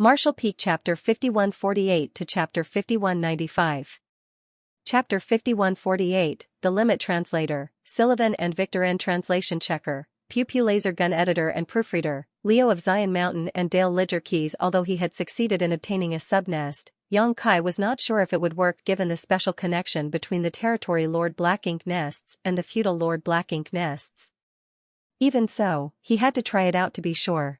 Marshall Peak Chapter 5148 to Chapter 5195. Chapter 5148, The Limit Translator, Sullivan and Victor N. Translation Checker, Pew Pew Laser Gun Editor and Proofreader, Leo of Zion Mountain and Dale Lidger Keys. Although he had succeeded in obtaining a subnest, Xianxia was not sure if it would work given the special connection between the Territory Lord Black Ink nests and the Feudal Lord Black Ink nests. Even so, he had to try it out to be sure.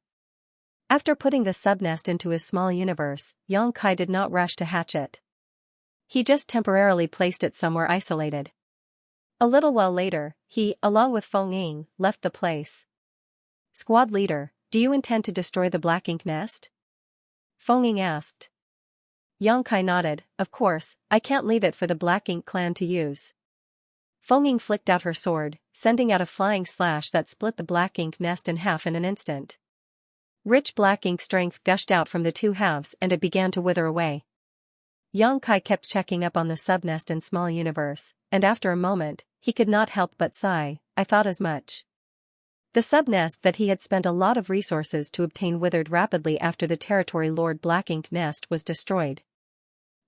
After putting the subnest into his small universe, Xianxia did not rush to hatch it. He just temporarily placed it somewhere isolated. A little while later, he, along with Feng Ying, left the place. "Squad leader, do you intend to destroy the Black Ink nest?" Feng Ying asked. Xianxia nodded. "Of course, I can't leave it for the Black Ink clan to use." Feng Ying flicked out her sword, sending out a flying slash that split the Black Ink nest in half in an instant. Rich black ink strength gushed out from the two halves and it began to wither away. Xianxia kept checking up on the subnest in small universe, and after a moment, he could not help but sigh. "I thought as much." The subnest that he had spent a lot of resources to obtain withered rapidly after the Territory Lord Black Ink nest was destroyed.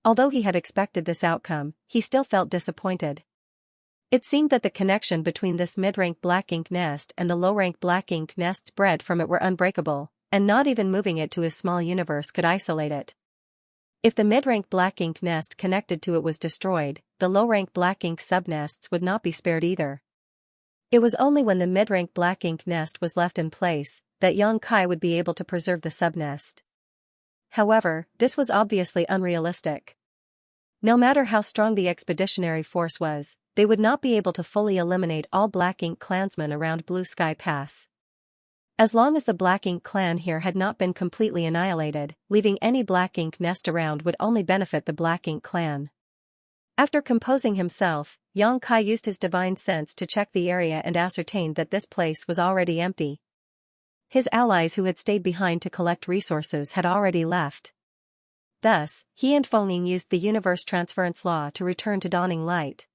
Although he had expected this outcome, he still felt disappointed. It seemed that the connection between this mid-rank Black Ink nest and the low-rank Black Ink nests bred from it were unbreakable, and not even moving it to his small universe could isolate it. If the mid-rank Black Ink nest connected to it was destroyed, the low-rank Black Ink subnests would not be spared either. It was only when the mid-rank Black Ink nest was left in place that Xianxia would be able to preserve the subnest. However, this was obviously unrealistic. No matter how strong the expeditionary force was, they would not be able to fully eliminate all Black Ink clansmen around Blue Sky Pass. As long as the Black Ink clan here had not been completely annihilated, leaving any Black Ink nest around would only benefit the Black Ink clan. After composing himself, Xianxia used his divine sense to check the area and ascertained that this place was already empty. His allies who had stayed behind to collect resources had already left. Thus, he and Feng Ying used the universe transference law to return to Dawning Light.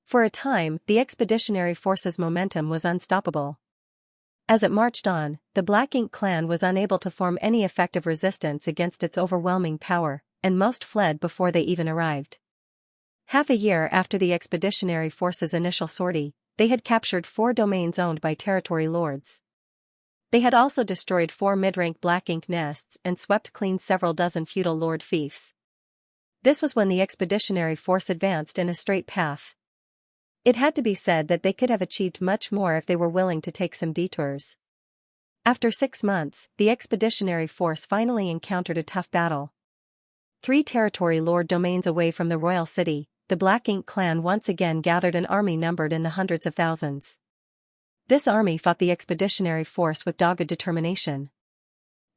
For a time, the expeditionary force's momentum was unstoppable. As it marched on, the Black Ink clan was unable to form any effective resistance against its overwhelming power, and most fled before they even arrived. Half a year after the expeditionary force's initial sortie, they had captured 4 domains owned by territory lords. They had also destroyed 4 mid-rank Black Ink nests and swept clean several dozen feudal lord fiefs. This was when the expeditionary force advanced in a straight path. It had to be said that they could have achieved much more if they were willing to take some detours. After 6 months, the expeditionary force finally encountered a tough battle. 3 territory lord domains away from the royal city, the Black Ink clan once again gathered an army numbered in the hundreds of thousands. This army fought the expeditionary force with dogged determination.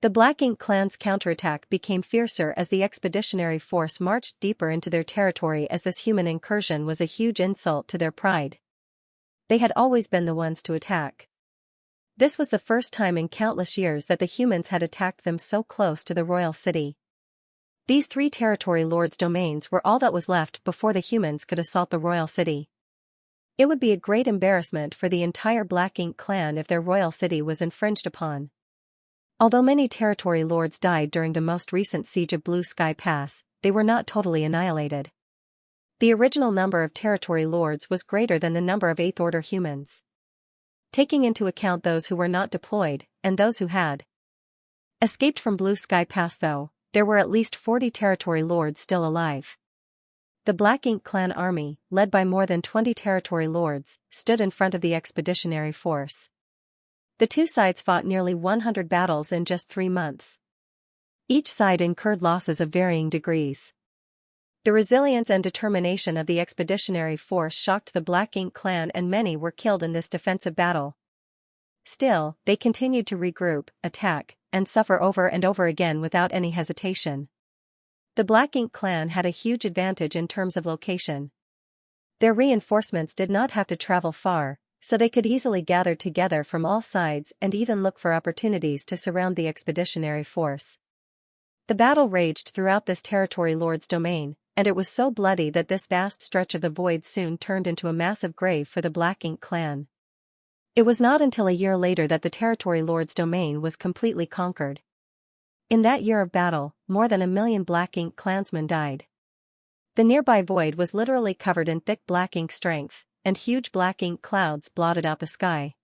The Black Ink clan's counterattack became fiercer as the expeditionary force marched deeper into their territory, as this human incursion was a huge insult to their pride. They had always been the ones to attack. This was the first time in countless years that the humans had attacked them so close to the royal city. These 3 territory lords' domains were all that was left before the humans could assault the royal city. It would be a great embarrassment for the entire Black Ink clan if their royal city was infringed upon. Although many territory lords died during the most recent siege of Blue Sky Pass, they were not totally annihilated. The original number of territory lords was greater than the number of 8th Order humans. Taking into account those who were not deployed, and those who had escaped from Blue Sky Pass though, there were at least 40 territory lords still alive. The Black Ink clan army, led by more than 20 territory lords, stood in front of the expeditionary force. The two sides fought nearly 100 battles in just 3 months. Each side incurred losses of varying degrees. The resilience and determination of the expeditionary force shocked the Black Ink clan, and many were killed in this defensive battle. Still, they continued to regroup, attack, and suffer over and over again without any hesitation. The Black Ink clan had a huge advantage in terms of location. Their reinforcements did not have to travel far, so they could easily gather together from all sides and even look for opportunities to surround the expeditionary force. The battle raged throughout this territory lord's domain, and it was so bloody that this vast stretch of the void soon turned into a massive grave for the Black Ink clan. It was not until a year later that the territory lord's domain was completely conquered. In that year of battle, more than 1 million Black Ink clansmen died. The nearby void was literally covered in thick black ink strength, and huge black ink clouds blotted out the sky.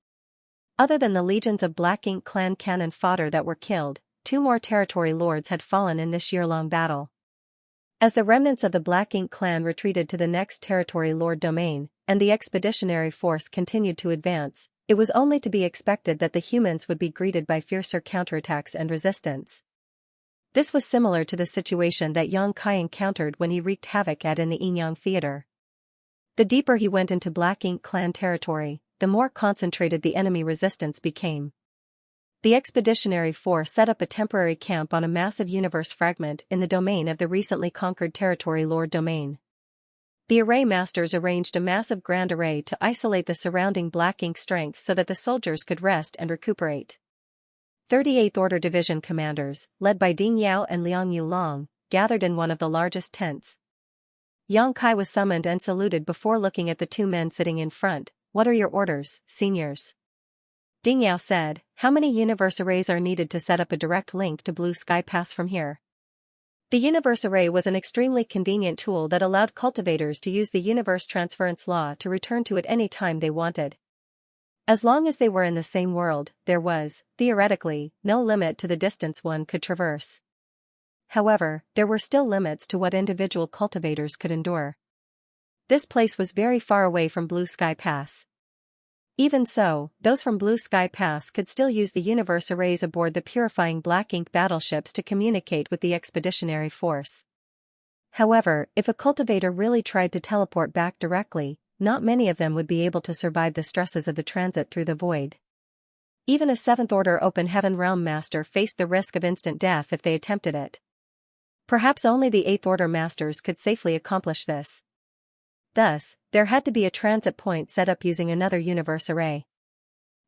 Other than the legions of Black Ink clan cannon fodder that were killed, 2 more territory lords had fallen in this year-long battle. As the remnants of the Black Ink clan retreated to the next territory lord domain, and the expeditionary force continued to advance, it was only to be expected that the humans would be greeted by fiercer counterattacks and resistance. This was similar to the situation that Xianxia encountered when he wreaked havoc in the Yinyang theater. The deeper he went into Black Ink clan territory, the more concentrated the enemy resistance became. The expeditionary force set up a temporary camp on a massive universe fragment in the domain of the recently conquered territory lord domain. The array masters arranged a massive grand array to isolate the surrounding Black Ink strength so that the soldiers could rest and recuperate. 38th Order Division commanders, led by Ding Yao and Liang Yulong, gathered in one of the largest tents. Xianxia was summoned and saluted before looking at the 2 men sitting in front. "What are your orders, seniors?" Ding Yao said, "How many universe arrays are needed to set up a direct link to Blue Sky Pass from here?" The universe array was an extremely convenient tool that allowed cultivators to use the universe transference law to return to it any time they wanted. As long as they were in the same world, there was, theoretically, no limit to the distance one could traverse. However, there were still limits to what individual cultivators could endure. This place was very far away from Blue Sky Pass. Even so, those from Blue Sky Pass could still use the universe arrays aboard the purifying Black Ink battleships to communicate with the expeditionary force. However, if a cultivator really tried to teleport back directly, not many of them would be able to survive the stresses of the transit through the void. Even a 7th Order Open Heaven Realm Master faced the risk of instant death if they attempted it. Perhaps only the 8th Order Masters could safely accomplish this. Thus, there had to be a transit point set up using another universe array.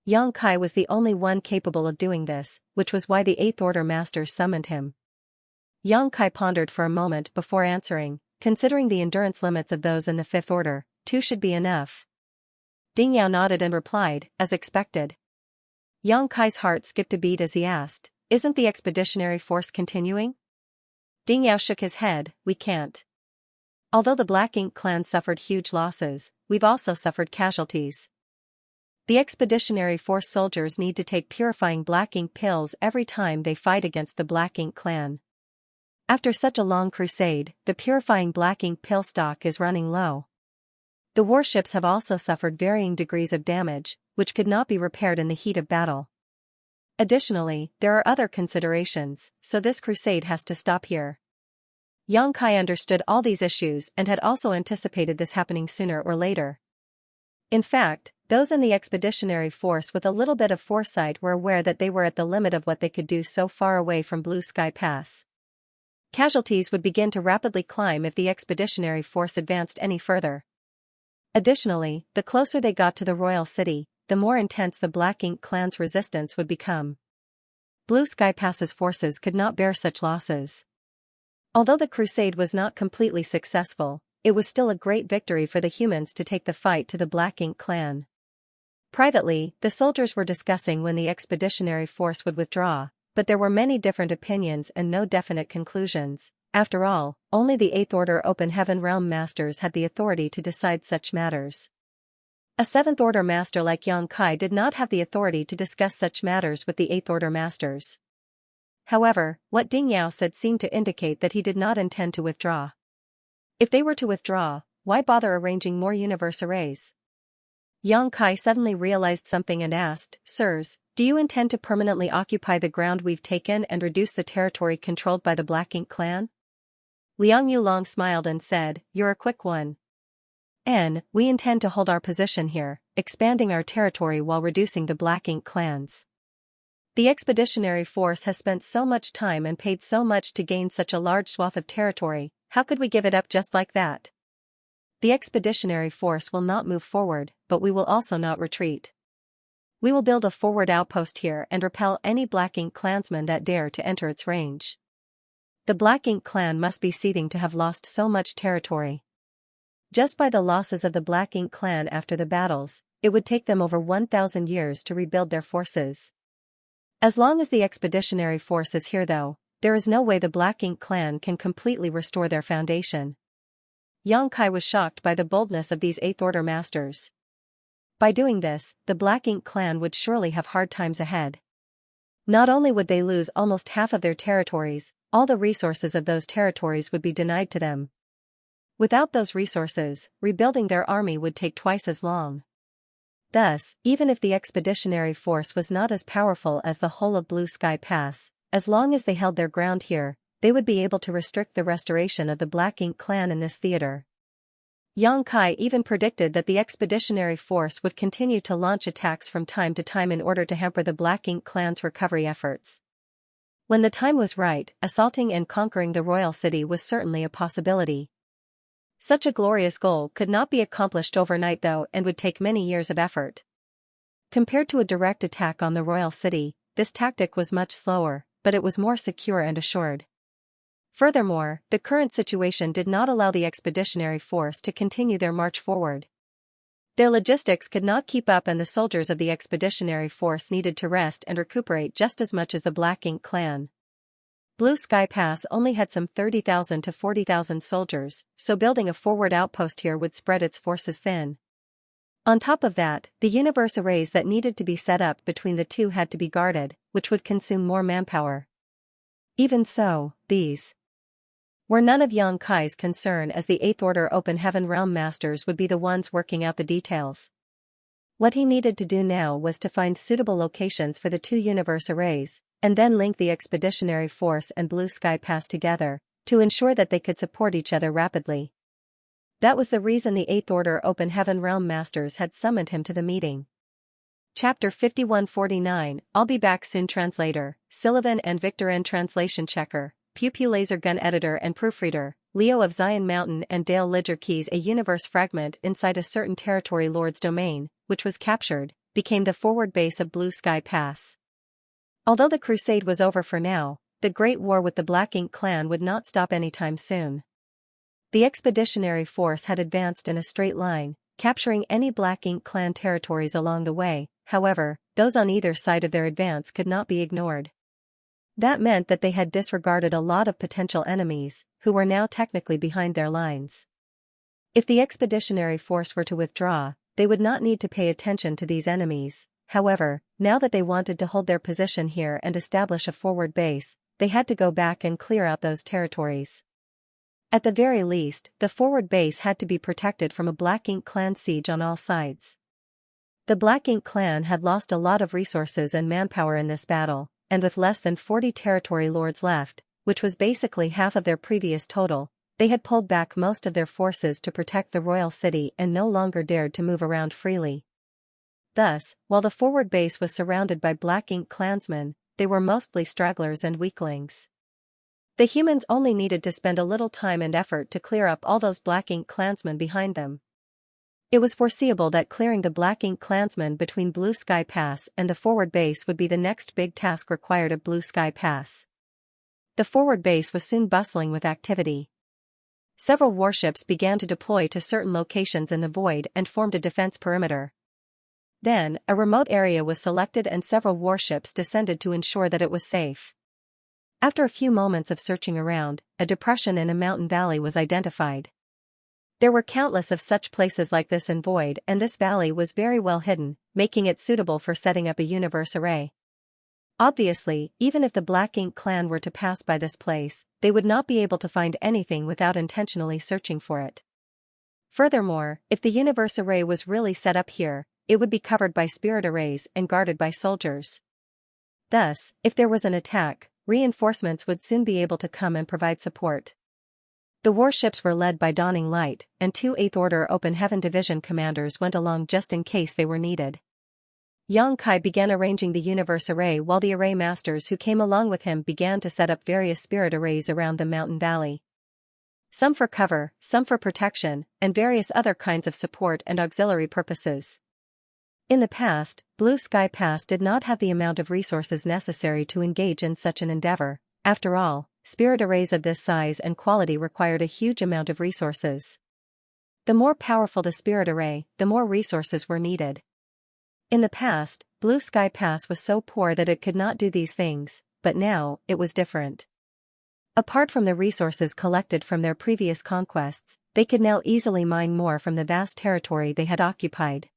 Xianxia was the only one capable of doing this, which was why the 8th Order Masters summoned him. Xianxia pondered for a moment before answering, "Considering the endurance limits of those in the 5th Order, 2 should be enough." Ding Yao nodded and replied, "As expected." Xianxia's heart skipped a beat as he asked, "Isn't the expeditionary force continuing?" Ding Yao shook his head, "We can't. Although the Black Ink clan suffered huge losses, we've also suffered casualties. The expeditionary force soldiers need to take purifying Black Ink pills every time they fight against the Black Ink clan. After such a long crusade, the purifying Black Ink pill stock is running low. The warships have also suffered varying degrees of damage, which could not be repaired in the heat of battle. Additionally, there are other considerations, so this crusade has to stop here." Xianxia understood all these issues and had also anticipated this happening sooner or later. In fact, those in the expeditionary force with a little bit of foresight were aware that they were at the limit of what they could do so far away from Blue Sky Pass. Casualties would begin to rapidly climb if the expeditionary force advanced any further. Additionally, the closer they got to the royal city, the more intense the Black Ink clan's resistance would become. Blue Sky Pass's forces could not bear such losses. Although the crusade was not completely successful, it was still a great victory for the humans to take the fight to the Black Ink clan. Privately, the soldiers were discussing when the expeditionary force would withdraw, but there were many different opinions and no definite conclusions. After all, only the 8th Order Open Heaven Realm Masters had the authority to decide such matters. A 7th Order Master like Xianxia did not have the authority to discuss such matters with the 8th Order Masters. However, what Ding Yao said seemed to indicate that he did not intend to withdraw. If they were to withdraw, why bother arranging more universe arrays? Xianxia suddenly realized something and asked, "Sirs, do you intend to permanently occupy the ground we've taken and reduce the territory controlled by the Black Ink clan?" Liang Yulong smiled and said, "You're a quick one. We intend to hold our position here, expanding our territory while reducing the Black Ink clans. The expeditionary force has spent so much time and paid so much to gain such a large swath of territory, how could we give it up just like that? The expeditionary force will not move forward, but we will also not retreat. We will build a forward outpost here and repel any Black Ink clansmen that dare to enter its range. The Black Ink clan must be seething to have lost so much territory. Just by the losses of the Black Ink clan after the battles, it would take them over 1,000 years to rebuild their forces. As long as the expeditionary force is here though, there is no way the Black Ink clan can completely restore their foundation. Xianxia was shocked by the boldness of these 8th Order masters. By doing this, the Black Ink clan would surely have hard times ahead. Not only would they lose almost half of their territories, all the resources of those territories would be denied to them. Without those resources, rebuilding their army would take twice as long. Thus, even if the expeditionary force was not as powerful as the whole of Blue Sky Pass, as long as they held their ground here, they would be able to restrict the restoration of the Black Ink clan in this theater. Xianxia even predicted that the expeditionary force would continue to launch attacks from time to time in order to hamper the Black Ink clan's recovery efforts. When the time was right, assaulting and conquering the royal city was certainly a possibility. Such a glorious goal could not be accomplished overnight though and would take many years of effort. Compared to a direct attack on the royal city, this tactic was much slower, but it was more secure and assured. Furthermore, the current situation did not allow the expeditionary force to continue their march forward. Their logistics could not keep up and the soldiers of the expeditionary force needed to rest and recuperate just as much as the Black Ink clan. Blue Sky Pass only had some 30,000 to 40,000 soldiers, so building a forward outpost here would spread its forces thin. On top of that, the universe arrays that needed to be set up between the two had to be guarded, which would consume more manpower. Even so, these were none of Xianxia's concern, as the 8th Order Open Heaven Realm Masters would be the ones working out the details. What he needed to do now was to find suitable locations for the two universe arrays, and then link the expeditionary force and Blue Sky Pass together, to ensure that they could support each other rapidly. That was the reason the 8th Order Open Heaven Realm Masters had summoned him to the meeting. Chapter 5149, I'll be back soon. Translator, Sylvan and Victor N. Translation Checker, Pew Pew Laser Gun Editor and Proofreader, Leo of Zion Mountain and Dale Lidger Keys. A universe fragment inside a certain territory lord's domain, which was captured, became the forward base of Blue Sky Pass. Although the crusade was over for now, the Great War with the Black Ink clan would not stop anytime soon. The expeditionary force had advanced in a straight line, capturing any Black Ink clan territories along the way. However, those on either side of their advance could not be ignored. That meant that they had disregarded a lot of potential enemies, who were now technically behind their lines. If the expeditionary force were to withdraw, they would not need to pay attention to these enemies. However, now that they wanted to hold their position here and establish a forward base, they had to go back and clear out those territories. At the very least, the forward base had to be protected from a Black Ink clan siege on all sides. The Black Ink clan had lost a lot of resources and manpower in this battle, and with less than 40 territory lords left, which was basically half of their previous total, they had pulled back most of their forces to protect the royal city and no longer dared to move around freely. Thus, while the forward base was surrounded by Black Ink clansmen, they were mostly stragglers and weaklings. The humans only needed to spend a little time and effort to clear up all those Black Ink clansmen behind them. It was foreseeable that clearing the Black Ink clansmen between Blue Sky Pass and the forward base would be the next big task required of Blue Sky Pass. The forward base was soon bustling with activity. Several warships began to deploy to certain locations in the void and formed a defense perimeter. Then, a remote area was selected and several warships descended to ensure that it was safe. After a few moments of searching around, a depression in a mountain valley was identified. There were countless of such places like this in Void, and this valley was very well hidden, making it suitable for setting up a universe array. Obviously, even if the Black Ink clan were to pass by this place, they would not be able to find anything without intentionally searching for it. Furthermore, if the universe array was really set up here, it would be covered by spirit arrays and guarded by soldiers. Thus, if there was an attack, reinforcements would soon be able to come and provide support. The warships were led by Dawning Light, and 2 8th Order Open Heaven Division commanders went along just in case they were needed. Xianxia began arranging the universe array while the array masters who came along with him began to set up various spirit arrays around the mountain valley. Some for cover, some for protection, and various other kinds of support and auxiliary purposes. In the past, Blue Sky Pass did not have the amount of resources necessary to engage in such an endeavor. After all, spirit arrays of this size and quality required a huge amount of resources. The more powerful the spirit array, the more resources were needed. In the past, Blue Sky Pass was so poor that it could not do these things, but now, it was different. Apart from the resources collected from their previous conquests, they could now easily mine more from the vast territory they had occupied.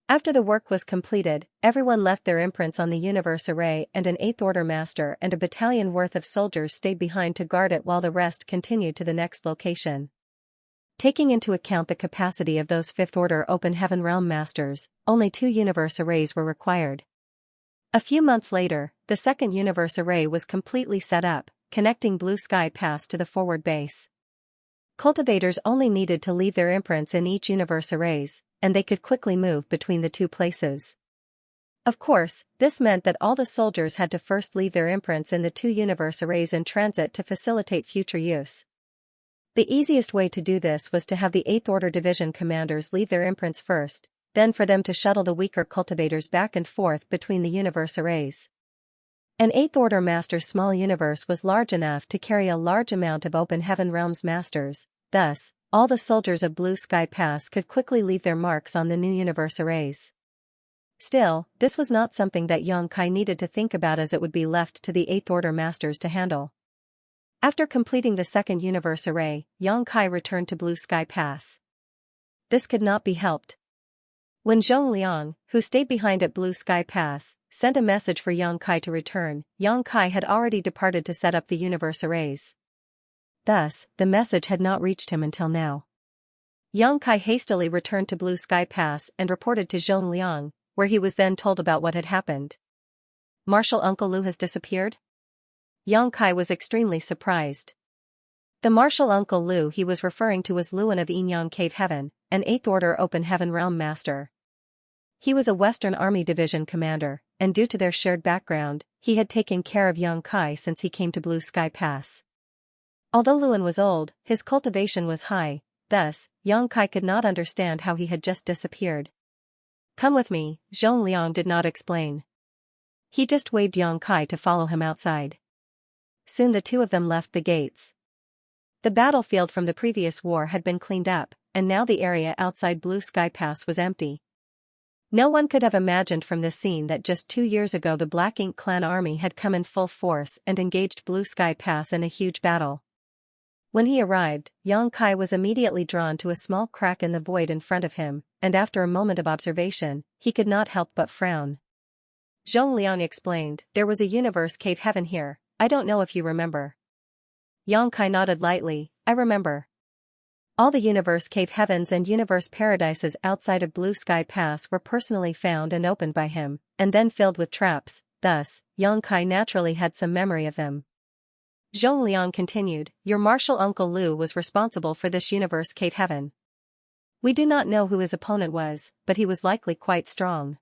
After the work was completed, everyone left their imprints on the universe array, and an 8th Order master and a battalion worth of soldiers stayed behind to guard it while the rest continued to the next location. Taking into account the capacity of those 5th Order Open Heaven Realm masters, only 2 universe arrays were required. A few months later, the 2nd universe array was completely set up, connecting Blue Sky Pass to the forward base. Cultivators only needed to leave their imprints in each universe arrays, and they could quickly move between the 2 places. Of course, this meant that all the soldiers had to first leave their imprints in the 2 universe arrays in transit to facilitate future use. The easiest way to do this was to have the 8th Order Division commanders leave their imprints first, then for them to shuttle the weaker cultivators back and forth between the universe arrays. An 8th Order Master's small universe was large enough to carry a large amount of Open Heaven Realms masters, thus, all the soldiers of Blue Sky Pass could quickly leave their marks on the new universe arrays. Still, this was not something that Xianxia needed to think about, as it would be left to the 8th Order Masters to handle. After completing the 2nd universe array, Xianxia returned to Blue Sky Pass. This could not be helped. When Zhongliang, who stayed behind at Blue Sky Pass, sent a message for Xianxia to return, Xianxia had already departed to set up the universe arrays. Thus, the message had not reached him until now. Xianxia hastily returned to Blue Sky Pass and reported to Zhongliang, where he was then told about what had happened. Martial Uncle Lu has disappeared? Xianxia was extremely surprised. The Martial Uncle Lu he was referring to was Luan of Yinyang Cave Heaven, an 8th Order Open Heaven Realm Master. He was a Western Army Division commander, and due to their shared background, he had taken care of Xianxia since he came to Blue Sky Pass. Although Luan was old, his cultivation was high, thus, Xianxia could not understand how he had just disappeared. "Come with me," Zhongliang did not explain. He just waved Xianxia to follow him outside. Soon the 2 of them left the gates. The battlefield from the previous war had been cleaned up, and now the area outside Blue Sky Pass was empty. No one could have imagined from this scene that just 2 years ago the Black Ink clan army had come in full force and engaged Blue Sky Pass in a huge battle. When he arrived, Xianxia was immediately drawn to a small crack in the void in front of him, and after a moment of observation, he could not help but frown. Zhongliang explained, "There was a universe cave heaven here, I don't know if you remember." Xianxia nodded lightly, "I remember. All the universe cave heavens and universe paradises outside of Blue Sky Pass were personally found and opened by him, and then filled with traps, thus, Xianxia naturally had some memory of them." Zhongliang continued, "Your martial uncle Lu was responsible for this universe cave heaven. We do not know who his opponent was, but he was likely quite strong.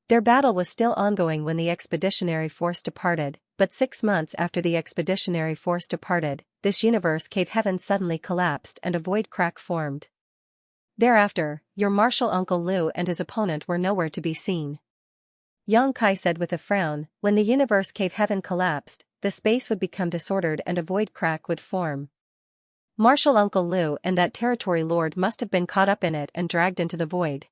Their battle was still ongoing when the expeditionary force departed, but 6 months after the expeditionary force departed, this universe cave heaven suddenly collapsed and a void crack formed. Thereafter, your martial uncle Lu and his opponent were nowhere to be seen." Xianxia said with a frown, "When the universe cave heaven collapsed, the space would become disordered and a void crack would form. Martial Uncle Lu and that territory lord must have been caught up in it and dragged into the void."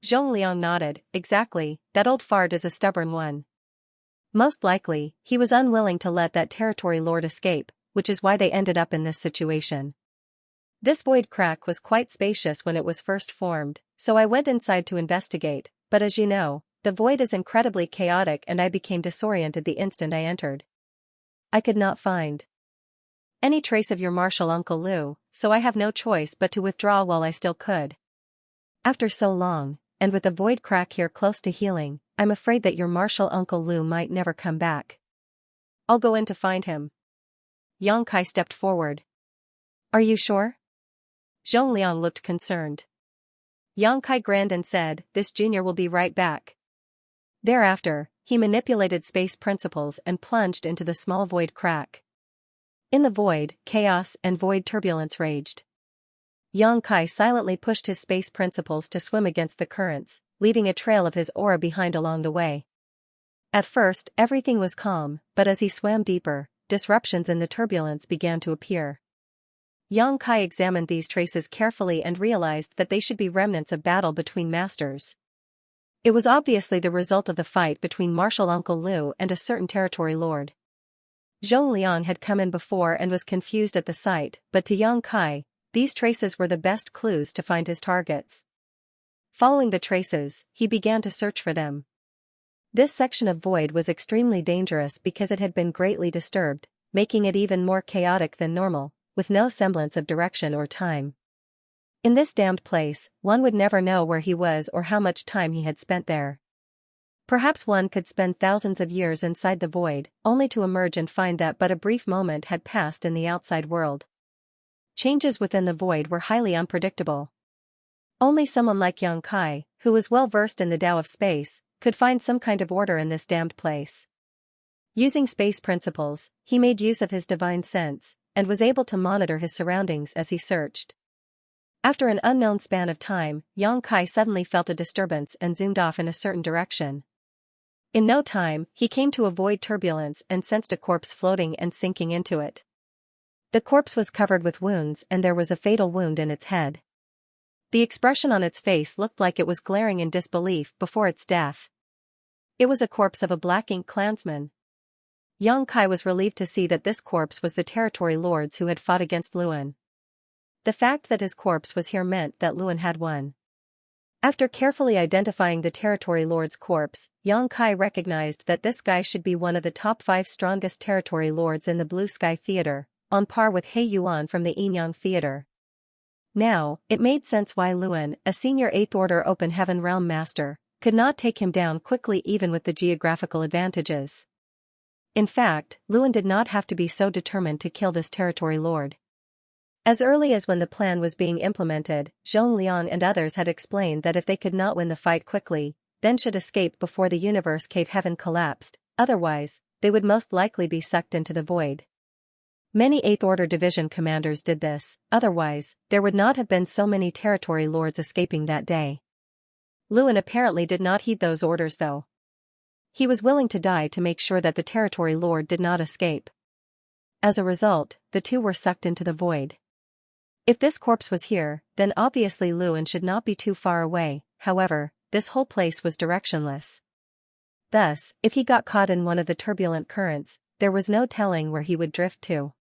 Zhongliang nodded, "Exactly, that old fart is a stubborn one. Most likely, he was unwilling to let that territory lord escape, which is why they ended up in this situation. This void crack was quite spacious when it was first formed, so I went inside to investigate, but as you know, the void is incredibly chaotic and I became disoriented the instant I entered. I could not find any trace of your martial Uncle Lu, so I have no choice but to withdraw while I still could. After so long, and with the void crack here close to healing, I'm afraid that your martial Uncle Lu might never come back. I'll go in to find him." Xianxia stepped forward. "Are you sure?" Zhongliang looked concerned. Xianxia grinned and said, "This junior will be right back." Thereafter, he manipulated space principles and plunged into the small void crack. In the void, chaos and void turbulence raged. Xianxia silently pushed his space principles to swim against the currents, leaving a trail of his aura behind along the way. At first, everything was calm, but as he swam deeper, disruptions in the turbulence began to appear. Xianxia examined these traces carefully and realized that they should be remnants of battle between masters. It was obviously the result of the fight between martial Uncle Lu and a certain territory lord. Zhongliang had come in before and was confused at the sight, but to Yang Kai, these traces were the best clues to find his targets. Following the traces, he began to search for them. This section of void was extremely dangerous because it had been greatly disturbed, making it even more chaotic than normal, with no semblance of direction or time. In this damned place, one would never know where he was or how much time he had spent there. Perhaps one could spend thousands of years inside the void, only to emerge and find that but a brief moment had passed in the outside world. Changes within the void were highly unpredictable. Only someone like Yang Kai, who was well versed in the Tao of space, could find some kind of order in this damned place. Using space principles, he made use of his divine sense, and was able to monitor his surroundings as he searched. After an unknown span of time, Yang Kai suddenly felt a disturbance and zoomed off in a certain direction. In no time, he came to a void turbulence and sensed a corpse floating and sinking into it. The corpse was covered with wounds and there was a fatal wound in its head. The expression on its face looked like it was glaring in disbelief before its death. It was a corpse of a Black Ink clansman. Yang Kai was relieved to see that this corpse was the territory lords who had fought against Luan. The fact that his corpse was here meant that Luan had won. After carefully identifying the territory lord's corpse, Yang Kai recognized that this guy should be one of the top 5 strongest territory lords in the Blue Sky Theater, on par with He Yuan from the Yinyang Theater. Now, it made sense why Luan, a senior 8th Order Open Heaven Realm Master, could not take him down quickly even with the geographical advantages. In fact, Luan did not have to be so determined to kill this territory lord. As early as when the plan was being implemented, Zhongliang and others had explained that if they could not win the fight quickly, then should escape before the universe cave heaven collapsed, otherwise, they would most likely be sucked into the void. Many 8th Order Division commanders did this, otherwise, there would not have been so many territory lords escaping that day. Luan apparently did not heed those orders though. He was willing to die to make sure that the territory lord did not escape. As a result, the two were sucked into the void. If this corpse was here, then obviously Luan should not be too far away, however, this whole place was directionless. Thus, if he got caught in one of the turbulent currents, there was no telling where he would drift to.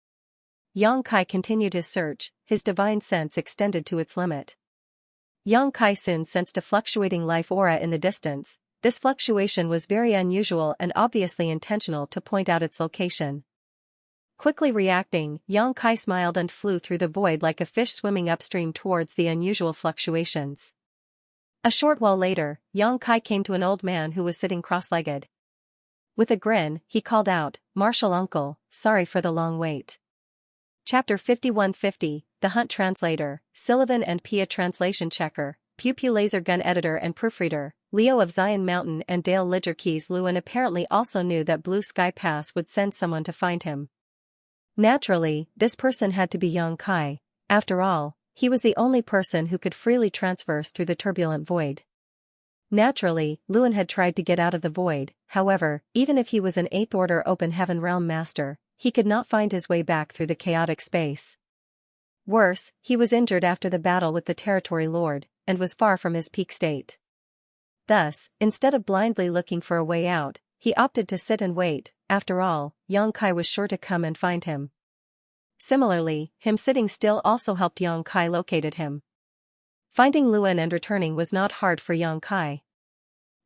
Yang Kai continued his search, his divine sense extended to its limit. Yang Kai soon sensed a fluctuating life aura in the distance. This fluctuation was very unusual and obviously intentional to point out its location. Quickly reacting, Yang Kai smiled and flew through the void like a fish swimming upstream towards the unusual fluctuations. A short while later, Yang Kai came to an old man who was sitting cross-legged. With a grin, he called out, "Martial uncle, sorry for the long wait." Chapter 5150, The Hunt Translator, Sullivan and Pia Translation Checker, Pew Pew Laser Gun Editor and Proofreader, Leo of Zion Mountain and Dale Lidger Keys. Luan apparently also knew that Blue Sky Pass would send someone to find him. Naturally, this person had to be Yang Kai. After all, he was the only person who could freely transverse through the turbulent void. Naturally, Luan had tried to get out of the void, however, even if he was an 8th Order Open Heaven Realm Master, he could not find his way back through the chaotic space. Worse, he was injured after the battle with the Territory Lord, and was far from his peak state. Thus, instead of blindly looking for a way out, he opted to sit and wait. After all, Yang Kai was sure to come and find him. Similarly, him sitting still also helped Yang Kai locate him. Finding Luan and returning was not hard for Yang Kai.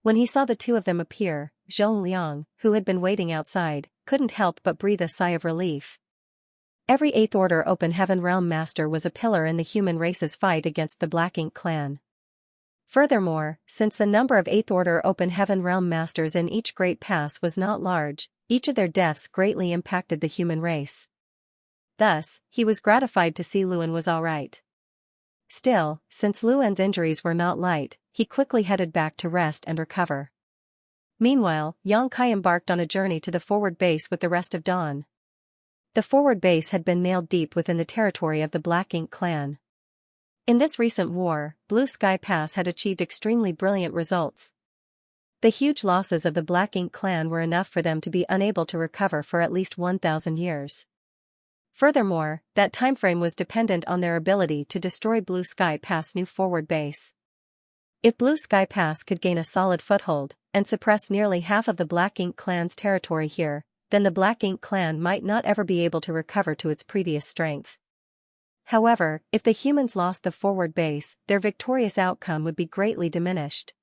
When he saw the two of them appear, Zhongliang, who had been waiting outside, couldn't help but breathe a sigh of relief. Every 8th Order Open Heaven Realm Master was a pillar in the human race's fight against the Black Ink clan. Furthermore, since the number of 8th Order Open Heaven Realm Masters in each Great Pass was not large, each of their deaths greatly impacted the human race. Thus, he was gratified to see Luan was alright. Still, since Luan's injuries were not light, he quickly headed back to rest and recover. Meanwhile, Yang Kai embarked on a journey to the forward base with the rest of Dawn. The forward base had been nailed deep within the territory of the Black Ink clan. In this recent war, Blue Sky Pass had achieved extremely brilliant results. The huge losses of the Black Ink clan were enough for them to be unable to recover for at least 1,000 years. Furthermore, that timeframe was dependent on their ability to destroy Blue Sky Pass' new forward base. If Blue Sky Pass could gain a solid foothold, and suppress nearly half of the Black Ink clan's territory here, then the Black Ink clan might not ever be able to recover to its previous strength. However, if the humans lost the forward base, their victorious outcome would be greatly diminished.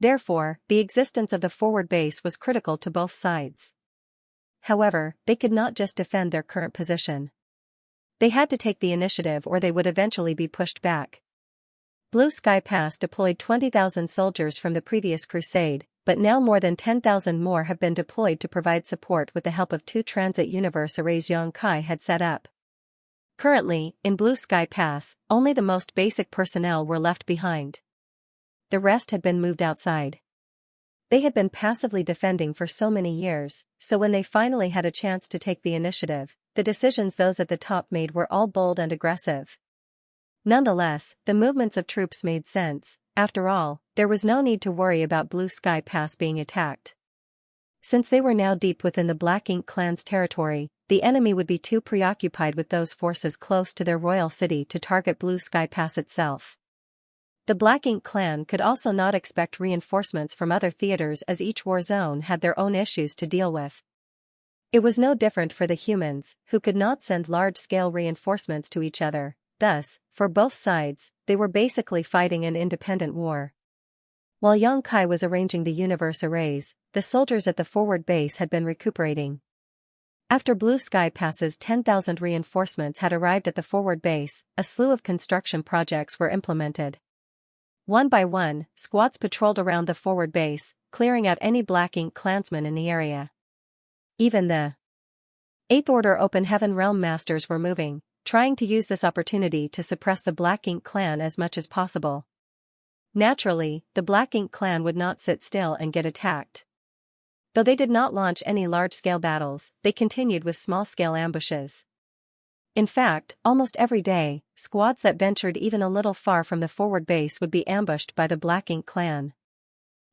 Therefore, the existence of the forward base was critical to both sides. However, they could not just defend their current position. They had to take the initiative or they would eventually be pushed back. Blue Sky Pass deployed 20,000 soldiers from the previous crusade, but now more than 10,000 more have been deployed to provide support with the help of 2 transit universe arrays Xianxia had set up. Currently, in Blue Sky Pass, only the most basic personnel were left behind. The rest had been moved outside. They had been passively defending for so many years, so when they finally had a chance to take the initiative, the decisions those at the top made were all bold and aggressive. Nonetheless, the movements of troops made sense. After all, there was no need to worry about Blue Sky Pass being attacked. Since they were now deep within the Black Ink clan's territory, the enemy would be too preoccupied with those forces close to their royal city to target Blue Sky Pass itself. The Black Ink clan could also not expect reinforcements from other theaters as each war zone had their own issues to deal with. It was no different for the humans, who could not send large-scale reinforcements to each other. Thus, for both sides, they were basically fighting an independent war. While Xianxia was arranging the universe arrays, the soldiers at the forward base had been recuperating. After Blue Sky Pass's 10,000 reinforcements had arrived at the forward base, a slew of construction projects were implemented. One by one, squads patrolled around the forward base, clearing out any Black Ink clansmen in the area. Even the 8th Order Open Heaven Realm Masters were moving, trying to use this opportunity to suppress the Black Ink clan as much as possible. Naturally, the Black Ink clan would not sit still and get attacked. Though they did not launch any large-scale battles, they continued with small-scale ambushes. In fact, almost every day, squads that ventured even a little far from the forward base would be ambushed by the Black Ink clan.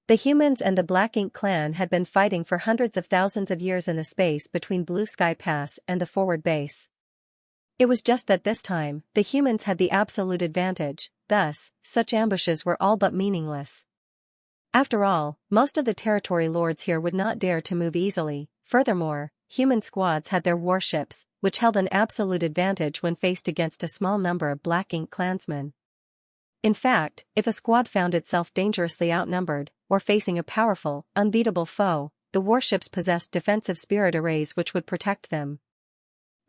The humans and the Black Ink clan had been fighting for hundreds of thousands of years in the space between Blue Sky Pass and the forward base. It was just that this time, the humans had the absolute advantage, thus, such ambushes were all but meaningless. After all, most of the territory lords here would not dare to move easily. Furthermore, human squads had their warships, which held an absolute advantage when faced against a small number of Black Ink clansmen. In fact, if a squad found itself dangerously outnumbered, or facing a powerful, unbeatable foe, the warships possessed defensive spirit arrays which would protect them.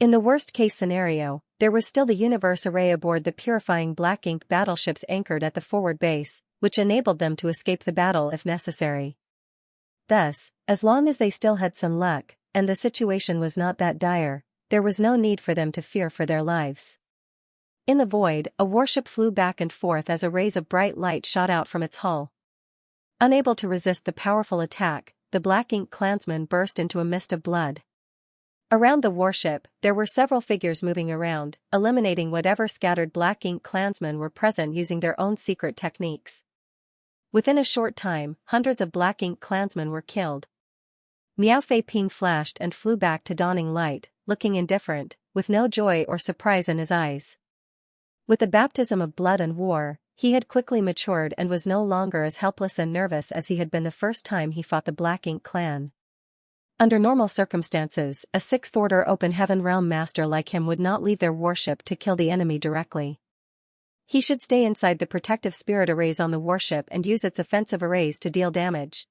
In the worst-case scenario, there was still the universe array aboard the purifying Black Ink battleships anchored at the forward base, which enabled them to escape the battle if necessary. Thus, as long as they still had some luck, and the situation was not that dire, there was no need for them to fear for their lives. In the void, a warship flew back and forth as a rays of bright light shot out from its hull. Unable to resist the powerful attack, the Black Ink clansmen burst into a mist of blood. Around the warship, there were several figures moving around, eliminating whatever scattered Black Ink clansmen were present using their own secret techniques. Within a short time, hundreds of Black Ink clansmen were killed. Miao Fei Ping flashed and flew back to dawning light, looking indifferent, with no joy or surprise in his eyes. With the baptism of blood and war, he had quickly matured and was no longer as helpless and nervous as he had been the first time he fought the Black Ink clan. Under normal circumstances, a 6th Order Open Heaven Realm Master like him would not leave their warship to kill the enemy directly. He should stay inside the protective spirit arrays on the warship and use its offensive arrays to deal damage.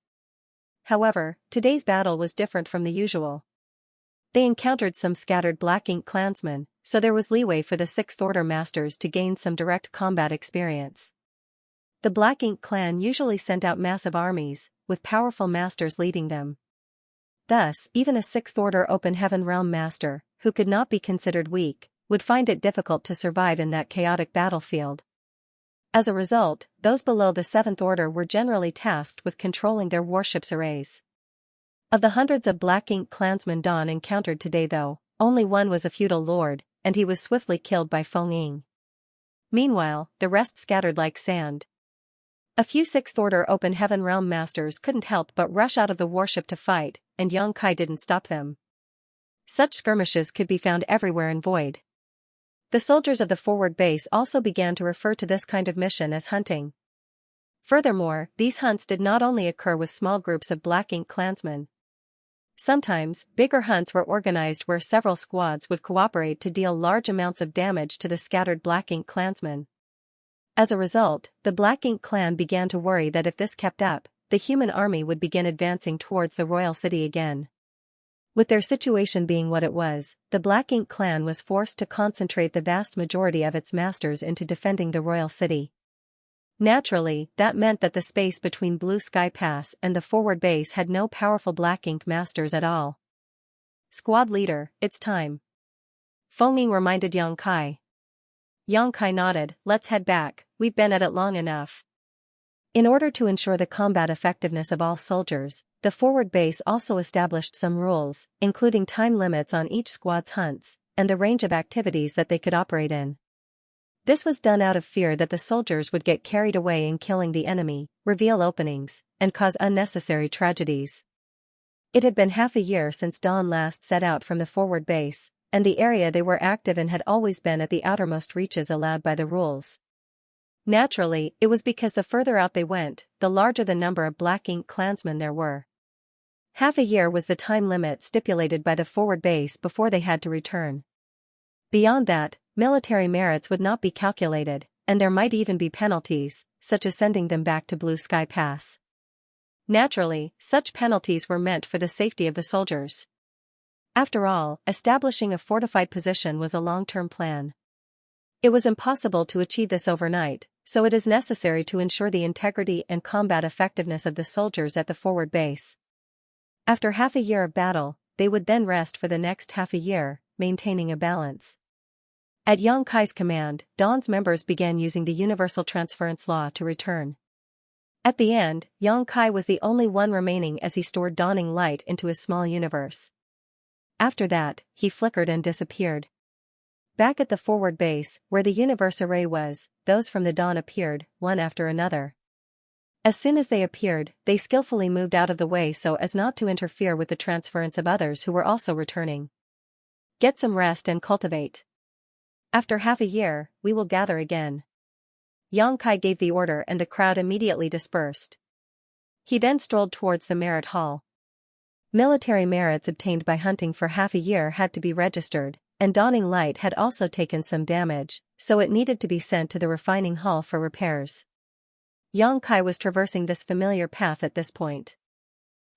However, today's battle was different from the usual. They encountered some scattered Black Ink clansmen, so there was leeway for the 6th Order Masters to gain some direct combat experience. The Black Ink clan usually sent out massive armies, with powerful masters leading them. Thus, even a 6th Order Open Heaven Realm Master, who could not be considered weak, would find it difficult to survive in that chaotic battlefield. As a result, those below the 7th Order were generally tasked with controlling their warships' arrays. Of the hundreds of Black Ink clansmen Dawn encountered today though, only one was a feudal lord, and he was swiftly killed by Feng Ying. Meanwhile, the rest scattered like sand. A few 6th Order Open Heaven Realm Masters couldn't help but rush out of the warship to fight, and Xianxia didn't stop them. Such skirmishes could be found everywhere in Void. The soldiers of the forward base also began to refer to this kind of mission as hunting. Furthermore, these hunts did not only occur with small groups of Black Ink clansmen. Sometimes, bigger hunts were organized where several squads would cooperate to deal large amounts of damage to the scattered Black Ink clansmen. As a result, the Black Ink clan began to worry that if this kept up, the human army would begin advancing towards the royal city again. With their situation being what it was, the Black Ink clan was forced to concentrate the vast majority of its masters into defending the royal city. Naturally, that meant that the space between Blue Sky Pass and the forward base had no powerful Black Ink masters at all. Squad leader, it's time. Feng Ying reminded Yang Kai. Yang Kai nodded, let's head back, we've been at it long enough. In order to ensure the combat effectiveness of all soldiers, the forward base also established some rules, including time limits on each squad's hunts, and the range of activities that they could operate in. This was done out of fear that the soldiers would get carried away in killing the enemy, reveal openings, and cause unnecessary tragedies. It had been half a year since Dawn last set out from the forward base, and the area they were active in had always been at the outermost reaches allowed by the rules. Naturally, it was because the further out they went, the larger the number of Black Ink clansmen there were. Half a year was the time limit stipulated by the forward base before they had to return. Beyond that, military merits would not be calculated, and there might even be penalties, such as sending them back to Blue Sky Pass. Naturally, such penalties were meant for the safety of the soldiers. After all, establishing a fortified position was a long-term plan. It was impossible to achieve this overnight, so it is necessary to ensure the integrity and combat effectiveness of the soldiers at the forward base. After half a year of battle, they would then rest for the next half a year, maintaining a balance. At Yang Kai's command, Dawn's members began using the universal transference law to return. At the end, Yang Kai was the only one remaining as he stored dawning light into his small universe. After that, he flickered and disappeared. Back at the forward base, where the universe array was, those from the dawn appeared, one after another. As soon as they appeared, they skillfully moved out of the way so as not to interfere with the transference of others who were also returning. Get some rest and cultivate. After half a year, we will gather again. Yang Kai gave the order and the crowd immediately dispersed. He then strolled towards the merit hall. Military merits obtained by hunting for half a year had to be registered, and dawning light had also taken some damage, so it needed to be sent to the refining hall for repairs. Yang Kai was traversing this familiar path at this point.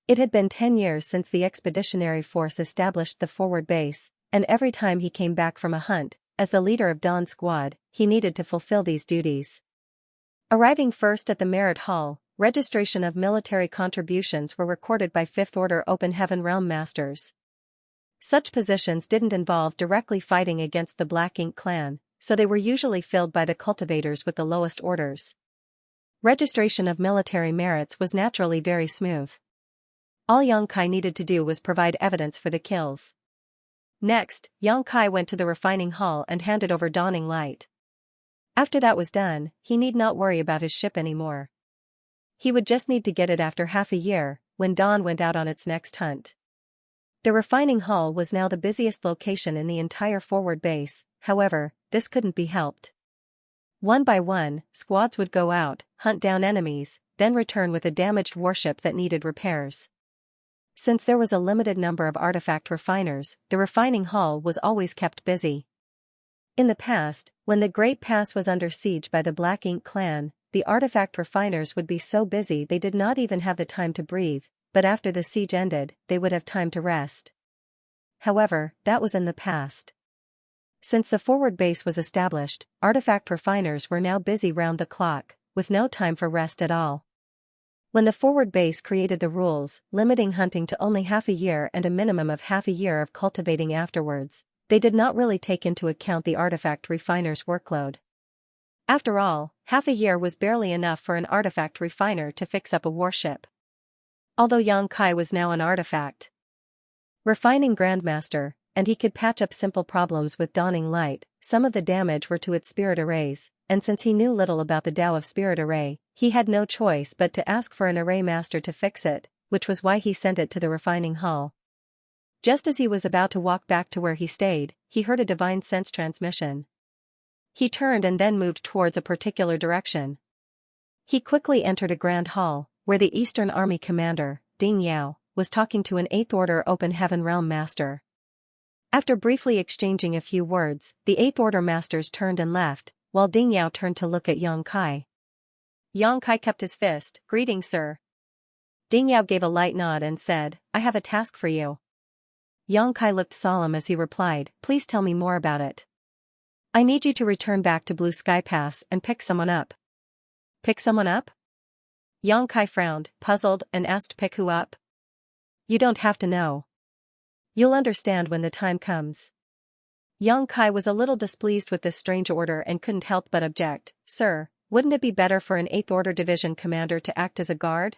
It had been 10 years since the expeditionary force established the forward base, and every time he came back from a hunt, as the leader of Dawn's squad, he needed to fulfill these duties. Arriving first at the merit hall, registration of military contributions were recorded by Fifth Order Open Heaven Realm Masters. Such positions didn't involve directly fighting against the Black Ink clan, so they were usually filled by the cultivators with the lowest orders. Registration of military merits was naturally very smooth. All Yang Kai needed to do was provide evidence for the kills. Next, Yang Kai went to the refining hall and handed over dawning light. After that was done, he need not worry about his ship anymore. He would just need to get it after half a year, when Dawn went out on its next hunt. The refining hall was now the busiest location in the entire forward base, however, this couldn't be helped. One by one, squads would go out, hunt down enemies, then return with a damaged warship that needed repairs. Since there was a limited number of artifact refiners, the refining hall was always kept busy. In the past, when the Great Pass was under siege by the Black Ink clan, the artifact refiners would be so busy they did not even have the time to breathe, but after the siege ended, they would have time to rest. However, that was in the past. Since the forward base was established, artifact refiners were now busy round the clock, with no time for rest at all. When the forward base created the rules, limiting hunting to only half a year and a minimum of half a year of cultivating afterwards, they did not really take into account the artifact refiners' workload. After all, half a year was barely enough for an artifact refiner to fix up a warship. Although Yang Kai was now an artifact refining grandmaster, and he could patch up simple problems with dawning light, some of the damage were to its spirit arrays, and since he knew little about the Tao of Spirit Array, he had no choice but to ask for an array master to fix it, which was why he sent it to the refining hall. Just as he was about to walk back to where he stayed, he heard a divine sense transmission. He turned and then moved towards a particular direction. He quickly entered a grand hall, where the Eastern Army commander, Ding Yao, was talking to an 8th Order Open Heaven Realm Master. After briefly exchanging a few words, the 8th Order Masters turned and left, while Ding Yao turned to look at Yang Kai. Yang Kai kept his fist. "Greetings, sir." Ding Yao gave a light nod and said, "I have a task for you." Yang Kai looked solemn as he replied, "Please tell me more about it." "I need you to return back to Blue Sky Pass and pick someone up." "Pick someone up?" Yang Kai frowned, puzzled, and asked, "Pick who up?" "You don't have to know. You'll understand when the time comes." Yang Kai was a little displeased with this strange order and couldn't help but object. "Sir, wouldn't it be better for an 8th Order Division commander to act as a guard?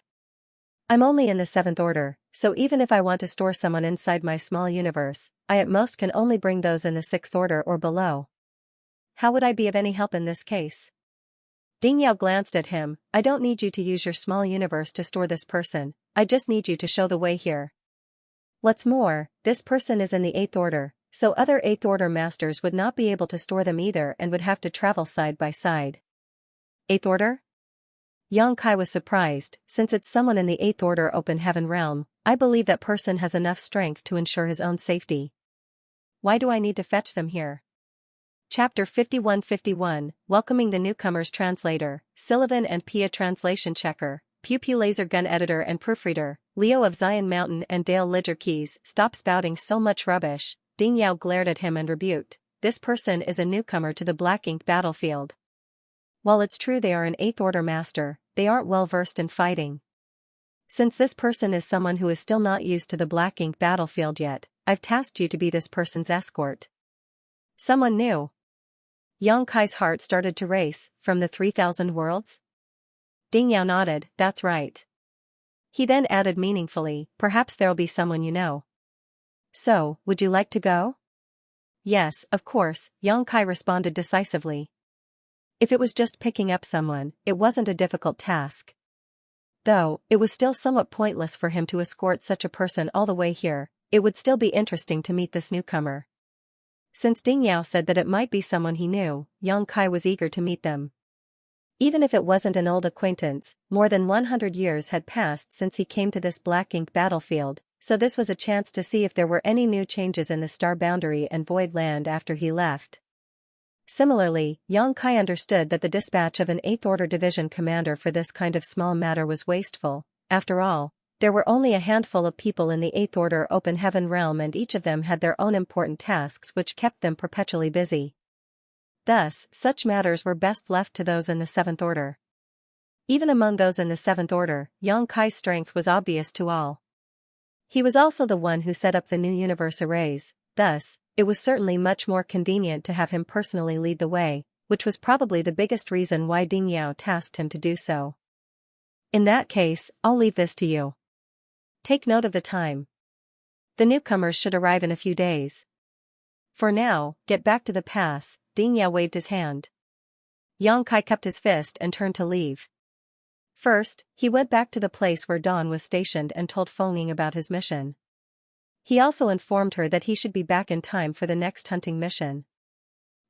I'm only in the 7th Order, so even if I want to store someone inside my small universe, I at most can only bring those in the 6th Order or below. How would I be of any help in this case?" Ding Yao glanced at him. "I don't need you to use your small universe to store this person, I just need you to show the way here. What's more, this person is in the 8th Order, so other 8th Order Masters would not be able to store them either and would have to travel side by side." 8th Order? Yang Kai was surprised. "Since it's someone in the 8th Order Open Heaven Realm, I believe that person has enough strength to ensure his own safety. Why do I need to fetch them here?" Chapter 5151, Welcoming the Newcomers. Translator, Sylvan and Pia. Translation Checker, Pew Pew Laser Gun Editor and Proofreader, Leo of Zion Mountain and Dale Lidger Keys. "Stop spouting so much rubbish." Ding Yao glared at him and rebuked. "This person is a newcomer to the Black Ink battlefield. While it's true they are an 8th Order Master, they aren't well versed in fighting. Since this person is someone who is still not used to the Black Ink battlefield yet, I've tasked you to be this person's escort." "Someone new?" Yang Kai's heart started to race. "From the 3,000 worlds?" Ding Yao nodded. "That's right." He then added meaningfully, "Perhaps there'll be someone you know. So, would you like to go?" "Yes, of course," Yang Kai responded decisively. If it was just picking up someone, it wasn't a difficult task. Though, it was still somewhat pointless for him to escort such a person all the way here, it would still be interesting to meet this newcomer. Since Ding Yao said that it might be someone he knew, Yang Kai was eager to meet them. Even if it wasn't an old acquaintance, more than 100 years had passed since he came to this Black Ink battlefield, so this was a chance to see if there were any new changes in the Star Boundary and Void Land after he left. Similarly, Yang Kai understood that the dispatch of an 8th Order Division commander for this kind of small matter was wasteful. After all, there were only a handful of people in the 8th Order Open Heaven Realm and each of them had their own important tasks which kept them perpetually busy. Thus, such matters were best left to those in the 7th Order. Even among those in the 7th Order, Yang Kai's strength was obvious to all. He was also the one who set up the new universe arrays, thus, it was certainly much more convenient to have him personally lead the way, which was probably the biggest reason why Ding Yao tasked him to do so. "In that case, I'll leave this to you. Take note of the time. The newcomers should arrive in a few days. For now, get back to the pass." Ding Yao waved his hand. Yang Kai kept his fist and turned to leave. First, he went back to the place where Dawn was stationed and told Feng about his mission. He also informed her that he should be back in time for the next hunting mission.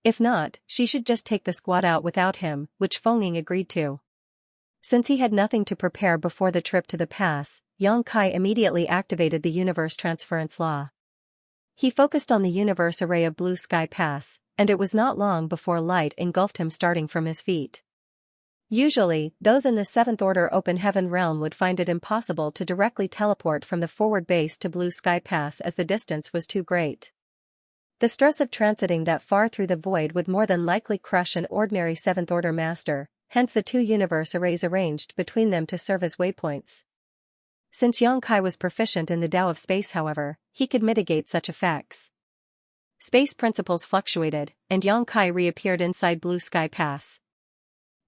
If not, she should just take the squad out without him, which Feng agreed to. Since he had nothing to prepare before the trip to the pass, Yang Kai immediately activated the universe transference law. He focused on the universe array of Blue Sky Pass, and it was not long before light engulfed him starting from his feet. Usually, those in the 7th Order Open Heaven Realm would find it impossible to directly teleport from the forward base to Blue Sky Pass as the distance was too great. The stress of transiting that far through the void would more than likely crush an ordinary 7th Order Master, hence the two universe arrays arranged between them to serve as waypoints. Since Yang Kai was proficient in the Tao of Space, however, he could mitigate such effects. Space principles fluctuated, and Yang Kai reappeared inside Blue Sky Pass.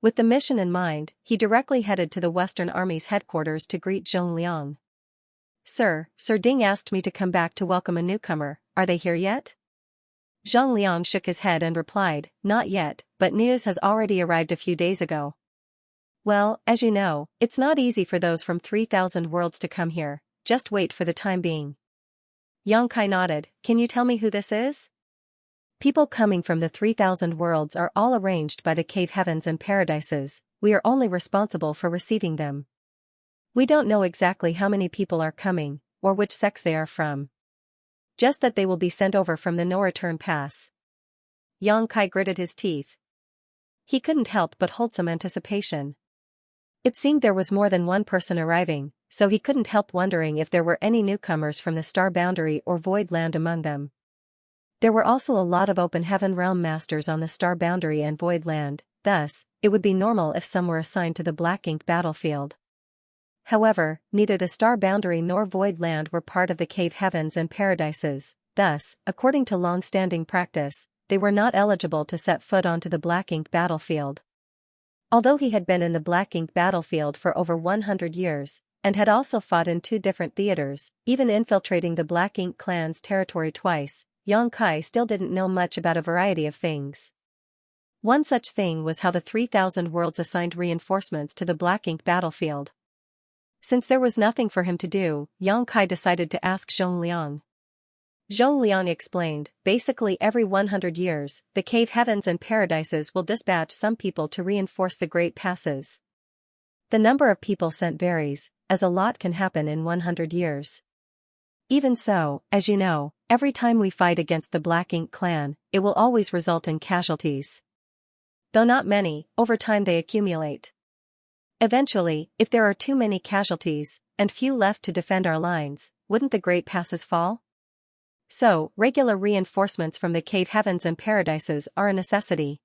With the mission in mind, he directly headed to the Western Army's headquarters to greet Zhong Liang. Sir Ding asked me to come back to welcome a newcomer. Are they here yet?" Zhong Liang shook his head and replied, "Not yet, but news has already arrived a few days ago." "Well, as you know, it's not easy for those from 3,000 worlds to come here, just wait for the time being." Yang Kai nodded. "Can you tell me who this is?" "People coming from the 3,000 worlds are all arranged by the cave heavens and paradises, we are only responsible for receiving them. We don't know exactly how many people are coming, or which sects they are from. Just that they will be sent over from the no-return pass. Xianxia gritted his teeth. He couldn't help but hold some anticipation. It seemed there was more than one person arriving, so he couldn't help wondering if there were any newcomers from the star boundary or void land among them. There were also a lot of open heaven realm masters on the star boundary and void land, thus, it would be normal if some were assigned to the Black Ink battlefield. However, neither the star boundary nor void land were part of the cave heavens and paradises, thus, according to long-standing practice, they were not eligible to set foot onto the Black Ink battlefield. Although he had been in the Black Ink battlefield for over 100 years, and had also fought in 2 different theaters, even infiltrating the Black Ink clan's territory twice, Xianxia still didn't know much about a variety of things. One such thing was how the 3,000 worlds assigned reinforcements to the Black Ink battlefield. Since there was nothing for him to do, Xianxia decided to ask Zhongliang. Zhongliang explained, basically every 100 years, the cave heavens and paradises will dispatch some people to reinforce the great passes. The number of people sent varies, as a lot can happen in 100 years. Even so, as you know, every time we fight against the Black Ink clan, it will always result in casualties. Though not many, over time they accumulate. Eventually, if there are too many casualties, and few left to defend our lines, wouldn't the great passes fall? So, regular reinforcements from the cave heavens and paradises are a necessity.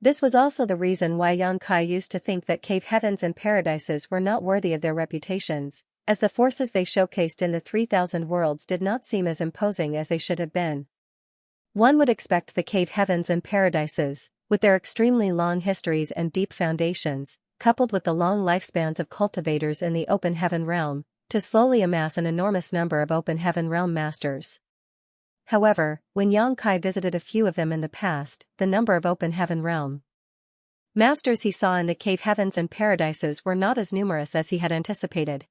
This was also the reason why Xianxia used to think that cave heavens and paradises were not worthy of their reputations, as the forces they showcased in the 3,000 worlds did not seem as imposing as they should have been. One would expect the cave heavens and paradises, with their extremely long histories and deep foundations, coupled with the long lifespans of cultivators in the open heaven realm, to slowly amass an enormous number of open heaven realm masters. However, when Xianxia visited a few of them in the past, the number of open heaven realm masters he saw in the cave heavens and paradises were not as numerous as he had anticipated.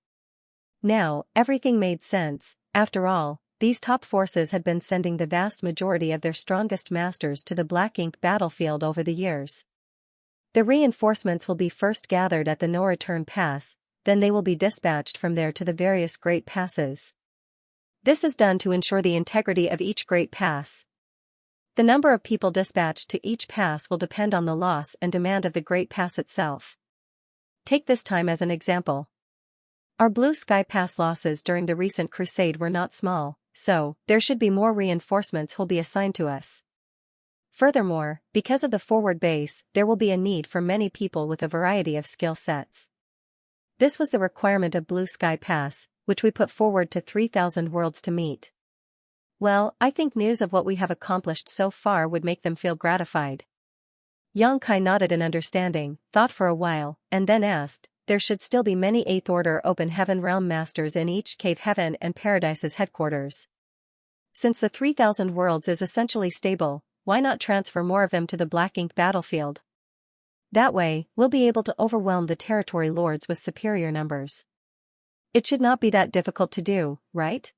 Now, everything made sense. After all, these top forces had been sending the vast majority of their strongest masters to the Black Ink battlefield over the years. The reinforcements will be first gathered at the no-return pass, then they will be dispatched from there to the various great passes. This is done to ensure the integrity of each great pass. The number of people dispatched to each pass will depend on the loss and demand of the great pass itself. Take this time as an example. Our Blue Sky Pass losses during the recent crusade were not small, so there should be more reinforcements who'll be assigned to us. Furthermore, because of the forward base, there will be a need for many people with a variety of skill sets. This was the requirement of Blue Sky Pass, which we put forward to 3,000 worlds to meet. Well, I think news of what we have accomplished so far would make them feel gratified. Xianxia nodded in understanding, thought for a while, and then asked, there should still be many 8th Order Open Heaven Realm Masters in each Cave Heaven and Paradise's headquarters. Since the 3,000 worlds is essentially stable, why not transfer more of them to the Black Ink battlefield? That way, we'll be able to overwhelm the territory lords with superior numbers. It should not be that difficult to do, right?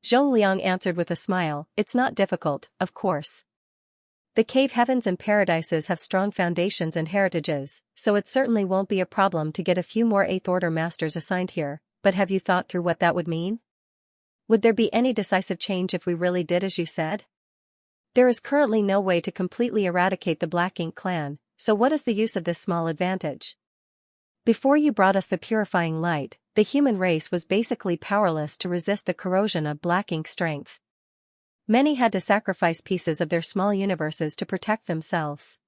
Zhongliang answered with a smile, it's not difficult, of course. The cave heavens and paradises have strong foundations and heritages, so it certainly won't be a problem to get a few more 8th Order masters assigned here, but have you thought through what that would mean? Would there be any decisive change if we really did as you said? There is currently no way to completely eradicate the Black Ink clan, so what is the use of this small advantage? Before you brought us the purifying light, the human race was basically powerless to resist the corrosion of Black Ink strength. Many had to sacrifice pieces of their small universes to protect themselves.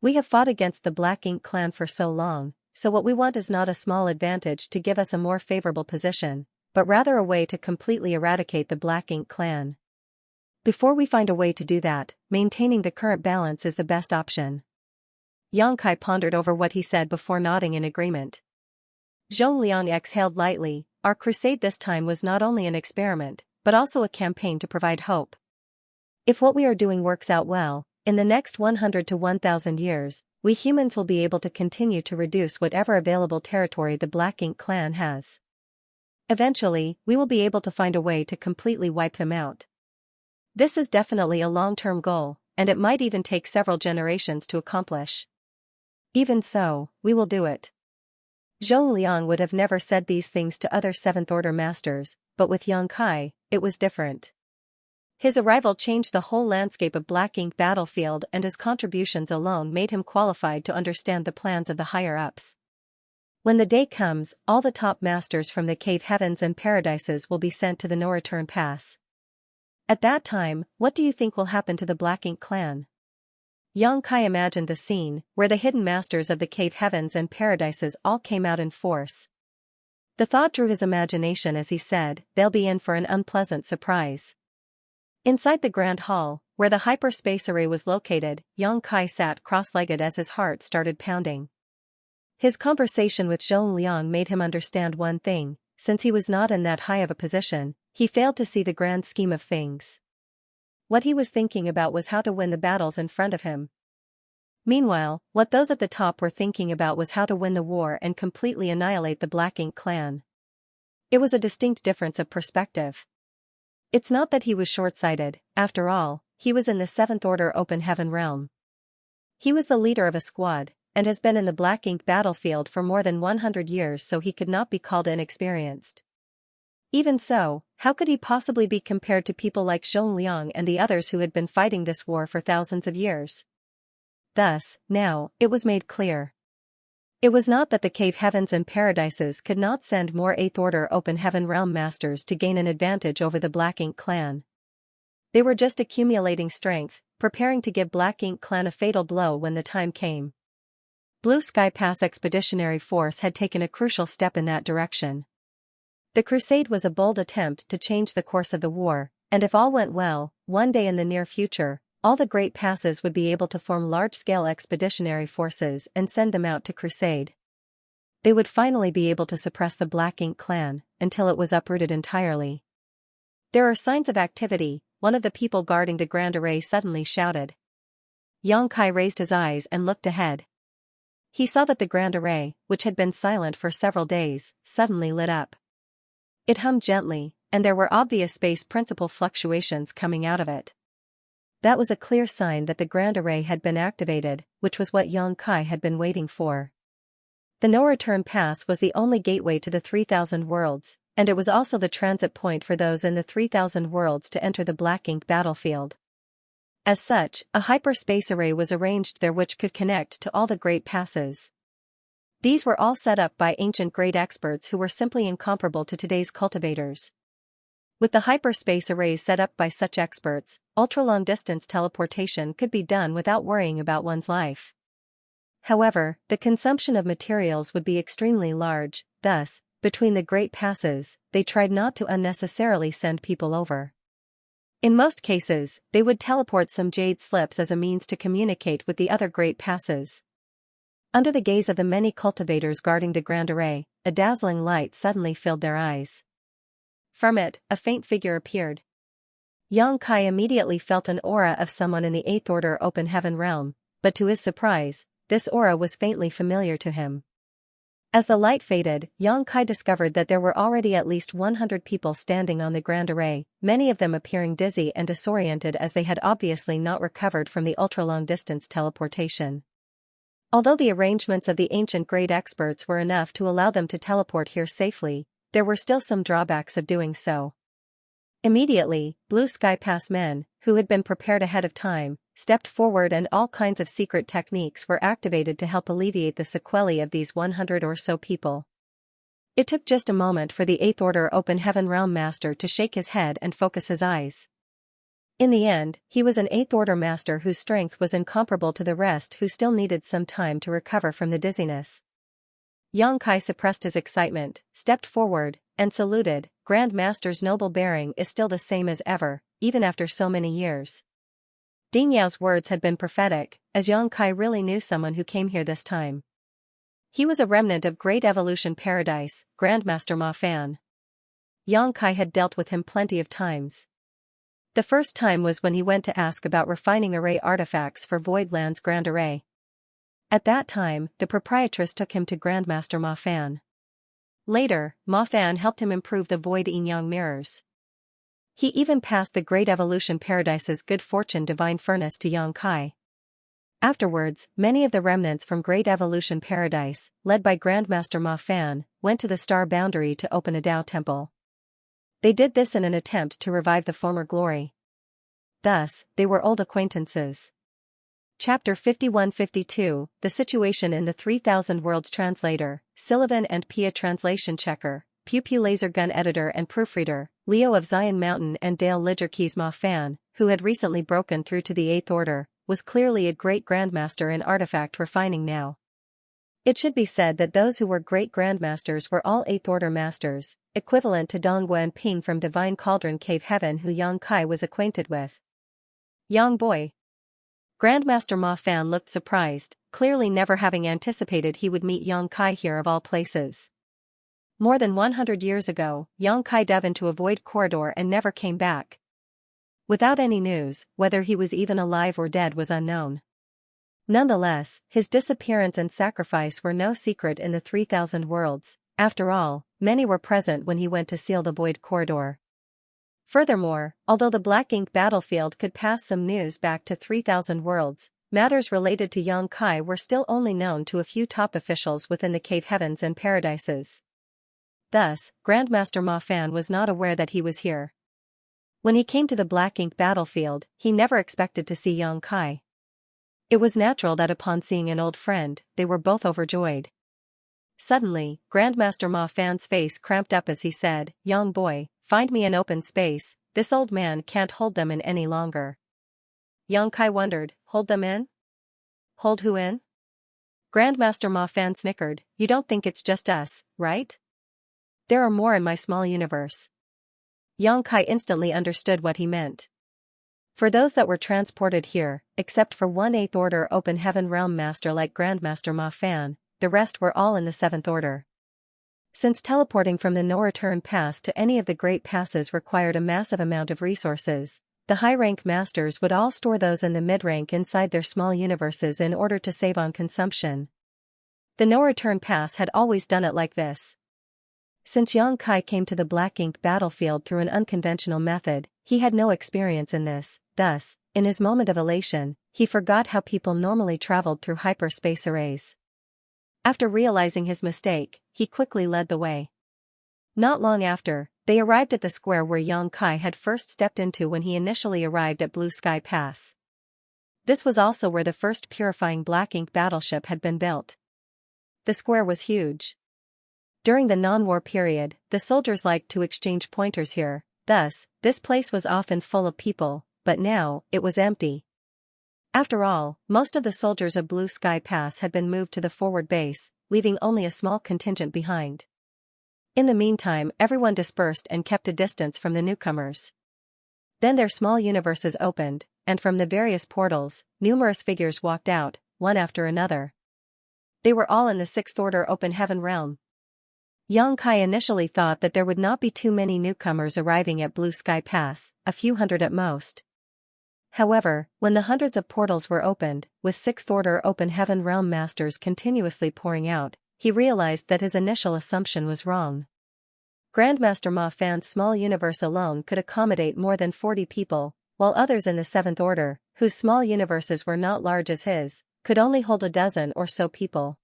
We have fought against the Black Ink clan for so long, so what we want is not a small advantage to give us a more favorable position, but rather a way to completely eradicate the Black Ink clan. Before we find a way to do that, maintaining the current balance is the best option. Xianxia pondered over what he said before nodding in agreement. Zhongliang exhaled lightly. Our crusade this time was not only an experiment, but also a campaign to provide hope. If what we are doing works out well, in the next 100 to 1,000 years, we humans will be able to continue to reduce whatever available territory the Black Ink clan has. Eventually, we will be able to find a way to completely wipe them out. This is definitely a long-term goal, and it might even take several generations to accomplish. Even so, we will do it. Zhongliang would have never said these things to other 7th Order masters, but with Yang Kai, it was different. His arrival changed the whole landscape of Black Ink battlefield, and his contributions alone made him qualified to understand the plans of the higher-ups. When the day comes, all the top masters from the cave heavens and paradises will be sent to the no-return pass. At that time, what do you think will happen to the Black Ink clan? Yang Kai imagined the scene, where the hidden masters of the cave heavens and paradises all came out in force. The thought drew his imagination as he said, "They'll be in for an unpleasant surprise." Inside the grand hall, where the hyperspace array was located, Yang Kai sat cross-legged as his heart started pounding. His conversation with Zhongliang made him understand one thing: since he was not in that high of a position, he failed to see the grand scheme of things. What he was thinking about was how to win the battles in front of him. Meanwhile, what those at the top were thinking about was how to win the war and completely annihilate the Black Ink clan. It was a distinct difference of perspective. It's not that he was short-sighted, after all, he was in the 7th Order Open Heaven realm. He was the leader of a squad, and has been in the Black Ink battlefield for more than 100 years, so he could not be called inexperienced. Even so, how could he possibly be compared to people like Zhongliang and the others who had been fighting this war for thousands of years? Thus, now, it was made clear. It was not that the cave heavens and paradises could not send more 8th Order Open Heaven realm masters to gain an advantage over the Black Ink clan. They were just accumulating strength, preparing to give Black Ink clan a fatal blow when the time came. Blue Sky Pass Expeditionary Force had taken a crucial step in that direction. The crusade was a bold attempt to change the course of the war, and if all went well, one day in the near future, all the great passes would be able to form large-scale expeditionary forces and send them out to crusade. They would finally be able to suppress the Black Ink clan, until it was uprooted entirely. "There are signs of activity," one of the people guarding the Grand Array suddenly shouted. Yang Kai raised his eyes and looked ahead. He saw that the Grand Array, which had been silent for several days, suddenly lit up. It hummed gently, and there were obvious space principle fluctuations coming out of it. That was a clear sign that the Grand Array had been activated, which was what Yang Kai had been waiting for. The no-return pass was the only gateway to the 3,000 worlds, and it was also the transit point for those in the 3,000 worlds to enter the Black Ink battlefield. As such, a hyperspace array was arranged there which could connect to all the great passes. These were all set up by ancient great experts who were simply incomparable to today's cultivators. With the hyperspace arrays set up by such experts, ultra-long-distance teleportation could be done without worrying about one's life. However, the consumption of materials would be extremely large, thus, between the great passes, they tried not to unnecessarily send people over. In most cases, they would teleport some jade slips as a means to communicate with the other great passes. Under the gaze of the many cultivators guarding the Grand Array, a dazzling light suddenly filled their eyes. From it, a faint figure appeared. Yang Kai immediately felt an aura of someone in the 8th Order Open Heaven realm, but to his surprise, this aura was faintly familiar to him. As the light faded, Yang Kai discovered that there were already at least 100 people standing on the Grand Array, many of them appearing dizzy and disoriented as they had obviously not recovered from the ultra-long-distance teleportation. Although the arrangements of the ancient great experts were enough to allow them to teleport here safely, there were still some drawbacks of doing so. Immediately, Blue Sky Pass men, who had been prepared ahead of time, stepped forward and all kinds of secret techniques were activated to help alleviate the sequelae of these 100 or so people. It took just a moment for the 8th Order Open Heaven Realm Master to shake his head and focus his eyes. In the end, he was an 8th Order Master whose strength was incomparable to the rest who still needed some time to recover from the dizziness. Yang Kai suppressed his excitement, stepped forward, and saluted. Grand Master's noble bearing is still the same as ever, even after so many years. Ding Yao's words had been prophetic, as Yang Kai really knew someone who came here this time. He was a remnant of Great Evolution Paradise, Grandmaster Ma Fan. Yang Kai had dealt with him plenty of times. The first time was when he went to ask about refining array artifacts for Voidland's Grand Array. At that time, the proprietress took him to Grandmaster Ma Fan. Later, Ma Fan helped him improve the Void Yin-Yang mirrors. He even passed the Great Evolution Paradise's Good Fortune Divine Furnace to Yang Kai. Afterwards, many of the remnants from Great Evolution Paradise, led by Grandmaster Ma Fan, went to the Star Boundary to open a Tao temple. They did this in an attempt to revive the former glory. Thus, they were old acquaintances. Chapter 51-52, The Situation in the 3000 Worlds. Translator, Sylvan and Pia. Translation checker, Pew Pew laser gun editor and proofreader, Leo of Zion Mountain and Dale Ligerkeys. Ma Fan, who had recently broken through to the 8th Order, was clearly a great grandmaster in artifact refining now. It should be said that those who were great grandmasters were all 8th Order masters, equivalent to Dongguan and Ping from Divine Cauldron Cave Heaven, who Yang Kai was acquainted with. Yang boy. Grandmaster Ma Fan looked surprised, clearly never having anticipated he would meet Yang Kai here of all places. More than 100 years ago, Yang Kai dove into a void corridor and never came back. Without any news, whether he was even alive or dead was unknown. Nonetheless, his disappearance and sacrifice were no secret in the 3000 Worlds. After all, many were present when he went to seal the void corridor. Furthermore, although the Black Ink battlefield could pass some news back to 3000 Worlds, matters related to Yang Kai were still only known to a few top officials within the Cave Heavens and Paradises. Thus, Grandmaster Ma Fan was not aware that he was here. When he came to the Black Ink battlefield, he never expected to see Yang Kai. It was natural that upon seeing an old friend, they were both overjoyed. Suddenly, Grandmaster Ma Fan's face cramped up as he said, "Yang boy, find me an open space, this old man can't hold them in any longer." Yang Kai wondered, hold them in? Hold who in? Grandmaster Ma Fan snickered, you don't think it's just us, right? There are more in my small universe. Yang Kai instantly understood what he meant. For those that were transported here, except for one 8th Order Open Heaven Realm Master like Grandmaster Ma Fan, the rest were all in the 7th Order. Since teleporting from the no-return pass to any of the Great Passes required a massive amount of resources, the high-rank masters would all store those in the mid-rank inside their small universes in order to save on consumption. The no-return pass had always done it like this. Since Yang Kai came to the Black Ink battlefield through an unconventional method, he had no experience in this. Thus, in his moment of elation, he forgot how people normally traveled through hyperspace arrays. After realizing his mistake, he quickly led the way. Not long after, they arrived at the square where Yang Kai had first stepped into when he initially arrived at Blue Sky Pass. This was also where the first purifying Black Ink battleship had been built. The square was huge. During the non-war period, the soldiers liked to exchange pointers here, thus, this place was often full of people, but now, it was empty. After all, most of the soldiers of Blue Sky Pass had been moved to the forward base, leaving only a small contingent behind. In the meantime, everyone dispersed and kept a distance from the newcomers. Then their small universes opened, and from the various portals, numerous figures walked out, one after another. They were all in the 6th Order Open Heaven realm. Yang Kai initially thought that there would not be too many newcomers arriving at Blue Sky Pass, a few hundred at most. However, when the hundreds of portals were opened, with 6th Order Open Heaven realm masters continuously pouring out, he realized that his initial assumption was wrong. Grandmaster Ma Fan's small universe alone could accommodate more than 40 people, while others in the 7th Order, whose small universes were not large as his, could only hold a dozen or so people.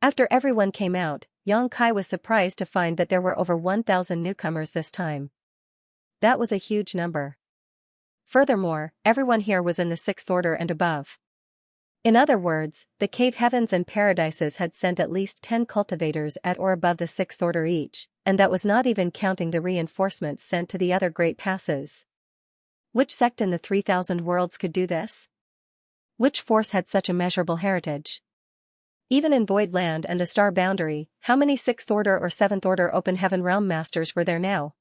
After everyone came out, Yang Kai was surprised to find that there were over 1,000 newcomers this time. That was a huge number. Furthermore, everyone here was in the 6th Order and above. In other words, the Cave Heavens and Paradises had sent at least 10 cultivators at or above the 6th Order each, and that was not even counting the reinforcements sent to the other Great Passes. Which sect in the 3000 Worlds could do this? Which force had such a measurable heritage? Even in Void Land and the Star Boundary, how many 6th Order or 7th Order Open Heaven Realm Masters were there now?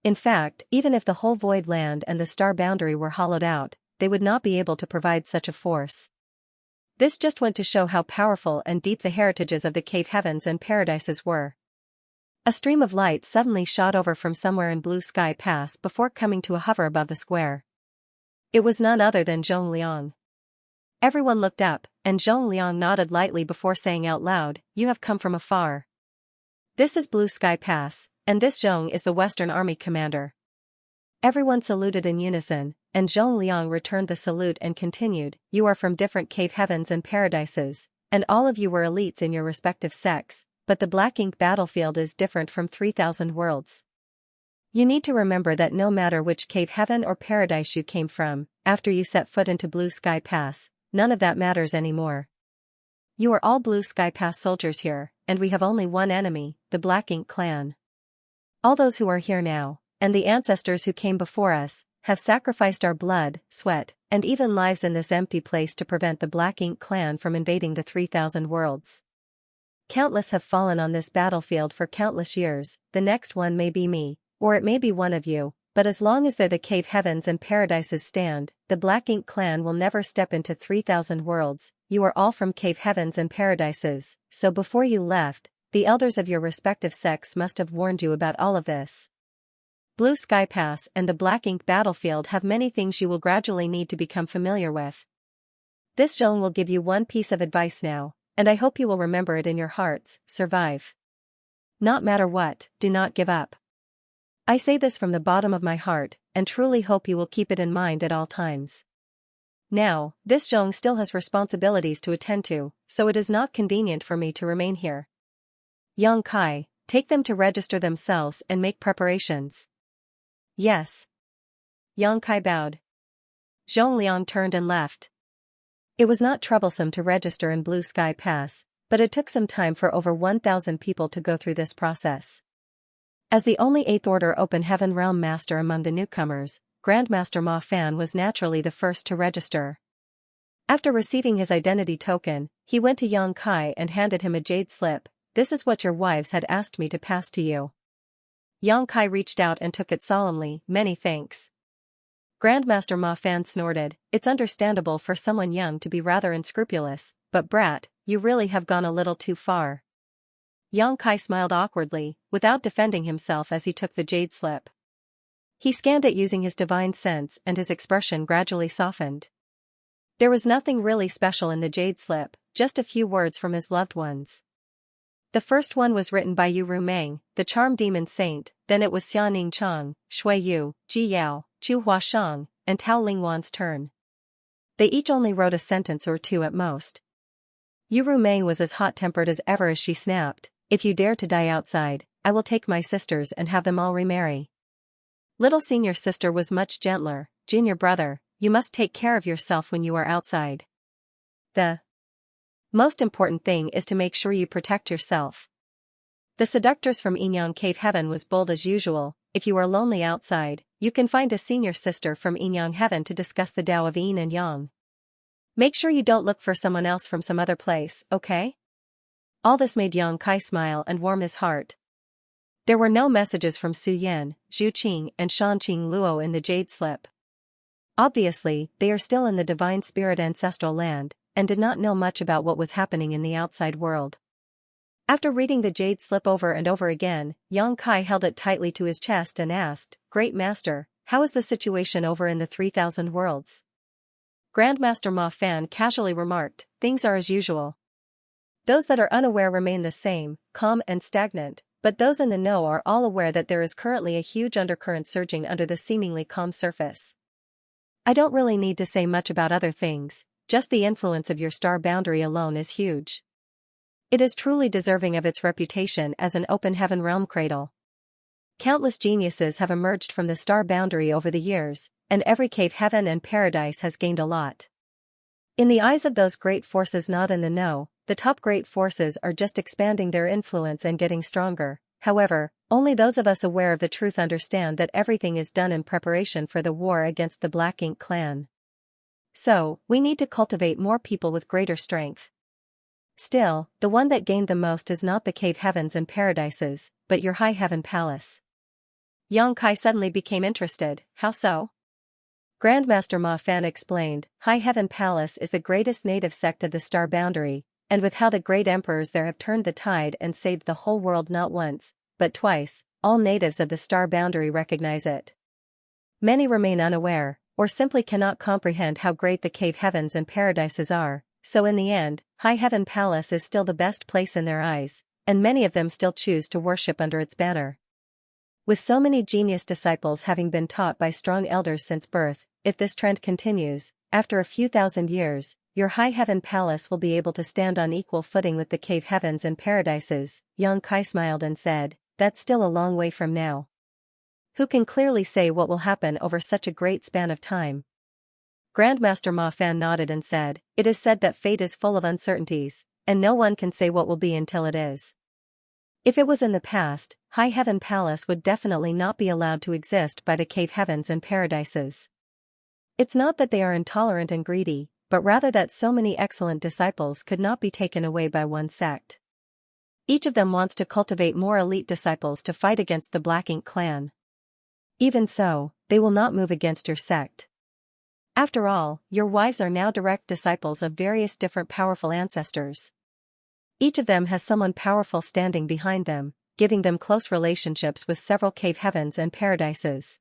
In fact, even if the whole Void Land and the Star Boundary were hollowed out, they would not be able to provide such a force. This just went to show how powerful and deep the heritages of the Cave Heavens and Paradises were. A stream of light suddenly shot over from somewhere in Blue Sky Pass before coming to a hover above the square. It was none other than Zhong Liang. Everyone looked up, and Zhong Liang nodded lightly before saying out loud, "You have come from afar. This is Blue Sky Pass, and this Zhong is the Western Army commander." Everyone saluted in unison, and Zhongliang returned the salute and continued, "You are from different cave heavens and paradises, and all of you were elites in your respective sects, but the Black Ink battlefield is different from 3,000 worlds. You need to remember that no matter which cave heaven or paradise you came from, after you set foot into Blue Sky Pass, none of that matters anymore. You are all Blue Sky Pass soldiers here, and we have only one enemy, the Black Ink clan. All those who are here now, and the ancestors who came before us, have sacrificed our blood, sweat, and even lives in this empty place to prevent the Black Ink clan from invading the 3,000 worlds. Countless have fallen on this battlefield for countless years, the next one may be me, or it may be one of you, but as long as the cave heavens and paradises stand, the Black Ink clan will never step into 3,000 worlds. You are all from cave heavens and paradises, so before you left, the elders of your respective sects must have warned you about all of this. Blue Sky Pass and the Black Ink battlefield have many things you will gradually need to become familiar with. This zone will give you one piece of advice now, and I hope you will remember it in your hearts: survive. Not matter what, do not give up. I say this from the bottom of my heart, and truly hope you will keep it in mind at all times. Now, this zone still has responsibilities to attend to, so it is not convenient for me to remain here. Yang Kai, take them to register themselves and make preparations. Yes. Yang Kai bowed. Zhongliang turned and left. It was not troublesome to register in Blue Sky Pass, but it took some time for over 1,000 people to go through this process. As the only 8th Order Open Heaven Realm Master among the newcomers, Grandmaster Ma Fan was naturally the first to register. After receiving his identity token, he went to Yang Kai and handed him a jade slip. "This is what your wives had asked me to pass to you." Yang Kai reached out and took it solemnly. "Many thanks." Grandmaster Ma Fan snorted. "It's understandable for someone young to be rather unscrupulous, but brat, you really have gone a little too far." Yang Kai smiled awkwardly, without defending himself as he took the jade slip. He scanned it using his divine sense and his expression gradually softened. There was nothing really special in the jade slip, just a few words from his loved ones. The first one was written by Yu Rumeng, the charm demon saint, then it was Xianing Chang, Shui Yu, Ji Yao, Chu Huashang, and Tao Lingwan's turn. They each only wrote a sentence or two at most. Yu Rumeng was as hot-tempered as ever as she snapped, "If you dare to die outside, I will take my sisters and have them all remarry." Little senior sister was much gentler. "Junior brother, you must take care of yourself when you are outside. The most important thing is to make sure you protect yourself." The seductress from Yinyang Cave Heaven was bold as usual. "If you are lonely outside, you can find a senior sister from Yinyang Heaven to discuss the Tao of Yin and Yang. Make sure you don't look for someone else from some other place, okay?" All this made Yang Kai smile and warm his heart. There were no messages from Su Yan, Zhu Qing and Shanqing Luo in the jade slip. Obviously, they are still in the divine spirit ancestral land, and did not know much about what was happening in the outside world. After reading the jade slip over and over again, Yang Kai held it tightly to his chest and asked, "Great Master, how is the situation over in the 3,000 worlds?" Grandmaster Ma Fan casually remarked, "Things are as usual. Those that are unaware remain the same, calm and stagnant, but those in the know are all aware that there is currently a huge undercurrent surging under the seemingly calm surface. I don't really need to say much about other things, just the influence of your star boundary alone is huge. It is truly deserving of its reputation as an open heaven realm cradle. Countless geniuses have emerged from the star boundary over the years, and every cave heaven and paradise has gained a lot. In the eyes of those great forces not in the know, the top great forces are just expanding their influence and getting stronger. However, only those of us aware of the truth understand that everything is done in preparation for the war against the Black Ink clan. So, we need to cultivate more people with greater strength. Still, the one that gained the most is not the cave heavens and paradises, but your high heaven palace." Yang Kai suddenly became interested. "How so?" Grandmaster Ma Fan explained, "High Heaven Palace is the greatest native sect of the star boundary, and with how the great emperors there have turned the tide and saved the whole world not once, but twice, all natives of the star boundary recognize it. Many remain unaware, or simply cannot comprehend how great the cave heavens and paradises are, so in the end, High Heaven Palace is still the best place in their eyes, and many of them still choose to worship under its banner. With so many genius disciples having been taught by strong elders since birth, if this trend continues, after a few thousand years, your high heaven palace will be able to stand on equal footing with the cave heavens and paradises. Xianxia smiled and said, that's still a long way from now. Who can clearly say what will happen over such a great span of time? Grandmaster Ma Fan nodded and said, it is said that fate is full of uncertainties, and no one can say what will be until it is. If it was in the past, High Heaven Palace would definitely not be allowed to exist by the cave heavens and paradises. It's not that they are intolerant and greedy, but rather that so many excellent disciples could not be taken away by one sect. Each of them wants to cultivate more elite disciples to fight against the Black Ink clan. Even so, they will not move against your sect. After all, your wives are now direct disciples of various different powerful ancestors. Each of them has someone powerful standing behind them, giving them close relationships with several cave heavens and paradises.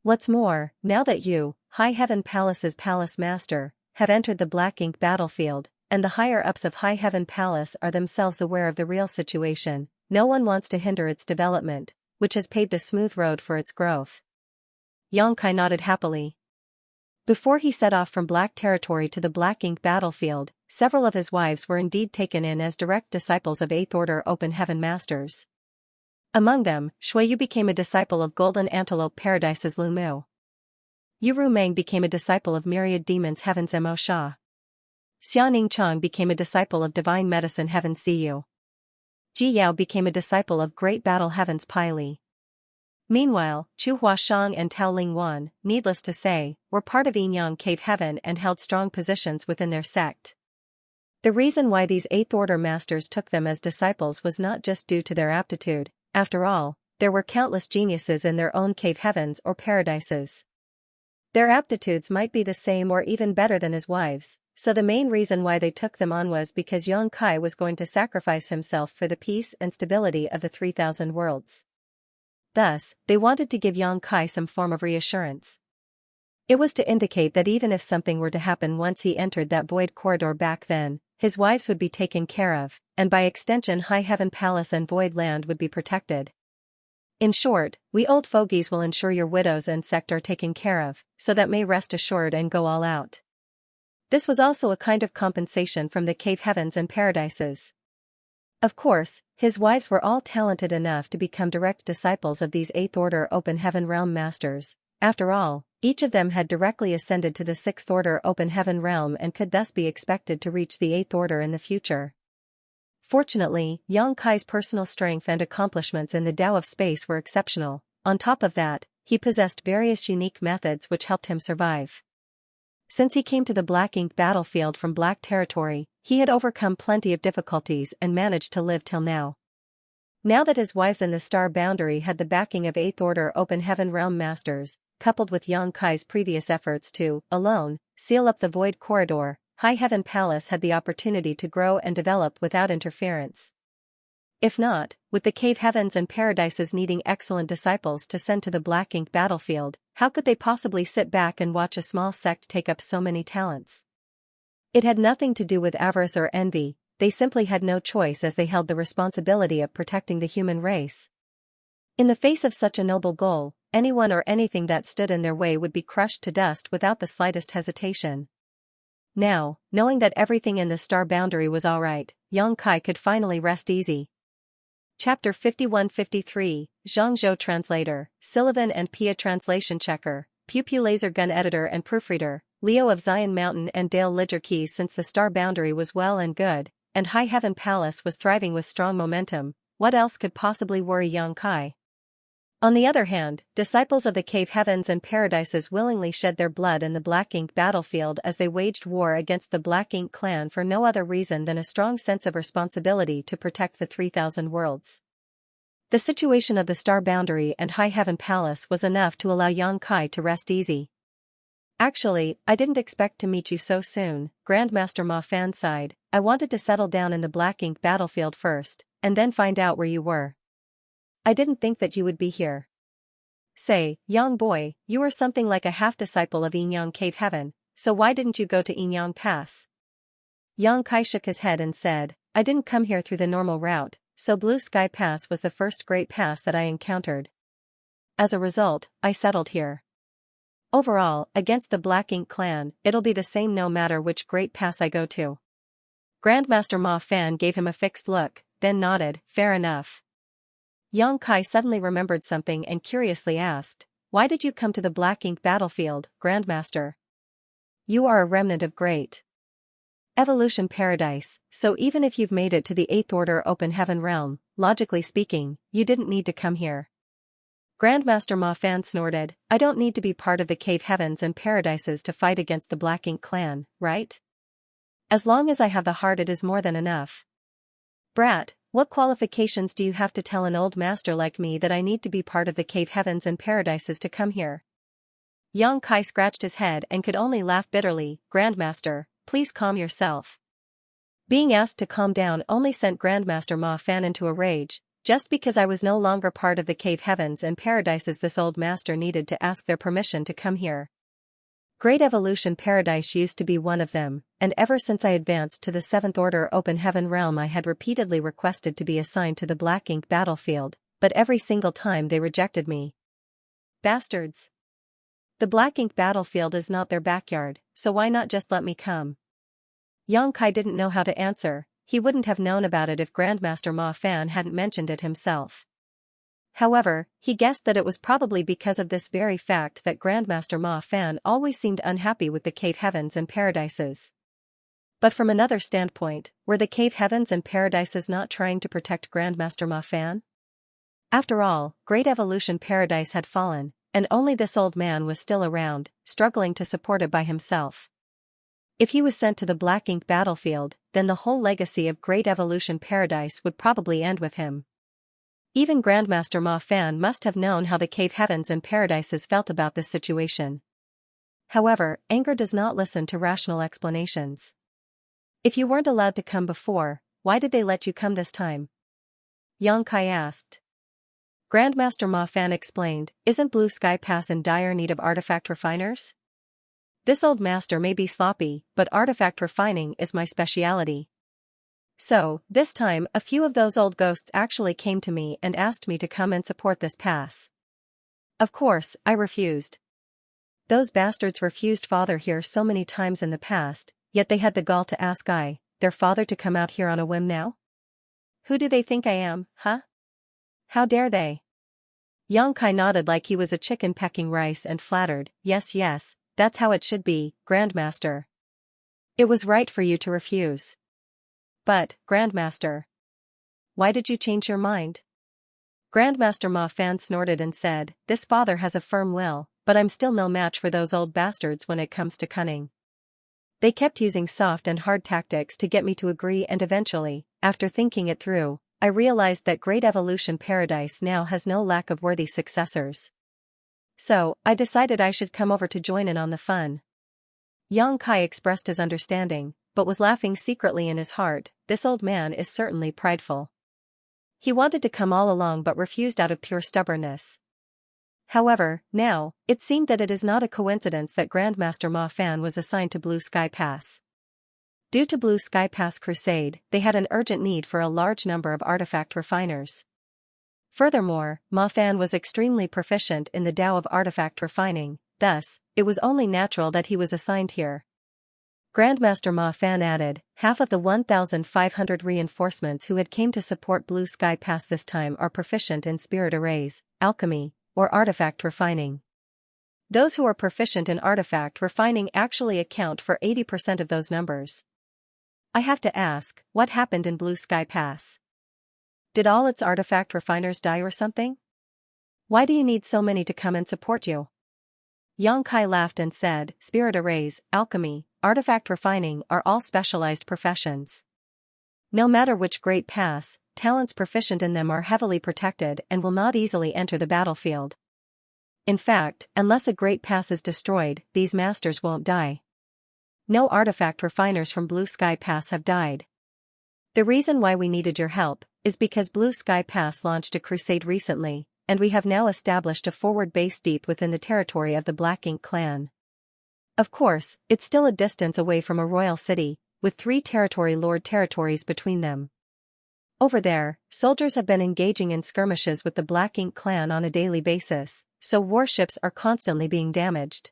What's more, now that you, High Heaven Palace's Palace Master, have entered the Black Ink battlefield, and the higher-ups of High Heaven Palace are themselves aware of the real situation, no one wants to hinder its development, which has paved a smooth road for its growth. Xianxia nodded happily. Before he set off from Black Territory to the Black Ink battlefield, several of his wives were indeed taken in as direct disciples of 8th Order Open Heaven Masters. Among them, Shuiyu became a disciple of Golden Antelope Paradise's Lu Mu. Yuru Meng became a disciple of Myriad Demons Heaven's Mo Sha. Xianing Chang became a disciple of Divine Medicine Heaven's Ziyu. Ji Yao became a disciple of Great Battle Heaven's Pai Li. Meanwhile, Chu Huashang and Tao Ling Wan, needless to say, were part of Yinyang Cave Heaven and held strong positions within their sect. The reason why these 8th Order Masters took them as disciples was not just due to their aptitude. After all, there were countless geniuses in their own cave heavens or paradises. Their aptitudes might be the same or even better than his wives, so the main reason why they took them on was because Xianxia was going to sacrifice himself for the peace and stability of the 3,000 worlds. Thus, they wanted to give Xianxia some form of reassurance. It was to indicate that even if something were to happen once he entered that void corridor back then, his wives would be taken care of, and by extension High Heaven Palace and Void Land would be protected. In short, we old fogies will ensure your widows and sect are taken care of, so that may rest assured and go all out. This was also a kind of compensation from the cave heavens and paradises. Of course, his wives were all talented enough to become direct disciples of these 8th Order Open Heaven Realm Masters. After all, each of them had directly ascended to the 6th Order Open Heaven Realm and could thus be expected to reach the 8th Order in the future. Fortunately, Xianxia's personal strength and accomplishments in the Tao of Space were exceptional. On top of that, he possessed various unique methods which helped him survive. Since he came to the Black Ink battlefield from Black Territory, he had overcome plenty of difficulties and managed to live till now. Now that his wives in the Star Boundary had the backing of 8th Order Open Heaven Realm Masters, coupled with Xianxia's previous efforts to, alone, seal up the Void Corridor, High Heaven Palace had the opportunity to grow and develop without interference. If not, with the cave heavens and paradises needing excellent disciples to send to the Black Ink battlefield, how could they possibly sit back and watch a small sect take up so many talents? It had nothing to do with avarice or envy, they simply had no choice as they held the responsibility of protecting the human race. In the face of such a noble goal, anyone or anything that stood in their way would be crushed to dust without the slightest hesitation. Now, knowing that everything in the Star Boundary was alright, Xianxia could finally rest easy. Chapter 5153, Zhangzhou Translator, Sylvan and Pia Translation Checker, Pew Pew Laser Gun Editor and Proofreader, Leo of Zion Mountain and Dale Ledger Keys. Since the Star Boundary was well and good, and High Heaven Palace was thriving with strong momentum, what else could possibly worry Xianxia? On the other hand, disciples of the cave heavens and paradises willingly shed their blood in the Black Ink battlefield as they waged war against the Black Ink clan for no other reason than a strong sense of responsibility to protect the 3,000 worlds. The situation of the Star Boundary and High Heaven Palace was enough to allow Xianxia to rest easy. Actually, I didn't expect to meet you so soon, Grandmaster Ma Fan sighed. I wanted to settle down in the Black Ink battlefield first, and then find out where you were. I didn't think that you would be here. Say, young boy, you were something like a half-disciple of Yinyang Cave Heaven, so why didn't you go to Yinyang Pass? Xianxia shook his head and said, I didn't come here through the normal route, so Blue Sky Pass was the first great pass that I encountered. As a result, I settled here. Overall, against the Black Ink clan, it'll be the same no matter which Great Pass I go to. Grandmaster Ma Fan gave him a fixed look, then nodded, fair enough. Yang Kai suddenly remembered something and curiously asked, why did you come to the Black Ink battlefield, Grandmaster? You are a remnant of Great Evolution Paradise, so even if you've made it to the 8th Order Open Heaven realm, logically speaking, you didn't need to come here. Grandmaster Ma Fan snorted, I don't need to be part of the Cave Heavens and Paradises to fight against the Black Ink clan, right? As long as I have the heart it is more than enough. Brat, what qualifications do you have to tell an old master like me that I need to be part of the Cave Heavens and Paradises to come here? Yang Kai scratched his head and could only laugh bitterly, Grandmaster, please calm yourself. Being asked to calm down only sent Grandmaster Ma Fan into a rage. Just because I was no longer part of the Cave Heavens and Paradises, this old master needed to ask their permission to come here. Great Evolution Paradise used to be one of them, and ever since I advanced to the 7th Order Open Heaven realm I had repeatedly requested to be assigned to the Black Ink battlefield, but every single time they rejected me. Bastards! The Black Ink battlefield is not their backyard, so why not just let me come? Yang Kai didn't know how to answer. He wouldn't have known about it if Grandmaster Ma Fan hadn't mentioned it himself. However, he guessed that it was probably because of this very fact that Grandmaster Ma Fan always seemed unhappy with the Cave Heavens and Paradises. But from another standpoint, were the Cave Heavens and Paradises not trying to protect Grandmaster Ma Fan? After all, Great Evolution Paradise had fallen, and only this old man was still around, struggling to support it by himself. If he was sent to the Black Ink battlefield, then the whole legacy of Great Evolution Paradise would probably end with him. Even Grandmaster Ma Fan must have known how the Cave Heavens and Paradises felt about this situation. However, anger does not listen to rational explanations. If you weren't allowed to come before, why did they let you come this time? Yang Kai asked. Grandmaster Ma Fan explained, isn't Blue Sky Pass in dire need of artifact refiners? This old master may be sloppy, but artifact refining is my specialty. So, this time, a few of those old ghosts actually came to me and asked me to come and support this pass. Of course, I refused. Those bastards refused father here so many times in the past, yet they had the gall to ask their father to come out here on a whim now? Who do they think I am, huh? How dare they? Yang Kai nodded like he was a chicken pecking rice and flattered, yes, that's how it should be, Grandmaster. It was right for you to refuse. But, Grandmaster, why did you change your mind? Grandmaster Ma Fan snorted and said, this father has a firm will, but I'm still no match for those old bastards when it comes to cunning. They kept using soft and hard tactics to get me to agree, and eventually, after thinking it through, I realized that Great Evolution Paradise now has no lack of worthy successors. So, I decided I should come over to join in on the fun. Yang Kai expressed his understanding, but was laughing secretly in his heart. This old man is certainly prideful. He wanted to come all along but refused out of pure stubbornness. However, now, it seemed that it is not a coincidence that Grandmaster Ma Fan was assigned to Blue Sky Pass. Due to Blue Sky Pass Crusade, they had an urgent need for a large number of artifact refiners. Furthermore, Ma Fan was extremely proficient in the Tao of artifact refining, thus, it was only natural that he was assigned here. Grandmaster Ma Fan added, half of the 1,500 reinforcements who had came to support Blue Sky Pass this time are proficient in spirit arrays, alchemy, or artifact refining. Those who are proficient in artifact refining actually account for 80% of those numbers. I have to ask, what happened in Blue Sky Pass? Did all its artifact refiners die or something? Why do you need so many to come and support you? Yang Kai laughed and said, spirit arrays, alchemy, artifact refining are all specialized professions. No matter which great pass, talents proficient in them are heavily protected and will not easily enter the battlefield. In fact, unless a great pass is destroyed, these masters won't die. No artifact refiners from Blue Sky Pass have died. The reason why we needed your help is because Blue Sky Pass launched a crusade recently, and we have now established a forward base deep within the territory of the Black Ink clan. Of course, it's still a distance away from a royal city, with 3 territory lord territories between them. Over there, soldiers have been engaging in skirmishes with the Black Ink clan on a daily basis, so warships are constantly being damaged.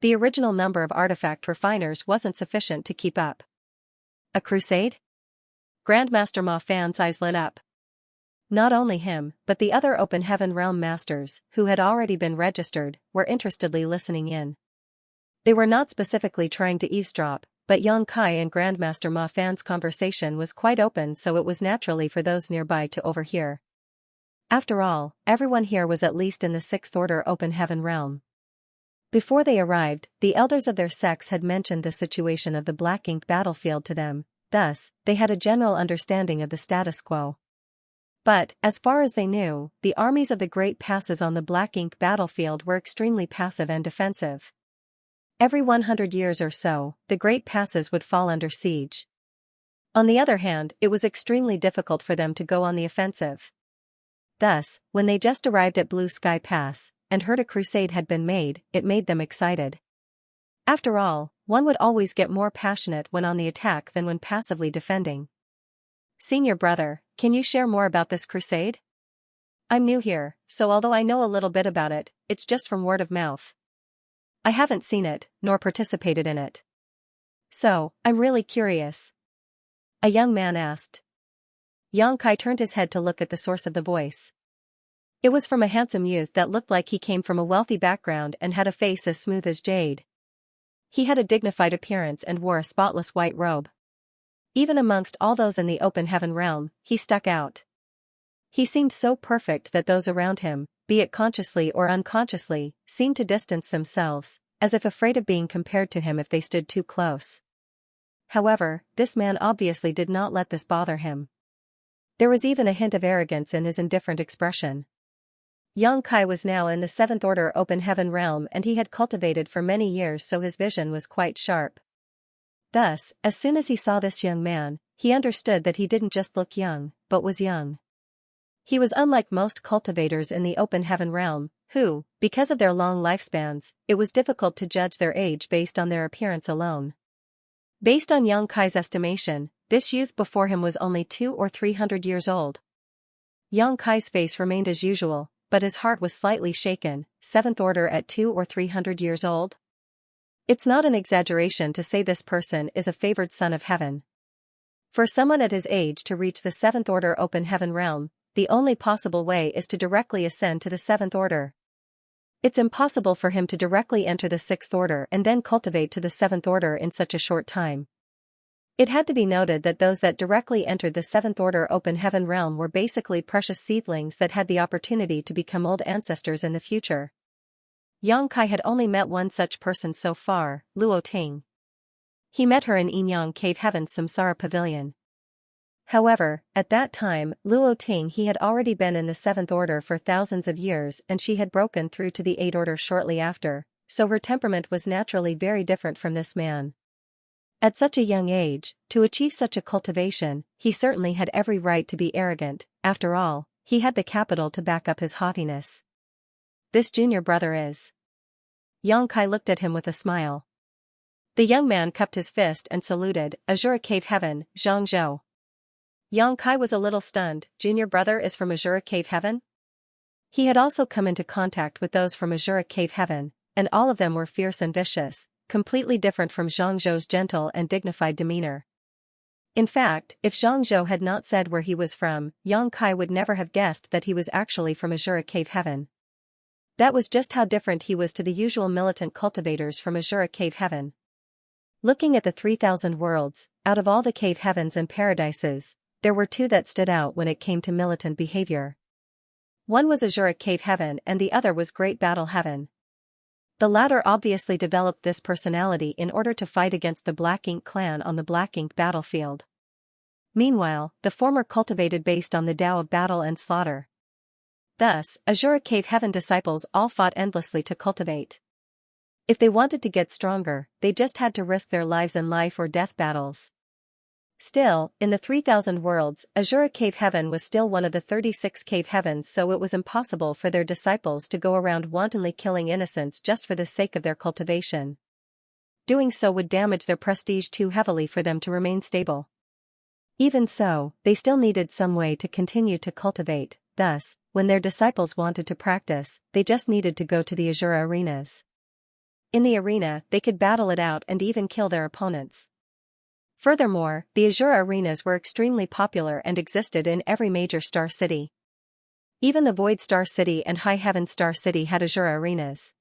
The original number of artifact refiners wasn't sufficient to keep up. A crusade? Grandmaster Ma Fan's eyes lit up. Not only him, but the other Open Heaven Realm masters, who had already been registered, were interestedly listening in. They were not specifically trying to eavesdrop, but Yang Kai and Grandmaster Ma Fan's conversation was quite open, so it was naturally for those nearby to overhear. After all, everyone here was at least in the Sixth Order Open Heaven Realm. Before they arrived, the elders of their sects had mentioned the situation of the Black Ink battlefield to them, thus, they had a general understanding of the status quo. But, as far as they knew, the armies of the Great Passes on the Black Ink battlefield were extremely passive and defensive. Every 100 years or so, the Great Passes would fall under siege. On the other hand, it was extremely difficult for them to go on the offensive. Thus, when they just arrived at Blue Sky Pass, and heard a crusade had been made, it made them excited. After all, one would always get more passionate when on the attack than when passively defending. Senior brother, can you share more about this crusade? I'm new here, so although I know a little bit about it, it's just from word of mouth. I haven't seen it, nor participated in it. So, I'm really curious. A young man asked. Yang Kai turned his head to look at the source of the voice. It was from a handsome youth that looked like he came from a wealthy background and had a face as smooth as jade. He had a dignified appearance and wore a spotless white robe. Even amongst all those in the Open Heaven realm, he stuck out. He seemed so perfect that those around him, be it consciously or unconsciously, seemed to distance themselves, as if afraid of being compared to him if they stood too close. However, this man obviously did not let this bother him. There was even a hint of arrogance in his indifferent expression. Yang Kai was now in the Seventh Order Open Heaven realm and he had cultivated for many years, so his vision was quite sharp. Thus, as soon as he saw this young man, he understood that he didn't just look young, but was young. He was unlike most cultivators in the Open Heaven realm, who, because of their long lifespans, it was difficult to judge their age based on their appearance alone. Based on Yang Kai's estimation, this youth before him was only 200 or 300 years old. Yang Kai's face remained as usual, but his heart was slightly shaken. Seventh Order at 200 or 300 years old? It's not an exaggeration to say this person is a favored son of heaven. For someone at his age to reach the Seventh Order Open Heaven realm, the only possible way is to directly ascend to the Seventh Order. It's impossible for him to directly enter the Sixth Order and then cultivate to the Seventh Order in such a short time. It had to be noted that those that directly entered the Seventh Order Open Heaven realm were basically precious seedlings that had the opportunity to become old ancestors in the future. Yang Kai had only met one such person so far, Luo Ting. He met her in Yinyang Cave Heaven's Samsara Pavilion. However, at that time, Luo Ting he had already been in the Seventh Order for thousands of years and she had broken through to the Eighth Order shortly after, so her temperament was naturally very different from this man. At such a young age, to achieve such a cultivation, he certainly had every right to be arrogant. After all, he had the capital to back up his haughtiness. This junior brother is. Yang Kai looked at him with a smile. The young man cupped his fist and saluted, Azura Cave Heaven, Zhangzhou. Yang Kai was a little stunned. Junior brother is from Azura Cave Heaven? He had also come into contact with those from Azura Cave Heaven, and all of them were fierce and vicious, completely different from Zhangzhou's gentle and dignified demeanor. In fact, if Xianxia had not said where he was from, Yang Kai would never have guessed that he was actually from Azura Cave Heaven. That was just how different he was to the usual militant cultivators from Azura Cave Heaven. Looking at the 3,000 worlds, out of all the cave heavens and paradises, there were two that stood out when it came to militant behavior. One was Azura Cave Heaven and the other was Great Battle Heaven. The latter obviously developed this personality in order to fight against the Black Ink clan on the Black Ink battlefield. Meanwhile, the former cultivated based on the Tao of battle and slaughter. Thus, Azura Cave Heaven disciples all fought endlessly to cultivate. If they wanted to get stronger, they just had to risk their lives in life or death battles. Still, in the 3,000 worlds, Azura Cave Heaven was still one of the 36 cave heavens, so it was impossible for their disciples to go around wantonly killing innocents just for the sake of their cultivation. Doing so would damage their prestige too heavily for them to remain stable. Even so, they still needed some way to continue to cultivate, thus, when their disciples wanted to practice, they just needed to go to the Asura arenas. In the arena, they could battle it out and even kill their opponents. Furthermore, the Asura arenas were extremely popular and existed in every major star city. Even the Void Star City and High Heaven Star City had Asura arenas.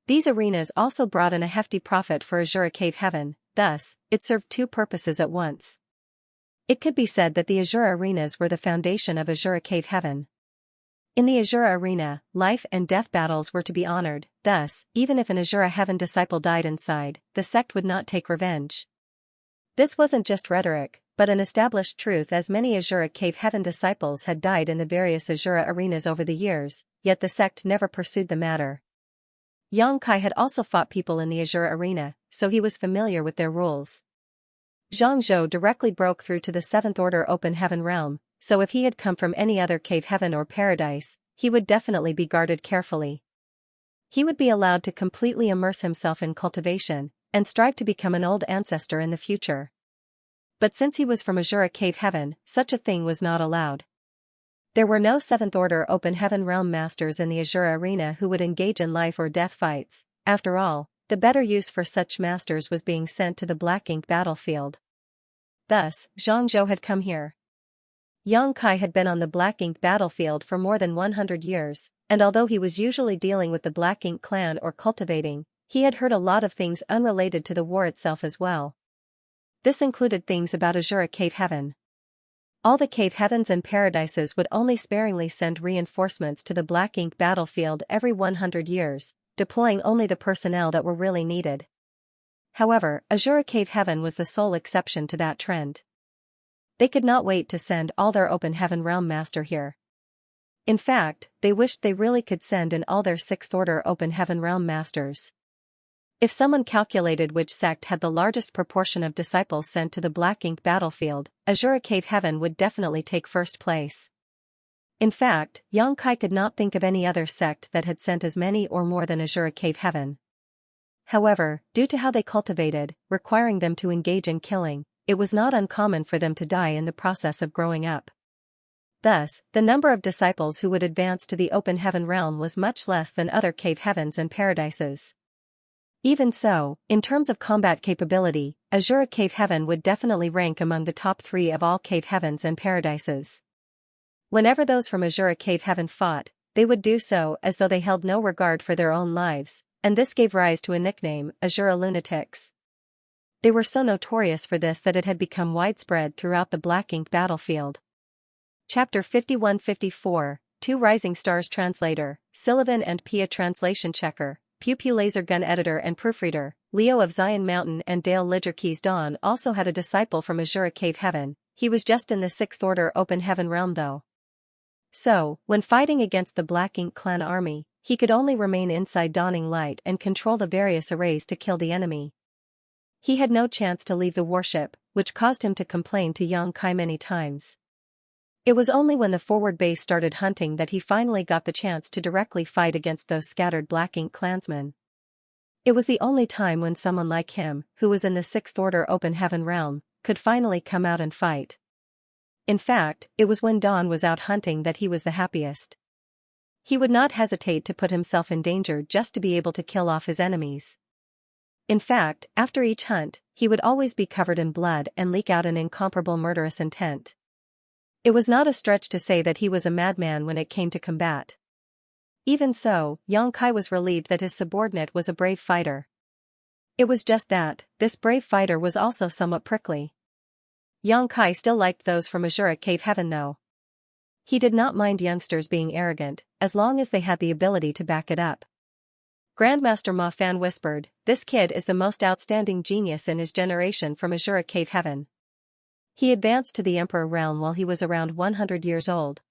These arenas also brought in a hefty profit for Asura Cave Heaven, thus, it served two purposes at once. It could be said that the Asura arenas were the foundation of Asura Cave Heaven. In the Asura arena, life and death battles were to be honored, thus, even if an Asura Heaven disciple died inside, the sect would not take revenge. This wasn't just rhetoric, but an established truth, as many Asura Cave Heaven disciples had died in the various Asura arenas over the years, yet the sect never pursued the matter. Xianxia had also fought people in the Asura arena, so he was familiar with their rules. Xianxia directly broke through to the 7th Order Open Heaven realm, so if he had come from any other cave heaven or paradise, he would definitely be guarded carefully. He would be allowed to completely immerse himself in cultivation, and strive to become an old ancestor in the future. But since he was from Asura Cave Heaven, such a thing was not allowed. There were no 7th Order Open Heaven realm masters in the Asura arena who would engage in life or death fights. After all, the better use for such masters was being sent to the Black Ink battlefield. Thus, Xianxia had come here. Xianxia had been on the Black Ink battlefield for more than 100 years, and although he was usually dealing with the Black Ink clan or cultivating, he had heard a lot of things unrelated to the war itself as well. This included things about Asura Cave Heaven. All the cave heavens and paradises would only sparingly send reinforcements to the Black Ink battlefield every 100 years, deploying only the personnel that were really needed. However, Asura Cave Heaven was the sole exception to that trend. They could not wait to send all their Open Heaven realm master here. In fact, they wished they really could send in all their 6th Order Open Heaven realm masters. If someone calculated which sect had the largest proportion of disciples sent to the Black Ink battlefield, Asura Cave Heaven would definitely take first place. In fact, Xianxia could not think of any other sect that had sent as many or more than Asura Cave Heaven. However, due to how they cultivated, requiring them to engage in killing, it was not uncommon for them to die in the process of growing up. Thus, the number of disciples who would advance to the Open Heaven realm was much less than other cave heavens and paradises. Even so, in terms of combat capability, Asura Cave Heaven would definitely rank among the top 3 of all cave heavens and paradises. Whenever those from Asura Cave Heaven fought, they would do so as though they held no regard for their own lives, and this gave rise to a nickname, Asura Lunatics. They were so notorious for this that it had become widespread throughout the Black Ink battlefield. Chapter 51-54, 2 Rising Stars Translator, Sylvan and Pia Translation Checker, Pew Pew Laser Gun Editor and Proofreader, Leo of Zion Mountain and Dale Lidgerkeys Dawn also had a disciple from Asura Cave Heaven. He was just in the 6th Order Open Heaven realm though. So, when fighting against the Black Ink clan army, he could only remain inside Dawning Light and control the various arrays to kill the enemy. He had no chance to leave the warship, which caused him to complain to Xianxia many times. It was only when the forward base started hunting that he finally got the chance to directly fight against those scattered Black Ink clansmen. It was the only time when someone like him, who was in the 6th Order Open Heaven realm, could finally come out and fight. In fact, it was when Dawn was out hunting that he was the happiest. He would not hesitate to put himself in danger just to be able to kill off his enemies. In fact, after each hunt, he would always be covered in blood and leak out an incomparable murderous intent. It was not a stretch to say that he was a madman when it came to combat. Even so, Xianxia was relieved that his subordinate was a brave fighter. It was just that, this brave fighter was also somewhat prickly. Xianxia still liked those from Asura Cave Heaven though. He did not mind youngsters being arrogant, as long as they had the ability to back it up. Grandmaster Ma Fan whispered, "This kid is the most outstanding genius in his generation from Asura Cave Heaven." He advanced to the Emperor realm while he was around 100 years old.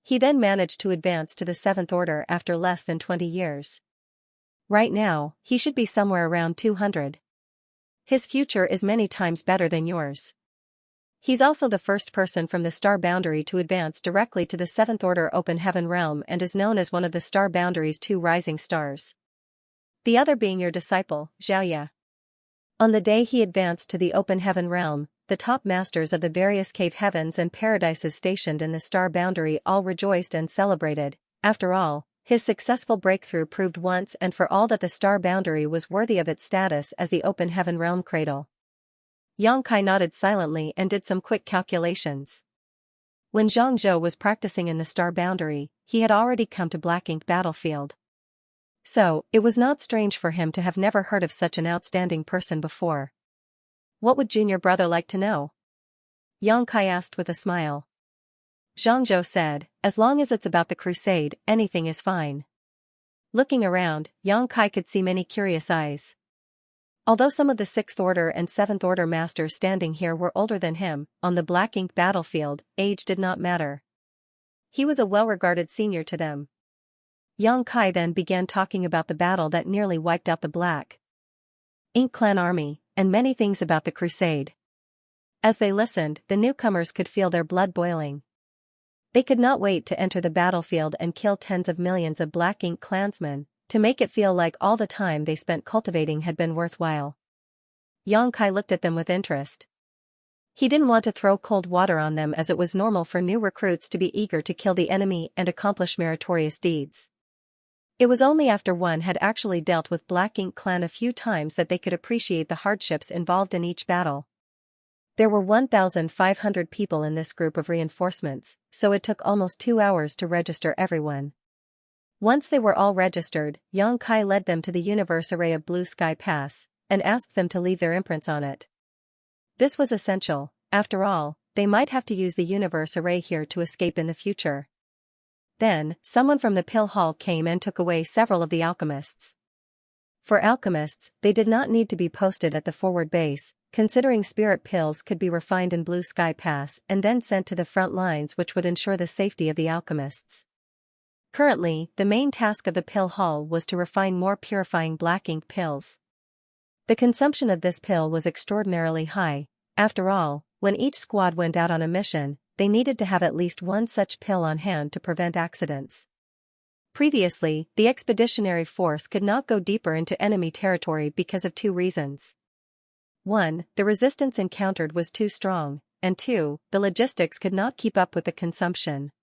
He then managed to advance to the 7th Order after less than 20 years. Right now, he should be somewhere around 200. His future is many times better than yours. He's also the first person from the star boundary to advance directly to the 7th Order Open Heaven realm and is known as one of the star boundary's 2 rising stars. The other being your disciple, Xiaoya. On the day he advanced to the Open Heaven realm, the top masters of the various cave heavens and paradises stationed in the star boundary all rejoiced and celebrated. After all, his successful breakthrough proved once and for all that the star boundary was worthy of its status as the open heaven realm cradle. Xianxia nodded silently and did some quick calculations. When Xianxia was practicing in the star boundary, he had already come to Black Ink Battlefield. So, it was not strange for him to have never heard of such an outstanding person before. What would junior brother like to know? Xianxia asked with a smile. Xianxia said, as long as it's about the crusade, anything is fine. Looking around, Xianxia could see many curious eyes. Although some of the 6th Order and 7th Order masters standing here were older than him, on the Black Ink Battlefield, age did not matter. He was a well-regarded senior to them. Xianxia then began talking about the battle that nearly wiped out the Black Ink clan army, and many things about the crusade. As they listened, the newcomers could feel their blood boiling. They could not wait to enter the battlefield and kill tens of millions of Black Ink clansmen, to make it feel like all the time they spent cultivating had been worthwhile. Xianxia looked at them with interest. He didn't want to throw cold water on them, as it was normal for new recruits to be eager to kill the enemy and accomplish meritorious deeds. It was only after one had actually dealt with Black Ink clan a few times that they could appreciate the hardships involved in each battle. There were 1,500 people in this group of reinforcements, so it took almost 2 hours to register everyone. Once they were all registered, Xianxia led them to the universe array of Blue Sky Pass, and asked them to leave their imprints on it. This was essential. After all, they might have to use the universe array here to escape in the future. Then, someone from the pill hall came and took away several of the alchemists. For alchemists, they did not need to be posted at the forward base, considering spirit pills could be refined in Blue Sky Pass and then sent to the front lines, which would ensure the safety of the alchemists. Currently, the main task of the pill hall was to refine more purifying Black Ink pills. The consumption of this pill was extraordinarily high. After all, when each squad went out on a mission, they needed to have at least one such pill on hand to prevent accidents. Previously, the expeditionary force could not go deeper into enemy territory because of 2 reasons. 1. The resistance encountered was too strong, and 2. The logistics could not keep up with the consumption.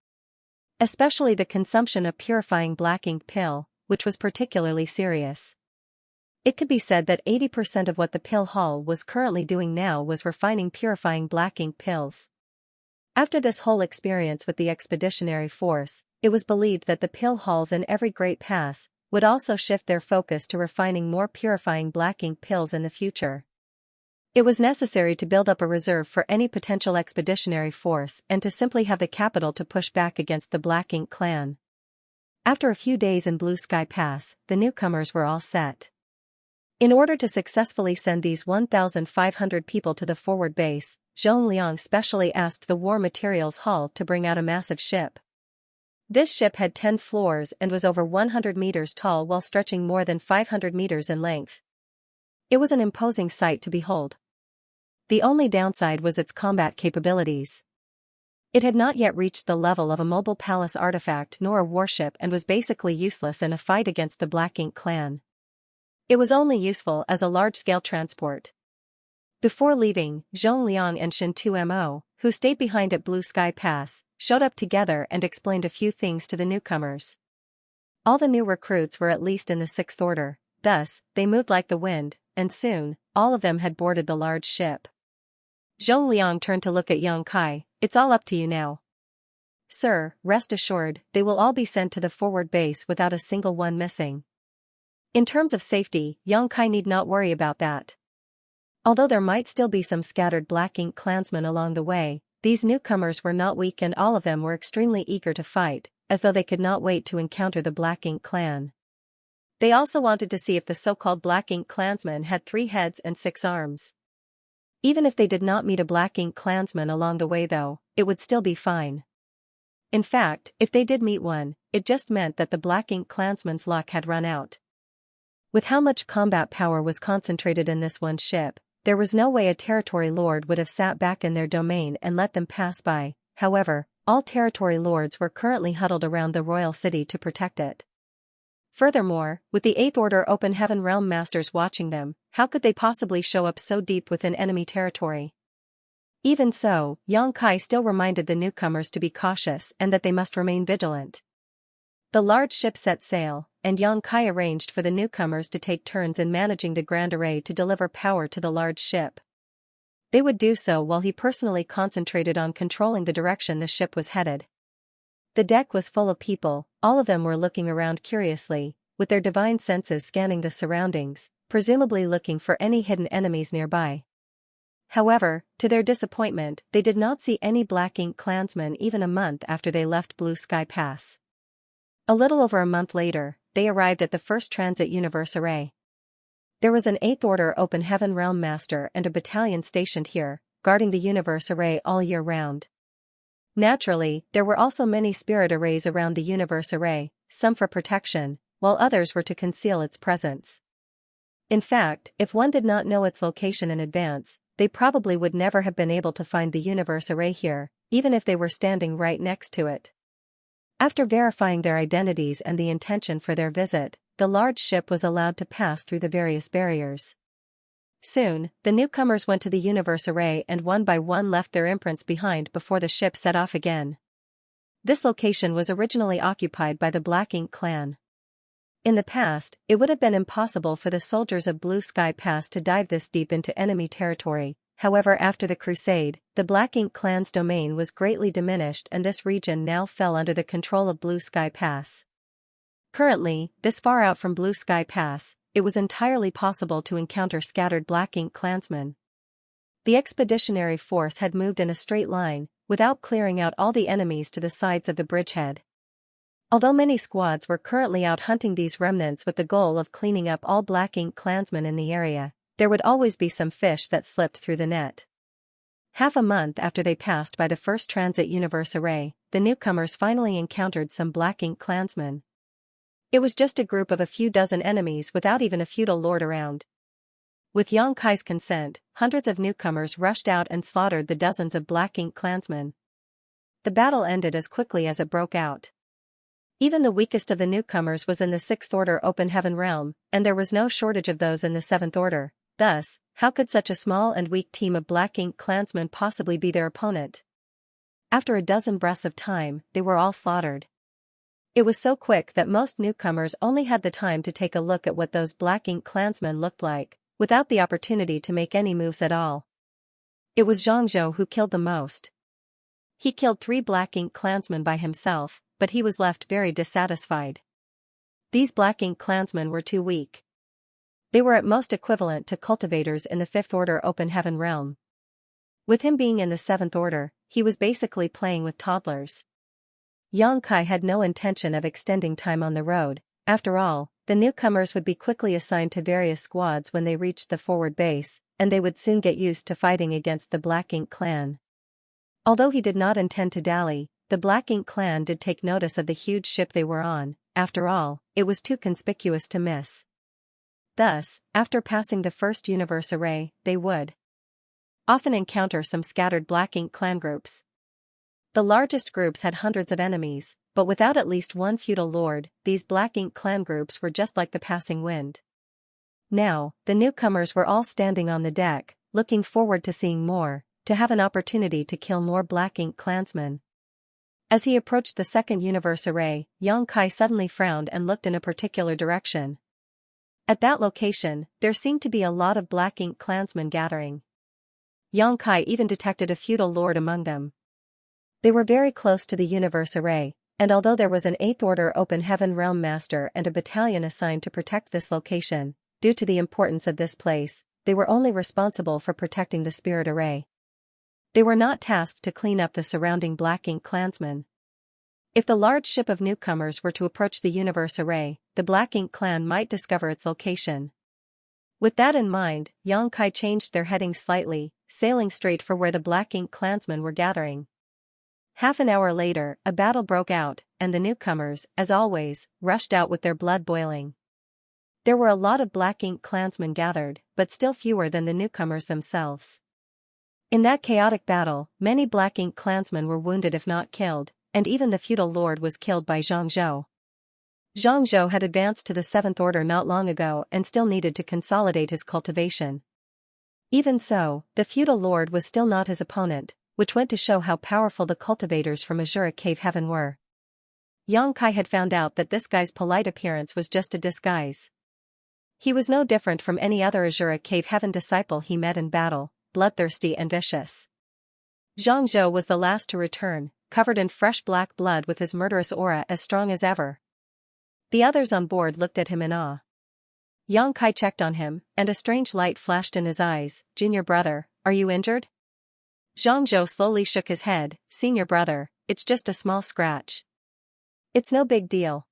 Especially the consumption of purifying Black Ink pill, which was particularly serious. It could be said that 80% of what the pill hall was currently doing now was refining purifying Black Ink pills. After this whole experience with the expeditionary force, it was believed that the pill halls in every great pass would also shift their focus to refining more purifying Black Ink pills in the future. It was necessary to build up a reserve for any potential expeditionary force and to simply have the capital to push back against the Black Ink clan. After a few days in Blue Sky Pass, the newcomers were all set. In order to successfully send these 1,500 people to the forward base, Zhong Liang specially asked the War Materials Hall to bring out a massive ship. This ship had 10 floors and was over 100 meters tall while stretching more than 500 meters in length. It was an imposing sight to behold. The only downside was its combat capabilities. It had not yet reached the level of a mobile palace artifact nor a warship and was basically useless in a fight against the Black Ink clan. It was only useful as a large-scale transport. Before leaving, Zhong Liang and Shen Tumo, who stayed behind at Blue Sky Pass, showed up together and explained a few things to the newcomers. All the new recruits were at least in the 6th Order, thus, they moved like the wind, and soon, all of them had boarded the large ship. Zhong Liang turned to look at Xianxia. It's all up to you now. Sir, rest assured, they will all be sent to the forward base without a single one missing. In terms of safety, Xianxia need not worry about that. Although there might still be some scattered Black Ink clansmen along the way, these newcomers were not weak and all of them were extremely eager to fight, as though they could not wait to encounter the Black Ink clan. They also wanted to see if the so-called Black Ink clansmen had 3 heads and 6 arms. Even if they did not meet a Black Ink clansman along the way though, it would still be fine. In fact, if they did meet one, it just meant that the Black Ink clansman's luck had run out. With how much combat power was concentrated in this one ship, there was no way a territory lord would have sat back in their domain and let them pass by. However, all territory lords were currently huddled around the royal city to protect it. Furthermore, with the 8th Order Open Heaven Realm Masters watching them, how could they possibly show up so deep within enemy territory? Even so, Yang Kai still reminded the newcomers to be cautious and that they must remain vigilant. The large ship set sail, and Yang Kai arranged for the newcomers to take turns in managing the grand array to deliver power to the large ship. They would do so while he personally concentrated on controlling the direction the ship was headed. The deck was full of people, all of them were looking around curiously, with their divine senses scanning the surroundings, presumably looking for any hidden enemies nearby. However, to their disappointment, they did not see any Black Ink clansmen even a month after they left Blue Sky Pass. A little over a month later, they arrived at the first transit universe array. There was an 8th Order Open Heaven Realm Master and a battalion stationed here, guarding the universe array all year round. Naturally, there were also many spirit arrays around the universe array, some for protection, while others were to conceal its presence. In fact, if one did not know its location in advance, they probably would never have been able to find the universe array here, even if they were standing right next to it. After verifying their identities and the intention for their visit, the large ship was allowed to pass through the various barriers. Soon, the newcomers went to the universe array and one by one left their imprints behind before the ship set off again. This location was originally occupied by the Black Ink clan. In the past, it would have been impossible for the soldiers of Blue Sky Pass to dive this deep into enemy territory. However, after the Crusade, the Black Ink clan's domain was greatly diminished and this region now fell under the control of Blue Sky Pass. Currently, this far out from Blue Sky Pass, it was entirely possible to encounter scattered Black Ink clansmen. The expeditionary force had moved in a straight line, without clearing out all the enemies to the sides of the bridgehead. Although many squads were currently out hunting these remnants with the goal of cleaning up all Black Ink clansmen in the area, there would always be some fish that slipped through the net. Half a month after they passed by the first transit universe array, the newcomers finally encountered some Black Ink clansmen. It was just a group of a few dozen enemies without even a feudal lord around. With Yang Kai's consent, hundreds of newcomers rushed out and slaughtered the dozens of Black Ink clansmen. The battle ended as quickly as it broke out. Even the weakest of the newcomers was in the 6th Order Open Heaven realm, and there was no shortage of those in the 7th Order. Thus, how could such a small and weak team of Black Ink clansmen possibly be their opponent? After a dozen breaths of time, they were all slaughtered. It was so quick that most newcomers only had the time to take a look at what those Black Ink clansmen looked like, without the opportunity to make any moves at all. It was Xianxia who killed the most. He killed 3 Black Ink clansmen by himself, but he was left very dissatisfied. These Black Ink clansmen were too weak. They were at most equivalent to cultivators in the 5th Order Open Heaven realm. With him being in the 7th Order, he was basically playing with toddlers. Yang Kai had no intention of extending time on the road. After all, the newcomers would be quickly assigned to various squads when they reached the forward base, and they would soon get used to fighting against the Black Ink clan. Although he did not intend to dally, the Black Ink clan did take notice of the huge ship they were on. After all, it was too conspicuous to miss. Thus, after passing the first universe array, they would often encounter some scattered Black Ink clan groups. The largest groups had hundreds of enemies, but without at least one feudal lord, these Black Ink clan groups were just like the passing wind. Now, the newcomers were all standing on the deck, looking forward to seeing more, to have an opportunity to kill more Black Ink clansmen. As he approached the second universe array, Yang Kai suddenly frowned and looked in a particular direction. At that location, there seemed to be a lot of Black Ink clansmen gathering. Yang Kai even detected a feudal lord among them. They were very close to the universe array, and although there was an 8th Order Open Heaven Realm Master and a battalion assigned to protect this location, due to the importance of this place, they were only responsible for protecting the spirit array. They were not tasked to clean up the surrounding Black Ink clansmen. If the large ship of newcomers were to approach the universe array, the Black Ink clan might discover its location. With that in mind, Yang Kai changed their heading slightly, sailing straight for where the Black Ink clansmen were gathering. Half an hour later, a battle broke out, and the newcomers, as always, rushed out with their blood boiling. There were a lot of Black Ink clansmen gathered, but still fewer than the newcomers themselves. In that chaotic battle, many Black Ink clansmen were wounded if not killed, and even the feudal lord was killed by Xianxia. Xianxia had advanced to the 7th Order not long ago and still needed to consolidate his cultivation. Even so, the feudal lord was still not his opponent, which went to show how powerful the cultivators from Azura Cave Heaven were. Xianxia had found out that this guy's polite appearance was just a disguise. He was no different from any other Azura Cave Heaven disciple he met in battle, bloodthirsty and vicious. Xianxia was the last to return, covered in fresh black blood with his murderous aura as strong as ever. The others on board looked at him in awe. Xianxia checked on him, and a strange light flashed in his eyes. "Junior brother, are you injured?" Xianxia slowly shook his head. "Senior brother, it's just a small scratch. It's no big deal."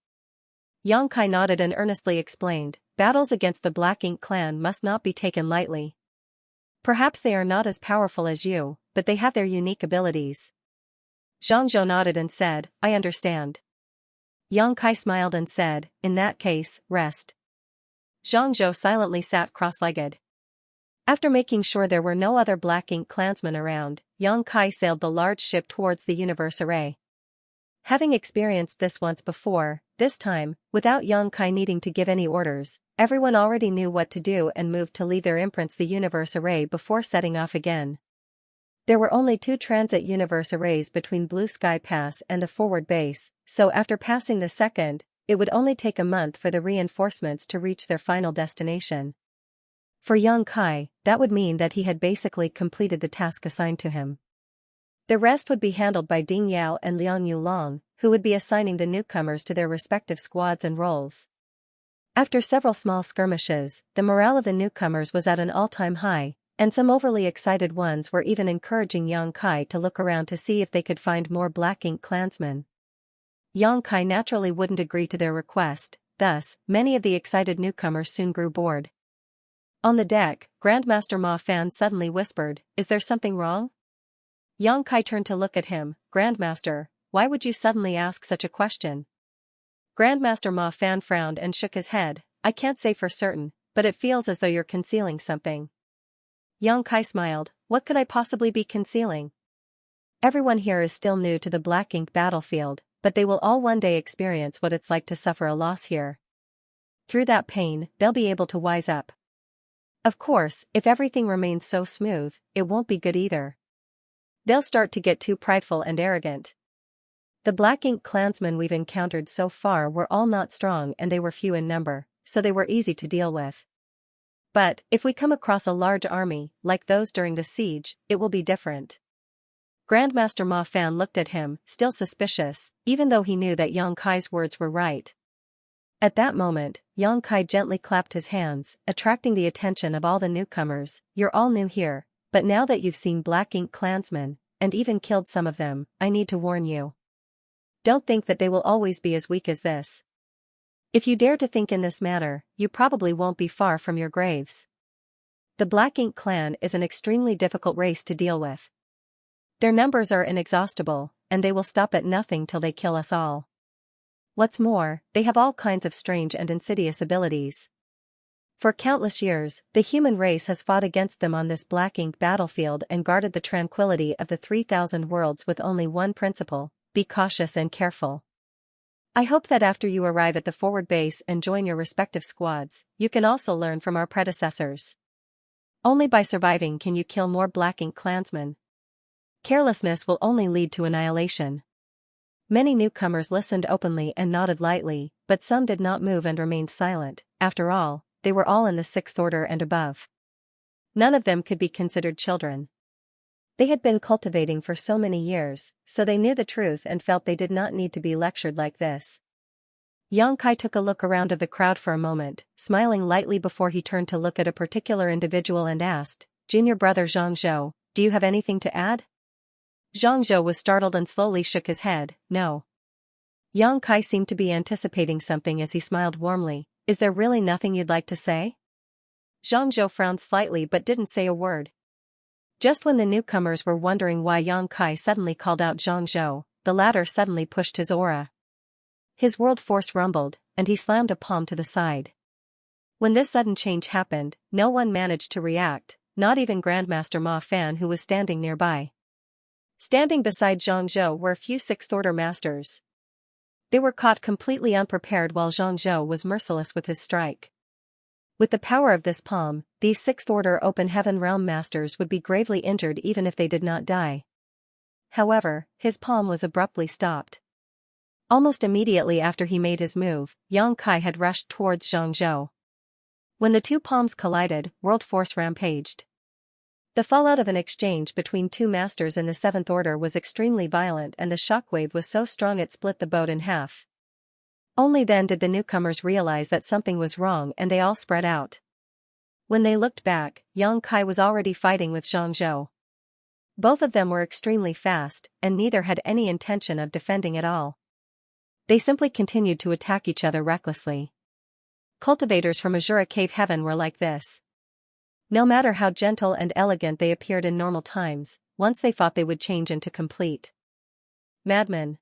Xianxia nodded and earnestly explained, "Battles against the Black Ink clan must not be taken lightly. Perhaps they are not as powerful as you, but they have their unique abilities." Xianxia nodded and said, "I understand." Xianxia smiled and said, "In that case, rest." Xianxia silently sat cross-legged. After making sure there were no other Black Ink clansmen around, Xianxia sailed the large ship towards the universe array. Having experienced this once before, this time, without Xianxia needing to give any orders, everyone already knew what to do and moved to leave their imprints the universe array before setting off again. There were only 2 transit universe arrays between Blue Sky Pass and the forward base, so after passing the second, it would only take a month for the reinforcements to reach their final destination. For Xianxia, that would mean that he had basically completed the task assigned to him. The rest would be handled by Ding Yao and Liang Yulong, who would be assigning the newcomers to their respective squads and roles. After several small skirmishes, the morale of the newcomers was at an all-time high, and some overly excited ones were even encouraging Xianxia to look around to see if they could find more Black Ink clansmen. Xianxia naturally wouldn't agree to their request, thus, many of the excited newcomers soon grew bored. On the deck, Grandmaster Ma Fan suddenly whispered, "Is there something wrong?" Xianxia turned to look at him. "Grandmaster, why would you suddenly ask such a question?" Grandmaster Ma Fan frowned and shook his head. "I can't say for certain, but it feels as though you're concealing something." Xianxia smiled. "What could I possibly be concealing? Everyone here is still new to the Black Ink battlefield, but they will all one day experience what it's like to suffer a loss here. Through that pain, they'll be able to wise up. Of course, if everything remains so smooth, it won't be good either. They'll start to get too prideful and arrogant. The Black Ink clansmen we've encountered so far were all not strong and they were few in number, so they were easy to deal with. But, if we come across a large army, like those during the siege, it will be different." Grandmaster Ma Fan looked at him, still suspicious, even though he knew that Xianxia's words were right. At that moment, Xianxia gently clapped his hands, attracting the attention of all the newcomers. "You're all new here, but now that you've seen Black Ink clansmen, and even killed some of them, I need to warn you. Don't think that they will always be as weak as this. If you dare to think in this manner, you probably won't be far from your graves. The Black Ink clan is an extremely difficult race to deal with. Their numbers are inexhaustible, and they will stop at nothing till they kill us all. What's more, they have all kinds of strange and insidious abilities. For countless years, the human race has fought against them on this Black Ink battlefield and guarded the tranquility of the 3,000 worlds with only one principle: be cautious and careful. I hope that after you arrive at the forward base and join your respective squads, you can also learn from our predecessors. Only by surviving can you kill more Black Ink clansmen. Carelessness will only lead to annihilation." Many newcomers listened openly and nodded lightly, but some did not move and remained silent. After all, they were all in the 6th order and above. None of them could be considered children. They had been cultivating for so many years, so they knew the truth and felt they did not need to be lectured like this. Xianxia took a look around of the crowd for a moment, smiling lightly before he turned to look at a particular individual and asked, "Junior brother Xianxia, do you have anything to add?" Xianxia was startled and slowly shook his head. "No." Xianxia seemed to be anticipating something as he smiled warmly. "Is there really nothing you'd like to say?" Xianxia frowned slightly but didn't say a word. Just when the newcomers were wondering why Xianxia suddenly called out Xianxia, the latter suddenly pushed his aura. His world force rumbled, and he slammed a palm to the side. When this sudden change happened, no one managed to react, not even Grandmaster Ma Fan, who was standing nearby. Standing beside Xianxia were a few 6th order masters. They were caught completely unprepared while Xianxia was merciless with his strike. With the power of this palm, these sixth-order open heaven realm masters would be gravely injured even if they did not die. However, his palm was abruptly stopped. Almost immediately after he made his move, Yang Kai had rushed towards Xianxia. When the two palms collided, world force rampaged. The fallout of an exchange between two masters in the seventh order was extremely violent, and the shockwave was so strong it split the boat in half. Only then did the newcomers realize that something was wrong, and they all spread out. When they looked back, Yang Kai was already fighting with Xianxia. Both of them were extremely fast, and neither had any intention of defending at all. They simply continued to attack each other recklessly. Cultivators from Azura Cave Heaven were like this. No matter how gentle and elegant they appeared in normal times, once they fought they would change into complete madmen.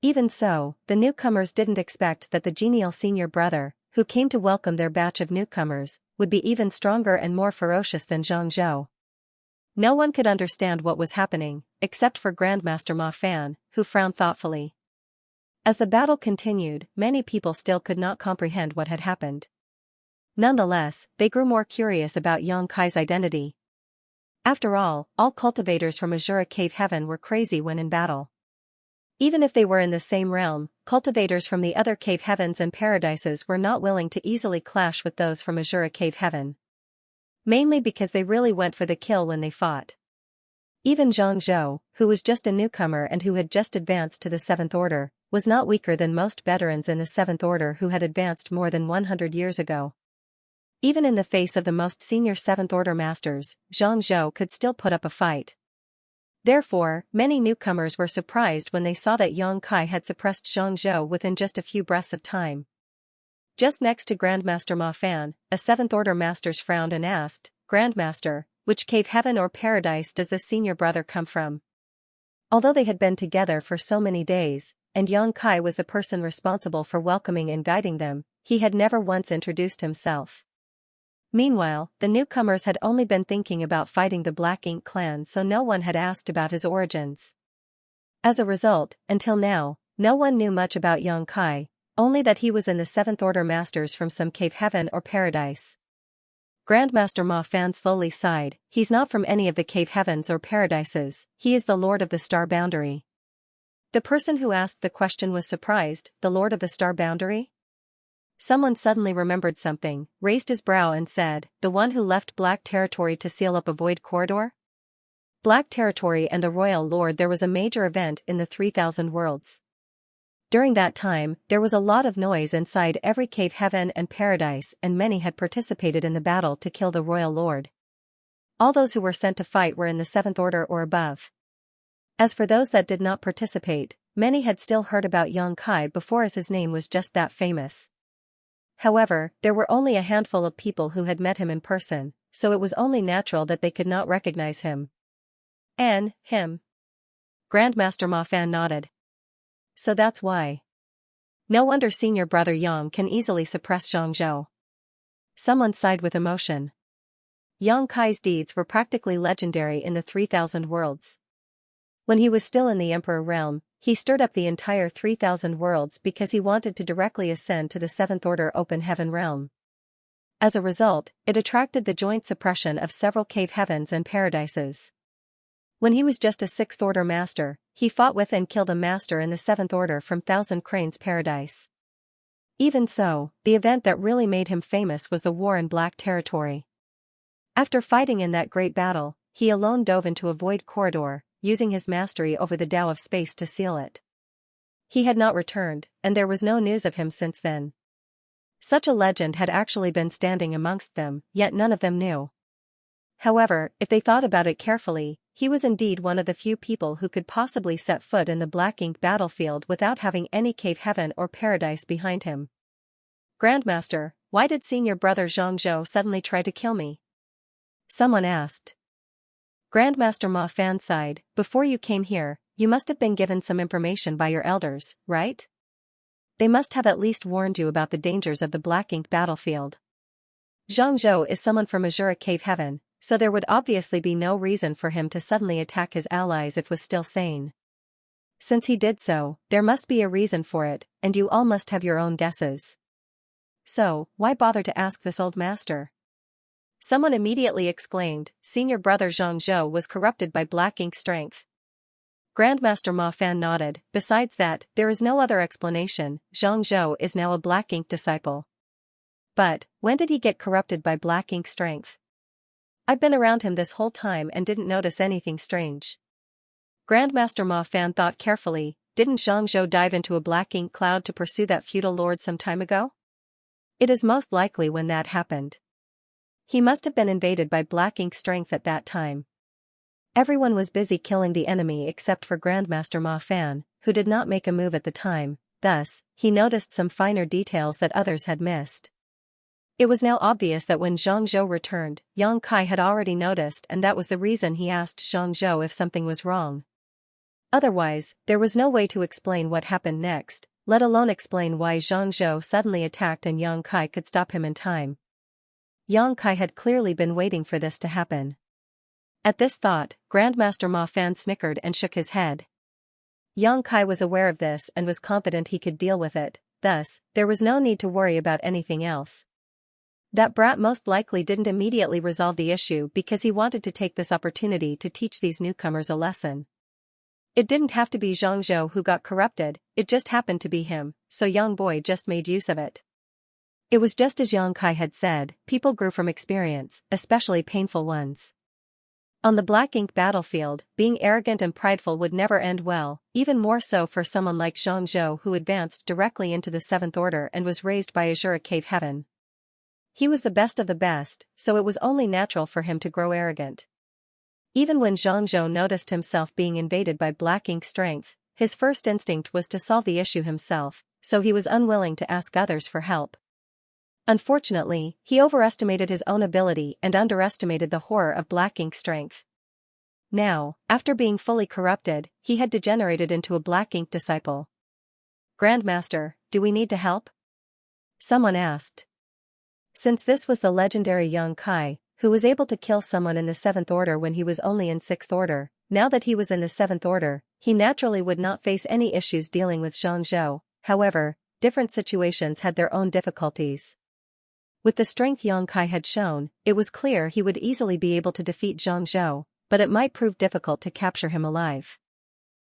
Even so, the newcomers didn't expect that the genial senior brother, who came to welcome their batch of newcomers, would be even stronger and more ferocious than Xianxia. No one could understand what was happening, except for Grandmaster Ma Fan, who frowned thoughtfully. As the battle continued, many people still could not comprehend what had happened. Nonetheless, they grew more curious about Yang Kai's identity. After all cultivators from Azura Cave Heaven were crazy when in battle. Even if they were in the same realm, cultivators from the other cave heavens and paradises were not willing to easily clash with those from Azura Cave Heaven. Mainly because they really went for the kill when they fought. Even Xianxia, who was just a newcomer and who had just advanced to the seventh order, was not weaker than most veterans in the seventh order who had advanced more than 100 years ago. Even in the face of the most senior seventh order masters, Xianxia could still put up a fight. Therefore, many newcomers were surprised when they saw that Yang Kai had suppressed Xianxia within just a few breaths of time. Just next to Grandmaster Ma Fan, a seventh order master frowned and asked, "Grandmaster, which cave heaven or paradise does the senior brother come from?" Although they had been together for so many days, and Yang Kai was the person responsible for welcoming and guiding them, he had never once introduced himself. Meanwhile, the newcomers had only been thinking about fighting the Black Ink clan, so no one had asked about his origins. As a result, until now, no one knew much about Yang Kai, only that he was in the seventh order masters from some cave heaven or paradise. Grandmaster Ma Fan slowly sighed. "He's not from any of the cave heavens or paradises, he is the Lord of the Star Boundary." The person who asked the question was surprised. The Lord of the Star Boundary? Someone suddenly remembered something, raised his brow and said, "The one who left Black Territory to seal up a void corridor?" Black Territory and the Royal Lord. There was a major event in the 3,000 worlds. During that time, there was a lot of noise inside every cave heaven and paradise, and many had participated in the battle to kill the Royal Lord. All those who were sent to fight were in the seventh order or above. As for those that did not participate, many had still heard about Yang Kai before, as his name was just that famous. However, there were only a handful of people who had met him in person, so it was only natural that they could not recognize him. Him. Grandmaster Ma Fan nodded. So that's why. No wonder senior brother Yang can easily suppress Xianxia. Someone sighed with emotion. Yang Kai's deeds were practically legendary in the 3,000 worlds. When he was still in the Emperor realm, he stirred up the entire 3,000 worlds because he wanted to directly ascend to the seventh order open heaven realm. As a result, it attracted the joint suppression of several cave heavens and paradises. When he was just a sixth order master, he fought with and killed a master in the seventh order from Thousand Cranes Paradise. Even so, the event that really made him famous was the war in Black Territory. After fighting in that great battle, he alone dove into a void corridor, using his mastery over the Tao of space to seal it. He had not returned, and there was no news of him since then. Such a legend had actually been standing amongst them, yet none of them knew. However, if they thought about it carefully, he was indeed one of the few people who could possibly set foot in the Black Ink battlefield without having any cave heaven or paradise behind him. "Grandmaster, why did senior brother Xianxia suddenly try to kill me?" someone asked. Grandmaster Ma Fan sighed. "Before you came here, you must have been given some information by your elders, right? They must have at least warned you about the dangers of the Black Ink battlefield. Xianxia is someone from Azura Cave Heaven, so there would obviously be no reason for him to suddenly attack his allies if was still sane. Since he did so, there must be a reason for it, and you all must have your own guesses. so why bother to ask this old master? Someone immediately exclaimed, senior brother Xianxia was corrupted by black ink strength. Grandmaster Ma Fan nodded, besides that, there is no other explanation, Xianxia is now a black ink disciple. But, when did he get corrupted by black ink strength? I've been around him this whole time and didn't notice anything strange. Grandmaster Ma Fan thought carefully, didn't Xianxia dive into a black ink cloud to pursue that feudal lord some time ago? It is most likely when that happened. He must have been invaded by black ink strength at that time. Everyone was busy killing the enemy except for Grandmaster Ma Fan, who did not make a move at the time, thus, he noticed some finer details that others had missed. It was now obvious that when Xianxia returned, Yang Kai had already noticed, and that was the reason he asked Xianxia if something was wrong. Otherwise, there was no way to explain what happened next, let alone explain why Xianxia suddenly attacked and Yang Kai could stop him in time. Yang Kai had clearly been waiting for this to happen. At this thought, Grandmaster Ma Fan snickered and shook his head. Yang Kai was aware of this and was confident he could deal with it, thus, there was no need to worry about anything else. That brat most likely didn't immediately resolve the issue because he wanted to take this opportunity to teach these newcomers a lesson. It didn't have to be Xianxia who got corrupted, it just happened to be him, so young boy just made use of it. It was just as Yang Kai had said, people grew from experience, especially painful ones. On the black ink battlefield, being arrogant and prideful would never end well, even more so for someone like Xianxia who advanced directly into the 7th Order and was raised by Azura Cave Heaven. He was the best of the best, so it was only natural for him to grow arrogant. Even when Xianxia noticed himself being invaded by black ink strength, his first instinct was to solve the issue himself, so he was unwilling to ask others for help. Unfortunately, he overestimated his own ability and underestimated the horror of black ink strength. Now, after being fully corrupted, he had degenerated into a black ink disciple. Grandmaster, do we need to help? Someone asked. Since this was the legendary Yang Kai, who was able to kill someone in the 7th Order when he was only in 6th Order, now that he was in the 7th Order, he naturally would not face any issues dealing with Xianxia. However, different situations had their own difficulties. With the strength Yang Kai had shown, it was clear he would easily be able to defeat Xianxia, but it might prove difficult to capture him alive.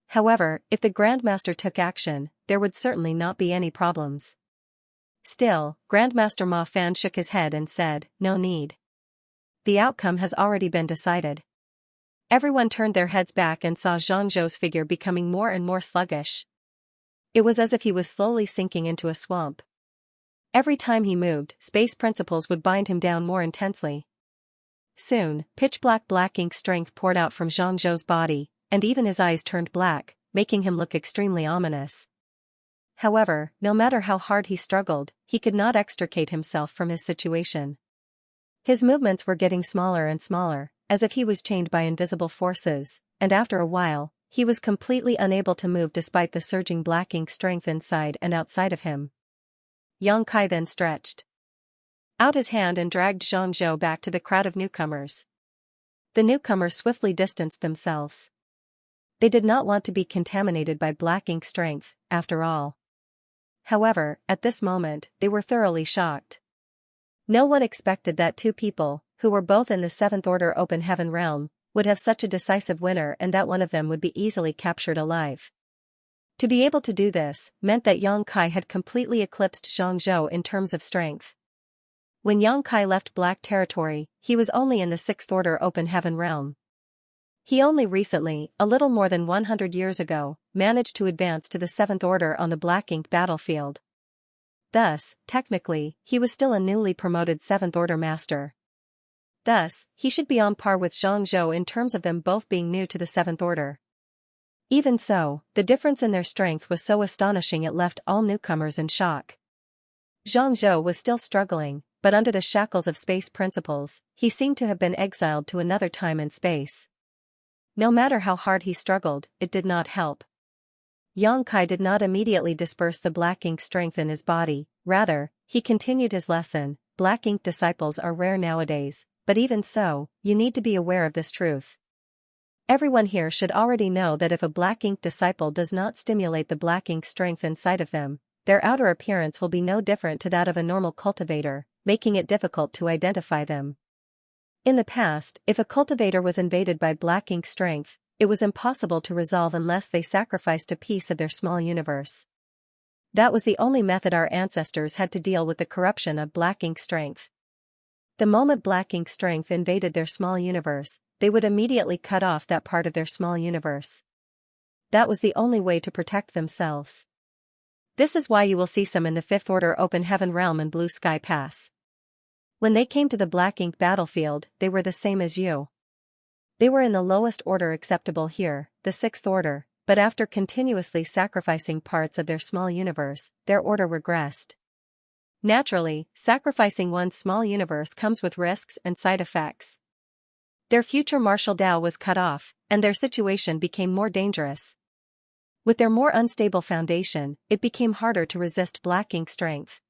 However, if the Grandmaster took action, there would certainly not be any problems. Still, Grandmaster Ma Fan shook his head and said, no need. The outcome has already been decided. Everyone turned their heads back and saw Xianxia's figure becoming more and more sluggish. It was as if he was slowly sinking into a swamp. Every time he moved, space principles would bind him down more intensely. Soon, pitch-black black ink strength poured out from Xianxia's body, and even his eyes turned black, making him look extremely ominous. However, no matter how hard he struggled, he could not extricate himself from his situation. His movements were getting smaller and smaller, as if he was chained by invisible forces, and after a while, he was completely unable to move despite the surging black ink strength inside and outside of him. Yang Kai then stretched out his hand and dragged Xianxia back to the crowd of newcomers. The newcomers swiftly distanced themselves. They did not want to be contaminated by black ink strength, after all. However, at this moment, they were thoroughly shocked. No one expected that two people, who were both in the 7th Order Open Heaven realm, would have such a decisive winner and that one of them would be easily captured alive. To be able to do this, meant that Yang Kai had completely eclipsed Xianxia in terms of strength. When Yang Kai left Black Territory, he was only in the 6th Order Open Heaven realm. He only recently, a little more than 100 years ago, managed to advance to the 7th Order on the Black Ink battlefield. Thus, technically, he was still a newly promoted 7th Order Master. Thus, he should be on par with Xianxia in terms of them both being new to the 7th Order. Even so, the difference in their strength was so astonishing it left all newcomers in shock. Xianxia was still struggling, but under the shackles of space principles, he seemed to have been exiled to another time and space. No matter how hard he struggled, it did not help. Yang Kai did not immediately disperse the black ink strength in his body, rather, he continued his lesson. Black ink disciples are rare nowadays, but even so, you need to be aware of this truth. Everyone here should already know that if a black ink disciple does not stimulate the black ink strength inside of them, their outer appearance will be no different to that of a normal cultivator, making it difficult to identify them. In the past, if a cultivator was invaded by black ink strength, it was impossible to resolve unless they sacrificed a piece of their small universe. That was the only method our ancestors had to deal with the corruption of black ink strength. The moment black ink strength invaded their small universe, they would immediately cut off that part of their small universe. That was the only way to protect themselves. This is why you will see some in the Fifth Order Open Heaven Realm and Blue Sky Pass. When they came to the black ink battlefield, they were the same as you. They were in the lowest order acceptable here, the Sixth Order, but after continuously sacrificing parts of their small universe, their order regressed. Naturally, sacrificing one's small universe comes with risks and side effects. Their future martial Tao was cut off, and their situation became more dangerous. With their more unstable foundation, it became harder to resist black ink strength.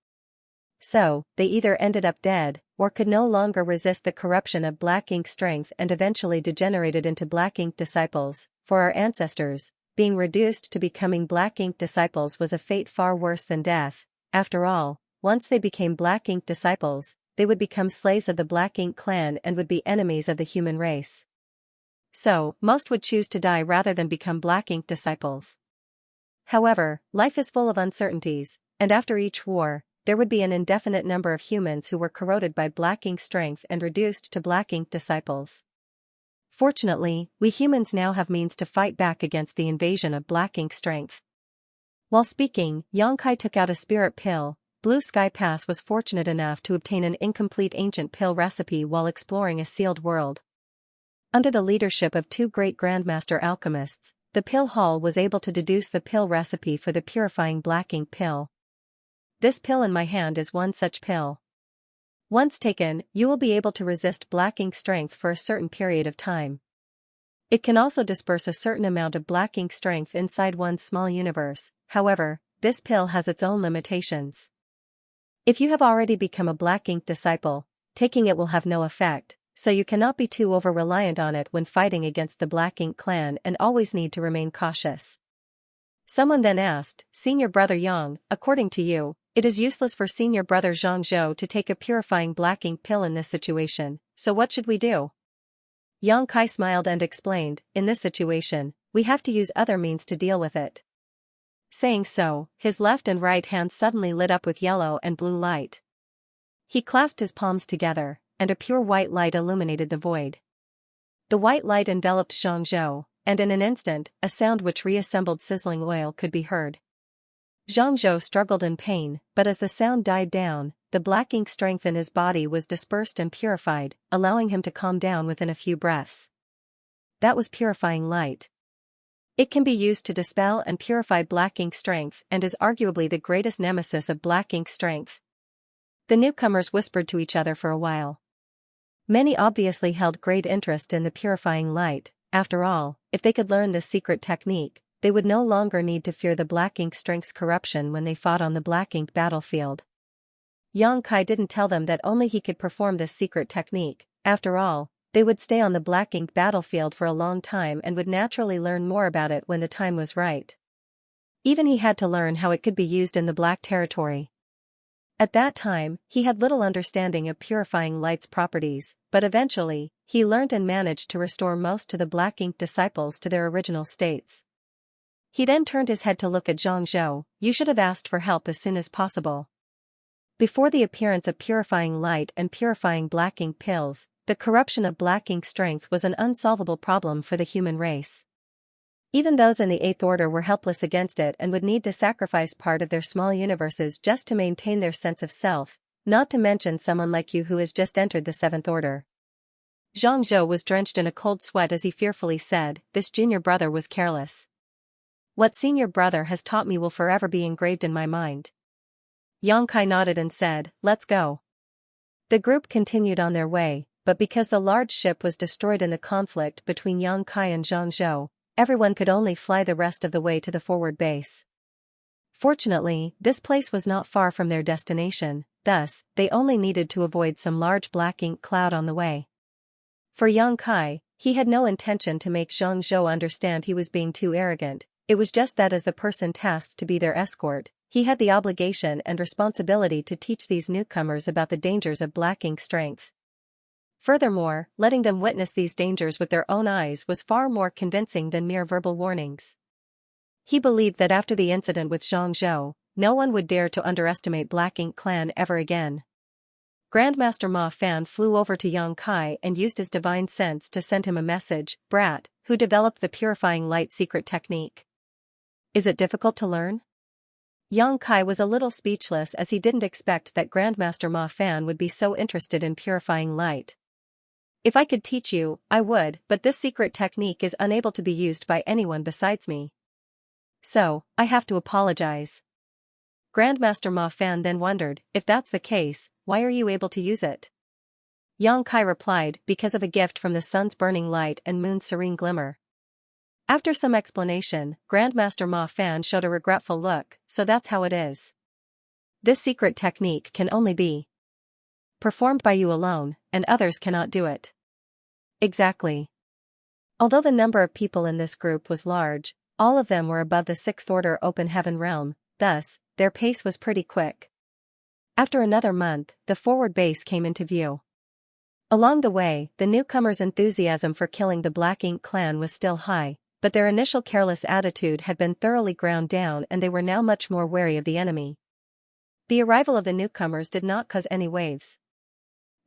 So, they either ended up dead, or could no longer resist the corruption of black ink strength and eventually degenerated into black ink disciples. For our ancestors, being reduced to becoming black ink disciples was a fate far worse than death. After all, once they became black ink disciples, they would become slaves of the black ink clan and would be enemies of the human race. So, most would choose to die rather than become black ink disciples. However, life is full of uncertainties, and after each war, there would be an indefinite number of humans who were corroded by black ink strength and reduced to black ink disciples. Fortunately, we humans now have means to fight back against the invasion of black ink strength. While speaking, Xianxia took out a spirit pill. Blue Sky Pass was fortunate enough to obtain an incomplete ancient pill recipe while exploring a sealed world. Under the leadership of two great Grandmaster alchemists, the pill hall was able to deduce the pill recipe for the purifying black ink pill. This pill in my hand is one such pill. Once taken, you will be able to resist black ink strength for a certain period of time. It can also disperse a certain amount of black ink strength inside one's small universe. However, this pill has its own limitations. If you have already become a black ink disciple, taking it will have no effect, so you cannot be too over-reliant on it when fighting against the black ink clan and always need to remain cautious. Someone then asked, Senior Brother Yang, according to you, it is useless for Senior Brother Xianxia to take a purifying black ink pill in this situation, so what should we do? Xianxia smiled and explained, in this situation, we have to use other means to deal with it. Saying so, his left and right hands suddenly lit up with yellow and blue light. He clasped his palms together, and a pure white light illuminated the void. The white light enveloped Xianxia, and in an instant, a sound which reassembled sizzling oil could be heard. Xianxia struggled in pain, but as the sound died down, the black ink strength in his body was dispersed and purified, allowing him to calm down within a few breaths. That was purifying light. It can be used to dispel and purify black ink strength and is arguably the greatest nemesis of black ink strength. The newcomers whispered to each other for a while. Many obviously held great interest in the purifying light. After all, if they could learn this secret technique, they would no longer need to fear the black ink strength's corruption when they fought on the black ink battlefield. Xianxia didn't tell them that only he could perform this secret technique. After all, they would stay on the black ink battlefield for a long time and would naturally learn more about it when the time was right. Even he had to learn how it could be used in the black territory. At that time, he had little understanding of purifying light's properties, but eventually, he learned and managed to restore most to the black ink disciples to their original states. He then turned his head to look at Xianxia. You should have asked for help as soon as possible. Before the appearance of purifying light and purifying black ink pills, the corruption of black ink strength was an unsolvable problem for the human race. Even those in the Eighth Order were helpless against it and would need to sacrifice part of their small universes just to maintain their sense of self, not to mention someone like you who has just entered the Seventh Order. Xianxia was drenched in a cold sweat as he fearfully said, this junior brother was careless. What Senior Brother has taught me will forever be engraved in my mind. Xianxia nodded and said, let's go. The group continued on their way, but because the large ship was destroyed in the conflict between Xianxia and Xianxia, everyone could only fly the rest of the way to the forward base. Fortunately, this place was not far from their destination, thus, they only needed to avoid some large black ink cloud on the way. For Xianxia, he had no intention to make Xianxia understand he was being too arrogant. It was just that as the person tasked to be their escort, he had the obligation and responsibility to teach these newcomers about the dangers of black ink strength. Furthermore, letting them witness these dangers with their own eyes was far more convincing than mere verbal warnings. He believed that after the incident with Xianxia, no one would dare to underestimate Black Ink Clan ever again. Grandmaster Ma Fan flew over to Xianxia and used his divine sense to send him a message, "Brat, who developed the purifying light secret technique. Is it difficult to learn?" Xianxia was a little speechless as he didn't expect that Grandmaster Ma Fan would be so interested in purifying light. "If I could teach you, I would, but this secret technique is unable to be used by anyone besides me. So, I have to apologize." Grandmaster Ma Fan then wondered, "If that's the case, why are you able to use it?" Xianxia replied, "Because of a gift from the sun's burning light and moon's serene glimmer." After some explanation, Grandmaster Ma Fan showed a regretful look, "So that's how it is. This secret technique can only be performed by you alone, and others cannot do it." Exactly. Although the number of people in this group was large, all of them were above the sixth order open heaven realm, thus, their pace was pretty quick. After another month, the forward base came into view. Along the way, the newcomers' enthusiasm for killing the Black Ink Clan was still high, but their initial careless attitude had been thoroughly ground down and they were now much more wary of the enemy. The arrival of the newcomers did not cause any waves.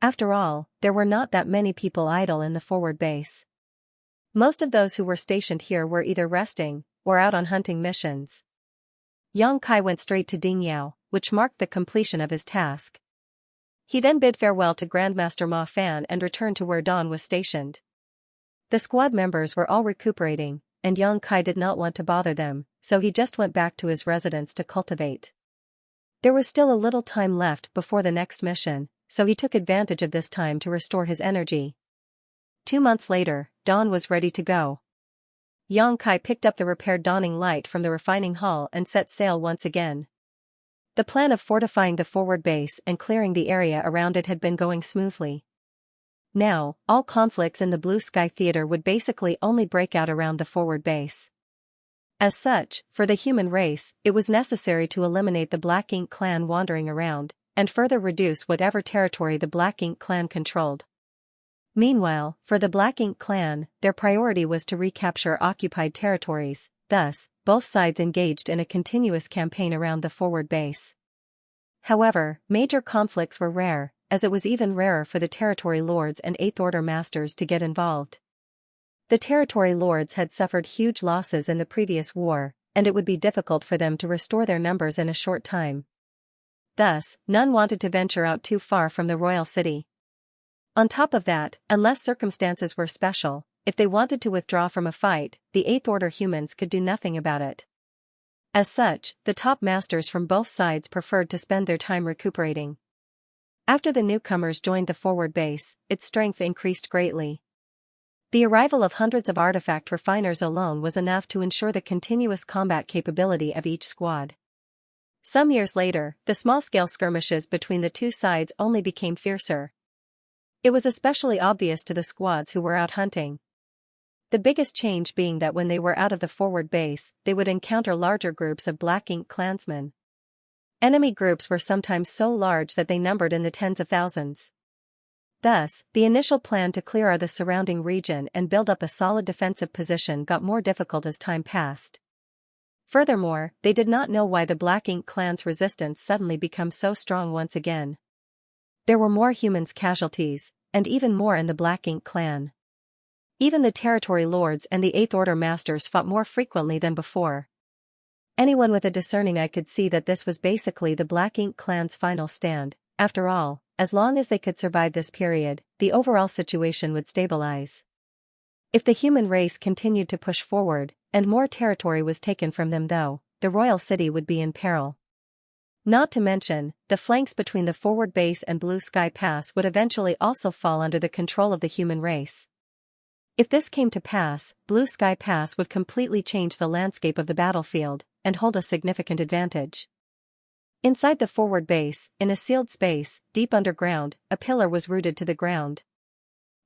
After all, there were not that many people idle in the forward base. Most of those who were stationed here were either resting, or out on hunting missions. Xianxia went straight to Dingyao, which marked the completion of his task. He then bid farewell to Grandmaster Ma Fan and returned to where Don was stationed. The squad members were all recuperating, and Xianxia did not want to bother them, so he just went back to his residence to cultivate. There was still a little time left before the next mission, so he took advantage of this time to restore his energy. 2 months later, Dawn was ready to go. Xianxia picked up the repaired dawning light from the refining hall and set sail once again. The plan of fortifying the forward base and clearing the area around it had been going smoothly. Now, all conflicts in the Blue Sky Theater would basically only break out around the forward base. As such, for the human race, it was necessary to eliminate the Black Ink Clan wandering around, and further reduce whatever territory the Black Ink Clan controlled. Meanwhile, for the Black Ink Clan, their priority was to recapture occupied territories, thus, both sides engaged in a continuous campaign around the forward base. However, major conflicts were rare, as it was even rarer for the territory lords and Eighth Order masters to get involved. The territory lords had suffered huge losses in the previous war, and it would be difficult for them to restore their numbers in a short time. Thus, none wanted to venture out too far from the royal city. On top of that, unless circumstances were special, if they wanted to withdraw from a fight, the Eighth Order humans could do nothing about it. As such, the top masters from both sides preferred to spend their time recuperating. After the newcomers joined the forward base, its strength increased greatly. The arrival of hundreds of artifact refiners alone was enough to ensure the continuous combat capability of each squad. Some years later, the small-scale skirmishes between the two sides only became fiercer. It was especially obvious to the squads who were out hunting. The biggest change being that when they were out of the forward base, they would encounter larger groups of Black Ink clansmen. Enemy groups were sometimes so large that they numbered in the tens of thousands. Thus, the initial plan to clear out the surrounding region and build up a solid defensive position got more difficult as time passed. Furthermore, they did not know why the Black Ink clan's resistance suddenly became so strong once again. There were more humans casualties, and even more in the Black Ink clan. Even the territory lords and the Eighth Order masters fought more frequently than before. Anyone with a discerning eye could see that this was basically the Black Ink clan's final stand. After all, as long as they could survive this period, the overall situation would stabilize. If the human race continued to push forward, and more territory was taken from them though, the royal city would be in peril. Not to mention, the flanks between the forward base and Blue Sky Pass would eventually also fall under the control of the human race. If this came to pass, Blue Sky Pass would completely change the landscape of the battlefield, and hold a significant advantage. Inside the forward base, in a sealed space, deep underground, a pillar was rooted to the ground.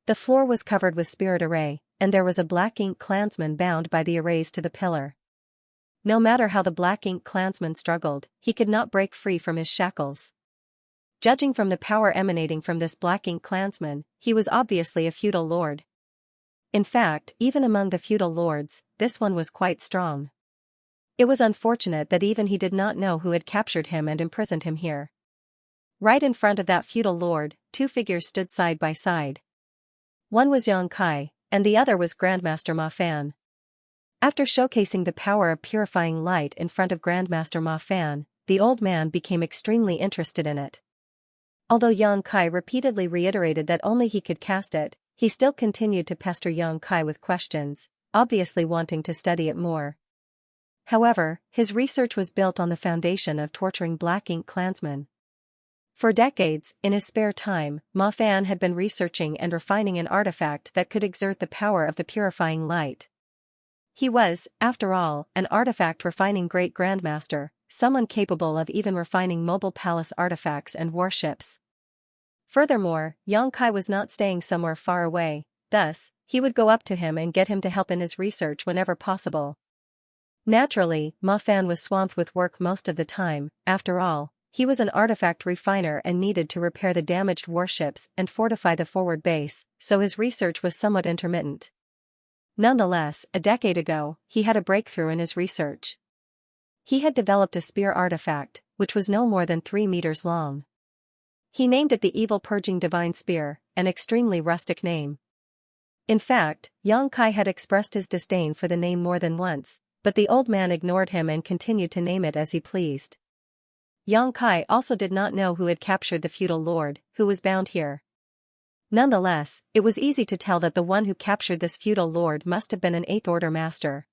The floor was covered with spirit array, and there was a Black Ink clansman bound by the arrays to the pillar. no matter how the Black Ink clansman struggled, he could not break free from his shackles. Judging from the power emanating from this Black Ink clansman, he was obviously a feudal lord. In fact, even among the feudal lords, this one was quite strong. It was unfortunate that even he did not know who had captured him and imprisoned him here. Right in front of that feudal lord, two figures stood side by side. One was Xianxia, and the other was Grandmaster Ma Fan. After showcasing the power of purifying light in front of Grandmaster Ma Fan, the old man became extremely interested in it. Although Xianxia repeatedly reiterated that only he could cast it, he still continued to pester Xianxia with questions, obviously wanting to study it more. However, his research was built on the foundation of torturing Black Ink clansmen. For decades, in his spare time, Ma Fan had been researching and refining an artifact that could exert the power of the purifying light. He was, after all, an artifact refining great grandmaster, someone capable of even refining mobile palace artifacts and warships. Furthermore, Xianxia was not staying somewhere far away, thus, he would go up to him and get him to help in his research whenever possible. Naturally, Ma Fan was swamped with work most of the time. After all, he was an artifact refiner and needed to repair the damaged warships and fortify the forward base, so his research was somewhat intermittent. Nonetheless, a decade ago, he had a breakthrough in his research. He had developed a spear artifact, which was no more than 3 meters long. He named it the Evil Purging Divine Spear, an extremely rustic name. In fact, Xianxia had expressed his disdain for the name more than once, but the old man ignored him and continued to name it as he pleased. Xianxia also did not know who had captured the feudal lord, who was bound here. Nonetheless, it was easy to tell that the one who captured this feudal lord must have been an 8th Order master.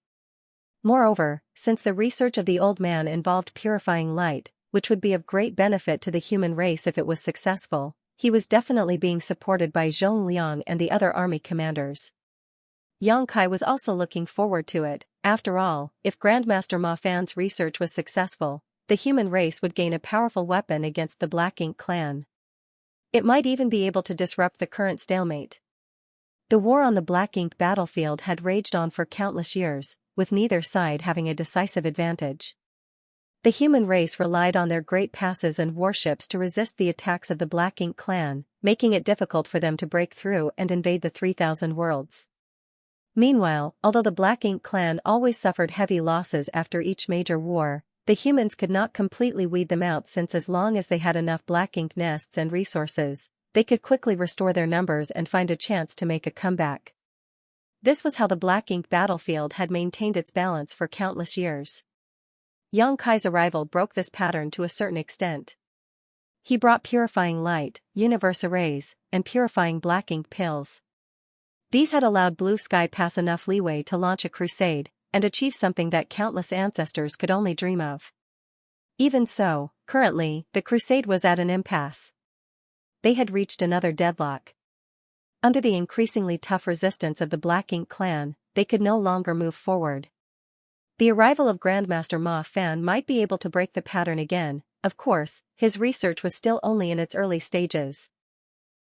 Moreover, since the research of the old man involved purifying light, which would be of great benefit to the human race if it was successful, he was definitely being supported by Zhong Liang and the other army commanders. Xianxia was also looking forward to it. After all, if Grandmaster Ma Fan's research was successful, the human race would gain a powerful weapon against the Black Ink clan. It might even be able to disrupt the current stalemate. The war on the Black Ink battlefield had raged on for countless years, with neither side having a decisive advantage. The human race relied on their great passes and warships to resist the attacks of the Black Ink clan, making it difficult for them to break through and invade the 3,000 worlds. Meanwhile, although the Black Ink clan always suffered heavy losses after each major war, the humans could not completely weed them out, since as long as they had enough Black Ink nests and resources, they could quickly restore their numbers and find a chance to make a comeback. This was how the Black Ink battlefield had maintained its balance for countless years. Xianxia's arrival broke this pattern to a certain extent. He brought purifying light, universe arrays, and purifying Black Ink pills. These had allowed Blue Sky Pass enough leeway to launch a crusade and achieve something that countless ancestors could only dream of. Even so, currently, the crusade was at an impasse. They had reached another deadlock. Under the increasingly tough resistance of the Black Ink clan, they could no longer move forward. The arrival of Grandmaster Ma Fan might be able to break the pattern again. Of course, his research was still only in its early stages.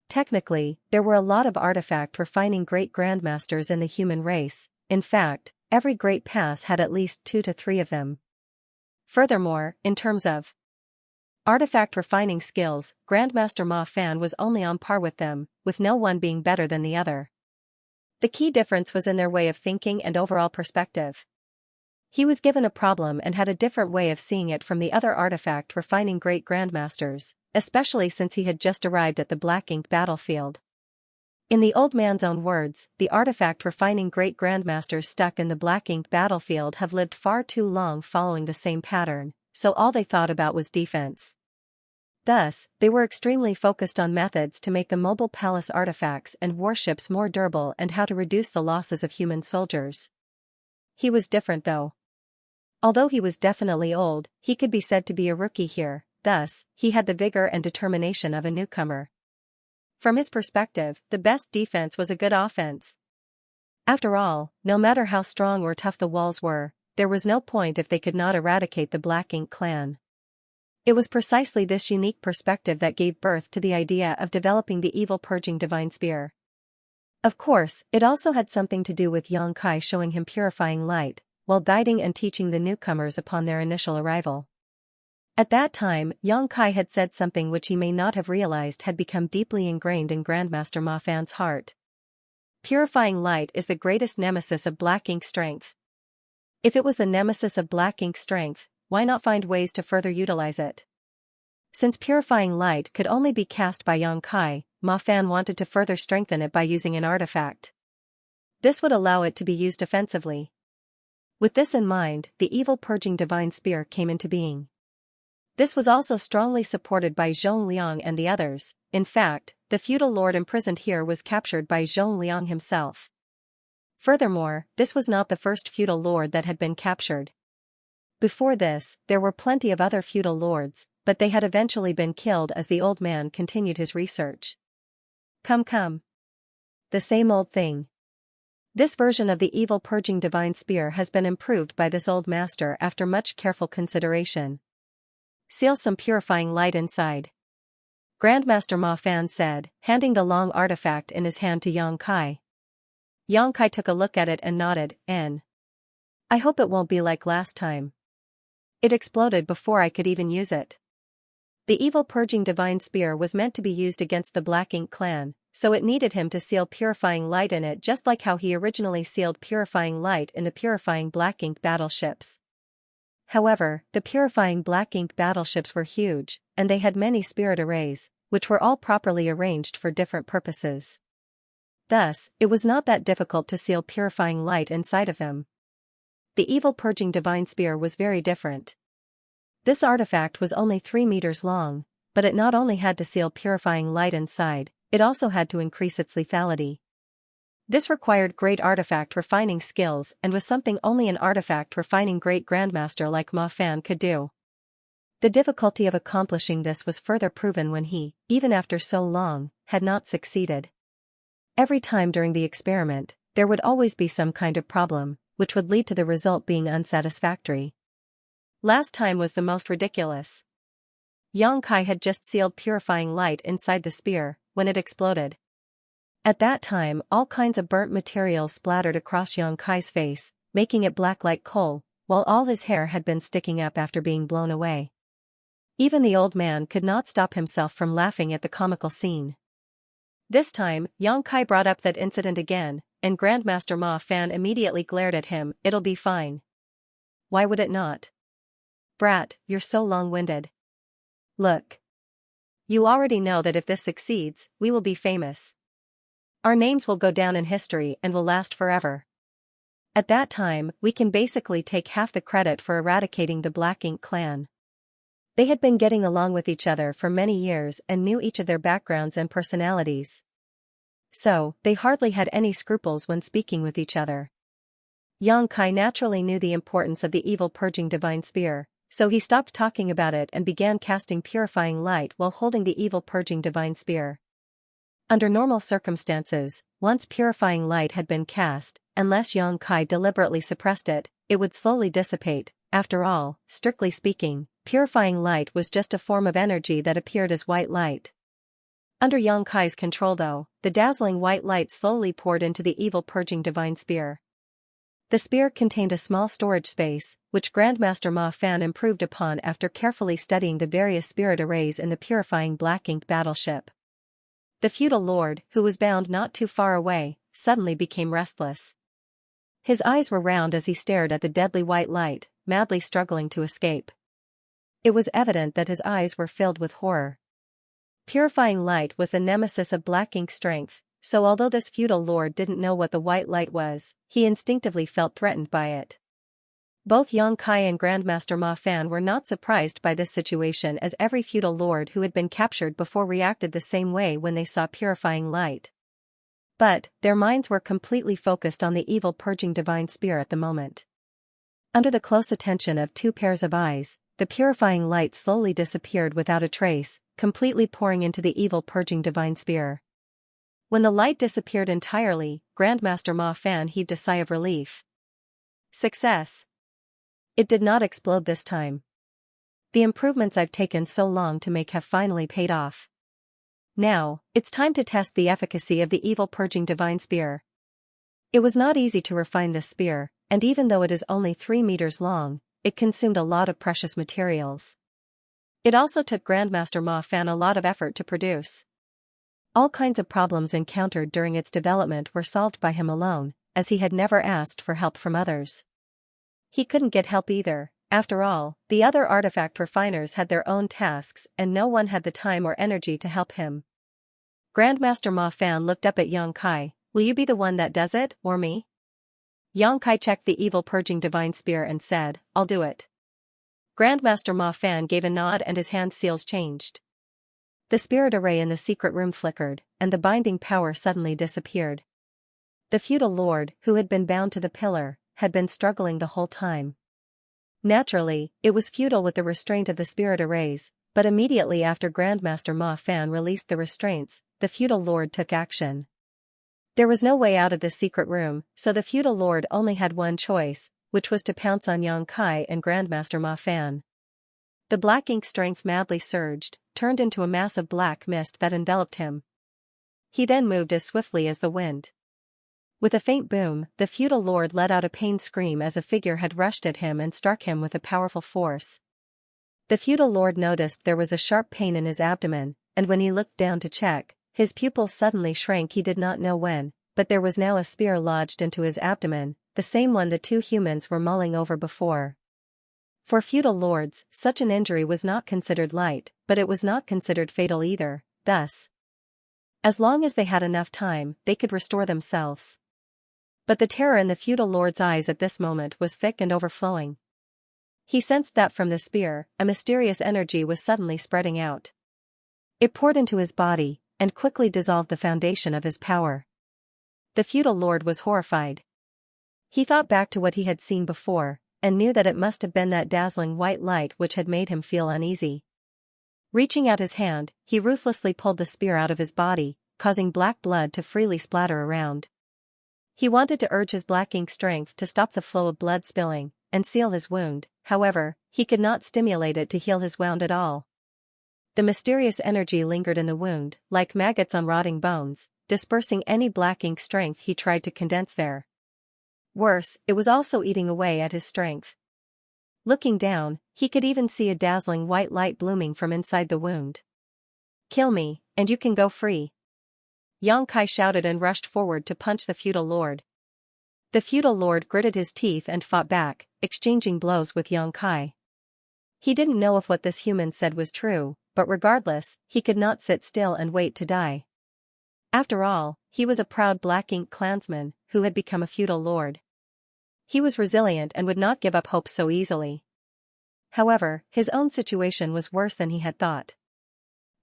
Technically, there were a lot of artifact refining great grandmasters in the human race. In fact, every great pass had at least 2 to 3 of them. Furthermore, in terms of artifact refining skills, Grandmaster Ma Fan was only on par with them, with no one being better than the other. The key difference was in their way of thinking and overall perspective. He was given a problem and had a different way of seeing it from the other artifact refining great grandmasters, especially since he had just arrived at the Black Ink battlefield. In the old man's own words, the artifact refining great grandmasters stuck in the Black Ink battlefield have lived far too long following the same pattern, so all they thought about was defense. Thus, they were extremely focused on methods to make the mobile palace artifacts and warships more durable and how to reduce the losses of human soldiers. He was different though. Although he was definitely old, he could be said to be a rookie here, thus, he had the vigor and determination of a newcomer. From his perspective, the best defense was a good offense. After all, no matter how strong or tough the walls were, there was no point if they could not eradicate the Black Ink clan. It was precisely this unique perspective that gave birth to the idea of developing the Evil Purging Divine Spear. Of course, it also had something to do with Xianxia showing him purifying light. while guiding and teaching the newcomers upon their initial arrival. At that time, Xianxia had said something which he may not have realized had become deeply ingrained in Grandmaster Ma Fan's heart. Purifying light is the greatest nemesis of black ink strength. If it was the nemesis of black ink strength, why not find ways to further utilize it? Since purifying light could only be cast by Xianxia, Ma Fan wanted to further strengthen it by using an artifact. This would allow it to be used offensively. With this in mind, the evil purging divine spear came into being. This was also strongly supported by Zhong Liang and the others. In fact, the feudal lord imprisoned here was captured by Zhong Liang himself. Furthermore, this was not the first feudal lord that had been captured. Before this, there were plenty of other feudal lords, but they had eventually been killed as the old man continued his research. Come. The same old thing. This version of the evil purging divine spear has been improved by this old master after much careful consideration. Seal some purifying light inside. Grandmaster Ma Fan said, handing the long artifact in his hand to Xianxia. Xianxia took a look at it and nodded, I hope it won't be like last time. It exploded before I could even use it. The evil purging divine spear was meant to be used against the Black Ink clan, so it needed him to seal purifying light in it just like how he originally sealed purifying light in the purifying Black Ink battleships. However, the purifying Black Ink battleships were huge, and they had many spirit arrays, which were all properly arranged for different purposes. Thus, it was not that difficult to seal purifying light inside of them. The evil purging divine spear was very different. This artifact was only 3 meters long, but it not only had to seal purifying light inside, it also had to increase its lethality. This required great artifact refining skills and was something only an artifact refining great grandmaster like Ma Fan could do. The difficulty of accomplishing this was further proven when he, even after so long, had not succeeded. Every time during the experiment, there would always be some kind of problem, which would lead to the result being unsatisfactory. Last time was the most ridiculous. Xianxia had just sealed purifying light inside the spear, when it exploded. At that time, all kinds of burnt materials splattered across Xianxia's face, making it black like coal, while all his hair had been sticking up after being blown away. Even the old man could not stop himself from laughing at the comical scene. This time, Xianxia brought up that incident again, and Grandmaster Ma Fan immediately glared at him. It'll be fine. Why would it not? Brat, you're so long-winded. Look. You already know that if this succeeds, we will be famous. Our names will go down in history and will last forever. At that time, we can basically take half the credit for eradicating the Black Ink clan. They had been getting along with each other for many years and knew each of their backgrounds and personalities. So, they hardly had any scruples when speaking with each other. Xianxia naturally knew the importance of the evil purging divine spear, so he stopped talking about it and began casting purifying light while holding the evil purging divine spear. Under normal circumstances, once purifying light had been cast, unless Xianxia deliberately suppressed it, it would slowly dissipate. After all, strictly speaking, purifying light was just a form of energy that appeared as white light. Under Xianxia's control though, the dazzling white light slowly poured into the evil purging divine spear. The spear contained a small storage space, which Grandmaster Ma Fan improved upon after carefully studying the various spirit arrays in the purifying Black Ink battleship. The feudal lord, who was bound not too far away, suddenly became restless. His eyes were round as he stared at the deadly white light, madly struggling to escape. It was evident that his eyes were filled with horror. Purifying light was the nemesis of Black Ink strength, so although this feudal lord didn't know what the white light was, he instinctively felt threatened by it. Both Xianxia and Grandmaster Ma Fan were not surprised by this situation, as every feudal lord who had been captured before reacted the same way when they saw purifying light. But, their minds were completely focused on the evil purging divine spear at the moment. Under the close attention of 2 pairs of eyes, the purifying light slowly disappeared without a trace, completely pouring into the evil purging divine spear. When the light disappeared entirely, Grandmaster Ma Fan heaved a sigh of relief. Success! It did not explode this time. The improvements I've taken so long to make have finally paid off. Now, it's time to test the efficacy of the evil purging divine spear. It was not easy to refine this spear, and even though it is only 3 meters long, it consumed a lot of precious materials. It also took Grandmaster Ma Fan a lot of effort to produce. All kinds of problems encountered during its development were solved by him alone, as he had never asked for help from others. He couldn't get help either. After all, the other artifact refiners had their own tasks and no one had the time or energy to help him. Grandmaster Ma Fan looked up at Yang Kai. Will you be the one that does it, or me? Yang Kai checked the evil purging divine spear and said, I'll do it. Grandmaster Ma Fan gave a nod and his hand seals changed. The spirit array in the secret room flickered, and the binding power suddenly disappeared. The feudal lord, who had been bound to the pillar, had been struggling the whole time. Naturally, it was futile with the restraint of the spirit arrays, but immediately after Grandmaster Ma Fan released the restraints, the feudal lord took action. There was no way out of this secret room, so the feudal lord only had one choice, which was to pounce on Yang Kai and Grandmaster Ma Fan. The black ink strength madly surged, turned into a mass of black mist that enveloped him. He then moved as swiftly as the wind. With a faint boom, the feudal lord let out a pained scream as a figure had rushed at him and struck him with a powerful force. The feudal lord noticed there was a sharp pain in his abdomen, and when he looked down to check, his pupils suddenly shrank. He did not know when, but there was now a spear lodged into his abdomen, the same one the two humans were mulling over before. For feudal lords, such an injury was not considered light, but it was not considered fatal either, thus, as long as they had enough time, they could restore themselves. But the terror in the feudal lord's eyes at this moment was thick and overflowing. He sensed that from the spear, a mysterious energy was suddenly spreading out. It poured into his body, and quickly dissolved the foundation of his power. The feudal lord was horrified. He thought back to what he had seen before, and knew that it must have been that dazzling white light which had made him feel uneasy. Reaching out his hand, he ruthlessly pulled the spear out of his body, causing black blood to freely splatter around. He wanted to urge his black ink strength to stop the flow of blood spilling, and seal his wound, however, he could not stimulate it to heal his wound at all. The mysterious energy lingered in the wound, like maggots on rotting bones, dispersing any black ink strength he tried to condense there. Worse, it was also eating away at his strength. Looking down, he could even see a dazzling white light blooming from inside the wound. Kill me, and you can go free. Yang Kai shouted and rushed forward to punch the feudal lord. The feudal lord gritted his teeth and fought back, exchanging blows with Yang Kai. He didn't know if what this human said was true, but regardless, he could not sit still and wait to die. After all, he was a proud black ink clansman, who had become a feudal lord. He was resilient and would not give up hope so easily. However, his own situation was worse than he had thought.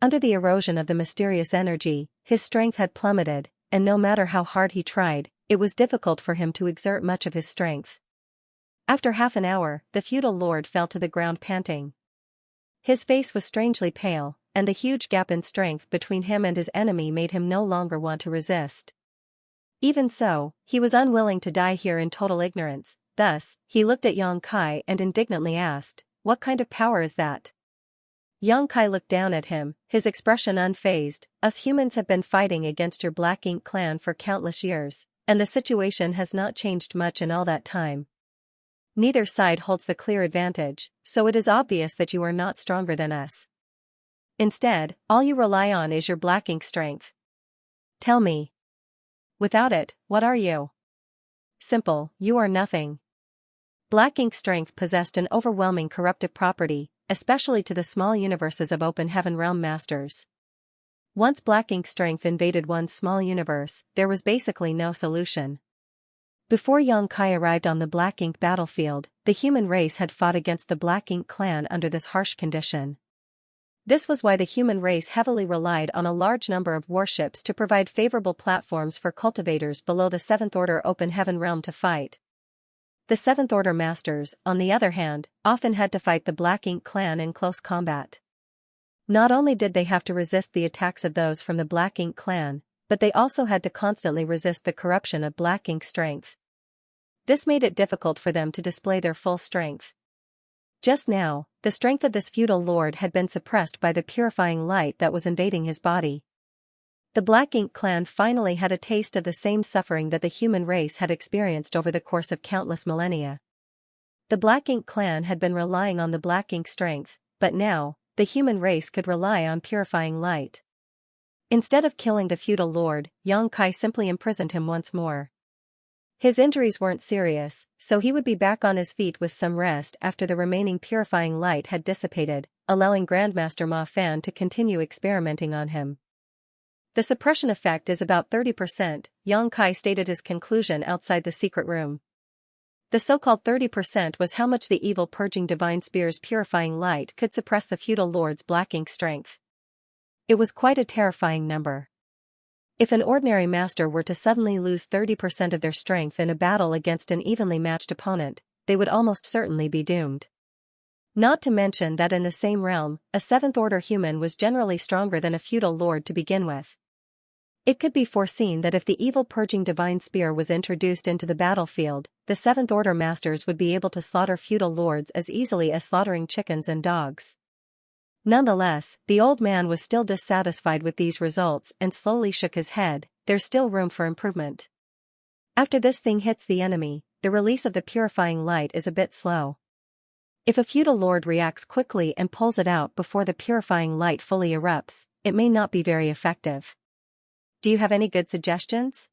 Under the erosion of the mysterious energy, his strength had plummeted, and no matter how hard he tried, it was difficult for him to exert much of his strength. After half an hour, the feudal lord fell to the ground panting. His face was strangely pale, and the huge gap in strength between him and his enemy made him no longer want to resist. Even so, he was unwilling to die here in total ignorance, thus, he looked at Yang Kai and indignantly asked, "What kind of power is that?" Yang Kai looked down at him, his expression unfazed. "Us humans have been fighting against your Black Ink clan for countless years, and the situation has not changed much in all that time. Neither side holds the clear advantage, so it is obvious that you are not stronger than us. Instead, all you rely on is your Black Ink strength. Tell me. Without it, what are you? Simple, you are nothing." Black Ink strength possessed an overwhelming corruptive property, especially to the small universes of Open Heaven Realm Masters. Once Black Ink strength invaded one small universe, there was basically no solution. Before Yang Kai arrived on the Black Ink battlefield, the human race had fought against the Black Ink clan under this harsh condition. This was why the human race heavily relied on a large number of warships to provide favorable platforms for cultivators below the 7th Order Open Heaven Realm to fight. The 7th Order Masters, on the other hand, often had to fight the Black Ink clan in close combat. Not only did they have to resist the attacks of those from the Black Ink clan, but they also had to constantly resist the corruption of Black Ink strength. This made it difficult for them to display their full strength. Just now, the strength of this feudal lord had been suppressed by the purifying light that was invading his body. The Black Ink clan finally had a taste of the same suffering that the human race had experienced over the course of countless millennia. The Black Ink clan had been relying on the Black Ink strength, but now, the human race could rely on purifying light. Instead of killing the feudal lord, Xianxia simply imprisoned him once more. His injuries weren't serious, so he would be back on his feet with some rest after the remaining purifying light had dissipated, allowing Grandmaster Ma Fan to continue experimenting on him. The suppression effect is about 30%, Xianxia stated his conclusion outside the secret room. The so-called 30% was how much the evil purging divine spear's purifying light could suppress the feudal lord's Black Ink strength. It was quite a terrifying number. If an ordinary master were to suddenly lose 30% of their strength in a battle against an evenly matched opponent, they would almost certainly be doomed. Not to mention that in the same realm, a seventh-order human was generally stronger than a feudal lord to begin with. It could be foreseen that if the evil purging divine spear was introduced into the battlefield, the seventh-order masters would be able to slaughter feudal lords as easily as slaughtering chickens and dogs. Nonetheless, the old man was still dissatisfied with these results and slowly shook his head. There's still room for improvement. After this thing hits the enemy, the release of the purifying light is a bit slow. If a feudal lord reacts quickly and pulls it out before the purifying light fully erupts, it may not be very effective. Do you have any good suggestions?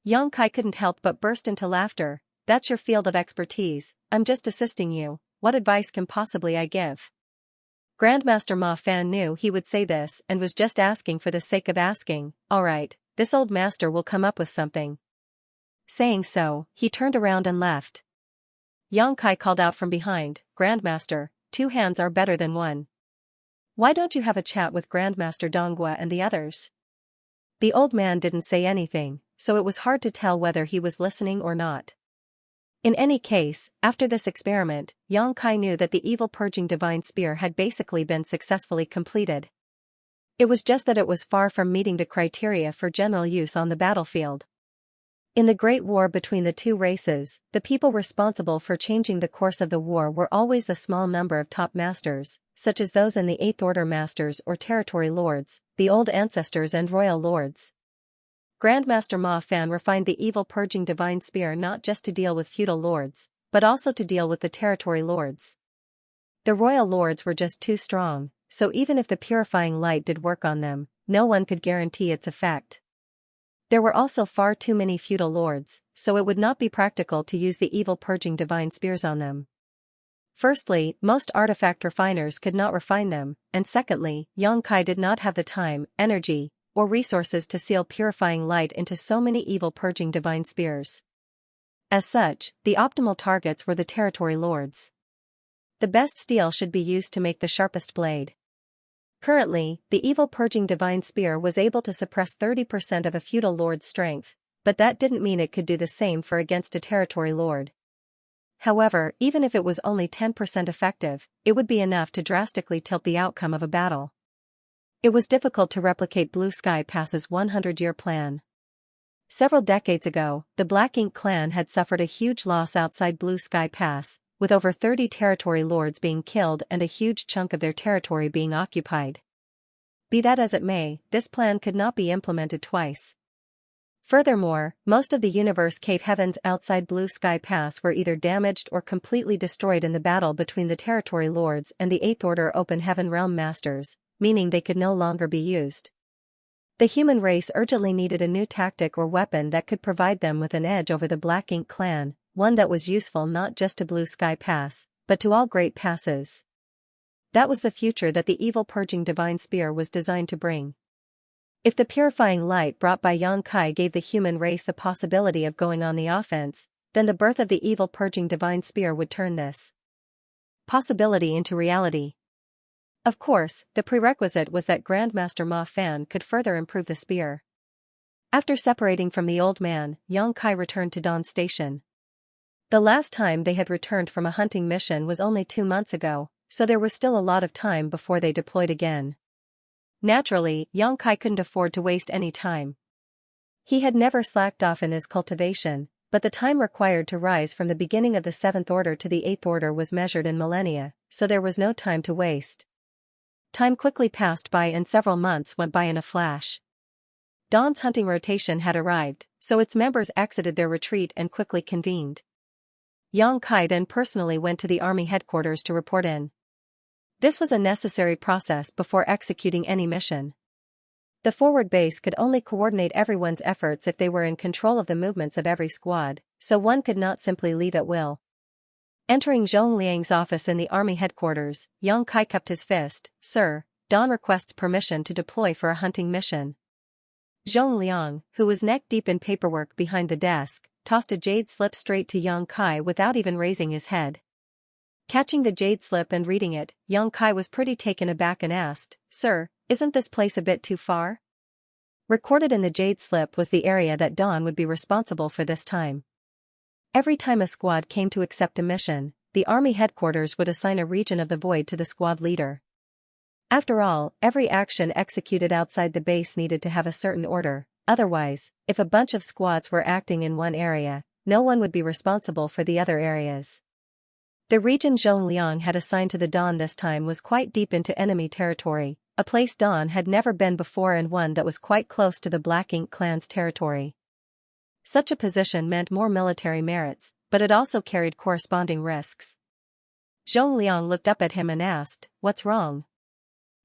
Xianxia couldn't help but burst into laughter. That's your field of expertise, I'm just assisting you, what advice can possibly I give? Grandmaster Ma Fan knew he would say this and was just asking for the sake of asking. Alright, this old master will come up with something. Saying so, he turned around and left. Xianxia called out from behind, Grandmaster, 2 hands are better than 1. Why don't you have a chat with Grandmaster Donghua and the others? The old man didn't say anything, so it was hard to tell whether he was listening or not. In any case, after this experiment, Xianxia knew that the evil purging divine spear had basically been successfully completed. It was just that it was far from meeting the criteria for general use on the battlefield. In the Great War between the two races, the people responsible for changing the course of the war were always the small number of top masters, such as those in the Eighth Order masters or territory lords, the old ancestors and royal lords. Grandmaster Ma Fan refined the evil purging divine spear not just to deal with feudal lords, but also to deal with the territory lords. The royal lords were just too strong, so even if the purifying light did work on them, no one could guarantee its effect. There were also far too many feudal lords, so it would not be practical to use the evil purging divine spears on them. Firstly, most artifact refiners could not refine them, and secondly, Xianxia did not have the time, energy, or resources to seal purifying light into so many evil purging divine spears. As such, the optimal targets were the territory lords. The best steel should be used to make the sharpest blade. Currently, the evil purging divine spear was able to suppress 30% of a feudal lord's strength, but that didn't mean it could do the same for against a territory lord. However, even if it was only 10% effective, it would be enough to drastically tilt the outcome of a battle. It was difficult to replicate Blue Sky Pass's 100-year plan. Several decades ago, the Black Ink clan had suffered a huge loss outside Blue Sky Pass, with over 30 territory lords being killed and a huge chunk of their territory being occupied. Be that as it may, this plan could not be implemented twice. Furthermore, most of the universe cave heavens outside Blue Sky Pass were either damaged or completely destroyed in the battle between the territory lords and the Eighth Order Open Heaven Realm Masters, meaning they could no longer be used. The human race urgently needed a new tactic or weapon that could provide them with an edge over the Black Ink clan, one that was useful not just to Blue Sky Pass, but to all great passes. That was the future that the evil purging divine spear was designed to bring. If the purifying light brought by Xianxia gave the human race the possibility of going on the offense, then the birth of the evil purging divine spear would turn this possibility into reality. Of course, the prerequisite was that Grandmaster Ma Fan could further improve the spear. After separating from the old man, Xianxia returned to Dawn Station. The last time they had returned from a hunting mission was only 2 months ago, so there was still a lot of time before they deployed again. Naturally, Xianxia couldn't afford to waste any time. He had never slacked off in his cultivation, but the time required to rise from the beginning of the 7th Order to the 8th Order was measured in millennia, so there was no time to waste. Time quickly passed by and several months went by in a flash. Dawn's hunting rotation had arrived, so its members exited their retreat and quickly convened. Yang Kai then personally went to the army headquarters to report in. This was a necessary process before executing any mission. The forward base could only coordinate everyone's efforts if they were in control of the movements of every squad, so one could not simply leave at will. Entering Zhong Liang's office in the army headquarters, Yang Kai cupped his fist. "Sir, Dawn requests permission to deploy for a hunting mission." Zhong Liang, who was neck-deep in paperwork behind the desk, tossed a jade slip straight to Yang Kai without even raising his head. Catching the jade slip and reading it, Yang Kai was pretty taken aback and asked, "Sir, isn't this place a bit too far?" Recorded in the jade slip was the area that Dawn would be responsible for this time. Every time a squad came to accept a mission, the army headquarters would assign a region of the void to the squad leader. After all, every action executed outside the base needed to have a certain order, otherwise, if a bunch of squads were acting in one area, no one would be responsible for the other areas. The region Zhong Liang had assigned to the Dawn this time was quite deep into enemy territory, a place Dawn had never been before and one that was quite close to the Black Ink clan's territory. Such a position meant more military merits, but it also carried corresponding risks. Zhong Liang looked up at him and asked, "What's wrong?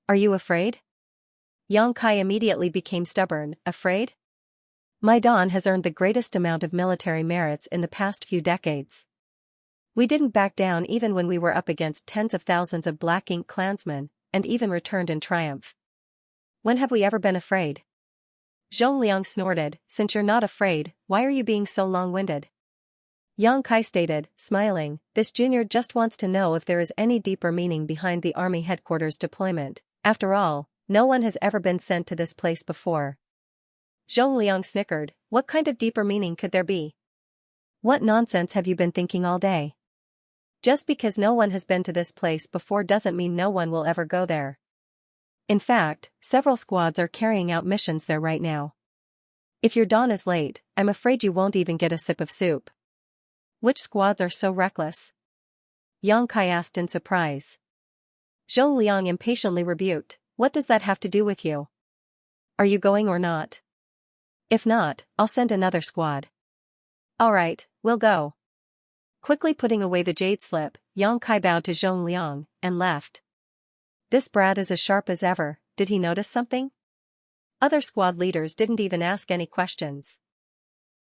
Are you afraid?" Yang Kai immediately became stubborn. "Afraid? My Dawn has earned the greatest amount of military merits in the past few decades. We didn't back down even when we were up against tens of thousands of Black Ink clansmen, and even returned in triumph. When have we ever been afraid?" Zhong Liang snorted, "Since you're not afraid, why are you being so long-winded?" Yang Kai stated, smiling, "This junior just wants to know if there is any deeper meaning behind the army headquarters deployment. After all, no one has ever been sent to this place before." Zhong Liang snickered, "What kind of deeper meaning could there be? What nonsense have you been thinking all day? Just because no one has been to this place before doesn't mean no one will ever go there. In fact, several squads are carrying out missions there right now. If your Dawn is late, I'm afraid you won't even get a sip of soup." "Which squads are so reckless?" Yang Kai asked in surprise. Zhong Liang impatiently rebuked, "What does that have to do with you? Are you going or not? If not, I'll send another squad." "All right, we'll go." Quickly putting away the jade slip, Yang Kai bowed to Zhong Liang and left. This brat is as sharp as ever. Did he notice something? Other squad leaders didn't even ask any questions.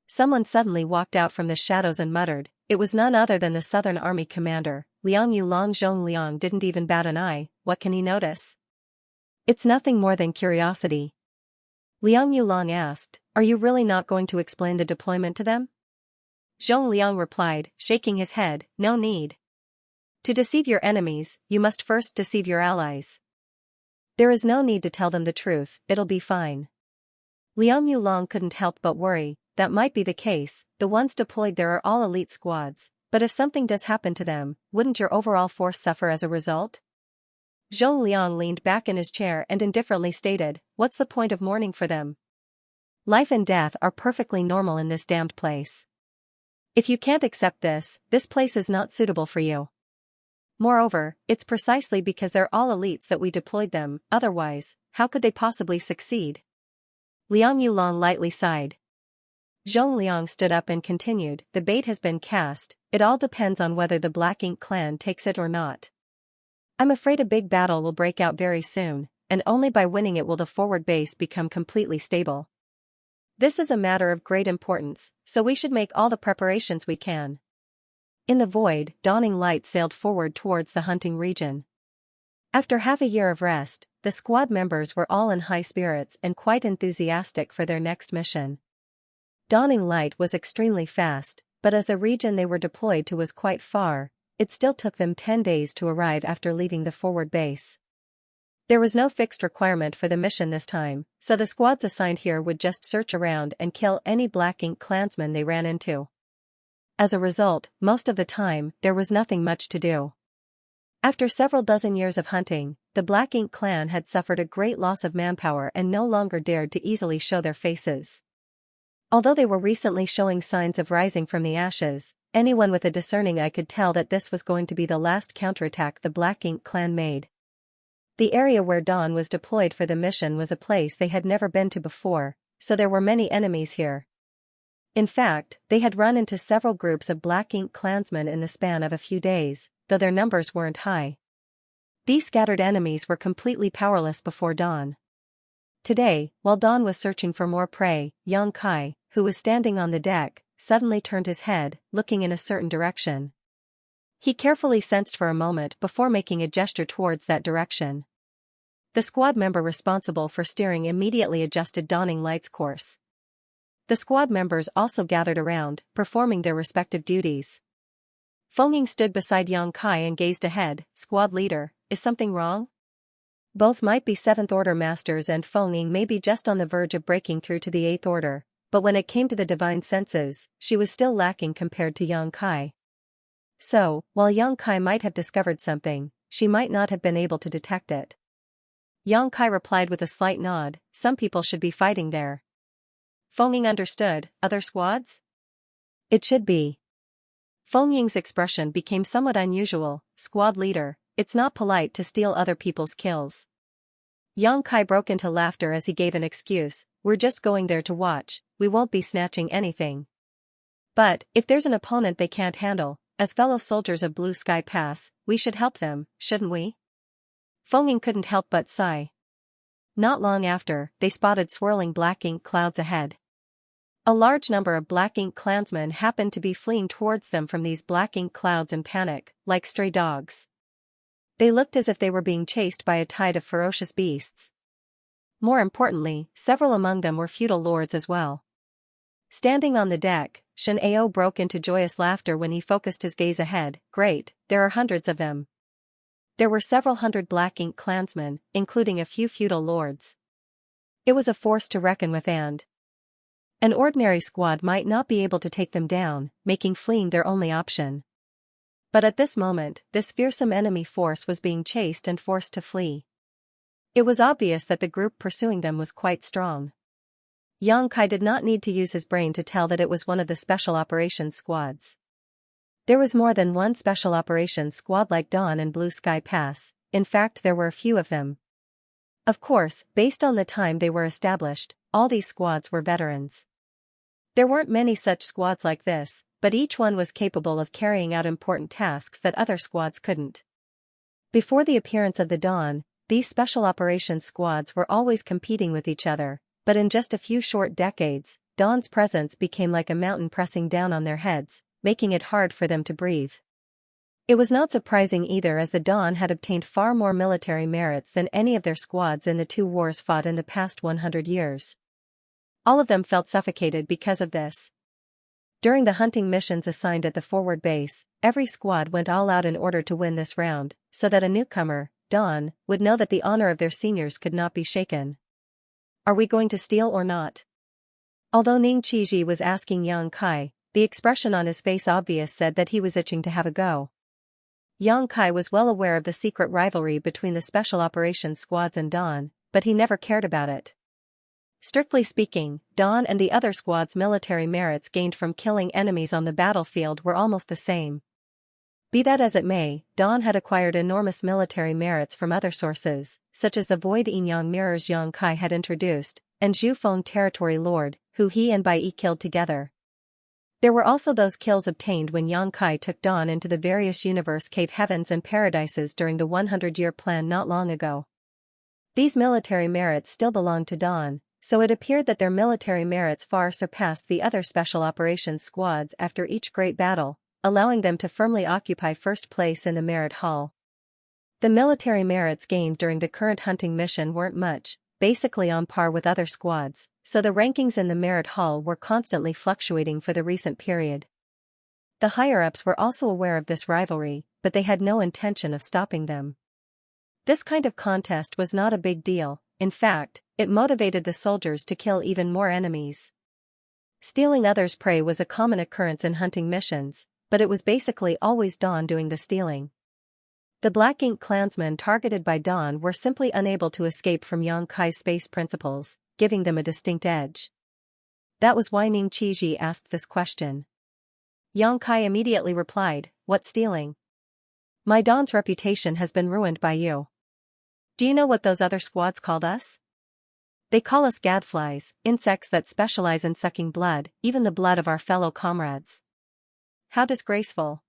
Someone suddenly walked out from the shadows and muttered. It was none other than the Southern Army commander, Liang Yulong. Zhong Liang didn't even bat an eye. What can he notice? It's nothing more than curiosity. Liang Yulong asked, "Are you really not going to explain the deployment to them?" Zhong Liang replied, shaking his head, "No need. To deceive your enemies, you must first deceive your allies. There is no need to tell them the truth, it'll be fine." Liang Yulong couldn't help but worry. That might be the case, the ones deployed there are all elite squads, but if something does happen to them, wouldn't your overall force suffer as a result? Zhong Liang leaned back in his chair and indifferently stated, "What's the point of mourning for them? Life and death are perfectly normal in this damned place. If you can't accept this, this place is not suitable for you. Moreover, it's precisely because they're all elites that we deployed them, otherwise, how could they possibly succeed?" Liang Yulong lightly sighed. Zhong Liang stood up and continued, "The bait has been cast, it all depends on whether the Black Ink clan takes it or not. I'm afraid a big battle will break out very soon, and only by winning it will the forward base become completely stable. This is a matter of great importance, so we should make all the preparations we can." In the void, dawning light sailed forward towards the hunting region. After half a year of rest, the squad members were all in high spirits and quite enthusiastic for their next mission. Dawning light was extremely fast, but as the region they were deployed to was quite far, it still took them 10 days to arrive after leaving the forward base. There was no fixed requirement for the mission this time, so the squads assigned here would just search around and kill any Black Ink clansmen they ran into. As a result, most of the time, there was nothing much to do. After several dozen years of hunting, the Black Ink clan had suffered a great loss of manpower and no longer dared to easily show their faces. Although they were recently showing signs of rising from the ashes, anyone with a discerning eye could tell that this was going to be the last counterattack the Black Ink clan made. The area where Dawn was deployed for the mission was a place they had never been to before, so there were many enemies here. In fact, they had run into several groups of Black Ink clansmen in the span of a few days, though their numbers weren't high. These scattered enemies were completely powerless before Dawn. Today, while Dawn was searching for more prey, Xianxia, who was standing on the deck, suddenly turned his head, looking in a certain direction. He carefully sensed for a moment before making a gesture towards that direction. The squad member responsible for steering immediately adjusted Dawning Light's course. The squad members also gathered around, performing their respective duties. Feng stood beside Xianxia and gazed ahead. Squad leader, is something wrong? Both might be 7th Order masters and Feng may be just on the verge of breaking through to the 8th Order, but when it came to the divine senses, she was still lacking compared to Xianxia. So, while Xianxia might have discovered something, she might not have been able to detect it. Xianxia replied with a slight nod, some people should be fighting there. Feng understood, other squads? It should be. Feng Ying's expression became somewhat unusual, squad leader, it's not polite to steal other people's kills. Xianxia broke into laughter as he gave an excuse, we're just going there to watch, we won't be snatching anything. But, if there's an opponent they can't handle, as fellow soldiers of Blue Sky Pass, we should help them, shouldn't we? Feng Ying couldn't help but sigh. Not long after, they spotted swirling black ink clouds ahead. A large number of Black Ink clansmen happened to be fleeing towards them from these black ink clouds in panic, like stray dogs. They looked as if they were being chased by a tide of ferocious beasts. More importantly, several among them were feudal lords as well. Standing on the deck, Xianxia broke into joyous laughter when he focused his gaze ahead. Great, there are hundreds of them. There were several hundred Black Ink clansmen, including a few feudal lords. It was a force to reckon with and an ordinary squad might not be able to take them down, making fleeing their only option. But at this moment, this fearsome enemy force was being chased and forced to flee. It was obvious that the group pursuing them was quite strong. Xianxia did not need to use his brain to tell that it was one of the special operations squads. There was more than one special operations squad like Dawn and Blue Sky Pass, in fact there were a few of them. Of course, based on the time they were established, all these squads were veterans. There weren't many such squads like this, but each one was capable of carrying out important tasks that other squads couldn't. Before the appearance of the Dawn, these special operations squads were always competing with each other, but in just a few short decades, Dawn's presence became like a mountain pressing down on their heads, making it hard for them to breathe. It was not surprising either as the Dawn had obtained far more military merits than any of their squads in the 2 wars fought in the past 100 years. All of them felt suffocated because of this. During the hunting missions assigned at the forward base, every squad went all out in order to win this round, so that a newcomer, Dawn, would know that the honor of their seniors could not be shaken. Are we going to steal or not? Although Ning Qiji was asking Xianxia, the expression on his face obvious said that he was itching to have a go. Xianxia was well aware of the secret rivalry between the special operations squads and Dawn, but he never cared about it. Strictly speaking, Dawn and the other squads' military merits gained from killing enemies on the battlefield were almost the same. Be that as it may, Dawn had acquired enormous military merits from other sources, such as the Void Yin-Yang mirrors Xianxia had introduced, and Zhu Feng Territory Lord, who he and Bai Yi killed together. There were also those kills obtained when Xianxia took Dawn into the various universe cave heavens and paradises during the 100-year plan not long ago. These military merits still belonged to Dawn, so it appeared that their military merits far surpassed the other special operations squads after each great battle, allowing them to firmly occupy first place in the merit hall. The military merits gained during the current hunting mission weren't much, basically on par with other squads, so the rankings in the merit hall were constantly fluctuating for the recent period. The higher-ups were also aware of this rivalry, but they had no intention of stopping them. This kind of contest was not a big deal, in fact, it motivated the soldiers to kill even more enemies. Stealing others' prey was a common occurrence in hunting missions, but it was basically always Dawn doing the stealing. The Black Ink clansmen targeted by Dawn were simply unable to escape from Xianxia's space principles, giving them a distinct edge. That was why Ning Qiji asked this question. Xianxia immediately replied, "What stealing? My Dawn's reputation has been ruined by you. Do you know what those other squads called us? They call us gadflies, insects that specialize in sucking blood, even the blood of our fellow comrades. How disgraceful.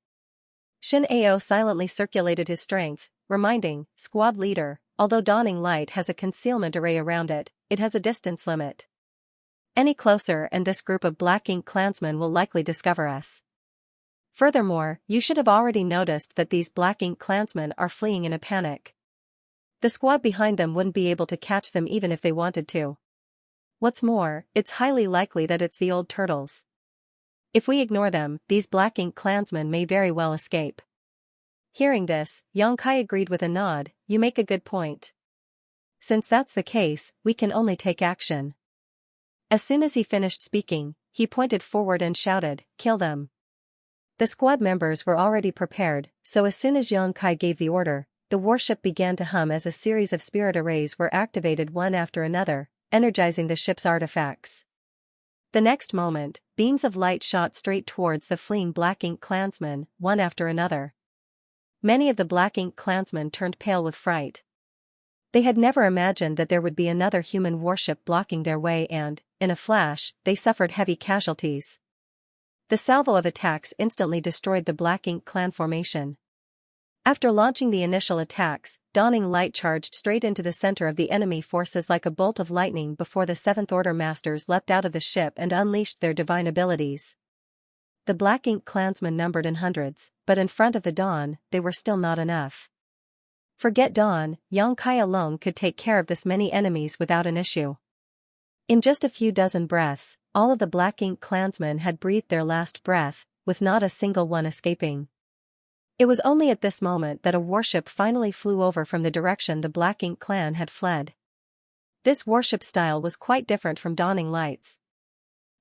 Shin Ao silently circulated his strength, reminding, squad leader, although Dawning Light has a concealment array around it, it has a distance limit. Any closer and this group of Black Ink clansmen will likely discover us. Furthermore, you should have already noticed that these Black Ink clansmen are fleeing in a panic. The squad behind them wouldn't be able to catch them even if they wanted to. What's more, it's highly likely that it's the old turtles. If we ignore them, these Black Ink clansmen may very well escape. Hearing this, Xianxia agreed with a nod. You make a good point. Since that's the case, we can only take action. As soon as he finished speaking, he pointed forward and shouted, kill them. The squad members were already prepared, so as soon as Xianxia gave the order, the warship began to hum as a series of spirit arrays were activated one after another, energizing the ship's artifacts. The next moment, beams of light shot straight towards the fleeing Black Ink clansmen, one after another. Many of the Black Ink clansmen turned pale with fright. They had never imagined that there would be another human warship blocking their way and, in a flash, they suffered heavy casualties. The salvo of attacks instantly destroyed the Black Ink clan formation. After launching the initial attacks, Dawning Light charged straight into the center of the enemy forces like a bolt of lightning before the Seventh Order Masters leapt out of the ship and unleashed their divine abilities. The Black Ink clansmen numbered in hundreds, but in front of the Dawn, they were still not enough. Forget Dawn, Xianxia alone could take care of this many enemies without an issue. In just a few dozen breaths, all of the Black Ink clansmen had breathed their last breath, with not a single one escaping. It was only at this moment that a warship finally flew over from the direction the Black Ink clan had fled. This warship style was quite different from Dawning Light's.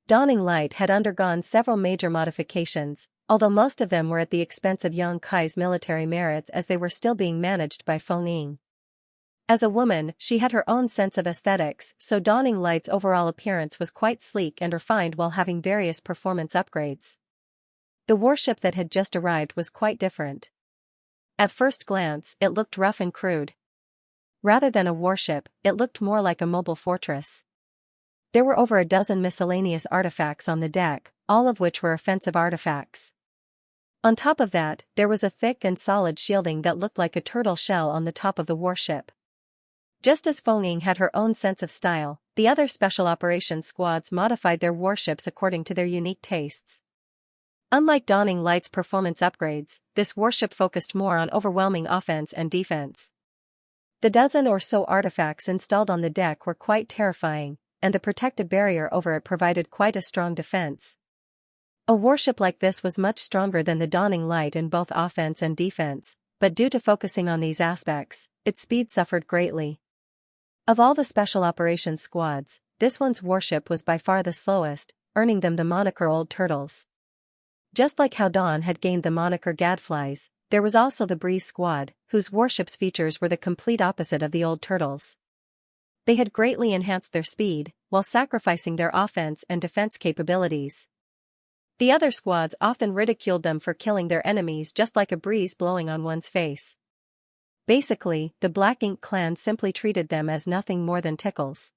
Dawning Light had undergone several major modifications, although most of them were at the expense of Xianxia's military merits as they were still being managed by Feng Ying. As a woman, she had her own sense of aesthetics, so Dawning Light's overall appearance was quite sleek and refined while having various performance upgrades. The warship that had just arrived was quite different. At first glance, it looked rough and crude. Rather than a warship, it looked more like a mobile fortress. There were over a dozen miscellaneous artifacts on the deck, all of which were offensive artifacts. On top of that, there was a thick and solid shielding that looked like a turtle shell on the top of the warship. Just as Feng Ying had her own sense of style, the other special operations squads modified their warships according to their unique tastes. Unlike Dawning Light's performance upgrades, this warship focused more on overwhelming offense and defense. The dozen or so artifacts installed on the deck were quite terrifying, and the protective barrier over it provided quite a strong defense. A warship like this was much stronger than the Dawning Light in both offense and defense, but due to focusing on these aspects, its speed suffered greatly. Of all the special operations squads, this one's warship was by far the slowest, earning them the moniker Old Turtles. Just like how Dawn had gained the moniker Gadflies, there was also the Breeze Squad, whose warship's features were the complete opposite of the Old Turtles. They had greatly enhanced their speed, while sacrificing their offense and defense capabilities. The other squads often ridiculed them for killing their enemies just like a breeze blowing on one's face. Basically, the Black Ink clan simply treated them as nothing more than tickles.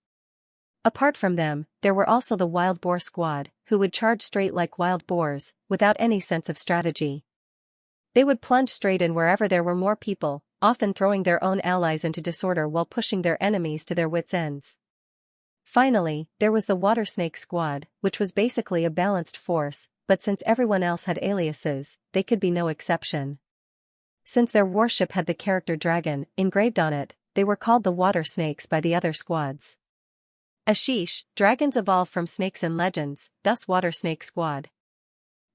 Apart from them, there were also the Wild Boar Squad, who would charge straight like wild boars, without any sense of strategy. They would plunge straight in wherever there were more people, often throwing their own allies into disorder while pushing their enemies to their wits' ends. Finally, there was the Water Snake Squad, which was basically a balanced force, but since everyone else had aliases, they could be no exception. Since their warship had the character dragon engraved on it, they were called the Water Snakes by the other squads. Ashish, dragons evolve from snakes in legends, thus Water Snake Squad.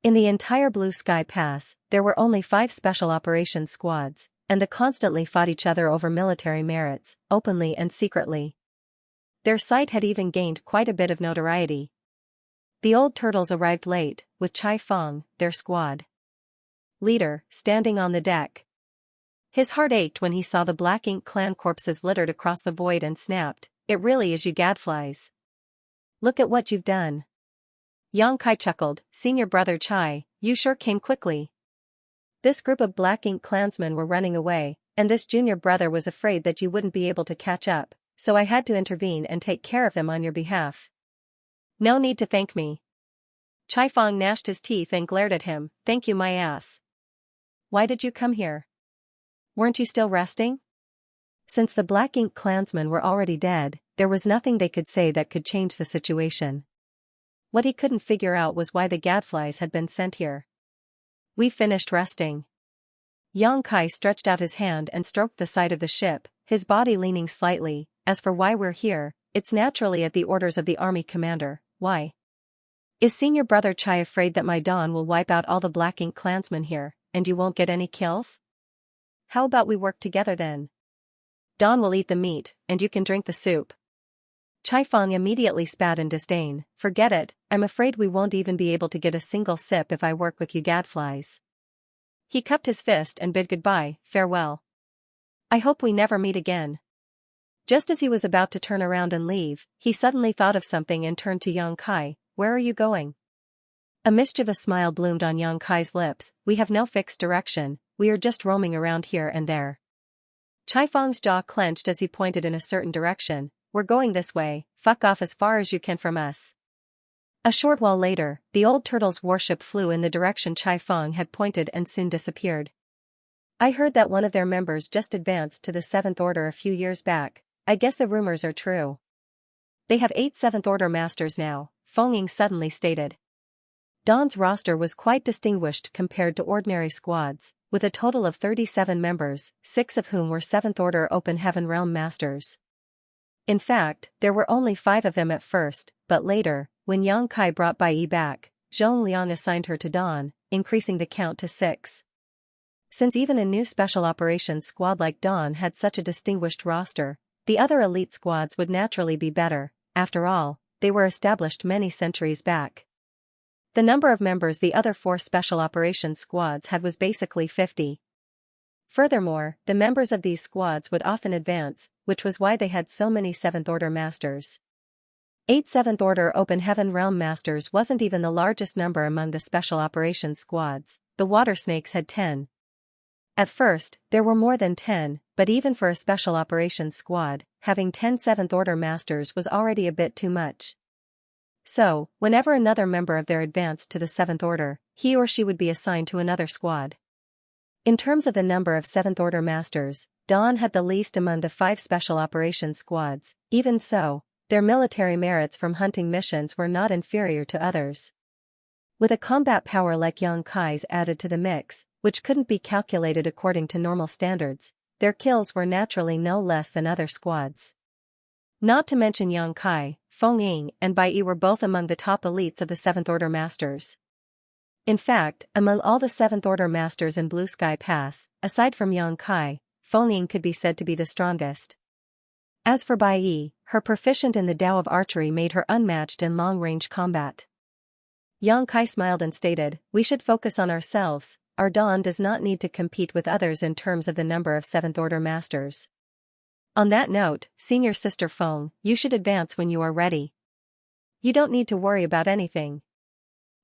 In the entire Blue Sky Pass, there were only 5 special operations squads, and they constantly fought each other over military merits, openly and secretly. Their sight had even gained quite a bit of notoriety. The Old Turtles arrived late, with Chai Feng, their squad leader, standing on the deck. His heart ached when he saw the Black Ink clan corpses littered across the void and snapped, "It really is you gadflies. Look at what you've done." Xianxia chuckled, "Senior brother Chai, you sure came quickly." This group of Black Ink clansmen were running away, and this junior brother was afraid that you wouldn't be able to catch up, so I had to intervene and take care of them on your behalf. No need to thank me. Chai Fang gnashed his teeth and glared at him. Thank you my ass. Why did you come here? Weren't you still resting? Since the Black Ink clansmen were already dead, there was nothing they could say that could change the situation. What he couldn't figure out was why the gadflies had been sent here. We finished resting. Yang Kai stretched out his hand and stroked the side of the ship, his body leaning slightly. As for why we're here, it's naturally at the orders of the army commander. Why? Is senior brother Chai afraid that my Dawn will wipe out all the Black Ink clansmen here, and you won't get any kills? How about we work together then? Dawn will eat the meat, and you can drink the soup. Chai Fang immediately spat in disdain. Forget it, I'm afraid we won't even be able to get a single sip if I work with you gadflies. He cupped his fist and bid goodbye, farewell. I hope we never meet again. Just as he was about to turn around and leave, he suddenly thought of something and turned to Yang Kai. Where are you going? A mischievous smile bloomed on Yang Kai's lips. We have no fixed direction, we are just roaming around here and there. Chai Fang's jaw clenched as he pointed in a certain direction. We're going this way, fuck off as far as you can from us. A short while later, the old turtle's warship flew in the direction Chai Fang had pointed and soon disappeared. I heard that one of their members just advanced to the 7th Order a few years back. I guess the rumors are true. They have 8 7th Order masters now, Feng Ying suddenly stated. Dawn's roster was quite distinguished compared to ordinary squads, with a total of 37 members, 6 of whom were 7th Order Open Heaven Realm masters. In fact, there were only 5 of them at first, but later, when Yang Kai brought Bai Yi back, Zhong Liang assigned her to Dawn, increasing the count to 6. Since even a new special operations squad like Dawn had such a distinguished roster, the other elite squads would naturally be better. After all, they were established many centuries back. The number of members the other 4 special operations squads had was basically 50. Furthermore, the members of these squads would often advance, which was why they had so many 7th Order masters. 8 7th Order Open Heaven Realm masters wasn't even the largest number among the special operations squads. The Water Snakes had 10. At first, there were more than 10, but even for a special operations squad, having 10 7th Order masters was already a bit too much. So, whenever another member of their advanced to the 7th Order, he or she would be assigned to another squad. In terms of the number of 7th Order masters, Dawn had the least among the 5 special operations squads. Even so, their military merits from hunting missions were not inferior to others. With a combat power like Yang Kai's added to the mix, which couldn't be calculated according to normal standards, their kills were naturally no less than other squads. Not to mention Yang Kai, Feng Ying and Bai Yi were both among the top elites of the 7th Order masters. In fact, among all the 7th Order masters in Blue Sky Pass, aside from Yang Kai, Feng Ying could be said to be the strongest. As for Bai Yi, her proficient in the Tao of archery made her unmatched in long-range combat. Yang Kai smiled and stated, we should focus on ourselves. Our Dawn does not need to compete with others in terms of the number of 7th Order masters. On that note, senior sister Feng, you should advance when you are ready. You don't need to worry about anything.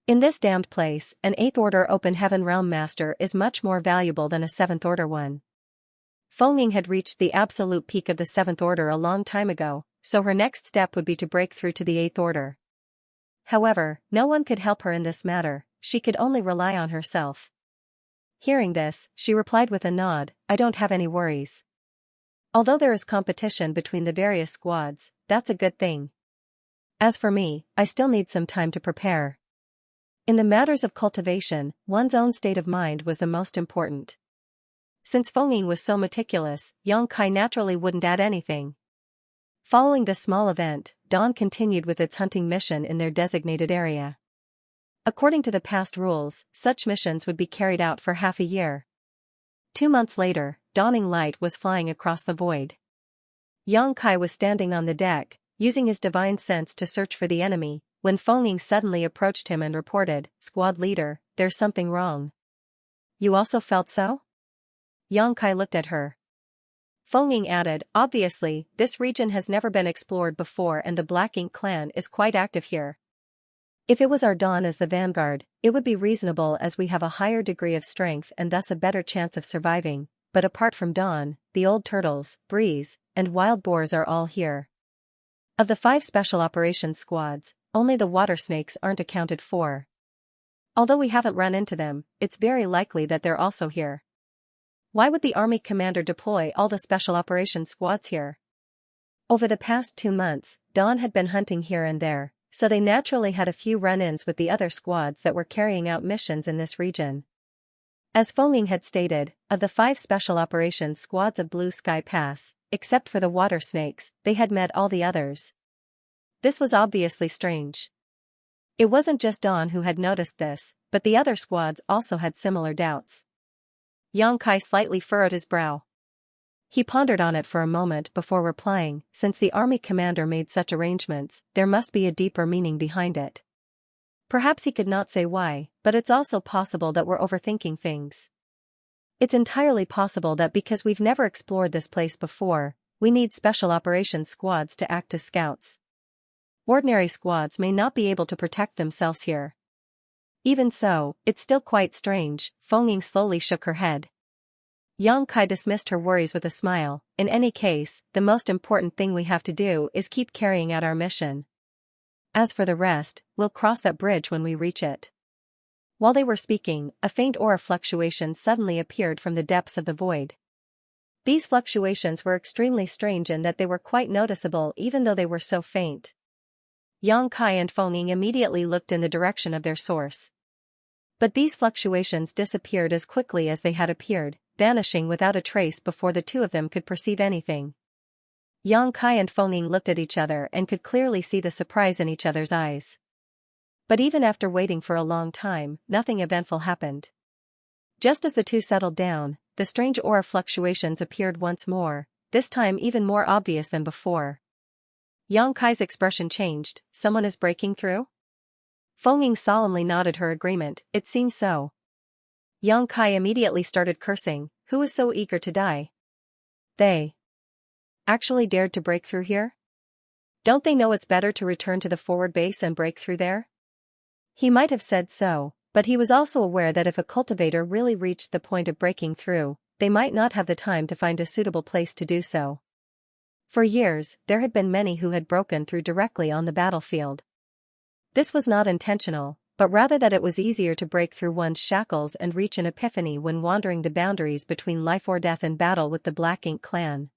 In this damned place, an 8th Order Open Heaven Realm master is much more valuable than a 7th Order one. Feng Ying had reached the absolute peak of the 7th Order a long time ago, so her next step would be to break through to the 8th Order. However, no one could help her in this matter, she could only rely on herself. Hearing this, she replied with a nod, I don't have any worries. Although there is competition between the various squads, that's a good thing. As for me, I still need some time to prepare. In the matters of cultivation, one's own state of mind was the most important. Since Feng Ying was so meticulous, Yang Kai naturally wouldn't add anything. Following this small event, Dawn continued with its hunting mission in their designated area. According to the past rules, such missions would be carried out for half a year. 2 months later, dawning light was flying across the void. Yang Kai was standing on the deck, using his divine sense to search for the enemy, when Feng Ying suddenly approached him and reported, Squad leader, there's something wrong. You also felt so? Yang Kai looked at her. Feng Ying added, obviously, this region has never been explored before and the Black Ink clan is quite active here. If it was our Dawn as the vanguard, it would be reasonable as we have a higher degree of strength and thus a better chance of surviving, but apart from Dawn, the old turtles, breeze, and wild boars are all here. Of the 5 special operations squads, only the water snakes aren't accounted for. Although we haven't run into them, it's very likely that they're also here. Why would the army commander deploy all the special operations squads here? Over the past 2 months, Dawn had been hunting here and there, so they naturally had a few run-ins with the other squads that were carrying out missions in this region. As Feng had stated, of the 5 special operations squads of Blue Sky Pass, except for the water snakes, they had met all the others. This was obviously strange. It wasn't just Dawn who had noticed this, but the other squads also had similar doubts. Xianxia slightly furrowed his brow. He pondered on it for a moment before replying, since the army commander made such arrangements, there must be a deeper meaning behind it. Perhaps he could not say why, but it's also possible that we're overthinking things. It's entirely possible that because we've never explored this place before, we need special operations squads to act as scouts. Ordinary squads may not be able to protect themselves here. Even so, it's still quite strange. Feng slowly shook her head. Xianxia dismissed her worries with a smile. In any case, the most important thing we have to do is keep carrying out our mission. As for the rest, we'll cross that bridge when we reach it. While they were speaking, a faint aura fluctuation suddenly appeared from the depths of the void. These fluctuations were extremely strange in that they were quite noticeable even though they were so faint. Xianxia and Feng immediately looked in the direction of their source. But these fluctuations disappeared as quickly as they had appeared, vanishing without a trace before the two of them could perceive anything. Xianxia and Feng looked at each other and could clearly see the surprise in each other's eyes. But even after waiting for a long time, nothing eventful happened. Just as the two settled down, the strange aura fluctuations appeared once more, this time even more obvious than before. Xianxia's expression changed. Someone is breaking through? Feng solemnly nodded her agreement. It seems so. Xianxia immediately started cursing. Who is so eager to die? They actually dared to break through here? Don't they know it's better to return to the forward base and break through there? He might have said so, but he was also aware that if a cultivator really reached the point of breaking through, they might not have the time to find a suitable place to do so. For years, there had been many who had broken through directly on the battlefield. This was not intentional, but rather that it was easier to break through one's shackles and reach an epiphany when wandering the boundaries between life or death in battle with the Black Ink clan.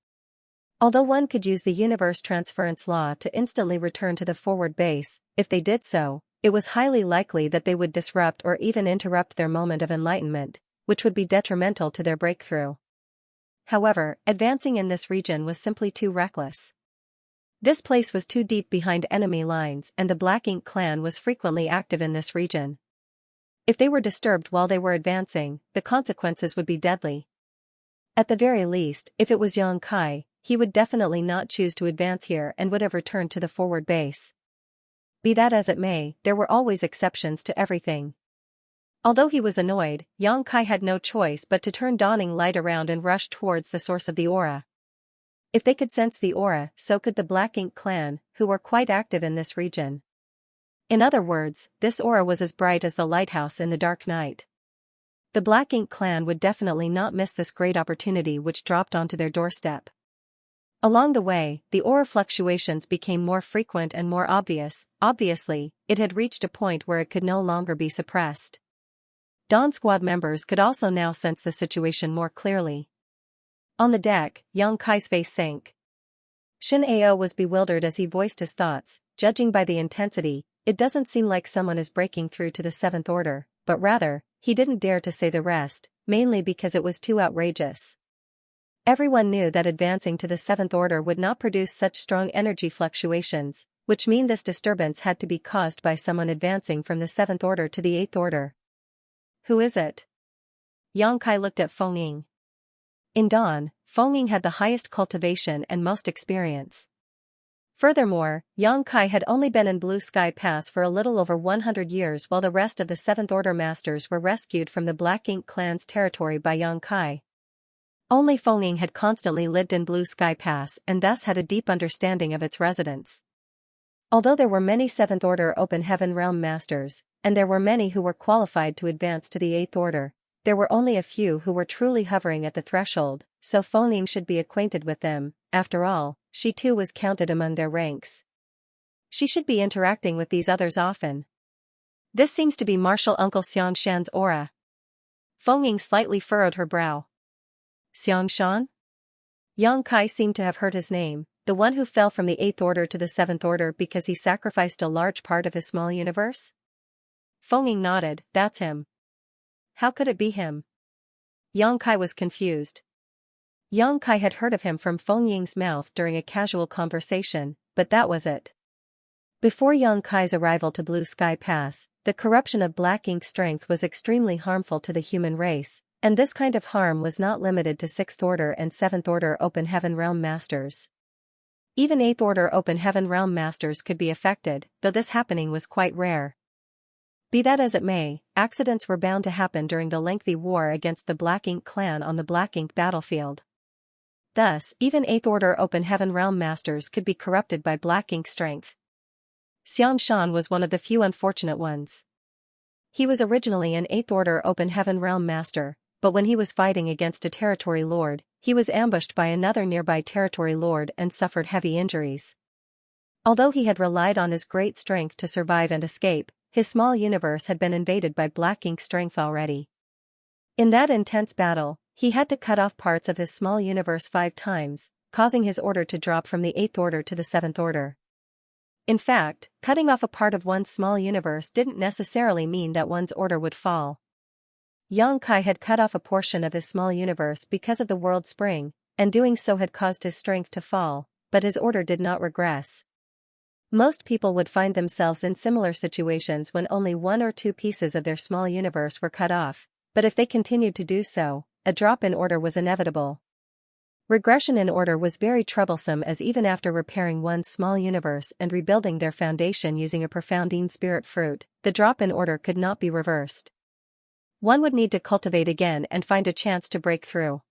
Although one could use the universe transference law to instantly return to the forward base, if they did so, it was highly likely that they would disrupt or even interrupt their moment of enlightenment, which would be detrimental to their breakthrough. However, advancing in this region was simply too reckless. This place was too deep behind enemy lines and the Black Ink clan was frequently active in this region. If they were disturbed while they were advancing, the consequences would be deadly. At the very least, if it was Xianxia, he would definitely not choose to advance here and would have returned to the forward base. Be that as it may, there were always exceptions to everything. Although he was annoyed, Xianxia had no choice but to turn dawning light around and rush towards the source of the aura. If they could sense the aura, so could the Black Ink clan, who were quite active in this region. In other words, this aura was as bright as the lighthouse in the dark night. The Black Ink clan would definitely not miss this great opportunity which dropped onto their doorstep. Along the way, the aura fluctuations became more frequent and more obvious. Obviously, it had reached a point where it could no longer be suppressed. Dawn Squad members could also now sense the situation more clearly. On the deck, Xianxia's face sank. Shin Ao was bewildered as he voiced his thoughts. Judging by the intensity, it doesn't seem like someone is breaking through to the Seventh Order, but rather, he didn't dare to say the rest, mainly because it was too outrageous. Everyone knew that advancing to the Seventh Order would not produce such strong energy fluctuations, which mean this disturbance had to be caused by someone advancing from the Seventh Order to the Eighth Order. Who is it? Xianxia looked at Feng. In Dawn, Feng had the highest cultivation and most experience. Furthermore, Xianxia had only been in Blue Sky Pass for a little over 100 years while the rest of the Seventh Order Masters were rescued from the Black Ink clan's territory by Xianxia. Only Feng had constantly lived in Blue Sky Pass and thus had a deep understanding of its residents. Although there were many Seventh Order Open Heaven Realm Masters, and there were many who were qualified to advance to the Eighth Order, There were only a few who were truly hovering at the threshold, so Feng should be acquainted with them. After all, she too was counted among their ranks. She should be interacting with these others often. This seems to be Martial Uncle Xianxia's aura. Feng slightly furrowed her brow. Xiangshan? Yang Kai seemed to have heard his name, the one who fell from the 8th order to the 7th order because he sacrificed a large part of his small universe? Feng nodded. That's him. How could it be him? Yang Kai was confused. Yang Kai had heard of him from Feng Ying's mouth during a casual conversation, but that was it. Before Yang Kai's arrival to Blue Sky Pass, the corruption of black ink strength was extremely harmful to the human race, and this kind of harm was not limited to 6th order and 7th order Open Heaven Realm Masters. Even 8th order Open Heaven Realm Masters could be affected, though this happening was quite rare. Be that as it may, accidents were bound to happen during the lengthy war against the Black Ink clan on the Black Ink battlefield. Thus, even 8th order Open Heaven Realm Masters could be corrupted by Black Ink strength. Xiangshan was one of the few unfortunate ones. He was originally an 8th order Open Heaven Realm Master, but when he was fighting against a territory lord, he was ambushed by another nearby territory lord and suffered heavy injuries. Although he had relied on his great strength to survive and escape, his small universe had been invaded by Black Ink strength already. In that intense battle, he had to cut off parts of his small universe 5 times, causing his order to drop from the 8th order to the 7th order. In fact, cutting off a part of one's small universe didn't necessarily mean that one's order would fall. Yang Kai had cut off a portion of his small universe because of the world spring, and doing so had caused his strength to fall, but his order did not regress. Most people would find themselves in similar situations when only 1 or 2 pieces of their small universe were cut off, but if they continued to do so, a drop in order was inevitable. Regression in order was very troublesome, as even after repairing one's small universe and rebuilding their foundation using a profounding spirit fruit, the drop in order could not be reversed. One would need to cultivate again and find a chance to break through.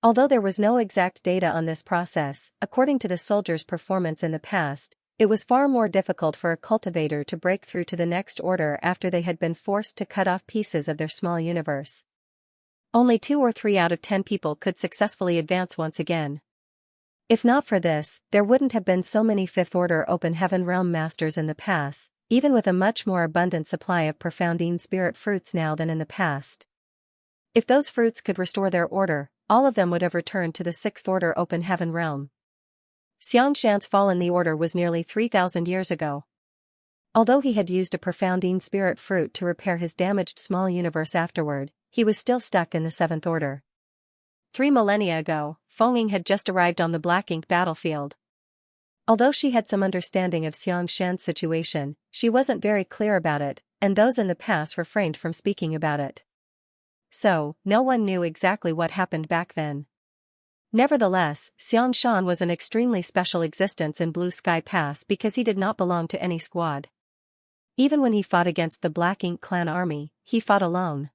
Although there was no exact data on this process, according to the soldiers' performance in the past, it was far more difficult for a cultivator to break through to the next order after they had been forced to cut off pieces of their small universe. Only 2 or 3 out of 10 people could successfully advance once again. If not for this, there wouldn't have been so many 5th order Open Heaven Realm Masters in the past, even with a much more abundant supply of profounding spirit fruits now than in the past. If those fruits could restore their order, all of them would have returned to the 6th order Open Heaven Realm. Xiangshan's fall in the order was nearly 3,000 years ago. Although he had used a profounding spirit fruit to repair his damaged small universe afterward, he was still stuck in the 7th order. 3 millennia ago, Feng had just arrived on the Black Ink battlefield. Although she had some understanding of Xiangshan's situation, she wasn't very clear about it, and those in the past refrained from speaking about it. So, no one knew exactly what happened back then. Nevertheless, Xiangshan was an extremely special existence in Blue Sky Pass because he did not belong to any squad. Even when he fought against the Black Ink clan army, he fought alone.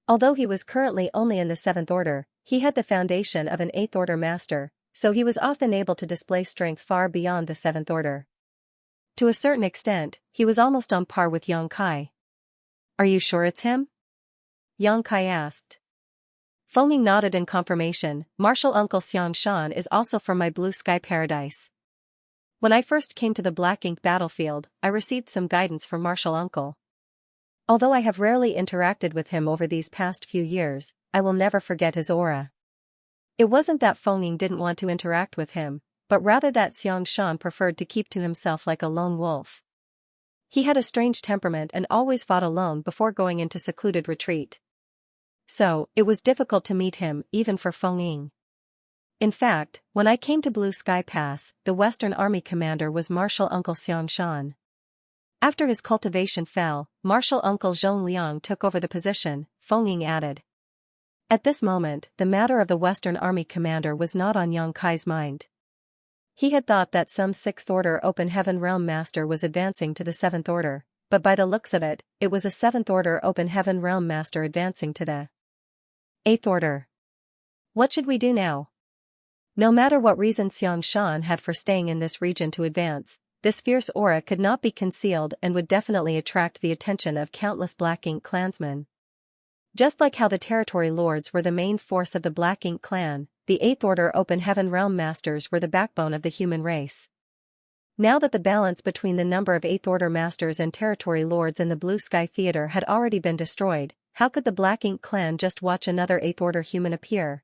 Although he was currently only in the 7th order, he had the foundation of an 8th order master, so he was often able to display strength far beyond the 7th order. To a certain extent, he was almost on par with Yang Kai. Are you sure it's him? Yang Kai asked. Feng nodded in confirmation. Martial Uncle Xiangshan is also from my Blue Sky Paradise. When I first came to the Black Ink battlefield, I received some guidance from Martial Uncle. Although I have rarely interacted with him over these past few years, I will never forget his aura. It wasn't that Feng didn't want to interact with him, but rather that Xiangshan preferred to keep to himself like a lone wolf. He had a strange temperament and always fought alone before going into secluded retreat. So, it was difficult to meet him, even for Feng. In fact, when I came to Blue Sky Pass, the Western Army commander was Martial Uncle Xiangshan. After his cultivation fell, Martial Uncle Zhong Liang took over the position, Feng added. At this moment, the matter of the Western Army commander was not on Yang Kai's mind. He had thought that some 6th order Open Heaven Realm Master was advancing to the 7th order, but by the looks of it, it was a 7th order Open Heaven Realm Master advancing to the 8th order. What should we do now? No matter what reason Xiangshan had for staying in this region to advance, this fierce aura could not be concealed and would definitely attract the attention of countless Black Ink clansmen. Just like how the territory lords were the main force of the Black Ink clan, the Eighth Order Open Heaven Realm Masters were the backbone of the human race. Now that the balance between the number of Eighth Order Masters and territory lords in the Blue Sky Theater had already been destroyed, how could the Black Ink clan just watch another Eighth Order human appear?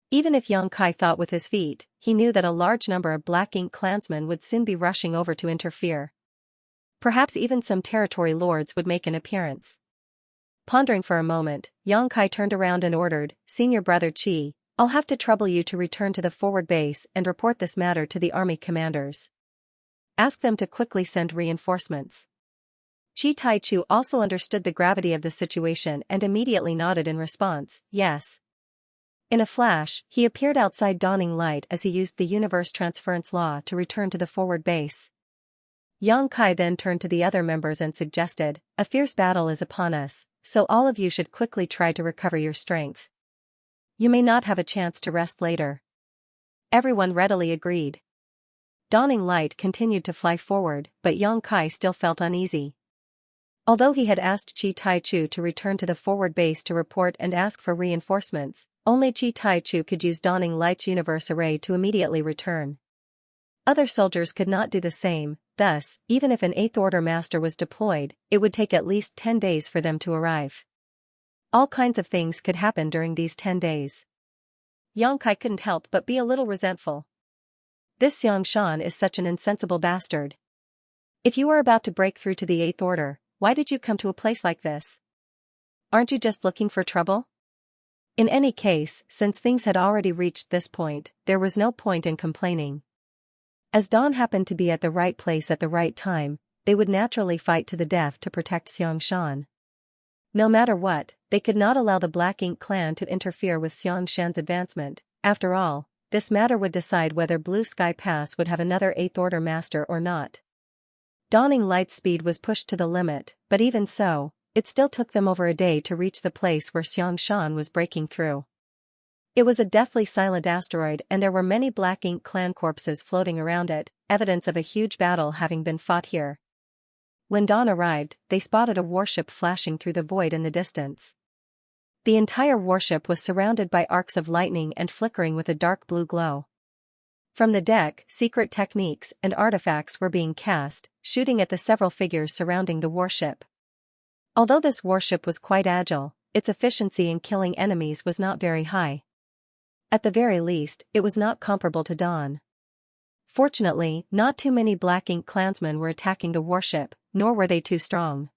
Even if Xianxia thought with his feet, he knew that a large number of Black Ink clansmen would soon be rushing over to interfere. Perhaps even some territory lords would make an appearance. Pondering for a moment, Xianxia turned around and ordered, "Senior Brother Qi, I'll have to trouble you to return to the forward base and report this matter to the army commanders. Ask them to quickly send reinforcements." Qi Taichu also understood the gravity of the situation and immediately nodded in response, "Yes." In a flash, he appeared outside Dawning Light as he used the universe transference law to return to the forward base. Xianxia then turned to the other members and suggested, "A fierce battle is upon us, so all of you should quickly try to recover your strength. You may not have a chance to rest later." Everyone readily agreed. Dawning Light continued to fly forward, but Xianxia still felt uneasy. Although he had asked Qi Taichu to return to the forward base to report and ask for reinforcements, only Qi Taichu could use Dawning Light's universe array to immediately return. Other soldiers could not do the same, thus, even if an Eighth Order Master was deployed, it would take at least 10 days for them to arrive. All kinds of things could happen during these 10 days. Xianxia couldn't help but be a little resentful. This Xianxia is such an insensible bastard. If you are about to break through to the Eighth Order, why did you come to a place like this? Aren't you just looking for trouble? In any case, since things had already reached this point, there was no point in complaining. As Dawn happened to be at the right place at the right time, they would naturally fight to the death to protect Xianxia. No matter what, they could not allow the Black Ink clan to interfere with Xianxia's advancement. After all, this matter would decide whether Blue Sky Pass would have another Eighth Order Master or not. Dawning Light's speed was pushed to the limit, but even so, it still took them over a day to reach the place where Xianxia was breaking through. It was a deathly silent asteroid and there were many Black Ink clan corpses floating around it, evidence of a huge battle having been fought here. When dawn arrived, they spotted a warship flashing through the void in the distance. The entire warship was surrounded by arcs of lightning and flickering with a dark blue glow. From the deck, secret techniques and artifacts were being cast, shooting at the several figures surrounding the warship. Although this warship was quite agile, its efficiency in killing enemies was not very high. At the very least, it was not comparable to Dawn. Fortunately, not too many Black Ink clansmen were attacking the warship, nor were they too strong.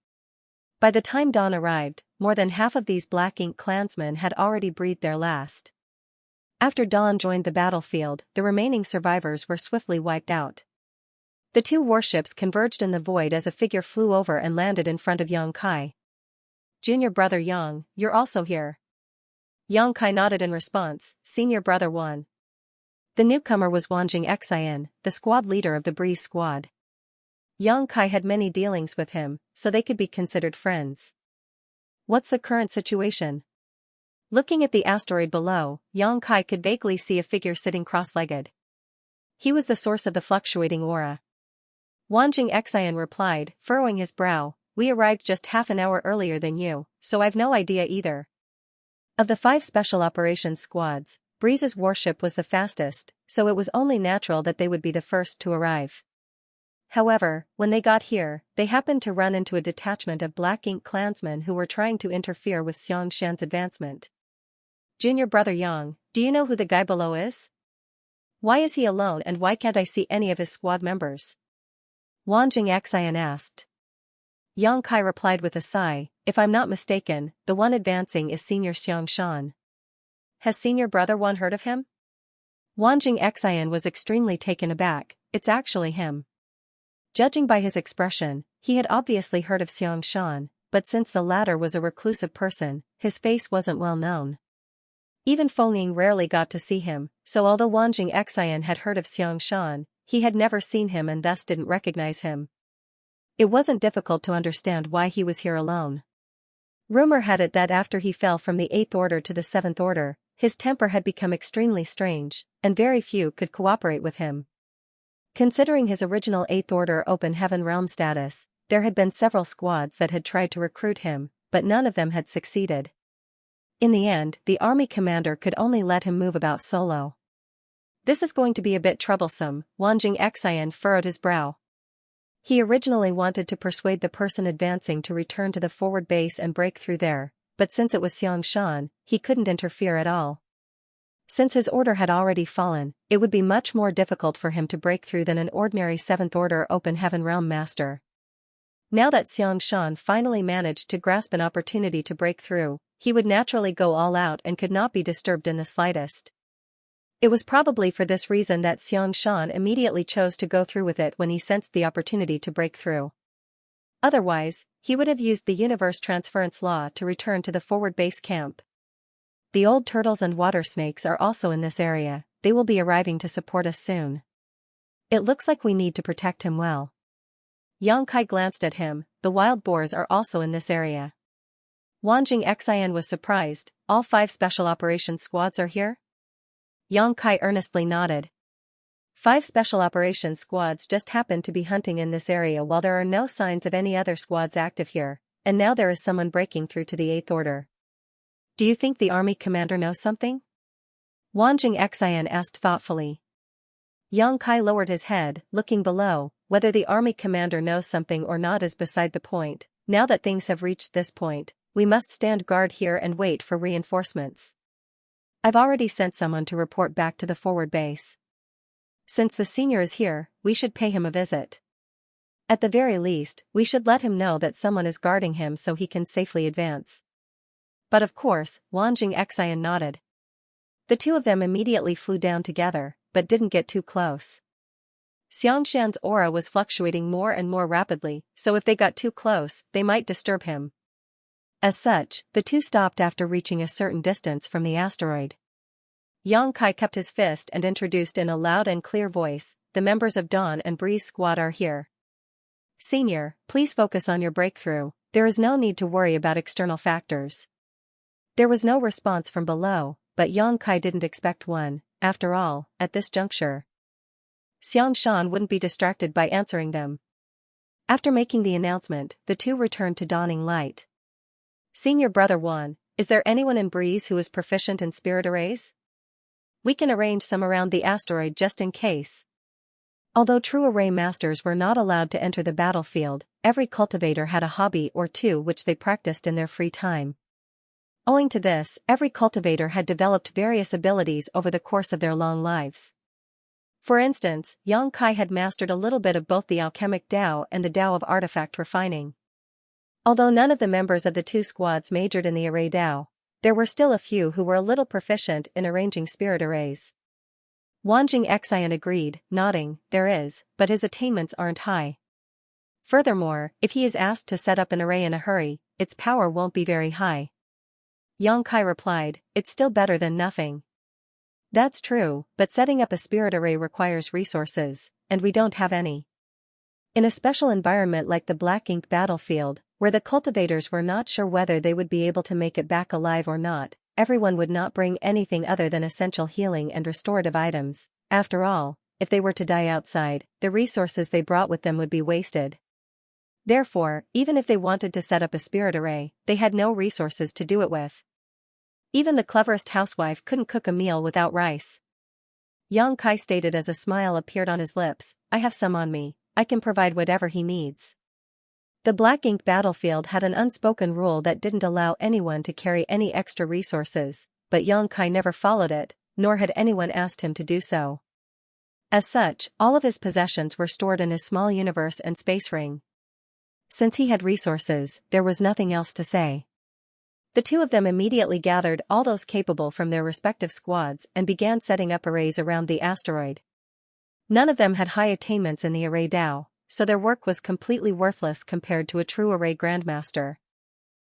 By the time Dawn arrived, more than half of these Black Ink clansmen had already breathed their last. After Dawn joined the battlefield, the remaining survivors were swiftly wiped out. The two warships converged in the void as a figure flew over and landed in front of Xianxia. "Junior Brother Yang, you're also here." Xianxia nodded in response, "Senior Brother 1. The newcomer was Xianxia, the squad leader of the Breeze Squad. Xianxia had many dealings with him, so they could be considered friends. "What's the current situation?" Looking at the asteroid below, Xianxia could vaguely see a figure sitting cross-legged. He was the source of the fluctuating aura. Xianxia replied, furrowing his brow, "We arrived just half an hour earlier than you, so I've no idea either." Of the 5 special operations squads, Breeze's warship was the fastest, so it was only natural that they would be the first to arrive. However, when they got here, they happened to run into a detachment of Black Ink clansmen who were trying to interfere with Xianxia's advancement. "Junior Brother Yang, do you know who the guy below is? Why is he alone and why can't I see any of his squad members?" Xianxia asked. Xianxia replied with a sigh, "If I'm not mistaken, the one advancing is Senior Xianxia. Has Senior Brother 1 heard of him?" Xianxia was extremely taken aback, "It's actually him." Judging by his expression, he had obviously heard of Xianxia, but since the latter was a reclusive person, his face wasn't well known. Even Feng rarely got to see him, so although Xianxia had heard of Xianxia, he had never seen him and thus didn't recognize him. It wasn't difficult to understand why he was here alone. Rumor had it that after he fell from the 8th Order to the 7th Order, his temper had become extremely strange, and very few could cooperate with him. Considering his original 8th Order Open Heaven Realm status, there had been several squads that had tried to recruit him, but none of them had succeeded. In the end, the army commander could only let him move about solo. This is going to be a bit troublesome, Xianxia furrowed his brow. He originally wanted to persuade the person advancing to return to the forward base and break through there, but since it was Xianxia, he couldn't interfere at all. Since his order had already fallen, it would be much more difficult for him to break through than an ordinary 7th Order Open Heaven Realm Master. Now that Xianxia finally managed to grasp an opportunity to break through, he would naturally go all out and could not be disturbed in the slightest. It was probably for this reason that Xianxia immediately chose to go through with it when he sensed the opportunity to break through. Otherwise, he would have used the universe transference law to return to the forward base camp. The old turtles and water snakes are also in this area. They will be arriving to support us soon. It looks like we need to protect him well. Xianxia glanced at him. The wild boars are also in this area. Xianxia was surprised. All 5 special operations squads are here? Xianxia earnestly nodded. 5 special operations squads just happen to be hunting in this area while there are no signs of any other squads active here, and now there is someone breaking through to the 8th Order. Do you think the army commander knows something? Xianxia asked thoughtfully. Xianxia lowered his head, looking below. Whether the army commander knows something or not is beside the point. Now that things have reached this point, we must stand guard here and wait for reinforcements. I've already sent someone to report back to the forward base. Since the senior is here, we should pay him a visit. At the very least, we should let him know that someone is guarding him so he can safely advance. But of course, Xianxia nodded. The two of them immediately flew down together, but didn't get too close. Xianxia's aura was fluctuating more and more rapidly, so if they got too close, they might disturb him. As such, the two stopped after reaching a certain distance from the asteroid. Xianxia kept his fist and introduced in a loud and clear voice, "The members of Dawn and Breeze Squad are here. Senior, please focus on your breakthrough. There is no need to worry about external factors." There was no response from below, but Xianxia didn't expect one. After all, at this juncture, Xianxia wouldn't be distracted by answering them. After making the announcement, the two returned to Dawning Light. "Senior Brother Juan, is there anyone in Breeze who is proficient in spirit arrays? We can arrange some around the asteroid just in case." Although true array masters were not allowed to enter the battlefield, every cultivator had a hobby or two which they practiced in their free time. Owing to this, every cultivator had developed various abilities over the course of their long lives. For instance, Xianxia had mastered a little bit of both the alchemic Tao and the Tao of artifact refining. Although none of the members of the two squads majored in the array Tao, there were still a few who were a little proficient in arranging spirit arrays. Xianxia agreed, nodding, "There is, but his attainments aren't high. Furthermore, if he is asked to set up an array in a hurry, its power won't be very high." Xianxia replied, "It's still better than nothing." "That's true, but setting up a spirit array requires resources, and we don't have any. In a special environment like the Black Ink battlefield, where the cultivators were not sure whether they would be able to make it back alive or not, everyone would not bring anything other than essential healing and restorative items. After all, if they were to die outside, the resources they brought with them would be wasted. Therefore, even if they wanted to set up a spirit array, they had no resources to do it with. Even the cleverest housewife couldn't cook a meal without rice." Xianxia stated as a smile appeared on his lips, "I have some on me. I can provide whatever he needs." The Black Ink battlefield had an unspoken rule that didn't allow anyone to carry any extra resources, but Xianxia never followed it, nor had anyone asked him to do so. As such, all of his possessions were stored in his small universe and space ring. Since he had resources, there was nothing else to say. The two of them immediately gathered all those capable from their respective squads and began setting up arrays around the asteroid. None of them had high attainments in the array Tao, so their work was completely worthless compared to a true array grandmaster.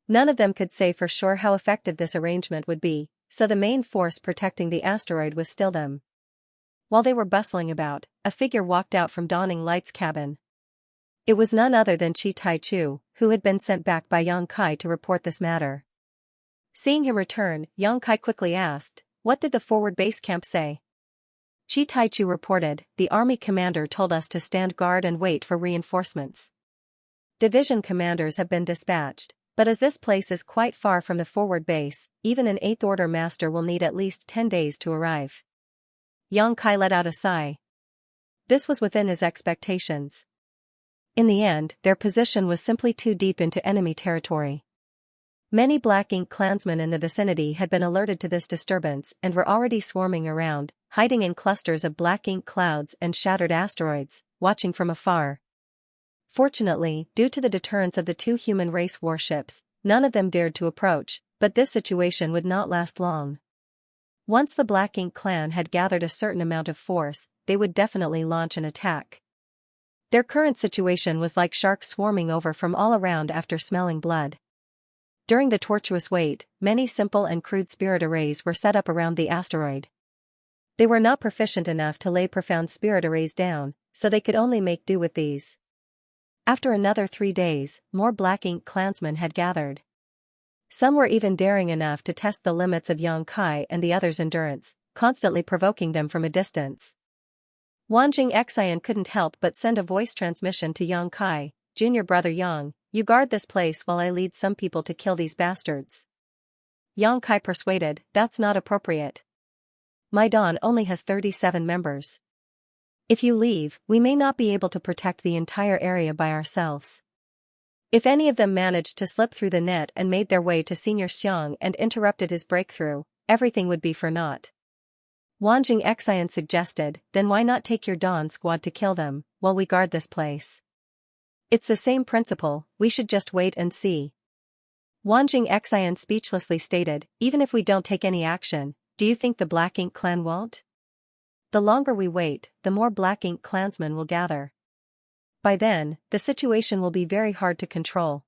None of them could say for sure how effective this arrangement would be, so the main force protecting the asteroid was still them. While they were bustling about, a figure walked out from Dawning Light's cabin. It was none other than Chi Taichu, who had been sent back by Xianxia to report this matter. Seeing him return, Xianxia quickly asked, "What did the forward base camp say?" Chi Taichu reported, "The army commander told us to stand guard and wait for reinforcements. Division commanders have been dispatched, But as this place is quite far from the forward base, even an 8th Order master will need at least 10 days to arrive. Yang Kai let out a sigh. This was within his expectations. In the end, their position was simply too deep into enemy territory. Many Black Ink clansmen in the vicinity had been alerted to this disturbance and were already swarming around, hiding in clusters of black ink clouds and shattered asteroids, watching from afar. Fortunately, due to the deterrence of the 2 human race warships, none of them dared to approach, but this situation would not last long. Once the Black Ink clan had gathered a certain amount of force, they would definitely launch an attack. Their current situation was like sharks swarming over from all around after smelling blood. During the tortuous wait, many simple and crude spirit arrays were set up around the asteroid. They were not proficient enough to lay profound spirit arrays down, so they could only make do with these. After another 3 days, more Black Ink clansmen had gathered. Some were even daring enough to test the limits of Yang Kai and the others' endurance, constantly provoking them from a distance. Wanjing Xian couldn't help but send a voice transmission to Yang Kai, "Junior brother Yang, you guard this place while I lead some people to kill these bastards." Yang Kai persuaded, "That's not appropriate. My Dawn only has 37 members. If you leave, we may not be able to protect the entire area by ourselves. If any of them managed to slip through the net and made their way to Senior Xiang and interrupted his breakthrough, everything would be for naught." Wanjing Xian suggested, "Then why not take your Dawn squad to kill them, while we guard this place? It's the same principle, we should just wait and see." Wanjing Xian speechlessly stated, "Even if we don't take any action, do you think the Black Ink clan won't? The longer we wait, the more Black Ink clansmen will gather. By then, the situation will be very hard to control.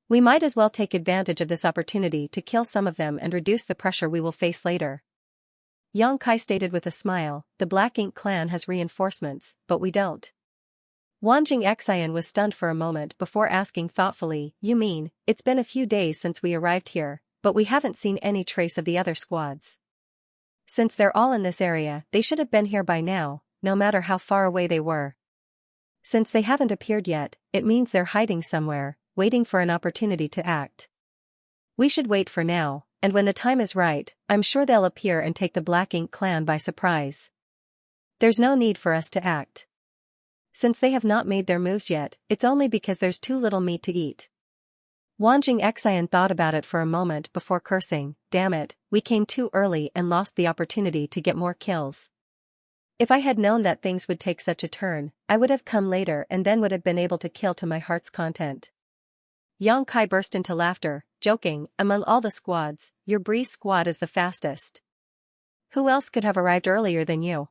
We might as well take advantage of this opportunity to kill some of them and reduce the pressure we will face later." Yang Kai stated with a smile, "The Black Ink clan has reinforcements, but we don't." Wanjing Xian was stunned for a moment before asking thoughtfully, "You mean, it's been a few days since we arrived here, but we haven't seen any trace of the other squads? Since they're all in this area, they should have been here by now, no matter how far away they were. Since they haven't appeared yet, it means they're hiding somewhere, waiting for an opportunity to act. We should wait for now, and when the time is right, I'm sure they'll appear and take the Black Ink clan by surprise. There's no need for us to act. Since they have not made their moves yet, it's only because there's too little meat to eat." Wanjing Xian thought about it for a moment before cursing, "Damn it, we came too early and lost the opportunity to get more kills. If I had known that things would take such a turn, I would have come later and then would have been able to kill to my heart's content." Yang Kai burst into laughter, joking, "Among all the squads, your Breeze squad is the fastest. Who else could have arrived earlier than you?"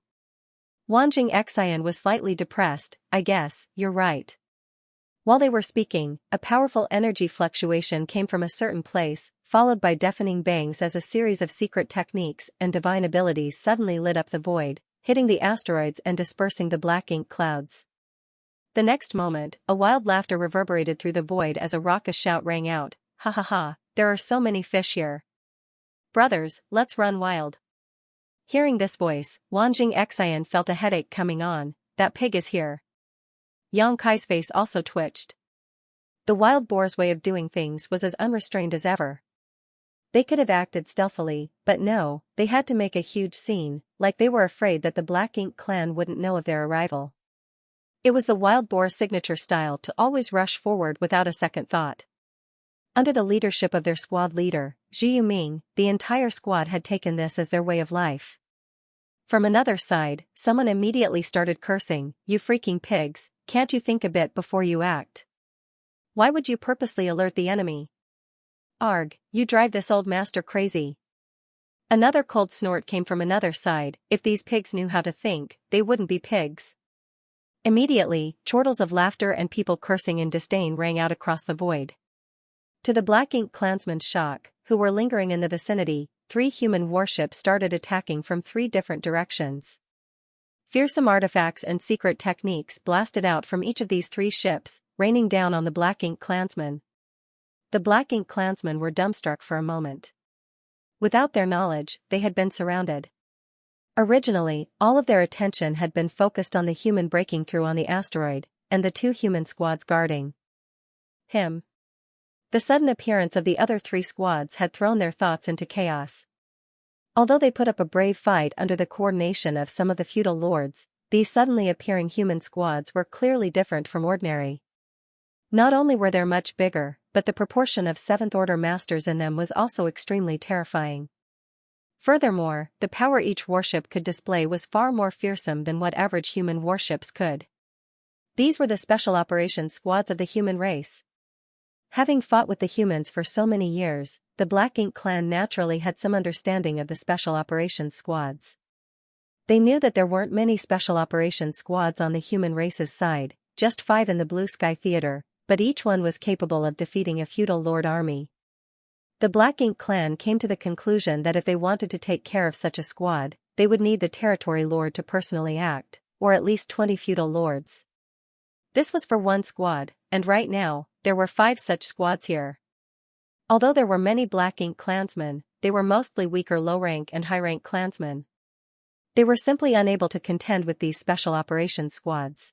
Wanjing Xian was slightly depressed, "I guess, you're right." While they were speaking, a powerful energy fluctuation came from a certain place, followed by deafening bangs as a series of secret techniques and divine abilities suddenly lit up the void, hitting the asteroids and dispersing the Black Ink clouds. The next moment, a wild laughter reverberated through the void as a raucous shout rang out, "Ha ha ha, there are so many fish here. Brothers, let's run wild." Hearing this voice, Wanjing Xian felt a headache coming on. "That pig is here." Yang Kai's face also twitched. The wild boar's way of doing things was as unrestrained as ever. They could have acted stealthily, but no, they had to make a huge scene, like they were afraid that the Black Ink clan wouldn't know of their arrival. It was the wild boar's signature style to always rush forward without a second thought. Under the leadership of their squad leader, Zhi Yuming, the entire squad had taken this as their way of life. From another side, someone immediately started cursing, "You freaking pigs, can't you think a bit before you act? Why would you purposely alert the enemy? Arg, you drive this old master crazy." Another cold snort came from another side, "If these pigs knew how to think, they wouldn't be pigs." Immediately, chortles of laughter and people cursing in disdain rang out across the void. To the Black Ink clansmen's shock, who were lingering in the vicinity, 3 human warships started attacking from 3 different directions. Fearsome artifacts and secret techniques blasted out from each of these 3 ships, raining down on the Black Ink clansmen. The Black Ink clansmen were dumbstruck for a moment. Without their knowledge, they had been surrounded. Originally, all of their attention had been focused on the human breaking through on the asteroid, and the 2 human squads guarding him. The sudden appearance of the other three squads had thrown their thoughts into chaos. Although they put up a brave fight under the coordination of some of the feudal lords, these suddenly appearing human squads were clearly different from ordinary. Not only were they much bigger, but the proportion of Seventh-order masters in them was also extremely terrifying. Furthermore, the power each warship could display was far more fearsome than what average human warships could. These were the special operations squads of the human race. Having fought with the humans for so many years, the Black Ink clan naturally had some understanding of the special operations squads. They knew that there weren't many special operations squads on the human race's side, just 5 in the Blue Sky Theater, but each one was capable of defeating a feudal lord army. The Black Ink clan came to the conclusion that if they wanted to take care of such a squad, they would need the territory lord to personally act, or at least 20 feudal lords. This was for one squad, and right now, there were 5 such squads here. Although there were many Black Ink clansmen, they were mostly weaker low-rank and high-rank clansmen. They were simply unable to contend with these special operations squads.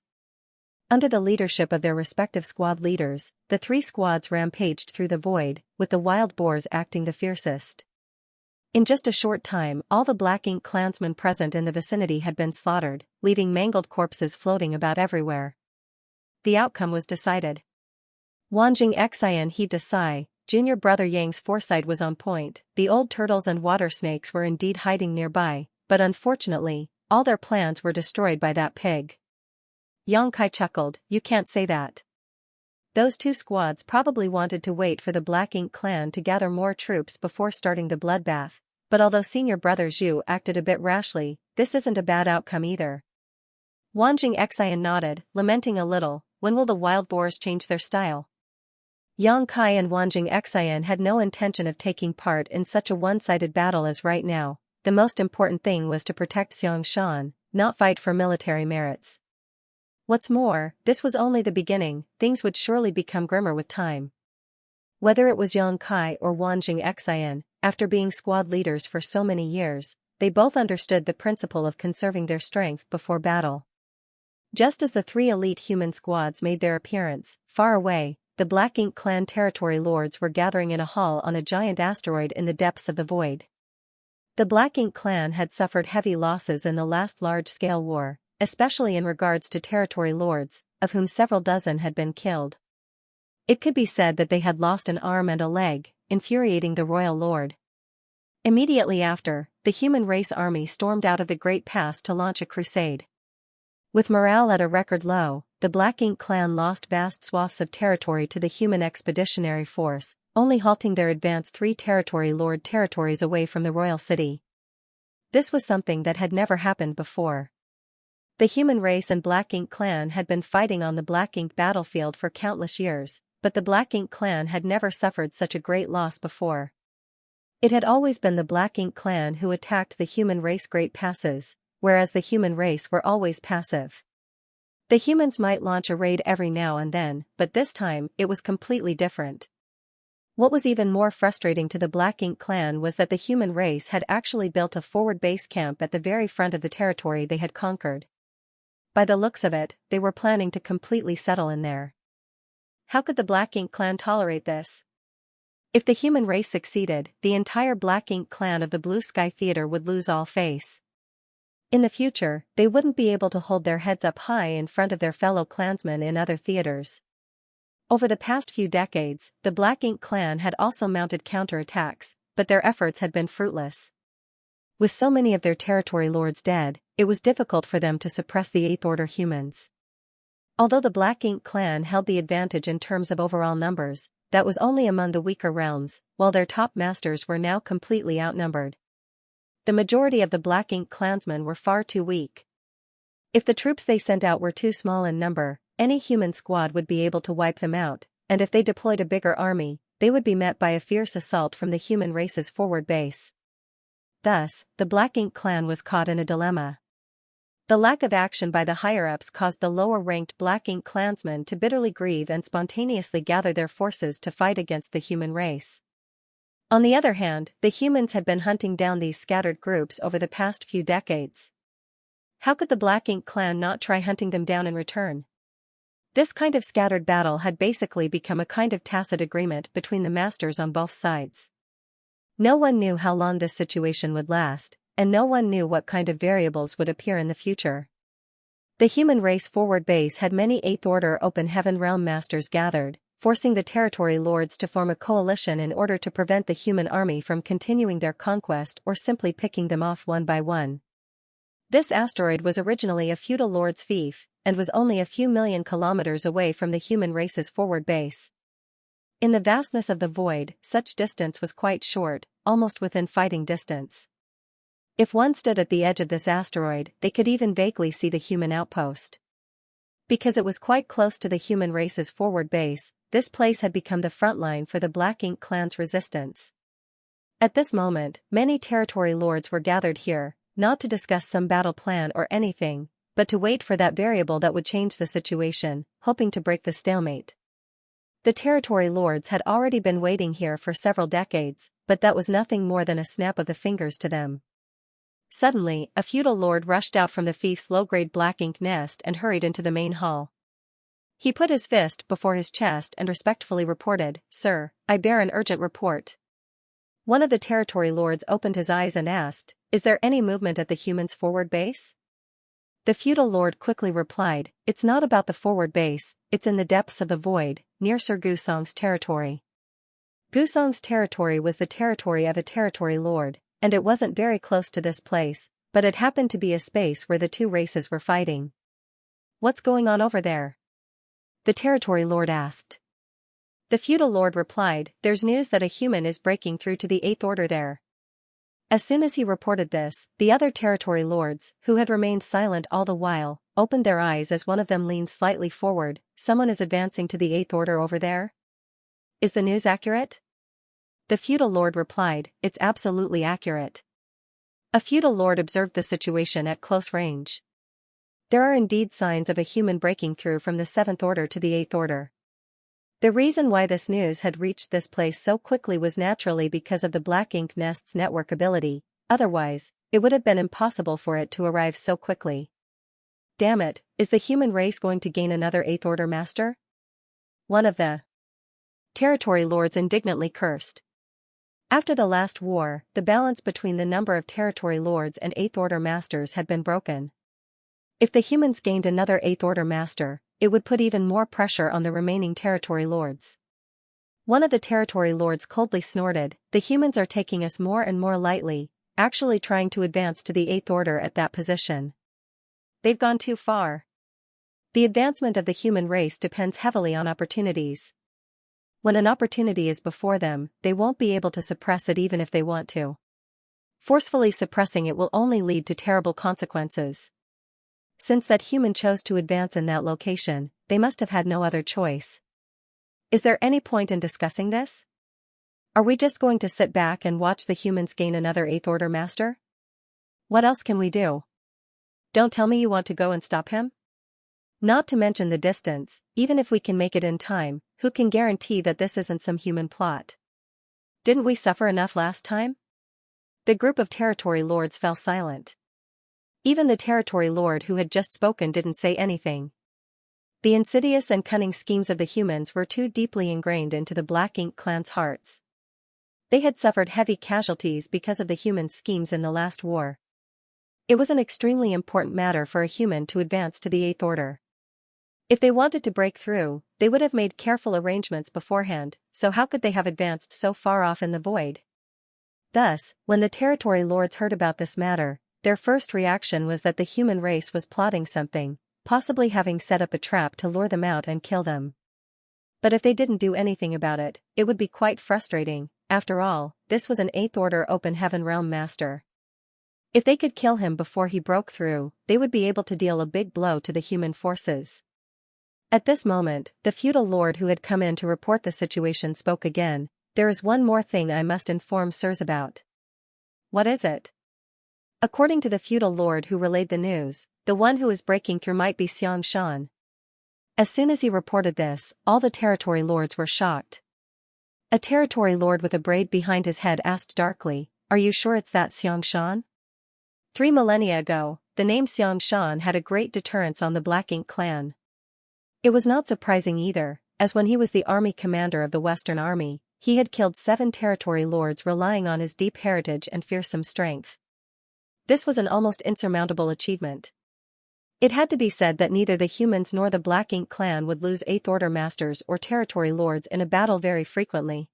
Under the leadership of their respective squad leaders, the 3 squads rampaged through the void, with the wild boars acting the fiercest. In just a short time, all the Black Ink clansmen present in the vicinity had been slaughtered, leaving mangled corpses floating about everywhere. The outcome was decided. Wanjing Xian heaved a sigh. Junior brother Yang's foresight was on point. The old turtles and water snakes were indeed hiding nearby, but unfortunately, all their plans were destroyed by that pig. Yang Kai chuckled, "You can't say that. Those 2 squads probably wanted to wait for the Black Ink clan to gather more troops before starting the bloodbath, but although senior brother Zhu acted a bit rashly, this isn't a bad outcome either." Wanjing Xian nodded, lamenting a little. When will the wild boars change their style? Yang Kai and Wanjing Xian had no intention of taking part in such a one-sided battle as right now. The most important thing was to protect Xianxia, not fight for military merits. What's more, this was only the beginning. Things would surely become grimmer with time. Whether it was Yang Kai or Wanjing Xian, after being squad leaders for so many years, they both understood the principle of conserving their strength before battle. Just as the 3 elite human squads made their appearance, far away, the Black Ink clan territory lords were gathering in a hall on a giant asteroid in the depths of the void. The Black Ink clan had suffered heavy losses in the last large-scale war, especially in regards to territory lords, of whom several dozen had been killed. It could be said that they had lost an arm and a leg, infuriating the royal lord. Immediately after, the human race army stormed out of the Great Pass to launch a crusade. With morale at a record low, the Black Ink clan lost vast swaths of territory to the human expeditionary force, only halting their advance 3 territory lord territories away from the royal city. This was something that had never happened before. The human race and Black Ink clan had been fighting on the Black Ink battlefield for countless years, but the Black Ink clan had never suffered such a great loss before. It had always been the Black Ink clan who attacked the human race Great Passes, whereas the human race were always passive. The humans might launch a raid every now and then, but this time, it was completely different. What was even more frustrating to the Black Ink clan was that the human race had actually built a forward base camp at the very front of the territory they had conquered. By the looks of it, they were planning to completely settle in there. How could the Black Ink clan tolerate this? If the human race succeeded, the entire Black Ink clan of the Blue Sky Theater would lose all face. In the future, they wouldn't be able to hold their heads up high in front of their fellow clansmen in other theaters. Over the past few decades, the Black Ink clan had also mounted counterattacks, but their efforts had been fruitless. With so many of their territory lords dead, it was difficult for them to suppress the 8th Order humans. Although the Black Ink clan held the advantage in terms of overall numbers, that was only among the weaker realms, while their top masters were now completely outnumbered. The majority of the Black Ink clansmen were far too weak. If the troops they sent out were too small in number, any human squad would be able to wipe them out, and if they deployed a bigger army, they would be met by a fierce assault from the human race's forward base. Thus, the Black Ink clan was caught in a dilemma. The lack of action by the higher-ups caused the lower-ranked Black Ink clansmen to bitterly grieve and spontaneously gather their forces to fight against the human race. On the other hand, the humans had been hunting down these scattered groups over the past few decades. How could the Black Ink clan not try hunting them down in return? This kind of scattered battle had basically become a kind of tacit agreement between the masters on both sides. No one knew how long this situation would last, and no one knew what kind of variables would appear in the future. The human race forward base had many Eighth Order Open Heaven Realm Masters gathered, forcing the territory lords to form a coalition in order to prevent the human army from continuing their conquest or simply picking them off one by one. This asteroid was originally a feudal lord's fief, and was only a few million kilometers away from the human race's forward base. In the vastness of the void, such distance was quite short, almost within fighting distance. If one stood at the edge of this asteroid, they could even vaguely see the human outpost. Because it was quite close to the human race's forward base, this place had become the front line for the Black Ink clan's resistance. At this moment, many territory lords were gathered here, not to discuss some battle plan or anything, but to wait for that variable that would change the situation, hoping to break the stalemate. The territory lords had already been waiting here for several decades, but that was nothing more than a snap of the fingers to them. Suddenly, a feudal lord rushed out from the fief's low-grade black ink nest and hurried into the main hall. He put his fist before his chest and respectfully reported, "Sir, I bear an urgent report." One of the territory lords opened his eyes and asked, "Is there any movement at the humans' forward base?" The feudal lord quickly replied, "It's not about the forward base, it's in the depths of the void, near Sir Gusong's territory." Gusong's territory was the territory of a territory lord, and it wasn't very close to this place, but it happened to be a space where the two races were fighting. "What's going on over there?" the territory lord asked. The feudal lord replied, "There's news that a human is breaking through to the Eighth Order there." As soon as he reported this, the other territory lords, who had remained silent all the while, opened their eyes as one of them leaned slightly forward. "Someone is advancing to the Eighth Order over there? Is the news accurate?" The feudal lord replied, "It's absolutely accurate." A feudal lord observed the situation at close range. There are indeed signs of a human breaking through from the Seventh Order to the Eighth Order. The reason why this news had reached this place so quickly was naturally because of the Black Ink Nest's network ability, otherwise, it would have been impossible for it to arrive so quickly. "Damn it, is the human race going to gain another Eighth Order master?" one of the territory lords indignantly cursed. After the last war, the balance between the number of territory lords and Eighth Order masters had been broken. If the humans gained another Eighth Order master, it would put even more pressure on the remaining territory lords. One of the territory lords coldly snorted, "The humans are taking us more and more lightly, actually trying to advance to the Eighth Order at that position. They've gone too far. The advancement of the human race depends heavily on opportunities. When an opportunity is before them, they won't be able to suppress it even if they want to. Forcefully suppressing it will only lead to terrible consequences. Since that human chose to advance in that location, they must have had no other choice. Is there any point in discussing this? Are we just going to sit back and watch the humans gain another Eighth Order master? What else can we do? Don't tell me you want to go and stop him? Not to mention the distance, even if we can make it in time, who can guarantee that this isn't some human plot? Didn't we suffer enough last time?" The group of territory lords fell silent. Even the territory lord who had just spoken didn't say anything. The insidious and cunning schemes of the humans were too deeply ingrained into the Black Ink clan's hearts. They had suffered heavy casualties because of the humans' schemes in the last war. It was an extremely important matter for a human to advance to the Eighth Order. If they wanted to break through, they would have made careful arrangements beforehand, so how could they have advanced so far off in the void? Thus, when the territory lords heard about this matter, their first reaction was that the human race was plotting something, possibly having set up a trap to lure them out and kill them. But if they didn't do anything about it, it would be quite frustrating. After all, this was an Eighth Order Open Heaven Realm master. If they could kill him before he broke through, they would be able to deal a big blow to the human forces. At this moment, the feudal lord who had come in to report the situation spoke again. "There is one more thing I must inform sirs about." "What is it?" According to the feudal lord who relayed the news, the one who is breaking through might be Xianxia. As soon as he reported this, all the territory lords were shocked. A territory lord with a braid behind his head asked darkly, "Are you sure it's that Xianxia?" 3 millennia ago, the name Xianxia had a great deterrence on the Black Ink clan. It was not surprising either, as when he was the army commander of the Western Army, he had killed 7 territory lords relying on his deep heritage and fearsome strength. This was an almost insurmountable achievement. It had to be said that neither the humans nor the Black Ink clan would lose 8th Order masters or territory lords in a battle very frequently.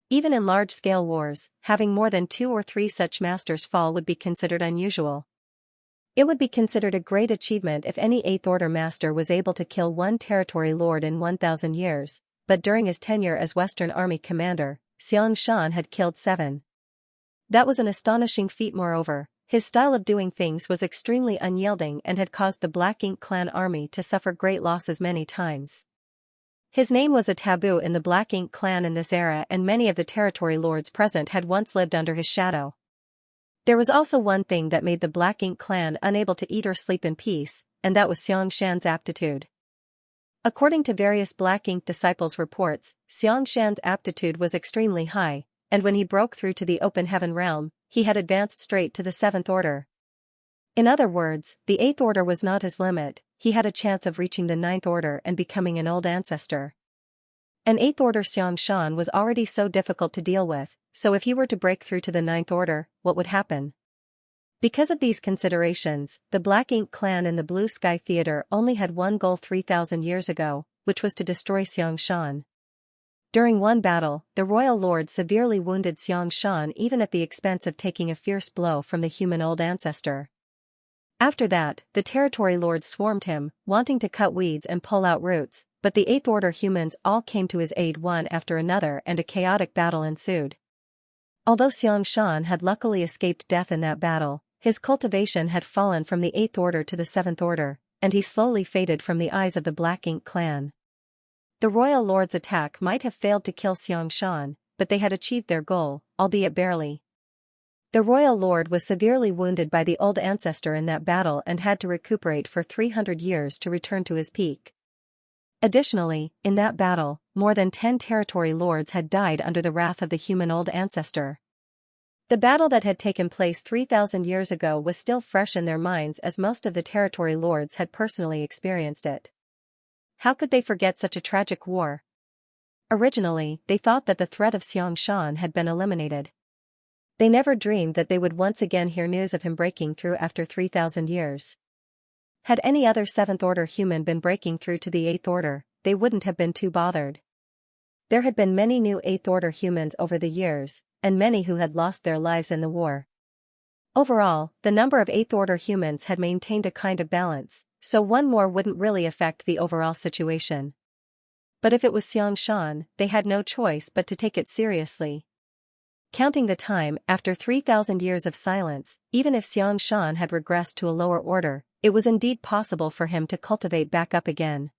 Even in large-scale wars, having more than 2 or 3 such masters fall would be considered unusual. It would be considered a great achievement if any 8th Order master was able to kill 1 territory lord in 1,000 years, but during his tenure as Western Army commander, Xianxia had killed 7. That was an astonishing feat. Moreover, his style of doing things was extremely unyielding and had caused the Black Ink clan army to suffer great losses many times. His name was a taboo in the Black Ink clan in this era, and many of the territory lords present had once lived under his shadow. There was also one thing that made the Black Ink clan unable to eat or sleep in peace, and that was Xianxia's aptitude. According to various Black Ink disciples' reports, Xianxia's aptitude was extremely high, and when he broke through to the open heaven realm, he had advanced straight to the 7th Order. In other words, the 8th Order was not his limit. He had a chance of reaching the 9th Order and becoming an old ancestor. An 8th Order Xianxia was already so difficult to deal with, so if he were to break through to the 9th Order, what would happen? Because of these considerations, the Black Ink clan in the Blue Sky Theater only had one goal 3,000 years ago, which was to destroy Xianxia. During one battle, the royal lord severely wounded Xianxia even at the expense of taking a fierce blow from the human old ancestor. After that, the territory lords swarmed him, wanting to cut weeds and pull out roots, but the 8th Order humans all came to his aid one after another, and a chaotic battle ensued. Although Xianxia had luckily escaped death in that battle, his cultivation had fallen from the 8th Order to the 7th Order, and he slowly faded from the eyes of the Black Ink clan. The royal lord's attack might have failed to kill Xianxia, but they had achieved their goal, albeit barely. The royal lord was severely wounded by the old ancestor in that battle and had to recuperate for 300 years to return to his peak. Additionally, in that battle, more than 10 territory lords had died under the wrath of the human old ancestor. The battle that had taken place 3,000 years ago was still fresh in their minds, as most of the territory lords had personally experienced it. How could they forget such a tragic war? Originally, they thought that the threat of Xianxia had been eliminated. They never dreamed that they would once again hear news of him breaking through after 3,000 years. Had any other 7th Order human been breaking through to the 8th Order, they wouldn't have been too bothered. There had been many new 8th Order humans over the years, and many who had lost their lives in the war. Overall, the number of 8th Order humans had maintained a kind of balance, so one more wouldn't really affect the overall situation. But if it was Xianxia, they had no choice but to take it seriously. Counting the time, after 3,000 years of silence, even if Xianxia had regressed to a lower order, it was indeed possible for him to cultivate back up again.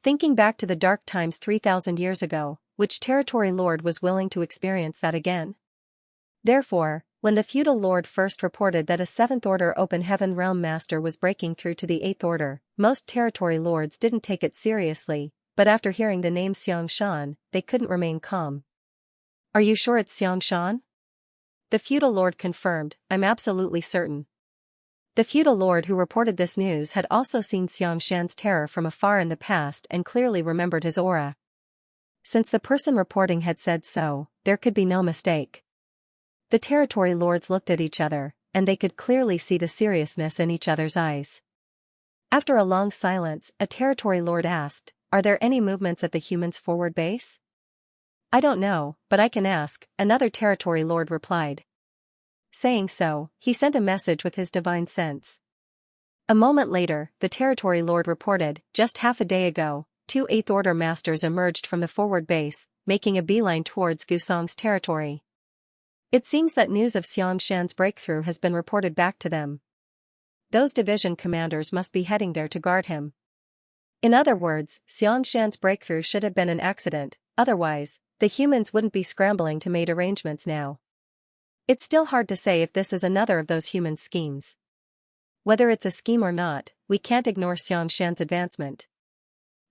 Thinking back to the dark times 3,000 years ago, which territory lord was willing to experience that again? Therefore, when the feudal lord first reported that a 7th Order open heaven realm master was breaking through to the 8th Order, most territory lords didn't take it seriously, but after hearing the name Xianxia, they couldn't remain calm. "Are you sure it's Xianxia?" The feudal lord confirmed, "I'm absolutely certain." The feudal lord who reported this news had also seen Xianxia's terror from afar in the past and clearly remembered his aura. Since the person reporting had said so, there could be no mistake. The territory lords looked at each other, and they could clearly see the seriousness in each other's eyes. After a long silence, a territory lord asked, "Are there any movements at the humans' forward base?" "I don't know, but I can ask," another territory lord replied. Saying so, he sent a message with his divine sense. A moment later, the territory lord reported, "Just half a day ago, 2 8th Order masters emerged from the forward base, making a beeline towards Gusong's territory. It seems that news of Xianxia's breakthrough has been reported back to them. Those division commanders must be heading there to guard him." In other words, Xianxia's breakthrough should have been an accident, otherwise, the humans wouldn't be scrambling to make arrangements now. It's still hard to say if this is another of those human schemes. Whether it's a scheme or not, we can't ignore Xianxia's advancement.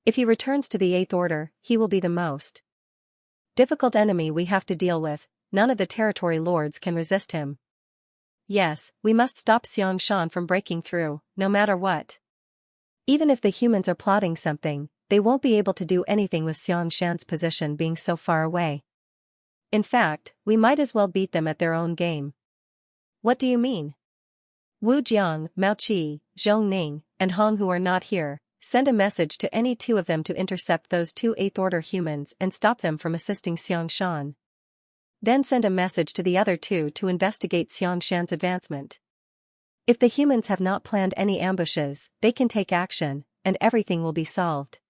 If he returns to the 8th Order, he will be the most difficult enemy we have to deal with. None of the territory lords can resist him. Yes, we must stop Xianxia from breaking through, no matter what. Even if the humans are plotting something, they won't be able to do anything with Xianxia's position being so far away. In fact, we might as well beat them at their own game. What do you mean? Wu Jiang, Mao Qi, Zhong Ning, and Hong, who are not here, send a message to any two of them to intercept those two 8th order humans and stop them from assisting Xianxian. Then send a message to the other two to investigate Xianxian's advancement. If the humans have not planned any ambushes, they can take action, and everything will be solved.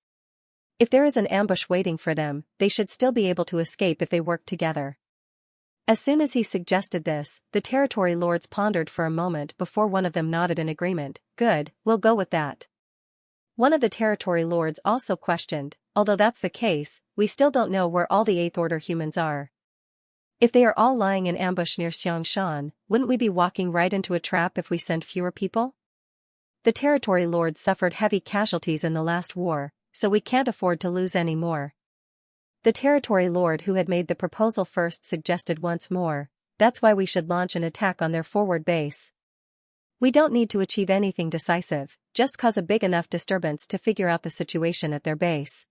If there is an ambush waiting for them, they should still be able to escape if they work together. As soon as he suggested this, the territory lords pondered for a moment before one of them nodded in agreement. Good, we'll go with that. One of the territory lords also questioned, although that's the case, we still don't know where all the 8th order humans are. If they are all lying in ambush near Xiangshan, wouldn't we be walking right into a trap if we send fewer people? The territory lords suffered heavy casualties in the last war, so we can't afford to lose any more. The territory lord who had made the proposal first suggested once more, that's why we should launch an attack on their forward base. We don't need to achieve anything decisive, just cause a big enough disturbance to figure out the situation at their base.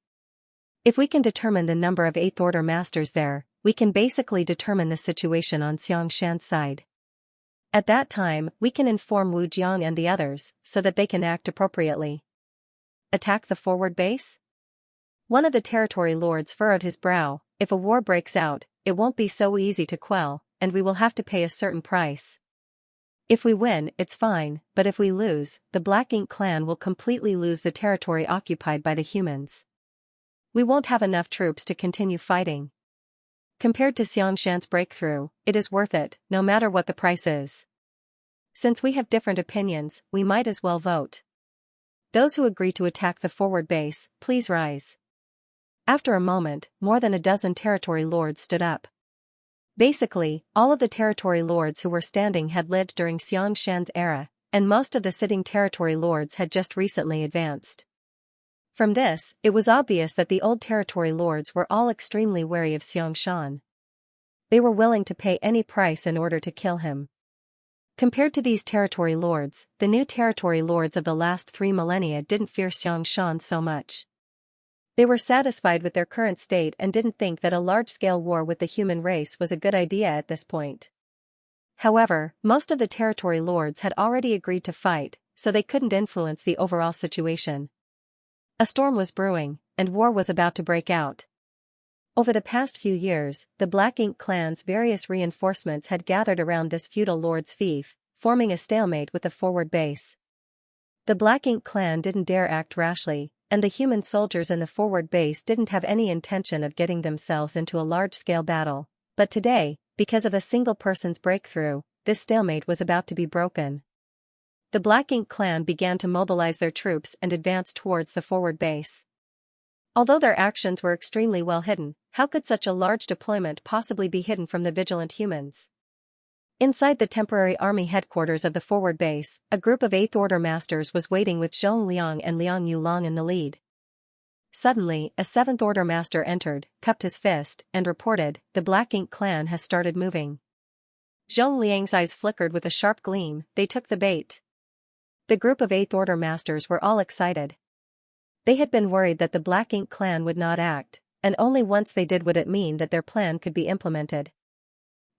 If we can determine the number of 8th order masters there, we can basically determine the situation on Xiangshan's side. At that time, we can inform Wu Jiang and the others, so that they can act appropriately. Attack the forward base? One of the territory lords furrowed his brow. If a war breaks out, it won't be so easy to quell, and we will have to pay a certain price. If we win, it's fine, but if we lose, the Black Ink clan will completely lose the territory occupied by the humans. We won't have enough troops to continue fighting. Compared to Xiangshan's breakthrough, it is worth it, no matter what the price is. Since we have different opinions, we might as well vote. Those who agree to attack the forward base, please rise. After a moment, more than a dozen territory lords stood up. Basically, all of the territory lords who were standing had lived during Xiangshan's era, and most of the sitting territory lords had just recently advanced. From this, it was obvious that the old territory lords were all extremely wary of Xiangshan. They were willing to pay any price in order to kill him. Compared to these territory lords, the new territory lords of the last 3 millennia didn't fear Xiangshan so much. They were satisfied with their current state and didn't think that a large-scale war with the human race was a good idea at this point. However, most of the territory lords had already agreed to fight, so they couldn't influence the overall situation. A storm was brewing, and war was about to break out. Over the past few years, the Black Ink clan's various reinforcements had gathered around this feudal lord's fief, forming a stalemate with the forward base. The Black Ink clan didn't dare act rashly, and the human soldiers in the forward base didn't have any intention of getting themselves into a large-scale battle. But today, because of a single person's breakthrough, this stalemate was about to be broken. The Black Ink clan began to mobilize their troops and advance towards the forward base. Although their actions were extremely well hidden, how could such a large deployment possibly be hidden from the vigilant humans? Inside the temporary army headquarters of the forward base, a group of 8th order masters was waiting with Zhong Liang and Liang Yulong in the lead. Suddenly, a 7th order master entered, cupped his fist, and reported, "The Black Ink clan has started moving." Zhong Liang's eyes flickered with a sharp gleam. They took the bait. The group of 8th order masters were all excited. They had been worried that the Black Ink clan would not act, and only once they did would it mean that their plan could be implemented.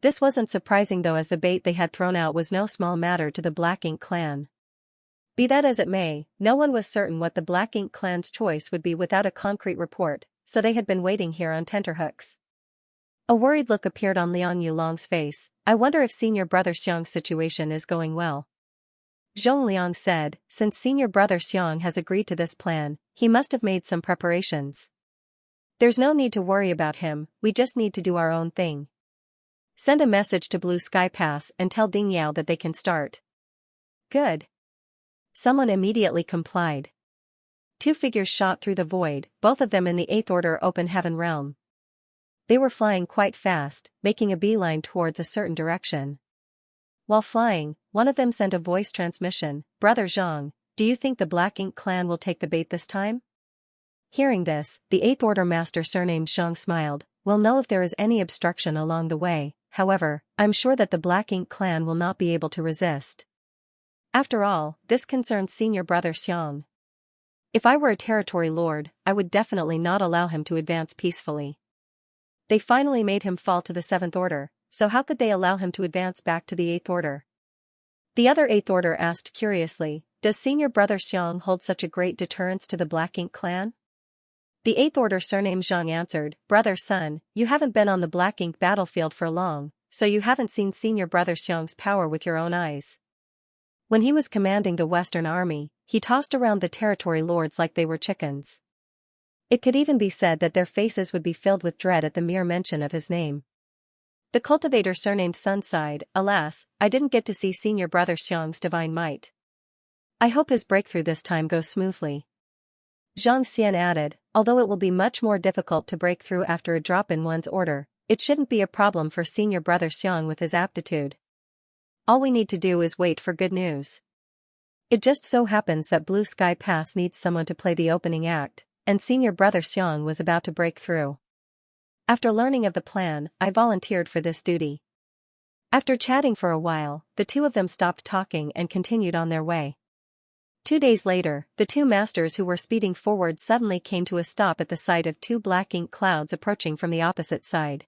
This wasn't surprising though, as the bait they had thrown out was no small matter to the Black Ink clan. Be that as it may, no one was certain what the Black Ink clan's choice would be without a concrete report, so they had been waiting here on tenterhooks. A worried look appeared on Liang Yulong's face. "I wonder if senior brother Xiang's situation is going well." Zhong Liang said, "Since senior brother Xiang has agreed to this plan, he must have made some preparations. There's no need to worry about him, we just need to do our own thing. Send a message to Blue Sky Pass and tell Ding Yao that they can start." Good. Someone immediately complied. 2 figures shot through the void, both of them in the 8th order open heaven realm. They were flying quite fast, making a beeline towards a certain direction. While flying, one of them sent a voice transmission. "Brother Zhang, do you think the Black Ink clan will take the bait this time?" Hearing this, the 8th order master surnamed Zhang smiled. "We'll know if there is any obstruction along the way. However, I'm sure that the Black Ink clan will not be able to resist. After all, this concerns senior brother Xiang." If I were a territory lord, I would definitely not allow him to advance peacefully. They finally made him fall to the 7th Order, so how could they allow him to advance back to the 8th Order? The other 8th Order asked curiously, does senior brother Xiang hold such a great deterrence to the Black Ink clan? The 8th Order surnamed Zhang answered, brother Sun, you haven't been on the Black Ink battlefield for long, so you haven't seen senior brother Xiang's power with your own eyes. When he was commanding the Western Army, he tossed around the territory lords like they were chickens. It could even be said that their faces would be filled with dread at the mere mention of his name. The cultivator surnamed Sun sighed, alas, I didn't get to see senior brother Xiang's divine might. I hope his breakthrough this time goes smoothly. Xianxia added, although it will be much more difficult to break through after a drop in one's order, it shouldn't be a problem for senior brother Xiang with his aptitude. All we need to do is wait for good news. It just so happens that Blue Sky Pass needs someone to play the opening act, and senior brother Xiang was about to break through. After learning of the plan, I volunteered for this duty. After chatting for a while, the two of them stopped talking and continued on their way. 2 days later, the two masters who were speeding forward suddenly came to a stop at the sight of 2 black ink clouds approaching from the opposite side.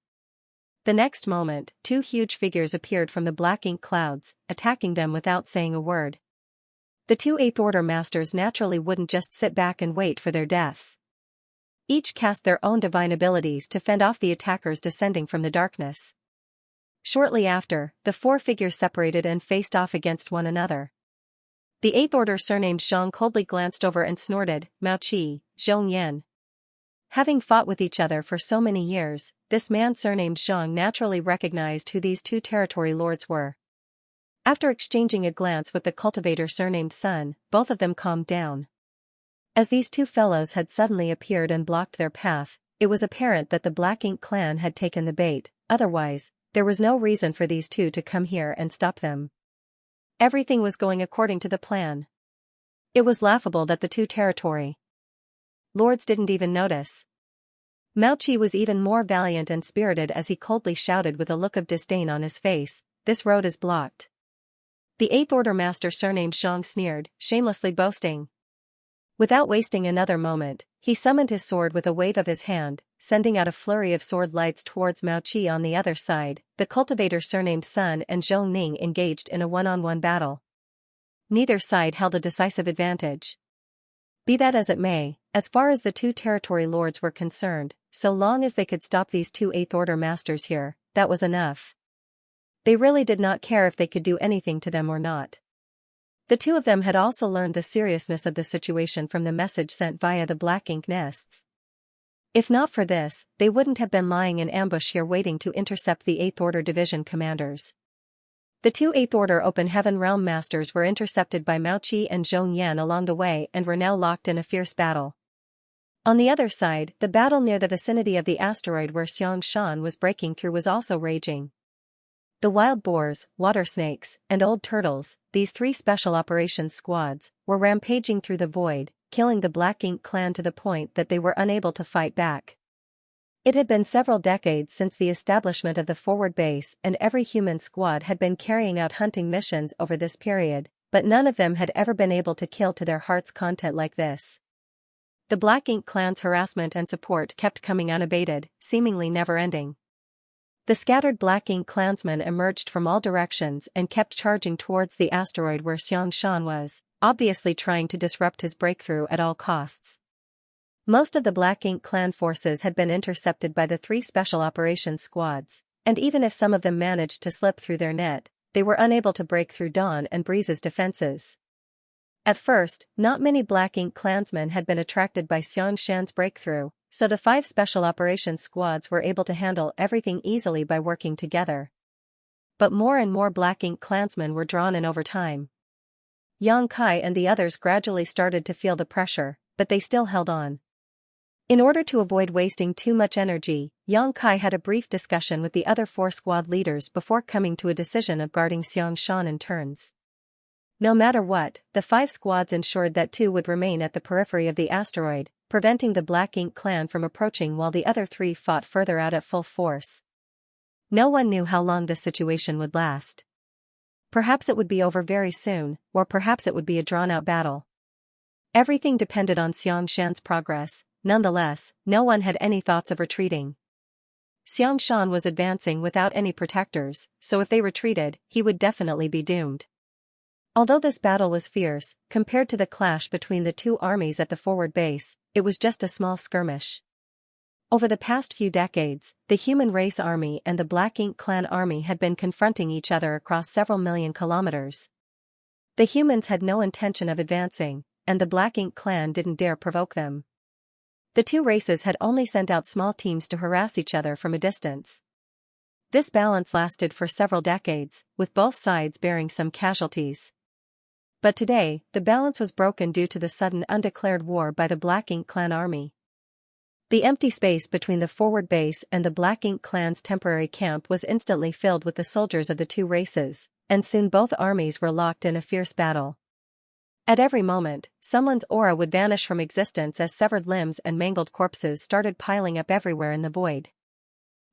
The next moment, 2 huge figures appeared from the black ink clouds, attacking them without saying a word. The 2 8th Order masters naturally wouldn't just sit back and wait for their deaths. Each cast their own divine abilities to fend off the attackers descending from the darkness. Shortly after, the 4 figures separated and faced off against one another. The 8th Order surnamed Zhang coldly glanced over and snorted, Mao Qi, Zhong Yan. Having fought with each other for so many years, this man surnamed Zhang naturally recognized who these 2 territory lords were. After exchanging a glance with the cultivator surnamed Sun, both of them calmed down. As these 2 fellows had suddenly appeared and blocked their path, it was apparent that the Black Ink clan had taken the bait, otherwise, there was no reason for these 2 to come here and stop them. Everything was going according to the plan. It was laughable that the 2 territory lords didn't even notice. Mao Qi was even more valiant and spirited as he coldly shouted with a look of disdain on his face, this road is blocked. The 8th Order master surnamed Zhang sneered, shamelessly boasting. Without wasting another moment, he summoned his sword with a wave of his hand, sending out a flurry of sword lights towards Mao Qi on the other side. The cultivator surnamed Sun and Zhong Ning engaged in a one-on-one battle. Neither side held a decisive advantage. Be that as it may, as far as the 2 territory lords were concerned, so long as they could stop these 2 8th Order masters here, that was enough. They really did not care if they could do anything to them or not. The 2 of them had also learned the seriousness of the situation from the message sent via the black ink nests. If not for this, they wouldn't have been lying in ambush here waiting to intercept the 8th Order division commanders. The 2 8th Order Open Heaven Realm Masters were intercepted by Mao Qi and Zhong Yan along the way and were now locked in a fierce battle. On the other side, the battle near the vicinity of the asteroid where Xiangshan was breaking through was also raging. The wild boars, water snakes, and old turtles, these 3 special operations squads, were rampaging through the void, killing the Black Ink clan to the point that they were unable to fight back. It had been several decades since the establishment of the forward base and every human squad had been carrying out hunting missions over this period, but none of them had ever been able to kill to their heart's content like this. The Black Ink clan's harassment and support kept coming unabated, seemingly never-ending. The scattered Black Ink clansmen emerged from all directions and kept charging towards the asteroid where Xiangshan was, obviously trying to disrupt his breakthrough at all costs. Most of the Black Ink clan forces had been intercepted by the 3 special operations squads, and even if some of them managed to slip through their net, they were unable to break through Dawn and Breeze's defenses. At first, not many Black Ink clansmen had been attracted by Xiangshan's breakthrough, so the 5 special operations squads were able to handle everything easily by working together. But more and more Black Ink clansmen were drawn in over time. Yang Kai and the others gradually started to feel the pressure, but they still held on. In order to avoid wasting too much energy, Yang Kai had a brief discussion with the other 4 squad leaders before coming to a decision of guarding Xiangshan in turns. No matter what, the 5 squads ensured that 2 would remain at the periphery of the asteroid, preventing the Black Ink clan from approaching while the other 3 fought further out at full force. No one knew how long this situation would last. Perhaps it would be over very soon, or perhaps it would be a drawn-out battle. Everything depended on Xianxia's progress. Nonetheless, no one had any thoughts of retreating. Xianxia was advancing without any protectors, so if they retreated, he would definitely be doomed. Although this battle was fierce, compared to the clash between the two armies at the forward base, it was just a small skirmish. Over the past few decades, the human race army and the Black Ink clan army had been confronting each other across several million kilometers. The humans had no intention of advancing, and the Black Ink clan didn't dare provoke them. The two races had only sent out small teams to harass each other from a distance. This balance lasted for several decades, with both sides bearing some casualties. But today, the balance was broken due to the sudden undeclared war by the Black Ink clan army. The empty space between the forward base and the Black Ink clan's temporary camp was instantly filled with the soldiers of the two races, and soon both armies were locked in a fierce battle. At every moment, someone's aura would vanish from existence as severed limbs and mangled corpses started piling up everywhere in the void.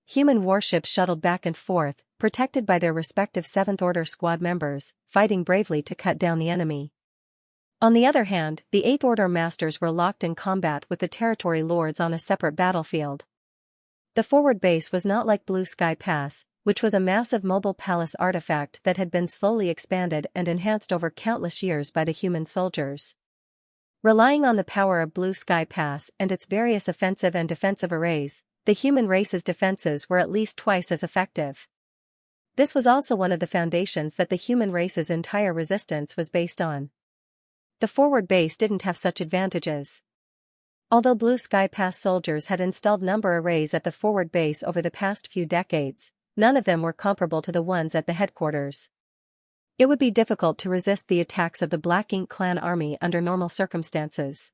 Human warships shuttled back and forth, protected by their respective 7th Order squad members, fighting bravely to cut down the enemy. On the other hand, the 8th Order masters were locked in combat with the territory lords on a separate battlefield. The forward base was not like Blue Sky Pass, which was a massive mobile palace artifact that had been slowly expanded and enhanced over countless years by the human soldiers. Relying on the power of Blue Sky Pass and its various offensive and defensive arrays, the human race's defenses were at least twice as effective. This was also one of the foundations that the human race's entire resistance was based on. The forward base didn't have such advantages. Although Blue Sky Pass soldiers had installed number arrays at the forward base over the past few decades, none of them were comparable to the ones at the headquarters. It would be difficult to resist the attacks of the Black Ink clan army under normal circumstances.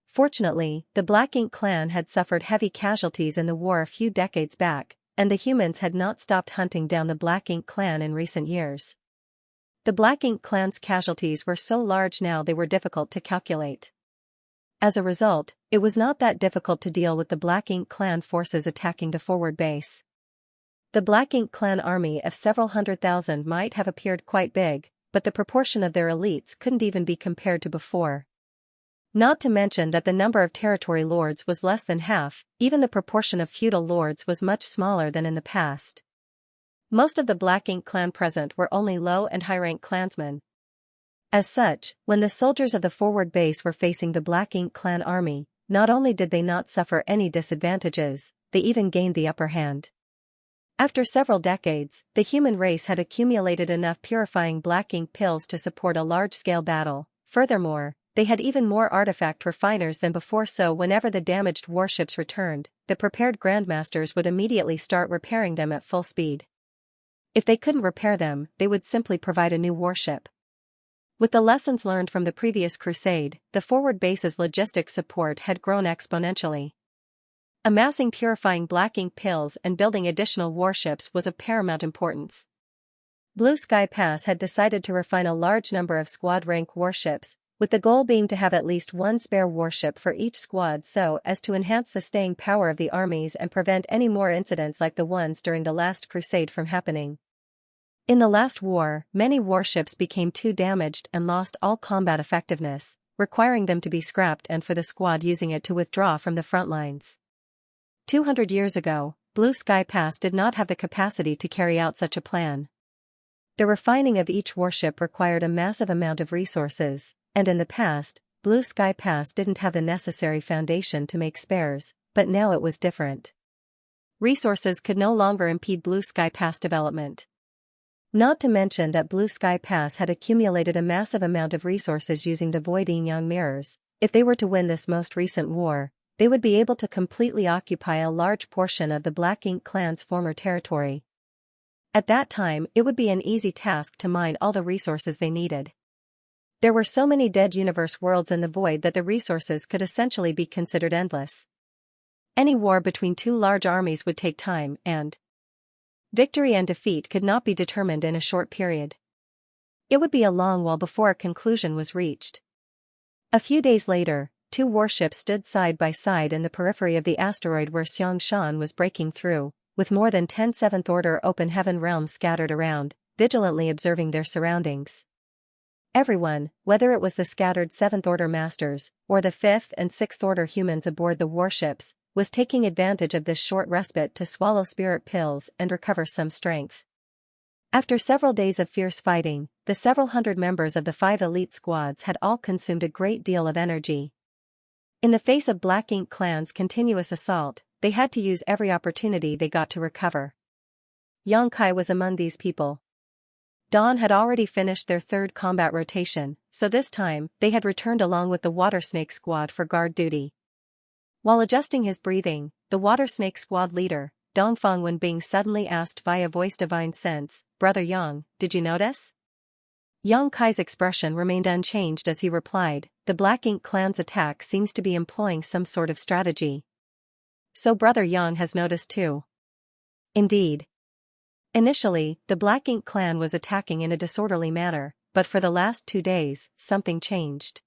Fortunately, the Black Ink clan had suffered heavy casualties in the war a few decades back, and the humans had not stopped hunting down the Black Ink clan in recent years. The Black Ink clan's casualties were so large now they were difficult to calculate. As a result, it was not that difficult to deal with the Black Ink clan forces attacking the forward base. The Black Ink clan army of several 100,000 might have appeared quite big, but the proportion of their elites couldn't even be compared to before. Not to mention that the number of territory lords was less than half, even the proportion of feudal lords was much smaller than in the past. Most of the Black Ink clan present were only low and high-rank clansmen. As such, when the soldiers of the forward base were facing the Black Ink clan army, not only did they not suffer any disadvantages, they even gained the upper hand. After several decades, the human race had accumulated enough purifying Black Ink pills to support a large-scale battle. Furthermore, they had even more artifact refiners than before, so whenever the damaged warships returned, the prepared grandmasters would immediately start repairing them at full speed. If they couldn't repair them, they would simply provide a new warship. With the lessons learned from the previous crusade, the forward base's logistics support had grown exponentially. Amassing purifying Black Ink pills and building additional warships was of paramount importance. Blue Sky Pass had decided to refine a large number of squad-rank warships, with the goal being to have at least one spare warship for each squad so as to enhance the staying power of the armies and prevent any more incidents like the ones during the last crusade from happening. In the last war, many warships became too damaged and lost all combat effectiveness, requiring them to be scrapped and for the squad using it to withdraw from the front lines. 200 years ago, Blue Sky Pass did not have the capacity to carry out such a plan. The refining of each warship required a massive amount of resources, and in the past, Blue Sky Pass didn't have the necessary foundation to make spares, but now it was different. Resources could no longer impede Blue Sky Pass development. Not to mention that Blue Sky Pass had accumulated a massive amount of resources using the Void Yin-Yang mirrors. If they were to win this most recent war, they would be able to completely occupy a large portion of the Black Ink clan's former territory. At that time, it would be an easy task to mine all the resources they needed. There were so many dead universe worlds in the void that the resources could essentially be considered endless. Any war between two large armies would take time, and victory and defeat could not be determined in a short period. It would be a long while before a conclusion was reached. A few days later, two warships stood side by side in the periphery of the asteroid where Xianxia was breaking through, with more than 10 7th Order open heaven realms scattered around, vigilantly observing their surroundings. Everyone, whether it was the scattered 7th Order masters, or the 5th and 6th Order humans aboard the warships, was taking advantage of this short respite to swallow spirit pills and recover some strength. After several days of fierce fighting, the several hundred members of the 5 elite squads had all consumed a great deal of energy. In the face of Black Ink Clan's continuous assault, they had to use every opportunity they got to recover. Xianxia was among these people. Dawn had already finished their 3rd combat rotation, so this time, they had returned along with the Water Snake Squad for guard duty. While adjusting his breathing, the Water Snake Squad leader, Dongfang Wenbing suddenly asked via voice divine sense, "Brother Yang, did you notice?" Xianxia's expression remained unchanged as he replied, "The Black Ink Clan's attack seems to be employing some sort of strategy." "So Brother Yang has noticed too." "Indeed. Initially, the Black Ink Clan was attacking in a disorderly manner, but for the last 2 days, something changed.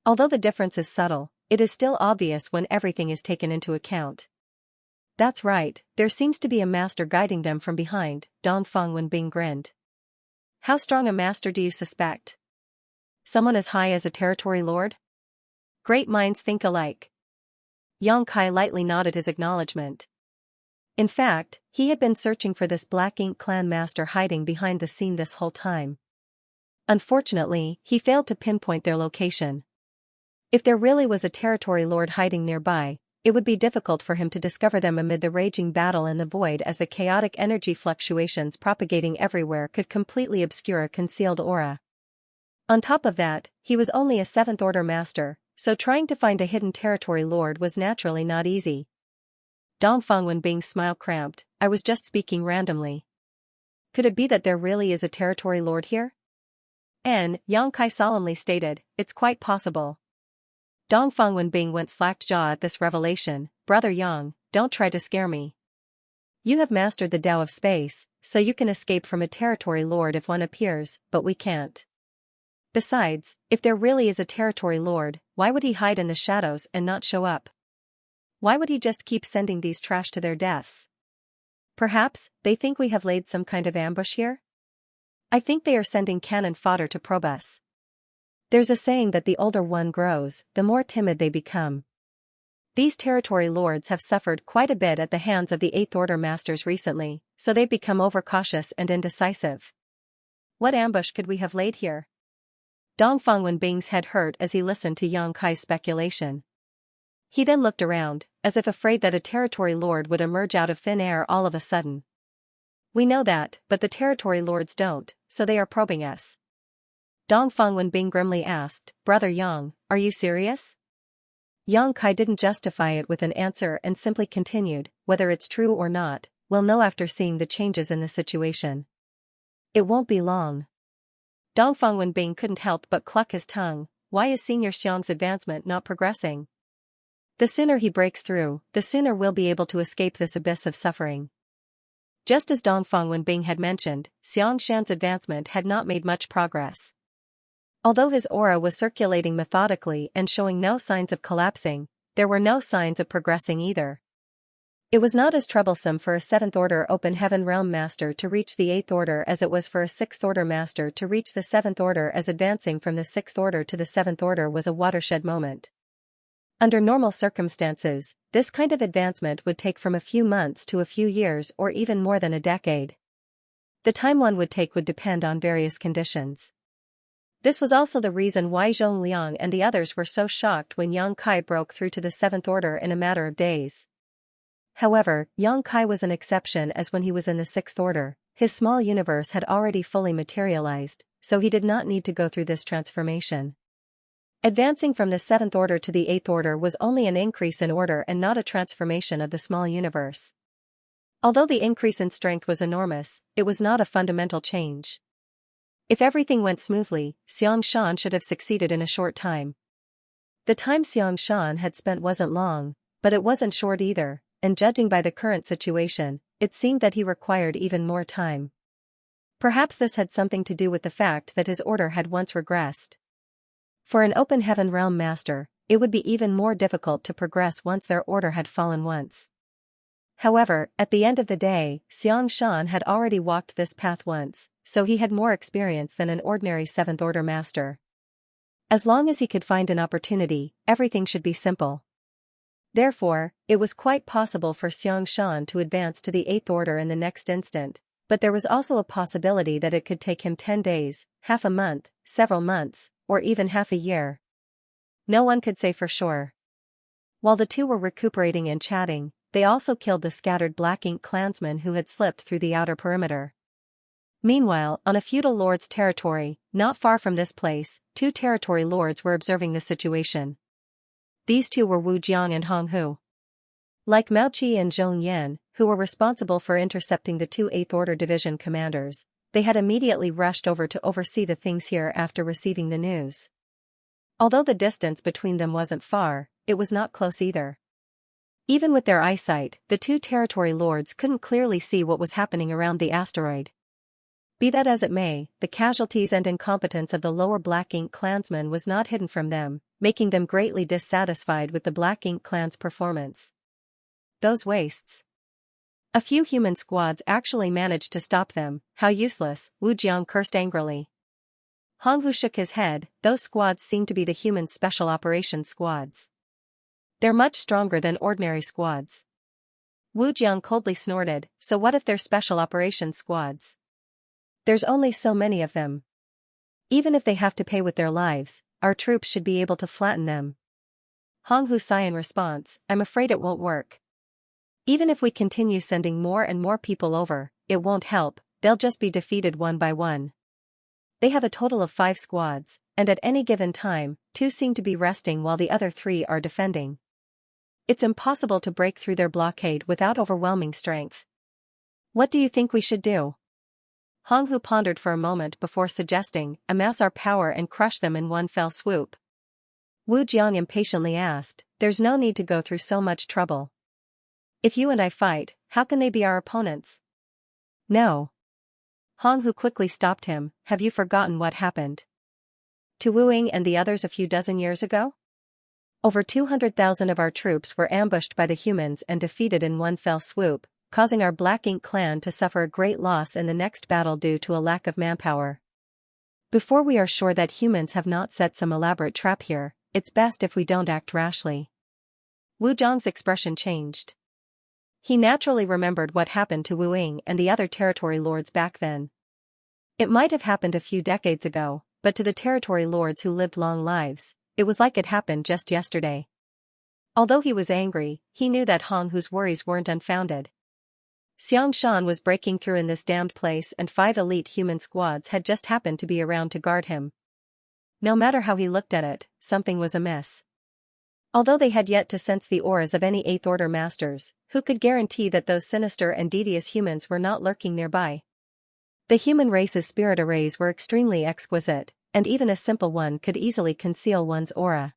Although the difference is subtle, it is still obvious when everything is taken into account." "That's right, there seems to be a master guiding them from behind," Dongfang Wenbing grinned. "How strong a master do you suspect? Someone as high as a territory lord?" "Great minds think alike." Xianxia lightly nodded his acknowledgement. In fact, he had been searching for this Black Ink Clan master hiding behind the scene this whole time. Unfortunately, he failed to pinpoint their location. If there really was a territory lord hiding nearby, it would be difficult for him to discover them amid the raging battle in the void, as the chaotic energy fluctuations propagating everywhere could completely obscure a concealed aura. On top of that, he was only a 7th Order master, so trying to find a hidden territory lord was naturally not easy. Dongfang Wenbing's smile cramped. "I was just speaking randomly. Could it be that there really is a territory lord here?" Xianxia solemnly stated, "It's quite possible." Dongfang Wenbing went slack-jaw at this revelation. "Brother Yang, don't try to scare me. You have mastered the Tao of space, so you can escape from a territory lord if one appears, but we can't. Besides, if there really is a territory lord, why would he hide in the shadows and not show up? Why would he just keep sending these trash to their deaths? Perhaps, they think we have laid some kind of ambush here? I think they are sending cannon fodder to probe us. There's a saying that the older one grows, the more timid they become. These territory lords have suffered quite a bit at the hands of the 8th Order masters recently, so they've become overcautious and indecisive. What ambush could we have laid here?" Dongfang Wenbing's head hurt as he listened to Xianxia's speculation. He then looked around, as if afraid that a territory lord would emerge out of thin air all of a sudden. "We know that, but the territory lords don't, so they are probing us." Dongfang Wenbing grimly asked, "Brother Yang, are you serious?" Xianxia didn't justify it with an answer and simply continued, "Whether it's true or not, we'll know after seeing the changes in the situation. It won't be long." Dongfang Wenbing couldn't help but cluck his tongue. Why is Senior Xiang's advancement not progressing? The sooner he breaks through, the sooner we'll be able to escape this abyss of suffering. Just as Dongfang Wenbing had mentioned, Xianxia's advancement had not made much progress. Although his aura was circulating methodically and showing no signs of collapsing, there were no signs of progressing either. It was not as troublesome for a 7th Order Open Heaven Realm Master to reach the 8th Order as it was for a 6th Order Master to reach the 7th Order, as advancing from the 6th Order to the 7th Order was a watershed moment. Under normal circumstances, this kind of advancement would take from a few months to a few years or even more than a decade. The time one would take would depend on various conditions. This was also the reason why Zhong Liang and the others were so shocked when Xianxia broke through to the 7th Order in a matter of days. However, Xianxia was an exception, as when he was in the 6th Order, his small universe had already fully materialized, so he did not need to go through this transformation. Advancing from the 7th Order to the 8th Order was only an increase in order and not a transformation of the small universe. Although the increase in strength was enormous, it was not a fundamental change. If everything went smoothly, Xianxia should have succeeded in a short time. The time Xianxia had spent wasn't long, but it wasn't short either, and judging by the current situation, it seemed that he required even more time. Perhaps this had something to do with the fact that his order had once regressed. For an Open Heaven Realm Master, it would be even more difficult to progress once their order had fallen once. However, at the end of the day, Xianxia had already walked this path once, so he had more experience than an ordinary 7th Order master. As long as he could find an opportunity, everything should be simple. Therefore, it was quite possible for Xianxia to advance to the 8th Order in the next instant, but there was also a possibility that it could take him 10 days, half a month, several months, or even half a year. No one could say for sure. While the two were recuperating and chatting, they also killed the scattered Black Ink clansmen who had slipped through the outer perimeter. Meanwhile, on a feudal lord's territory, not far from this place, 2 territory lords were observing the situation. These two were Wu Jiang and Hong Hu. Like Mao Qi and Zhong Yan, who were responsible for intercepting the 2 8th Order Division commanders, they had immediately rushed over to oversee the things here after receiving the news. Although the distance between them wasn't far, it was not close either. Even with their eyesight, the 2 territory lords couldn't clearly see what was happening around the asteroid. Be that as it may, the casualties and incompetence of the lower Black Ink clansmen was not hidden from them, making them greatly dissatisfied with the Black Ink clan's performance. Those wastes. A few human squads actually managed to stop them. How useless, Wu Jiang cursed angrily. Hong Hu shook his head. Those squads seem to be the human special operations squads. They're much stronger than ordinary squads. Wu Jiang coldly snorted. So what if they're special operations squads? There's only so many of them. Even if they have to pay with their lives, our troops should be able to flatten them. Hong Hu sighed in response. I'm afraid it won't work. Even if we continue sending more and more people over, it won't help, they'll just be defeated one by one. They have a total of 5 squads, and at any given time, 2 seem to be resting while the other 3 are defending. It's impossible to break through their blockade without overwhelming strength. What do you think we should do? Hong Hu pondered for a moment before suggesting, amass our power and crush them in one fell swoop. Wu Jiang impatiently asked, there's no need to go through so much trouble. If you and I fight, how can they be our opponents? No. Hong Hu quickly stopped him. Have you forgotten what happened to Wu Ying and the others a few dozen years ago? Over 200,000 of our troops were ambushed by the humans and defeated in one fell swoop, causing our Black Ink clan to suffer a great loss in the next battle due to a lack of manpower. Before we are sure that humans have not set some elaborate trap here, it's best if we don't act rashly. Wu Jiang's expression changed. He naturally remembered what happened to Wu Ying and the other territory lords back then. It might have happened a few decades ago, but to the territory lords who lived long lives, it was like it happened just yesterday. Although he was angry, he knew that Hong Hu's worries weren't unfounded. Xianxia was breaking through in this damned place and 5 elite human squads had just happened to be around to guard him. No matter how he looked at it, something was amiss. Although they had yet to sense the auras of any 8th Order masters, who could guarantee that those sinister and devious humans were not lurking nearby? The human race's spirit arrays were extremely exquisite, and even a simple one could easily conceal one's aura.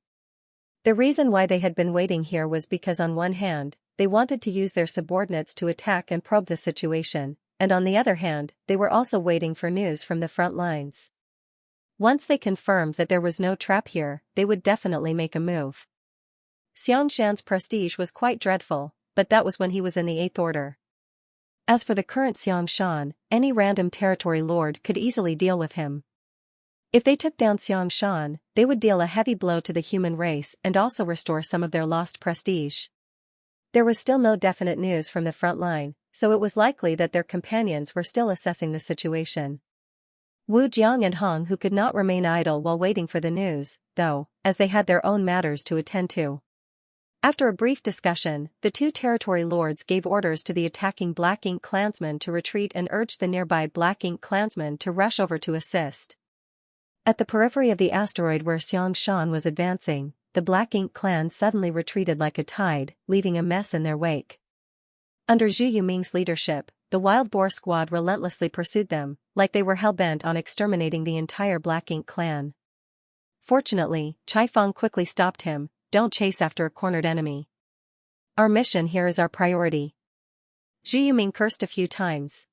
The reason why they had been waiting here was because on one hand, they wanted to use their subordinates to attack and probe the situation, and on the other hand, they were also waiting for news from the front lines. Once they confirmed that there was no trap here, they would definitely make a move. Xianxia's prestige was quite dreadful, but that was when he was in the 8th Order. As for the current Xianxia, any random territory lord could easily deal with him. If they took down Xianxia, they would deal a heavy blow to the human race and also restore some of their lost prestige. There was still no definite news from the front line, so it was likely that their companions were still assessing the situation. Wu Jiang and Hong Hu could not remain idle while waiting for the news, though, as they had their own matters to attend to. After a brief discussion, the 2 territory lords gave orders to the attacking Black Ink clansmen to retreat and urged the nearby Black Ink clansmen to rush over to assist. At the periphery of the asteroid where Xianxia was advancing, the Black Ink clan suddenly retreated like a tide, leaving a mess in their wake. Under Zhu Yuming's leadership, the Wild Boar squad relentlessly pursued them, like they were hell-bent on exterminating the entire Black Ink clan. Fortunately, Chai Feng quickly stopped him. Don't chase after a cornered enemy. Our mission here is our priority. Zhu Yuming cursed a few times.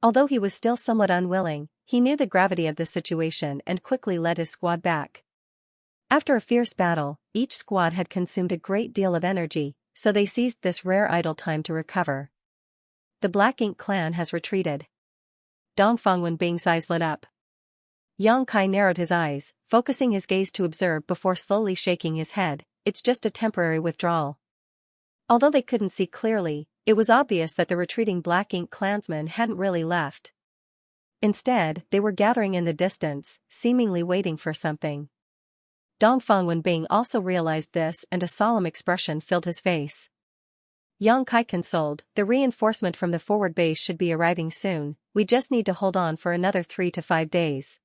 Although he was still somewhat unwilling, he knew the gravity of the situation and quickly led his squad back. After a fierce battle, each squad had consumed a great deal of energy, so they seized this rare idle time to recover. The Black Ink clan has retreated. Dongfang Wenbing's eyes lit up. Yang Kai narrowed his eyes, focusing his gaze to observe before slowly shaking his head. It's just a temporary withdrawal. Although they couldn't see clearly, it was obvious that the retreating Black Ink clansmen hadn't really left. Instead, they were gathering in the distance, seemingly waiting for something. Dongfang Wenbing also realized this, and a solemn expression filled his face. Yang Kai consoled, the reinforcement from the forward base should be arriving soon, we just need to hold on for another 3 to 5 days.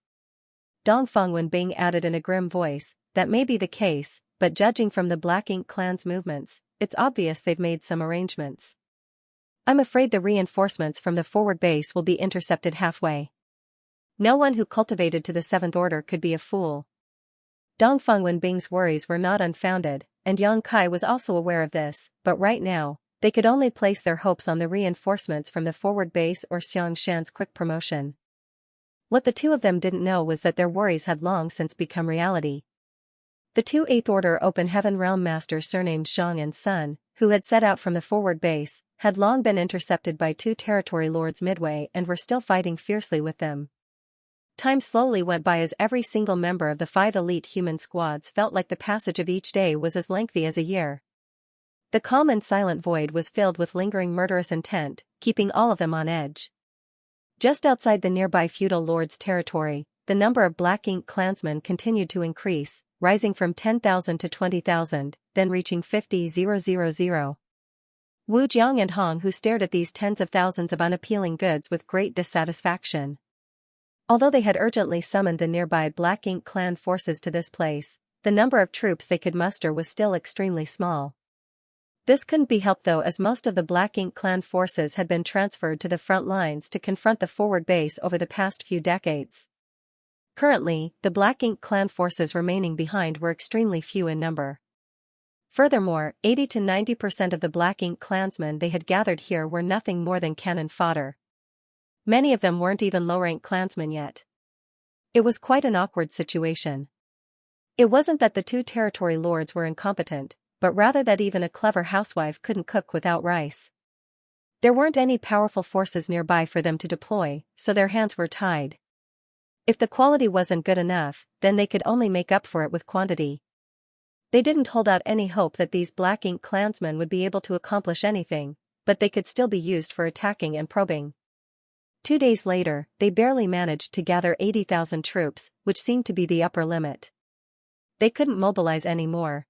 Dongfang Wenbing added in a grim voice, that may be the case, but judging from the Black Ink clan's movements, it's obvious they've made some arrangements. I'm afraid the reinforcements from the forward base will be intercepted halfway. No one who cultivated to the 7th order could be a fool. Dongfang Wenbing's worries were not unfounded, and Yang Kai was also aware of this, but right now, they could only place their hopes on the reinforcements from the forward base or Xianxia's quick promotion. What the two of them didn't know was that their worries had long since become reality. The 2 8th Order Open Heaven Realm Masters surnamed Zhang and Sun, who had set out from the forward base, had long been intercepted by 2 territory lords midway and were still fighting fiercely with them. Time slowly went by as every single member of the 5 elite human squads felt like the passage of each day was as lengthy as a year. The calm and silent void was filled with lingering murderous intent, keeping all of them on edge. Just outside the nearby feudal lord's territory, the number of Black Ink clansmen continued to increase, rising from 10,000 to 20,000, then reaching 50,000. Wu Jiang and Hong who stared at these tens of thousands of unappealing goods with great dissatisfaction. Although they had urgently summoned the nearby Black Ink clan forces to this place, the number of troops they could muster was still extremely small. This couldn't be helped though, as most of the Black Ink clan forces had been transferred to the front lines to confront the forward base over the past few decades. Currently, the Black Ink clan forces remaining behind were extremely few in number. Furthermore, 80 to 90% of the Black Ink clansmen they had gathered here were nothing more than cannon fodder. Many of them weren't even low-rank clansmen yet. It was quite an awkward situation. It wasn't that the 2 territory lords were incompetent, but rather that even a clever housewife couldn't cook without rice. There weren't any powerful forces nearby for them to deploy, so their hands were tied. If the quality wasn't good enough, then they could only make up for it with quantity. They didn't hold out any hope that these Black Ink clansmen would be able to accomplish anything, but they could still be used for attacking and probing. 2 days later, they barely managed to gather 80,000 troops, which seemed to be the upper limit. They couldn't mobilize any more.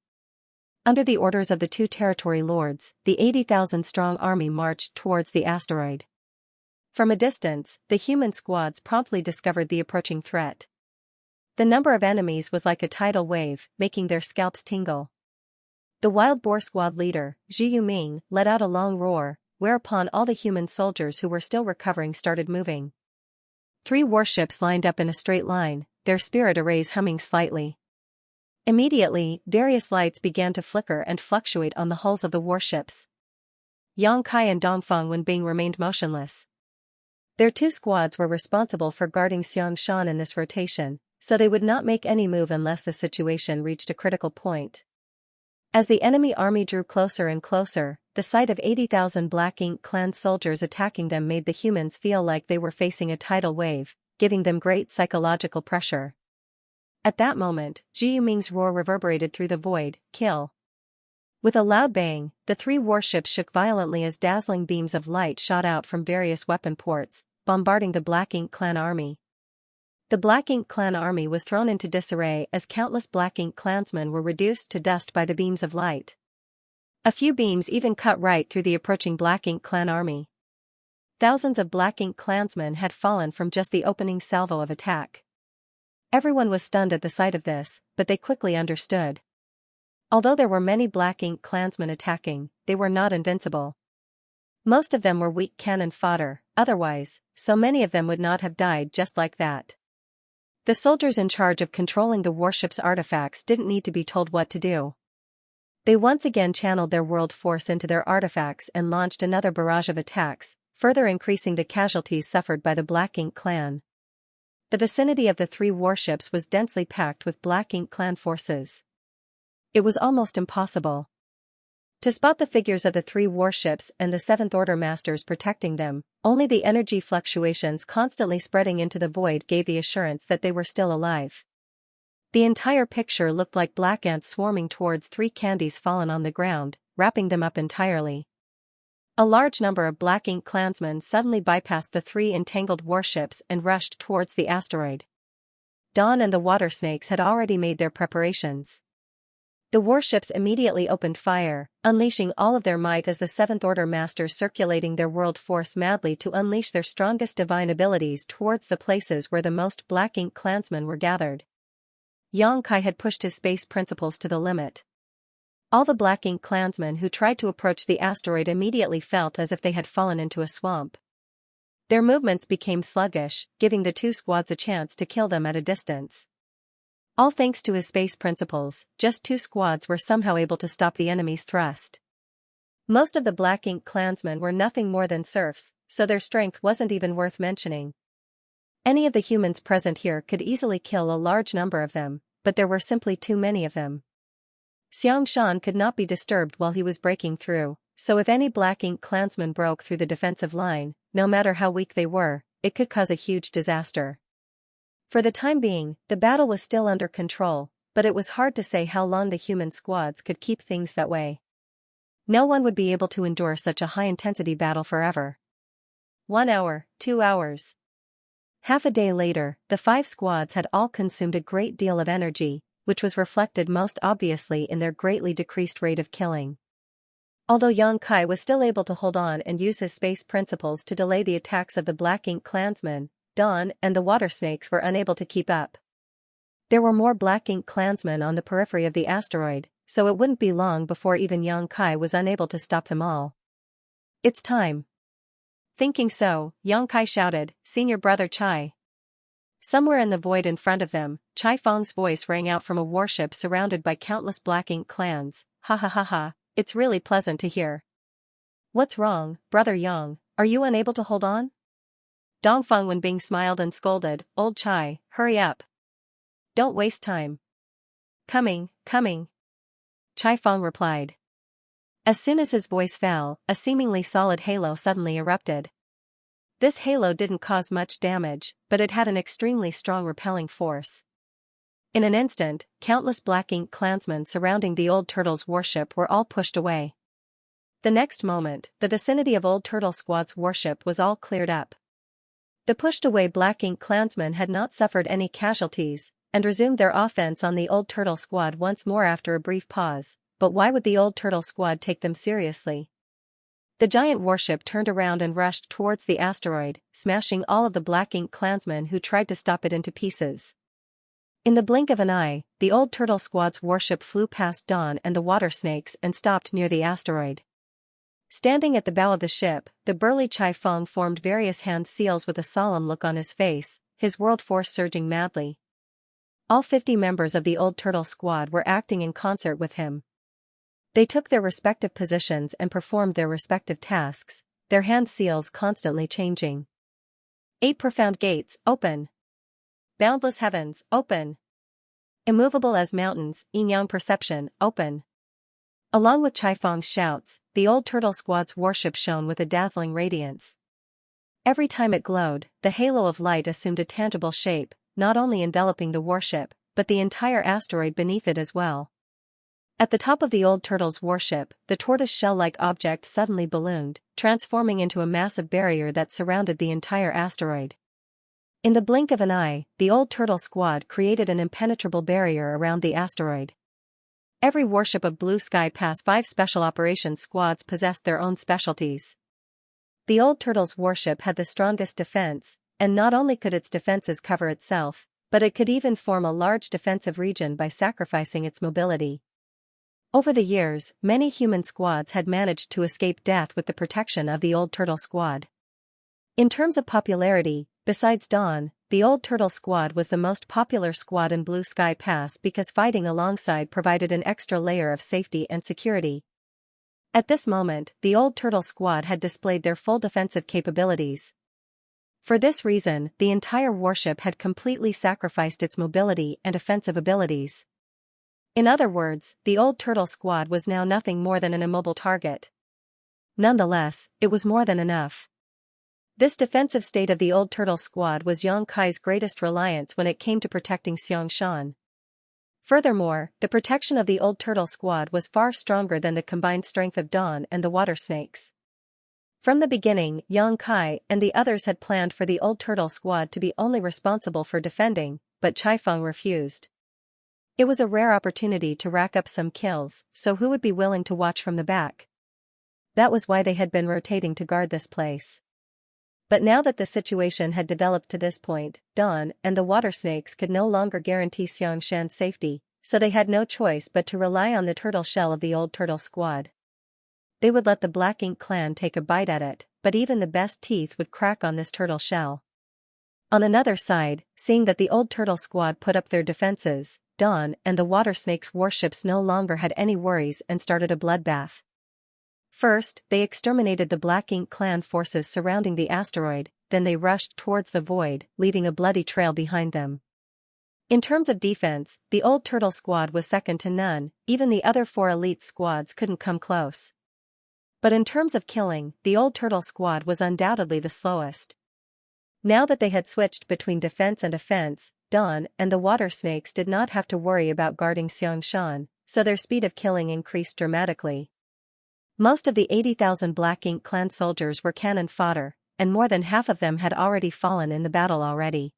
Under the orders of the 2 territory lords, the 80,000-strong army marched towards the asteroid. From a distance, the human squads promptly discovered the approaching threat. The number of enemies was like a tidal wave, making their scalps tingle. The wild boar squad leader, Zhi Yuming, let out a long roar, whereupon all the human soldiers who were still recovering started moving. 3 warships lined up in a straight line, their spirit arrays humming slightly. Immediately, various lights began to flicker and fluctuate on the hulls of the warships. Yang Kai and Dongfang Wenbing remained motionless. Their 2 squads were responsible for guarding Xianxia in this rotation, so they would not make any move unless the situation reached a critical point. As the enemy army drew closer and closer, the sight of 80,000 Black Ink clan soldiers attacking them made the humans feel like they were facing a tidal wave, giving them great psychological pressure. At that moment, Zhi Yuming's roar reverberated through the void, "Kill!" With a loud bang, the 3 warships shook violently as dazzling beams of light shot out from various weapon ports, bombarding the Black Ink clan army. The Black Ink clan army was thrown into disarray as countless Black Ink clansmen were reduced to dust by the beams of light. A few beams even cut right through the approaching Black Ink clan army. Thousands of Black Ink clansmen had fallen from just the opening salvo of attack. Everyone was stunned at the sight of this, but they quickly understood. Although there were many Black Ink clansmen attacking, they were not invincible. Most of them were weak cannon fodder, otherwise, so many of them would not have died just like that. The soldiers in charge of controlling the warship's artifacts didn't need to be told what to do. They once again channeled their world force into their artifacts and launched another barrage of attacks, further increasing the casualties suffered by the Black Ink clan. The vicinity of the 3 warships was densely packed with Black Ink clan forces. It was almost impossible. To spot the figures of the three warships and the Seventh Order masters protecting them, only the energy fluctuations constantly spreading into the void gave the assurance that they were still alive. The entire picture looked like black ants swarming towards three candies fallen on the ground, wrapping them up entirely. A large number of Black Ink clansmen suddenly bypassed the three entangled warships and rushed towards the asteroid. Dawn and the water snakes had already made their preparations. The warships immediately opened fire, unleashing all of their might as the Seventh Order masters circulating their world force madly to unleash their strongest divine abilities towards the places where the most Black Ink clansmen were gathered. Xianxia had pushed his space principles to the limit. All the Black Ink clansmen who tried to approach the asteroid immediately felt as if they had fallen into a swamp. Their movements became sluggish, giving the two squads a chance to kill them at a distance. All thanks to his space principles, just two squads were somehow able to stop the enemy's thrust. Most of the Black Ink clansmen were nothing more than serfs, so their strength wasn't even worth mentioning. Any of the humans present here could easily kill a large number of them, but there were simply too many of them. Xianxia could not be disturbed while he was breaking through, so if any Black Ink clansman broke through the defensive line, no matter how weak they were, it could cause a huge disaster. For the time being, the battle was still under control, but it was hard to say how long the human squads could keep things that way. No one would be able to endure such a high-intensity battle forever. 1 hour, 2 hours. Half a day later, the 5 squads had all consumed a great deal of energy, which was reflected most obviously in their greatly decreased rate of killing. Although Xianxia was still able to hold on and use his space principles to delay the attacks of the Black Ink clansmen, Dawn and the water snakes were unable to keep up. There were more Black Ink clansmen on the periphery of the asteroid, so it wouldn't be long before even Xianxia was unable to stop them all. It's time. Thinking so, Xianxia shouted, "Senior brother Chai." Somewhere in the void in front of them, Chai Feng's voice rang out from a warship surrounded by countless Black Ink clans. "Ha ha ha ha, it's really pleasant to hear." "What's wrong, brother Yang, are you unable to hold on?" Dongfeng Wenbing smiled and scolded, "Old Chai, hurry up. Don't waste time." Coming. Chai Feng replied. As soon as his voice fell, a seemingly solid halo suddenly erupted. This halo didn't cause much damage, but it had an extremely strong repelling force. In an instant, countless Black Ink clansmen surrounding the Old Turtle's warship were all pushed away. The next moment, the vicinity of Old Turtle Squad's warship was all cleared up. The pushed-away Black Ink clansmen had not suffered any casualties, and resumed their offense on the Old Turtle Squad once more after a brief pause. But why would the Old Turtle Squad take them seriously? The giant warship turned around and rushed towards the asteroid, smashing all of the Black Ink clansmen who tried to stop it into pieces. In the blink of an eye, the Old Turtle Squad's warship flew past Dawn and the water snakes and stopped near the asteroid. Standing at the bow of the ship, the burly Chai Feng formed various hand seals with a solemn look on his face, his world force surging madly. All 50 members of the Old Turtle Squad were acting in concert with him. They took their respective positions and performed their respective tasks, their hand seals constantly changing. 8 profound gates, open. Boundless heavens, open. Immovable as mountains, yin-yang perception, open. Along with Chai Feng's shouts, the Old Turtle Squad's warship shone with a dazzling radiance. Every time it glowed, the halo of light assumed a tangible shape, not only enveloping the warship, but the entire asteroid beneath it as well. At the top of the Old Turtle's warship, the tortoise-shell-like object suddenly ballooned, transforming into a massive barrier that surrounded the entire asteroid. In the blink of an eye, the Old Turtle Squad created an impenetrable barrier around the asteroid. Every warship of Blue Sky Pass 5 Special Operations Squads possessed their own specialties. The Old Turtle's warship had the strongest defense, and not only could its defenses cover itself, but it could even form a large defensive region by sacrificing its mobility. Over the years, many human squads had managed to escape death with the protection of the Old Turtle Squad. In terms of popularity, besides Dawn, the Old Turtle Squad was the most popular squad in Blue Sky Pass because fighting alongside provided an extra layer of safety and security. At this moment, the Old Turtle Squad had displayed their full defensive capabilities. For this reason, the entire warship had completely sacrificed its mobility and offensive abilities. In other words, the old turtle squad was now nothing more than an immobile target. Nonetheless, it was more than enough. This defensive state of the old turtle squad was Yang Kai's greatest reliance when it came to protecting Xianxia. Furthermore, the protection of the old turtle squad was far stronger than the combined strength of Dawn and the water snakes. From the beginning, Yang Kai and the others had planned for the old turtle squad to be only responsible for defending, but Chaifeng refused. It was a rare opportunity to rack up some kills, so who would be willing to watch from the back? That was why they had been rotating to guard this place. But now that the situation had developed to this point, Dawn and the water snakes could no longer guarantee Xianxian's safety, so they had no choice but to rely on the turtle shell of the old turtle squad. They would let the Black Ink clan take a bite at it, but even the best teeth would crack on this turtle shell. On another side, seeing that the old turtle squad put up their defenses, Dawn and the water snakes' warships no longer had any worries and started a bloodbath. First, they exterminated the Black Ink clan forces surrounding the asteroid, then they rushed towards the void, leaving a bloody trail behind them. In terms of defense, the old turtle squad was second to none, even the other 4 elite squads couldn't come close. But in terms of killing, the old turtle squad was undoubtedly the slowest. Now that they had switched between defense and offense, Dawn and the water snakes did not have to worry about guarding Xianxia, so their speed of killing increased dramatically. Most of the 80,000 Black Ink clan soldiers were cannon fodder, and more than half of them had already fallen in the battle already.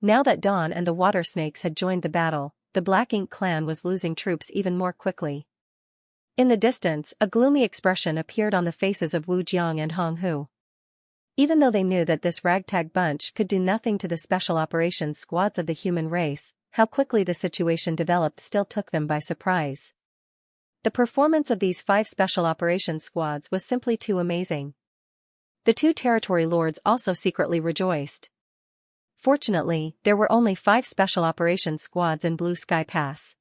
Now that Dawn and the water snakes had joined the battle, the Black Ink clan was losing troops even more quickly. In the distance, a gloomy expression appeared on the faces of Wu Jiang and Hong Hu. Even though they knew that this ragtag bunch could do nothing to the special operations squads of the human race, how quickly the situation developed still took them by surprise. The performance of these 5 special operations squads was simply too amazing. The 2 territory lords also secretly rejoiced. Fortunately, there were only 5 special operations squads in Blue Sky Pass.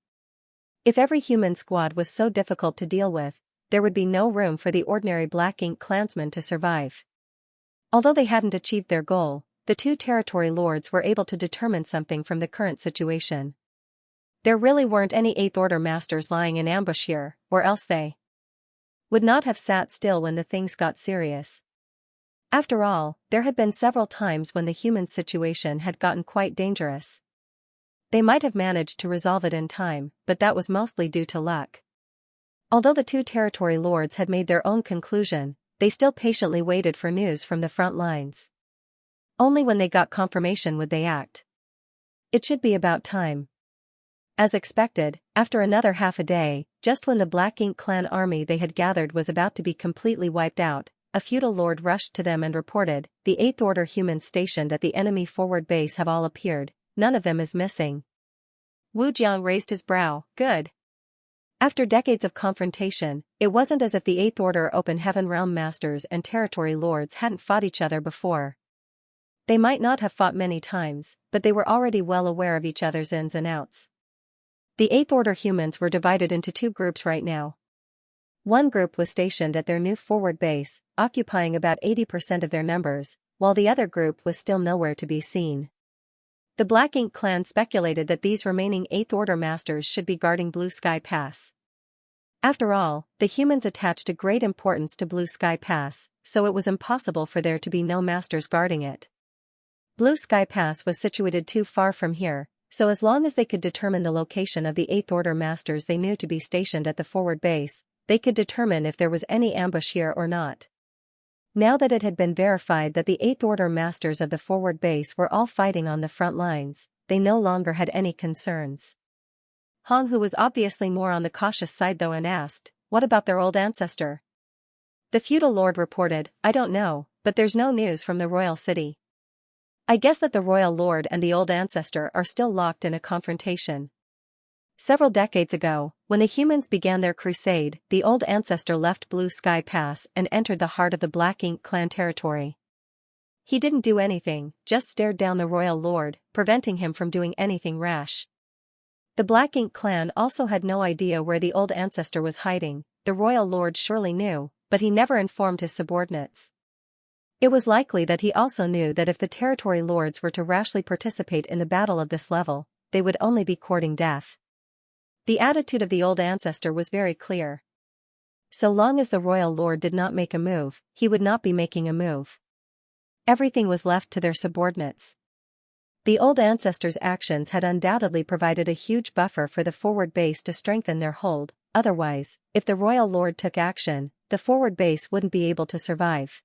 If every human squad was so difficult to deal with, there would be no room for the ordinary Black Ink clansmen to survive. Although they hadn't achieved their goal, the 2 territory lords were able to determine something from the current situation. There really weren't any 8th Order masters lying in ambush here, or else they would not have sat still when the things got serious. After all, there had been several times when the human situation had gotten quite dangerous. They might have managed to resolve it in time, but that was mostly due to luck. Although the 2 territory lords had made their own conclusion, they still patiently waited for news from the front lines. Only when they got confirmation would they act. It should be about time. As expected, after another half a day, just when the Black Ink clan army they had gathered was about to be completely wiped out, a feudal lord rushed to them and reported, "The 8th Order humans stationed at the enemy forward base have all appeared, none of them is missing." Wu Jiang raised his brow, good. After decades of confrontation, it wasn't as if the 8th Order Open Heaven Realm Masters and Territory Lords hadn't fought each other before. They might not have fought many times, but they were already well aware of each other's ins and outs. The 8th Order humans were divided into 2 groups right now. One group was stationed at their new forward base, occupying about 80% of their numbers, while the other group was still nowhere to be seen. The Black Ink clan speculated that these remaining 8th Order masters should be guarding Blue Sky Pass. After all, the humans attached a great importance to Blue Sky Pass, so it was impossible for there to be no masters guarding it. Blue Sky Pass was situated too far from here, so as long as they could determine the location of the 8th Order masters they knew to be stationed at the forward base, they could determine if there was any ambush here or not. Now that it had been verified that the 8th Order masters of the forward base were all fighting on the front lines, they no longer had any concerns. Hong Hu was obviously more on the cautious side though and asked, "What about their old ancestor?" The feudal lord reported, "I don't know, but there's no news from the royal city. I guess that the royal lord and the old ancestor are still locked in a confrontation. Several decades ago, when the humans began their crusade, the old ancestor left Blue Sky Pass and entered the heart of the Black Ink clan territory. He didn't do anything, just stared down the royal lord, preventing him from doing anything rash. The Black Ink clan also had no idea where the old ancestor was hiding. The royal lord surely knew, but he never informed his subordinates. It was likely that he also knew that if the territory lords were to rashly participate in the battle of this level, they would only be courting death. The attitude of the old ancestor was very clear. So long as the royal lord did not make a move, he would not be making a move. Everything was left to their subordinates. The old ancestor's actions had undoubtedly provided a huge buffer for the forward base to strengthen their hold, otherwise, if the royal lord took action, the forward base wouldn't be able to survive.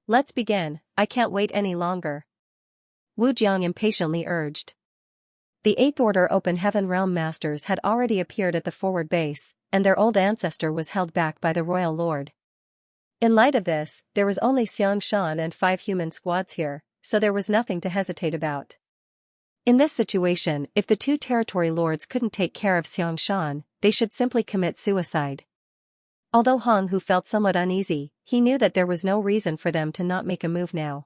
Let's begin, I can't wait any longer. Wu Jiang impatiently urged. The Eighth Order Open Heaven Realm Masters had already appeared at the forward base, and their old ancestor was held back by the royal lord. In light of this, there was only Xianxia and 5 human squads here, so there was nothing to hesitate about. In this situation, if the 2 territory lords couldn't take care of Xianxia, they should simply commit suicide. Although Hong Hu felt somewhat uneasy, he knew that there was no reason for them to not make a move now.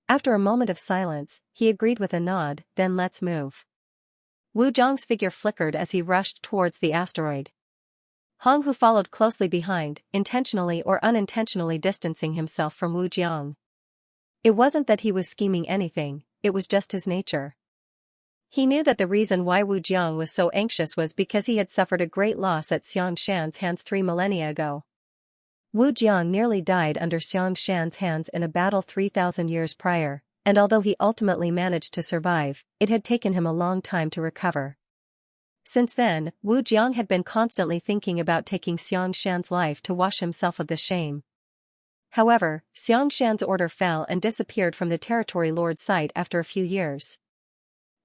After a moment of silence, he agreed with a nod, then let's move. Wu Zhang's figure flickered as he rushed towards the asteroid. Hong Hu followed closely behind, intentionally or unintentionally distancing himself from Wu Jiang. It wasn't that he was scheming anything, it was just his nature. He knew that the reason why Wu Jiang was so anxious was because he had suffered a great loss at Xianxia's hands 3 millennia ago. Wu Jiang nearly died under Xianxia's hands in a battle 3,000 years prior, and although he ultimately managed to survive, it had taken him a long time to recover. Since then, Wu Jiang had been constantly thinking about taking Xianxia's life to wash himself of the shame. However, Xianxia's order fell and disappeared from the territory lord's sight after a few years.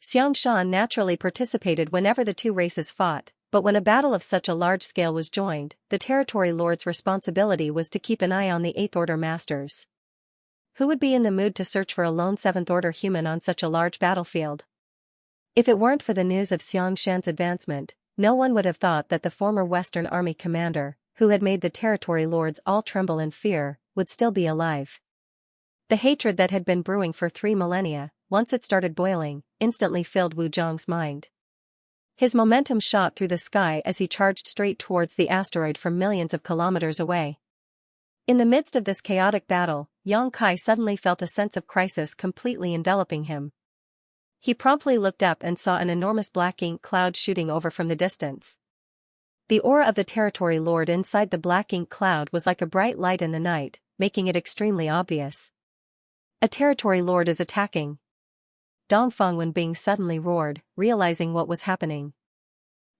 Xianxia naturally participated whenever the 2 races fought, but when a battle of such a large scale was joined, the territory lord's responsibility was to keep an eye on the 8th Order Masters. Who would be in the mood to search for a lone 7th Order human on such a large battlefield? If it weren't for the news of Xianxia's advancement, no one would have thought that the former Western Army commander, who had made the territory lords all tremble in fear, would still be alive. The hatred that had been brewing for 3 millennia, once it started boiling, instantly filled Wu Zhang's mind. His momentum shot through the sky as he charged straight towards the asteroid from millions of kilometers away. In the midst of this chaotic battle, Yang Kai suddenly felt a sense of crisis completely enveloping him. He promptly looked up and saw an enormous black ink cloud shooting over from the distance. The aura of the territory lord inside the black ink cloud was like a bright light in the night, making it extremely obvious. A territory lord is attacking. Dongfeng Wenbing suddenly roared, realizing what was happening.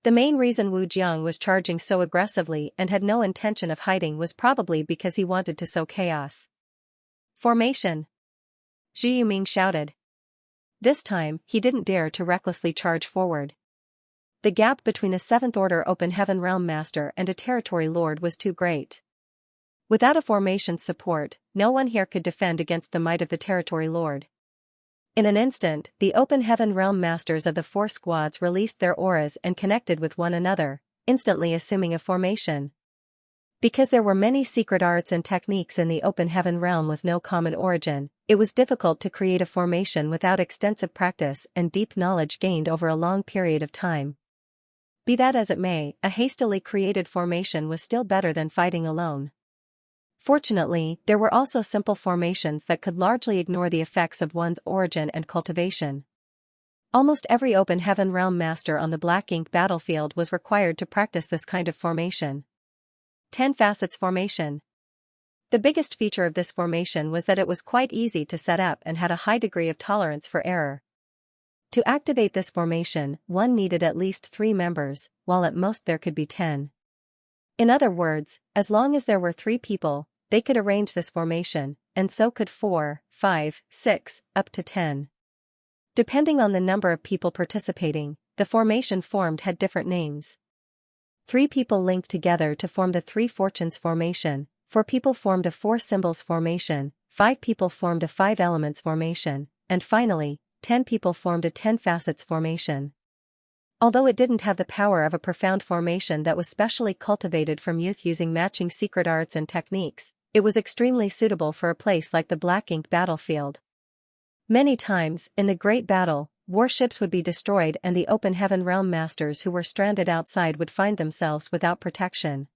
The main reason Wu Jiang was charging so aggressively and had no intention of hiding was probably because he wanted to sow chaos. Formation! Zhi Yuming shouted. This time, he didn't dare to recklessly charge forward. The gap between a 7th Order Open Heaven Realm Master and a territory lord was too great. Without a formation's support, no one here could defend against the might of the territory lord. In an instant, the Open Heaven Realm Masters of the 4 squads released their auras and connected with one another, instantly assuming a formation. Because there were many secret arts and techniques in the Open Heaven Realm with no common origin, it was difficult to create a formation without extensive practice and deep knowledge gained over a long period of time. Be that as it may, a hastily created formation was still better than fighting alone. Fortunately, there were also simple formations that could largely ignore the effects of one's origin and cultivation. Almost every Open Heaven Realm Master on the Black Ink battlefield was required to practice this kind of formation. 10 Facets Formation. The biggest feature of this formation was that it was quite easy to set up and had a high degree of tolerance for error. To activate this formation, one needed at least 3 members, while at most there could be 10. In other words, as long as there were 3 people, they could arrange this formation, and so could 4, 5, 6, up to 10. Depending on the number of people participating, the formation formed had different names. 3 people linked together to form the 3 Fortunes formation, 4 people formed a 4 Symbols formation, 5 people formed a 5 Elements formation, and finally, 10 people formed a 10 Facets formation. Although it didn't have the power of a profound formation that was specially cultivated from youth using matching secret arts and techniques, it was extremely suitable for a place like the Black Ink battlefield. Many times, in the Great Battle, warships would be destroyed and the Open Heaven Realm Masters who were stranded outside would find themselves without protection.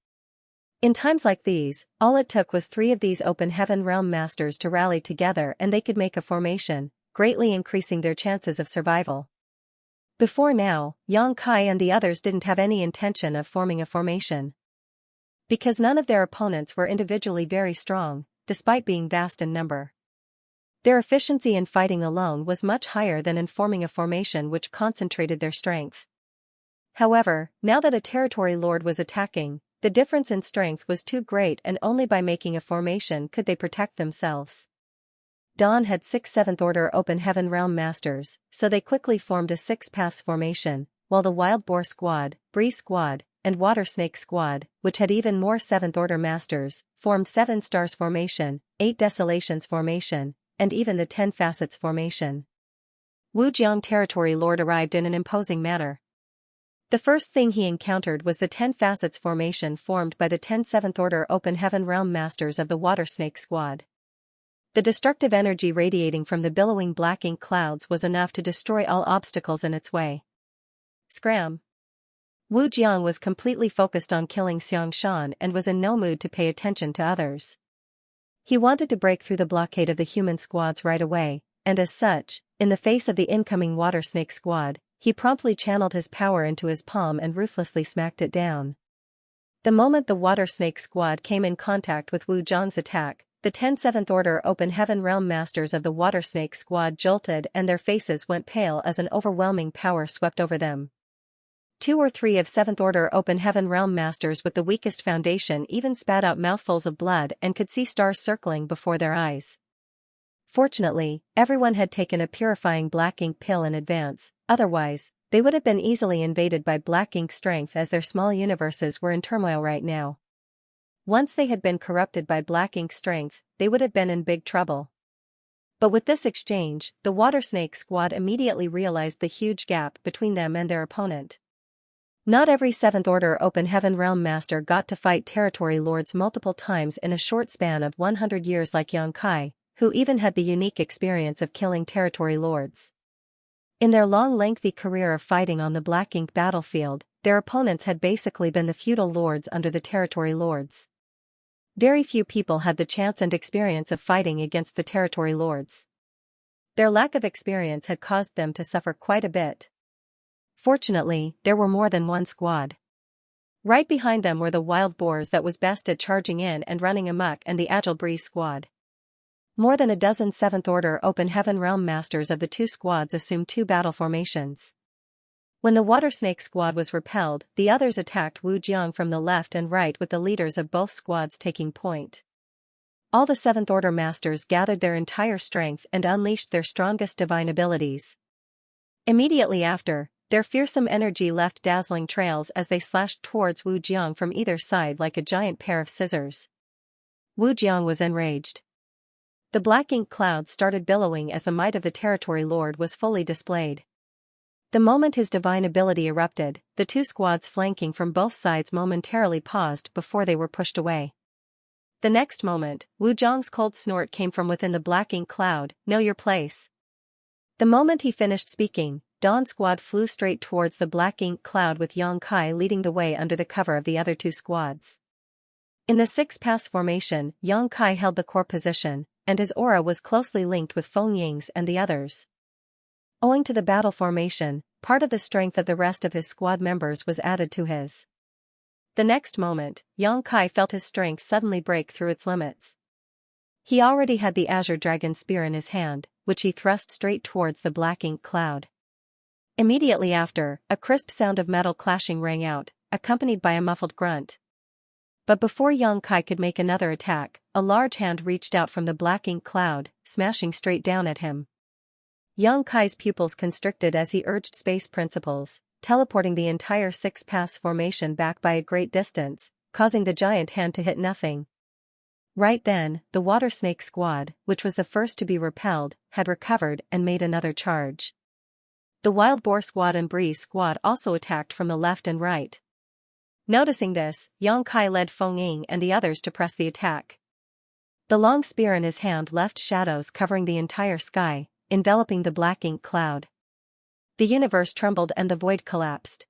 In times like these, all it took was 3 of these Open Heaven Realm Masters to rally together and they could make a formation, greatly increasing their chances of survival. Before now, Yang Kai and the others didn't have any intention of forming a formation. Because none of their opponents were individually very strong, despite being vast in number. Their efficiency in fighting alone was much higher than in forming a formation which concentrated their strength. However, now that a territory lord was attacking, the difference in strength was too great and only by making a formation could they protect themselves. Dawn had 6 7th Order Open Heaven Realm Masters, so they quickly formed a 6-paths formation, while the Wild Boar Squad, Bree Squad, and Water Snake Squad, which had even more 7th Order Masters, formed 7 Stars Formation, 8 Desolations Formation, and even the 10 Facets Formation. Wujiang Territory Lord arrived in an imposing manner. The first thing he encountered was the 10 Facets Formation formed by the 10 7th Order Open Heaven Realm Masters of the Water Snake Squad. The destructive energy radiating from the billowing black ink clouds was enough to destroy all obstacles in its way. Scram! Wu Jiang was completely focused on killing Xianxia and was in no mood to pay attention to others. He wanted to break through the blockade of the human squads right away, and as such, in the face of the incoming Water Snake Squad, he promptly channeled his power into his palm and ruthlessly smacked it down. The moment the Water Snake Squad came in contact with Wu Jiang's attack, the 10 7th Order Open Heaven Realm Masters of the Water Snake Squad jolted and their faces went pale as an overwhelming power swept over them. 2 or 3 of 7th Order Open Heaven Realm Masters with the weakest foundation even spat out mouthfuls of blood and could see stars circling before their eyes. Fortunately, everyone had taken a purifying black ink pill in advance, otherwise, they would have been easily invaded by black ink strength as their small universes were in turmoil right now. Once they had been corrupted by black ink strength, they would have been in big trouble. But with this exchange, the Water Snake Squad immediately realized the huge gap between them and their opponent. Not every 7th Order Open Heaven Realm Master got to fight territory lords multiple times in a short span of 100 years like Yang Kai, who even had the unique experience of killing territory lords. In their long lengthy career of fighting on the black ink battlefield, their opponents had basically been the feudal lords under the territory lords. Very few people had the chance and experience of fighting against the territory lords. Their lack of experience had caused them to suffer quite a bit. Fortunately, there were more than one squad. Right behind them were the wild boars that was best at charging in and running amok and the agile Bree Squad. More than a dozen 7th Order Open Heaven Realm Masters of the 2 squads assumed 2 battle formations. When the Water Snake Squad was repelled, the others attacked Wu Jiang from the left and right with the leaders of both squads taking point. All the 7th Order Masters gathered their entire strength and unleashed their strongest divine abilities. Immediately after, their fearsome energy left dazzling trails as they slashed towards Wu Jiang from either side like a giant pair of scissors. Wu Jiang was enraged. The black ink clouds started billowing as the might of the territory lord was fully displayed. The moment his divine ability erupted, the 2 squads flanking from both sides momentarily paused before they were pushed away. The next moment, Wu Jiang's cold snort came from within the black ink cloud, "Know your place." The moment he finished speaking, Dawn Squad flew straight towards the black ink cloud with Yang Kai leading the way under the cover of the other 2 squads. In the 6-pass formation, Yang Kai held the core position, and his aura was closely linked with Feng Ying's and the others. Owing to the battle formation, part of the strength of the rest of his squad members was added to his. The next moment, Yang Kai felt his strength suddenly break through its limits. He already had the Azure Dragon Spear in his hand, which he thrust straight towards the black ink cloud. Immediately after, a crisp sound of metal clashing rang out, accompanied by a muffled grunt. But before Yang Kai could make another attack, a large hand reached out from the black ink cloud, smashing straight down at him. Yang Kai's pupils constricted as he urged space principles, teleporting the entire 6-pass formation back by a great distance, causing the giant hand to hit nothing. Right then, the Water Snake Squad, which was the first to be repelled, had recovered and made another charge. The Wild Boar Squad and Bree Squad also attacked from the left and right. Noticing this, Yang Kai led Feng Ying and the others to press the attack. The long spear in his hand left shadows covering the entire sky, enveloping the black ink cloud. The universe trembled and the void collapsed.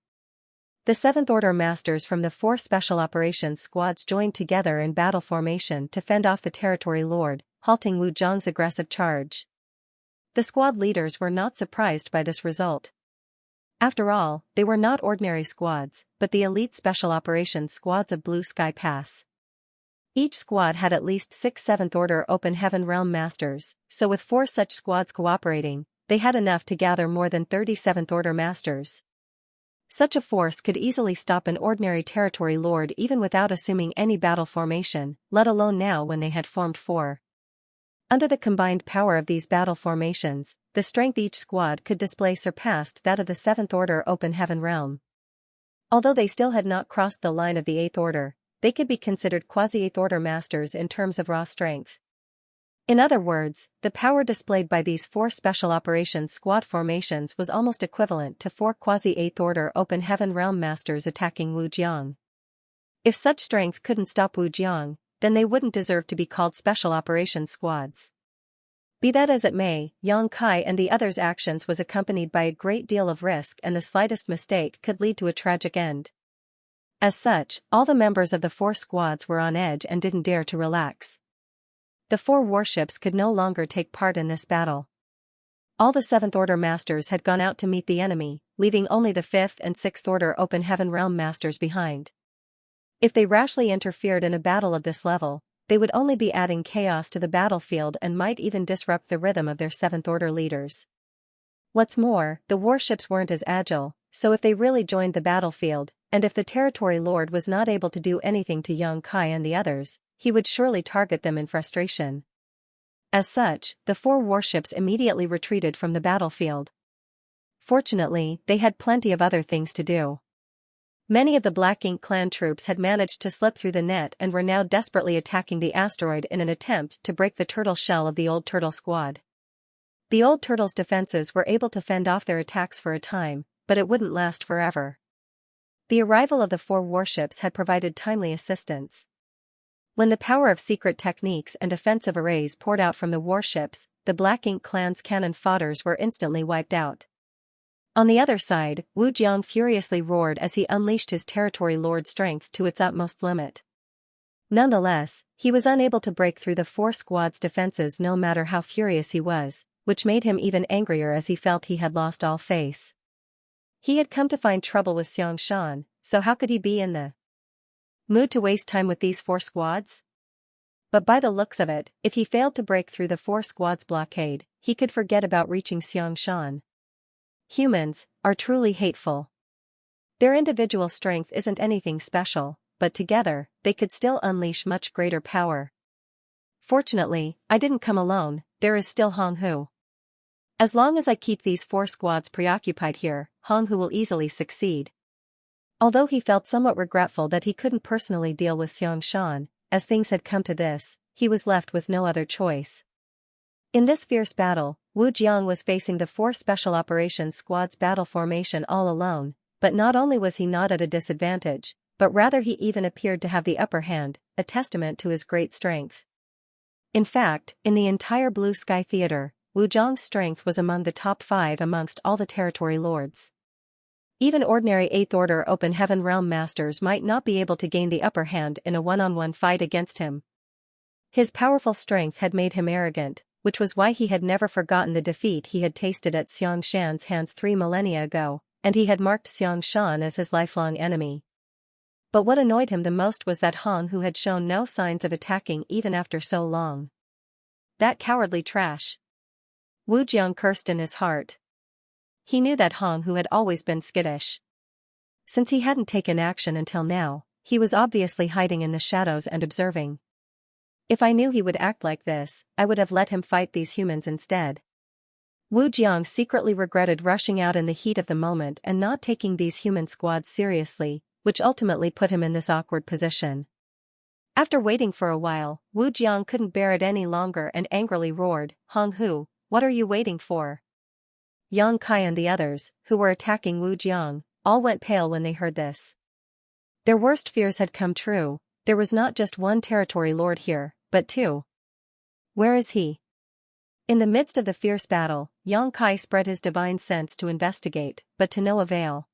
The 7th Order Masters from the 4 Special Operations Squads joined together in battle formation to fend off the territory lord, halting Wu Jiang's aggressive charge. The squad leaders were not surprised by this result. After all, they were not ordinary squads, but the elite special operations squads of Blue Sky Pass. Each squad had at least 6 7th-order Open Heaven Realm Masters, so with 4 such squads cooperating, they had enough to gather more than 30 7th-order Masters. Such a force could easily stop an ordinary territory lord even without assuming any battle formation, let alone now when they had formed 4. Under the combined power of these battle formations, the strength each squad could display surpassed that of the 7th-order Open Heaven Realm. Although they still had not crossed the line of the 8th Order, they could be considered quasi-8th Order Masters in terms of raw strength. In other words, the power displayed by these 4 Special Operations Squad formations was almost equivalent to 4 quasi-8th Order Open Heaven Realm Masters attacking Wujiang. If such strength couldn't stop Wujiang, then they wouldn't deserve to be called Special Operations Squads. Be that as it may, Yang Kai and the others' actions was accompanied by a great deal of risk, and the slightest mistake could lead to a tragic end. As such, all the members of the 4 squads were on edge and didn't dare to relax. The 4 warships could no longer take part in this battle. All the 7th Order Masters had gone out to meet the enemy, leaving only the 5th and 6th Order Open Heaven Realm Masters behind. If they rashly interfered in a battle of this level, they would only be adding chaos to the battlefield and might even disrupt the rhythm of their 7th Order leaders. What's more, the warships weren't as agile, so if they really joined the battlefield, and if the territory lord was not able to do anything to Yang Kai and the others, he would surely target them in frustration. As such, the 4 warships immediately retreated from the battlefield. Fortunately, they had plenty of other things to do. Many of the Black Ink clan troops had managed to slip through the net and were now desperately attacking the asteroid in an attempt to break the turtle shell of the Old Turtle Squad. The Old Turtle's defenses were able to fend off their attacks for a time, but it wouldn't last forever. The arrival of the 4 warships had provided timely assistance. When the power of secret techniques and offensive arrays poured out from the warships, the Black Ink clan's cannon fodders were instantly wiped out. On the other side, Wu Jiang furiously roared as he unleashed his territory lord strength to its utmost limit. Nonetheless, he was unable to break through the 4 squads' defenses no matter how furious he was, which made him even angrier as he felt he had lost all face. He had come to find trouble with Xianxia, so how could he be in the mood to waste time with these 4 squads? But by the looks of it, if he failed to break through the 4 squads' blockade, he could forget about reaching Xianxia. Humans are truly hateful. Their individual strength isn't anything special, but together, they could still unleash much greater power. Fortunately, I didn't come alone, there is still Hong Hu. As long as I keep these 4 squads preoccupied here, Hong Hu will easily succeed. Although he felt somewhat regretful that he couldn't personally deal with Xianxia, as things had come to this, he was left with no other choice. In this fierce battle, Wu Jiang was facing the 4 Special Operations Squad's battle formation all alone, but not only was he not at a disadvantage, but rather he even appeared to have the upper hand, a testament to his great strength. In fact, in the entire Blue Sky Theater, Wu Jiang's strength was among the top 5 amongst all the territory lords. Even ordinary 8th Order Open Heaven Realm Masters might not be able to gain the upper hand in a one-on-one fight against him. His powerful strength had made him arrogant, which was why he had never forgotten the defeat he had tasted at Xianxia's hands 3 millennia ago, and he had marked Xianxia as his lifelong enemy. But what annoyed him the most was that Hong Hu had shown no signs of attacking even after so long. That cowardly trash! Wu Jiang cursed in his heart. He knew that Hong Hu had always been skittish. Since he hadn't taken action until now, he was obviously hiding in the shadows and observing. If I knew he would act like this, I would have let him fight these humans instead. Wu Jiang secretly regretted rushing out in the heat of the moment and not taking these human squads seriously, which ultimately put him in this awkward position. After waiting for a while, Wu Jiang couldn't bear it any longer and angrily roared, "Hong Hu, what are you waiting for?" Yang Kai and the others, who were attacking Wu Jiang, all went pale when they heard this. Their worst fears had come true. There was not just one territory lord here, but 2. Where is he? In the midst of the fierce battle, Yang Kai spread his divine sense to investigate, but to no avail.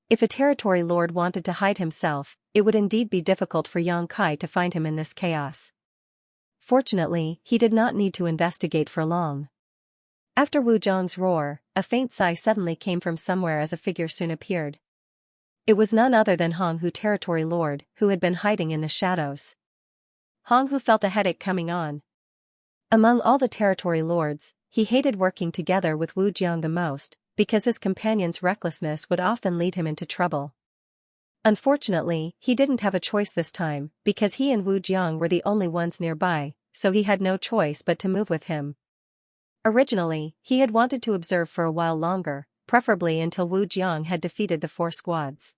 If a territory lord wanted to hide himself, it would indeed be difficult for Yang Kai to find him in this chaos. Fortunately, he did not need to investigate for long. After Wu Zhang's roar, a faint sigh suddenly came from somewhere as a figure soon appeared. It was none other than Hong Hu, territory lord, who had been hiding in the shadows. Hong Hu felt a headache coming on. Among all the territory lords, he hated working together with Wu Jiang the most, because his companion's recklessness would often lead him into trouble. Unfortunately, he didn't have a choice this time, because he and Wu Jiang were the only ones nearby, so he had no choice but to move with him. Originally, he had wanted to observe for a while longer, preferably until Wu Jiang had defeated the 4 squads.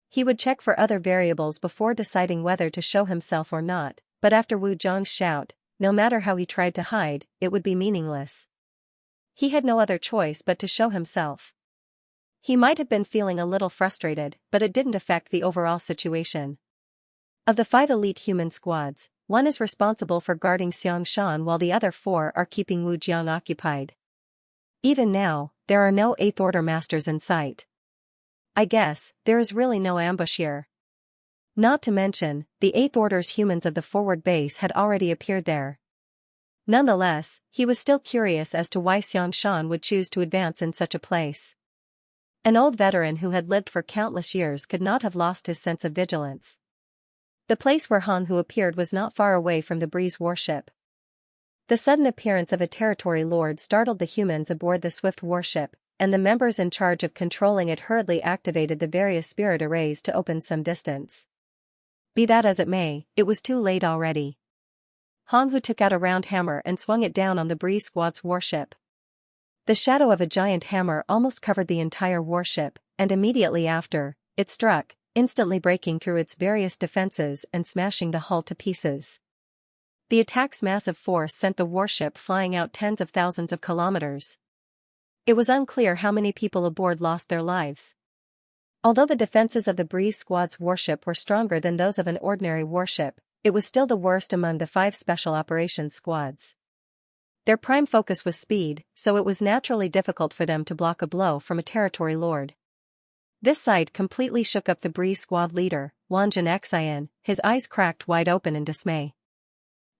He would check for other variables before deciding whether to show himself or not, but after Wu Jiang's shout, no matter how he tried to hide, it would be meaningless. He had no other choice but to show himself. He might have been feeling a little frustrated, but it didn't affect the overall situation. Of the 5 elite human squads, 1 is responsible for guarding Xianxia while the other 4 are keeping Wu Jiang occupied. Even now, there are no 8th Order masters in sight. I guess, there is really no ambush here. Not to mention, the 8th Order's humans of the forward base had already appeared there. Nonetheless, he was still curious as to why Xianxia would choose to advance in such a place. An old veteran who had lived for countless years could not have lost his sense of vigilance. The place where Hong Hu appeared was not far away from the Breeze warship. The sudden appearance of a territory lord startled the humans aboard the swift warship, and the members in charge of controlling it hurriedly activated the various spirit arrays to open some distance. Be that as it may, it was too late already. Hong Hu took out a round hammer and swung it down on the Breeze squad's warship. The shadow of a giant hammer almost covered the entire warship, and immediately after, it struck, instantly breaking through its various defenses and smashing the hull to pieces. The attack's massive force sent the warship flying out tens of thousands of kilometers. It was unclear how many people aboard lost their lives. Although the defenses of the Breeze squad's warship were stronger than those of an ordinary warship, it was still the worst among the 5 special operations squads. Their prime focus was speed, so it was naturally difficult for them to block a blow from a territory lord. This sight completely shook up the Breeze squad leader, Xianxia, his eyes cracked wide open in dismay.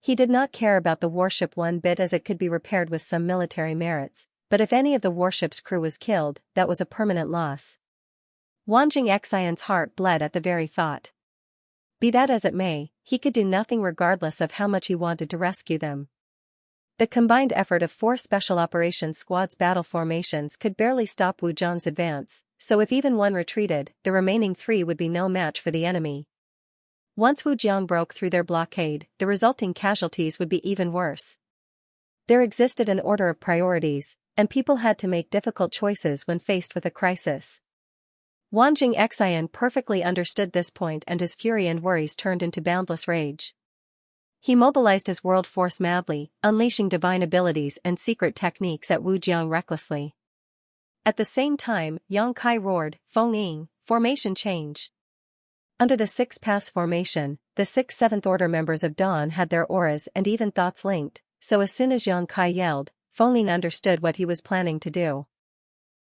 He did not care about the warship one bit, as it could be repaired with some military merits, but if any of the warship's crew was killed, that was a permanent loss. Xianxia's heart bled at the very thought. Be that as it may, he could do nothing regardless of how much he wanted to rescue them. The combined effort of 4 special operations squads' battle formations could barely stop Wu Jiang's advance, so if even one retreated, the remaining 3 would be no match for the enemy. Once Wu Jiang broke through their blockade, the resulting casualties would be even worse. There existed an order of priorities, and people had to make difficult choices when faced with a crisis. Xianxia perfectly understood this point, and his fury and worries turned into boundless rage. He mobilized his world force madly, unleashing divine abilities and secret techniques at Wu Jiang recklessly. At the same time, Yang Kai roared, "Feng, formation change." Under the 6 pass formation, the 6 7th Order members of Dawn had their auras and even thoughts linked, so as soon as Yang Kai yelled, Feng understood what he was planning to do.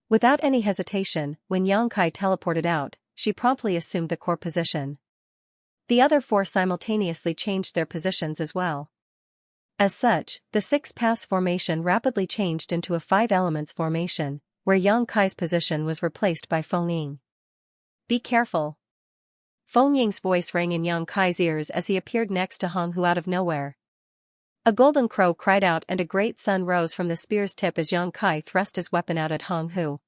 Without any hesitation, when Yang Kai teleported out, she promptly assumed the core position. The other 4 simultaneously changed their positions as well. As such, the 6 pass formation rapidly changed into a 5 elements formation, where Yang Kai's position was replaced by Feng. Be careful. Feng Ying's voice rang in Yang Kai's ears as he appeared next to Hong Hu out of nowhere. A golden crow cried out and a great sun rose from the spear's tip as Yang Kai thrust his weapon out at Hong Hu.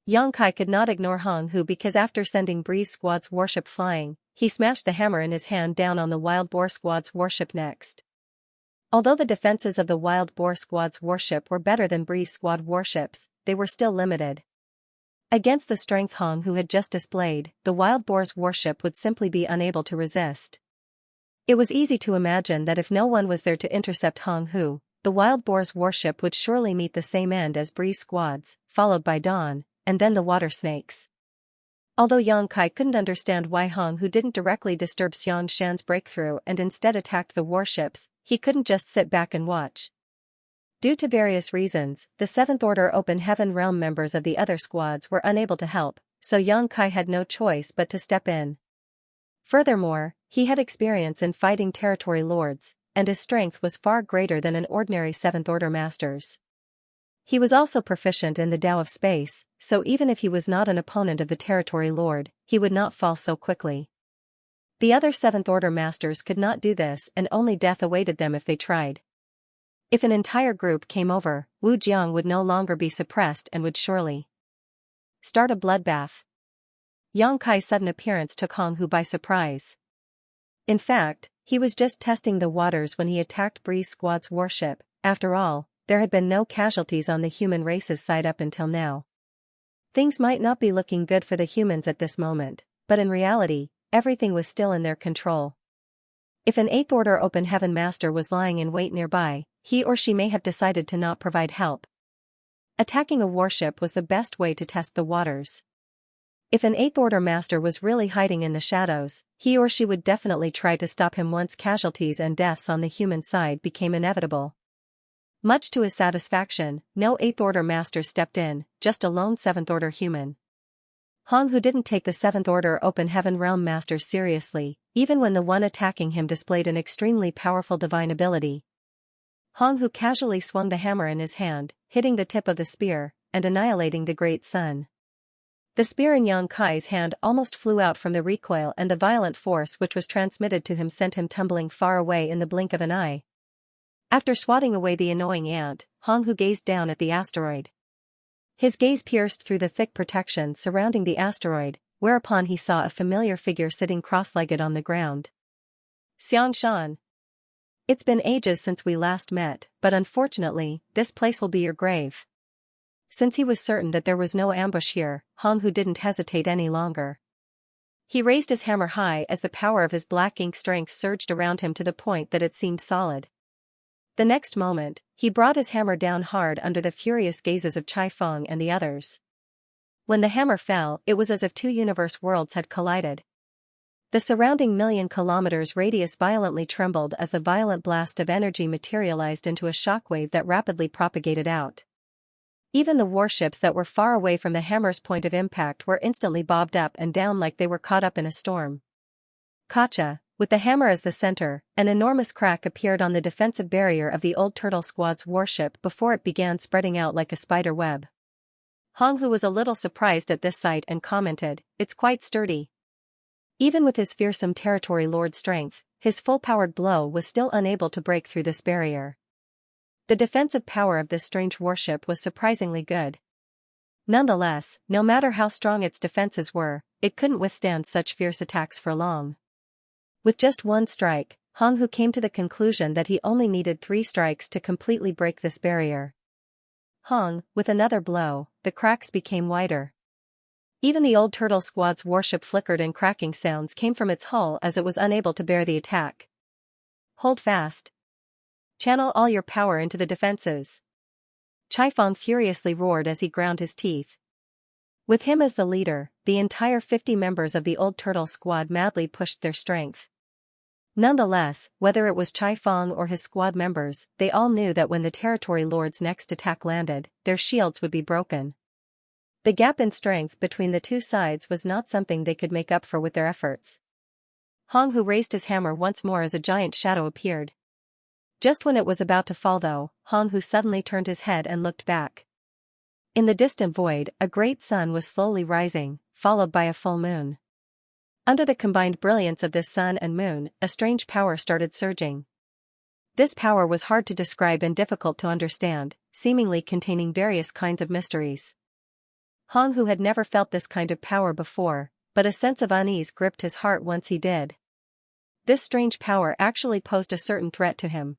Yang Kai could not ignore Hong Hu because after sending Breeze squad's warship flying, he smashed the hammer in his hand down on the Wild Boar squad's warship next. Although the defenses of the Wild Boar squad's warship were better than Breeze squad warships, they were still limited. Against the strength Hong Hu had just displayed, the Wild Boar's warship would simply be unable to resist. It was easy to imagine that if no one was there to intercept Hong Hu, the Wild Boar's warship would surely meet the same end as Breeze squad's, followed by Dawn, and then the water snakes. Although Yang Kai couldn't understand why Hong Hu didn't directly disturb Xianxia's breakthrough and instead attacked the warships, he couldn't just sit back and watch. Due to various reasons, the 7th Order Open Heaven Realm members of the other squads were unable to help, so Yang Kai had no choice but to step in. Furthermore, he had experience in fighting territory lords, and his strength was far greater than an ordinary 7th Order master's. He was also proficient in the Tao of space, so even if he was not an opponent of the Territory Lord, he would not fall so quickly. The other Seventh Order Masters could not do this, and only death awaited them if they tried. If an entire group came over, Wu Jiang would no longer be suppressed and would surely start a bloodbath. Yang Kai's sudden appearance took Hong Hu by surprise. In fact, he was just testing the waters when he attacked Breeze Squad's warship. After all, there had been no casualties on the human race's side up until now. Things might not be looking good for the humans at this moment, but in reality, everything was still in their control. If an Eighth Order Open Heaven Master was lying in wait nearby, he or she may have decided to not provide help. Attacking a warship was the best way to test the waters. If an Eighth Order Master was really hiding in the shadows, he or she would definitely try to stop him once casualties and deaths on the human side became inevitable. Much to his satisfaction, no Eighth Order Master stepped in, just a lone Seventh Order human. Hong Hu didn't take the Seventh Order Open Heaven Realm Masters seriously, even when the one attacking him displayed an extremely powerful divine ability. Hong Hu casually swung the hammer in his hand, hitting the tip of the spear, and annihilating the Great Sun. The spear in Yang Kai's hand almost flew out from the recoil, and the violent force which was transmitted to him sent him tumbling far away in the blink of an eye. After swatting away the annoying ant, Hong Hu gazed down at the asteroid. His gaze pierced through the thick protection surrounding the asteroid, whereupon he saw a familiar figure sitting cross-legged on the ground. Xianxia. It's been ages since we last met, but unfortunately, this place will be your grave. Since he was certain that there was no ambush here, Hong Hu didn't hesitate any longer. He raised his hammer high as the power of his black ink strength surged around him to the point that it seemed solid. The next moment, he brought his hammer down hard under the furious gazes of Chai Feng and the others. When the hammer fell, it was as if two universe worlds had collided. The surrounding 1,000,000 kilometers radius violently trembled as the violent blast of energy materialized into a shockwave that rapidly propagated out. Even the warships that were far away from the hammer's point of impact were instantly bobbed up and down like they were caught up in a storm. Kacha. With the hammer as the center, an enormous crack appeared on the defensive barrier of the old Turtle Squad's warship before it began spreading out like a spider web. Hong Hu was a little surprised at this sight and commented, "It's quite sturdy." Even with his fearsome Territory Lord strength, his full-powered blow was still unable to break through this barrier. The defensive power of this strange warship was surprisingly good. Nonetheless, no matter how strong its defenses were, it couldn't withstand such fierce attacks for long. With just one strike, Hong Hu came to the conclusion that he only needed 3 strikes to completely break this barrier. With another blow, the cracks became wider. Even the old Turtle Squad's warship flickered and cracking sounds came from its hull as it was unable to bear the attack. Hold fast. Channel all your power into the defenses. Chai Feng furiously roared as he ground his teeth. With him as the leader, the entire 50 members of the old Turtle Squad madly pushed their strength. Nonetheless, whether it was Chai Feng or his squad members, they all knew that when the Territory Lord's next attack landed, their shields would be broken. The gap in strength between the two sides was not something they could make up for with their efforts. Hong Hu raised his hammer once more as a giant shadow appeared. Just when it was about to fall though, Hong Hu suddenly turned his head and looked back. In the distant void, a great sun was slowly rising, followed by a full moon. Under the combined brilliance of this sun and moon, a strange power started surging. This power was hard to describe and difficult to understand, seemingly containing various kinds of mysteries. Hong Hu had never felt this kind of power before, but a sense of unease gripped his heart once he did. This strange power actually posed a certain threat to him.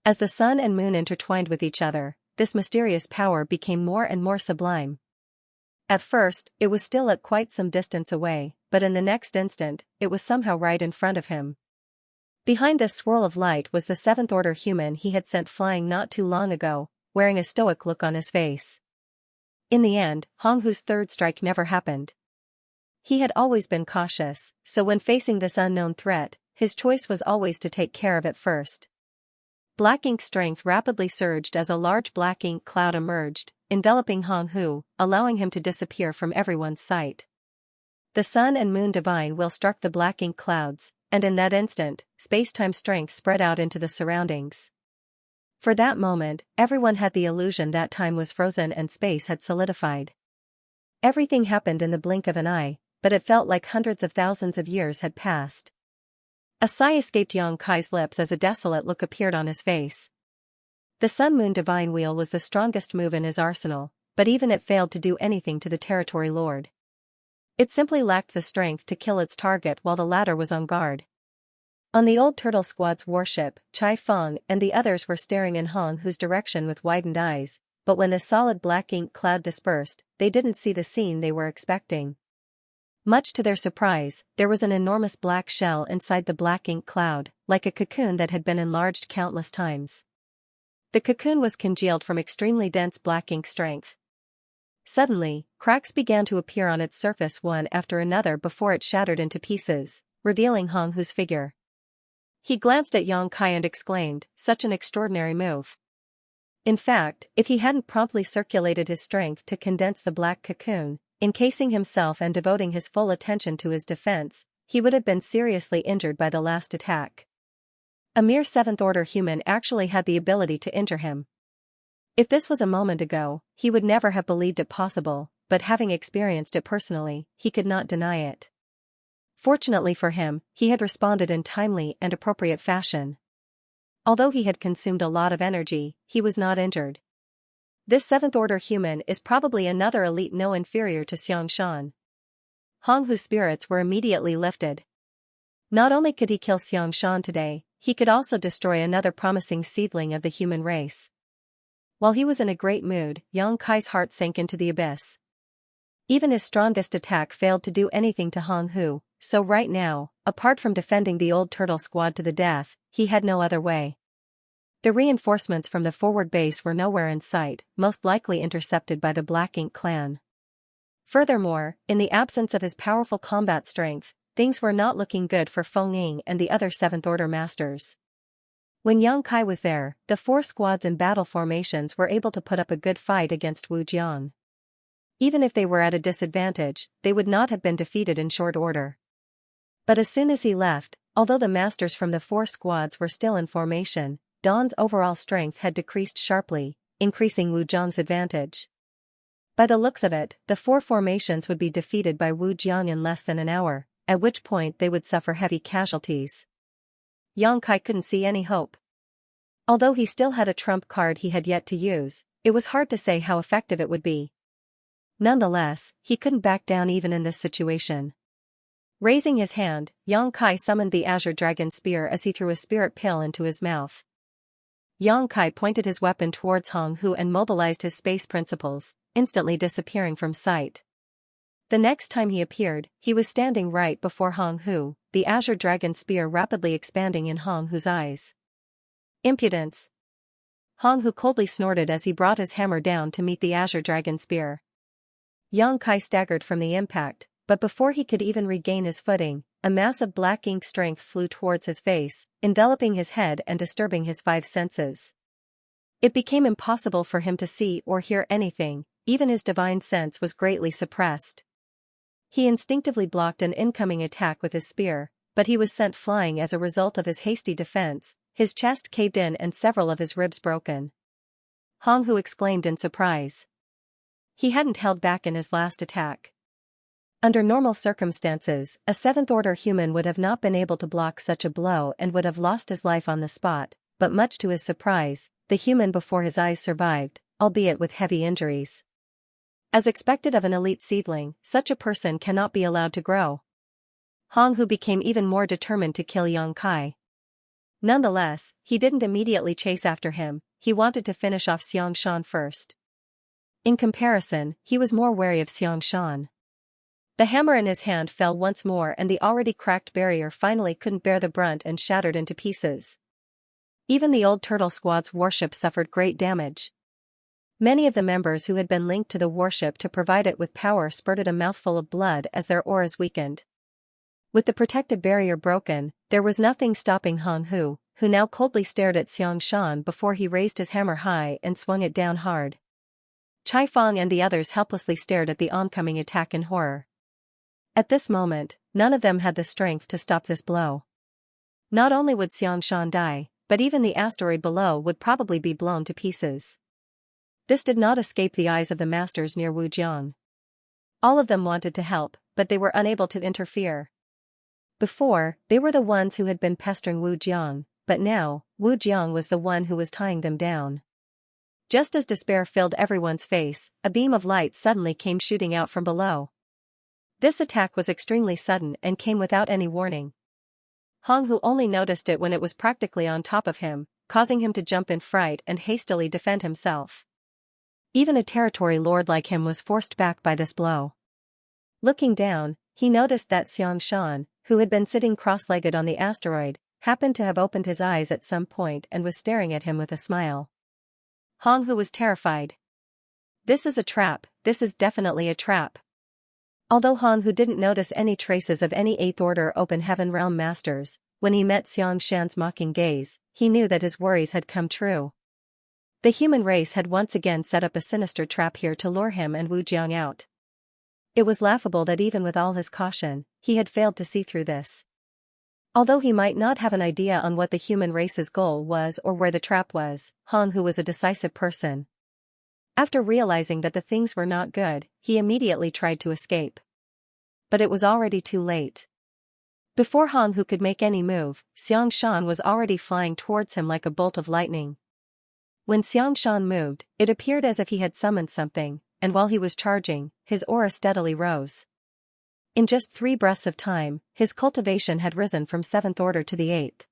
As the sun and moon intertwined with each other, this mysterious power became more and more sublime. At first, it was still at quite some distance away, but in the next instant, it was somehow right in front of him. Behind this swirl of light was the Seventh Order human he had sent flying not too long ago, wearing a stoic look on his face. In the end, Hong Hu's third strike never happened. He had always been cautious, so when facing this unknown threat, his choice was always to take care of it first. Black ink strength rapidly surged as a large black ink cloud emerged, enveloping Hong Hu, allowing him to disappear from everyone's sight. The sun and moon divine will struck the black ink clouds, and in that instant, space-time strength spread out into the surroundings. For that moment, everyone had the illusion that time was frozen and space had solidified. Everything happened in the blink of an eye, but it felt like hundreds of thousands of years had passed. A sigh escaped Yang Kai's lips as a desolate look appeared on his face. The Sun-Moon Divine Wheel was the strongest move in his arsenal, but even it failed to do anything to the territory lord. It simply lacked the strength to kill its target while the latter was on guard. On the old turtle squad's warship, Chai Feng and the others were staring in Hong Hu's direction with widened eyes, but when the solid black ink cloud dispersed, they didn't see the scene they were expecting. Much to their surprise, there was an enormous black shell inside the black ink cloud, like a cocoon that had been enlarged countless times. The cocoon was congealed from extremely dense black ink strength. Suddenly, cracks began to appear on its surface one after another before it shattered into pieces, revealing Hong Hu's figure. He glanced at Yang Kai and exclaimed, "Such an extraordinary move." In fact, if he hadn't promptly circulated his strength to condense the black cocoon, encasing himself and devoting his full attention to his defense, he would have been seriously injured by the last attack. A mere seventh-order human actually had the ability to injure him. If this was a moment ago, he would never have believed it possible, but having experienced it personally, he could not deny it. Fortunately for him, he had responded in timely and appropriate fashion. Although he had consumed a lot of energy, he was not injured. This seventh-order human is probably another elite no inferior to Xianxia. Hong Hu's spirits were immediately lifted. Not only could he kill Xianxia today, he could also destroy another promising seedling of the human race. While he was in a great mood, Yang Kai's heart sank into the abyss. Even his strongest attack failed to do anything to Hong Hu, so right now, apart from defending the old turtle squad to the death, he had no other way. The reinforcements from the forward base were nowhere in sight, most likely intercepted by the Black Ink clan. Furthermore, in the absence of his powerful combat strength, things were not looking good for Feng Ying and the other seventh-order masters. When Yang Kai was there, the four squads in battle formations were able to put up a good fight against Wu Jiang. Even if they were at a disadvantage, they would not have been defeated in short order. But as soon as he left, although the masters from the four squads were still in formation, Dawn's overall strength had decreased sharply, increasing Wu Jiang's advantage. By the looks of it, the four formations would be defeated by Wu Jiang in less than an hour, at which point they would suffer heavy casualties. Yang Kai couldn't see any hope. Although he still had a trump card he had yet to use, it was hard to say how effective it would be. Nonetheless, he couldn't back down even in this situation. Raising his hand, Yang Kai summoned the Azure Dragon Spear as he threw a spirit pill into his mouth. Yang Kai pointed his weapon towards Hong Hu and mobilized his space principles, instantly disappearing from sight. The next time he appeared, he was standing right before Hong Hu, the Azure Dragon Spear rapidly expanding in Hong Hu's eyes. Impudence! Hong Hu coldly snorted as he brought his hammer down to meet the Azure Dragon Spear. Yang Kai staggered from the impact, but before he could even regain his footing, a mass of black ink strength flew towards his face, enveloping his head and disturbing his five senses. It became impossible for him to see or hear anything, even his divine sense was greatly suppressed. He instinctively blocked an incoming attack with his spear, but he was sent flying as a result of his hasty defense, his chest caved in and several of his ribs broken. Hong Hu exclaimed in surprise. He hadn't held back in his last attack. Under normal circumstances, a seventh-order human would have not been able to block such a blow and would have lost his life on the spot, but much to his surprise, the human before his eyes survived, albeit with heavy injuries. As expected of an elite seedling, such a person cannot be allowed to grow. Hong Hu became even more determined to kill Yang Kai. Nonetheless, he didn't immediately chase after him, he wanted to finish off Xianxia first. In comparison, he was more wary of Xianxia. The hammer in his hand fell once more and the already cracked barrier finally couldn't bear the brunt and shattered into pieces. Even the old turtle squad's warship suffered great damage. Many of the members who had been linked to the warship to provide it with power spurted a mouthful of blood as their auras weakened. With the protective barrier broken, there was nothing stopping Hong Hu, who now coldly stared at Xianxia before he raised his hammer high and swung it down hard. Chai Feng and the others helplessly stared at the oncoming attack in horror. At this moment, none of them had the strength to stop this blow. Not only would Xianxia die, but even the asteroid below would probably be blown to pieces. This did not escape the eyes of the masters near Wujiang. All of them wanted to help, but they were unable to interfere. Before, they were the ones who had been pestering Wujiang, but now, Wujiang was the one who was tying them down. Just as despair filled everyone's face, a beam of light suddenly came shooting out from below. This attack was extremely sudden and came without any warning. Hong Hu only noticed it when it was practically on top of him, causing him to jump in fright and hastily defend himself. Even a territory lord like him was forced back by this blow. Looking down, he noticed that Xianxia, who had been sitting cross-legged on the asteroid, happened to have opened his eyes at some point and was staring at him with a smile. Hong Hu was terrified. This is a trap, this is definitely a trap. Although Hong Hu didn't notice any traces of any 8th Order Open Heaven Realm Masters, when he met Xianxia's mocking gaze, he knew that his worries had come true. The human race had once again set up a sinister trap here to lure him and Wujiang out. It was laughable that even with all his caution, he had failed to see through this. Although he might not have an idea on what the human race's goal was or where the trap was, Hong Hu was a decisive person. After realizing that the things were not good, he immediately tried to escape. But it was already too late. Before Hong Hu could make any move, Xianxia was already flying towards him like a bolt of lightning. When Xianxia moved, it appeared as if he had summoned something, and while he was charging, his aura steadily rose. In just 3 breaths of time, his cultivation had risen from 7th order to the 8th.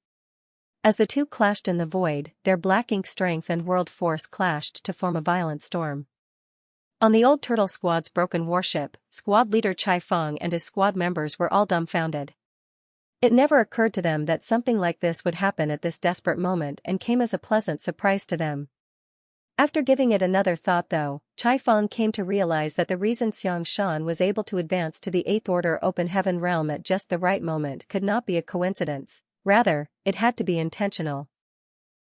As the two clashed in the void, their black ink strength and world force clashed to form a violent storm. On the old turtle squad's broken warship, squad leader Chai Feng and his squad members were all dumbfounded. It never occurred to them that something like this would happen at this desperate moment and came as a pleasant surprise to them. After giving it another thought though, Chai Feng came to realize that the reason Xianxia was able to advance to the 8th Order Open Heaven Realm at just the right moment could not be a coincidence, rather, it had to be intentional.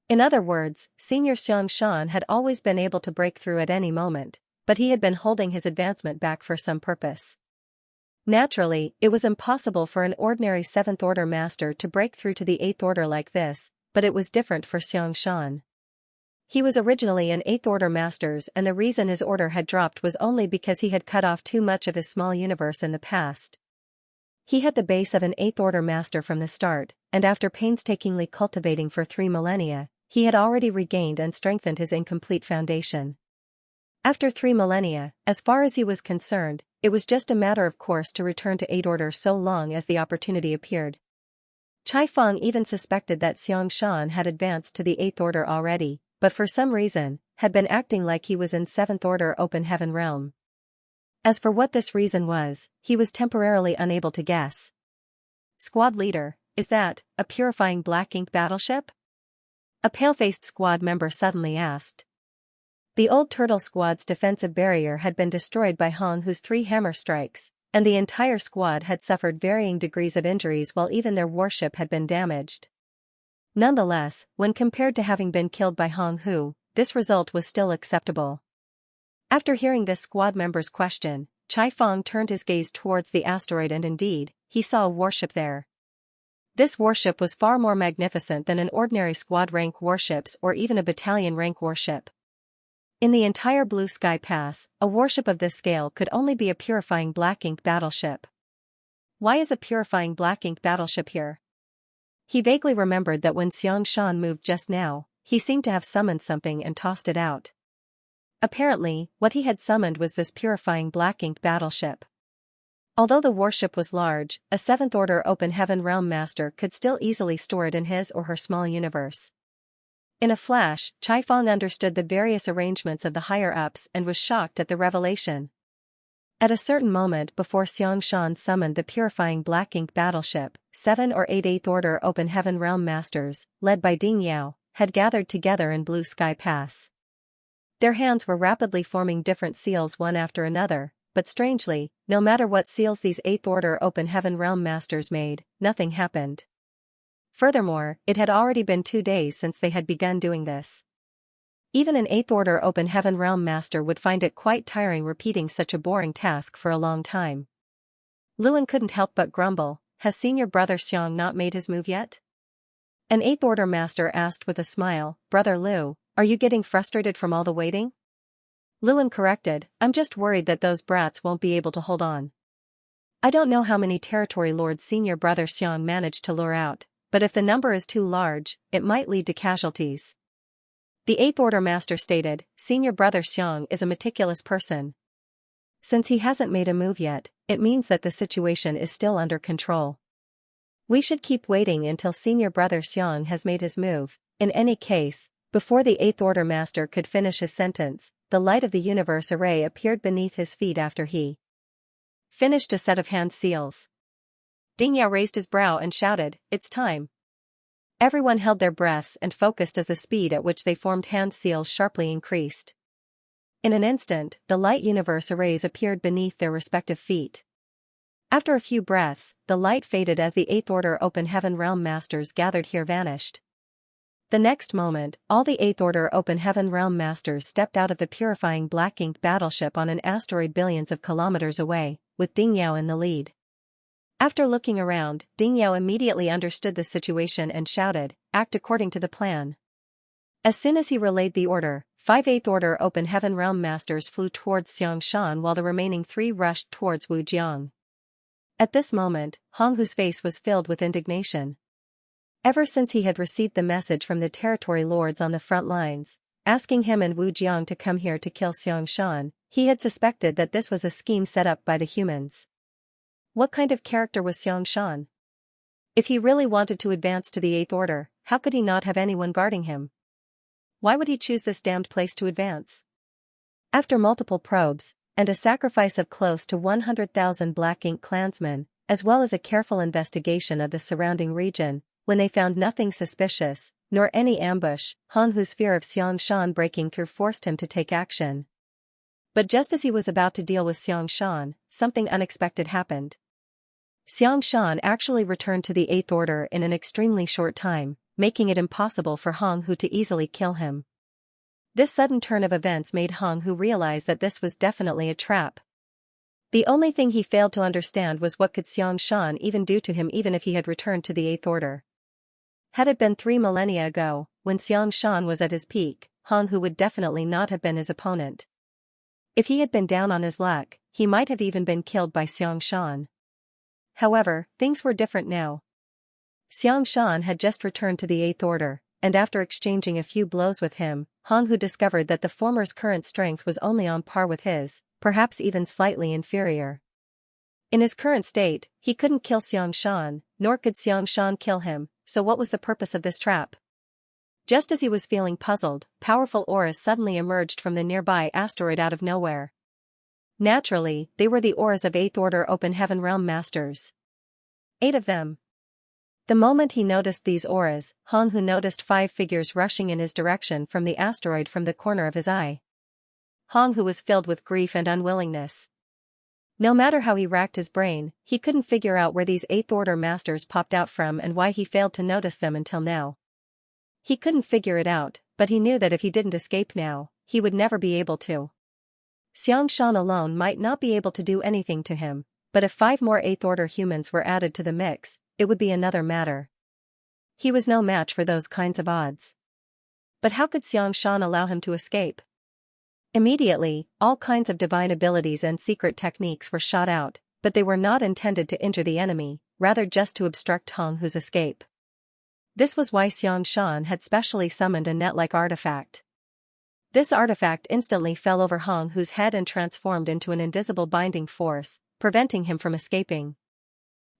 In other words, Senior Xianxia had always been able to break through at any moment, but he had been holding his advancement back for some purpose. Naturally, it was impossible for an ordinary 7th Order Master to break through to the 8th Order like this, but it was different for Xianxia. He was originally an 8th Order Master's and the reason his order had dropped was only because he had cut off too much of his small universe in the past. He had the base of an 8th Order Master from the start, and after painstakingly cultivating for 3 millennia, he had already regained and strengthened his incomplete foundation. After 3 millennia, as far as he was concerned, it was just a matter of course to return to 8th Order so long as the opportunity appeared. Chai Feng even suspected that Xianxia had advanced to the 8th Order already, but for some reason, had been acting like he was in 7th Order Open Heaven Realm. As for what this reason was, he was temporarily unable to guess. Squad leader, is that a purifying black ink battleship? A pale-faced squad member suddenly asked. The old turtle squad's defensive barrier had been destroyed by Hong Hu's 3 hammer strikes, and the entire squad had suffered varying degrees of injuries while even their warship had been damaged. Nonetheless, when compared to having been killed by Hong Hu, this result was still acceptable. After hearing this squad member's question, Chai Feng turned his gaze towards the asteroid and indeed, he saw a warship there. This warship was far more magnificent than an ordinary squad-rank warships or even a battalion-rank warship. In the entire Blue Sky Pass, a warship of this scale could only be a purifying black ink battleship. Why is a purifying black ink battleship here? He vaguely remembered that when Xianxia moved just now, he seemed to have summoned something and tossed it out. Apparently, what he had summoned was this purifying black ink battleship. Although the warship was large, a 7th Order Open Heaven Realm Master could still easily store it in his or her small universe. In a flash, Chai Feng understood the various arrangements of the higher-ups and was shocked at the revelation. At a certain moment before Xianxia summoned the purifying black ink battleship, 7 or 8 8th Order Open Heaven Realm Masters, led by Ding Yao, had gathered together in Blue Sky Pass. Their hands were rapidly forming different seals one after another, but strangely, no matter what seals these 8th Order Open Heaven Realm Masters made, nothing happened. Furthermore, it had already been 2 days since they had begun doing this. Even an 8th Order Open Heaven Realm Master would find it quite tiring repeating such a boring task for a long time. Luan couldn't help but grumble, has senior brother Xiang not made his move yet? An Eighth Order master asked with a smile, Brother Liu, are you getting frustrated from all the waiting? Luan corrected, I'm just worried that those brats won't be able to hold on. I don't know how many territory lords senior brother Xiang managed to lure out, but if the number is too large, it might lead to casualties. The Eighth Order master stated, senior brother Xiang is a meticulous person. Since he hasn't made a move yet, it means that the situation is still under control. We should keep waiting until senior brother Xiang has made his move. In any case, before the Eighth Order master could finish his sentence, the light of the universe array appeared beneath his feet after he finished a set of hand seals. Ding Yao raised his brow and shouted, it's time. Everyone held their breaths and focused as the speed at which they formed hand seals sharply increased. In an instant, the light universe arrays appeared beneath their respective feet. After a few breaths, the light faded as the Eighth Order Open Heaven Realm Masters gathered here vanished. The next moment, all the Eighth Order Open Heaven Realm Masters stepped out of the purifying black ink battleship on an asteroid billions of kilometers away, with Ding Yao in the lead. After looking around, Ding Yao immediately understood the situation and shouted, act according to the plan. As soon as he relayed the order, 5 Eighth Order Open Heaven Realm Masters flew towards Xiangshan while the remaining 3 rushed towards Wu Jiang. At this moment, Hong Hu's face was filled with indignation. Ever since he had received the message from the territory lords on the front lines, asking him and Wu Jiang to come here to kill Xiangshan, he had suspected that this was a scheme set up by the humans. What kind of character was Xiangshan? If he really wanted to advance to the Eighth Order, how could he not have anyone guarding him? Why would he choose this damned place to advance? After multiple probes, and a sacrifice of close to 100,000 Black Ink clansmen, as well as a careful investigation of the surrounding region, when they found nothing suspicious, nor any ambush, Han Hu's fear of Xiangshan breaking through forced him to take action. But just as he was about to deal with Xiangshan, something unexpected happened. Xiangshan actually returned to the Eighth Order in an extremely short time, making it impossible for Hong Hu to easily kill him. This sudden turn of events made Hong Hu realize that this was definitely a trap. The only thing he failed to understand was what could Xiangshan even do to him even if he had returned to the Eighth Order. Had it been 3 millennia ago, when Xiangshan was at his peak, Hong Hu would definitely not have been his opponent. If he had been down on his luck, he might have even been killed by Xiangshan. However, things were different now. Xiangshan had just returned to the Eighth Order, and after exchanging a few blows with him, Hong Hu discovered that the former's current strength was only on par with his, perhaps even slightly inferior. In his current state, he couldn't kill Xiangshan, nor could Xiangshan kill him, so what was the purpose of this trap? Just as he was feeling puzzled, powerful auras suddenly emerged from the nearby asteroid out of nowhere. Naturally, they were the auras of Eighth Order Open Heaven Realm Masters. 8 of them. The moment he noticed these auras, Hong Hu noticed 5 figures rushing in his direction from the asteroid from the corner of his eye. Hong Hu was filled with grief and unwillingness. No matter how he racked his brain, he couldn't figure out where these Eighth Order Masters popped out from and why he failed to notice them until now. He couldn't figure it out, but he knew that if he didn't escape now, he would never be able to. Xiangshan alone might not be able to do anything to him, but if 5 more Eighth Order humans were added to the mix, it would be another matter. He was no match for those kinds of odds. But how could Xiangshan allow him to escape? Immediately, all kinds of divine abilities and secret techniques were shot out, but they were not intended to injure the enemy, rather just to obstruct Hong Hu's escape. This was why Xiangshan had specially summoned a net-like artifact. This artifact instantly fell over Hong Hu's head and transformed into an invisible binding force, preventing him from escaping.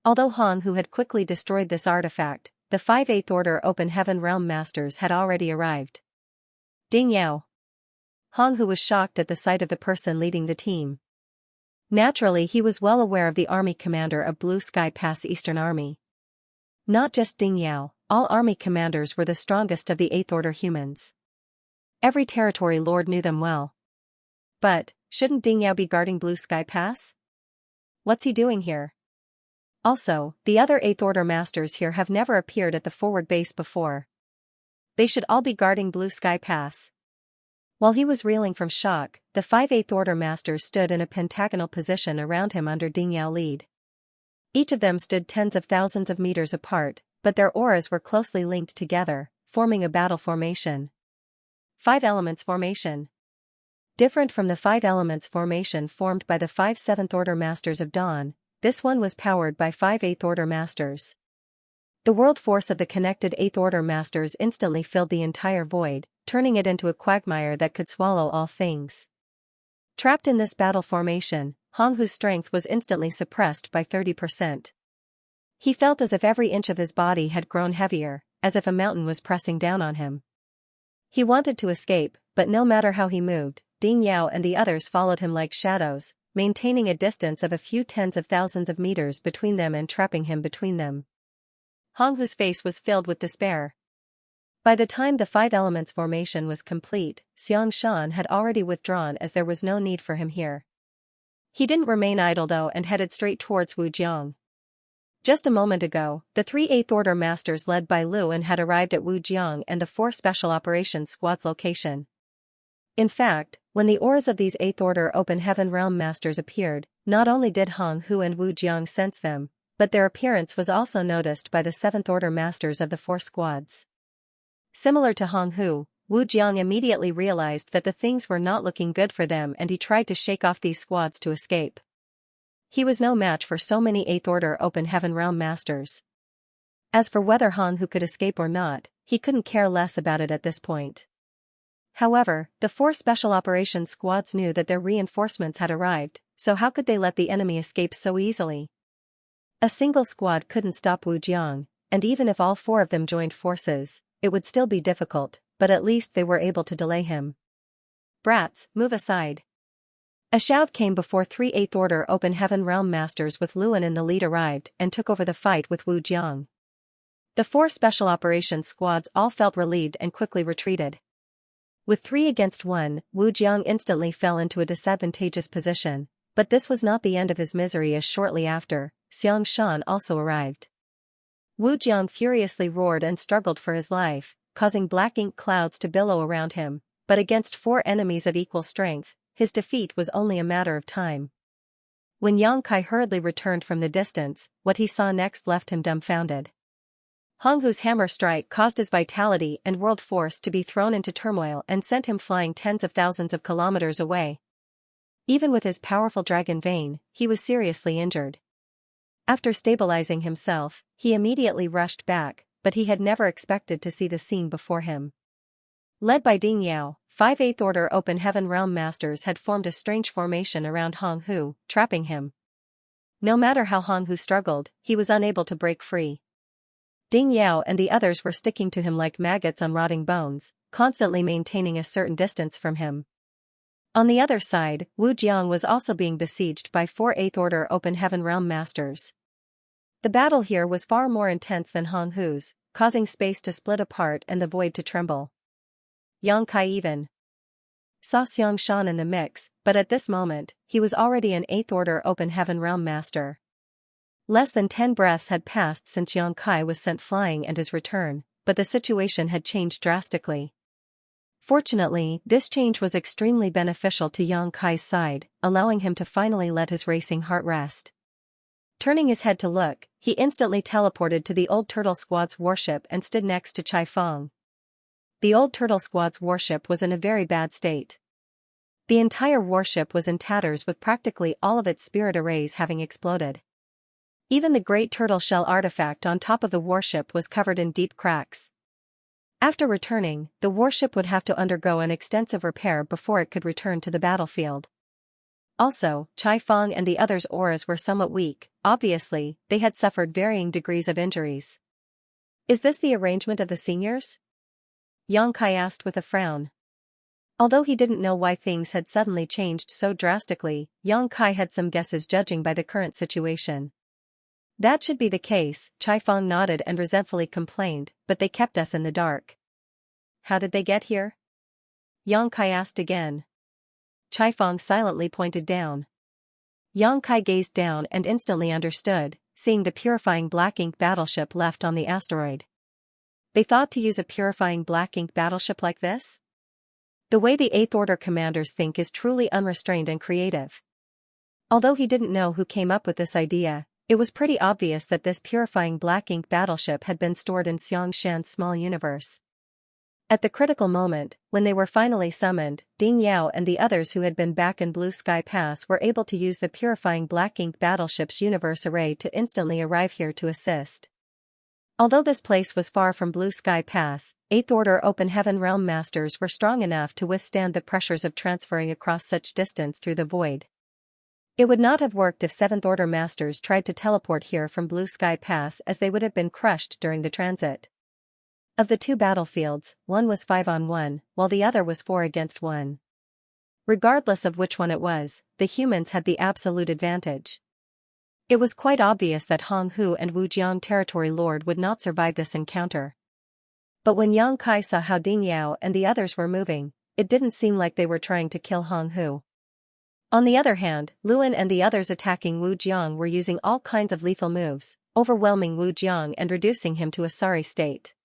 Although Hong Hu had quickly destroyed this artifact, the 5 Eighth Order Open Heaven Realm Masters had already arrived. Ding Yao. Hong Hu was shocked at the sight of the person leading the team. Naturally, he was well aware of the army commander of Blue Sky Pass Eastern Army. Not just Ding Yao, all army commanders were the strongest of the Eighth Order humans. Every territory lord knew them well. But, shouldn't Ding Yao be guarding Blue Sky Pass? What's he doing here? Also, the other Eighth Order Masters here have never appeared at the forward base before. They should all be guarding Blue Sky Pass. While he was reeling from shock, the 5 Eighth Order Masters stood in a pentagonal position around him under Ding Yao lead. Each of them stood tens of thousands of meters apart, but their auras were closely linked together, forming a battle formation. 5 Elements Formation. Different from the 5 Elements Formation formed by the 5 7th Order Masters of Dawn, this one was powered by 5 8th Order Masters. The world force of the connected 8th Order Masters instantly filled the entire void, turning it into a quagmire that could swallow all things. Trapped in this battle formation, Hong Hu's strength was instantly suppressed by 30%. He felt as if every inch of his body had grown heavier, as if a mountain was pressing down on him. He wanted to escape, but no matter how he moved, Ding Yao and the others followed him like shadows, maintaining a distance of a few tens of thousands of meters between them and trapping him between them. Hong Hu's face was filled with despair. By the time the 5 Elements formation was complete, Xianxia had already withdrawn as there was no need for him here. He didn't remain idle though and headed straight towards Wujiang. Just a moment ago, the 3 8th Order Masters led by Luan had arrived at Wujiang and the 4 Special Operations Squad's location. In fact, when the auras of these 8th Order Open Heaven Realm Masters appeared, not only did Hong Hu and Wujiang sense them, but their appearance was also noticed by the 7th Order Masters of the 4 squads. Similar to Hong Hu, Wujiang immediately realized that the things were not looking good for them and he tried to shake off these squads to escape. He was no match for so many 8th Order Open Heaven Realm Masters. As for whether Hong Hu could escape or not, he couldn't care less about it at this point. However, the 4 Special Operations Squads knew that their reinforcements had arrived, so how could they let the enemy escape so easily? A single squad couldn't stop Wujiang, and even if all 4 of them joined forces, it would still be difficult, but at least they were able to delay him. Brats, move aside. A shout came before 3 8th Order Open Heaven Realm Masters with Luan in the lead arrived and took over the fight with Wujiang. The 4 Special Operations Squads all felt relieved and quickly retreated. With 3 against 1, Wujiang instantly fell into a disadvantageous position, but this was not the end of his misery as shortly after, Xianxia also arrived. Wujiang furiously roared and struggled for his life, causing black ink clouds to billow around him, but against 4 enemies of equal strength, his defeat was only a matter of time. When Yang Kai hurriedly returned from the distance, what he saw next left him dumbfounded. Hong Hu's hammer strike caused his vitality and world force to be thrown into turmoil and sent him flying tens of thousands of kilometers away. Even with his powerful dragon vein, he was seriously injured. After stabilizing himself, he immediately rushed back, but he had never expected to see the scene before him. Led by Ding Yao, 5 8th Order Open Heaven Realm Masters had formed a strange formation around Hong Hu, trapping him. No matter how Hong Hu struggled, he was unable to break free. Ding Yao and the others were sticking to him like maggots on rotting bones, constantly maintaining a certain distance from him. On the other side, Wujiang was also being besieged by 4 8th Order Open Heaven Realm Masters. The battle here was far more intense than Hong Hu's, causing space to split apart and the void to tremble. Yang Kai even saw Xianxia in the mix, but at this moment, he was already an 8th Order Open Heaven Realm Master. Less than 10 breaths had passed since Yang Kai was sent flying and his return, but the situation had changed drastically. Fortunately, this change was extremely beneficial to Yang Kai's side, allowing him to finally let his racing heart rest. Turning his head to look, he instantly teleported to the Old Turtle Squad's warship and stood next to Chai Feng. The Old Turtle Squad's warship was in a very bad state. The entire warship was in tatters with practically all of its spirit arrays having exploded. Even the Great Turtle Shell artifact on top of the warship was covered in deep cracks. After returning, the warship would have to undergo an extensive repair before it could return to the battlefield. Also, Chai Feng and the others' auras were somewhat weak. Obviously, they had suffered varying degrees of injuries. Is this the arrangement of the seniors? Yang Kai asked with a frown. Although he didn't know why things had suddenly changed so drastically, Yang Kai had some guesses judging by the current situation. That should be the case, Chai Feng nodded and resentfully complained, but they kept us in the dark. How did they get here? Yang Kai asked again. Chai Feng silently pointed down. Yang Kai gazed down and instantly understood, seeing the purifying black ink battleship left on the asteroid. They thought to use a purifying black ink battleship like this? The way the 8th Order commanders think is truly unrestrained and creative. Although he didn't know who came up with this idea, It was pretty obvious that this purifying black ink battleship had been stored in Xianxia's small universe. At the critical moment, when they were finally summoned, Ding Yao and the others who had been back in Blue Sky Pass were able to use the purifying black ink battleship's universe array to instantly arrive here to assist. Although this place was far from Blue Sky Pass, 8th Order Open Heaven Realm Masters were strong enough to withstand the pressures of transferring across such distance through the void. It would not have worked if 7th Order Masters tried to teleport here from Blue Sky Pass, as they would have been crushed during the transit. Of the two battlefields, one was 5-on-1, while the other was 4-against-1. Regardless of which one it was, the humans had the absolute advantage. It was quite obvious that Hong Hu and Wu Jiang Territory Lord would not survive this encounter. But when Yang Kai saw how Ding Yao and the others were moving, it didn't seem like they were trying to kill Hong Hu. On the other hand, Luan and the others attacking Wu Jiang were using all kinds of lethal moves, overwhelming Wu Jiang and reducing him to a sorry state.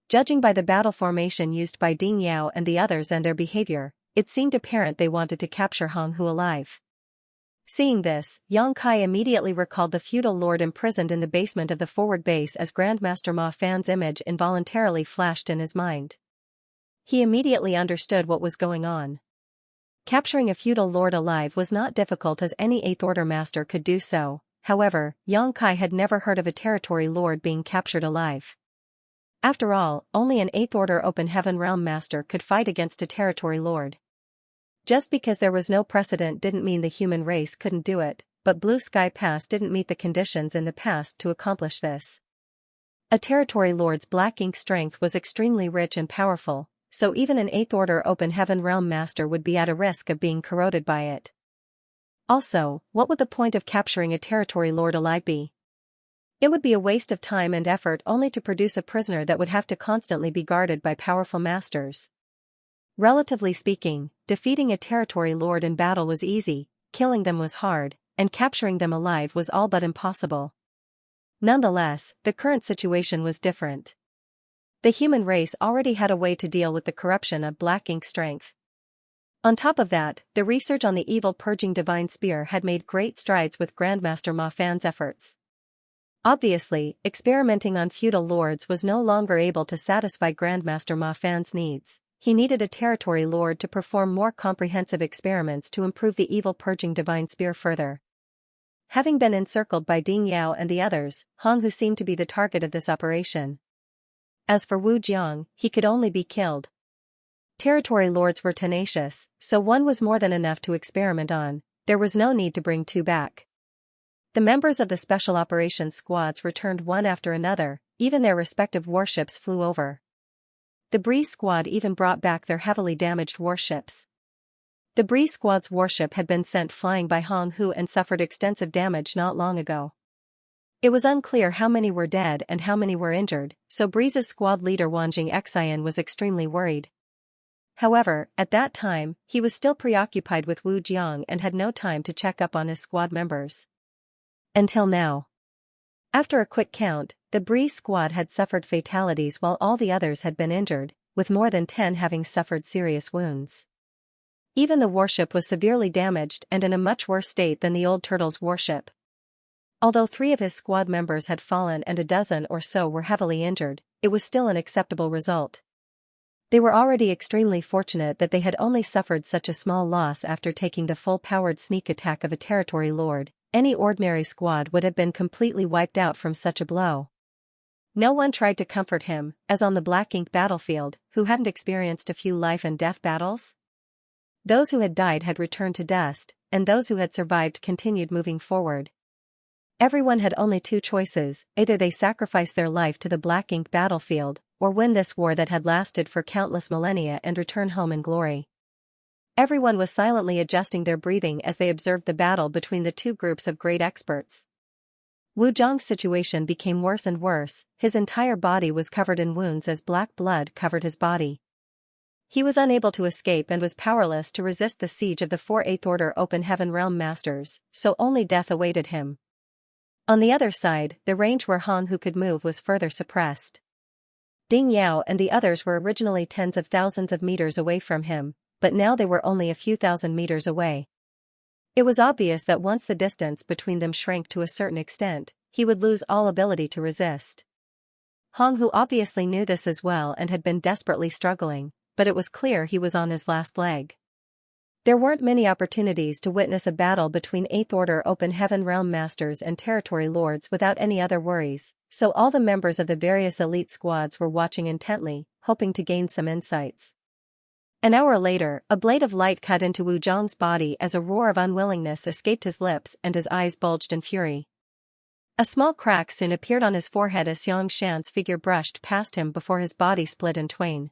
Judging by the battle formation used by Ding Yao and the others and their behavior, it seemed apparent they wanted to capture Hong Hu alive. Seeing this, Yang Kai immediately recalled the feudal lord imprisoned in the basement of the forward base as Grandmaster Ma Fan's image involuntarily flashed in his mind. He immediately understood what was going on. Capturing a feudal lord alive was not difficult, as any 8th Order master could do so. However, Yang Kai had never heard of a territory lord being captured alive. After all, only an 8th Order Open Heaven Realm Master could fight against a territory lord. Just because there was no precedent didn't mean the human race couldn't do it, but Blue Sky Pass didn't meet the conditions in the past to accomplish this. A territory lord's black ink strength was extremely rich and powerful, so even an 8th Order Open Heaven Realm Master would be at a risk of being corroded by it. Also, what would the point of capturing a territory lord alive be? It would be a waste of time and effort only to produce a prisoner that would have to constantly be guarded by powerful masters. Relatively speaking, defeating a territory lord in battle was easy, killing them was hard, and capturing them alive was all but impossible. Nonetheless, the current situation was different. The human race already had a way to deal with the corruption of black ink strength. On top of that, the research on the evil purging divine spear had made great strides with Grandmaster Ma Fan's efforts. Obviously, experimenting on feudal lords was no longer able to satisfy Grandmaster Ma Fan's needs. He needed a territory lord to perform more comprehensive experiments to improve the evil purging divine spear further. Having been encircled by Ding Yao and the others, Hong Hu seemed to be the target of this operation. As for Wu Jiang, he could only be killed. Territory lords were tenacious, so one was more than enough to experiment on. There was no need to bring two back. The members of the Special Operations Squads returned one after another, even their respective warships flew over. The Breeze Squad even brought back their heavily damaged warships. The Breeze Squad's warship had been sent flying by Hong Hu and suffered extensive damage not long ago. It was unclear how many were dead and how many were injured, so Breeze's squad leader Wanjing Xian was extremely worried. However, at that time, he was still preoccupied with Wu Jiang and had no time to check up on his squad members. Until now. After a quick count, the Breeze Squad had suffered fatalities while all the others had been injured, with more than 10 having suffered serious wounds. Even the warship was severely damaged and in a much worse state than the old Turtle's warship. Although 3 of his squad members had fallen and a dozen or so were heavily injured, it was still an acceptable result. They were already extremely fortunate that they had only suffered such a small loss after taking the full-powered sneak attack of a territory lord. Any ordinary squad would have been completely wiped out from such a blow. No one tried to comfort him, as on the Black Ink battlefield, who hadn't experienced a few life and death battles. Those who had died had returned to dust, and those who had survived continued moving forward. Everyone had only 2 choices: either they sacrifice their life to the Black Ink battlefield, or win this war that had lasted for countless millennia and return home in glory. Everyone was silently adjusting their breathing as they observed the battle between the 2 groups of great experts. Wu Jiang's situation became worse and worse. His entire body was covered in wounds as black blood covered his body. He was unable to escape and was powerless to resist the siege of the 4 8th Order Open Heaven Realm Masters, so only death awaited him. On the other side, the range where Hong Hu could move was further suppressed. Ding Yao and the others were originally tens of thousands of meters away from him, but now they were only a few thousand meters away. It was obvious that once the distance between them shrank to a certain extent, he would lose all ability to resist. Hong Hu obviously knew this as well and had been desperately struggling, but it was clear he was on his last leg. There weren't many opportunities to witness a battle between 8th Order Open Heaven Realm Masters and Territory Lords without any other worries, so all the members of the various elite squads were watching intently, hoping to gain some insights. An hour later, a blade of light cut into Wu Zhang's body as a roar of unwillingness escaped his lips and his eyes bulged in fury. A small crack soon appeared on his forehead as Xianxia's figure brushed past him before his body split in twain.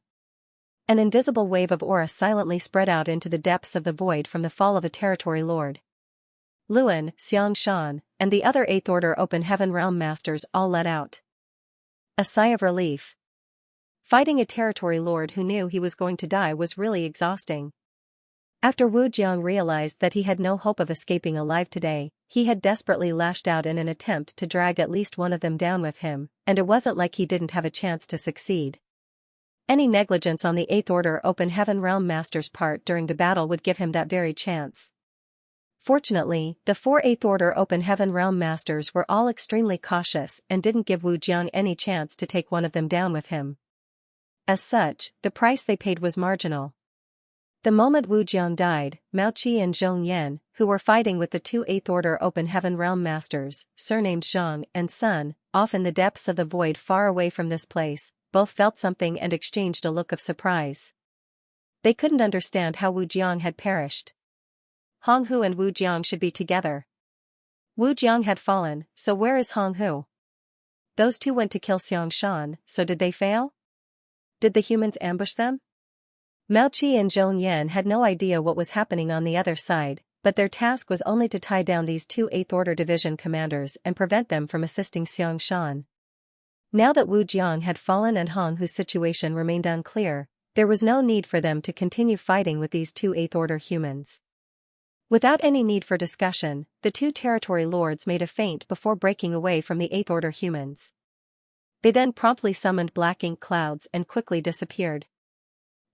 An invisible wave of aura silently spread out into the depths of the void from the fall of a territory lord. Luan, Xiangshan, and the other 8th Order Open Heaven Realm Masters all let out a sigh of relief. Fighting a territory lord who knew he was going to die was really exhausting. After Wu Jiang realized that he had no hope of escaping alive today, he had desperately lashed out in an attempt to drag at least one of them down with him, and it wasn't like he didn't have a chance to succeed. Any negligence on the 8th Order Open Heaven Realm Master's part during the battle would give him that very chance. Fortunately, the 4 8th Order Open Heaven Realm Masters were all extremely cautious and didn't give Wu Jiang any chance to take one of them down with him. As such, the price they paid was marginal. The moment Wu Jiang died, Mao Qi and Zhong Yan, who were fighting with the 2 8th Order Open Heaven Realm Masters, surnamed Zhang and Sun, off in the depths of the void far away from this place, both felt something and exchanged a look of surprise. They couldn't understand how Wu Jiang had perished. Hong Hu and Wu Jiang should be together. Wu Jiang had fallen, so where is Hong Hu? Those two went to kill Xiangshan, so did they fail? Did the humans ambush them? Mao Qi and Zhong Yan had no idea what was happening on the other side, but their task was only to tie down these 2 8th Order Division commanders and prevent them from assisting Xiangshan. Now that Wu Jiang had fallen and Hong Hu's situation remained unclear, there was no need for them to continue fighting with these 2 8th Order humans. Without any need for discussion, the 2 territory lords made a feint before breaking away from the 8th Order humans. They then promptly summoned black ink clouds and quickly disappeared.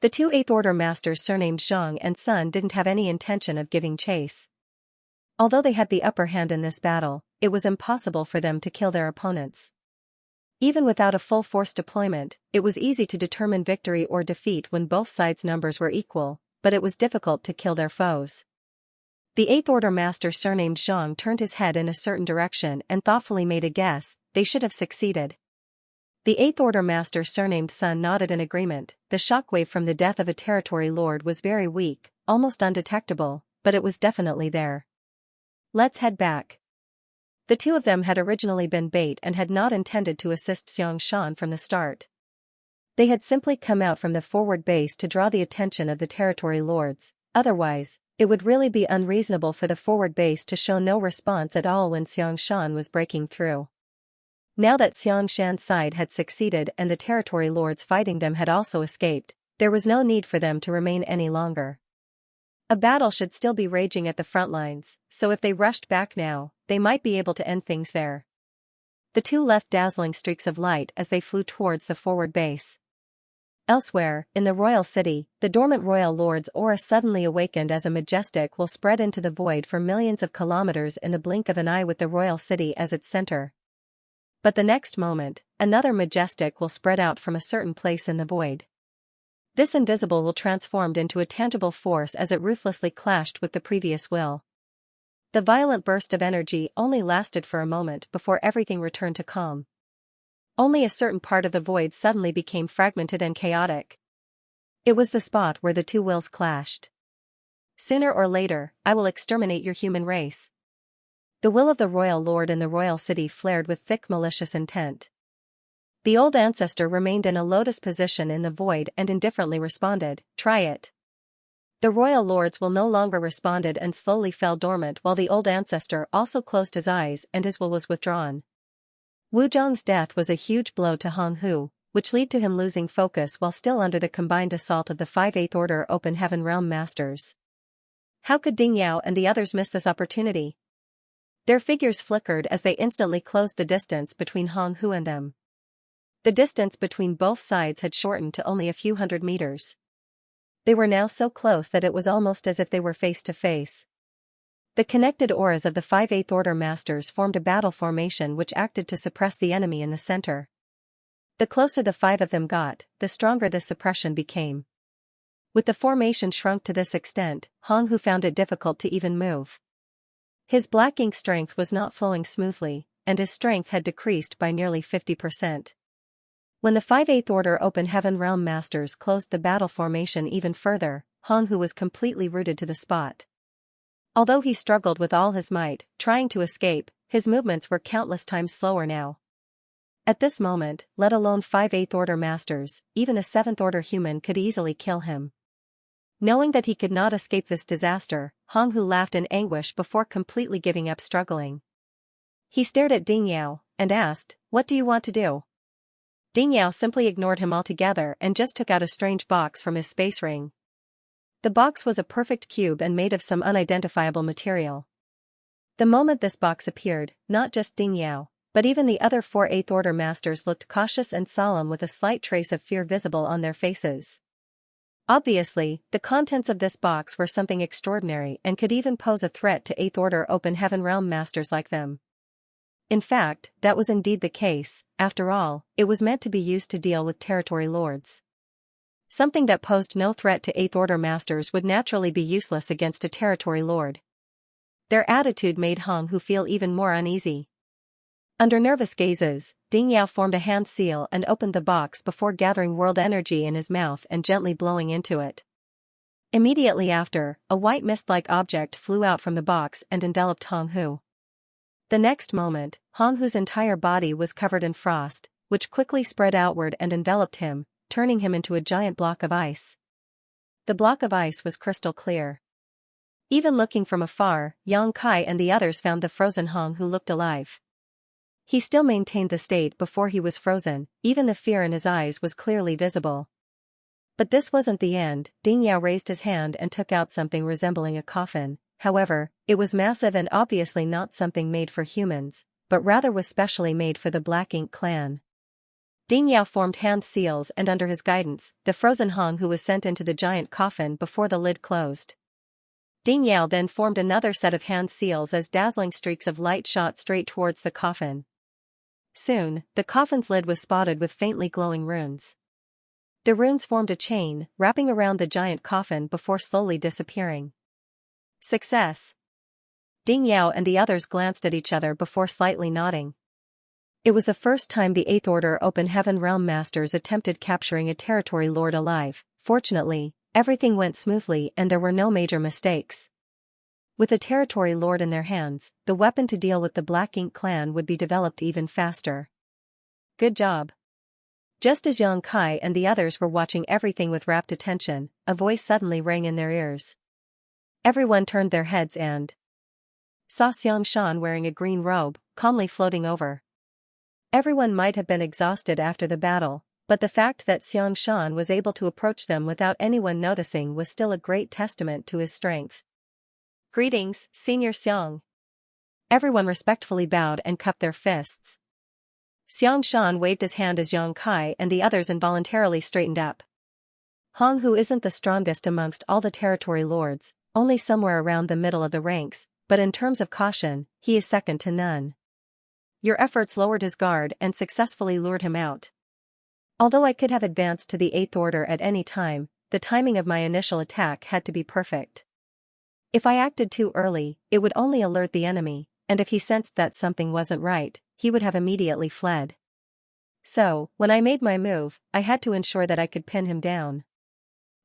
The 2 8th Order masters surnamed Zhang and Sun didn't have any intention of giving chase. Although they had the upper hand in this battle, it was impossible for them to kill their opponents. Even without a full force deployment, it was easy to determine victory or defeat when both sides' numbers were equal, but it was difficult to kill their foes. The 8th Order master surnamed Zhang turned his head in a certain direction and thoughtfully made a guess. They should have succeeded. The 8th Order master surnamed Sun nodded in agreement. The shockwave from the death of a territory lord was very weak, almost undetectable, but it was definitely there. Let's head back. The 2 of them had originally been bait and had not intended to assist Xiangshan from the start. They had simply come out from the forward base to draw the attention of the territory lords. Otherwise, it would really be unreasonable for the forward base to show no response at all when Xiangshan was breaking through. Now that Xiangshan's side had succeeded and the territory lords fighting them had also escaped, there was no need for them to remain any longer. A battle should still be raging at the front lines, so if they rushed back now, they might be able to end things there. The 2 left dazzling streaks of light as they flew towards the forward base. Elsewhere, in the royal city, the dormant royal lord's aura suddenly awakened as a majestic will spread into the void for millions of kilometers in the blink of an eye with the royal city as its center. But the next moment, another majestic will spread out from a certain place in the void. This invisible will transformed into a tangible force as it ruthlessly clashed with the previous will. The violent burst of energy only lasted for a moment before everything returned to calm. Only a certain part of the void suddenly became fragmented and chaotic. It was the spot where the 2 wills clashed. Sooner or later, I will exterminate your human race. The will of the royal lord in the royal city flared with thick malicious intent. The old ancestor remained in a lotus position in the void and indifferently responded, "Try it." The royal lords will no longer responded and slowly fell dormant while the old ancestor also closed his eyes and his will was withdrawn. Wu Zhang's death was a huge blow to Hong Hu, which led to him losing focus while still under the combined assault of the 5 8th Order Open Heaven Realm Masters. How could Ding Yao and the others miss this opportunity? Their figures flickered as they instantly closed the distance between Hong Hu and them. The distance between both sides had shortened to only a few hundred meters. They were now so close that it was almost as if they were face to face. The connected auras of the 5/8 Order Masters formed a battle formation which acted to suppress the enemy in the center. The closer the 5 of them got, the stronger this suppression became. With the formation shrunk to this extent, Hong Hu found it difficult to even move. His black ink strength was not flowing smoothly, and his strength had decreased by nearly 50%. When the 5/8 Order Open Heaven Realm Masters closed the battle formation even further, Hong Hu was completely rooted to the spot. Although he struggled with all his might, trying to escape, his movements were countless times slower now. At this moment, let alone 5/8 Order Masters, even a 7th Order human could easily kill him. Knowing that he could not escape this disaster, Hong Hu laughed in anguish before completely giving up struggling. He stared at Ding Yao, and asked, "What do you want to do?" Ding Yao simply ignored him altogether and just took out a strange box from his space ring. The box was a perfect cube and made of some unidentifiable material. The moment this box appeared, not just Ding Yao, but even the other 4/8 Order Masters looked cautious and solemn with a slight trace of fear visible on their faces. Obviously, the contents of this box were something extraordinary and could even pose a threat to 8th Order Open Heaven Realm Masters like them. In fact, that was indeed the case. After all, it was meant to be used to deal with territory lords. Something that posed no threat to 8th Order Masters would naturally be useless against a territory lord. Their attitude made Hong Hu feel even more uneasy. Under nervous gazes, Ding Yao formed a hand seal and opened the box before gathering world energy in his mouth and gently blowing into it. Immediately after, a white mist-like object flew out from the box and enveloped Hong Hu. The next moment, Hong Hu's entire body was covered in frost, which quickly spread outward and enveloped him, turning him into a giant block of ice. The block of ice was crystal clear. Even looking from afar, Yang Kai and the others found the frozen Hong Hu looked alive. He still maintained the state before he was frozen, even the fear in his eyes was clearly visible. But this wasn't the end. Ding Yao raised his hand and took out something resembling a coffin. However, it was massive and obviously not something made for humans, but rather was specially made for the Black Ink clan. Ding Yao formed hand seals and under his guidance, the frozen Hong Hu was sent into the giant coffin before the lid closed. Ding Yao then formed another set of hand seals as dazzling streaks of light shot straight towards the coffin. Soon, the coffin's lid was spotted with faintly glowing runes. The runes formed a chain, wrapping around the giant coffin before slowly disappearing. Success! Ding Yao and the others glanced at each other before slightly nodding. It was the first time the 8th Order Open Heaven Realm Masters attempted capturing a territory lord alive. Fortunately, everything went smoothly and there were no major mistakes. With a territory lord in their hands, the weapon to deal with the Black Ink clan would be developed even faster. Good job. Just as Yang Kai and the others were watching everything with rapt attention, a voice suddenly rang in their ears. Everyone turned their heads and saw Xianxia wearing a green robe, calmly floating over. Everyone might have been exhausted after the battle, but the fact that Xianxia was able to approach them without anyone noticing was still a great testament to his strength. Greetings, Senior Xiang. Everyone respectfully bowed and cupped their fists. Xianxia waved his hand as Yang Kai and the others involuntarily straightened up. Hong Hu isn't the strongest amongst all the territory lords, only somewhere around the middle of the ranks, but in terms of caution, he is second to none. Your efforts lowered his guard and successfully lured him out. Although I could have advanced to the 8th Order at any time, the timing of my initial attack had to be perfect. If I acted too early, it would only alert the enemy, and if he sensed that something wasn't right, he would have immediately fled. So, when I made my move, I had to ensure that I could pin him down.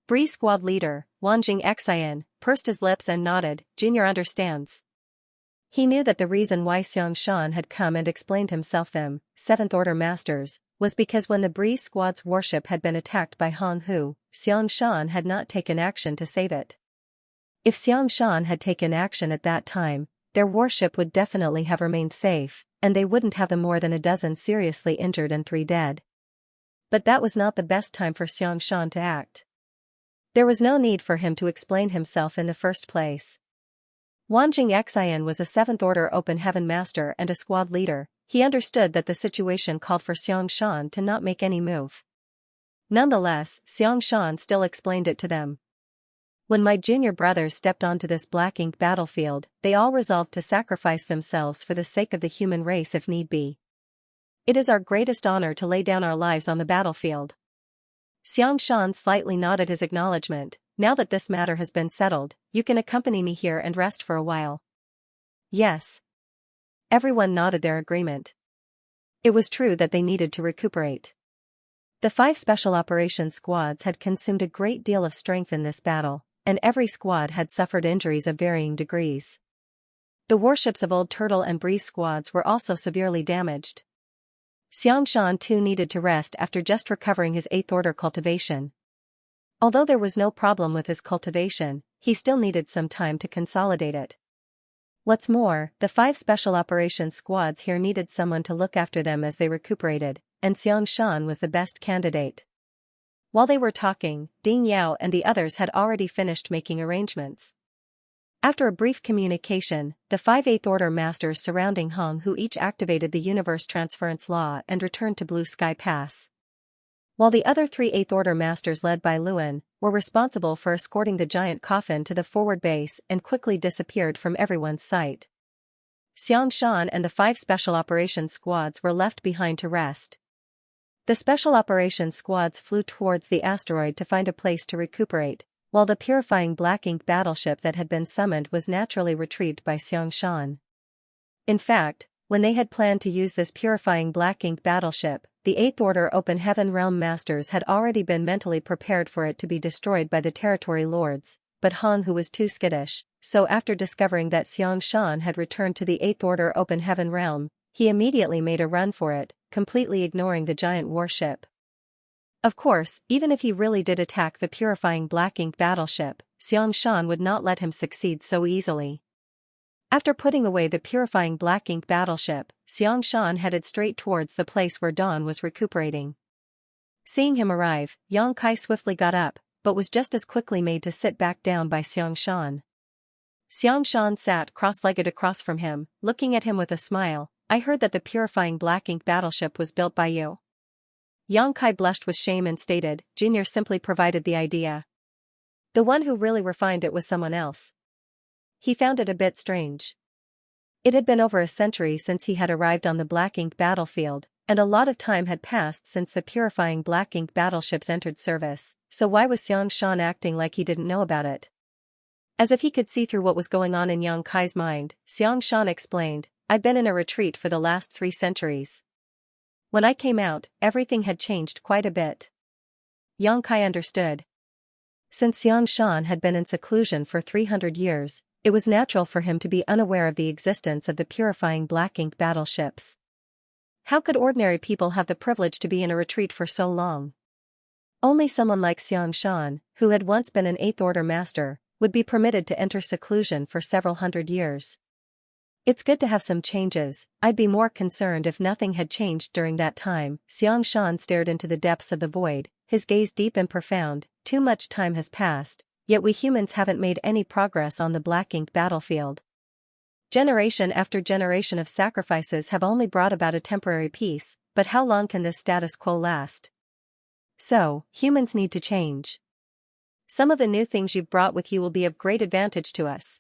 Bree squad leader, Wanjing Xian, pursed his lips and nodded. Junior understands. He knew that the reason why Xianxia had come and explained himself them, 7th Order Masters, was because when the Bree squad's warship had been attacked by Hong Hu, Xianxia had not taken action to save it. If Xianxia had taken action at that time, their warship would definitely have remained safe, and they wouldn't have more than a dozen seriously injured and 3 dead. But that was not the best time for Xianxia to act. There was no need for him to explain himself in the first place. Wanjing Xian was a 7th Order Open Heaven Master and a squad leader. He understood that the situation called for Xianxia to not make any move. Nonetheless, Xianxia still explained it to them. When my junior brothers stepped onto this black ink battlefield, they all resolved to sacrifice themselves for the sake of the human race if need be. It is our greatest honor to lay down our lives on the battlefield. Xianxia slightly nodded his acknowledgement. Now that this matter has been settled, you can accompany me here and rest for a while. Yes. Everyone nodded their agreement. It was true that they needed to recuperate. The 5 special operations squads had consumed a great deal of strength in this battle, and every squad had suffered injuries of varying degrees. The warships of Old Turtle and Breeze squads were also severely damaged. Xianxia too needed to rest after just recovering his 8th order cultivation. Although there was no problem with his cultivation, he still needed some time to consolidate it. What's more, the 5 special operations squads here needed someone to look after them as they recuperated, and Xianxia was the best candidate. While they were talking, Ding Yao and the others had already finished making arrangements. After a brief communication, the 5 8th Order masters surrounding Hong Hu each activated the Universe Transference Law and returned to Blue Sky Pass. While the other 3 8th Order masters led by Luan, were responsible for escorting the giant coffin to the forward base and quickly disappeared from everyone's sight. Xianxia and the 5 special operations squads were left behind to rest. The special operations squads flew towards the asteroid to find a place to recuperate, while the purifying black ink battleship that had been summoned was naturally retrieved by Xianxia. In fact, when they had planned to use this purifying black ink battleship, the 8th Order Open Heaven Realm Masters had already been mentally prepared for it to be destroyed by the Territory Lords, but Hong Hu was too skittish, so after discovering that Xianxia had returned to the 8th Order Open Heaven Realm, he immediately made a run for it, completely ignoring the giant warship. Of course, even if he really did attack the purifying black ink battleship, Xianxia would not let him succeed so easily. After putting away the purifying black ink battleship, Xianxia headed straight towards the place where Dawn was recuperating. Seeing him arrive, Yang Kai swiftly got up, but was just as quickly made to sit back down by Xianxia. Xianxia sat cross-legged across from him, looking at him with a smile. I heard that the purifying black ink battleship was built by you. Yang Kai blushed with shame and stated, Junior simply provided the idea. The one who really refined it was someone else. He found it a bit strange. It had been over a century since he had arrived on the black ink battlefield, and a lot of time had passed since the purifying black ink battleships entered service, so why was Xianxia acting like he didn't know about it? As if he could see through what was going on in Yang Kai's mind, Xianxia explained, I've been in a retreat for the last 3 centuries. When I came out, everything had changed quite a bit. Yang Kai understood. Since Xianxia had been in seclusion for 300 years, it was natural for him to be unaware of the existence of the purifying black ink battleships. How could ordinary people have the privilege to be in a retreat for so long? Only someone like Xianxia, who had once been an 8th Order master, would be permitted to enter seclusion for several hundred years. It's good to have some changes. I'd be more concerned if nothing had changed during that time. Xianxia stared into the depths of the void, his gaze deep and profound. Too much time has passed, yet we humans haven't made any progress on the black ink battlefield. Generation after generation of sacrifices have only brought about a temporary peace, but how long can this status quo last? So, humans need to change. Some of the new things you've brought with you will be of great advantage to us.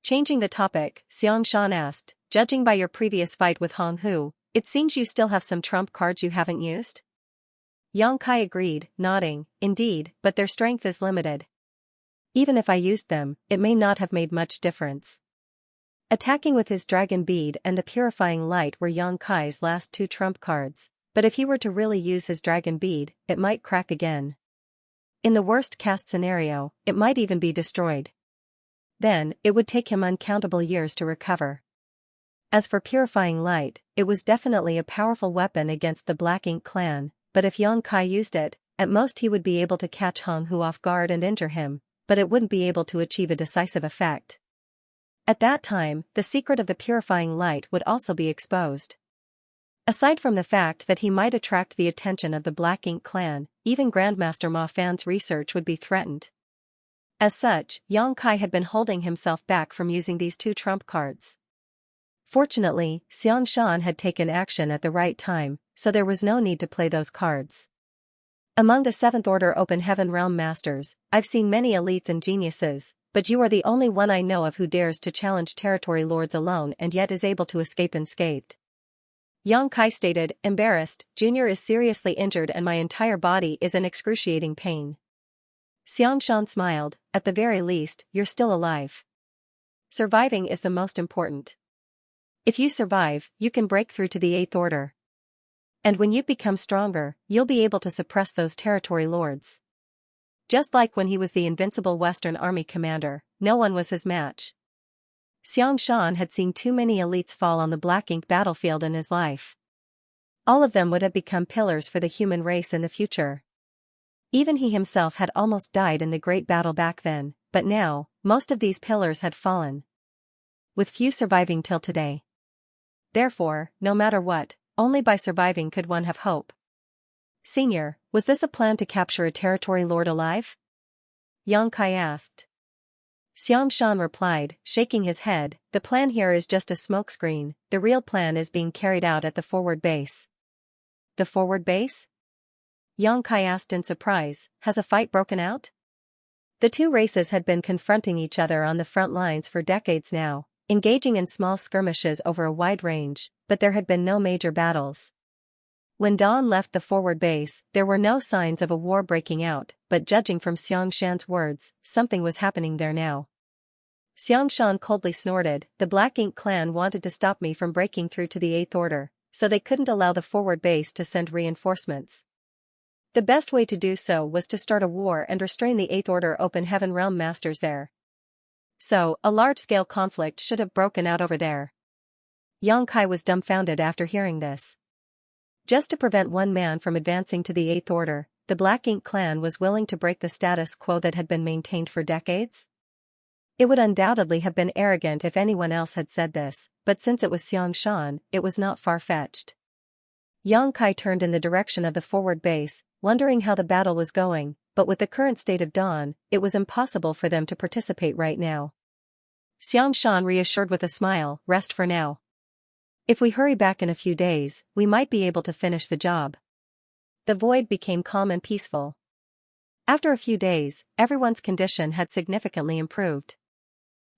Changing the topic, Xianxia asked, judging by your previous fight with Hong Hu, it seems you still have some trump cards you haven't used? Yang Kai agreed, nodding, indeed, but their strength is limited. Even if I used them, it may not have made much difference. Attacking with his dragon bead and the purifying light were Yang Kai's last 2 trump cards, but if he were to really use his dragon bead, it might crack again. In the worst-case scenario, it might even be destroyed. Then, it would take him uncountable years to recover. As for purifying light, it was definitely a powerful weapon against the Black Ink clan, but if Yang Kai used it, at most he would be able to catch Hong Hu off guard and injure him, but it wouldn't be able to achieve a decisive effect. At that time, the secret of the purifying light would also be exposed. Aside from the fact that he might attract the attention of the Black Ink clan, even Grandmaster Ma Fan's research would be threatened. As such, Yang Kai had been holding himself back from using these 2 trump cards. Fortunately, Xianxia had taken action at the right time, so there was no need to play those cards. Among the 7th Order Open Heaven Realm Masters, I've seen many elites and geniuses, but you are the only one I know of who dares to challenge territory lords alone and yet is able to escape unscathed. Xianxia stated, embarrassed. Junior is seriously injured and my entire body is in excruciating pain. Xianxia smiled, at the very least, you're still alive. Surviving is the most important. If you survive, you can break through to the 8th Order. And when you become stronger, you'll be able to suppress those territory lords. Just like when he was the invincible Western Army commander, no one was his match. Xianxia had seen too many elites fall on the black ink battlefield in his life. All of them would have become pillars for the human race in the future. Even he himself had almost died in the great battle back then, but now, most of these pillars had fallen, with few surviving till today. Therefore, no matter what, only by surviving could one have hope. Senior, was this a plan to capture a territory lord alive? Xianxia asked. Xianxia replied, shaking his head, the plan here is just a smokescreen, the real plan is being carried out at the forward base. The forward base? Xianxia asked in surprise, has a fight broken out? The two races had been confronting each other on the front lines for decades now, engaging in small skirmishes over a wide range, but there had been no major battles. When Dawn left the forward base, there were no signs of a war breaking out, but judging from Xianxia's words, something was happening there now. Xianxia coldly snorted, the Black Ink clan wanted to stop me from breaking through to the 8th Order, so they couldn't allow the forward base to send reinforcements. The best way to do so was to start a war and restrain the 8th Order Open Heaven Realm Masters there. So, a large-scale conflict should have broken out over there. Xianxia was dumbfounded after hearing this. Just to prevent one man from advancing to the 8th Order, the Black Ink clan was willing to break the status quo that had been maintained for decades? It would undoubtedly have been arrogant if anyone else had said this, but since it was Xianxia, it was not far-fetched. Xianxia turned in the direction of the forward base, wondering how the battle was going, but with the current state of Dawn, it was impossible for them to participate right now. Xianxia reassured with a smile, rest for now. If we hurry back in a few days, we might be able to finish the job. The void became calm and peaceful. After a few days, everyone's condition had significantly improved.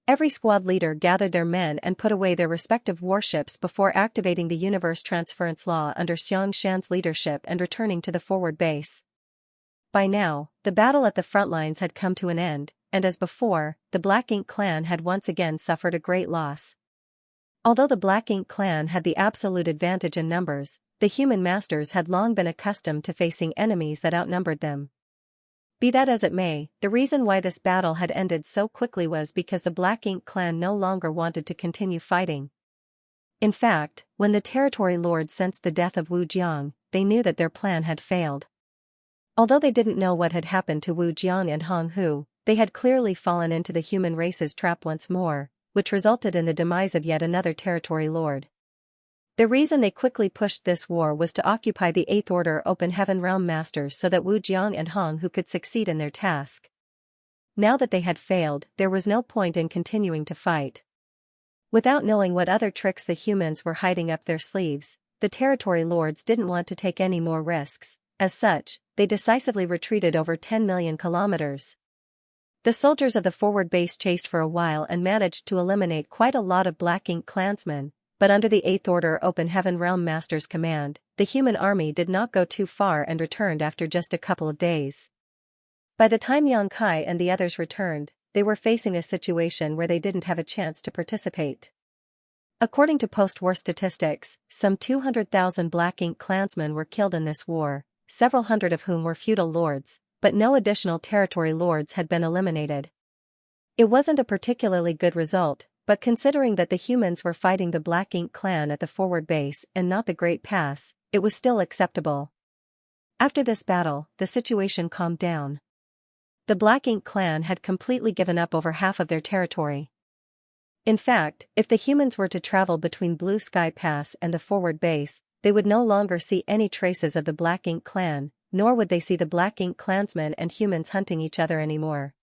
Every squad leader gathered their men and put away their respective warships before activating the universe transference law under Xianxia's leadership and returning to the forward base. By now, the battle at the front lines had come to an end, and as before, the Black Ink clan had once again suffered a great loss. Although the Black Ink clan had the absolute advantage in numbers, the human masters had long been accustomed to facing enemies that outnumbered them. Be that as it may, the reason why this battle had ended so quickly was because the Black Ink clan no longer wanted to continue fighting. In fact, when the territory lords sensed the death of Wu Jiang, they knew that their plan had failed. Although they didn't know what had happened to Wu Jiang and Hong Hu, they had clearly fallen into the human race's trap once more, which resulted in the demise of yet another territory lord. The reason they quickly pushed this war was to occupy the 8th Order Open Heaven Realm Masters so that Wu Jiang and Hong Hu could succeed in their task. Now that they had failed, there was no point in continuing to fight. Without knowing what other tricks the humans were hiding up their sleeves, the territory lords didn't want to take any more risks. As such, they decisively retreated over 10 million kilometers. The soldiers of the forward base chased for a while and managed to eliminate quite a lot of Black Ink clansmen, but under the 8th Order Open Heaven Realm Master's command, the human army did not go too far and returned after just a couple of days. By the time Xianxia and the others returned, they were facing a situation where they didn't have a chance to participate. According to post-war statistics, some 200,000 Black Ink clansmen were killed in this war, several hundred of whom were feudal lords, but no additional territory lords had been eliminated. It wasn't a particularly good result, but considering that the humans were fighting the Black Ink clan at the forward base and not the Great Pass, it was still acceptable. After this battle, the situation calmed down. The Black Ink clan had completely given up over half of their territory. In fact, if the humans were to travel between Blue Sky Pass and the forward base, they would no longer see any traces of the Black Ink clan, nor would they see the Black Ink clansmen and humans hunting each other anymore.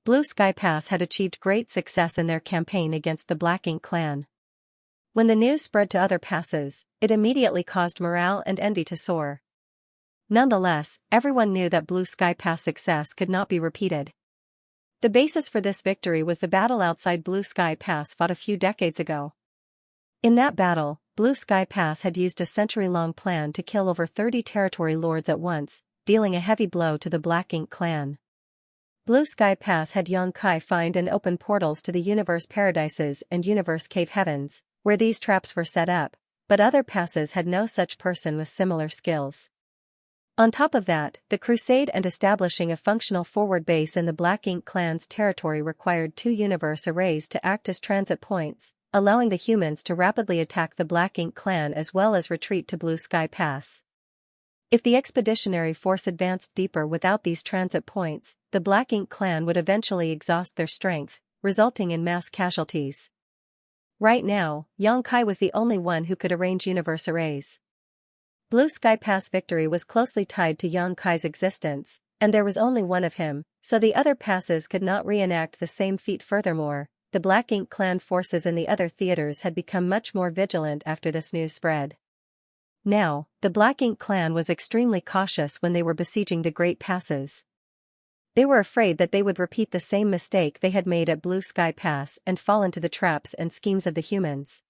Blue Sky Pass had achieved great success in their campaign against the Black Ink clan. When the news spread to other passes, it immediately caused morale and envy to soar. Nonetheless, everyone knew that Blue Sky Pass success could not be repeated. The basis for this victory was the battle outside Blue Sky Pass fought a few decades ago. In that battle, Blue Sky Pass had used a century-long plan to kill over 30 territory lords at once, dealing a heavy blow to the Black Ink clan. Blue Sky Pass had Xianxia find and open portals to the Universe Paradises and Universe Cave Heavens, where these traps were set up, but other passes had no such person with similar skills. On top of that, the crusade and establishing a functional forward base in the Black Ink clan's territory required 2 universe arrays to act as transit points, allowing the humans to rapidly attack the Black Ink clan as well as retreat to Blue Sky Pass. If the expeditionary force advanced deeper without these transit points, the Black Ink clan would eventually exhaust their strength, resulting in mass casualties. Right now, Xianxia was the only one who could arrange universe arrays. Blue Sky Pass victory was closely tied to Xianxia's existence, and there was only one of him, so the other passes could not reenact the same feat. Furthermore, the Black Ink clan forces in the other theaters had become much more vigilant after this news spread. Now, the Black Ink clan was extremely cautious when they were besieging the Great Passes. They were afraid that they would repeat the same mistake they had made at Blue Sky Pass and fall into the traps and schemes of the humans.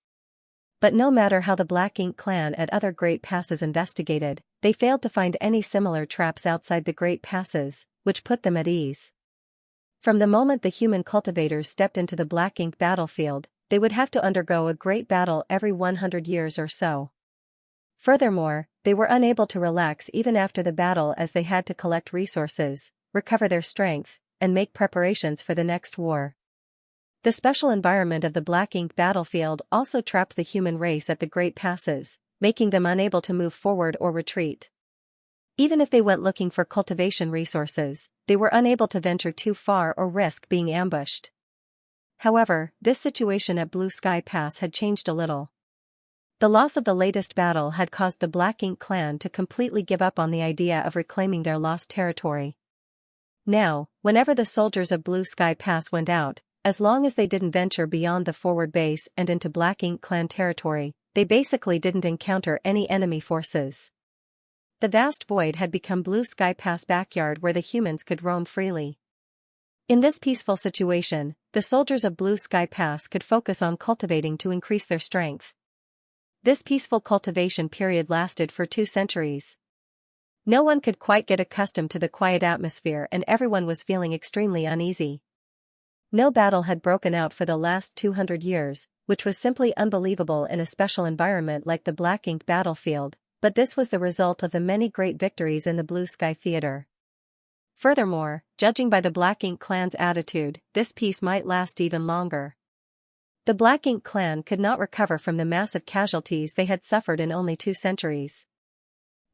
But no matter how the Black Ink clan at other Great Passes investigated, they failed to find any similar traps outside the Great Passes, which put them at ease. From the moment the human cultivators stepped into the Black Ink battlefield, they would have to undergo a great battle every 100 years or so. Furthermore, they were unable to relax even after the battle as they had to collect resources, recover their strength, and make preparations for the next war. The special environment of the Black Ink battlefield also trapped the human race at the Great Passes, making them unable to move forward or retreat. Even if they went looking for cultivation resources, they were unable to venture too far or risk being ambushed. However, this situation at Blue Sky Pass had changed a little. The loss of the latest battle had caused the Black Ink clan to completely give up on the idea of reclaiming their lost territory. Now, whenever the soldiers of Blue Sky Pass went out, as long as they didn't venture beyond the forward base and into Black Ink clan territory, they basically didn't encounter any enemy forces. The vast void had become Blue Sky Pass backyard where the humans could roam freely. In this peaceful situation, the soldiers of Blue Sky Pass could focus on cultivating to increase their strength. This peaceful cultivation period lasted for 2 centuries. No one could quite get accustomed to the quiet atmosphere and everyone was feeling extremely uneasy. No battle had broken out for the last 200 years, which was simply unbelievable in a special environment like the Black Ink battlefield, but this was the result of the many great victories in the Blue Sky Theater. Furthermore, judging by the Black Ink clan's attitude, this peace might last even longer. The Black Ink clan could not recover from the massive casualties they had suffered in only 2 centuries.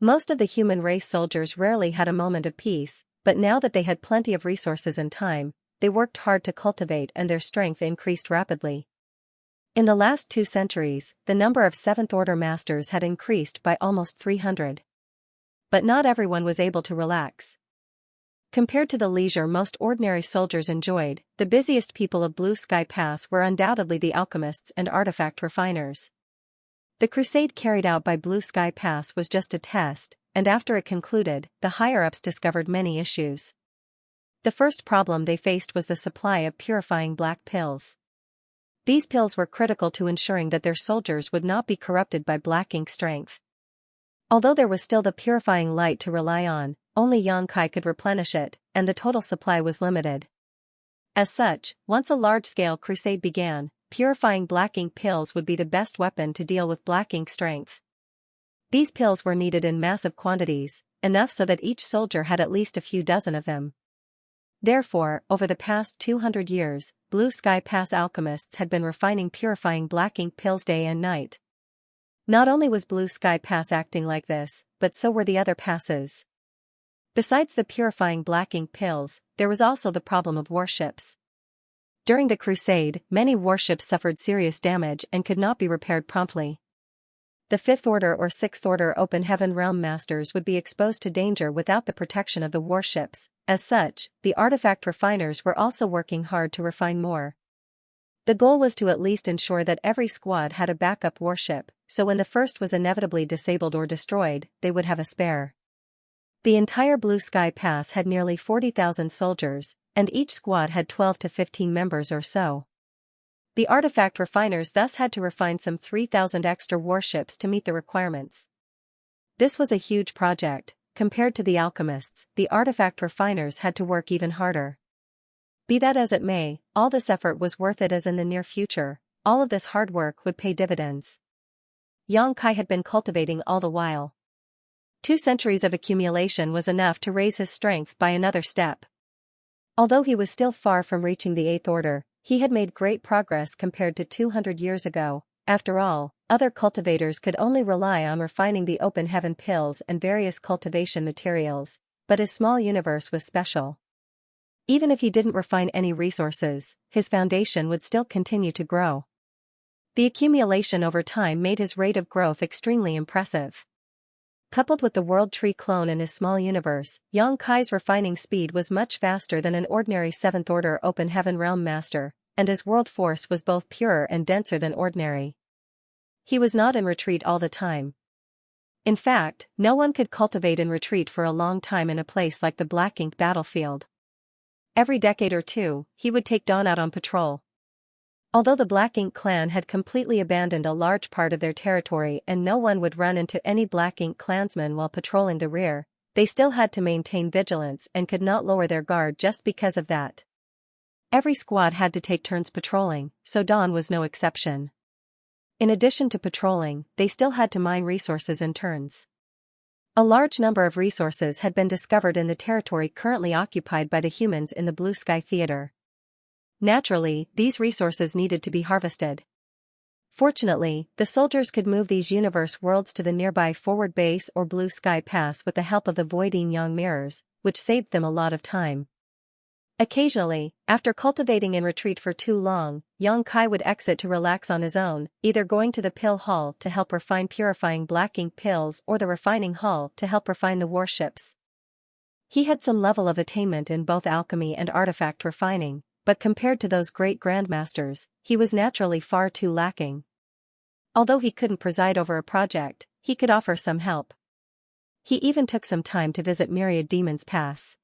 Most of the human race soldiers rarely had a moment of peace, but now that they had plenty of resources and time, they worked hard to cultivate and their strength increased rapidly. In the last 2 centuries, the number of 7th Order masters had increased by almost 300. But not everyone was able to relax. Compared to the leisure most ordinary soldiers enjoyed, the busiest people of Blue Sky Pass were undoubtedly the alchemists and artifact refiners. The crusade carried out by Blue Sky Pass was just a test, and after it concluded, the higher-ups discovered many issues. The first problem they faced was the supply of purifying black pills. These pills were critical to ensuring that their soldiers would not be corrupted by Black Ink strength. Although there was still the purifying light to rely on, only Xianxia could replenish it, and the total supply was limited. As such, once a large-scale crusade began, purifying Black Ink pills would be the best weapon to deal with Black Ink strength. These pills were needed in massive quantities, enough so that each soldier had at least a few dozen of them. Therefore, over the past 200 years, Blue Sky Pass alchemists had been refining purifying Black Ink pills day and night. Not only was Blue Sky Pass acting like this, but so were the other passes. Besides the purifying Black Ink pills, there was also the problem of warships. During the crusade, many warships suffered serious damage and could not be repaired promptly. The 5th Order or 6th Order Open Heaven Realm Masters would be exposed to danger without the protection of the warships. As such, the artifact refiners were also working hard to refine more. The goal was to at least ensure that every squad had a backup warship, so when the first was inevitably disabled or destroyed, they would have a spare. The entire Blue Sky Pass had nearly 40,000 soldiers, and each squad had 12 to 15 members or so. The artifact refiners thus had to refine some 3,000 extra warships to meet the requirements. This was a huge project. Compared to the alchemists, the artifact refiners had to work even harder. Be that as it may, all this effort was worth it, as in the near future, all of this hard work would pay dividends. Xianxia had been cultivating all the while. 2 centuries of accumulation was enough to raise his strength by another step. Although he was still far from reaching the 8th order, he had made great progress compared to 200 years ago. After all, other cultivators could only rely on refining the open heaven pills and various cultivation materials, but his small universe was special. Even if he didn't refine any resources, his foundation would still continue to grow. The accumulation over time made his rate of growth extremely impressive. Coupled with the World Tree clone in his small universe, Xianxia's refining speed was much faster than an ordinary 7th order open heaven realm master, and his world force was both purer and denser than ordinary. He was not in retreat all the time. In fact, no one could cultivate in retreat for a long time in a place like the Black Ink battlefield. Every decade or two, he would take Dawn out on patrol. Although the Black Ink clan had completely abandoned a large part of their territory and no one would run into any Black Ink clansmen while patrolling the rear, they still had to maintain vigilance and could not lower their guard just because of that. Every squad had to take turns patrolling, so Dawn was no exception. In addition to patrolling, they still had to mine resources in turns. A large number of resources had been discovered in the territory currently occupied by the humans in the Blue Sky Theater. Naturally, these resources needed to be harvested. Fortunately, the soldiers could move these universe worlds to the nearby forward base or Blue Sky Pass with the help of the void yin-yang mirrors, which saved them a lot of time. Occasionally, after cultivating in retreat for too long, Xianxia would exit to relax on his own, either going to the pill hall to help refine purifying Black Ink pills or the refining hall to help refine the warships. He had some level of attainment in both alchemy and artifact refining, but compared to those great grandmasters, he was naturally far too lacking. Although he couldn't preside over a project, he could offer some help. He even took some time to visit Myriad Demon's Pass.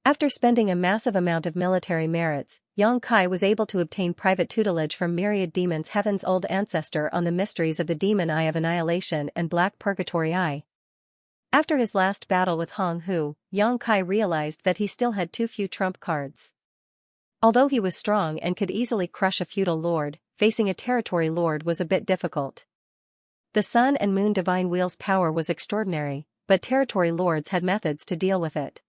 After spending a massive amount of military merits, Xianxia was able to obtain private tutelage from Myriad Demon's Heaven's old ancestor on the mysteries of the Demon Eye of Annihilation and Black Purgatory Eye. After his last battle with Hong Hu, Xianxia realized that he still had too few trump cards. Although he was strong and could easily crush a feudal lord, facing a territory lord was a bit difficult. The Sun and Moon Divine Wheel's power was extraordinary, but territory lords had methods to deal with it.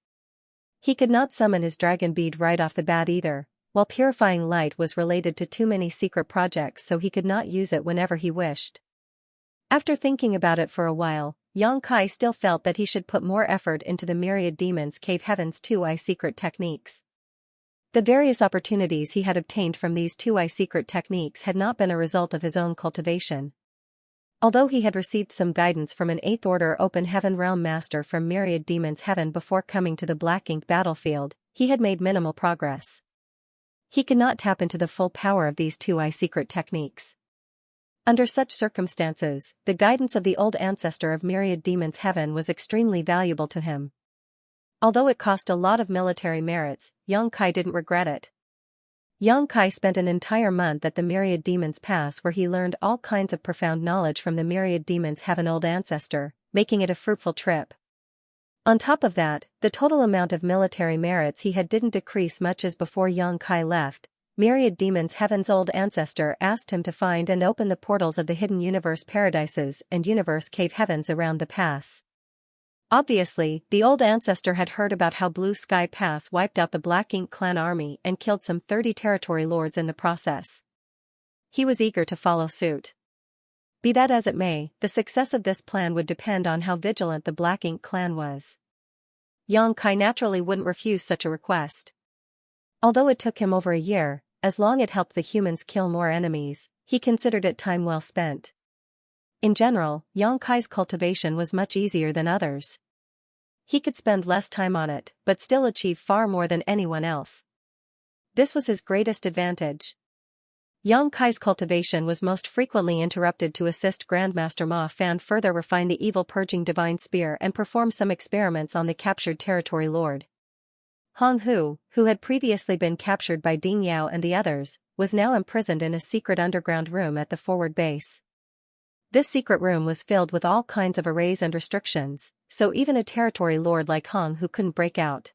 He could not summon his dragon bead right off the bat either, while purifying light was related to too many secret projects, so he could not use it whenever he wished. After thinking about it for a while, Xianxia still felt that he should put more effort into the Myriad Demon's Cave Heaven's 2-eye secret techniques. The various opportunities he had obtained from these 2-eye secret techniques had not been a result of his own cultivation. Although he had received some guidance from an 8th order open heaven realm master from Myriad Demon's Heaven before coming to the Black Ink battlefield, he had made minimal progress. He could not tap into the full power of these 2-eye secret techniques. Under such circumstances, the guidance of the old ancestor of Myriad Demon's Heaven was extremely valuable to him. Although it cost a lot of military merits, Xianxia didn't regret it. Xianxia spent an entire month at the Myriad Demon's Pass where he learned all kinds of profound knowledge from the Myriad Demon's Heaven old ancestor, making it a fruitful trip. On top of that, the total amount of military merits he had didn't decrease much as before Xianxia left. Myriad Demon's Heaven's old ancestor asked him to find and open the portals of the hidden universe paradises and universe cave heavens around the pass. Obviously, the old ancestor had heard about how Blue Sky Pass wiped out the Black Ink clan army and killed some 30 territory lords in the process. He was eager to follow suit. Be that as it may, the success of this plan would depend on how vigilant the Black Ink clan was. Xianxia naturally wouldn't refuse such a request. Although it took him over a year, as long it helped the humans kill more enemies, he considered it time well spent. In general, Xianxia's cultivation was much easier than others. He could spend less time on it, but still achieve far more than anyone else. This was his greatest advantage. Yang Kai's cultivation was most frequently interrupted to assist Grandmaster Ma Fan further refine the evil purging divine spear and perform some experiments on the captured territory lord. Hong Hu, who had previously been captured by Ding Yao and the others, was now imprisoned in a secret underground room at the forward base. This secret room was filled with all kinds of arrays and restrictions, so even a territory lord like Hong Hu couldn't break out.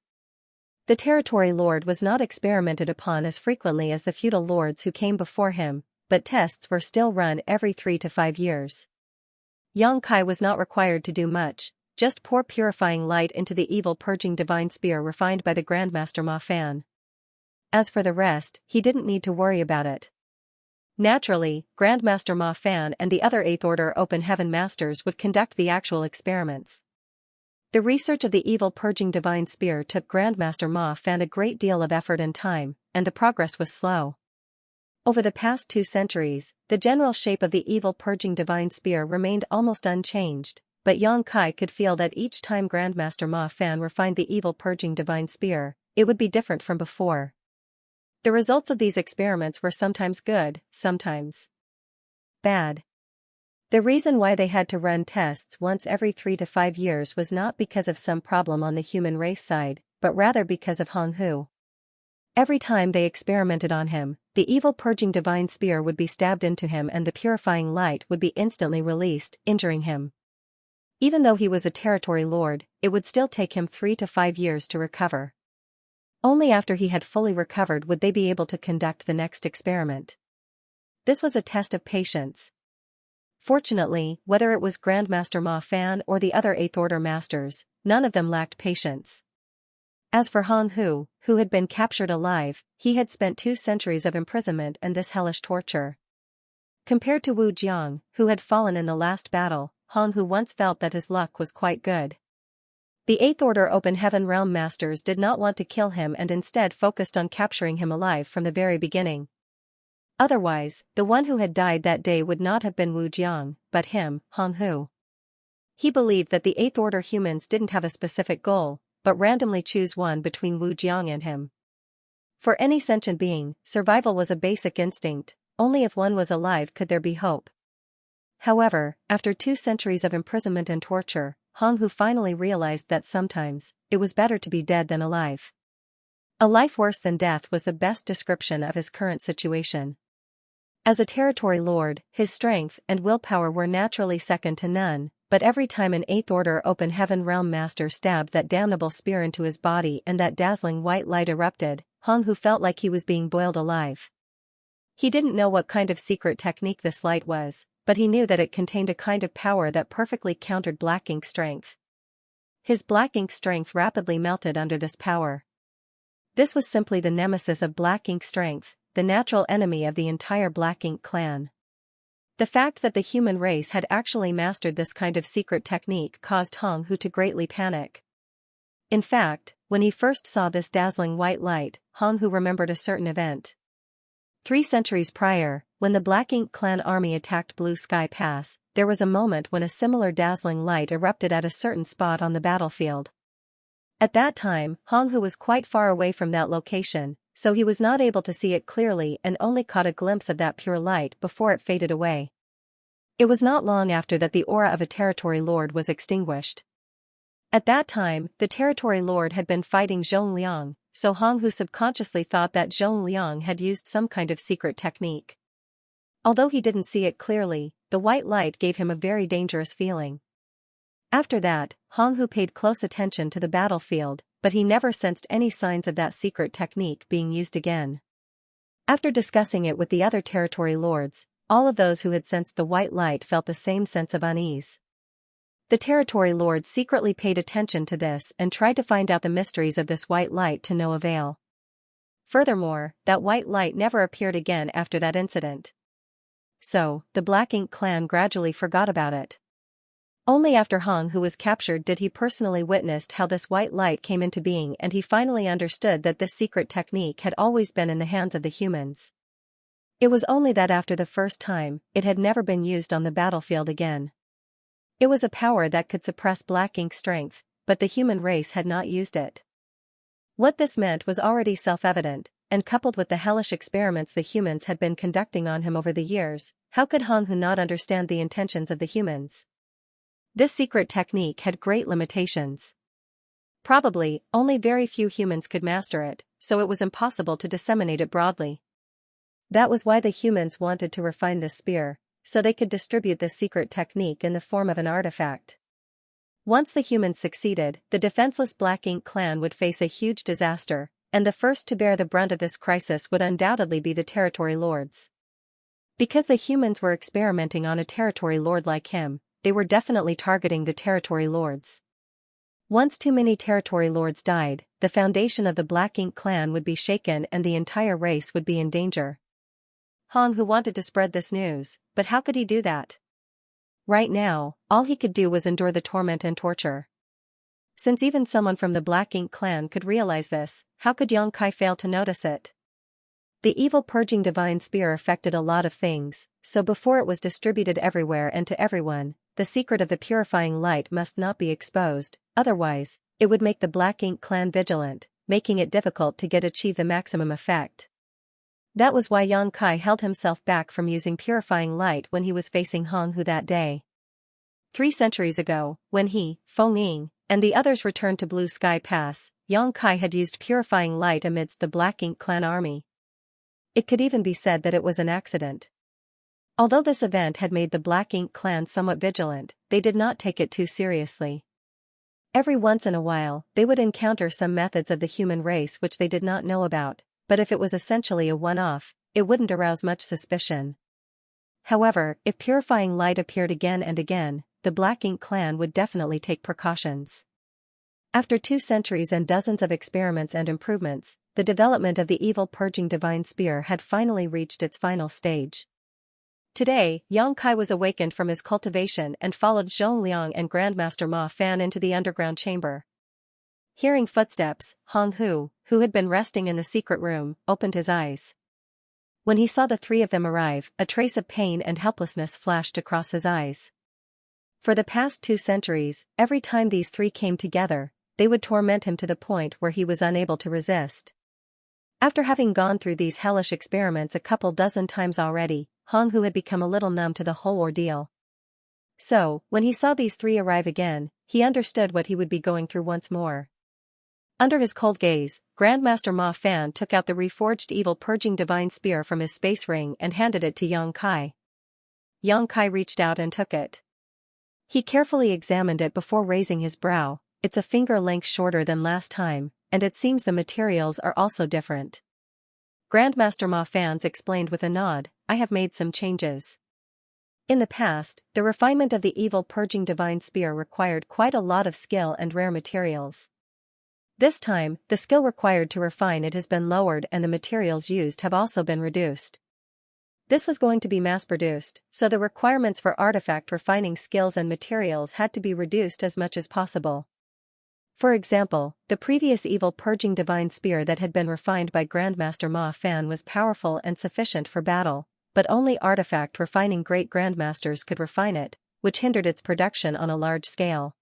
The territory lord was not experimented upon as frequently as the feudal lords who came before him, but tests were still run every 3 to 5 years. Yang Kai was not required to do much, just pour purifying light into the evil purging divine spear refined by the Grandmaster Ma Fan. As for the rest, he didn't need to worry about it. Naturally, Grandmaster Ma Fan and the other 8th Order Open Heaven Masters would conduct the actual experiments. The research of the evil purging divine spear took Grandmaster Ma Fan a great deal of effort and time, and the progress was slow. Over the past 2 centuries, the general shape of the evil purging divine spear remained almost unchanged, but Yang Kai could feel that each time Grandmaster Ma Fan refined the evil purging divine spear, it would be different from before. The results of these experiments were sometimes good, sometimes bad. The reason why they had to run tests once every 3 to 5 years was not because of some problem on the human race side, but rather because of Hong Hu. Every time they experimented on him, the evil purging divine spear would be stabbed into him and the purifying light would be instantly released, injuring him. Even though he was a territory lord, it would still take him 3 to 5 years to recover. Only after he had fully recovered would they be able to conduct the next experiment. This was a test of patience. Fortunately, whether it was Grandmaster Ma Fan or the other 8th Order Masters, none of them lacked patience. As for Hong Hu, who had been captured alive, he had spent 2 centuries of imprisonment and this hellish torture. Compared to Wu Jiang, who had fallen in the last battle, Hong Hu once felt that his luck was quite good. The 8th Order Open Heaven Realm Masters did not want to kill him and instead focused on capturing him alive from the very beginning. Otherwise, the one who had died that day would not have been Wu Jiang, but him, Hong Hu. He believed that the 8th Order humans didn't have a specific goal, but randomly choose one between Wu Jiang and him. For any sentient being, survival was a basic instinct, only if one was alive could there be hope. However, after 2 centuries of imprisonment and torture, Hong Hu finally realized that sometimes, it was better to be dead than alive. A life worse than death was the best description of his current situation. As a territory lord, his strength and willpower were naturally second to none, but every time an 8th Order Open Heaven Realm Master stabbed that damnable spear into his body and that dazzling white light erupted, Hong Hu felt like he was being boiled alive. He didn't know what kind of secret technique this light was, but he knew that it contained a kind of power that perfectly countered black ink strength. His black ink strength rapidly melted under this power. This was simply the nemesis of black ink strength, the natural enemy of the entire Black Ink clan. The fact that the human race had actually mastered this kind of secret technique caused Hong Hu to greatly panic. In fact, when he first saw this dazzling white light, Hong Hu remembered a certain event. 3 centuries prior, when the Black Ink clan army attacked Blue Sky Pass, there was a moment when a similar dazzling light erupted at a certain spot on the battlefield. At that time, Hong Hu was quite far away from that location, so he was not able to see it clearly and only caught a glimpse of that pure light before it faded away. It was not long after that the aura of a territory lord was extinguished. At that time, the territory lord had been fighting Zhong Liang, so Hong Hu subconsciously thought that Zhong Liang had used some kind of secret technique. Although he didn't see it clearly, the white light gave him a very dangerous feeling. After that, Hong Hu paid close attention to the battlefield, but he never sensed any signs of that secret technique being used again. After discussing it with the other territory lords, all of those who had sensed the white light felt the same sense of unease. The territory lords secretly paid attention to this and tried to find out the mysteries of this white light to no avail. Furthermore, that white light never appeared again after that incident. So, the Black Ink clan gradually forgot about it. Only after Hong Hu was captured did he personally witness how this white light came into being, and he finally understood that this secret technique had always been in the hands of the humans. It was only that after the first time, it had never been used on the battlefield again. It was a power that could suppress Black Ink strength, but the human race had not used it. What this meant was already self-evident, and coupled with the hellish experiments the humans had been conducting on him over the years, how could Hong Hu not understand the intentions of the humans? This secret technique had great limitations. Probably, only very few humans could master it, so it was impossible to disseminate it broadly. That was why the humans wanted to refine this spear, so they could distribute this secret technique in the form of an artifact. Once the humans succeeded, the defenseless Black Ink clan would face a huge disaster, and the first to bear the brunt of this crisis would undoubtedly be the territory lords. Because the humans were experimenting on a territory lord like him, they were definitely targeting the territory lords. Once too many territory lords died, the foundation of the Black Ink clan would be shaken and the entire race would be in danger. Hong Hu wanted to spread this news, but how could he do that? Right now, all he could do was endure the torment and torture. Since even someone from the Black Ink clan could realize this, how could Xianxia fail to notice it? The evil purging divine spear affected a lot of things, so before it was distributed everywhere and to everyone, the secret of the purifying light must not be exposed, otherwise, it would make the Black Ink clan vigilant, making it difficult to achieve the maximum effect. That was why Xianxia held himself back from using purifying light when he was facing Hong Hu that day. 3 centuries ago, when he, Feng Ying, and the others returned to Blue Sky Pass, Xianxia had used purifying light amidst the Black Ink clan army. It could even be said that it was an accident. Although this event had made the Black Ink clan somewhat vigilant, they did not take it too seriously. Every once in a while, they would encounter some methods of the human race which they did not know about, but if it was essentially a one-off, it wouldn't arouse much suspicion. However, if purifying light appeared again and again, the Black Ink clan would definitely take precautions. After 2 centuries and dozens of experiments and improvements, the development of the evil purging divine spear had finally reached its final stage. Today, Xianxia was awakened from his cultivation and followed Zhongliang and Grandmaster Ma Fan into the underground chamber. Hearing footsteps, Hong Hu, who had been resting in the secret room, opened his eyes. When he saw the 3 of them arrive, a trace of pain and helplessness flashed across his eyes. For the past 2 centuries, every time these 3 came together, they would torment him to the point where he was unable to resist. After having gone through these hellish experiments a couple dozen times already, Hong Hu had become a little numb to the whole ordeal. So, when he saw these 3 arrive again, he understood what he would be going through once more. Under his cold gaze, Grandmaster Ma Fan took out the reforged evil purging divine spear from his space ring and handed it to Xianxia. Xianxia reached out and took it. He carefully examined it before raising his brow. It's a finger length shorter than last time, and it seems the materials are also different. Grandmaster Ma Fan explained with a nod, I have made some changes. In the past, the refinement of the evil purging divine spear required quite a lot of skill and rare materials. This time, the skill required to refine it has been lowered and the materials used have also been reduced. This was going to be mass-produced, so the requirements for artifact refining skills and materials had to be reduced as much as possible. For example, the previous evil purging divine spear that had been refined by Grandmaster Ma Fan was powerful and sufficient for battle, but only artifact refining great grandmasters could refine it, which hindered its production on a large scale.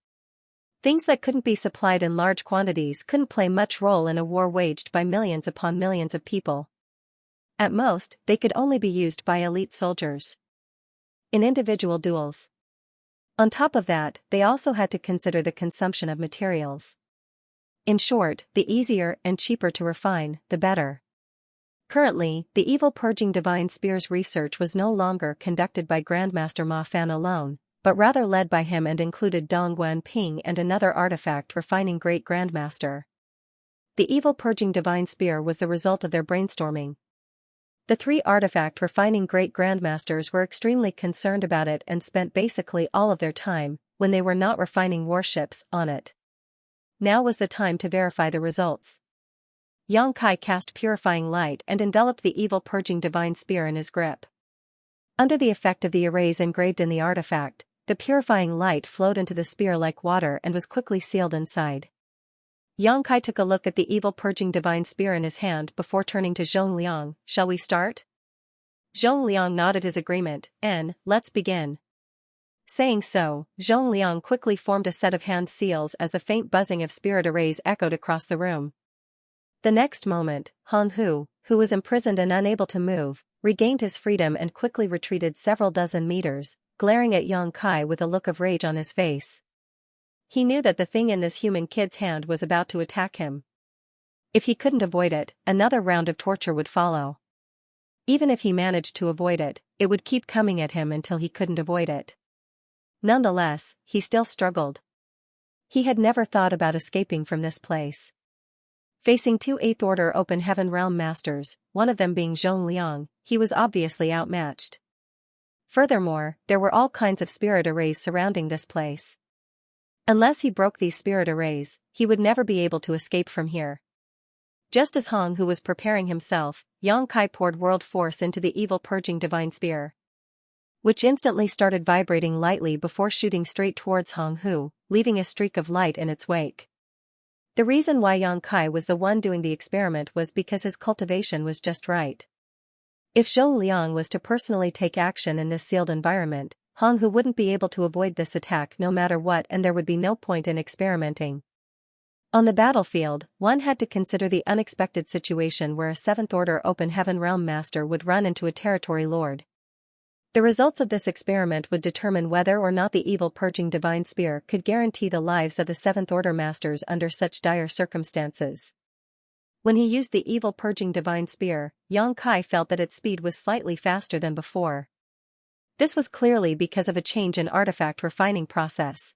Things that couldn't be supplied in large quantities couldn't play much role in a war waged by millions upon millions of people. At most, they could only be used by elite soldiers in individual duels. On top of that, they also had to consider the consumption of materials. In short, the easier and cheaper to refine, the better. Currently, the evil purging divine spear's research was no longer conducted by Grandmaster Ma Fan alone, but rather led by him and included Dong Wenping and another artifact refining great grandmaster. The evil purging divine spear was the result of their brainstorming. The 3 artifact refining great grandmasters were extremely concerned about it and spent basically all of their time, when they were not refining warships, on it. Now was the time to verify the results. Xianxia cast purifying light and enveloped the evil purging divine spear in his grip. Under the effect of the arrays engraved in the artifact, the purifying light flowed into the spear like water and was quickly sealed inside. Xianxia took a look at the evil purging divine spear in his hand before turning to Zhongliang. Shall we start? Zhongliang nodded his agreement, and, let's begin. Saying so, Zhongliang quickly formed a set of hand seals as the faint buzzing of spirit arrays echoed across the room. The next moment, Hong Hu, who was imprisoned and unable to move, regained his freedom and quickly retreated several dozen meters, glaring at Yang Kai with a look of rage on his face. He knew that the thing in this human kid's hand was about to attack him. If he couldn't avoid it, another round of torture would follow. Even if he managed to avoid it, it would keep coming at him until he couldn't avoid it. Nonetheless, he still struggled. He had never thought about escaping from this place. Facing two 8th Order Open Heaven Realm Masters, one of them being Zhong Liang, he was obviously outmatched. Furthermore, there were all kinds of spirit arrays surrounding this place. Unless he broke these spirit arrays, he would never be able to escape from here. Just as Hong Hu was preparing himself, Yang Kai poured world force into the evil purging divine spear, which instantly started vibrating lightly before shooting straight towards Hong Hu, leaving a streak of light in its wake. The reason why Yang Kai was the one doing the experiment was because his cultivation was just right. If Zhong Liang was to personally take action in this sealed environment, Hong Hu wouldn't be able to avoid this attack no matter what, and there would be no point in experimenting. On the battlefield, one had to consider the unexpected situation where a 7th Order Open Heaven Realm Master would run into a territory lord. The results of this experiment would determine whether or not the evil purging divine spear could guarantee the lives of the 7th Order Masters under such dire circumstances. When he used the evil purging divine spear, Yang Kai felt that its speed was slightly faster than before. This was clearly because of a change in artifact refining process.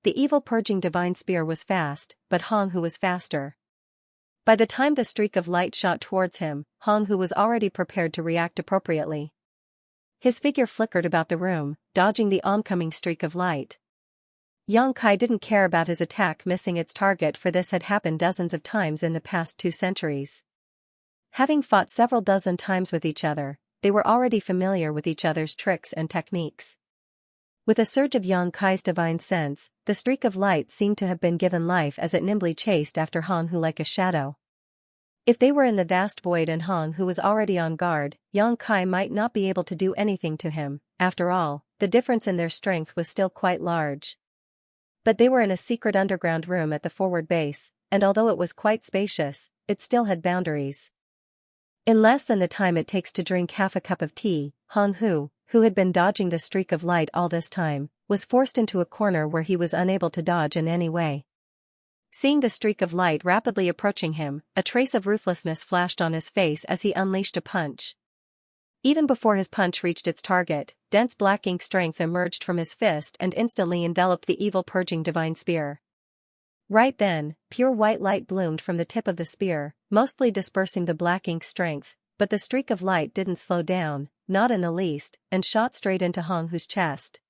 The evil purging divine spear was fast, but Hong Hu was faster. By the time the streak of light shot towards him, Hong Hu was already prepared to react appropriately. His figure flickered about the room, dodging the oncoming streak of light. Yang Kai didn't care about his attack missing its target, for this had happened dozens of times in the past 2 centuries. Having fought several dozen times with each other, they were already familiar with each other's tricks and techniques. With a surge of Yang Kai's divine sense, the streak of light seemed to have been given life as it nimbly chased after Hong Hu like a shadow. If they were in the vast void and Hong Hu was already on guard, Yang Kai might not be able to do anything to him. After all, the difference in their strength was still quite large. But they were in a secret underground room at the forward base, and although it was quite spacious, it still had boundaries. In less than the time it takes to drink half a cup of tea, Hong Hu, who had been dodging the streak of light all this time, was forced into a corner where he was unable to dodge in any way. Seeing the streak of light rapidly approaching him, a trace of ruthlessness flashed on his face as he unleashed a punch. Even before his punch reached its target, dense black ink strength emerged from his fist and instantly enveloped the evil purging divine spear. Right then, pure white light bloomed from the tip of the spear, mostly dispersing the black ink strength, but the streak of light didn't slow down, not in the least, and shot straight into Hong Hu's chest.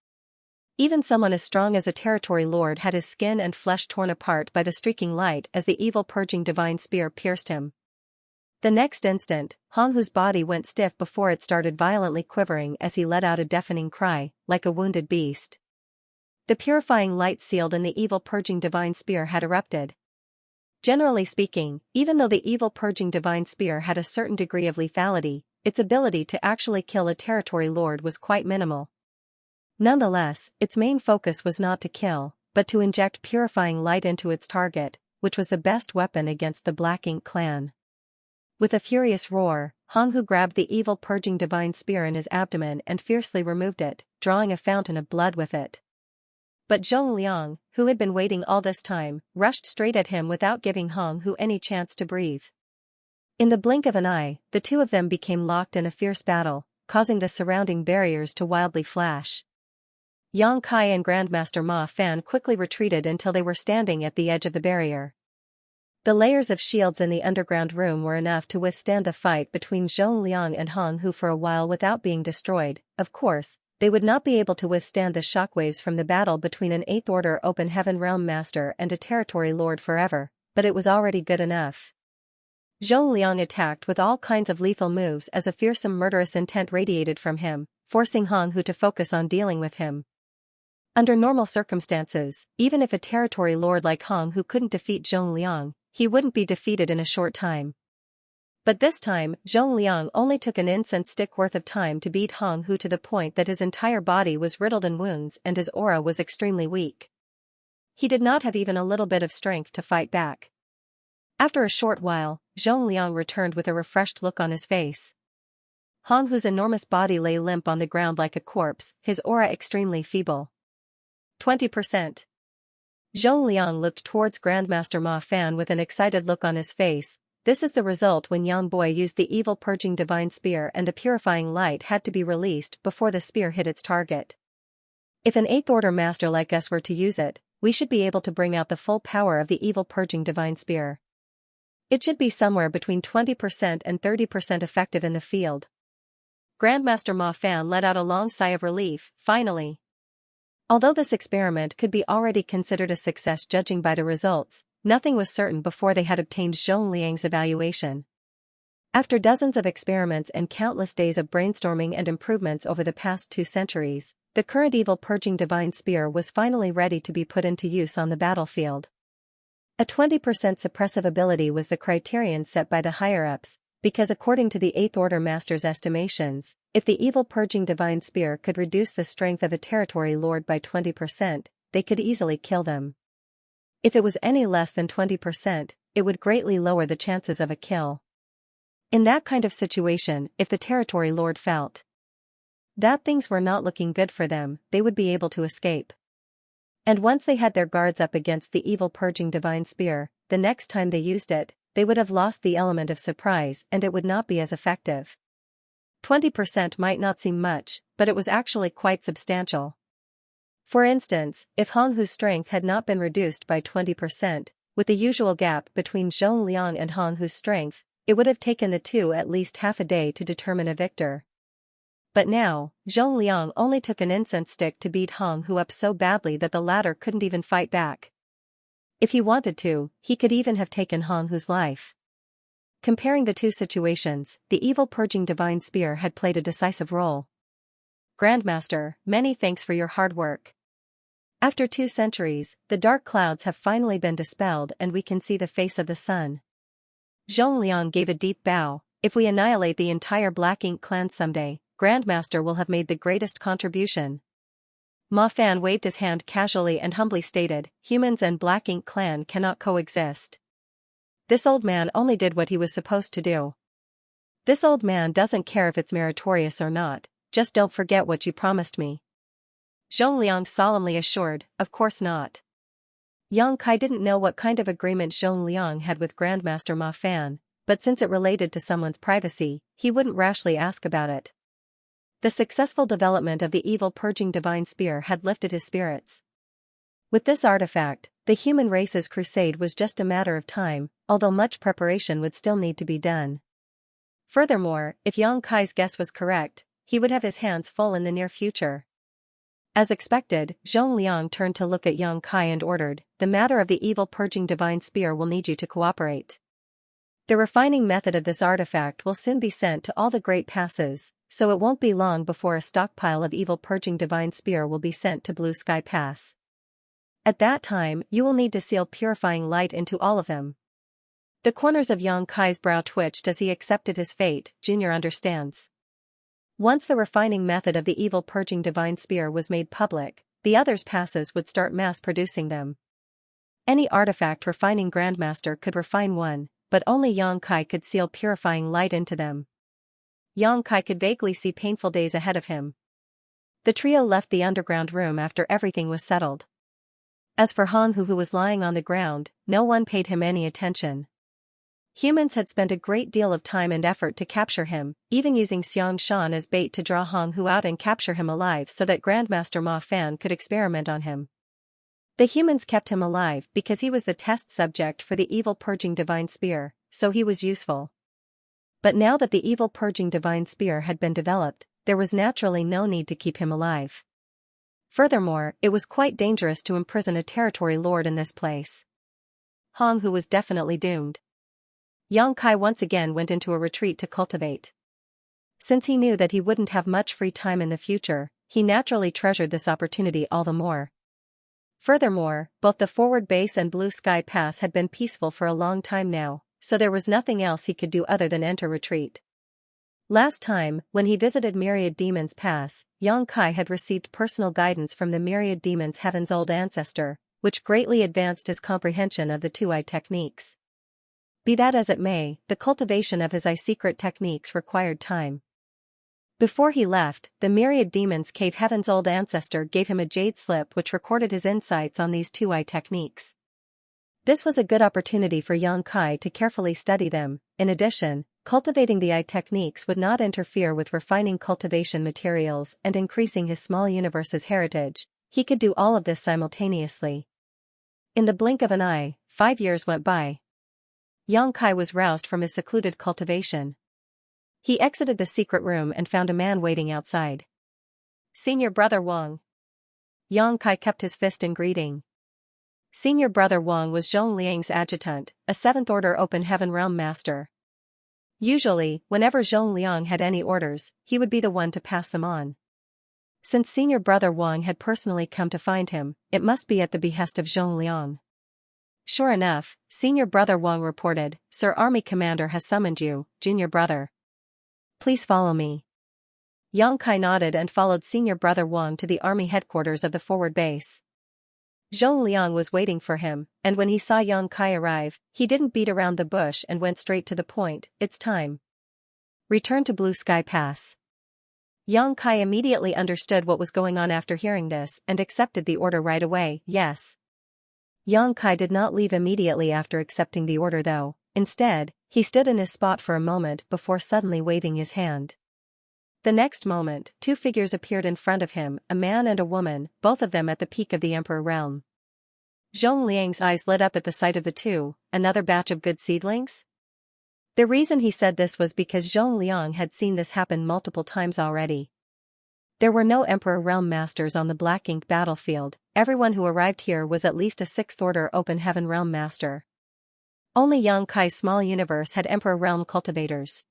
Even someone as strong as a territory lord had his skin and flesh torn apart by the streaking light as the evil purging divine spear pierced him. The next instant, Hong Hu's body went stiff before it started violently quivering as he let out a deafening cry, like a wounded beast. The purifying light sealed in the evil purging divine spear had erupted. Generally speaking, even though the evil purging divine spear had a certain degree of lethality, its ability to actually kill a territory lord was quite minimal. Nonetheless, its main focus was not to kill, but to inject purifying light into its target, which was the best weapon against the Black Ink clan. With a furious roar, Hong Hu grabbed the evil purging divine spear in his abdomen and fiercely removed it, drawing a fountain of blood with it. But Zhong Liang, who had been waiting all this time, rushed straight at him without giving Hong Hu any chance to breathe. In the blink of an eye, the two of them became locked in a fierce battle, causing the surrounding barriers to wildly flash. Yang Kai and Grandmaster Ma Fan quickly retreated until they were standing at the edge of the barrier. The layers of shields in the underground room were enough to withstand the fight between Zhong Liang and Hong Hu for a while without being destroyed. Of course, they would not be able to withstand the shockwaves from the battle between an 8th Order Open Heaven Realm Master and a territory lord forever, but it was already good enough. Zhong Liang attacked with all kinds of lethal moves as a fearsome murderous intent radiated from him, forcing Hong Hu to focus on dealing with him. Under normal circumstances, even if a territory lord like Hong Hu couldn't defeat Zhong Liang, he wouldn't be defeated in a short time. But this time, Zhong Liang only took an incense stick worth of time to beat Hong Hu to the point that his entire body was riddled in wounds and his aura was extremely weak. He did not have even a little bit of strength to fight back. After a short while, Zhongliang returned with a refreshed look on his face. Hong Hu's enormous body lay limp on the ground like a corpse, his aura extremely feeble. 20%. Zhongliang looked towards Grandmaster Ma Fan with an excited look on his face. This is the result when Yang Boy used the evil purging divine spear and the purifying light had to be released before the spear hit its target. If an 8th order master like us were to use it, we should be able to bring out the full power of the evil purging divine spear. It should be somewhere between 20% and 30% effective in the field. Grandmaster Ma Fan let out a long sigh of relief, finally. Although this experiment could be already considered a success judging by the results, nothing was certain before they had obtained Zhongliang's evaluation. After dozens of experiments and countless days of brainstorming and improvements over the past 2 centuries, the current evil purging divine spear was finally ready to be put into use on the battlefield. A 20% suppressive ability was the criterion set by the higher-ups, because according to the 8th Order Master's estimations, if the evil purging divine spear could reduce the strength of a territory lord by 20%, they could easily kill them. If it was any less than 20%, it would greatly lower the chances of a kill. In that kind of situation, if the territory lord felt that things were not looking good for them, they would be able to escape. And once they had their guards up against the evil purging divine spear, the next time they used it, they would have lost the element of surprise and it would not be as effective. 20% might not seem much, but it was actually quite substantial. For instance, if Hong Hu's strength had not been reduced by 20%, with the usual gap between Zhongliang and Hong Hu's strength, it would have taken the two at least half a day to determine a victor. But now, Zhongliang only took an incense stick to beat Hong Hu up so badly that the latter couldn't even fight back. If he wanted to, he could even have taken Hong Hu's life. Comparing the two situations, the evil purging divine spear had played a decisive role. Grandmaster, many thanks for your hard work. After 2 centuries, the dark clouds have finally been dispelled and we can see the face of the sun. Zhongliang gave a deep bow. If we annihilate the entire Black Ink clan someday, Grandmaster will have made the greatest contribution. Ma Fan waved his hand casually and humbly stated, humans and Black Ink clan cannot coexist. This old man only did what he was supposed to do. This old man doesn't care if it's meritorious or not, just don't forget what you promised me. Zhongliang solemnly assured, of course not. Yang Kai didn't know what kind of agreement Zhongliang had with Grandmaster Ma Fan, but since it related to someone's privacy, he wouldn't rashly ask about it. The successful development of the evil purging divine spear had lifted his spirits. With this artifact, the human race's crusade was just a matter of time, although much preparation would still need to be done. Furthermore, if Yang Kai's guess was correct, he would have his hands full in the near future. As expected, Zhongliang turned to look at Yang Kai and ordered, the matter of the evil purging divine spear will need you to cooperate. The refining method of this artifact will soon be sent to all the great passes, so it won't be long before a stockpile of evil purging divine spear will be sent to Blue Sky Pass. At that time, you will need to seal purifying light into all of them. The corners of Yang Kai's brow twitched as he accepted his fate. Junior understands. Once the refining method of the evil purging divine spear was made public, the others' passes would start mass-producing them. Any artifact refining Grandmaster could refine one, but only Yang Kai could seal purifying light into them. Yang Kai could vaguely see painful days ahead of him. The trio left the underground room after everything was settled. As for Hong Hu, who was lying on the ground, no one paid him any attention. Humans had spent a great deal of time and effort to capture him, even using Xianxia as bait to draw Hong Hu out and capture him alive so that Grandmaster Ma Fan could experiment on him. The humans kept him alive because he was the test subject for the evil purging divine spear, so he was useful. But now that the evil purging divine spear had been developed, there was naturally no need to keep him alive. Furthermore, it was quite dangerous to imprison a territory lord in this place. Hong Hu was definitely doomed. Yang Kai once again went into a retreat to cultivate. Since he knew that he wouldn't have much free time in the future, he naturally treasured this opportunity all the more. Furthermore, both the forward base and Blue Sky Pass had been peaceful for a long time now, so there was nothing else he could do other than enter retreat. Last time, when he visited Myriad Demon's Pass, Yang Kai had received personal guidance from the Myriad Demon's Heaven's Old Ancestor, which greatly advanced his comprehension of the 2-eye techniques. Be that as it may, the cultivation of his secret techniques required time. Before he left, the myriad demons cave heaven's old ancestor gave him a jade slip which recorded his insights on these 2 techniques. This was a good opportunity for Xianxia to carefully study them. In addition, cultivating the techniques would not interfere with refining cultivation materials and increasing his small universe's heritage. He could do all of this simultaneously. In the blink of an eye, 5 years went by. Xianxia was roused from his secluded cultivation. He exited the secret room and found a man waiting outside. Senior Brother Wang. Xianxia kept his fist in greeting. Senior Brother Wang was Zhong Liang's adjutant, a 7th Order Open Heaven Realm Master. Usually, whenever Zhong Liang had any orders, he would be the one to pass them on. Since Senior Brother Wang had personally come to find him, it must be at the behest of Zhong Liang. Sure enough, Senior Brother Wang reported, "Sir Army Commander has summoned you, Junior Brother. Please follow me." Xianxia nodded and followed Senior Brother Wang to the army headquarters of the forward base. Zhong Liang was waiting for him, and when he saw Xianxia arrive, he didn't beat around the bush and went straight to the point. "It's time. Return to Blue Sky Pass." Xianxia immediately understood what was going on after hearing this and accepted the order right away. Yes. Xianxia did not leave immediately after accepting the order though. Instead, he stood in his spot for a moment before suddenly waving his hand. The next moment, 2 figures appeared in front of him, a man and a woman, both of them at the peak of the Emperor realm. Zhong Liang's eyes lit up at the sight of the 2, another batch of good seedlings? The reason he said this was because Zhong Liang had seen this happen multiple times already. There were no Emperor Realm Masters on the Black Ink battlefield. Everyone who arrived here was at least a 6th Order Open Heaven Realm Master. Only Xianxia's small universe had Emperor Realm cultivators.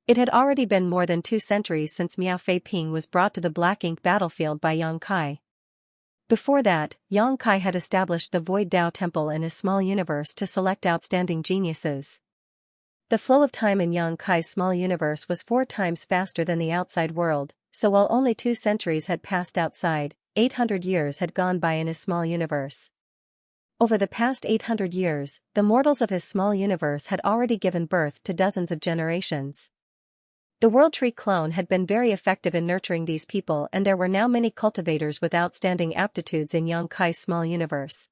It had already been more than 2 centuries since Miao Fei Ping was brought to the Black Ink battlefield by Xianxia. Before that, Xianxia had established the Void Dao Temple in his small universe to select outstanding geniuses. The flow of time in Xianxia's small universe was 4 times faster than the outside world, so while only 2 centuries had passed outside, 800 years had gone by in his small universe. Over the past 800 years, the mortals of his small universe had already given birth to dozens of generations. The World Tree clone had been very effective in nurturing these people, and there were now many cultivators with outstanding aptitudes in Xianxia's small universe.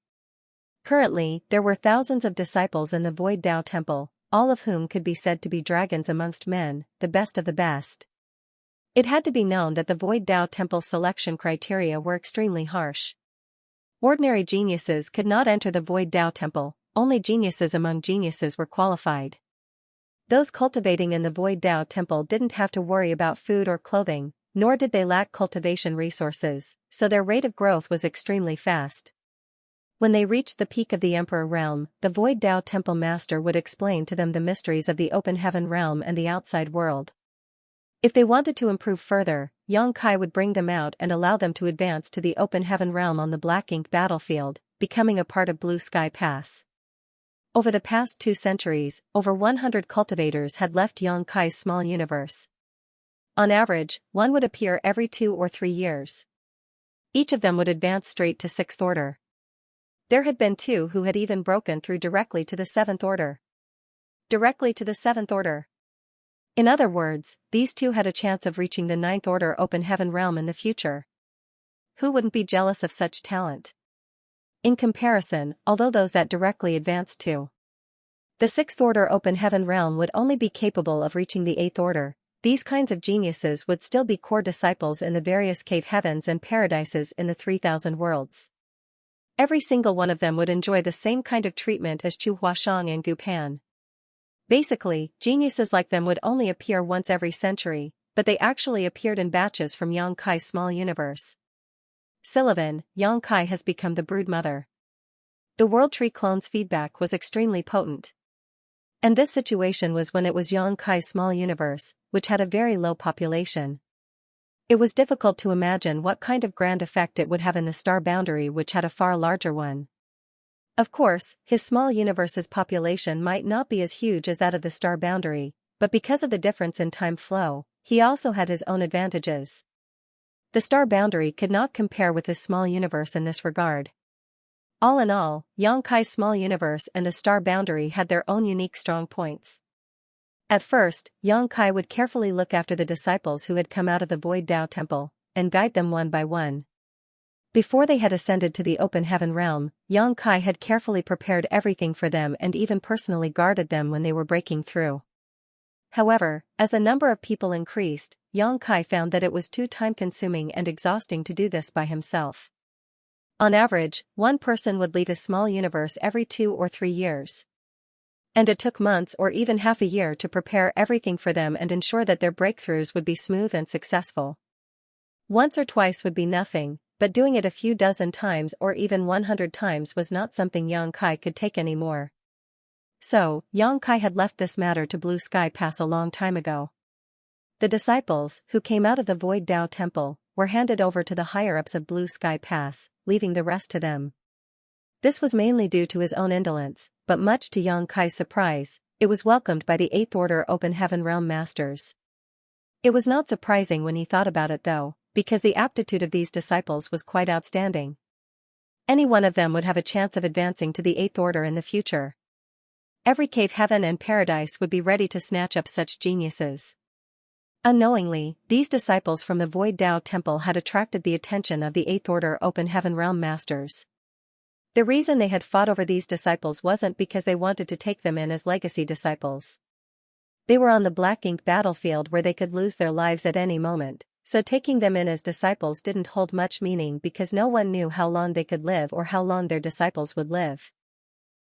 Currently, there were thousands of disciples in the Void Dao Temple, all of whom could be said to be dragons amongst men, the best of the best. It had to be known that the Void Dao Temple's selection criteria were extremely harsh. Ordinary geniuses could not enter the Void Dao Temple, only geniuses among geniuses were qualified. Those cultivating in the Void Dao Temple didn't have to worry about food or clothing, nor did they lack cultivation resources, so their rate of growth was extremely fast. When they reached the peak of the Emperor Realm, the Void Dao Temple Master would explain to them the mysteries of the Open Heaven Realm and the outside world. If they wanted to improve further, Xianxia would bring them out and allow them to advance to the Open Heaven Realm on the Black Ink battlefield, becoming a part of Blue Sky Pass. Over the past 2 centuries, over 100 cultivators had left Xianxia's small universe. On average, one would appear every 2 or 3 years. Each of them would advance straight to 6th Order. There had been 2 who had even broken through directly to the 7th Order. Directly to the 7th Order. In other words, these 2 had a chance of reaching the 9th Order Open Heaven Realm in the future. Who wouldn't be jealous of such talent? In comparison, although those that directly advanced to the 6th Order Open Heaven Realm would only be capable of reaching the 8th Order, these kinds of geniuses would still be core disciples in the various cave heavens and paradises in the 3,000 worlds. Every single one of them would enjoy the same kind of treatment as Chu Huashang and Gu Pan. Basically, geniuses like them would only appear once every century, but they actually appeared in batches from Xianxia's small universe. Sullivan, Xianxia has become the broodmother. The World Tree clone's feedback was extremely potent. And this situation was when it was Xianxia's small universe, which had a very low population. It was difficult to imagine what kind of grand effect it would have in the star boundary, which had a far larger one. Of course, his small universe's population might not be as huge as that of the star boundary, but because of the difference in time flow, he also had his own advantages. The star boundary could not compare with his small universe in this regard. All in all, Xianxia's small universe and the star boundary had their own unique strong points. At first, Xianxia would carefully look after the disciples who had come out of the Void Dao Temple, and guide them one by one. Before they had ascended to the open heaven realm, Xianxia had carefully prepared everything for them and even personally guarded them when they were breaking through. However, as the number of people increased, Xianxia found that it was too time-consuming and exhausting to do this by himself. On average, one person would leave his small universe every 2 or 3 years. And it took months or even half a year to prepare everything for them and ensure that their breakthroughs would be smooth and successful. Once or twice would be nothing, but doing it a few dozen times or even 100 times was not something Xianxia could take anymore. So, Xianxia had left this matter to Blue Sky Pass a long time ago. The disciples, who came out of the Void Dao Temple, were handed over to the higher-ups of Blue Sky Pass, leaving the rest to them. This was mainly due to his own indolence, but much to Xianxia's surprise, it was welcomed by the 8th Order Open Heaven Realm Masters. It was not surprising when he thought about it though, because the aptitude of these disciples was quite outstanding. Any one of them would have a chance of advancing to the 8th Order in the future. Every cave heaven and paradise would be ready to snatch up such geniuses. Unknowingly, these disciples from the Void Dao Temple had attracted the attention of the 8th Order Open Heaven Realm Masters. The reason they had fought over these disciples wasn't because they wanted to take them in as legacy disciples. They were on the black ink battlefield where they could lose their lives at any moment, so taking them in as disciples didn't hold much meaning because no one knew how long they could live or how long their disciples would live.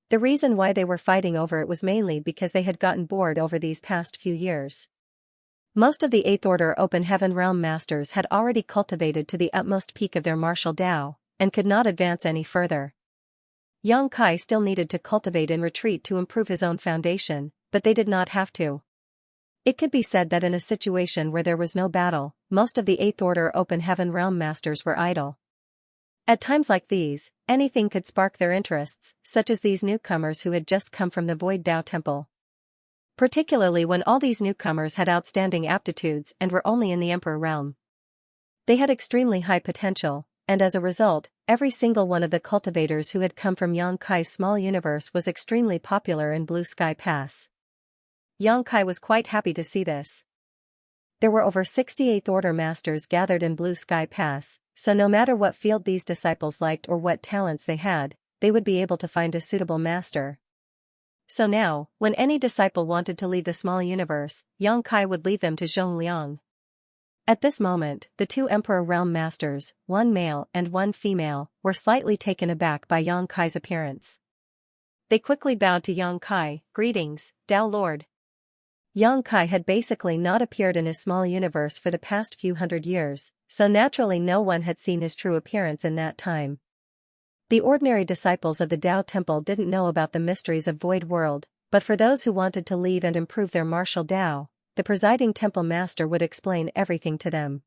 The reason why they were fighting over it was mainly because they had gotten bored over these past few years. Most of the 8th Order Open Heaven Realm Masters had already cultivated to the utmost peak of their martial Tao, and could not advance any further. Xianxia still needed to cultivate in retreat to improve his own foundation, but they did not have to. It could be said that in a situation where there was no battle, most of the 8th Order Open Heaven Realm Masters were idle. At times like these, anything could spark their interests, such as these newcomers who had just come from the Void Dao Temple. Particularly when all these newcomers had outstanding aptitudes and were only in the Emperor realm. They had extremely high potential, and as a result, every single one of the cultivators who had come from Xianxia's small universe was extremely popular in Blue Sky Pass. Xianxia was quite happy to see this. There were over 68th Order Masters gathered in Blue Sky Pass, so no matter what field these disciples liked or what talents they had, they would be able to find a suitable master. So now, when any disciple wanted to leave the small universe, Xianxia would leave them to Zhongliang. At this moment, the 2 Emperor Realm Masters, one male and one female, were slightly taken aback by Xianxia's appearance. They quickly bowed to Xianxia, "Greetings, Dao Lord." Xianxia had basically not appeared in his small universe for the past few hundred years, so naturally no one had seen his true appearance in that time. The ordinary disciples of the Dao Temple didn't know about the mysteries of Void World, but for those who wanted to leave and improve their martial Dao, the presiding temple master would explain everything to them.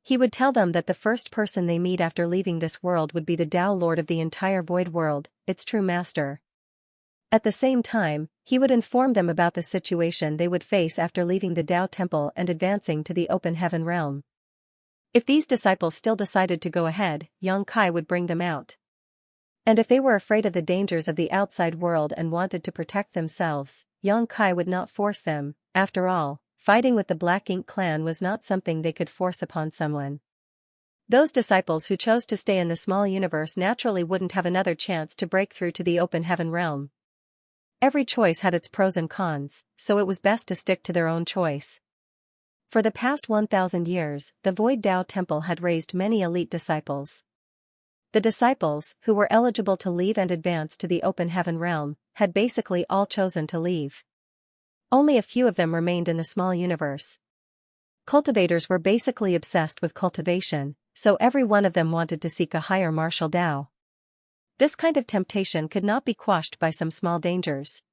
He would tell them that the first person they meet after leaving this world would be the Dao Lord of the entire Void World, its true master. At the same time, he would inform them about the situation they would face after leaving the Dao Temple and advancing to the Open Heaven Realm. If these disciples still decided to go ahead, Xianxia would bring them out. And if they were afraid of the dangers of the outside world and wanted to protect themselves, Xianxia would not force them. After all, fighting with the Black Ink clan was not something they could force upon someone. Those disciples who chose to stay in the small universe naturally wouldn't have another chance to break through to the Open Heaven Realm. Every choice had its pros and cons, so it was best to stick to their own choice. For the past 1,000 years, the Void Dao Temple had raised many elite disciples. The disciples, who were eligible to leave and advance to the Open Heaven Realm, had basically all chosen to leave. Only a few of them remained in the small universe. Cultivators were basically obsessed with cultivation, so every one of them wanted to seek a higher martial Dao. This kind of temptation could not be quashed by some small dangers.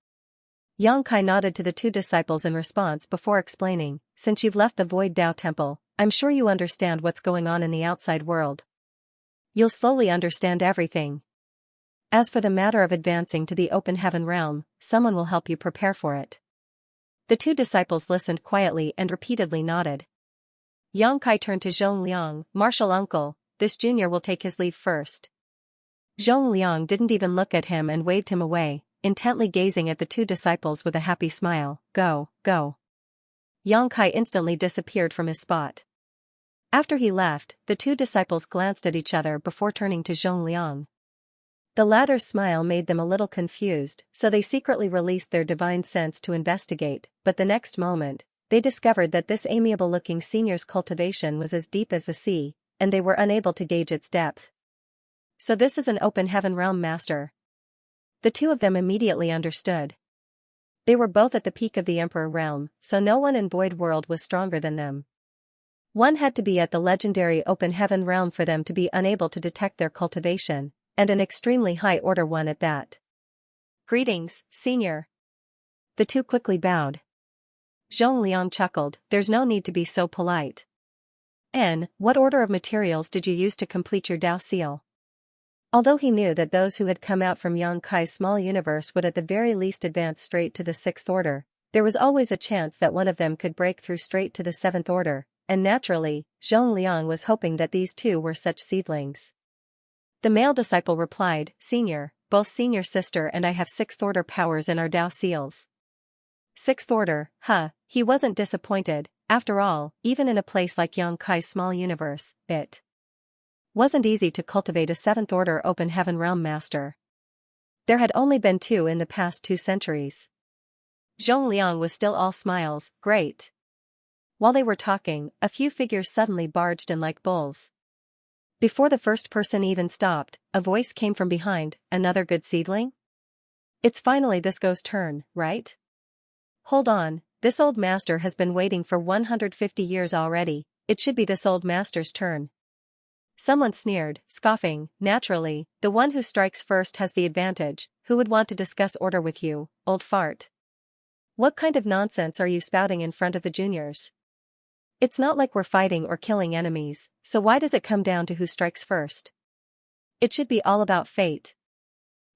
Xianxia nodded to the 2 disciples in response before explaining, "Since you've left the Void Dao Temple, I'm sure you understand what's going on in the outside world. You'll slowly understand everything. As for the matter of advancing to the Open Heaven Realm, someone will help you prepare for it." The 2 disciples listened quietly and repeatedly nodded. Xianxia turned to Zhongliang, "Martial uncle, this junior will take his leave first." Zhongliang didn't even look at him and waved him away, intently gazing at the two disciples with a happy smile. Go, go. Yang Kai instantly disappeared from his spot. After he left, the two disciples glanced at each other before turning to Zhongliang. The latter's smile made them a little confused, so they secretly released their divine sense to investigate, but the next moment, they discovered that this amiable-looking senior's cultivation was as deep as the sea, and they were unable to gauge its depth. So this is an open heaven realm master. The two of them immediately understood. They were both at the peak of the Emperor realm, so no one in Void World was stronger than them. One had to be at the legendary open heaven realm for them to be unable to detect their cultivation, and an extremely high-order one at that. Greetings, senior. The two quickly bowed. Zhongliang chuckled, there's no need to be so polite. What order of materials did you use to complete your Dao seal? Although he knew that those who had come out from Yang Kai's small universe would at the very least advance straight to the 6th order, there was always a chance that one of them could break through straight to the 7th order, and naturally, Zhongliang was hoping that these two were such seedlings. The male disciple replied, Senior, both senior sister and I have 6th order powers in our Dao seals. 6th order, huh, he wasn't disappointed. After all, even in a place like Yang Kai's small universe, it wasn't easy to cultivate a 7th order open heaven realm master. There had only been 2 in the past 2 centuries. Zhongliang was still all smiles, great. While they were talking, a few figures suddenly barged in like bulls. Before the first person even stopped, a voice came from behind, another good seedling? It's finally this guy's turn, right? Hold on, this old master has been waiting for 150 years already, it should be this old master's turn. Someone sneered, scoffing, naturally, the one who strikes first has the advantage, who would want to discuss order with you, old fart? What kind of nonsense are you spouting in front of the juniors? It's not like we're fighting or killing enemies, so why does it come down to who strikes first? It should be all about fate.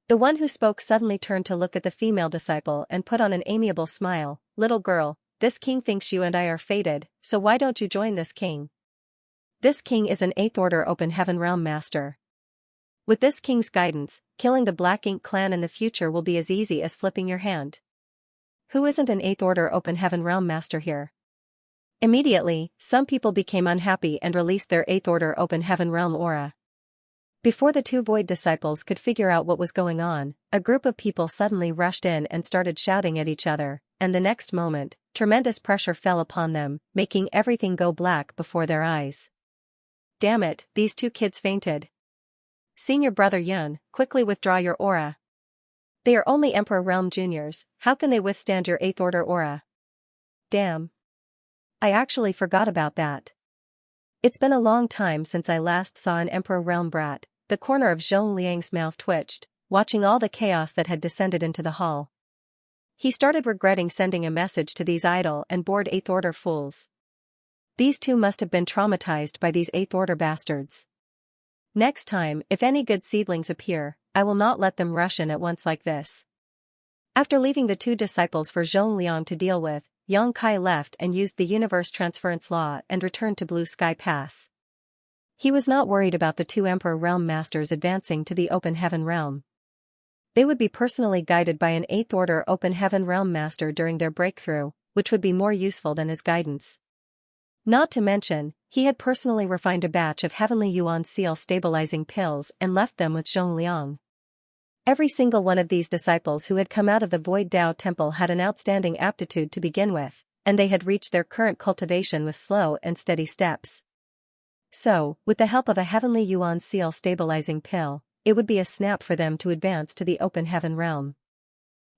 The one who spoke suddenly turned to look at the female disciple and put on an amiable smile, little girl, this king thinks you and I are fated, so why don't you join this king? This king is an 8th order open heaven realm master. With this king's guidance, killing the Black Ink clan in the future will be as easy as flipping your hand. Who isn't an 8th order open heaven realm master here? Immediately, some people became unhappy and released their 8th order open heaven realm aura. Before the 2 void disciples could figure out what was going on, a group of people suddenly rushed in and started shouting at each other, and the next moment, tremendous pressure fell upon them, making everything go black before their eyes. Damn it, these 2 kids fainted. Senior brother Yun, quickly withdraw your aura. They are only Emperor Realm juniors, how can they withstand your 8th order aura? Damn. I actually forgot about that. It's been a long time since I last saw an Emperor Realm brat. The corner of Zhongliang's mouth twitched, watching all the chaos that had descended into the hall. He started regretting sending a message to these idle and bored 8th order fools. These 2 must have been traumatized by these 8th order bastards. Next time, if any good seedlings appear, I will not let them rush in at once like this. After leaving the 2 disciples for Zhongliang to deal with, Yang Kai left and used the universe transference law and returned to Blue Sky Pass. He was not worried about the 2 Emperor Realm Masters advancing to the Open Heaven Realm. They would be personally guided by an 8th Order Open Heaven Realm Master during their breakthrough, which would be more useful than his guidance. Not to mention, he had personally refined a batch of Heavenly Yuan Seal stabilizing pills and left them with Zhongliang. Every single one of these disciples who had come out of the Void Dao Temple had an outstanding aptitude to begin with, and they had reached their current cultivation with slow and steady steps. So, with the help of a Heavenly Yuan Seal stabilizing pill, it would be a snap for them to advance to the Open Heaven Realm.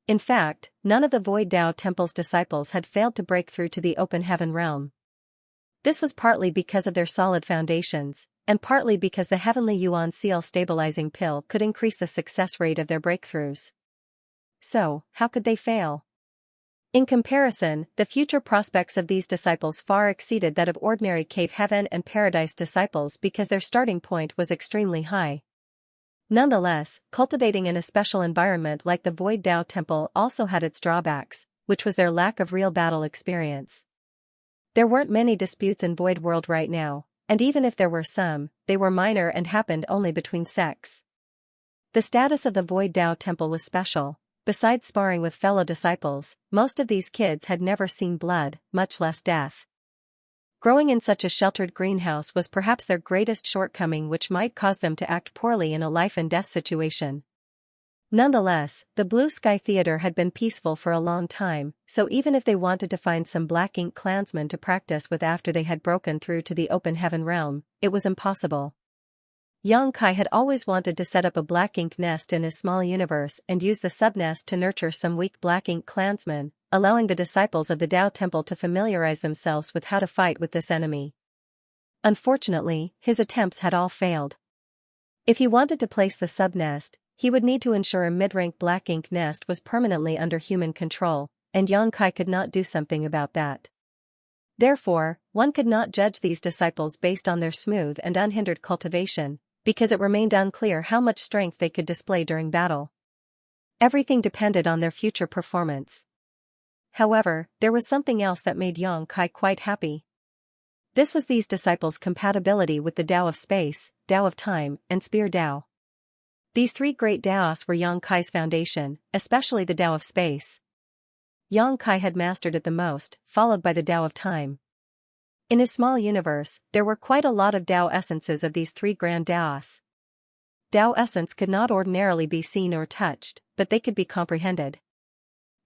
In fact, none of the Void Dao Temple's disciples had failed to break through to the Open Heaven Realm. This was partly because of their solid foundations, and partly because the Heavenly Yuan Seal stabilizing pill could increase the success rate of their breakthroughs. So, how could they fail? In comparison, the future prospects of these disciples far exceeded that of ordinary Cave Heaven and Paradise disciples because their starting point was extremely high. Nonetheless, cultivating in a special environment like the Void Dao Temple also had its drawbacks, which was their lack of real battle experience. There weren't many disputes in Void World right now, and even if there were some, they were minor and happened only between sects. The status of the Void Dao Temple was special. Besides sparring with fellow disciples, most of these kids had never seen blood, much less death. Growing in such a sheltered greenhouse was perhaps their greatest shortcoming, which might cause them to act poorly in a life-and-death situation. Nonetheless, the Blue Sky Theater had been peaceful for a long time, so even if they wanted to find some Black Ink clansmen to practice with after they had broken through to the open heaven realm, it was impossible. Xianxia had always wanted to set up a Black Ink nest in his small universe and use the subnest to nurture some weak Black Ink clansmen, allowing the disciples of the Dao Temple to familiarize themselves with how to fight with this enemy. Unfortunately, his attempts had all failed. If he wanted to place the subnest, he would need to ensure a mid-rank Black Ink nest was permanently under human control, and Xianxia could not do something about that. Therefore, one could not judge these disciples based on their smooth and unhindered cultivation, because it remained unclear how much strength they could display during battle. Everything depended on their future performance. However, there was something else that made Xianxia quite happy. This was these disciples' compatibility with the Tao of Space, Tao of Time, and Spear Tao. These three great Taos were Xianxia's foundation, especially the Tao of Space. Xianxia had mastered it the most, followed by the Tao of Time. In his small universe, there were quite a lot of Tao essences of these three grand Taos. Tao essence could not ordinarily be seen or touched, but they could be comprehended.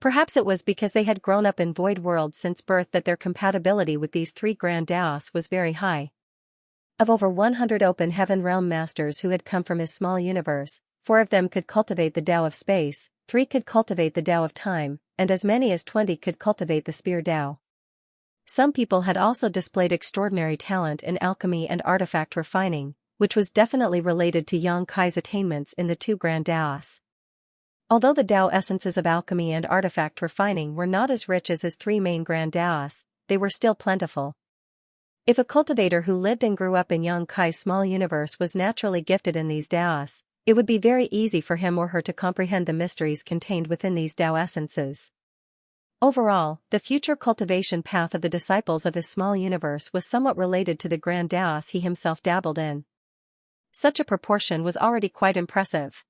Perhaps it was because they had grown up in void worlds since birth that their compatibility with these three grand Taos was very high. Of over 100 open heaven realm masters who had come from his small universe, 4 of them could cultivate the Tao of Space, 3 could cultivate the Tao of Time, and as many as 20 could cultivate the Spear Tao. Some people had also displayed extraordinary talent in alchemy and artifact refining, which was definitely related to Xianxia's attainments in the 2 grand Taos. Although the Tao essences of alchemy and artifact refining were not as rich as his 3 main grand Taos, they were still plentiful. If a cultivator who lived and grew up in Xianxia's small universe was naturally gifted in these Taos, it would be very easy for him or her to comprehend the mysteries contained within these Tao essences. Overall, the future cultivation path of the disciples of his small universe was somewhat related to the grand Taos he himself dabbled in. Such a proportion was already quite impressive.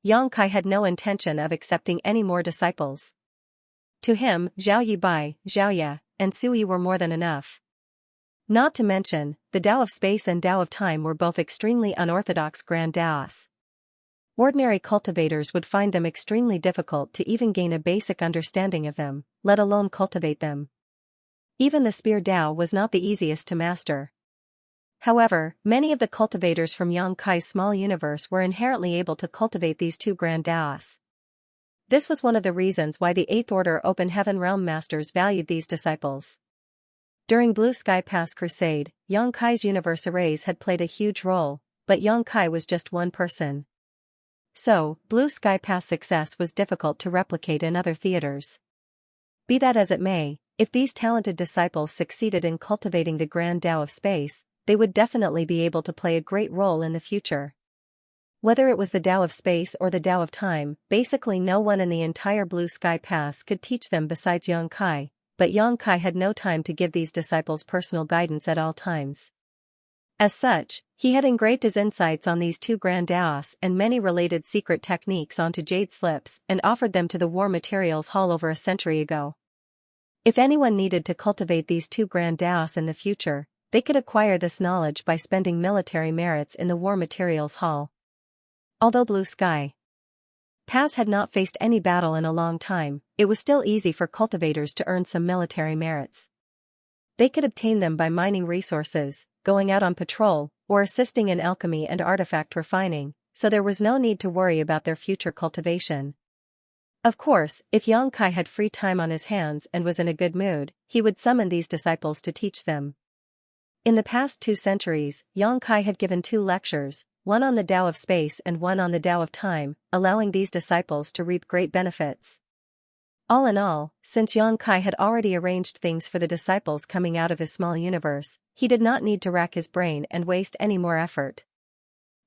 Xianxia had no intention of accepting any more disciples. To him, Zhao Yibai, Xiaoya, and Sui were more than enough. Not to mention, the Tao of Space and Tao of Time were both extremely unorthodox grand Taos. Ordinary cultivators would find them extremely difficult to even gain a basic understanding of them, let alone cultivate them. Even the Spear Tao was not the easiest to master. However, many of the cultivators from Xianxia's small universe were inherently able to cultivate these 2 grand Taos. This was one of the reasons why the 8th Order Open Heaven Realm Masters valued these disciples. During Blue Sky Pass Crusade, Xianxia's universe arrays had played a huge role, but Xianxia was just one person. So, Blue Sky Pass success was difficult to replicate in other theaters. Be that as it may, if these talented disciples succeeded in cultivating the Grand Tao of Space, they would definitely be able to play a great role in the future. Whether it was the Tao of Space or the Tao of Time, basically no one in the entire Blue Sky Pass could teach them besides Xianxia, but Xianxia had no time to give these disciples personal guidance at all times. As such, he had engraved his insights on these 2 grand Taos and many related secret techniques onto jade slips and offered them to the War Materials Hall over a century ago. If anyone needed to cultivate these 2 grand Taos in the future, they could acquire this knowledge by spending military merits in the War Materials Hall. Although Blue Sky Pass had not faced any battle in a long time, it was still easy for cultivators to earn some military merits. They could obtain them by mining resources, going out on patrol, or assisting in alchemy and artifact refining, so there was no need to worry about their future cultivation. Of course, if Xianxia had free time on his hands and was in a good mood, he would summon these disciples to teach them. In the past 2 centuries, Xianxia had given 2 lectures, one on the Tao of Space and one on the Tao of Time, allowing these disciples to reap great benefits. All in all, since Xianxia had already arranged things for the disciples coming out of his small universe, he did not need to rack his brain and waste any more effort.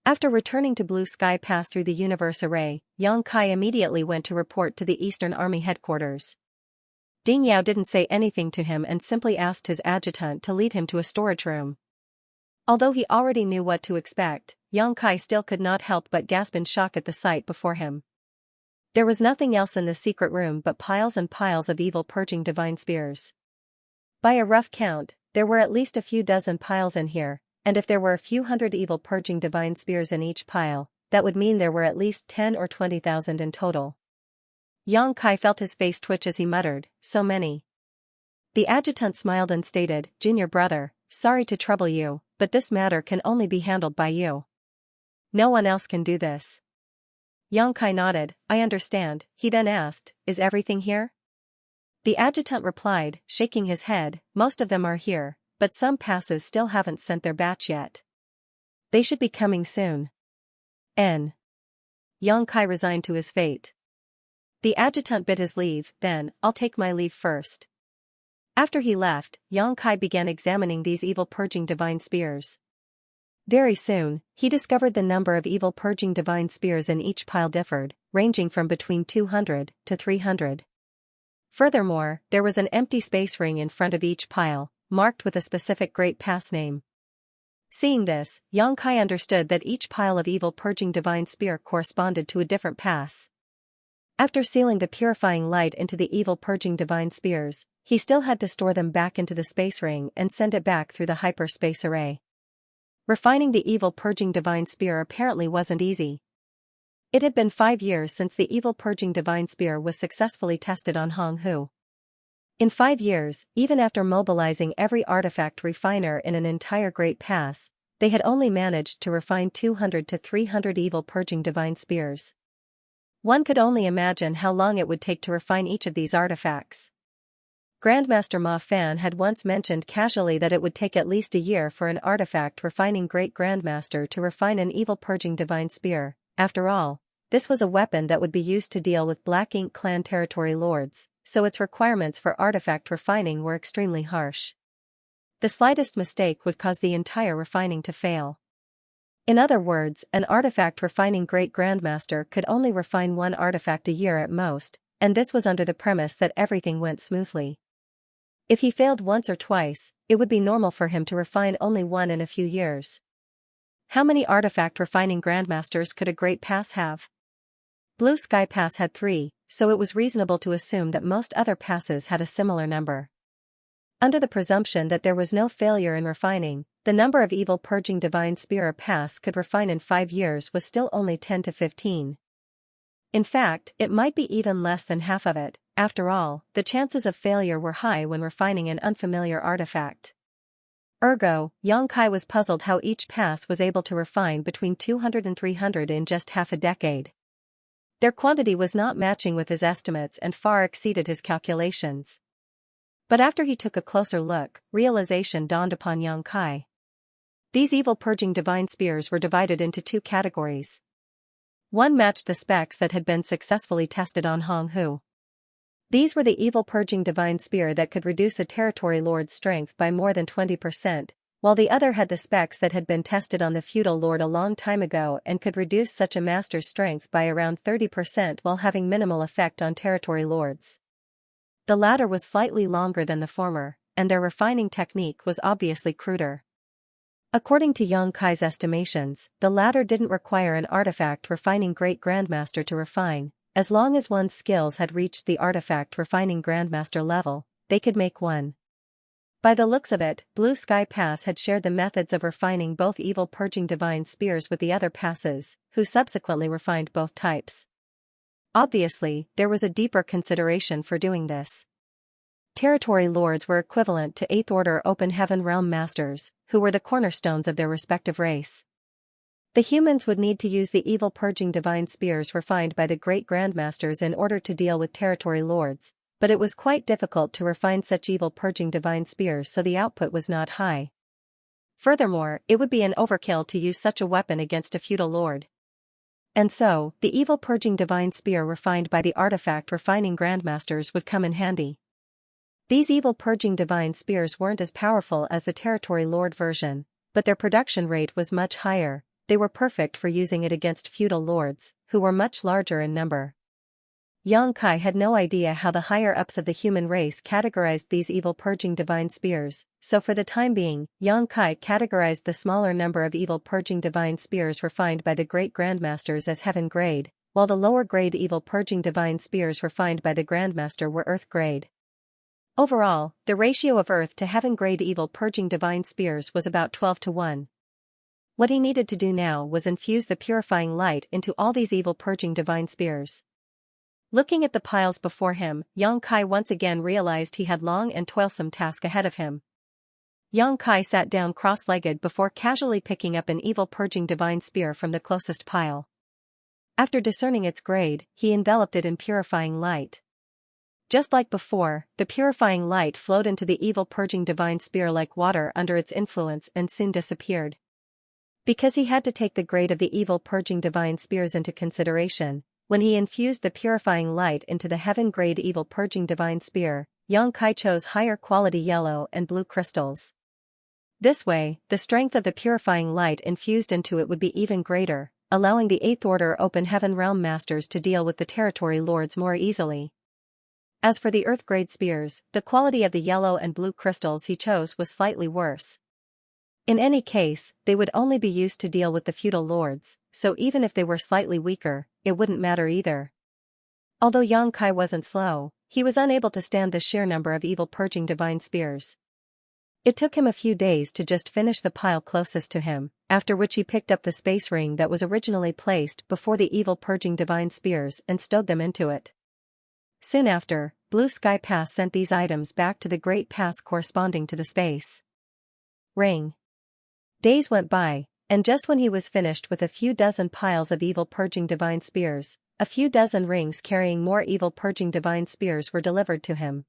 After returning to Blue Sky Pass through the universe array, Xianxia immediately went to report to the Eastern Army headquarters. Ding Yao didn't say anything to him and simply asked his adjutant to lead him to a storage room. Although he already knew what to expect, Xianxia still could not help but gasp in shock at the sight before him. There was nothing else in the secret room but piles and piles of evil purging divine spears. By a rough count, there were at least a few dozen piles in here, and if there were a few hundred evil purging divine spears in each pile, that would mean there were at least 10 or 20,000 in total. Xianxia felt his face twitch as he muttered, "So many." The adjutant smiled and stated, "Junior brother, sorry to trouble you, but this matter can only be handled by you. No one else can do this." Xianxia nodded, "I understand." He then asked, "Is everything here?" The adjutant replied, shaking his head, "Most of them are here, but some passes still haven't sent their batch yet. They should be coming soon." N. Xianxia resigned to his fate. The adjutant bid his leave, then, "I'll take my leave first." After he left, Xianxia began examining these evil purging divine spears. Very soon, he discovered the number of evil purging divine spears in each pile differed, ranging from between 200 to 300. Furthermore, there was an empty space ring in front of each pile, marked with a specific Great Pass name. Seeing this, Xianxia understood that each pile of evil purging divine spear corresponded to a different pass. After sealing the purifying light into the evil purging divine spears, he still had to store them back into the space ring and send it back through the hyperspace array. Refining the evil purging divine spear apparently wasn't easy. It had been 5 years since the evil purging divine spear was successfully tested on Hong Hu. In 5 years, even after mobilizing every artifact refiner in an entire Great Pass, they had only managed to refine 200 to 300 evil purging divine spears. One could only imagine how long it would take to refine each of these artifacts. Grandmaster Ma Fan had once mentioned casually that it would take at least a year for an artifact refining Great Grandmaster to refine an evil purging divine spear. After all, this was a weapon that would be used to deal with Black Ink clan territory lords, so its requirements for artifact refining were extremely harsh. The slightest mistake would cause the entire refining to fail. In other words, an artifact refining Great Grandmaster could only refine one artifact a year at most, and this was under the premise that everything went smoothly. If he failed once or twice, it would be normal for him to refine only one in a few years. How many artifact refining Grandmasters could a Great Pass have? Blue Sky Pass had 3, so it was reasonable to assume that most other passes had a similar number. Under the presumption that there was no failure in refining, the number of evil purging divine spear a pass could refine in 5 years was still only 10 to 15. In fact, it might be even less than half of it. After all, the chances of failure were high when refining an unfamiliar artifact. Ergo, Xianxia was puzzled how each pass was able to refine between 200 and 300 in just half a decade. Their quantity was not matching with his estimates and far exceeded his calculations. But after he took a closer look, realization dawned upon Xianxia. These evil purging divine spears were divided into 2 categories. One matched the specs that had been successfully tested on Hong Hu. These were the evil purging divine spear that could reduce a territory lord's strength by more than 20%, while the other had the specs that had been tested on the feudal lord a long time ago and could reduce such a master's strength by around 30% while having minimal effect on territory lords. The latter was slightly longer than the former, and their refining technique was obviously cruder. According to Xianxia's estimations, the latter didn't require an artifact refining Great Grandmaster to refine. As long as one's skills had reached the artifact refining Grandmaster level, they could make one. By the looks of it, Blue Sky Pass had shared the methods of refining both evil purging divine spears with the other passes, who subsequently refined both types. Obviously, there was a deeper consideration for doing this. Territory lords were equivalent to 8th Order Open Heaven Realm Masters, who were the cornerstones of their respective race. The humans would need to use the evil purging divine spears refined by the Great Grandmasters in order to deal with territory lords, but it was quite difficult to refine such evil purging divine spears, so the output was not high. Furthermore, it would be an overkill to use such a weapon against a feudal lord. And so, the evil purging divine spear refined by the artifact refining Grandmasters would come in handy. These evil purging divine spears weren't as powerful as the territory lord version, but their production rate was much higher. They were perfect for using it against feudal lords, who were much larger in number. Yang Kai had no idea how the higher-ups of the human race categorized these evil purging divine spears, so for the time being, Yang Kai categorized the smaller number of evil purging divine spears refined by the great grandmasters as heaven grade, while the lower grade evil purging divine spears refined by the grandmaster were earth grade. Overall, the ratio of earth to heaven grade evil purging divine spears was about 12-1. What he needed to do now was infuse the purifying light into all these evil purging divine spears. Looking at the piles before him, Yang Kai once again realized he had long and toilsome task ahead of him. Yang Kai sat down cross-legged before casually picking up an evil purging divine spear from the closest pile. After discerning its grade, he enveloped it in purifying light. Just like before, the purifying light flowed into the evil purging divine spear like water under its influence and soon disappeared. Because he had to take the grade of the evil purging divine spears into consideration, when he infused the purifying light into the heaven-grade evil purging divine spear, Yang Kai chose higher quality yellow and blue crystals. This way, the strength of the purifying light infused into it would be even greater, allowing the 8th Order Open Heaven Realm Masters to deal with the Territory Lords more easily. As for the Earth-grade spears, the quality of the yellow and blue crystals he chose was slightly worse. In any case, they would only be used to deal with the feudal lords, so even if they were slightly weaker, it wouldn't matter either. Although Yang Kai wasn't slow, he was unable to stand the sheer number of evil purging divine spears. It took him a few days to just finish the pile closest to him, after which he picked up the space ring that was originally placed before the evil purging divine spears and stowed them into it. Soon after, Blue Sky Pass sent these items back to the Great Pass corresponding to the space ring. Days went by, and just when he was finished with a few dozen piles of evil purging divine spears, a few dozen rings carrying more evil purging divine spears were delivered to him.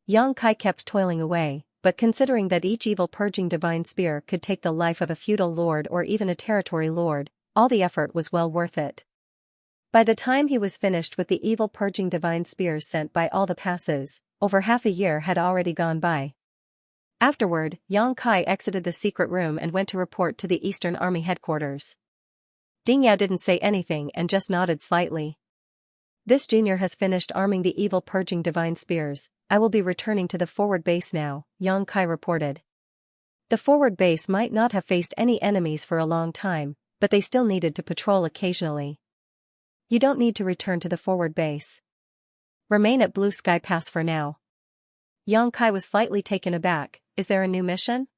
Yang Kai kept toiling away, but considering that each evil purging divine spear could take the life of a feudal lord or even a territory lord, all the effort was well worth it. By the time he was finished with the evil purging divine spears sent by all the passes, over half a year had already gone by. Afterward, Yang Kai exited the secret room and went to report to the Eastern Army headquarters. Ding Yao didn't say anything and just nodded slightly. This junior has finished arming the evil purging divine spears. I will be returning to the forward base now, Yang Kai reported. The forward base might not have faced any enemies for a long time, but they still needed to patrol occasionally. You don't need to return to the forward base. Remain at Blue Sky Pass for now. Yang Kai was slightly taken aback. Is there a new mission?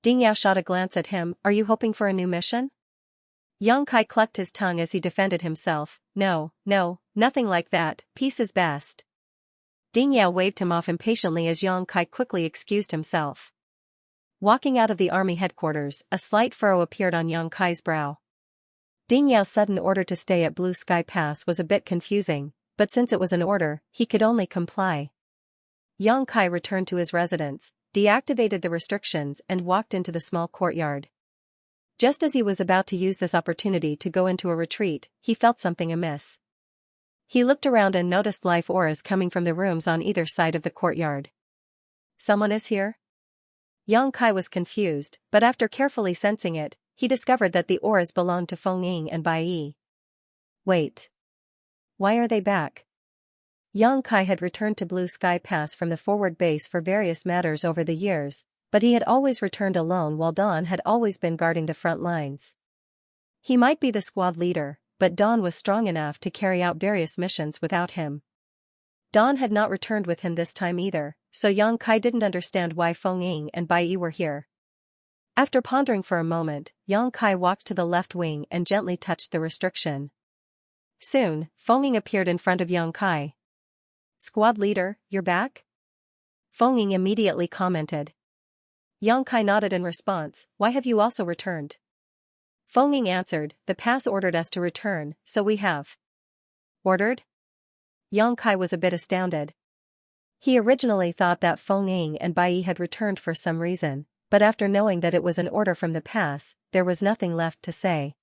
Ding Yao shot a glance at him. Are you hoping for a new mission? Yang Kai clucked his tongue as he defended himself. No, nothing like that. Peace is best. Ding Yao waved him off impatiently as Yang Kai quickly excused himself. Walking out of the army headquarters, a slight furrow appeared on Yang Kai's brow. Ding Yao's sudden order to stay at Blue Sky Pass was a bit confusing, but since it was an order, he could only comply. Yang Kai returned to his residence, deactivated the restrictions and walked into the small courtyard. Just as he was about to use this opportunity to go into a retreat, he felt something amiss. He looked around and noticed life auras coming from the rooms on either side of the courtyard. Someone is here? Yang Kai was confused, but after carefully sensing it, he discovered that the auras belonged to Feng Ying and Bai Yi. Wait. Why are they back? Yang Kai had returned to Blue Sky Pass from the forward base for various matters over the years, but he had always returned alone while Dawn had always been guarding the front lines. He might be the squad leader, but Dawn was strong enough to carry out various missions without him. Dawn had not returned with him this time either, so Yang Kai didn't understand why Feng Ying and Bai Yi were here. After pondering for a moment, Yang Kai walked to the left wing and gently touched the restriction. Soon, Feng Ying appeared in front of Yang Kai. Squad leader, you're back? Feng Ying immediately commented. Yang Kai nodded in response. Why have you also returned? Feng Ying answered, the pass ordered us to return, so we have. Ordered? Yang Kai was a bit astounded. He originally thought that Feng Ying and Bai Yi had returned for some reason, but after knowing that it was an order from the pass, there was nothing left to say.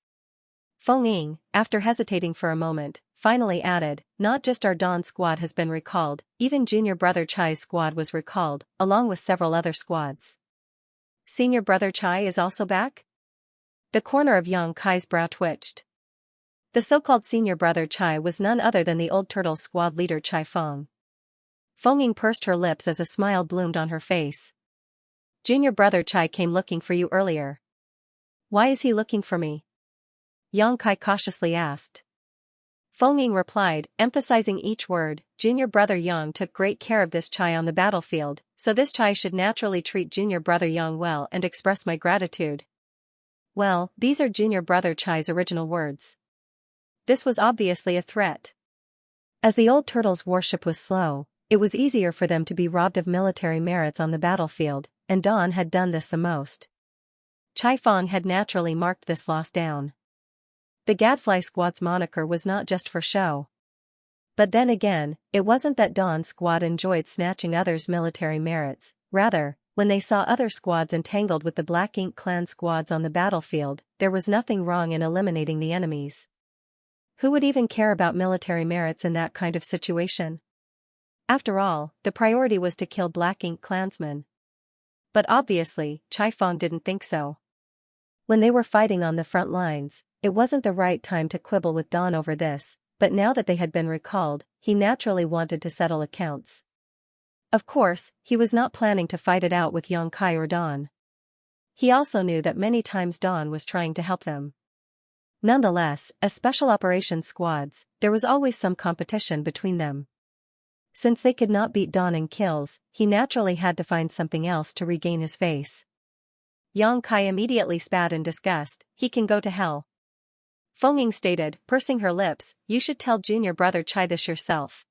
Feng Ying, after hesitating for a moment, finally added, not just our Dawn squad has been recalled, even Junior Brother Chai's squad was recalled, along with several other squads. Senior Brother Chai is also back? The corner of Yang Kai's brow twitched. The so-called senior brother Chai was none other than the old turtle squad leader Chai Fong. Feng pursed her lips as a smile bloomed on her face. Junior brother Chai came looking for you earlier. Why is he looking for me? Yang Kai cautiously asked. Feng Ying replied, emphasizing each word, Junior brother Yang took great care of this Chai on the battlefield, so this Chai should naturally treat junior brother Yang well and express my gratitude. Well, these are junior brother Chai's original words. This was obviously a threat. As the old turtle's warship was slow, it was easier for them to be robbed of military merits on the battlefield, and Dawn had done this the most. Chai Fong had naturally marked this loss down. The Gadfly Squad's moniker was not just for show. But then again, it wasn't that Dawn's squad enjoyed snatching others' military merits, rather, when they saw other squads entangled with the Black Ink clan squads on the battlefield, there was nothing wrong in eliminating the enemies. Who would even care about military merits in that kind of situation? After all, the priority was to kill Black Ink clansmen. But obviously, Chai Fong didn't think so. When they were fighting on the front lines, it wasn't the right time to quibble with Dawn over this, but now that they had been recalled, he naturally wanted to settle accounts. Of course, he was not planning to fight it out with Yang Kai or Dawn. He also knew that many times Dawn was trying to help them. Nonetheless, as special operations squads, there was always some competition between them. Since they could not beat Dawn in kills, he naturally had to find something else to regain his face. Yang Kai immediately spat in disgust, he can go to hell. Feng Ying stated, pursing her lips, you should tell junior brother Chai this yourself.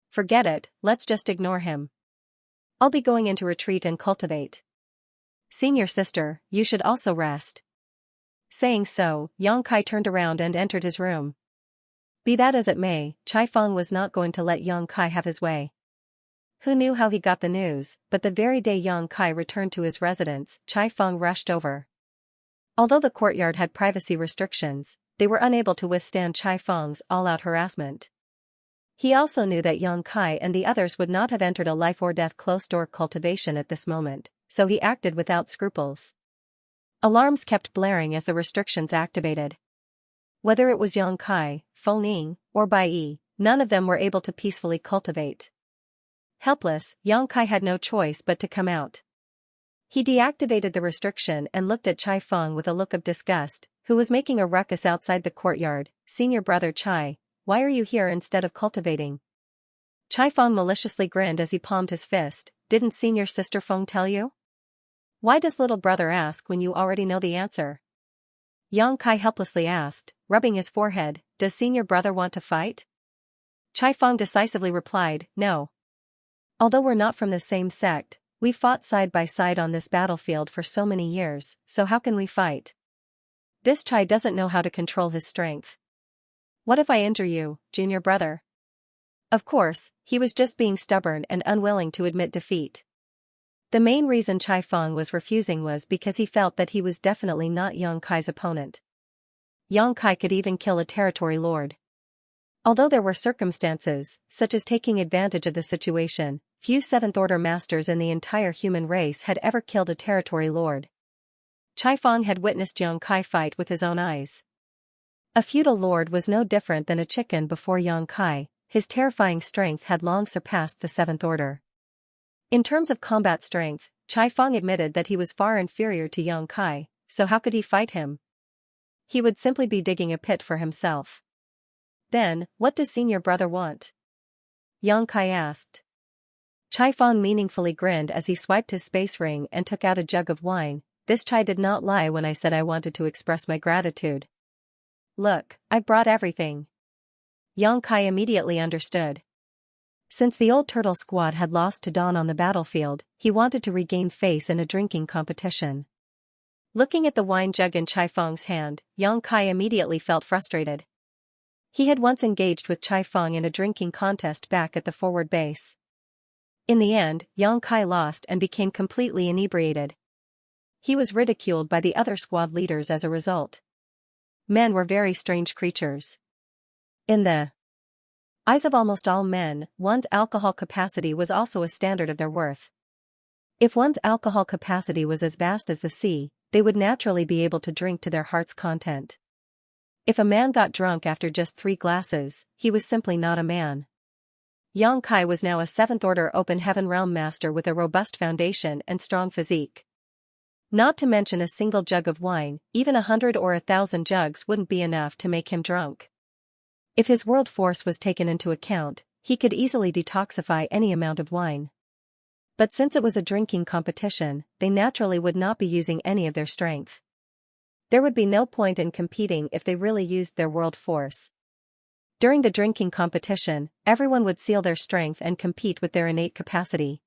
Forget it, let's just ignore him. I'll be going into retreat and cultivate. Senior sister, you should also rest. Saying so, Yang Kai turned around and entered his room. Be that as it may, Chai Fong was not going to let Yang Kai have his way. Who knew how he got the news, but the very day Yang Kai returned to his residence, Chai Fong rushed over. Although the courtyard had privacy restrictions, they were unable to withstand Chai Fong's all-out harassment. He also knew that Yang Kai and the others would not have entered a life-or-death closed-door cultivation at this moment, so he acted without scruples. Alarms kept blaring as the restrictions activated. Whether it was Yang Kai, Feng Ying, or Bai Yi, none of them were able to peacefully cultivate. Helpless, Yang Kai had no choice but to come out. He deactivated the restriction and looked at Chai Fong with a look of disgust, who was making a ruckus outside the courtyard. Senior brother Chai, why are you here instead of cultivating? Chai Fong maliciously grinned as he palmed his fist, didn't senior sister Feng tell you? Why does little brother ask when you already know the answer? Yang Kai helplessly asked, rubbing his forehead, does senior brother want to fight? Chai Fong decisively replied, no. Although we're not from the same sect, we fought side by side on this battlefield for so many years, so how can we fight? This Chai doesn't know how to control his strength. What if I injure you, junior brother? Of course, he was just being stubborn and unwilling to admit defeat. The main reason Chai Fong was refusing was because he felt that he was definitely not Yang Kai's opponent. Yang Kai could even kill a territory lord. Although there were circumstances, such as taking advantage of the situation, few Seventh Order masters in the entire human race had ever killed a territory lord. Chai Fong had witnessed Yang Kai fight with his own eyes. A feudal lord was no different than a chicken before Yang Kai, his terrifying strength had long surpassed the Seventh Order. In terms of combat strength, Chai Fong admitted that he was far inferior to Yang Kai, so how could he fight him? He would simply be digging a pit for himself. Then, what does senior brother want? Yang Kai asked. Chai Fong meaningfully grinned as he swiped his space ring and took out a jug of wine. This Chai did not lie when I said I wanted to express my gratitude. Look, I brought everything. Yang Kai immediately understood. Since the old turtle squad had lost to Dawn on the battlefield, he wanted to regain face in a drinking competition. Looking at the wine jug in Chai Fong's hand, Yang Kai immediately felt frustrated. He had once engaged with Chai Fong in a drinking contest back at the forward base. In the end, Yang Kai lost and became completely inebriated. He was ridiculed by the other squad leaders as a result. Men were very strange creatures. In the eyes of almost all men, one's alcohol capacity was also a standard of their worth. If one's alcohol capacity was as vast as the sea, they would naturally be able to drink to their heart's content. If a man got drunk after just 3 glasses, he was simply not a man. Yang Kai was now a 7th-order open heaven realm master with a robust foundation and strong physique. Not to mention a single jug of wine, even 100 or 1,000 jugs wouldn't be enough to make him drunk. If his world force was taken into account, he could easily detoxify any amount of wine. But since it was a drinking competition, they naturally would not be using any of their strength. There would be no point in competing if they really used their world force. During the drinking competition, everyone would seal their strength and compete with their innate capacity.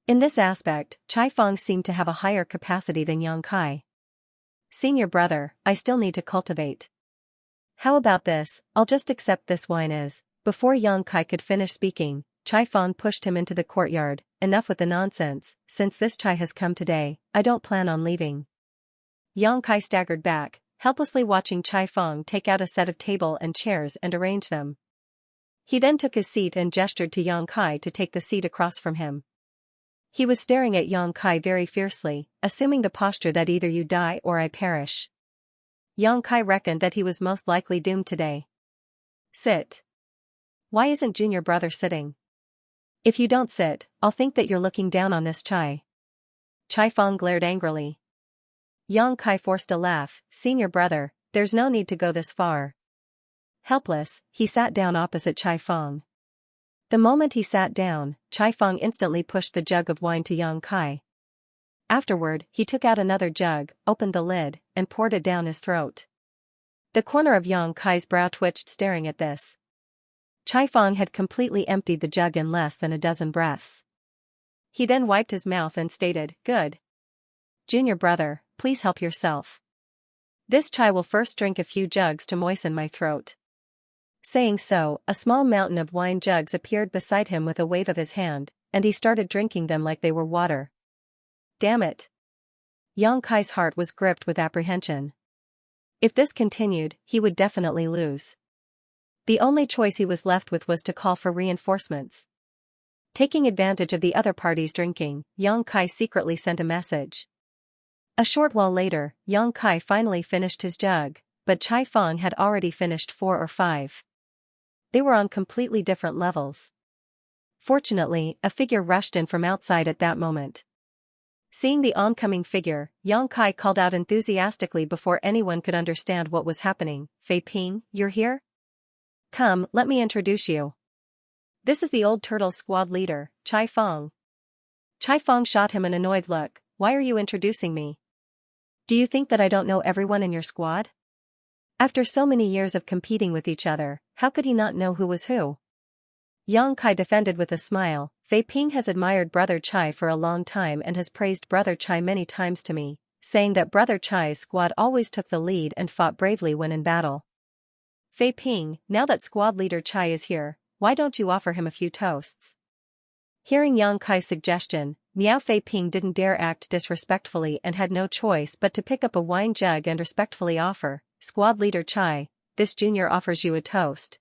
In this aspect, Chai Fang seemed to have a higher capacity than Yang Kai. Senior brother, I still need to cultivate. How about this, I'll just accept this wine as. Before Yang Kai could finish speaking, Chai Fang pushed him into the courtyard. Enough with the nonsense, since this chai has come today, I don't plan on leaving. Yang Kai staggered back, helplessly watching Chai Fang take out a set of table and chairs and arrange them. He then took his seat and gestured to Yang Kai to take the seat across from him. He was staring at Yang Kai very fiercely, assuming the posture that either you die or I perish. Yang Kai reckoned that he was most likely doomed today. Sit. Why isn't junior brother sitting? If you don't sit, I'll think that you're looking down on this chai. Chai Fang glared angrily. Yang Kai forced a laugh. Senior brother, there's no need to go this far. Helpless, he sat down opposite Chai Fang. The moment he sat down, Chai Fang instantly pushed the jug of wine to Yang Kai. Afterward, he took out another jug, opened the lid, and poured it down his throat. The corner of Yang Kai's brow twitched staring at this. Chai Fang had completely emptied the jug in less than a dozen breaths. He then wiped his mouth and stated, "Good. Junior brother, please help yourself. This chai will first drink a few jugs to moisten my throat." Saying so, a small mountain of wine jugs appeared beside him with a wave of his hand, and he started drinking them like they were water. Damn it. Yang Kai's heart was gripped with apprehension. If this continued, he would definitely lose. The only choice he was left with was to call for reinforcements. Taking advantage of the other party's drinking, Yang Kai secretly sent a message. A short while later, Yang Kai finally finished his jug, but Chai Fang had already finished 4 or 5. They were on completely different levels. Fortunately, a figure rushed in from outside at that moment. Seeing the oncoming figure, Yang Kai called out enthusiastically before anyone could understand what was happening, "Fei Ping, you're here? Come, let me introduce you. This is the old turtle squad leader, Chai Fang." Chai Fang shot him an annoyed look. "Why are you introducing me? Do you think that I don't know everyone in your squad?" After so many years of competing with each other, how could he not know who was who? Yang Kai defended with a smile. "Fei Ping has admired Brother Chai for a long time and has praised Brother Chai many times to me, saying that Brother Chai's squad always took the lead and fought bravely when in battle. Fei Ping, now that squad leader Chai is here, why don't you offer him a few toasts?" Hearing Yang Kai's suggestion, Miao Fei Ping didn't dare act disrespectfully and had no choice but to pick up a wine jug and respectfully offer, "Squad leader Chai, this junior offers you a toast."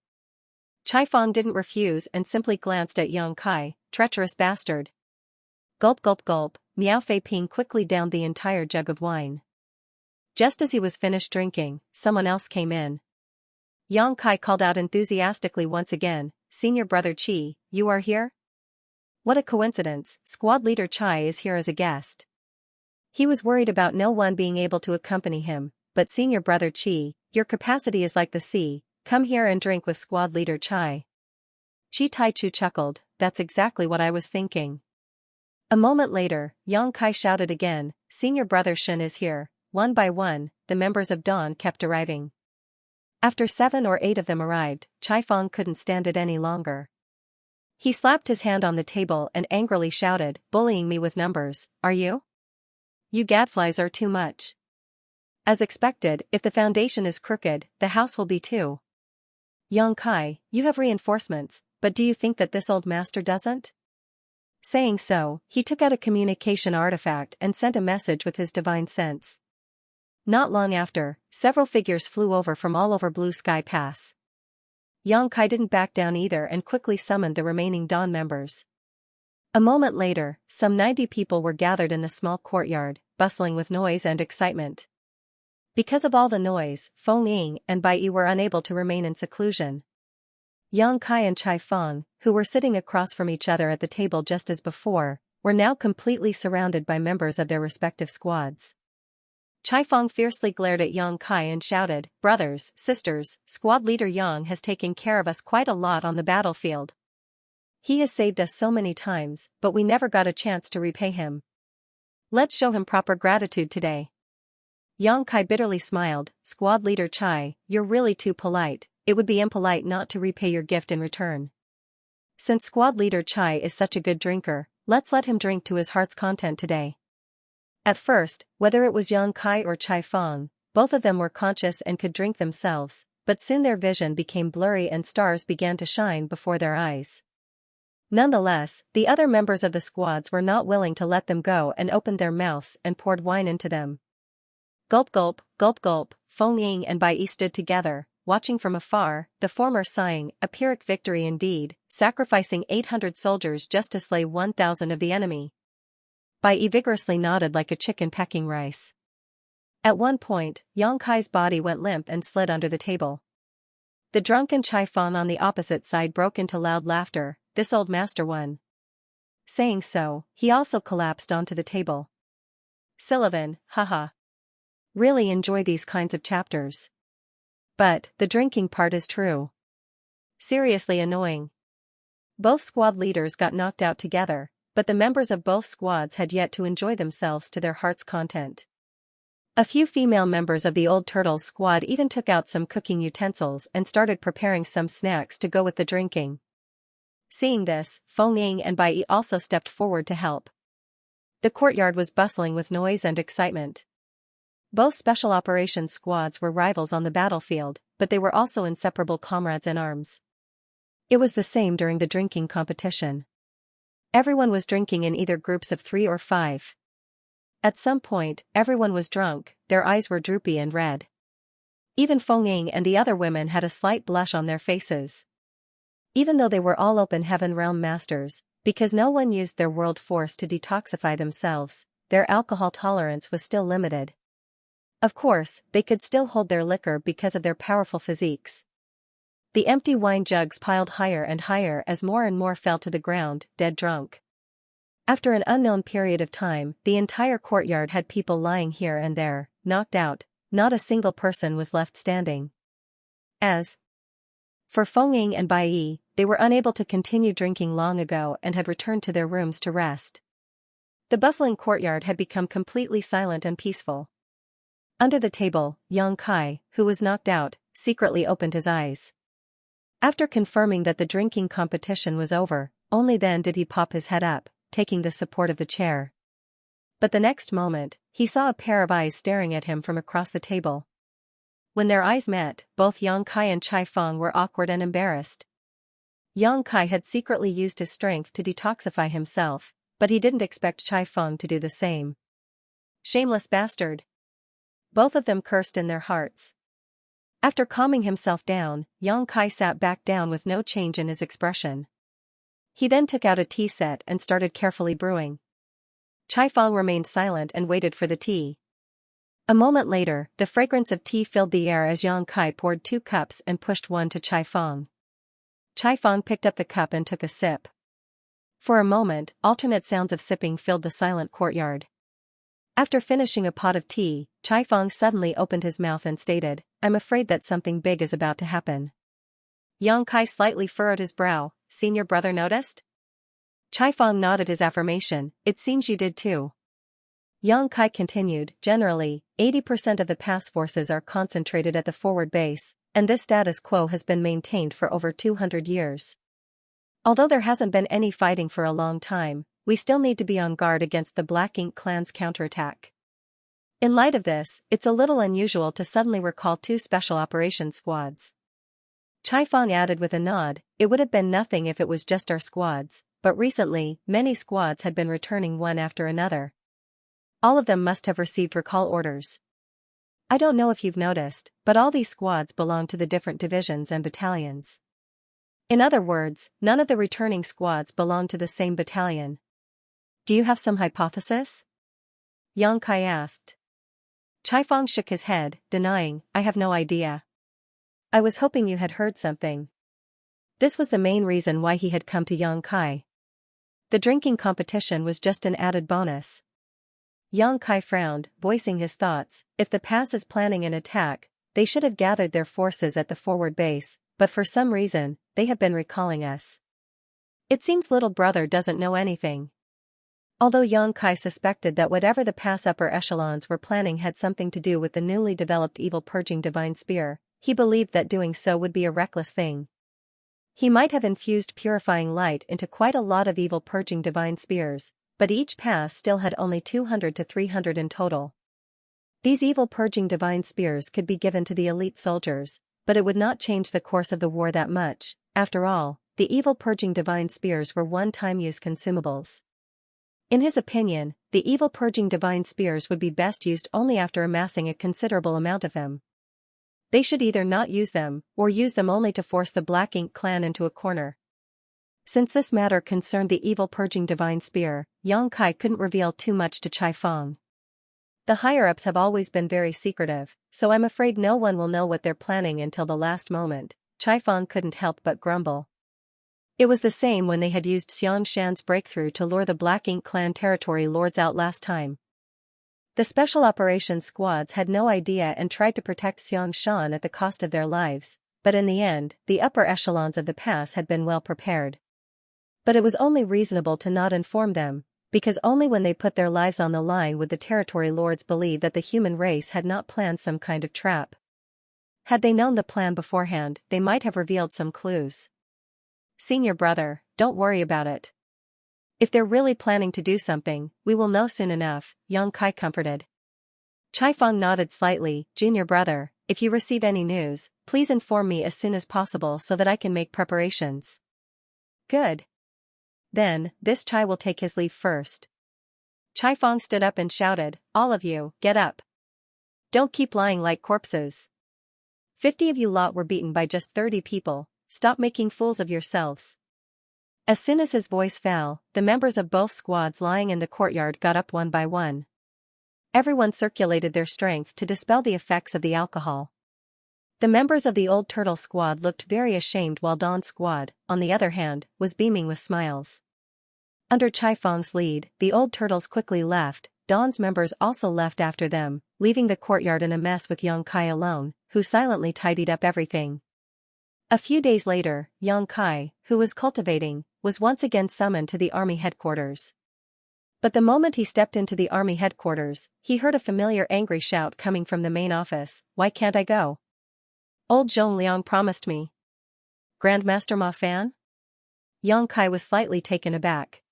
Chai Fang didn't refuse and simply glanced at Yang Kai, "Treacherous bastard." Gulp gulp gulp, Miao Fei Ping quickly downed the entire jug of wine. Just as he was finished drinking, someone else came in. Yang Kai called out enthusiastically once again, "Senior brother Chi, you are here? What a coincidence, squad leader Chai is here as a guest." He was worried about no one being able to accompany him, but senior brother Chi, your capacity is like the sea, come here and drink with squad leader Chai. Chi Taichu chuckled, "That's exactly what I was thinking." A moment later, Yang Kai shouted again, "Senior brother Shen is here." One by one, the members of Dawn kept arriving. After 7 or 8 of them arrived, Chai Fang couldn't stand it any longer. He slapped his hand on the table and angrily shouted, "Bullying me with numbers, are you? You gadflies are too much. As expected, if the foundation is crooked, the house will be too. Yang Kai, you have reinforcements, but do you think that this old master doesn't?" Saying so, he took out a communication artifact and sent a message with his divine sense. Not long after, several figures flew over from all over Blue Sky Pass. Yang Kai didn't back down either and quickly summoned the remaining Dawn members. A moment later, some 90 people were gathered in the small courtyard, bustling with noise and excitement. Because of all the noise, Feng Ying and Bai Yi were unable to remain in seclusion. Yang Kai and Chai Feng, who were sitting across from each other at the table just as before, were now completely surrounded by members of their respective squads. Chai Feng fiercely glared at Yang Kai and shouted, "Brothers, sisters, squad leader Yang has taken care of us quite a lot on the battlefield. He has saved us so many times, but we never got a chance to repay him. Let's show him proper gratitude today." Yang Kai bitterly smiled, "Squad leader Chai, you're really too polite. It would be impolite not to repay your gift in return. Since squad leader Chai is such a good drinker, let's let him drink to his heart's content today." At first, whether it was Yang Kai or Chai Feng, both of them were conscious and could drink themselves, but soon their vision became blurry and stars began to shine before their eyes. Nonetheless, the other members of the squads were not willing to let them go and opened their mouths and poured wine into them. Gulp gulp, gulp gulp, Feng Ying and Bai Yi stood together, watching from afar, the former sighing, "A Pyrrhic victory indeed, sacrificing 800 soldiers just to slay 1,000 of the enemy." Bai Yi vigorously nodded like a chicken pecking rice. At one point, Yang Kai's body went limp and slid under the table. The drunken Chai Feng on the opposite side broke into loud laughter, "This old master one." Saying so, he also collapsed onto the table. Sullivan, haha. Really enjoy these kinds of chapters. But, the drinking part is true. Seriously annoying. Both squad leaders got knocked out together, but the members of both squads had yet to enjoy themselves to their heart's content. A few female members of the Old Turtles squad even took out some cooking utensils and started preparing some snacks to go with the drinking. Seeing this, Feng Ying and Bai Yi also stepped forward to help. The courtyard was bustling with noise and excitement. Both special operations squads were rivals on the battlefield, but they were also inseparable comrades in arms. It was the same during the drinking competition. Everyone was drinking in either groups of 3 or 5. At some point, everyone was drunk, their eyes were droopy and red. Even Feng Ying and the other women had a slight blush on their faces. Even though they were all open heaven realm masters, because no one used their world force to detoxify themselves, their alcohol tolerance was still limited. Of course, they could still hold their liquor because of their powerful physiques. The empty wine jugs piled higher and higher as more and more fell to the ground, dead drunk. After an unknown period of time, the entire courtyard had people lying here and there, knocked out, not a single person was left standing. As for Feng Ying and Bai Yi, they were unable to continue drinking long ago and had returned to their rooms to rest. The bustling courtyard had become completely silent and peaceful. Under the table, Yang Kai, who was knocked out, secretly opened his eyes. After confirming that the drinking competition was over, only then did he pop his head up, taking the support of the chair. But the next moment, he saw a pair of eyes staring at him from across the table. When their eyes met, both Yang Kai and Chai Feng were awkward and embarrassed. Yang Kai had secretly used his strength to detoxify himself, but he didn't expect Chai Feng to do the same. Shameless bastard. Both of them cursed in their hearts. After calming himself down, Yang Kai sat back down with no change in his expression. He then took out a tea set and started carefully brewing. Chai Feng remained silent and waited for the tea. A moment later, the fragrance of tea filled the air as Yang Kai poured 2 cups and pushed one to Chai Feng. Chai Feng picked up the cup and took a sip. For a moment, alternate sounds of sipping filled the silent courtyard. After finishing a pot of tea, Chai Feng suddenly opened his mouth and stated, "I'm afraid that something big is about to happen." Yang Kai slightly furrowed his brow. "Seen your brother noticed?" Chai Feng nodded his affirmation. "It seems you did too." Yang Kai continued, "Generally, 80% of the pass forces are concentrated at the forward base, and this status quo has been maintained for over 200 years. Although there hasn't been any fighting for a long time, we still need to be on guard against the Black Ink clan's counterattack. In light of this, it's a little unusual to suddenly recall 2 special operations squads." Chai Feng added with a nod, "It would have been nothing if it was just our squads, but recently, many squads had been returning one after another. All of them must have received recall orders. I don't know if you've noticed, but all these squads belong to the different divisions and battalions. In other words, none of the returning squads belong to the same battalion. Do you have some hypothesis?" Yang Kai asked. Chai Fong shook his head, denying, I have no idea. I was hoping you had heard something. This was the main reason why he had come to Yang Kai. The drinking competition was just an added bonus. Yang Kai frowned, voicing his thoughts. If the pass is planning an attack, they should have gathered their forces at the forward base, but for some reason, they have been recalling us. It seems little brother doesn't know anything. Although Yang Kai suspected that whatever the pass upper echelons were planning had something to do with the newly developed evil purging divine spear, he believed that doing so would be a reckless thing. He might have infused purifying light into quite a lot of evil purging divine spears, but each pass still had only 200 to 300 in total. These evil purging divine spears could be given to the elite soldiers, but it would not change the course of the war that much. After all, the evil purging divine spears were one-time use consumables. In his opinion, the evil purging divine spears would be best used only after amassing a considerable amount of them. They should either not use them, or use them only to force the Black Ink clan into a corner. Since this matter concerned the evil purging divine spear, Yang Kai couldn't reveal too much to Chai Fong. The higher-ups have always been very secretive, so I'm afraid no one will know what they're planning until the last moment. Chai Fong couldn't help but grumble. It was the same when they had used Xianxia's breakthrough to lure the Black Ink clan territory lords out last time. The special operations squads had no idea and tried to protect Xianxia at the cost of their lives, but in the end, the upper echelons of the pass had been well prepared. But it was only reasonable to not inform them, because only when they put their lives on the line would the territory lords believe that the human race had not planned some kind of trap. Had they known the plan beforehand, they might have revealed some clues. Senior brother, don't worry about it. If they're really planning to do something, we will know soon enough, Yang Kai comforted. Chai Fong nodded slightly. Junior brother, if you receive any news, please inform me as soon as possible so that I can make preparations. Good. Then, this Chai will take his leave first. Chai Fong stood up and shouted, all of you, get up. Don't keep lying like corpses. 50 of you lot were beaten by just 30 people, stop making fools of yourselves. As soon as his voice fell, the members of both squads lying in the courtyard got up one by one. Everyone circulated their strength to dispel the effects of the alcohol. The members of the Old Turtle squad looked very ashamed while Dawn's squad, on the other hand, was beaming with smiles. Under Chai Fong's lead, the Old Turtles quickly left. Dawn's members also left after them, leaving the courtyard in a mess with Yang Kai alone, who silently tidied up everything. A few days later, Yang Kai, who was cultivating, was once again summoned to the army headquarters. But the moment he stepped into the army headquarters, he heard a familiar angry shout coming from the main office, why can't I go? Old Zhong Liang promised me. Grandmaster Ma Fan? Yang Kai was slightly taken aback.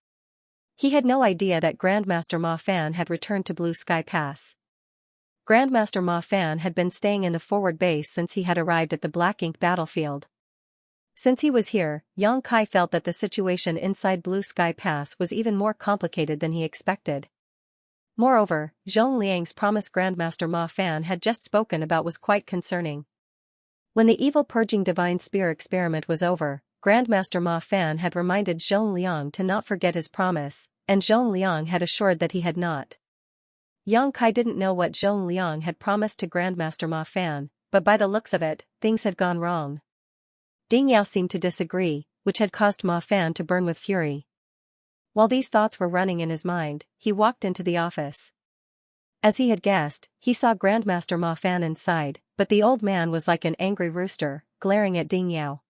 He had no idea that Grandmaster Ma Fan had returned to Blue Sky Pass. Grandmaster Ma Fan had been staying in the forward base since he had arrived at the Black Ink battlefield. Since he was here, Yang Kai felt that the situation inside Blue Sky Pass was even more complicated than he expected. Moreover, Zhong Liang's promised Grandmaster Ma Fan had just spoken about was quite concerning. When the evil purging divine spear experiment was over, Grandmaster Ma Fan had reminded Zhong Liang to not forget his promise, and Zhong Liang had assured that he had not. Yang Kai didn't know what Zhong Liang had promised to Grandmaster Ma Fan, but by the looks of it, things had gone wrong. Ding Yao seemed to disagree, which had caused Ma Fan to burn with fury. While these thoughts were running in his mind, he walked into the office. As he had guessed, he saw Grandmaster Ma Fan inside, but the old man was like an angry rooster, glaring at Ding Yao.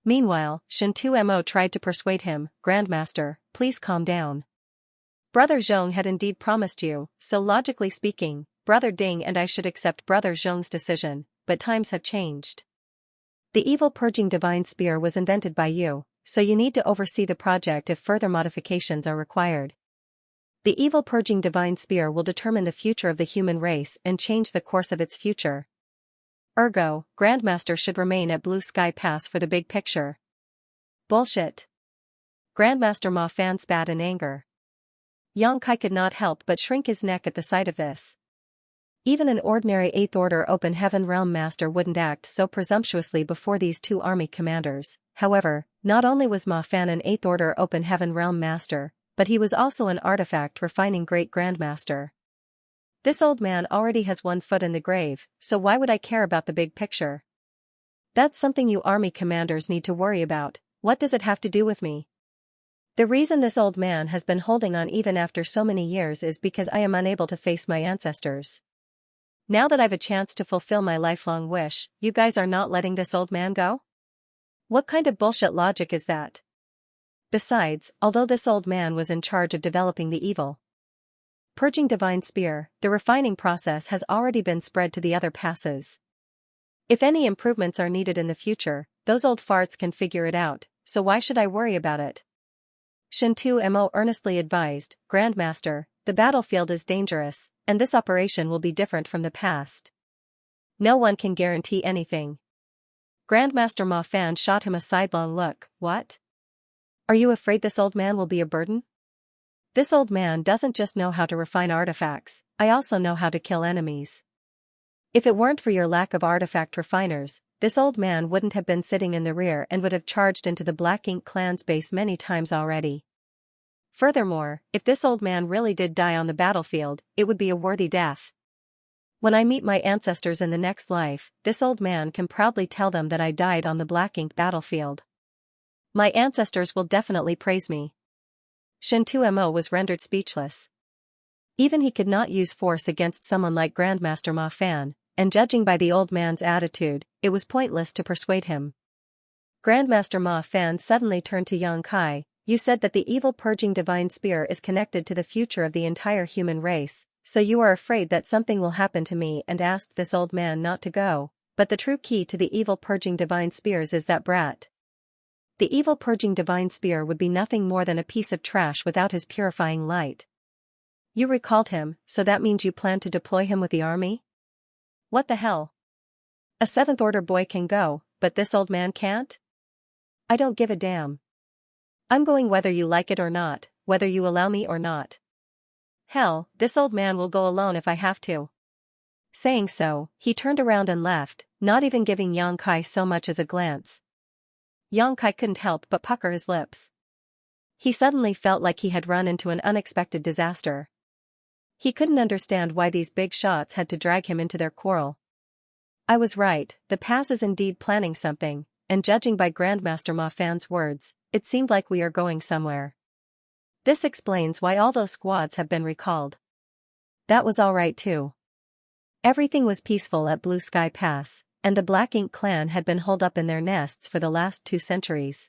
Meanwhile, Shen Tumo tried to persuade him, Grandmaster, please calm down. Brother Zhong had indeed promised you, so logically speaking, Brother Ding and I should accept Brother Zhong's decision, but times have changed. The evil purging divine spear was invented by you, so you need to oversee the project if further modifications are required. The evil purging divine spear will determine the future of the human race and change the course of its future. Ergo, Grandmaster should remain at Blue Sky Pass for the big picture. Bullshit. Grandmaster Ma Fan spat in anger. Yang Kai could not help but shrink his neck at the sight of this. Even an ordinary 8th Order Open Heaven Realm Master wouldn't act so presumptuously before these two army commanders. However, not only was Ma Fan an 8th Order Open Heaven Realm Master, but he was also an artifact refining Great Grandmaster. This old man already has one foot in the grave, so why would I care about the big picture? That's something you army commanders need to worry about. What does it have to do with me? The reason this old man has been holding on even after so many years is because I am unable to face my ancestors. Now that I've a chance to fulfill my lifelong wish, you guys are not letting this old man go? What kind of bullshit logic is that? Besides, although this old man was in charge of developing the evil purging divine spear, the refining process has already been spread to the other passes. If any improvements are needed in the future, those old farts can figure it out, so why should I worry about it? Xianxia earnestly advised, Grandmaster, the battlefield is dangerous, and this operation will be different from the past. No one can guarantee anything. Grandmaster Ma Fan shot him a sidelong look. What? Are you afraid this old man will be a burden? This old man doesn't just know how to refine artifacts, I also know how to kill enemies. If it weren't for your lack of artifact refiners, this old man wouldn't have been sitting in the rear and would have charged into the Black Ink clan's base many times already. Furthermore, if this old man really did die on the battlefield, it would be a worthy death. When I meet my ancestors in the next life, this old man can proudly tell them that I died on the Black Ink battlefield. My ancestors will definitely praise me. Xianxia was rendered speechless. Even he could not use force against someone like Grandmaster Ma Fan, and judging by the old man's attitude, it was pointless to persuade him. Grandmaster Ma Fan suddenly turned to Xianxia. You said that the evil purging divine spear is connected to the future of the entire human race, so you are afraid that something will happen to me and asked this old man not to go, but the true key to the evil purging divine spears is that brat. The evil purging divine spear would be nothing more than a piece of trash without his purifying light. You recalled him, so that means you plan to deploy him with the army? What the hell? A 7th order boy can go, but this old man can't? I don't give a damn. I'm going whether you like it or not, whether you allow me or not. Hell, this old man will go alone if I have to. Saying so, he turned around and left, not even giving Xianxia so much as a glance. Xianxia couldn't help but pucker his lips. He suddenly felt like he had run into an unexpected disaster. He couldn't understand why these big shots had to drag him into their quarrel. I was right, the pass is indeed planning something, and judging by Grandmaster Ma Fan's words, it seemed like we are going somewhere. This explains why all those squads have been recalled. That was all right too. Everything was peaceful at Blue Sky Pass, and the Black Ink clan had been holed up in their nests for the last 2 centuries.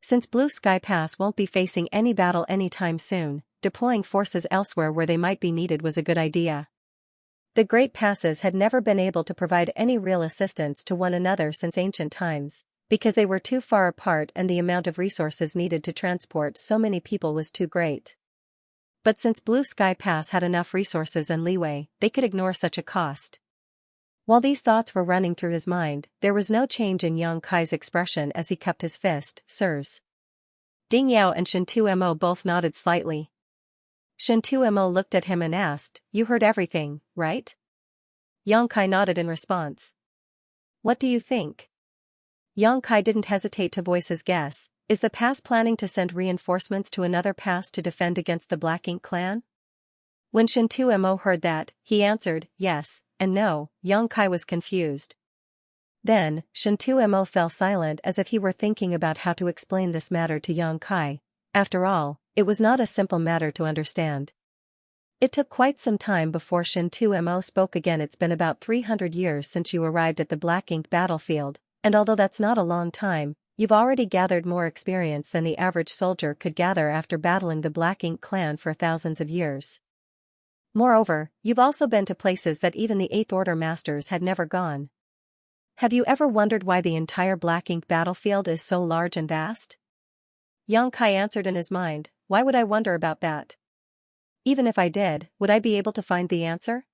Since Blue Sky Pass won't be facing any battle anytime soon, deploying forces elsewhere where they might be needed was a good idea. The Great Passes had never been able to provide any real assistance to one another since ancient times, because they were too far apart and the amount of resources needed to transport so many people was too great. But since Blue Sky Pass had enough resources and leeway, they could ignore such a cost. While these thoughts were running through his mind, there was no change in Xianxia's expression as he cupped his fist. Sirs. Ding Yao and Xianxia both nodded slightly. Xianxia looked at him and asked, You heard everything, right? Xianxia nodded in response. What do you think? Xianxia didn't hesitate to voice his guess. Is the pass planning to send reinforcements to another pass to defend against the Black Ink clan? When Xianxia heard that, he answered, yes, and no. Xianxia was confused. Then, Xianxia fell silent as if he were thinking about how to explain this matter to Xianxia. After all, it was not a simple matter to understand. It took quite some time before Xianxia spoke again. It's been about 300 years since you arrived at the Black Ink battlefield, and although that's not a long time, you've already gathered more experience than the average soldier could gather after battling the Black Ink clan for thousands of years. Moreover, you've also been to places that even the 8th Order masters had never gone. Have you ever wondered why the entire Black Ink battlefield is so large and vast? Xianxia answered in his mind, why would I wonder about that? Even if I did, would I be able to find the answer?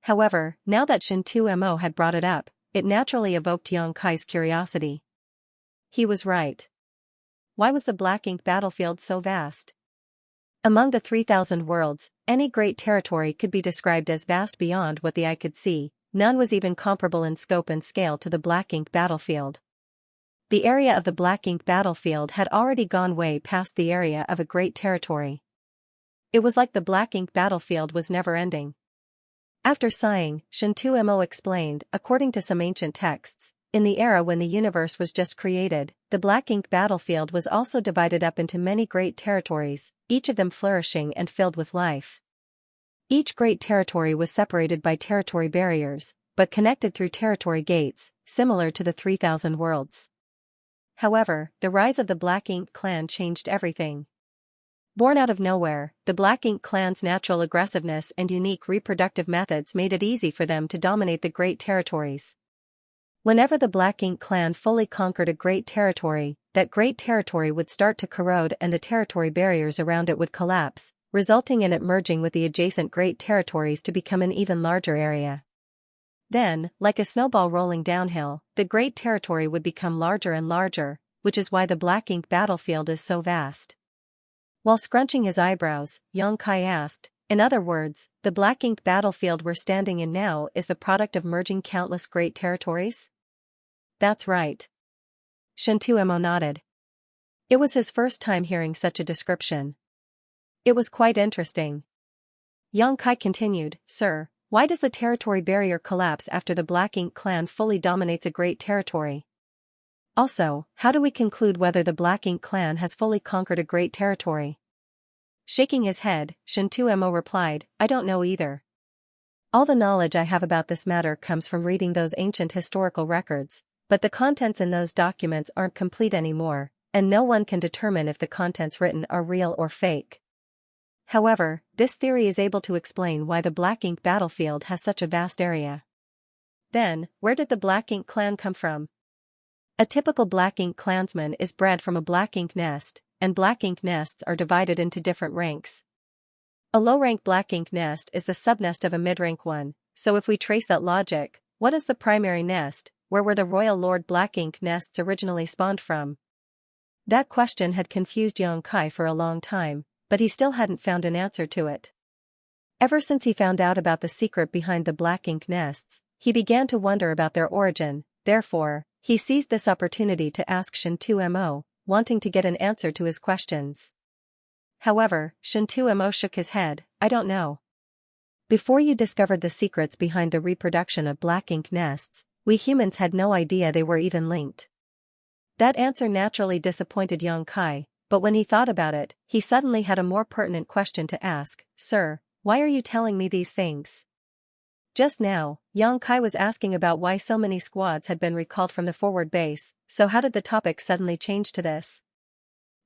However, now that Xianxia had brought it up, it naturally evoked Xianxia's curiosity. He was right. Why was the Black Ink battlefield so vast? Among the 3,000 worlds, any great territory could be described as vast beyond what the eye could see. None was even comparable in scope and scale to the Black Ink battlefield. The area of the Black Ink battlefield had already gone way past the area of a great territory. It was like the Black Ink battlefield was never ending. After sighing, Shintuemo explained, according to some ancient texts, in the era when the universe was just created, the Black Ink battlefield was also divided up into many great territories, each of them flourishing and filled with life. Each great territory was separated by territory barriers, but connected through territory gates, similar to the 3,000 worlds. However, the rise of the Black Ink clan changed everything. Born out of nowhere, the Black Ink clan's natural aggressiveness and unique reproductive methods made it easy for them to dominate the great territories. Whenever the Black Ink clan fully conquered a great territory, that great territory would start to corrode and the territory barriers around it would collapse, resulting in it merging with the adjacent great territories to become an even larger area. Then, like a snowball rolling downhill, the great territory would become larger and larger, which is why the Black Ink battlefield is so vast. While scrunching his eyebrows, Xianxia asked, in other words, the Black Ink battlefield we're standing in now is the product of merging countless great territories? That's right. Shintuemo nodded. It was his first time hearing such a description. It was quite interesting. Xianxia continued, Sir, why does the territory barrier collapse after the Black Ink clan fully dominates a great territory? Also, how do we conclude whether the Black Ink clan has fully conquered a great territory? Shaking his head, Shintuemo replied, I don't know either. All the knowledge I have about this matter comes from reading those ancient historical records, but the contents in those documents aren't complete anymore, and no one can determine if the contents written are real or fake. However, this theory is able to explain why the Black Ink battlefield has such a vast area. Then, where did the Black Ink clan come from? A typical Black Ink clansman is bred from a Black Ink nest, and Black Ink nests are divided into different ranks. A low-rank Black Ink nest is the subnest of a mid-rank one, so if we trace that logic, what is the primary nest, where were the Royal Lord Black Ink nests originally spawned from? That question had confused Xianxia for a long time, but he still hadn't found an answer to it. Ever since he found out about the secret behind the Black Ink nests, he began to wonder about their origin, therefore, he seized this opportunity to ask Shintuemo, wanting to get an answer to his questions. However, Shintuemo shook his head, I don't know. Before you discovered the secrets behind the reproduction of Black Ink nests, we humans had no idea they were even linked. That answer naturally disappointed Xianxia, but when he thought about it, he suddenly had a more pertinent question to ask, Sir, why are you telling me these things? Just now, Xianxia was asking about why so many squads had been recalled from the forward base, so how did the topic suddenly change to this?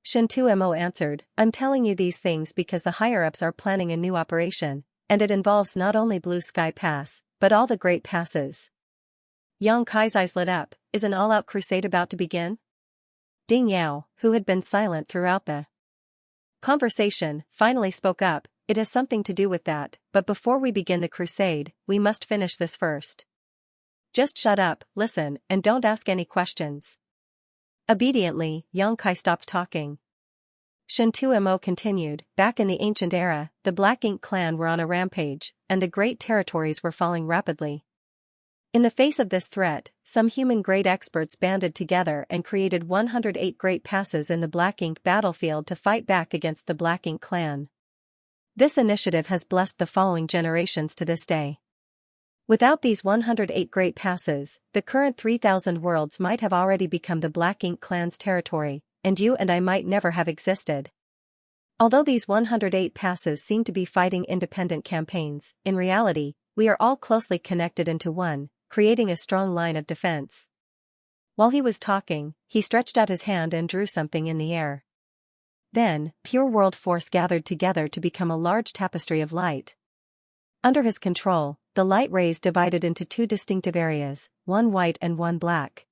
Shintuemo answered, I'm telling you these things because the higher-ups are planning a new operation, and it involves not only Blue Sky Pass, but all the great passes. Xianxia's eyes lit up, is an all-out crusade about to begin? Ding Yao, who had been silent throughout the conversation, finally spoke up, it has something to do with that, but before we begin the crusade, we must finish this first. Just shut up, listen, and don't ask any questions. Obediently, Xianxia stopped talking. Shintuemo continued, back in the ancient era, the Black Ink clan were on a rampage, and the great territories were falling rapidly. In the face of this threat, some human-grade experts banded together and created 108 great passes in the Black Ink battlefield to fight back against the Black Ink clan. This initiative has blessed the following generations to this day. Without these 108 great passes, the current 3,000 worlds might have already become the Black Ink clan's territory, and you and I might never have existed. Although these 108 passes seem to be fighting independent campaigns, in reality, we are all closely connected into one, creating a strong line of defense. While he was talking, he stretched out his hand and drew something in the air. Then, pure world force gathered together to become a large tapestry of light. Under his control, the light rays divided into two distinctive areas, one white and one black.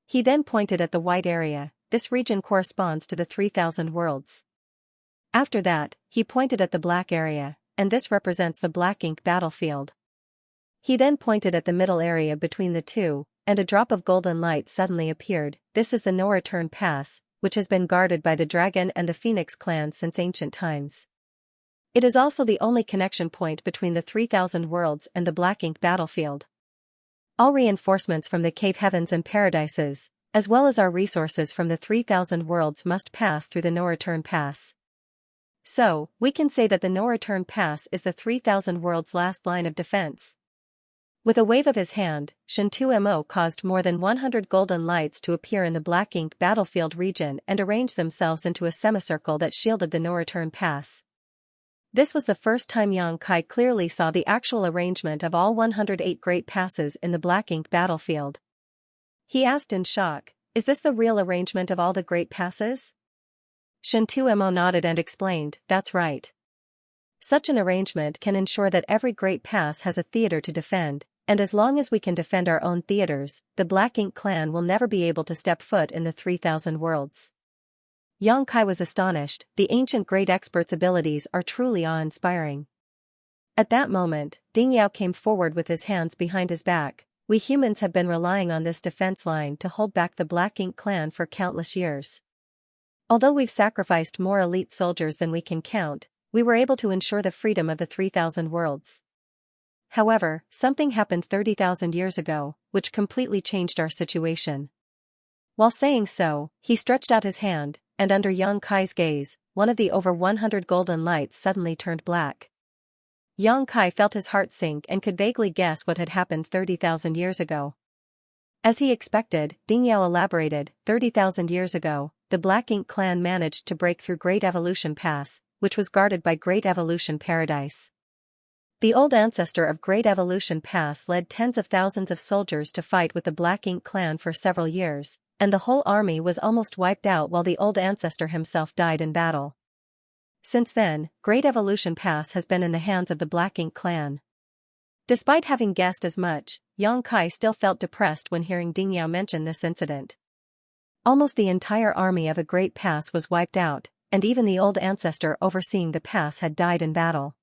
He then pointed at the white area, this region corresponds to the 3,000 worlds. After that, he pointed at the black area, and this represents the Black Ink battlefield. He then pointed at the middle area between the two, and a drop of golden light suddenly appeared, this is the no-return pass, which has been guarded by the Dragon and the Phoenix clans since ancient times. It is also the only connection point between the 3,000 worlds and the Black Ink battlefield. All reinforcements from the cave heavens and paradises, as well as our resources from the 3,000 worlds must pass through the no-return pass. So, we can say that the no-return pass is the 3000 world's last line of defense. With a wave of his hand, Xianxia caused more than 100 golden lights to appear in the black ink battlefield region and arrange themselves into a semicircle that shielded the no-return pass. This was the first time Yang Kai clearly saw the actual arrangement of all 108 great passes in the black ink battlefield. He asked in shock, "Is this the real arrangement of all the great passes?" Xianxia nodded and explained, "That's right. Such an arrangement can ensure that every great pass has a theater to defend, and as long as we can defend our own theaters, the Black Ink clan will never be able to step foot in the 3000 worlds." Yang Kai was astonished. The ancient great expert's abilities are truly awe-inspiring. At that moment, Ding Yao came forward with his hands behind his back. "We humans have been relying on this defense line to hold back the Black Ink clan for countless years. Although we've sacrificed more elite soldiers than we can count, we were able to ensure the freedom of the 3000 worlds. However, something happened 30,000 years ago, which completely changed our situation." While saying so, he stretched out his hand, and under Yang Kai's gaze, one of the over 100 golden lights suddenly turned black. Yang Kai felt his heart sink and could vaguely guess what had happened 30,000 years ago. As he expected, Ding Yao elaborated, 30,000 years ago, the Black Ink clan managed to break through Great Evolution Pass, which was guarded by Great Evolution Paradise. The old ancestor of Great Evolution Pass led tens of thousands of soldiers to fight with the Black Ink clan for several years, and the whole army was almost wiped out while the old ancestor himself died in battle. Since then, Great Evolution Pass has been in the hands of the Black Ink clan. Despite having guessed as much, Yang Kai still felt depressed when hearing Ding Yao mention this incident. Almost the entire army of a great pass was wiped out, and even the old ancestor overseeing the pass had died in battle.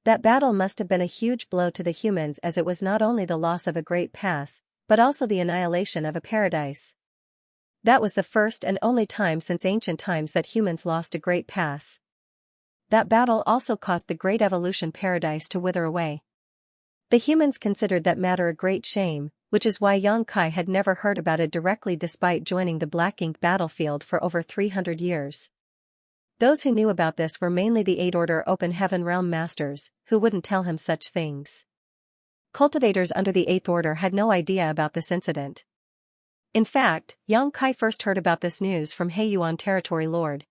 That battle must have been a huge blow to the humans, as it was not only the loss of a great pass, but also the annihilation of a paradise. That was the first and only time since ancient times that humans lost a great pass. That battle also caused the Great Evolution Paradise to wither away. The humans considered that matter a great shame, which is why Yang Kai had never heard about it directly despite joining the Black Ink battlefield for over 300 years. Those who knew about this were mainly the 8th Order Open Heaven Realm Masters, who wouldn't tell him such things. Cultivators under the 8th Order had no idea about this incident. In fact, Yang Kai first heard about this news from Heiyuan Territory Lord.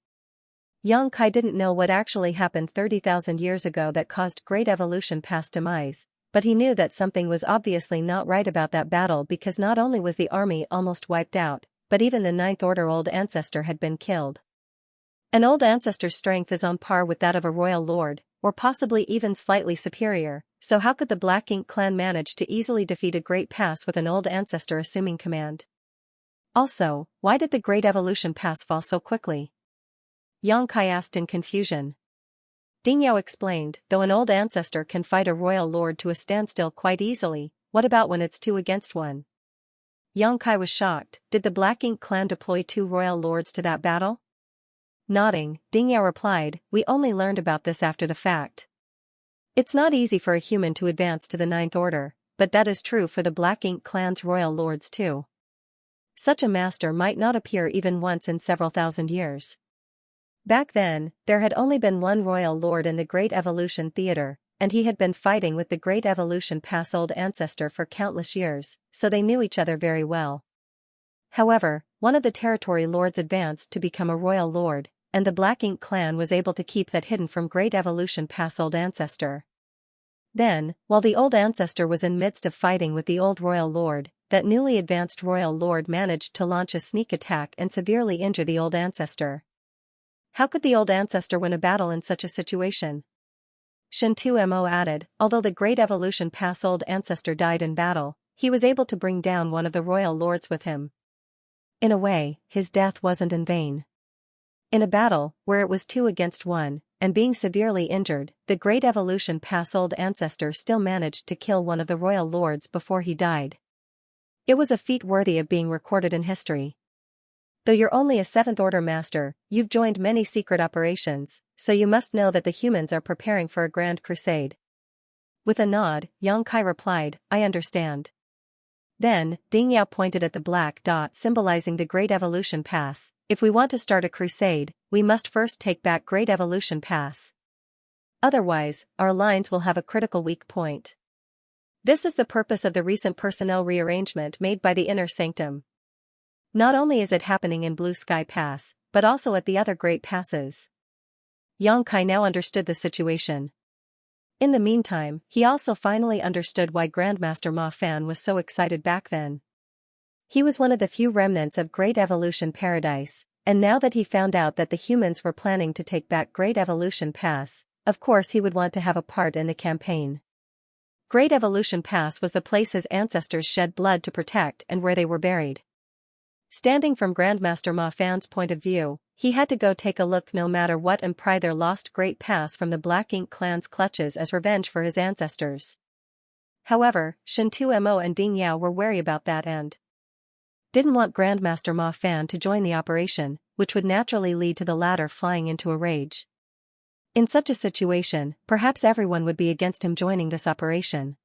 Yang Kai didn't know what actually happened 30,000 years ago that caused Great Evolution Pass demise, but he knew that something was obviously not right about that battle because not only was the army almost wiped out, but even the 9th Order Old Ancestor had been killed. An Old Ancestor's strength is on par with that of a Royal Lord, or possibly even slightly superior, so how could the Black Ink clan manage to easily defeat a Great Pass with an Old Ancestor assuming command? Also, why did the Great Evolution Pass fall so quickly? Yang Kai asked in confusion. Ding Yao explained, though an Old Ancestor can fight a Royal Lord to a standstill quite easily, what about when it's 2 against 1? Yang Kai was shocked. Did the Black Ink clan deploy 2 Royal Lords to that battle? Nodding, Ding Yao replied, "We only learned about this after the fact. It's not easy for a human to advance to the 9th Order, but that is true for the Black Ink clan's Royal Lords too. Such a master might not appear even once in several thousand years. Back then, there had only been one Royal Lord in the Great Evolution Theater, and he had been fighting with the Great Evolution Pass Old Ancestor for countless years, so they knew each other very well. However, one of the territory lords advanced to become a Royal Lord, and the Black Ink clan was able to keep that hidden from Great Evolution Pass Old Ancestor. Then, while the Old Ancestor was in midst of fighting with the old Royal Lord, that newly advanced Royal Lord managed to launch a sneak attack and severely injure the Old Ancestor. How could the Old Ancestor win a battle in such a situation? Xianxia added, although the Great Evolution Pass Old Ancestor died in battle, he was able to bring down one of the Royal Lords with him. In a way, his death wasn't in vain. In a battle, where it was 2 against 1, and being severely injured, the Great Evolution Pass Old Ancestor still managed to kill one of the Royal Lords before he died. It was a feat worthy of being recorded in history. Though you're only a 7th Order Master, you've joined many secret operations, so you must know that the humans are preparing for a grand crusade. With a nod, Yang Kai replied, I understand. Then, Ding Yao pointed at the black dot symbolizing the Great Evolution Pass. If we want to start a crusade, we must first take back Great Evolution Pass. Otherwise, our lines will have a critical weak point. This is the purpose of the recent personnel rearrangement made by the Inner Sanctum. Not only is it happening in Blue Sky Pass, but also at the other Great Passes. Xianxia now understood the situation. In the meantime, he also finally understood why Grandmaster Ma Fan was so excited back then. He was one of the few remnants of Great Evolution Paradise, and now that he found out that the humans were planning to take back Great Evolution Pass, of course he would want to have a part in the campaign. Great Evolution Pass was the place his ancestors shed blood to protect and where they were buried. Standing from Grandmaster Ma Fan's point of view, he had to go take a look no matter what and pry their lost Great Pass from the Black Ink clan's clutches as revenge for his ancestors. However, Shen Mo and Ding Yao were wary about that and didn't want Grandmaster Ma Fan to join the operation, which would naturally lead to the latter flying into a rage. In such a situation, perhaps everyone would be against him joining this operation.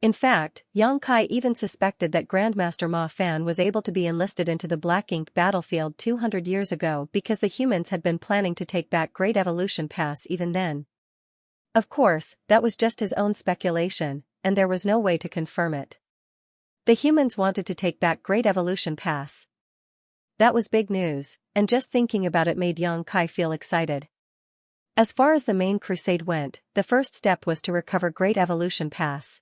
In fact, Xianxia even suspected that Grandmaster Ma Fan was able to be enlisted into the Black Ink battlefield 200 years ago because the humans had been planning to take back Great Evolution Pass even then. Of course, that was just his own speculation, and there was no way to confirm it. The humans wanted to take back Great Evolution Pass. That was big news, and just thinking about it made Xianxia feel excited. As far as the main crusade went, the first step was to recover Great Evolution Pass.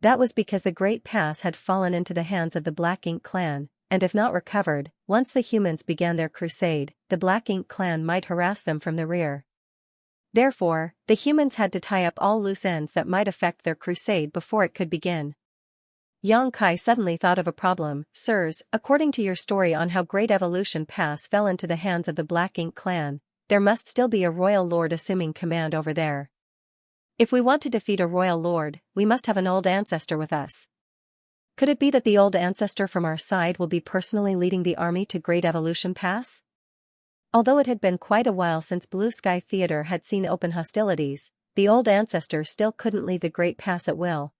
That was because the Great Pass had fallen into the hands of the Black Ink clan, and if not recovered, once the humans began their crusade, the Black Ink clan might harass them from the rear. Therefore, the humans had to tie up all loose ends that might affect their crusade before it could begin. Xianxia suddenly thought of a problem. Sirs, according to your story on how Great Evolution Pass fell into the hands of the Black Ink clan, there must still be a royal lord assuming command over there. If we want to defeat a royal lord, we must have an old ancestor with us. Could it be that the old ancestor from our side will be personally leading the army to Great Evolution Pass? Although it had been quite a while since Blue Sky Theater had seen open hostilities, the old ancestor still couldn't leave the Great Pass at will.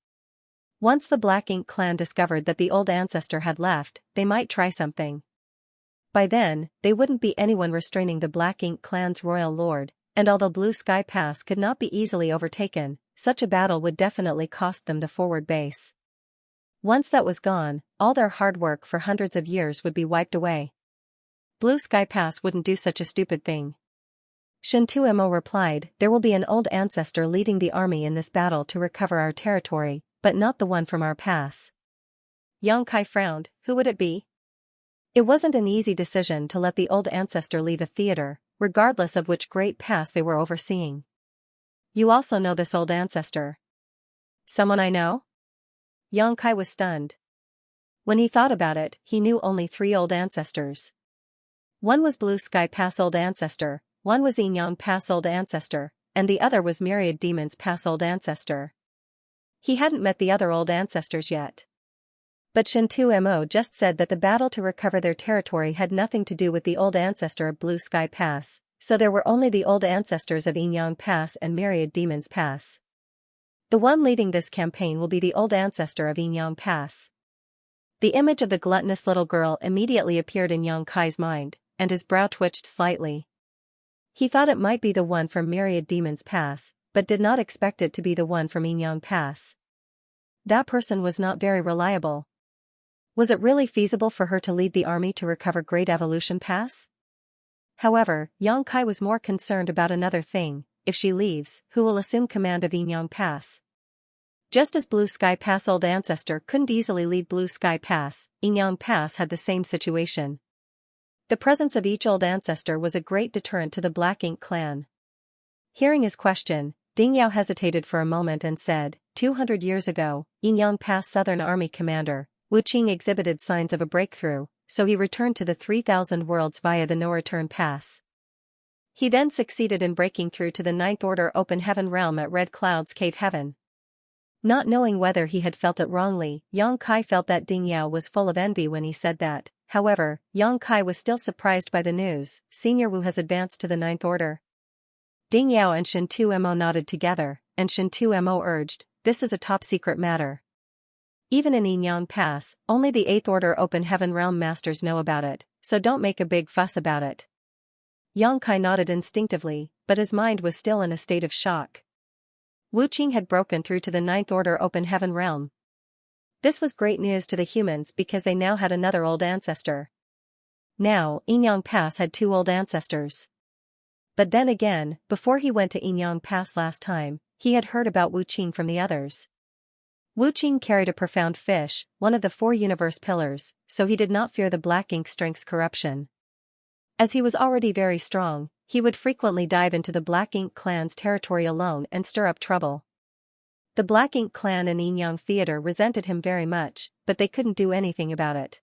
Once the Black Ink clan discovered that the old ancestor had left, they might try something. By then, they wouldn't be anyone restraining the Black Ink clan's royal lord, and although Blue Sky Pass could not be easily overtaken, such a battle would definitely cost them the forward base. Once that was gone, all their hard work for hundreds of years would be wiped away. Blue Sky Pass wouldn't do such a stupid thing. Shen Mo replied, there will be an old ancestor leading the army in this battle to recover our territory, but not the one from our pass. Xianxia frowned. Who would it be? It wasn't an easy decision to let the old ancestor leave a theater, regardless of which Great Pass they were overseeing. You also know this old ancestor. Someone I know? Xianxia was stunned. When he thought about it, he knew only 3 old ancestors. One was Blue Sky Pass old ancestor, one was Yinyang Pass old ancestor, and the other was Myriad Demons Pass old ancestor. He hadn't met the other old ancestors yet. But Shen Mo just said that the battle to recover their territory had nothing to do with the old ancestor of Blue Sky Pass, so there were only the old ancestors of Yinyang Pass and Myriad Demons Pass. The one leading this campaign will be the old ancestor of Yinyang Pass. The image of the gluttonous little girl immediately appeared in Xianxia's mind, and his brow twitched slightly. He thought it might be the one from Myriad Demons Pass, but did not expect it to be the one from Yinyang Pass. That person was not very reliable. Was it really feasible for her to lead the army to recover Great Evolution Pass? However, Xianxia was more concerned about another thing. If she leaves, who will assume command of Yinyang Pass? Just as Blue Sky Pass old ancestor couldn't easily lead Blue Sky Pass, Yinyang Pass had the same situation. The presence of each old ancestor was a great deterrent to the Black Ink clan. Hearing his question, Ding Yao hesitated for a moment and said, 200 years ago, Yinyang Pass Southern Army Commander, Wu Qing exhibited signs of a breakthrough, so he returned to the 3,000 worlds via the no-return pass. He then succeeded in breaking through to the Ninth Order Open Heaven realm at Red Cloud's Cave Heaven. Not knowing whether he had felt it wrongly, Xianxia felt that Ding Yao was full of envy when he said that. However, Xianxia was still surprised by the news. Senior Wu has advanced to the Ninth Order. Ding Yao and Shen Mo nodded together, and Shen Mo urged, this is a top-secret matter. Even in Yinyang Pass, only the 8th Order Open Heaven Realm Masters know about it, so don't make a big fuss about it. Yang Kai nodded instinctively, but his mind was still in a state of shock. Wu Qing had broken through to the Ninth Order Open Heaven realm. This was great news to the humans because they now had another old ancestor. Now, Yinyang Pass had two old ancestors. But then again, before he went to Yinyang Pass last time, he had heard about Wu Qing from the others. Wu Qing carried a profound fish, one of the four universe pillars, so he did not fear the black ink strength's corruption. As he was already very strong, he would frequently dive into the Black Ink clan's territory alone and stir up trouble. The Black Ink clan and Yinyang Theater resented him very much, but they couldn't do anything about it.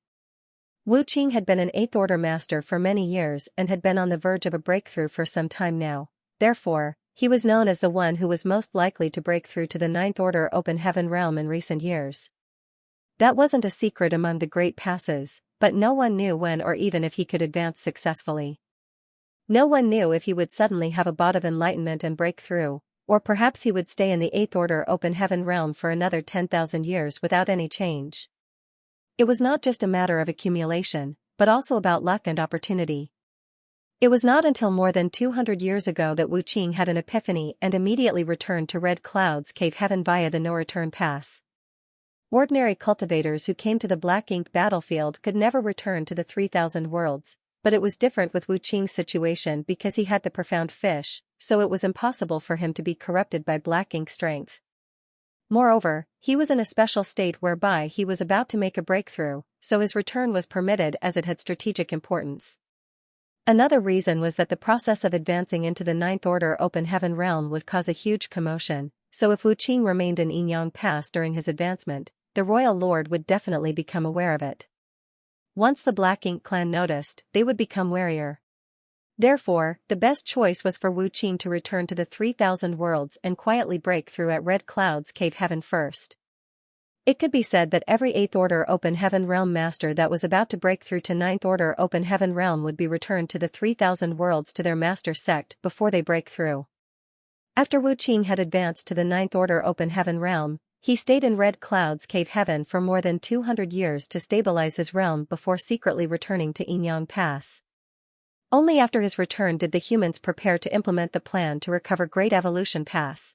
Wu Qing had been an Eighth Order master for many years and had been on the verge of a breakthrough for some time now. Therefore, he was known as the one who was most likely to break through to the Ninth Order Open Heaven realm in recent years. That wasn't a secret among the Great Passes, but no one knew when or even if he could advance successfully. No one knew if he would suddenly have a bout of enlightenment and break through, or perhaps he would stay in the Eighth Order Open Heaven realm for another 10,000 years without any change. It was not just a matter of accumulation, but also about luck and opportunity. It was not until more than 200 years ago that Wu Qing had an epiphany and immediately returned to Red Cloud's Cave Heaven via the no-return pass. Ordinary cultivators who came to the Black Ink battlefield could never return to the 3,000 worlds, but it was different with Wu Qing's situation because he had the profound fish, so it was impossible for him to be corrupted by Black Ink strength. Moreover, he was in a special state whereby he was about to make a breakthrough, so his return was permitted as it had strategic importance. Another reason was that the process of advancing into the Ninth Order Open Heaven realm would cause a huge commotion, so if Wu Qing remained in Yinyang Pass during his advancement, the Royal Lord would definitely become aware of it. Once the Black Ink clan noticed, they would become warier. Therefore, the best choice was for Wu Qing to return to the 3,000 worlds and quietly break through at Red Cloud's Cave Heaven first. It could be said that every Eighth Order Open Heaven realm master that was about to break through to Ninth Order Open Heaven realm would be returned to the 3,000 worlds to their master sect before they break through. After Wu Qing had advanced to the Ninth Order Open Heaven realm, he stayed in Red Cloud's Cave Heaven for more than 200 years to stabilize his realm before secretly returning to Yinyang Pass. Only after his return did the humans prepare to implement the plan to recover Great Evolution Pass.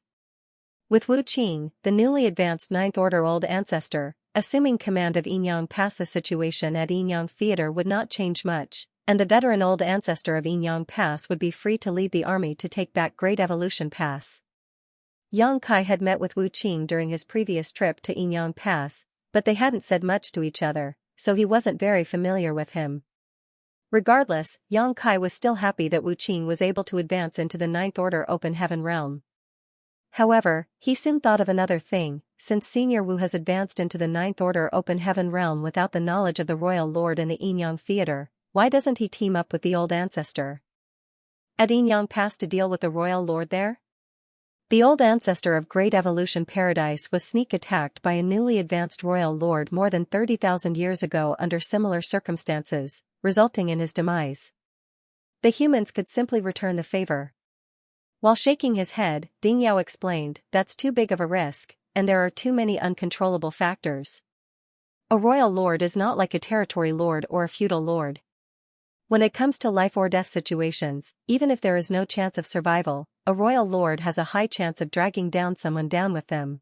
With Wu Qing, the newly advanced Ninth Order Old Ancestor, assuming command of Yinyang Pass, the situation at Yinyang Theater would not change much, and the veteran Old Ancestor of Yinyang Pass would be free to lead the army to take back Great Evolution Pass. Yang Kai had met with Wu Qing during his previous trip to Yinyang Pass, but they hadn't said much to each other, so he wasn't very familiar with him. Regardless, Yang Kai was still happy that Wu Qing was able to advance into the Ninth Order Open Heaven realm. However, he soon thought of another thing: since Senior Wu has advanced into the Ninth Order Open Heaven realm without the knowledge of the Royal Lord and the Yinyang Theater, why doesn't he team up with the Old Ancestor at Yinyang Pass to deal with the Royal Lord there? The Old Ancestor of Great Evolution Paradise was sneak attacked by a newly advanced Royal Lord more than 30,000 years ago under similar circumstances, resulting in his demise. The humans could simply return the favor. While shaking his head, Ding Yao explained, "That's too big of a risk, and there are too many uncontrollable factors. A Royal Lord is not like a territory lord or a feudal lord. When it comes to life or death situations, even if there is no chance of survival, a Royal Lord has a high chance of dragging someone down with them.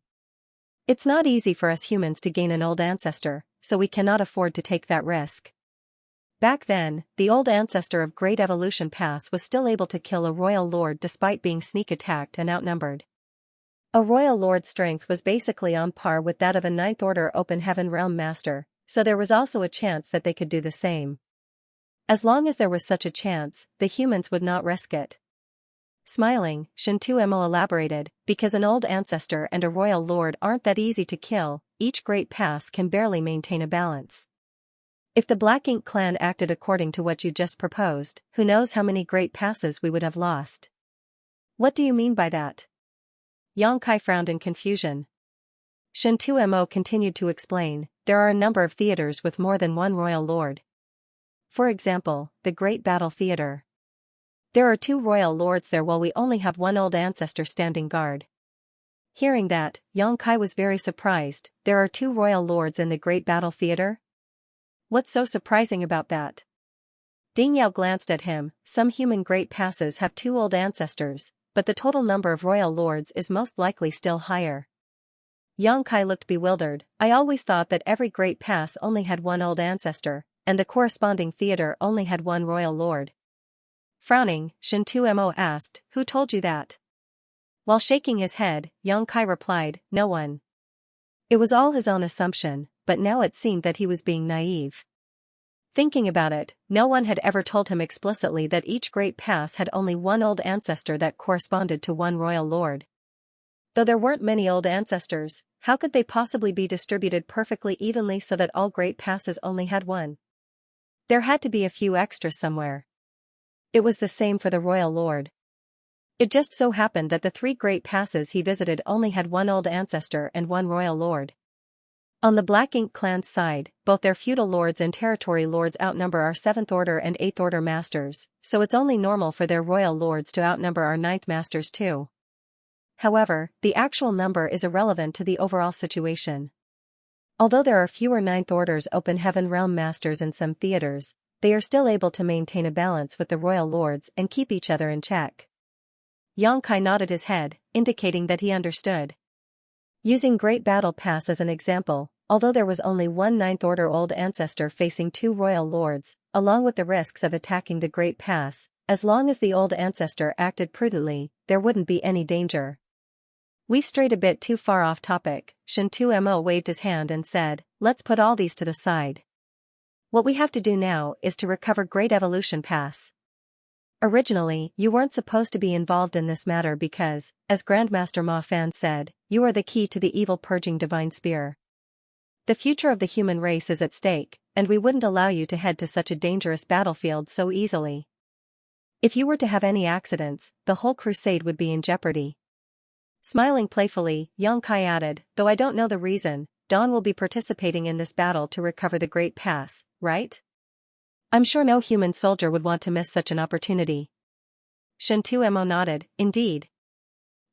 It's not easy for us humans to gain an Old Ancestor, so we cannot afford to take that risk." Back then, the Old Ancestor of Great Evolution Pass was still able to kill a Royal Lord despite being sneak attacked and outnumbered. A Royal Lord's strength was basically on par with that of a Ninth Order Open Heaven realm master, so there was also a chance that they could do the same. As long as there was such a chance, the humans would not risk it. Smiling, Shintuemo elaborated, "Because an Old Ancestor and a Royal Lord aren't that easy to kill, each Great Pass can barely maintain a balance. If the Black Ink clan acted according to what you just proposed, who knows how many Great Passes we would have lost." "What do you mean by that?" Yang Kai frowned in confusion. Shintuemo continued to explain, "There are a number of theaters with more than one Royal Lord. For example, the Great Battle Theater. There are 2 Royal Lords there while we only have 1 Old Ancestor standing guard." Hearing that, Yang Kai was very surprised. "There are 2 Royal Lords in the Great Battle Theater? What's so surprising about that?" Ding Yao glanced at him. Some human great passes have 2 old ancestors, but the total number of royal lords is most likely still higher. Yang Kai looked bewildered. I always thought that every great pass only had 1 old ancestor, and the corresponding theater only had 1 royal lord. Frowning, Shen Tumo asked, who told you that? While shaking his head, Yang Kai replied, no one. It was all his own assumption, but now it seemed that he was being naive. Thinking about it, no one had ever told him explicitly that each great pass had only 1 old ancestor that corresponded to 1 royal lord. Though there weren't many old ancestors, how could they possibly be distributed perfectly evenly so that all great passes only had 1? There had to be a few extras somewhere. It was the same for the royal lord. It just so happened that the 3 great passes he visited only had 1 old ancestor and 1 royal lord. On the Black Ink clan's side, both their feudal lords and territory lords outnumber our 7th order and 8th order masters, so it's only normal for their royal lords to outnumber our 9th masters too. However, the actual number is irrelevant to the overall situation. Although there are fewer 9th orders open heaven realm masters in some theaters, they are still able to maintain a balance with the royal lords and keep each other in check. Yang Kai nodded his head, indicating that he understood. Using Great Battle Pass as an example, although there was only 1 9th order old ancestor facing 2 royal lords, along with the risks of attacking the Great Pass, as long as the old ancestor acted prudently, there wouldn't be any danger. We've strayed a bit too far off topic. Shen Tumo waved his hand and said, let's put all these to the side. What we have to do now is to recover Great Evolution Pass. Originally, you weren't supposed to be involved in this matter because, as Grandmaster Ma Fan said, you are the key to the evil purging divine spear. The future of the human race is at stake, and we wouldn't allow you to head to such a dangerous battlefield so easily. If you were to have any accidents, the whole crusade would be in jeopardy. Smiling playfully, Yang Kai added, though I don't know the reason, Dawn will be participating in this battle to recover the Great Pass, right? I'm sure no human soldier would want to miss such an opportunity. Shen Tumo nodded, indeed.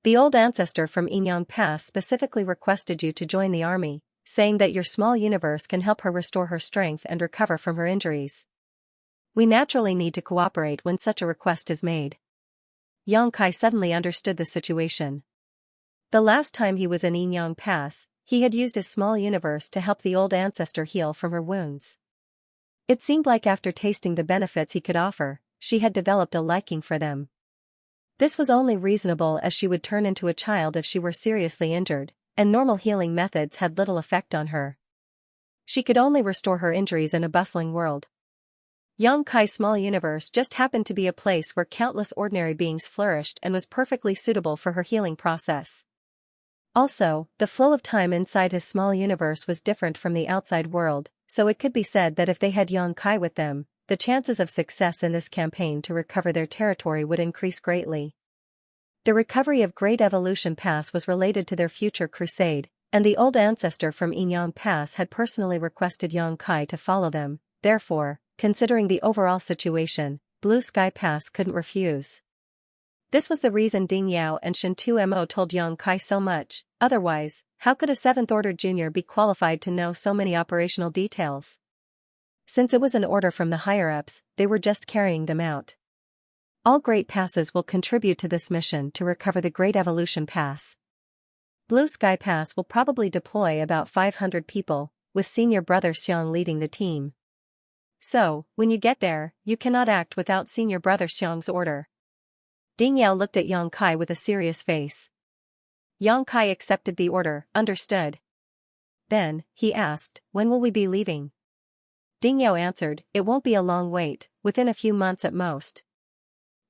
The old ancestor from Inyang Pass specifically requested you to join the army, saying that your small universe can help her restore her strength and recover from her injuries. We naturally need to cooperate when such a request is made. Yang Kai suddenly understood the situation. The last time he was in Inyang Pass, he had used his small universe to help the old ancestor heal from her wounds. It seemed like after tasting the benefits he could offer, she had developed a liking for them. This was only reasonable as she would turn into a child if she were seriously injured, and normal healing methods had little effect on her. She could only restore her injuries in a bustling world. Yang Kai's small universe just happened to be a place where countless ordinary beings flourished and was perfectly suitable for her healing process. Also, the flow of time inside his small universe was different from the outside world, so it could be said that if they had Yang Kai with them, the chances of success in this campaign to recover their territory would increase greatly. The recovery of Great Evolution Pass was related to their future crusade, and the old ancestor from Inyang Pass had personally requested Yang Kai to follow them. Therefore, considering the overall situation, Blue Sky Pass couldn't refuse. This was the reason Ding Yao and Shen Tumo told Yang Kai so much. Otherwise, how could a 7th order junior be qualified to know so many operational details? Since it was an order from the higher-ups, they were just carrying them out. All Great Passes will contribute to this mission to recover the Great Evolution Pass. Blue Sky Pass will probably deploy about 500 people, with senior brother Xiang leading the team. So, when you get there, you cannot act without senior brother Xiang's order. Ding Yao looked at Yang Kai with a serious face. Yang Kai accepted the order, understood. Then, he asked, when will we be leaving? Ding Yao answered, it won't be a long wait, within a few months at most.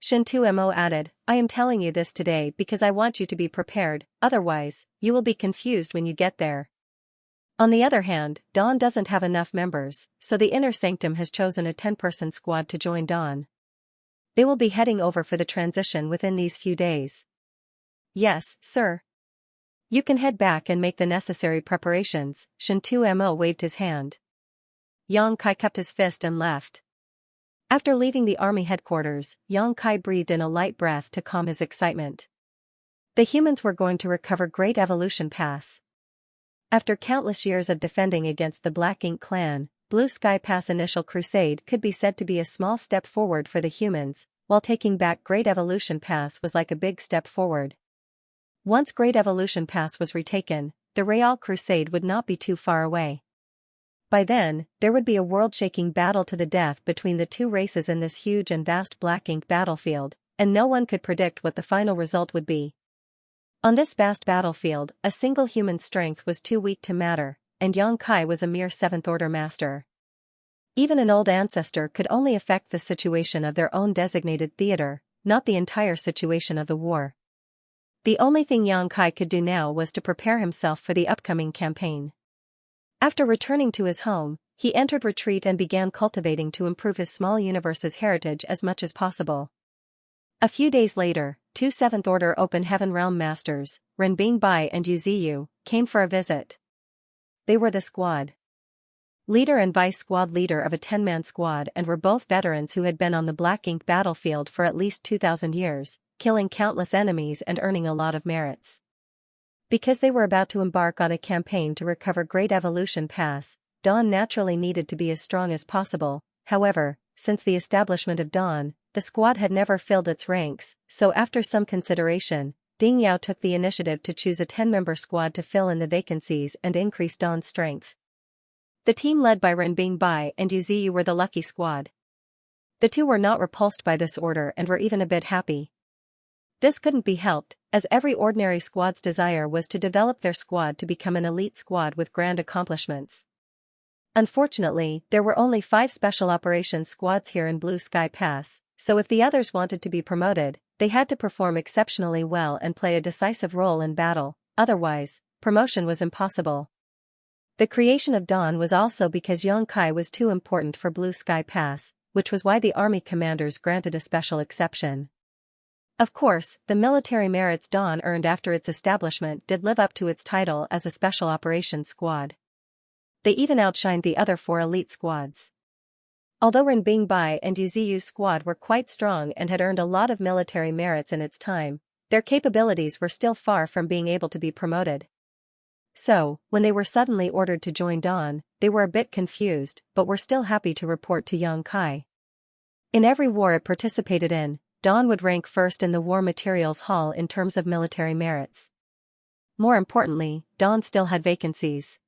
Shen Tumo added, I am telling you this today because I want you to be prepared, otherwise, you will be confused when you get there. On the other hand, Dawn doesn't have enough members, so the Inner Sanctum has chosen a 10-person squad to join Dawn. They will be heading over for the transition within these few days. Yes, sir. You can head back and make the necessary preparations. Shen Tumo waved his hand. Yang Kai kept his fist and left. After leaving the army headquarters, Yang Kai breathed in a light breath to calm his excitement. The humans were going to recover Great Evolution Pass. After countless years of defending against the Black Ink clan, Blue Sky Pass initial crusade could be said to be a small step forward for the humans, while taking back Great Evolution Pass was like a big step forward. Once Great Evolution Pass was retaken, the Real Crusade would not be too far away. By then, there would be a world-shaking battle to the death between the two races in this huge and vast black ink battlefield, and no one could predict what the final result would be. On this vast battlefield, a single human strength was too weak to matter, and Yang Kai was a mere 7th-order master. Even an old ancestor could only affect the situation of their own designated theater, not the entire situation of the war. The only thing Yang Kai could do now was to prepare himself for the upcoming campaign. After returning to his home, he entered retreat and began cultivating to improve his small universe's heritage as much as possible. A few days later, two 7th-order Open Heaven Realm Masters, Renbing Bai and Yu Ziyu, came for a visit. They were the squad leader and vice squad leader of a 10-man squad and were both veterans who had been on the Black Ink battlefield for at least 2,000 years, killing countless enemies and earning a lot of merits. Because they were about to embark on a campaign to recover Great Evolution Pass, Dawn naturally needed to be as strong as possible. However, since the establishment of Dawn, the squad had never filled its ranks, so after some consideration, Ding Yao took the initiative to choose a 10-member squad to fill in the vacancies and increase Dawn's strength. The team led by Renbing Bai and Yu Ziyu were the lucky squad. The two were not repulsed by this order and were even a bit happy. This couldn't be helped, as every ordinary squad's desire was to develop their squad to become an elite squad with grand accomplishments. Unfortunately, there were only 5 special operations squads here in Blue Sky Pass, so if the others wanted to be promoted, they had to perform exceptionally well and play a decisive role in battle, otherwise, promotion was impossible. The creation of Dawn was also because Yang Kai was too important for Blue Sky Pass, which was why the army commanders granted a special exception. Of course, the military merits Dawn earned after its establishment did live up to its title as a special operations squad. They even outshined the other 4 elite squads. Although Renbing Bai and Yu Ziyu's squad were quite strong and had earned a lot of military merits in its time, their capabilities were still far from being able to be promoted. So, when they were suddenly ordered to join Dawn, they were a bit confused, but were still happy to report to Yang Kai. In every war it participated in, Dawn would rank first in the War Materials Hall in terms of military merits. More importantly, Dawn still had vacancies.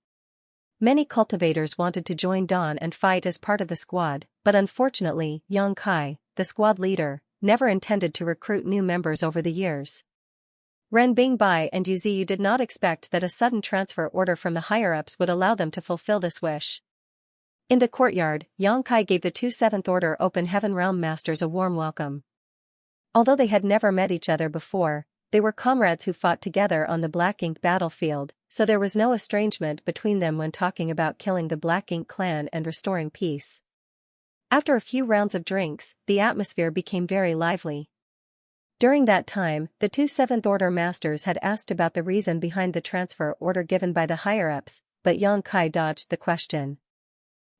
Many cultivators wanted to join Dawn and fight as part of the squad, but unfortunately, Yang Kai, the squad leader, never intended to recruit new members over the years. Renbing Bai and Yu Ziyu did not expect that a sudden transfer order from the higher-ups would allow them to fulfill this wish. In the courtyard, Yang Kai gave the two 7th-order Open Heaven Realm Masters a warm welcome. Although they had never met each other before, they were comrades who fought together on the Black Ink battlefield, so there was no estrangement between them when talking about killing the Black Ink clan and restoring peace. After a few rounds of drinks, the atmosphere became very lively. During that time, the two 7th-order masters had asked about the reason behind the transfer order given by the higher-ups, but Yang Kai dodged the question.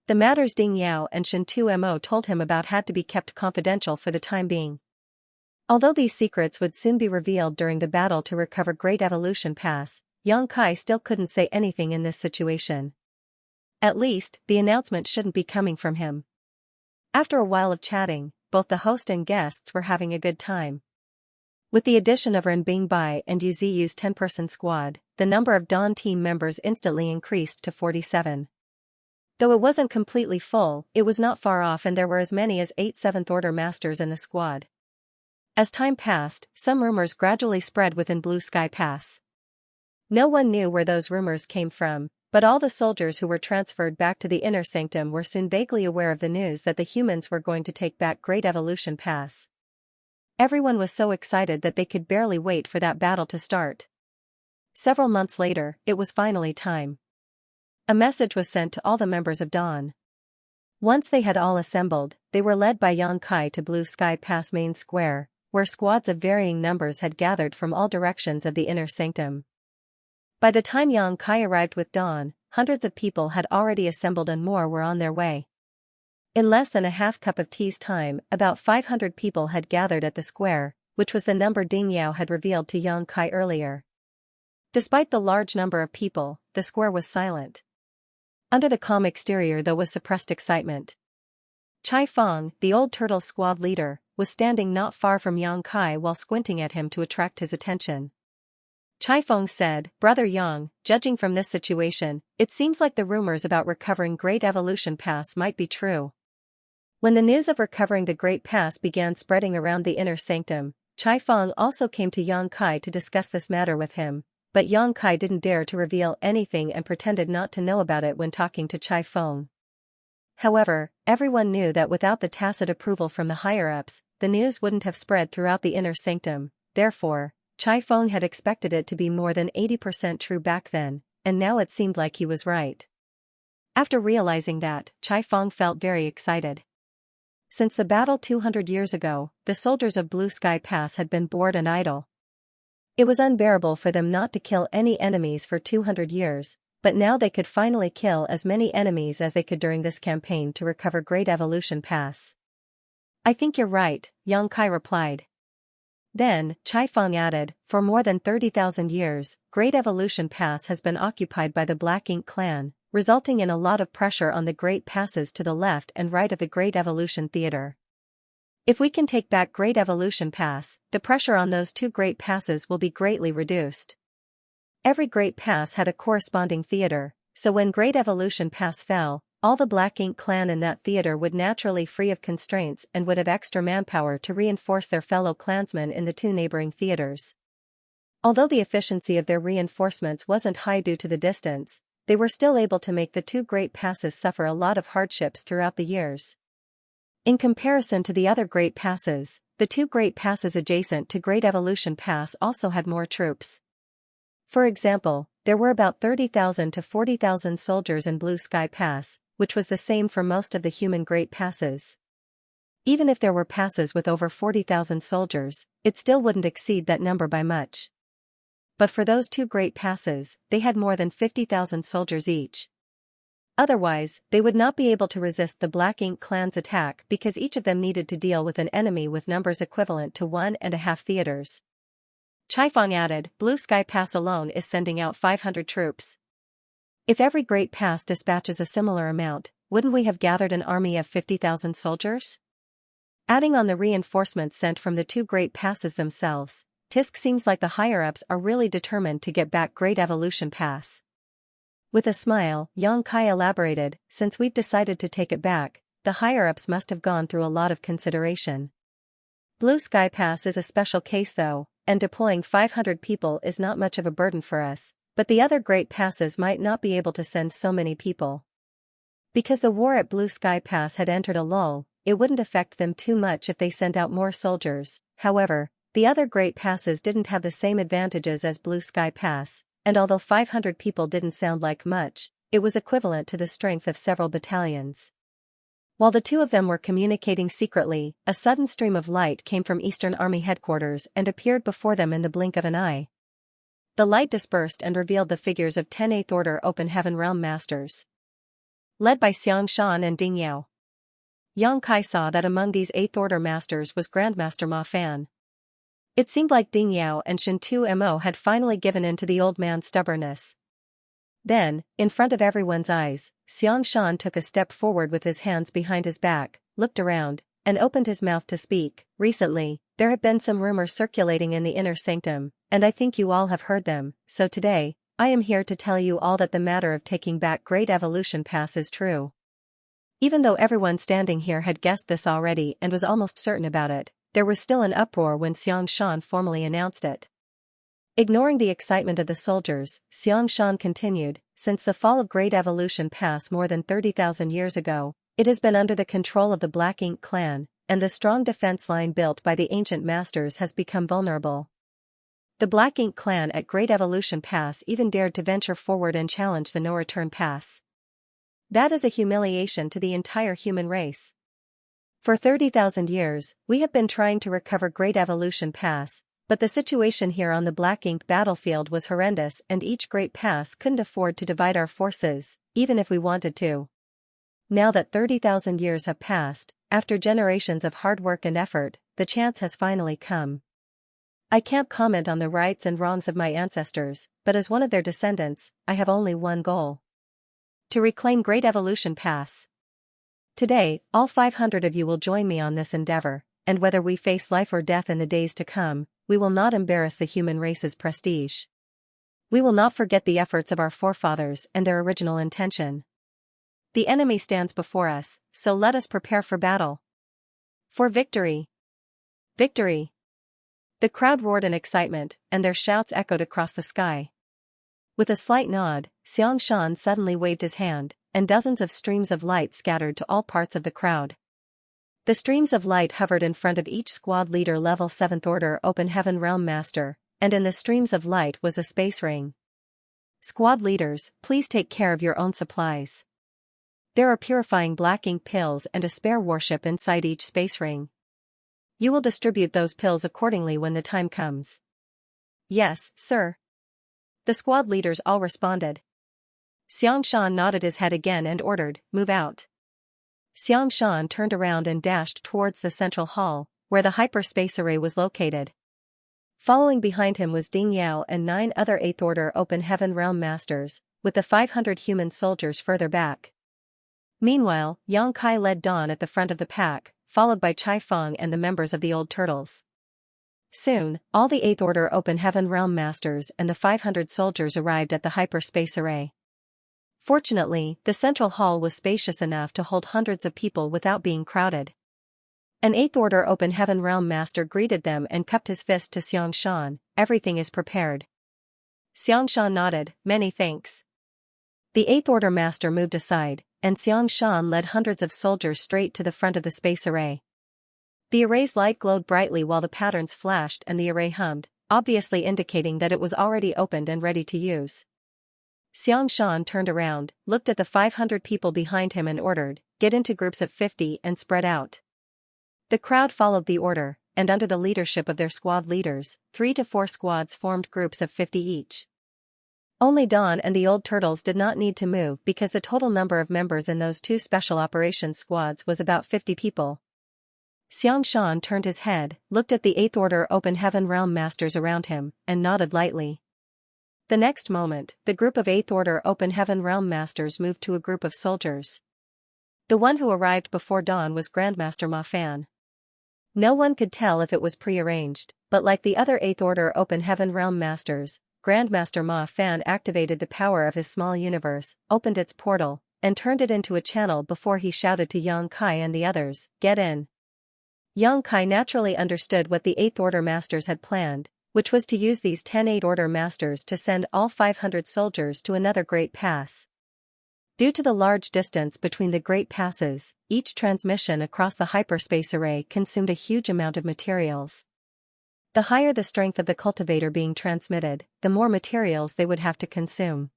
The matters Ding Yao and Shen Tumo told him about had to be kept confidential for the time being. Although these secrets would soon be revealed during the battle to recover Great Evolution Pass, Yang Kai still couldn't say anything in this situation. At least, the announcement shouldn't be coming from him. After a while of chatting, both the host and guests were having a good time. With the addition of Renbing Bai and Yu Ziyu's 10-person squad, the number of Dawn team members instantly increased to 47. Though it wasn't completely full, it was not far off and there were as many as 8 7th-order masters in the squad. As time passed, some rumors gradually spread within Blue Sky Pass. No one knew where those rumors came from, but all the soldiers who were transferred back to the Inner Sanctum were soon vaguely aware of the news that the humans were going to take back Great Evolution Pass. Everyone was so excited that they could barely wait for that battle to start. Several months later, it was finally time. A message was sent to all the members of Dawn. Once they had all assembled, they were led by Yang Kai to Blue Sky Pass Main Square, where squads of varying numbers had gathered from all directions of the Inner Sanctum. By the time Yang Kai arrived with Dawn, hundreds of people had already assembled and more were on their way. In less than a half cup of tea's time, about 500 people had gathered at the square, which was the number Ding Yao had revealed to Yang Kai earlier. Despite the large number of people, the square was silent. Under the calm exterior there was suppressed excitement. Chai Feng, the old turtle squad leader, was standing not far from Yang Kai while squinting at him to attract his attention. Chai Feng said, "Brother Yang, judging from this situation, it seems like the rumors about recovering Great Evolution Pass might be true." When the news of recovering the Great Pass began spreading around the inner sanctum, Chai Feng also came to Yang Kai to discuss this matter with him, but Yang Kai didn't dare to reveal anything and pretended not to know about it when talking to Chai Feng. However, everyone knew that without the tacit approval from the higher-ups, the news wouldn't have spread throughout the inner sanctum. Therefore, Chai Feng had expected it to be more than 80% true back then, and now it seemed like he was right. After realizing that, Chai Feng felt very excited. Since the battle 200 years ago, the soldiers of Blue Sky Pass had been bored and idle. It was unbearable for them not to kill any enemies for 200 years, but now they could finally kill as many enemies as they could during this campaign to recover Great Evolution Pass. "I think you're right," Yang Kai replied. Then, Chai Feng added, "For more than 30,000 years, Great Evolution Pass has been occupied by the Black Ink clan, resulting in a lot of pressure on the Great Passes to the left and right of the Great Evolution Theater. If we can take back Great Evolution Pass, the pressure on those two Great Passes will be greatly reduced." Every Great Pass had a corresponding theater, so when Great Evolution Pass fell, all the Black Ink clan in that theater would naturally free of constraints and would have extra manpower to reinforce their fellow clansmen in the two neighboring theaters. Although the efficiency of their reinforcements wasn't high due to the distance, they were still able to make the two Great Passes suffer a lot of hardships throughout the years. In comparison to the other Great Passes, the two Great Passes adjacent to Great Evolution Pass also had more troops. For example, there were about 30,000 to 40,000 soldiers in Blue Sky Pass, which was the same for most of the human Great Passes. Even if there were passes with over 40,000 soldiers, it still wouldn't exceed that number by much. But for those two Great Passes, they had more than 50,000 soldiers each. Otherwise, they would not be able to resist the Black Ink clan's attack because each of them needed to deal with an enemy with numbers equivalent to 1.5 theaters. Chai Feng added, "Blue Sky Pass alone is sending out 500 troops. If every Great Pass dispatches a similar amount, wouldn't we have gathered an army of 50,000 soldiers?" Adding on the reinforcements sent from the two Great Passes themselves, Tisk seems like the higher-ups are really determined to get back Great Evolution Pass. With a smile, Yang Kai elaborated, "Since we've decided to take it back, the higher-ups must have gone through a lot of consideration. Blue Sky Pass is a special case though, and deploying 500 people is not much of a burden for us, but the other Great Passes might not be able to send so many people." Because the war at Blue Sky Pass had entered a lull, it wouldn't affect them too much if they sent out more soldiers. However, the other Great Passes didn't have the same advantages as Blue Sky Pass, and although 500 people didn't sound like much, it was equivalent to the strength of several battalions. While the two of them were communicating secretly, a sudden stream of light came from Eastern Army headquarters and appeared before them in the blink of an eye. The light dispersed and revealed the figures of 10 Eighth Order Open Heaven Realm Masters, led by Xianxia and Ding Yao. Yang Kai saw that among these Eighth Order Masters was Grandmaster Ma Fan. It seemed like Ding Yao and Shen Tumo had finally given in to the old man's stubbornness. Then, in front of everyone's eyes, Xianxia took a step forward with his hands behind his back, looked around, and opened his mouth to speak. "Recently, there have been some rumors circulating in the inner sanctum, and I think you all have heard them, so today, I am here to tell you all that the matter of taking back Great Evolution Pass is true." Even though everyone standing here had guessed this already and was almost certain about it, there was still an uproar when Xianxia formally announced it. Ignoring the excitement of the soldiers, Xianxia continued, "Since the fall of Great Evolution Pass more than 30,000 years ago, it has been under the control of the Black Ink clan, and the strong defense line built by the ancient masters has become vulnerable. The Black Ink clan at Great Evolution Pass even dared to venture forward and challenge the no-return pass. That is a humiliation to the entire human race. For 30,000 years, we have been trying to recover Great Evolution Pass, but the situation here on the Black Ink battlefield was horrendous and each Great Pass couldn't afford to divide our forces, even if we wanted to. Now that 30,000 years have passed, after generations of hard work and effort, the chance has finally come. I can't comment on the rights and wrongs of my ancestors, but as one of their descendants, I have only one goal. To reclaim Great Evolution Pass. Today, all 500 of you will join me on this endeavor, and whether we face life or death in the days to come, we will not embarrass the human race's prestige. We will not forget the efforts of our forefathers and their original intention. The enemy stands before us, so let us prepare for battle. For victory! Victory! The crowd roared in excitement, and their shouts echoed across the sky. With a slight nod, Xianxia suddenly waved his hand, and dozens of streams of light scattered to all parts of the crowd. The streams of light hovered in front of each squad leader level 7th Order Open Heaven Realm Master, and in the streams of light was a space ring. Squad leaders, please take care of your own supplies. There are purifying black ink pills and a spare warship inside each space ring. You will distribute those pills accordingly when the time comes. Yes, sir. The squad leaders all responded. Xianxia nodded his head again and ordered, "Move out." Xianxia turned around and dashed towards the central hall, where the hyperspace array was located. Following behind him was Ding Yao and 9 other 8th Order Open Heaven Realm Masters, with the 500 human soldiers further back. Meanwhile, Yang Kai led Dawn at the front of the pack, followed by Chai Feng and the members of the Old Turtles. Soon, all the 8th Order Open Heaven Realm Masters and the 500 soldiers arrived at the hyperspace array. Fortunately, the central hall was spacious enough to hold hundreds of people without being crowded. An 8th Order Open Heaven Realm Master greeted them and cupped his fist to Xianxia. "Everything is prepared." Xianxia nodded, "Many thanks." The 8th Order Master moved aside, and Xianxia led hundreds of soldiers straight to the front of the space array. The array's light glowed brightly while the patterns flashed and the array hummed, obviously indicating that it was already opened and ready to use. Xianxia turned around, looked at the 500 people behind him and ordered, "Get into groups of 50 and spread out." The crowd followed the order, and under the leadership of their squad leaders, 3 to 4 squads formed groups of 50 each. Only Dawn and the Old Turtles did not need to move because the total number of members in those 2 special operations squads was about 50 people. Xianxia turned his head, looked at the 8th Order Open Heaven Realm Masters around him, and nodded lightly. The next moment, the group of 8th Order Open Heaven Realm Masters moved to a group of soldiers. The one who arrived before Dawn was Grandmaster Ma Fan. No one could tell if it was prearranged, but like the other 8th Order Open Heaven Realm Masters, Grandmaster Ma Fan activated the power of his small universe, opened its portal, and turned it into a channel before he shouted to Yang Kai and the others, "Get in." Yang Kai naturally understood what the 8th Order Masters had planned, which was to use these 10 8th Order Masters to send all 500 soldiers to another Great Pass. Due to the large distance between the Great Passes, each transmission across the hyperspace array consumed a huge amount of materials. The higher the strength of the cultivator being transmitted, the more materials they would have to consume.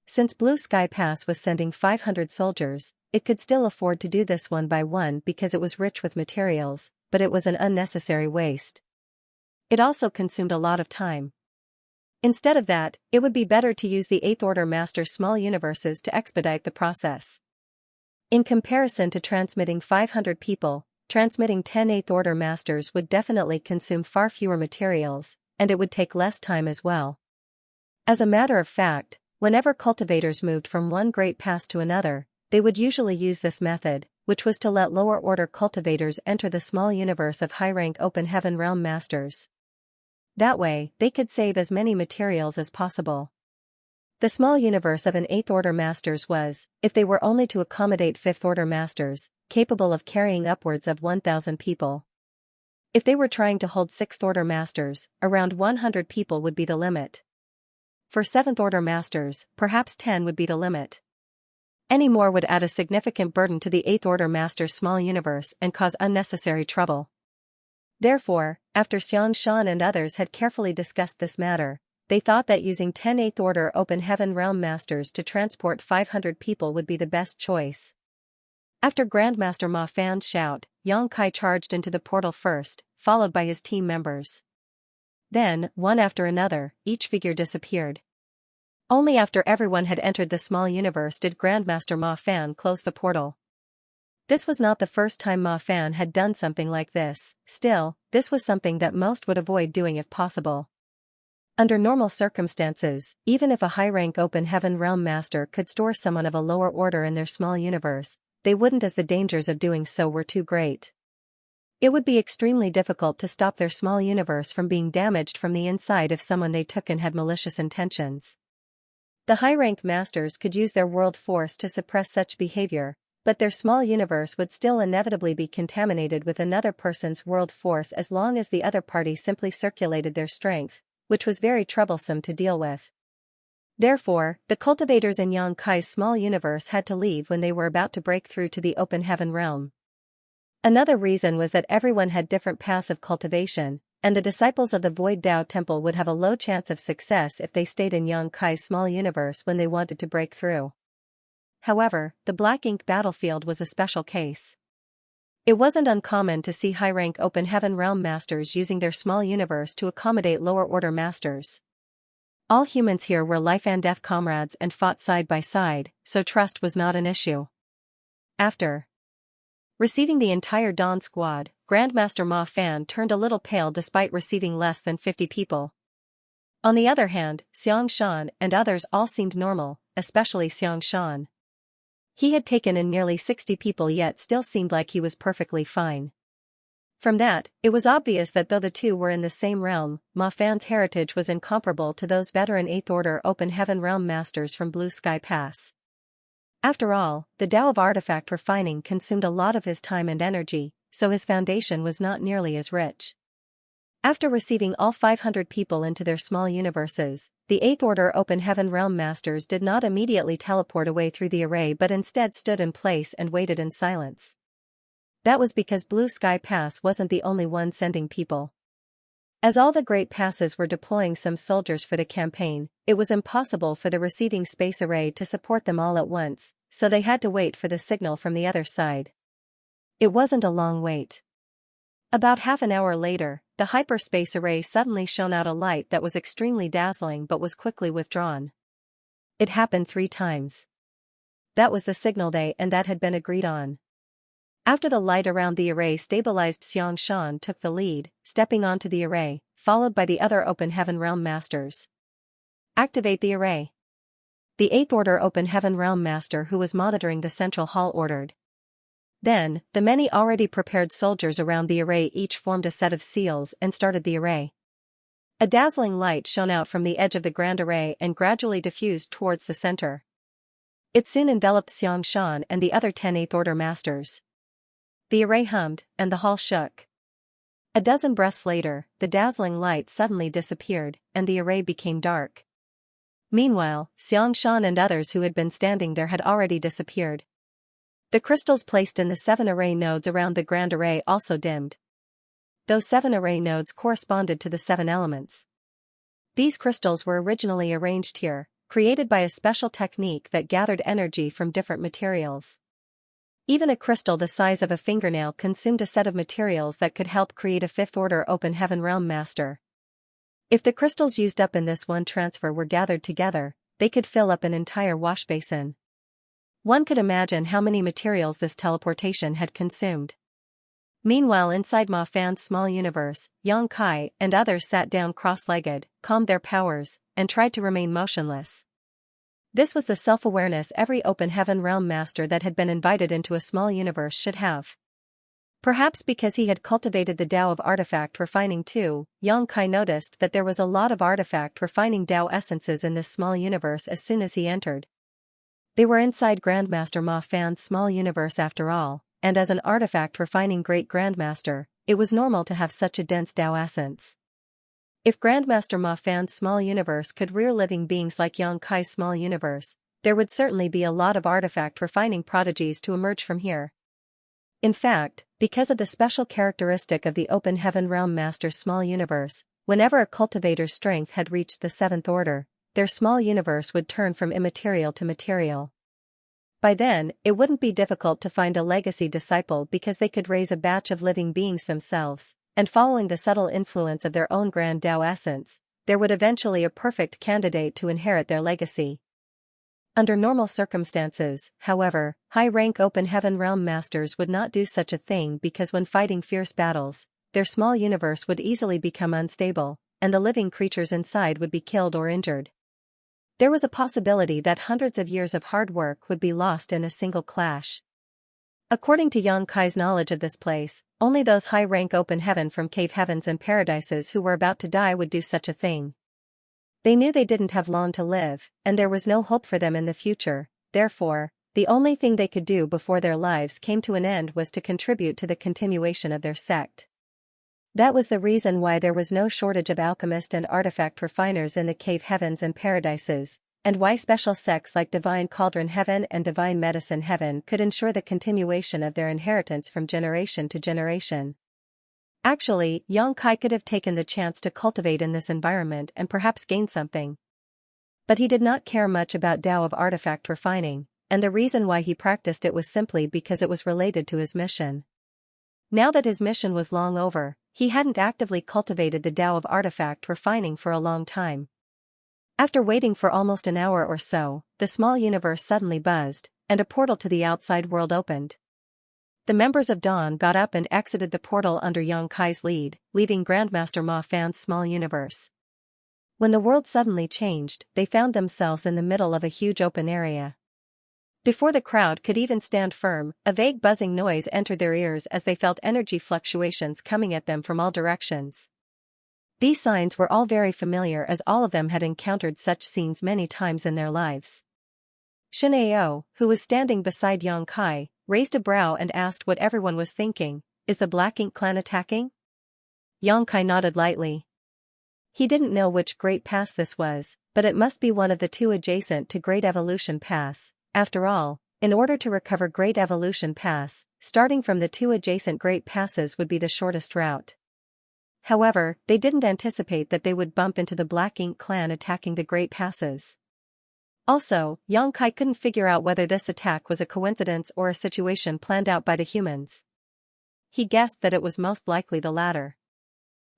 Since Blue Sky Pass was sending 500 soldiers, it could still afford to do this one by one because it was rich with materials, but it was an unnecessary waste. It also consumed a lot of time. Instead of that, it would be better to use the 8th Order Master's small universes to expedite the process. In comparison to transmitting 500 people, transmitting 10 8th Order Masters would definitely consume far fewer materials, and it would take less time as well. As a matter of fact, whenever cultivators moved from one Great Pass to another, they would usually use this method, which was to let lower order cultivators enter the small universe of high-rank Open Heaven Realm Masters. That way, they could save as many materials as possible. The small universe of an 8th Order Masters was, if they were only to accommodate 5th Order Masters, capable of carrying upwards of 1,000 people. If they were trying to hold 6th Order Masters, around 100 people would be the limit. For 7th Order Masters, perhaps 10 would be the limit. Any more would add a significant burden to the 8th Order Master's small universe and cause unnecessary trouble. Therefore, after Xianxia and others had carefully discussed this matter, they thought that using 10 8th Order Open Heaven Realm Masters to transport 500 people would be the best choice. After Grandmaster Ma Fan's shout, Yang Kai charged into the portal first, followed by his team members. Then, one after another, each figure disappeared. Only after everyone had entered the small universe did Grandmaster Ma Fan close the portal. This was not the first time Ma Fan had done something like this, still, this was something that most would avoid doing if possible. Under normal circumstances, even if a high-rank open heaven realm master could store someone of a lower order in their small universe, they wouldn't, as the dangers of doing so were too great. It would be extremely difficult to stop their small universe from being damaged from the inside if someone they took in had malicious intentions. The high-rank masters could use their world force to suppress such behavior, but their small universe would still inevitably be contaminated with another person's world force as long as the other party simply circulated their strength, which was very troublesome to deal with. Therefore, the cultivators in Yang Kai's small universe had to leave when they were about to break through to the open heaven realm. Another reason was that everyone had different paths of cultivation, and the disciples of the Void Tao Temple would have a low chance of success if they stayed in Yang Kai's small universe when they wanted to break through. However, the Black Ink battlefield was a special case. It wasn't uncommon to see high-rank open heaven realm masters using their small universe to accommodate lower-order masters. All humans here were life and death comrades and fought side by side, so trust was not an issue. After receiving the entire Dawn squad, Grandmaster Ma Fan turned a little pale despite receiving less than 50 people. On the other hand, Xianxia and others all seemed normal, especially Xianxia. He had taken in nearly 60 people yet still seemed like he was perfectly fine. From that, it was obvious that though the two were in the same realm, Ma Fan's heritage was incomparable to those veteran 8th Order Open Heaven Realm Masters from Blue Sky Pass. After all, the Tao of artifact refining consumed a lot of his time and energy, so his foundation was not nearly as rich. After receiving all 500 people into their small universes, the 8th Order Open Heaven Realm Masters did not immediately teleport away through the array but instead stood in place and waited in silence. That was because Blue Sky Pass wasn't the only one sending people. As all the Great Passes were deploying some soldiers for the campaign, it was impossible for the receiving space array to support them all at once, so they had to wait for the signal from the other side. It wasn't a long wait. About half an hour later, the hyperspace array suddenly shone out a light that was extremely dazzling but was quickly withdrawn. It happened 3 times. That was the signal that had been agreed on. After the light around the array stabilized, Xianxia took the lead, stepping onto the array, followed by the other Open Heaven Realm Masters. Activate the array. The 8th Order Open Heaven Realm Master who was monitoring the central hall ordered. Then, the many already prepared soldiers around the array each formed a set of seals and started the array. A dazzling light shone out from the edge of the grand array and gradually diffused towards the center. It soon enveloped Xianxia and the other 10 8th Order Masters. The array hummed, and the hall shook. A dozen breaths later, the dazzling light suddenly disappeared, and the array became dark. Meanwhile, Xianxia and others who had been standing there had already disappeared. The crystals placed in the 7 array nodes around the grand array also dimmed. Those 7 array nodes corresponded to the 7 elements. These crystals were originally arranged here, created by a special technique that gathered energy from different materials. Even a crystal the size of a fingernail consumed a set of materials that could help create a 5th Order Open Heaven Realm Master. If the crystals used up in this one transfer were gathered together, they could fill up an entire wash basin. One could imagine how many materials this teleportation had consumed. Meanwhile, inside Ma Fan's small universe, Yang Kai and others sat down cross-legged, calmed their powers, and tried to remain motionless. This was the self-awareness every Open Heaven Realm Master that had been invited into a small universe should have. Perhaps because he had cultivated the Tao of artifact refining too, Yang Kai noticed that there was a lot of artifact refining Tao essences in this small universe as soon as he entered. They were inside Grandmaster Ma Fan's small universe after all, and as an artifact refining Great Grandmaster, it was normal to have such a dense Tao essence. If Grandmaster Ma Fan's small universe could rear living beings like Yang Kai's small universe, there would certainly be a lot of artifact refining prodigies to emerge from here. In fact, because of the special characteristic of the Open Heaven Realm Master's small universe, whenever a cultivator's strength had reached the 7th order, their small universe would turn from immaterial to material. By then, it wouldn't be difficult to find a legacy disciple because they could raise a batch of living beings themselves, and following the subtle influence of their own grand Tao essence, there would eventually a perfect candidate to inherit their legacy. Under normal circumstances, however, high-rank Open Heaven Realm Masters would not do such a thing because when fighting fierce battles, their small universe would easily become unstable, and the living creatures inside would be killed or injured. There was a possibility that hundreds of years of hard work would be lost in a single clash. According to Xianxia's knowledge of this place, only those high-rank open heaven from cave heavens and paradises who were about to die would do such a thing. They knew they didn't have long to live, and there was no hope for them in the future. Therefore, the only thing they could do before their lives came to an end was to contribute to the continuation of their sect. That was the reason why there was no shortage of alchemists and artifact refiners in the cave heavens and paradises, and why special sects like Divine Cauldron Heaven and Divine Medicine Heaven could ensure the continuation of their inheritance from generation to generation. Actually, Xianxia could have taken the chance to cultivate in this environment and perhaps gain something. But he did not care much about Tao of artifact refining, and the reason why he practiced it was simply because it was related to his mission. Now that his mission was long over, he hadn't actively cultivated the Tao of artifact refining for a long time. After waiting for almost an hour or so, the small universe suddenly buzzed, and a portal to the outside world opened. The members of Dawn got up and exited the portal under Xianxia's lead, leaving Grandmaster Ma Fan's small universe. When the world suddenly changed, they found themselves in the middle of a huge open area. Before the crowd could even stand firm, a vague buzzing noise entered their ears as they felt energy fluctuations coming at them from all directions. These signs were all very familiar as all of them had encountered such scenes many times in their lives. Xianxia, who was standing beside Xianxia, raised a brow and asked what everyone was thinking. Is the Black Ink clan attacking? Xianxia nodded lightly. He didn't know which Great Pass this was, but it must be one of the two adjacent to Great Evolution Pass. After all, in order to recover Great Evolution Pass, starting from the two adjacent Great Passes would be the shortest route. However, they didn't anticipate that they would bump into the Black Ink clan attacking the Great Passes. Also, Xianxia couldn't figure out whether this attack was a coincidence or a situation planned out by the humans. He guessed that it was most likely the latter.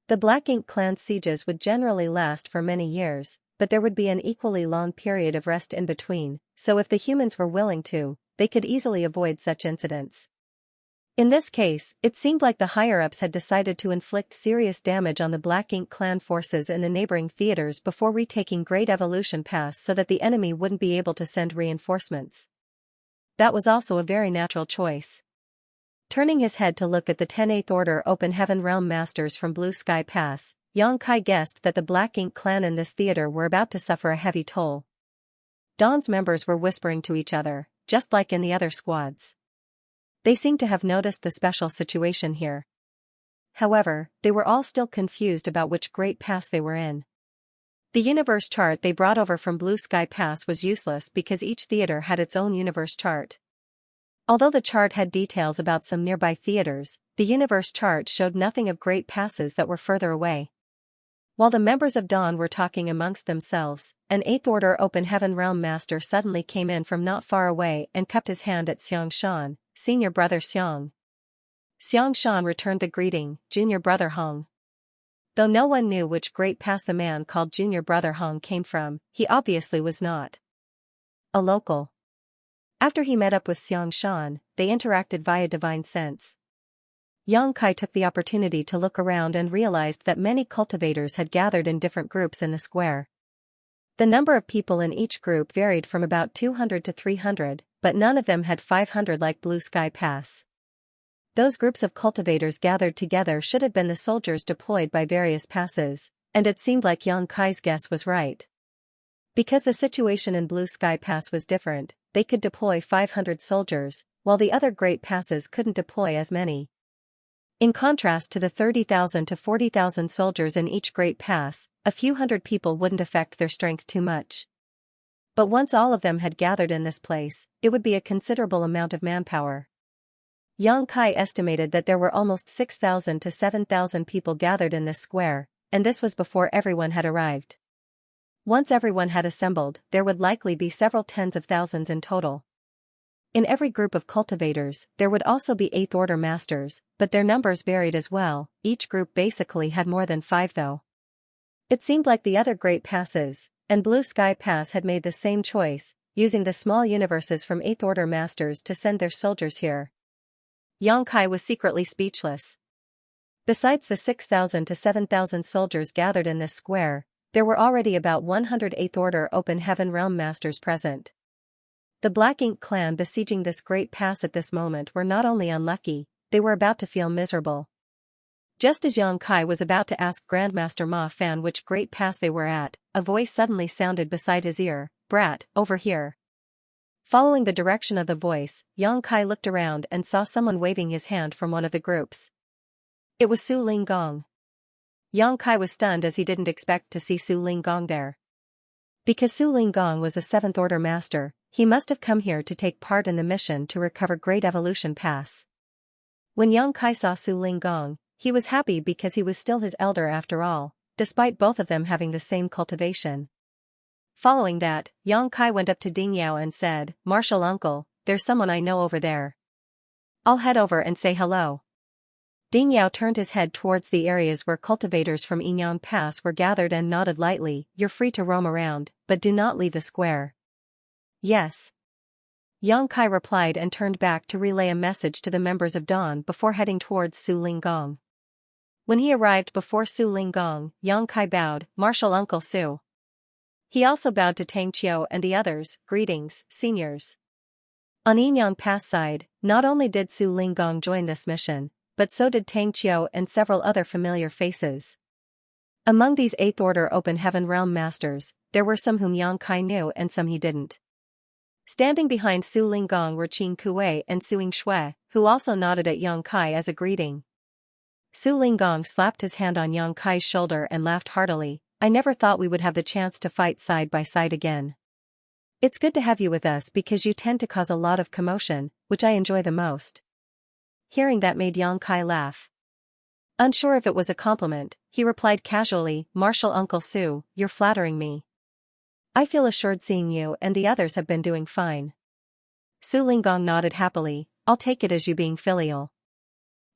The Black Ink clan sieges would generally last for many years, but there would be an equally long period of rest in between, so if the humans were willing to, they could easily avoid such incidents. In this case, it seemed like the higher-ups had decided to inflict serious damage on the Black Ink clan forces in the neighboring theaters before retaking Great Evolution Pass so that the enemy wouldn't be able to send reinforcements. That was also a very natural choice. Turning his head to look at the 10th Order Open Heaven Realm Masters from Blue Sky Pass, Xianxia guessed that the Black Ink clan in this theater were about to suffer a heavy toll. Dawn's members were whispering to each other, just like in the other squads. They seemed to have noticed the special situation here. However, they were all still confused about which Great Pass they were in. The universe chart they brought over from Blue Sky Pass was useless because each theater had its own universe chart. Although the chart had details about some nearby theaters, the universe chart showed nothing of Great Passes that were further away. While the members of Dawn were talking amongst themselves, an 8th Order Open Heaven Realm Master suddenly came in from not far away and cupped his hand at Xianxia, Senior Brother Xiang. Xianxia returned the greeting, Junior Brother Hong. Though no one knew which Great Pass the man called Junior Brother Hong came from, he obviously was not a local. After he met up with Xianxia, they interacted via divine sense. Xianxia took the opportunity to look around and realized that many cultivators had gathered in different groups in the square. The number of people in each group varied from about 200 to 300, but none of them had 500 like Blue Sky Pass. Those groups of cultivators gathered together should have been the soldiers deployed by various passes, and it seemed like Xianxia's guess was right. Because the situation in Blue Sky Pass was different, they could deploy 500 soldiers, while the other Great Passes couldn't deploy as many. In contrast to the 30,000 to 40,000 soldiers in each Great Pass, a few hundred people wouldn't affect their strength too much. But once all of them had gathered in this place, it would be a considerable amount of manpower. Xianxia estimated that there were almost 6,000 to 7,000 people gathered in this square, and this was before everyone had arrived. Once everyone had assembled, there would likely be several tens of thousands in total. In every group of cultivators, there would also be 8th Order Masters, but their numbers varied as well. Each group basically had more than 5 though. It seemed like the other Great Passes, and Blue Sky Pass had made the same choice, using the small universes from 8th Order Masters to send their soldiers here. Xianxia was secretly speechless. Besides the 6,000 to 7,000 soldiers gathered in this square, there were already about 100 8th Order Open Heaven Realm Masters present. The Black Ink clan besieging this great pass at this moment were not only unlucky, they were about to feel miserable. Just as Yang Kai was about to ask Grandmaster Ma Fan which great pass they were at, a voice suddenly sounded beside his ear, "Brat, over here." Following the direction of the voice, Yang Kai looked around and saw someone waving his hand from one of the groups. It was Su Linggong. Yang Kai was stunned as he didn't expect to see Su Linggong there. Because Su Linggong was a 7th Order Master, he must have come here to take part in the mission to recover Great Evolution Pass. When Yang Kai saw Su Linggong, he was happy because he was still his elder after all, despite both of them having the same cultivation. Following that, Yang Kai went up to Ding Yao and said, "Martial uncle, there's someone I know over there. I'll head over and say hello." Ding Yao turned his head towards the areas where cultivators from Yinyang Pass were gathered and nodded lightly, "You're free to roam around, but do not leave the square." "Yes." Yang Kai replied and turned back to relay a message to the members of Dawn before heading towards Su Linggong. When he arrived before Su Linggong, Yang Kai bowed, "Martial Uncle Su." He also bowed to Tang Qiu and the others, "Greetings, seniors." On Yinyang Pass side, not only did Su Linggong join this mission, but so did Tang Qiu and several other familiar faces. Among these 8th Order Open Heaven Realm Masters, there were some whom Yang Kai knew and some he didn't. Standing behind Su Linggong were Qin Kuei and Su Yingshui, who also nodded at Yang Kai as a greeting. Su Linggong slapped his hand on Yang Kai's shoulder and laughed heartily, "I never thought we would have the chance to fight side by side again. It's good to have you with us because you tend to cause a lot of commotion, which I enjoy the most." Hearing that made Yang Kai laugh. Unsure if it was a compliment, he replied casually, "Martial Uncle Su, you're flattering me. I feel assured seeing you and the others have been doing fine." Su Linggong nodded happily, "I'll take it as you being filial."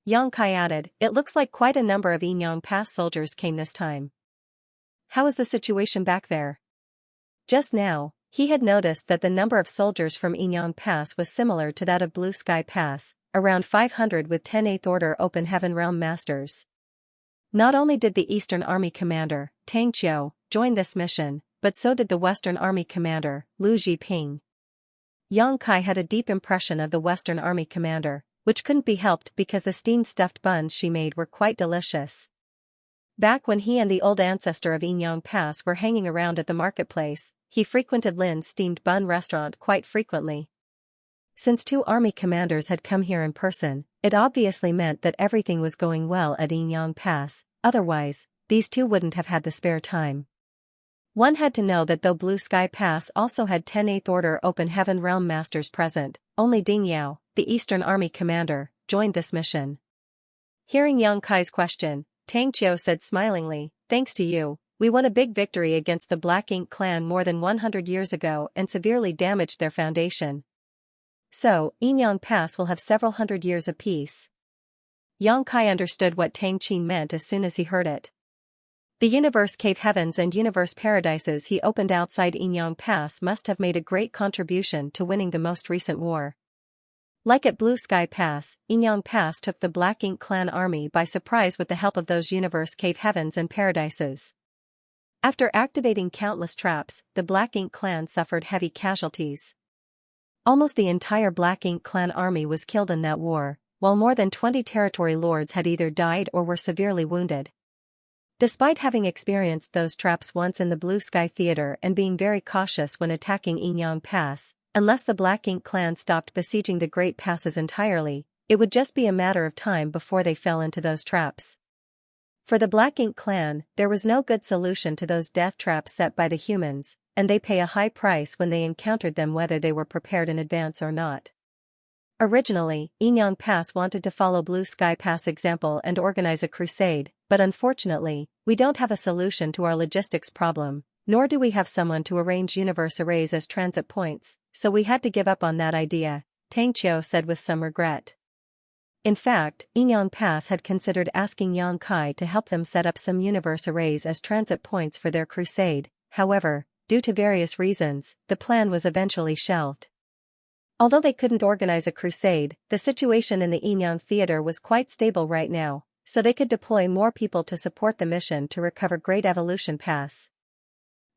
Yang Kai added, "It looks like quite a number of Yinyang Pass soldiers came this time. How is the situation back there?" Just now, he had noticed that the number of soldiers from Yinyang Pass was similar to that of Blue Sky Pass, around 500 with 10 8th Order Open Heaven Realm Masters. Not only did the Eastern Army Commander, Tang Qiu, join this mission, but so did the Western Army Commander, Lu Zhiping. Yang Kai had a deep impression of the Western Army Commander, which couldn't be helped because the steamed stuffed buns she made were quite delicious. Back when he and the old ancestor of Yinyang Pass were hanging around at the marketplace, he frequented Lin's steamed bun restaurant quite frequently. Since 2 army commanders had come here in person, it obviously meant that everything was going well at Yinyang Pass, otherwise, these two wouldn't have had the spare time. One had to know that though Blue Sky Pass also had 10 8th Order Open Heaven Realm Masters present, only Ding Yao, the Eastern Army Commander, joined this mission. Hearing Yang Kai's question, Tang Qiu said smilingly, "Thanks to you, we won a big victory against the Black Ink clan more than 100 years ago and severely damaged their foundation. So, Yinyang Pass will have several hundred years of peace." Yang Kai understood what Tang Qin meant as soon as he heard it. The Universe Cave Heavens and Universe Paradises he opened outside Yinyang Pass must have made a great contribution to winning the most recent war. Like at Blue Sky Pass, Yinyang Pass took the Black Ink clan army by surprise with the help of those Universe Cave Heavens and Paradises. After activating countless traps, the Black Ink clan suffered heavy casualties. Almost the entire Black Ink clan army was killed in that war, while more than 20 territory lords had either died or were severely wounded. Despite having experienced those traps once in the Blue Sky Theater and being very cautious when attacking Yinyang Pass, unless the Black Ink clan stopped besieging the Great Passes entirely, it would just be a matter of time before they fell into those traps. For the Black Ink clan, there was no good solution to those death traps set by the humans, and they pay a high price when they encountered them whether they were prepared in advance or not. Originally, Yinyang Pass wanted to follow Blue Sky Pass example and organize a crusade, but unfortunately, we don't have a solution to our logistics problem, nor do we have someone to arrange universe arrays as transit points, so we had to give up on that idea, Tang Qiu said with some regret. In fact, Yinyang Pass had considered asking Yang Kai to help them set up some universe arrays as transit points for their crusade, however, due to various reasons, the plan was eventually shelved. Although they couldn't organize a crusade, the situation in the Yinyang Theater was quite stable right now, so they could deploy more people to support the mission to recover Great Evolution Pass.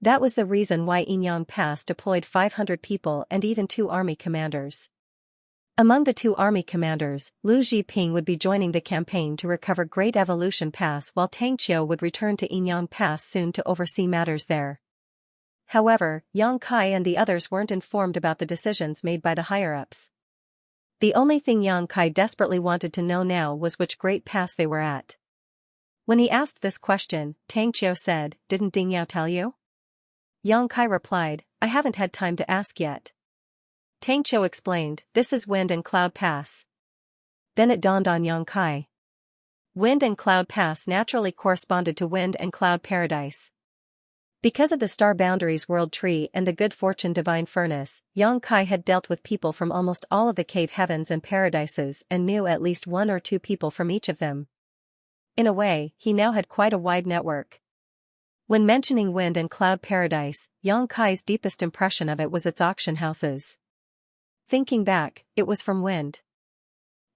That was the reason why Yingyang Pass deployed 500 people and even 2 army commanders. Among the 2 army commanders, Lu Zhiping would be joining the campaign to recover Great Evolution Pass, while Tang Qiu would return to Yingyang Pass soon to oversee matters there. However, Yang Kai and the others weren't informed about the decisions made by the higher-ups. The only thing Yang Kai desperately wanted to know now was which Great Pass they were at. When he asked this question, Tang Qiu said, "Didn't Ding Yao tell you?" Yang Kai replied, "I haven't had time to ask yet." Tang Qiu explained, "This is Wind and Cloud Pass." Then it dawned on Yang Kai. Wind and Cloud Pass naturally corresponded to Wind and Cloud Paradise. Because of the Star Boundaries World Tree and the Good Fortune Divine Furnace, Yang Kai had dealt with people from almost all of the cave heavens and paradises and knew at least 1 or 2 people from each of them. In a way, he now had quite a wide network. When mentioning Wind and Cloud Paradise, Yang Kai's deepest impression of it was its auction houses. Thinking back, it was from Wind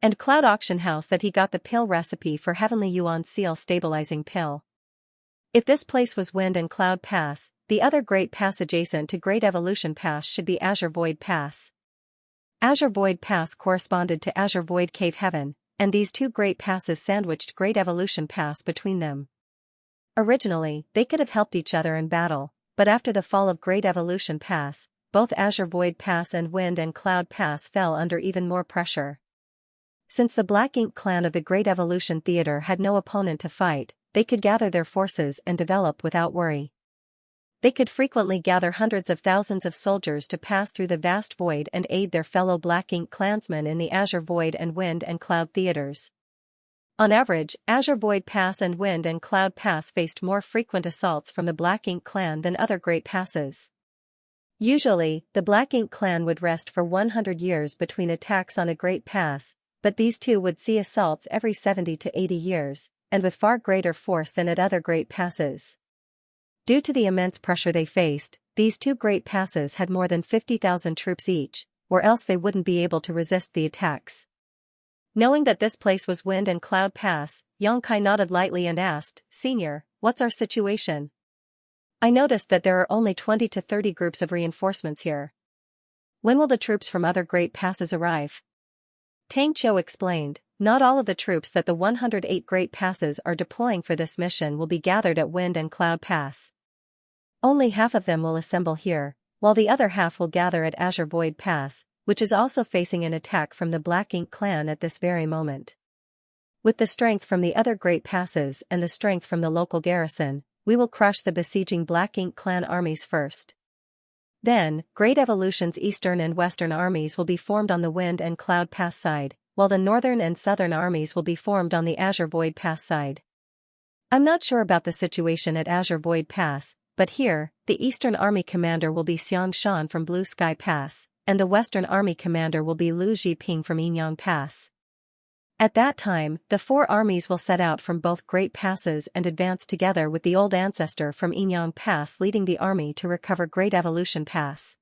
and Cloud Auction House that he got the pill recipe for Heavenly Yuan Seal Stabilizing Pill. If this place was Wind and Cloud Pass, the other Great Pass adjacent to Great Evolution Pass should be Azure Void Pass. Azure Void Pass corresponded to Azure Void Cave Heaven, and these 2 Great Passes sandwiched Great Evolution Pass between them. Originally, they could have helped each other in battle, but after the fall of Great Evolution Pass, both Azure Void Pass and Wind and Cloud Pass fell under even more pressure. Since the Black Ink clan of the Great Evolution Theater had no opponent to fight, they could gather their forces and develop without worry. They could frequently gather hundreds of thousands of soldiers to pass through the vast void and aid their fellow Black Ink clansmen in the Azure Void and Wind and Cloud theaters. On average, Azure Void Pass and Wind and Cloud Pass faced more frequent assaults from the Black Ink clan than other Great Passes. Usually, the Black Ink clan would rest for 100 years between attacks on a Great Pass, but these 2 would see assaults every 70 to 80 years, and with far greater force than at other Great Passes. Due to the immense pressure they faced, these 2 Great Passes had more than 50,000 troops each, or else they wouldn't be able to resist the attacks. Knowing that this place was Wind and Cloud Pass, Yang Kai nodded lightly and asked, "Senior, what's our situation? I noticed that there are only 20 to 30 groups of reinforcements here. When will the troops from other Great Passes arrive?" Tang Qiu explained, "Not all of the troops that the 108 Great Passes are deploying for this mission will be gathered at Wind and Cloud Pass. Only half of them will assemble here, while the other half will gather at Azure Void Pass, which is also facing an attack from the Black Ink clan at this very moment. With the strength from the other Great Passes and the strength from the local garrison, we will crush the besieging Black Ink clan armies first. Then, Great Evolution's eastern and western armies will be formed on the Wind and Cloud Pass side, while the northern and southern armies will be formed on the Azure Void Pass side. I'm not sure about the situation at Azure Void Pass, but here, the eastern army commander will be Xianxia from Blue Sky Pass, and the western army commander will be Lu Zhiping from Yingyang Pass. At that time, the 4 armies will set out from both Great Passes and advance together with the old ancestor from Yingyang Pass leading the army to recover Great Evolution Pass.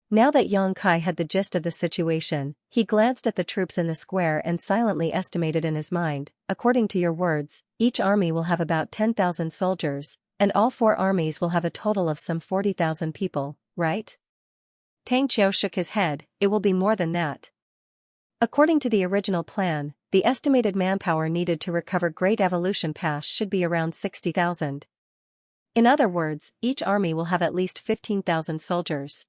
Now that Yang Kai had the gist of the situation, he glanced at the troops in the square and silently estimated in his mind, "According to your words, each army will have about 10,000 soldiers, and all 4 armies will have a total of some 40,000 people, right?" Tang Qiu shook his head, "It will be more than that. According to the original plan, the estimated manpower needed to recover Great Evolution Pass should be around 60,000. In other words, each army will have at least 15,000 soldiers.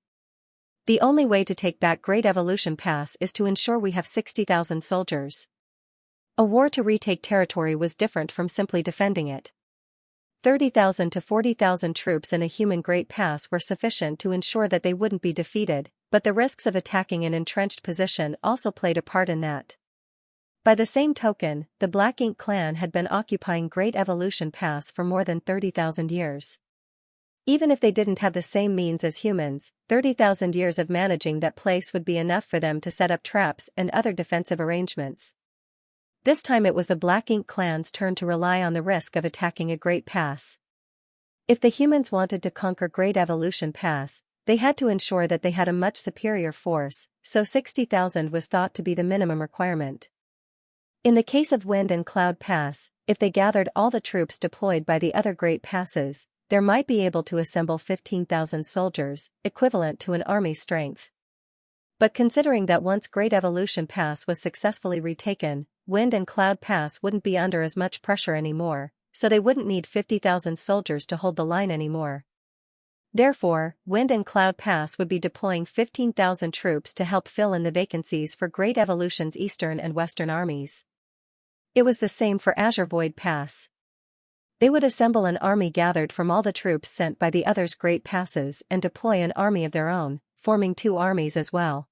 The only way to take back Great Evolution Pass is to ensure we have 60,000 soldiers. A war to retake territory was different from simply defending it. 30,000 to 40,000 troops in a human Great Pass were sufficient to ensure that they wouldn't be defeated, but the risks of attacking an entrenched position also played a part in that. By the same token, the Black Ink clan had been occupying Great Evolution Pass for more than 30,000 years. Even if they didn't have the same means as humans, 30,000 years of managing that place would be enough for them to set up traps and other defensive arrangements. This time it was the Black Ink clan's turn to rely on the risk of attacking a Great Pass. If the humans wanted to conquer Great Evolution Pass, they had to ensure that they had a much superior force, so 60,000 was thought to be the minimum requirement. In the case of Wind and Cloud Pass, if they gathered all the troops deployed by the other great passes, they might be able to assemble 15,000 soldiers, equivalent to an army's strength. But considering that once Great Evolution Pass was successfully retaken, Wind and Cloud Pass wouldn't be under as much pressure anymore, so they wouldn't need 50,000 soldiers to hold the line anymore. Therefore, Wind and Cloud Pass would be deploying 15,000 troops to help fill in the vacancies for Great Evolution's eastern and western armies. It was the same for Azure Void Pass. They would assemble an army gathered from all the troops sent by the others' great passes and deploy an army of their own, forming two armies as well.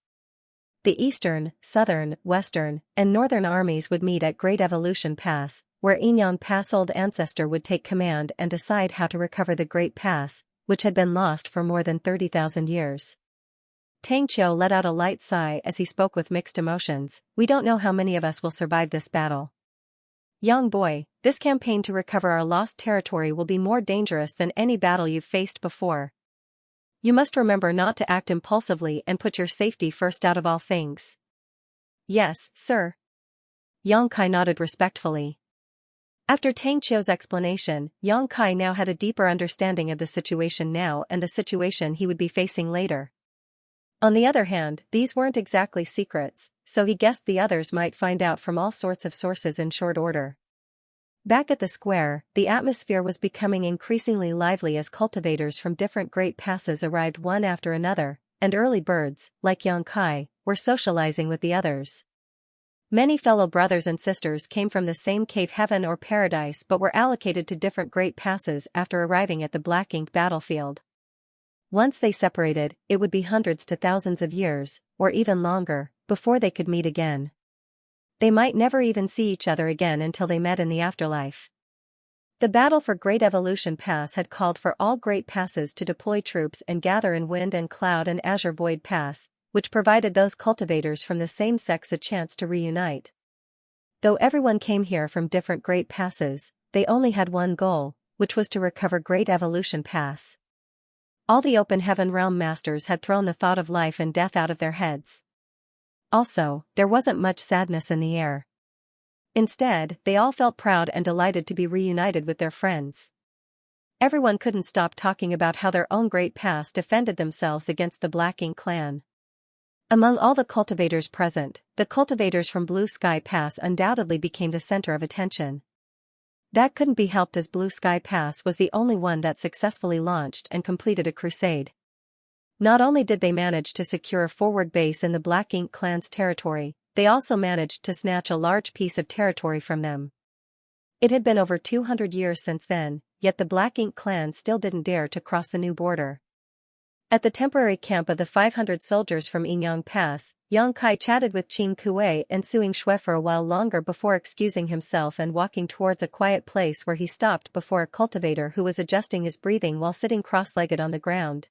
The eastern, southern, western, and northern armies would meet at Great Evolution Pass, where Xianxia Pass' old ancestor would take command and decide how to recover the Great Pass, which had been lost for more than 30,000 years. Xianxia let out a light sigh as he spoke with mixed emotions. We don't know how many of us will survive this battle. Young boy, this campaign to recover our lost territory will be more dangerous than any battle you've faced before. You must remember not to act impulsively and put your safety first out of all things. Yes, sir. Xianxia nodded respectfully. After Xiao's explanation, Xianxia now had a deeper understanding of the situation now and the situation he would be facing later. On the other hand, these weren't exactly secrets, so he guessed the others might find out from all sorts of sources in short order. Back at the square, the atmosphere was becoming increasingly lively as cultivators from different great passes arrived one after another, and early birds, like Xianxia, were socializing with the others. Many fellow brothers and sisters came from the same cave heaven or paradise but were allocated to different great passes after arriving at the Black Ink battlefield. Once they separated, it would be hundreds to thousands of years, or even longer, before they could meet again. They might never even see each other again until they met in the afterlife. The battle for Great Evolution Pass had called for all great passes to deploy troops and gather in Wind and Cloud and Azure Void Pass, which provided those cultivators from the same sex a chance to reunite. Though everyone came here from different great passes, they only had one goal, which was to recover Great Evolution Pass. All the Open Heaven Realm Masters had thrown the thought of life and death out of their heads. Also, there wasn't much sadness in the air. Instead, they all felt proud and delighted to be reunited with their friends. Everyone couldn't stop talking about how their own great pass defended themselves against the Black Ink clan. Among all the cultivators present, the cultivators from Blue Sky Pass undoubtedly became the center of attention. That couldn't be helped as Blue Sky Pass was the only one that successfully launched and completed a crusade. Not only did they manage to secure a forward base in the Black Ink clan's territory, they also managed to snatch a large piece of territory from them. It had been over 200 years since then, yet the Black Ink clan still didn't dare to cross the new border. At the temporary camp of the 500 soldiers from Xianxia Pass, Xianxia chatted with Qin Kuei and Xianxia for a while longer before excusing himself and walking towards a quiet place where he stopped before a cultivator who was adjusting his breathing while sitting cross-legged on the ground.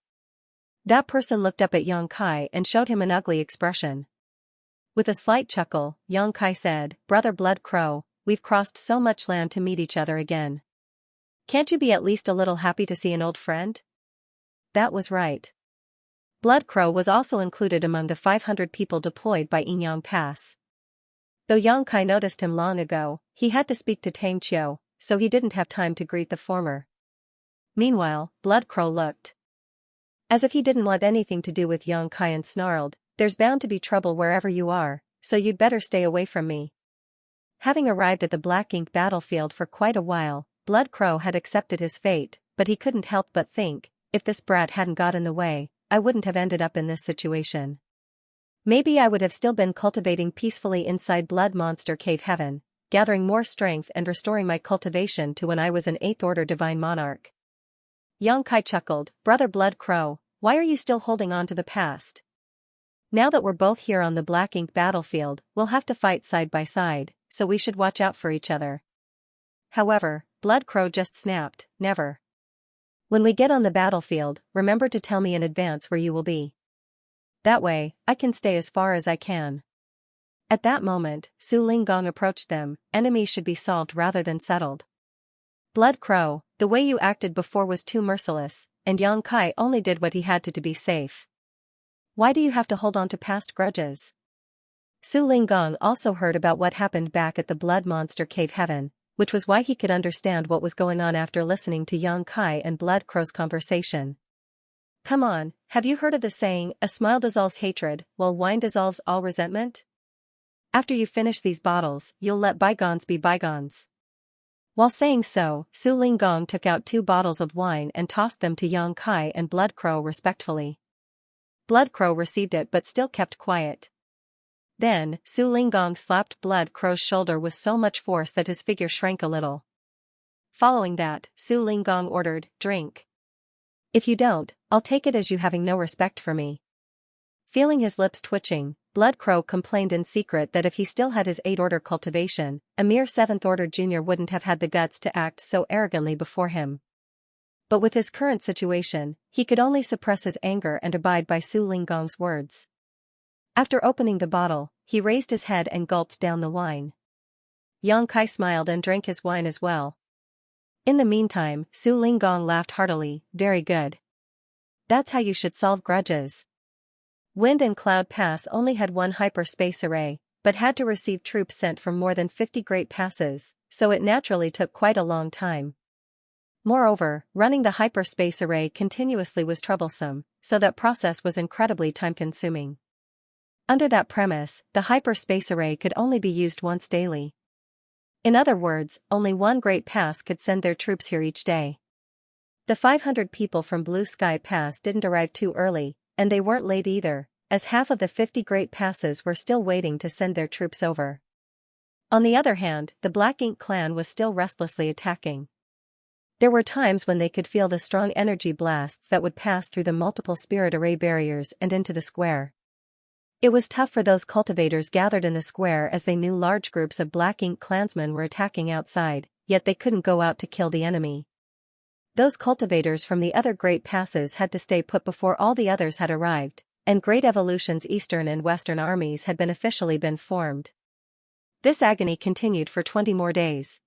That person looked up at Xianxia and showed him an ugly expression. With a slight chuckle, Xianxia said, "Brother Blood Crow, we've crossed so much land to meet each other again. Can't you be at least a little happy to see an old friend?" That was right. Blood Crow was also included among the 500 people deployed by Xianxia Pass. Though Xianxia noticed him long ago, he had to speak to Xianxia, so he didn't have time to greet the former. Meanwhile, Blood Crow looked as if he didn't want anything to do with Xianxia and snarled, "There's bound to be trouble wherever you are, so you'd better stay away from me." Having arrived at the Black Ink battlefield for quite a while, Blood Crow had accepted his fate, but he couldn't help but think, if this brat hadn't got in the way, I wouldn't have ended up in this situation. Maybe I would have still been cultivating peacefully inside Blood Monster Cave Heaven, gathering more strength and restoring my cultivation to when I was an 8th Order Divine Monarch. Xianxia chuckled, "Brother Blood Crow, why are you still holding on to the past? Now that we're both here on the Black Ink battlefield, we'll have to fight side by side, so we should watch out for each other." However, Blood Crow just snapped, "Never. When we get on the battlefield, remember to tell me in advance where you will be. That way, I can stay as far as I can." At that moment, Su Linggong approached them. Enemies should be solved rather than settled. "Blood Crow, the way you acted before was too merciless, and Xianxia only did what he had to be safe. Why do you have to hold on to past grudges?" Su Linggong also heard about what happened back at the Blood Monster Cave Heaven, which was why he could understand what was going on after listening to Yang Kai and Blood Crow's conversation. Come on, have you heard of the saying, a smile dissolves hatred, while wine dissolves all resentment? After you finish these bottles, you'll let bygones be bygones. While saying so, Su Linggong took out 2 bottles of wine and tossed them to Yang Kai and Blood Crow respectfully. Blood Crow received it but still kept quiet. Then, Su Linggong slapped Blood Crow's shoulder with so much force that his figure shrank a little. Following that, Su Linggong ordered, "Drink. If you don't, I'll take it as you having no respect for me." Feeling his lips twitching, Blood Crow complained in secret that if he still had his 8th-order cultivation, a mere 7th-order junior wouldn't have had the guts to act so arrogantly before him. But with his current situation, he could only suppress his anger and abide by Su Linggong's words. After opening the bottle, he raised his head and gulped down the wine. Yang Kai smiled and drank his wine as well. In the meantime, Su Linggong laughed heartily, "Very good. That's how you should solve grudges." Wind and Cloud Pass only had one hyperspace array, but had to receive troops sent from more than 50 great passes, so it naturally took quite a long time. Moreover, running the hyperspace array continuously was troublesome, so that process was incredibly time-consuming. Under that premise, the hyperspace array could only be used once daily. In other words, only one Great Pass could send their troops here each day. The 500 people from Blue Sky Pass didn't arrive too early, and they weren't late either, as half of the 50 Great Passes were still waiting to send their troops over. On the other hand, the Black Ink clan was still restlessly attacking. There were times when they could feel the strong energy blasts that would pass through the multiple spirit array barriers and into the square. It was tough for those cultivators gathered in the square as they knew large groups of Black Ink clansmen were attacking outside, yet they couldn't go out to kill the enemy. Those cultivators from the other Great Passes had to stay put before all the others had arrived, and Great Evolution's Eastern and Western armies had officially been formed. This agony continued for 20 more days.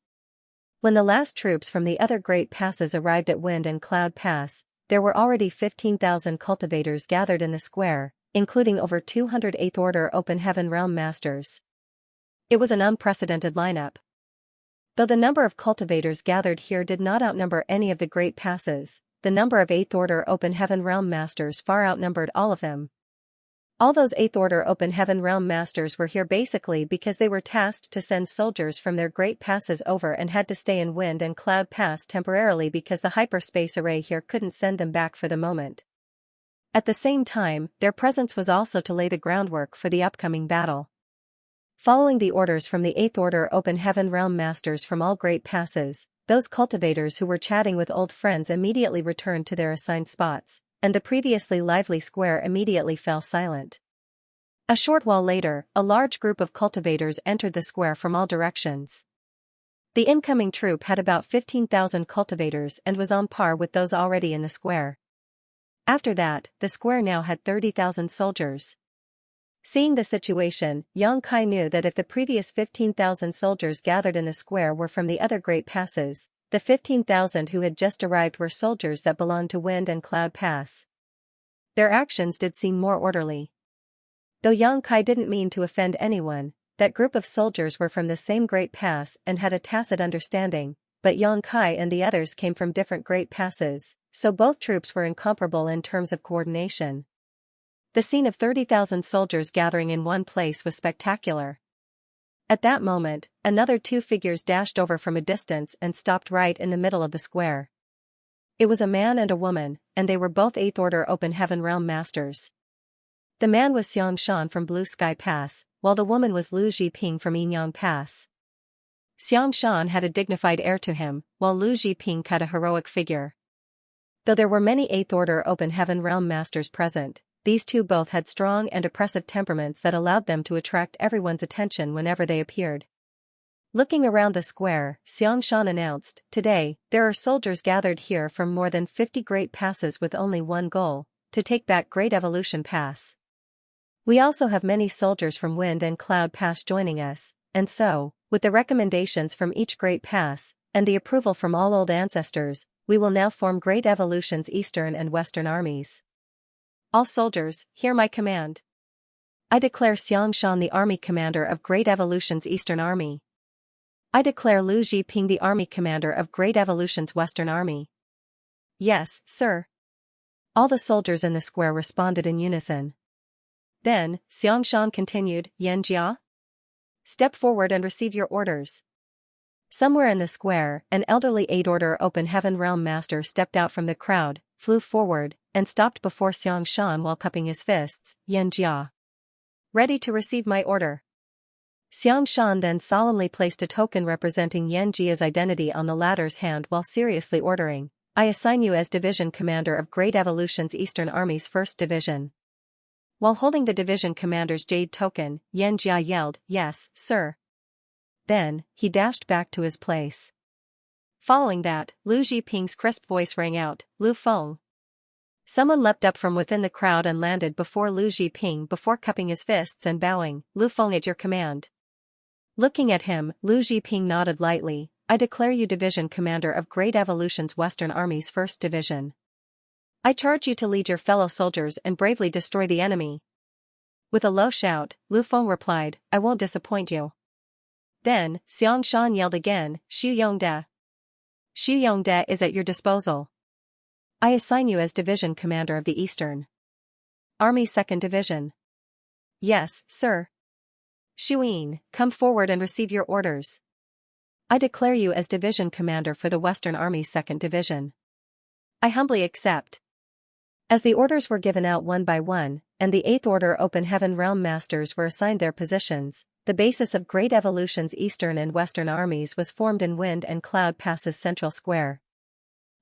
When the last troops from the other Great Passes arrived at Wind and Cloud Pass, there were already 15,000 cultivators gathered in the square, including over 200 8th-order Open Heaven Realm Masters. It was an unprecedented lineup. Though the number of cultivators gathered here did not outnumber any of the Great Passes, the number of 8th-order Open Heaven Realm Masters far outnumbered all of them. All those 8th-order Open Heaven Realm Masters were here basically because they were tasked to send soldiers from their Great Passes over and had to stay in Wind and Cloud Pass temporarily because the hyperspace array here couldn't send them back for the moment. At the same time, their presence was also to lay the groundwork for the upcoming battle. Following the orders from the 8th-order Open Heaven Realm Masters from all Great Passes, those cultivators who were chatting with old friends immediately returned to their assigned spots, and the previously lively square immediately fell silent. A short while later, a large group of cultivators entered the square from all directions. The incoming troop had about 15,000 cultivators and was on par with those already in the square. After that, the square now had 30,000 soldiers. Seeing the situation, Yang Kai knew that if the previous 15,000 soldiers gathered in the square were from the other Great Passes, the 15,000 who had just arrived were soldiers that belonged to Wind and Cloud Pass. Their actions did seem more orderly. Though Yang Kai didn't mean to offend anyone, that group of soldiers were from the same Great Pass and had a tacit understanding, but Yang Kai and the others came from different Great Passes, so both troops were incomparable in terms of coordination. The scene of 30,000 soldiers gathering in one place was spectacular. At that moment, another 2 figures dashed over from a distance and stopped right in the middle of the square. It was a man and a woman, and they were both 8th-order Open Heaven Realm Masters. The man was Xianxia from Blue Sky Pass, while the woman was Lu Zhiping from Yinyang Pass. Xianxia had a dignified air to him, while Lu Zhiping had a heroic figure. Though there were many 8th-order Open Heaven Realm Masters present, these two both had strong and oppressive temperaments that allowed them to attract everyone's attention whenever they appeared. Looking around the square, Xianxia announced, "Today, there are soldiers gathered here from more than 50 Great Passes with only one goal, to take back Great Evolution Pass. We also have many soldiers from Wind and Cloud Pass joining us, and so, with the recommendations from each Great Pass, and the approval from all old ancestors, we will now form Great Evolution's Eastern and Western armies. All soldiers, hear my command. I declare Xianxia the army commander of Great Evolution's Eastern Army. I declare Lu Zhiping the army commander of Great Evolution's Western Army. Yes, sir. All the soldiers in the square responded in unison. Then, Xianxia continued, Yanjia? Step forward and receive your orders. Somewhere in the square, an elderly 8th-order Open Heaven Realm Master stepped out from the crowd, flew forward, and stopped before Xianxia while cupping his fists, Yanjia. Ready to receive my order. Xianxia then solemnly placed a token representing Yanjia's identity on the latter's hand while seriously ordering, I assign you as Division Commander of Great Evolution's Eastern Army's 1st Division. While holding the division commander's jade token, Yanjia yelled, Yes, sir. Then, he dashed back to his place. Following that, Lu Zhiping's crisp voice rang out, Lu Feng. Someone leapt up from within the crowd and landed before Lu Zhiping before cupping his fists and bowing, Lu Feng at your command. Looking at him, Lu Zhiping nodded lightly, I declare you Division Commander of Great Evolution's Western Army's 1st Division. I charge you to lead your fellow soldiers and bravely destroy the enemy. With a low shout, Lu Feng replied, I won't disappoint you. Then, Xianxia yelled again, Xu Yongde. Xu Yongde is at your disposal. I assign you as Division Commander of the Eastern Army 2nd Division. Yes, sir. Shuyin, come forward and receive your orders. I declare you as Division Commander for the Western Army 2nd Division. I humbly accept. As the orders were given out one by one, and the 8th Order Open Heaven Realm Masters were assigned their positions, the basis of Great Evolution's Eastern and Western armies was formed in Wind and Cloud Pass's central square.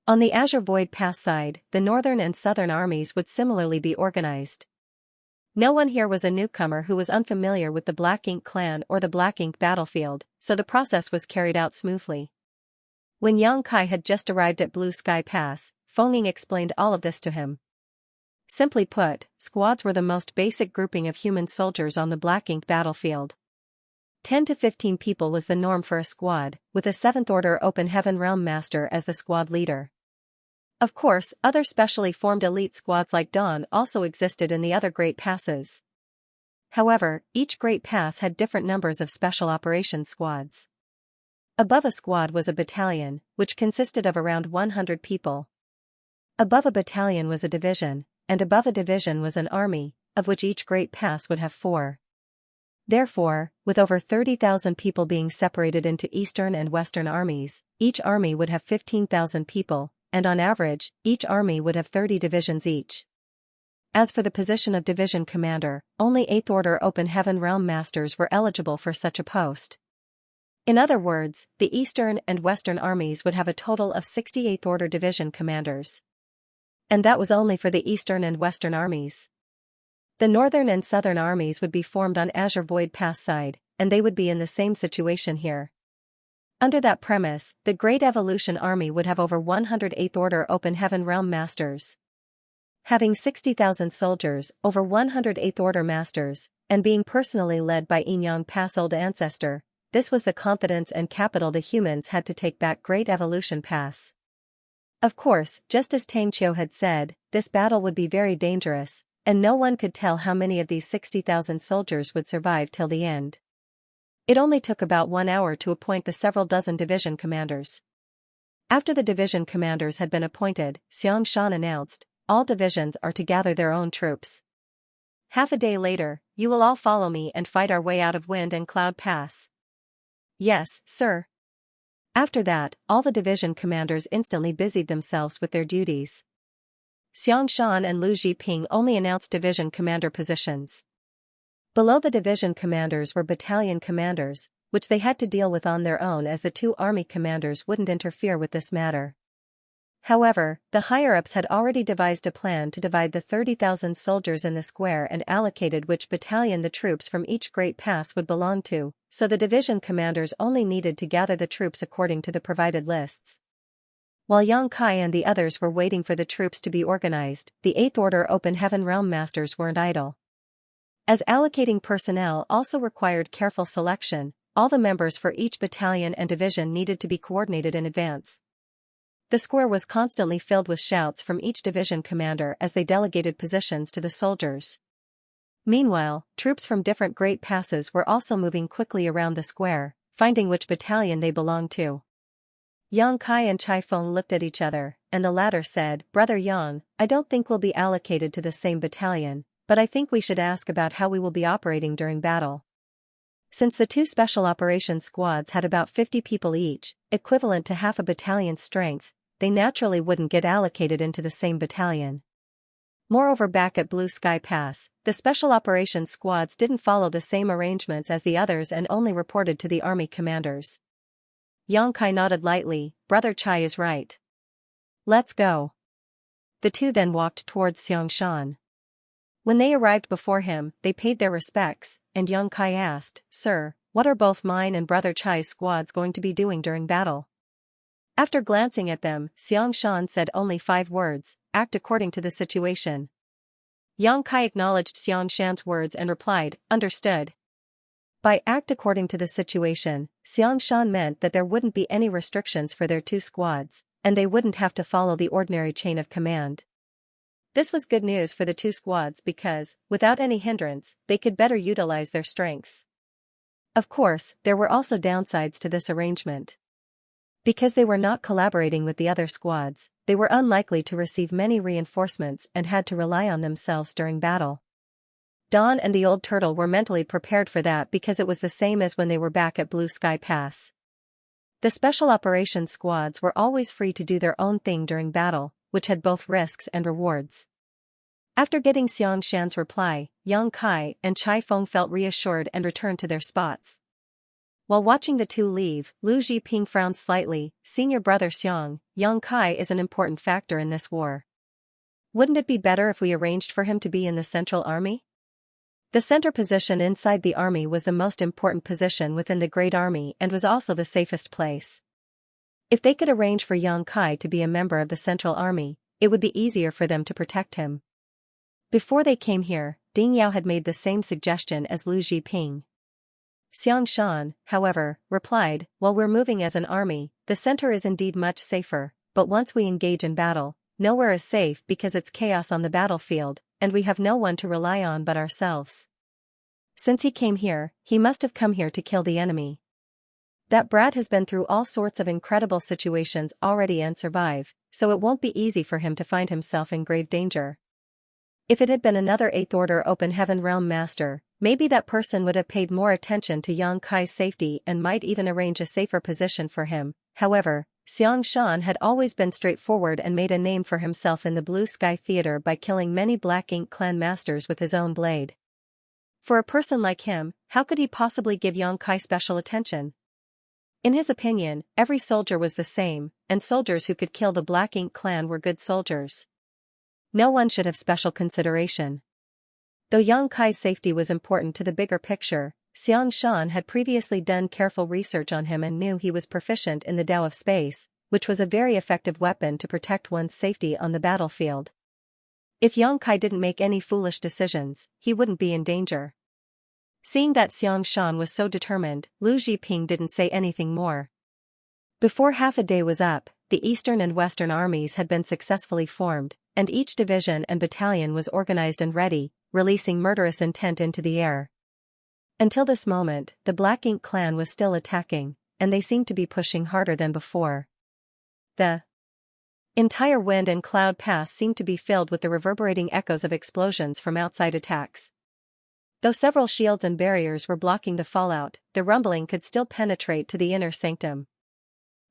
On the Azure Void Pass side, the Northern and Southern armies would similarly be organized. No one here was a newcomer who was unfamiliar with the Black Ink clan or the Black Ink battlefield, so the process was carried out smoothly. When Yang Kai had just arrived at Blue Sky Pass, Feng Ying explained all of this to him. Simply put, squads were the most basic grouping of human soldiers on the Black Ink battlefield. 10 to 15 people was the norm for a squad, with a 7th Order Open Heaven Realm Master as the squad leader. Of course, other specially formed elite squads like Dawn also existed in the other Great Passes. However, each Great Pass had different numbers of special operations squads. Above a squad was a battalion, which consisted of around 100 people. Above a battalion was a division, and above a division was an army, of which each Great Pass would have 4. Therefore, with over 30,000 people being separated into Eastern and Western armies, each army would have 15,000 people, and on average, each army would have 30 divisions each. As for the position of division commander, only 8th Order Open Heaven Realm Masters were eligible for such a post. In other words, the Eastern and Western armies would have a total of 68th Order division commanders. And that was only for the Eastern and Western armies. The Northern and Southern armies would be formed on Azure Void Pass side, and they would be in the same situation here. Under that premise, the Great Evolution Army would have over 108th Order Open Heaven Realm Masters. Having 60,000 soldiers, over 108th Order Masters, and being personally led by Yinyang Pass Old Ancestor, this was the confidence and capital the humans had to take back Great Evolution Pass. Of course, just as Tang Qiu had said, this battle would be very dangerous, and no one could tell how many of these 60,000 soldiers would survive till the end. It only took about 1 hour to appoint the several dozen division commanders. After the division commanders had been appointed, Xianxia announced, all divisions are to gather their own troops. Half a day later, you will all follow me and fight our way out of Wind and Cloud Pass. Yes, sir. After that, all the division commanders instantly busied themselves with their duties. Xianxia and Lu Zhiping only announced division commander positions. Below the division commanders were battalion commanders, which they had to deal with on their own as the 2 army commanders wouldn't interfere with this matter. However, the higher-ups had already devised a plan to divide the 30,000 soldiers in the square and allocated which battalion the troops from each Great Pass would belong to, so the division commanders only needed to gather the troops according to the provided lists. While Yang Kai and the others were waiting for the troops to be organized, the 8th Order Open Heaven Realm Masters weren't idle. As allocating personnel also required careful selection, all the members for each battalion and division needed to be coordinated in advance. The square was constantly filled with shouts from each division commander as they delegated positions to the soldiers. Meanwhile, troops from different Great Passes were also moving quickly around the square, finding which battalion they belonged to. Yang Kai and Chai Feng looked at each other, and the latter said, "Brother Yang, I don't think we'll be allocated to the same battalion, but I think we should ask about how we will be operating during battle." Since the two special operations squads had about 50 people each, equivalent to half a battalion's strength, they naturally wouldn't get allocated into the same battalion. Moreover, back at Blue Sky Pass, the special operations squads didn't follow the same arrangements as the others and only reported to the army commanders. Yang Kai nodded lightly. "Brother Chai is right. Let's go." The two then walked towards Xianxia. When they arrived before him, they paid their respects, and Yang Kai asked, "Sir, what are both mine and Brother Chai's squads going to be doing during battle?" After glancing at them, Xianxia said only 5 words: "Act according to the situation." Yang Kai acknowledged Xianxia's words and replied, "Understood." By act according to the situation, Xianxia meant that there wouldn't be any restrictions for their two squads, and they wouldn't have to follow the ordinary chain of command. This was good news for the two squads because, without any hindrance, they could better utilize their strengths. Of course, there were also downsides to this arrangement. Because they were not collaborating with the other squads, they were unlikely to receive many reinforcements and had to rely on themselves during battle. Dawn and the old turtle were mentally prepared for that because it was the same as when they were back at Blue Sky Pass. The special operations squads were always free to do their own thing during battle, which had both risks and rewards. After getting Xianxia's reply, Yang Kai and Chai Feng felt reassured and returned to their spots. While watching the two leave, Lu Zhiping frowned slightly. "Senior brother Xiang, Yang Kai is an important factor in this war. Wouldn't it be better if we arranged for him to be in the Central Army?" The center position inside the army was the most important position within the Great Army and was also the safest place. If they could arrange for Yang Kai to be a member of the Central Army, it would be easier for them to protect him. Before they came here, Ding Yao had made the same suggestion as Lu Zhiping. Xianxia, however, replied, "While we're moving as an army, the center is indeed much safer, but once we engage in battle, nowhere is safe because it's chaos on the battlefield, and we have no one to rely on but ourselves. Since he came here, he must have come here to kill the enemy. That brat has been through all sorts of incredible situations already and survive, so it won't be easy for him to find himself in grave danger. If it had been another 8th Order Open Heaven Realm Master, maybe that person would have paid more attention to Yang Kai's safety and might even arrange a safer position for him." However, Xianxia had always been straightforward and made a name for himself in the Blue Sky Theater by killing many Black Ink clan masters with his own blade. For a person like him, how could he possibly give Yang Kai special attention? In his opinion, every soldier was the same, and soldiers who could kill the Black Ink clan were good soldiers. No one should have special consideration. Though Yang Kai's safety was important to the bigger picture, Xianxia had previously done careful research on him and knew he was proficient in the Tao of Space, which was a very effective weapon to protect one's safety on the battlefield. If Yang Kai didn't make any foolish decisions, he wouldn't be in danger. Seeing that Xianxia was so determined, Lu Zhiping didn't say anything more. Before half a day was up, the Eastern and Western armies had been successfully formed, and each division and battalion was organized and ready, releasing murderous intent into the air. Until this moment, the Black Ink clan was still attacking, and they seemed to be pushing harder than before. The entire Wind and Cloud Pass seemed to be filled with the reverberating echoes of explosions from outside attacks. Though several shields and barriers were blocking the fallout, the rumbling could still penetrate to the inner sanctum.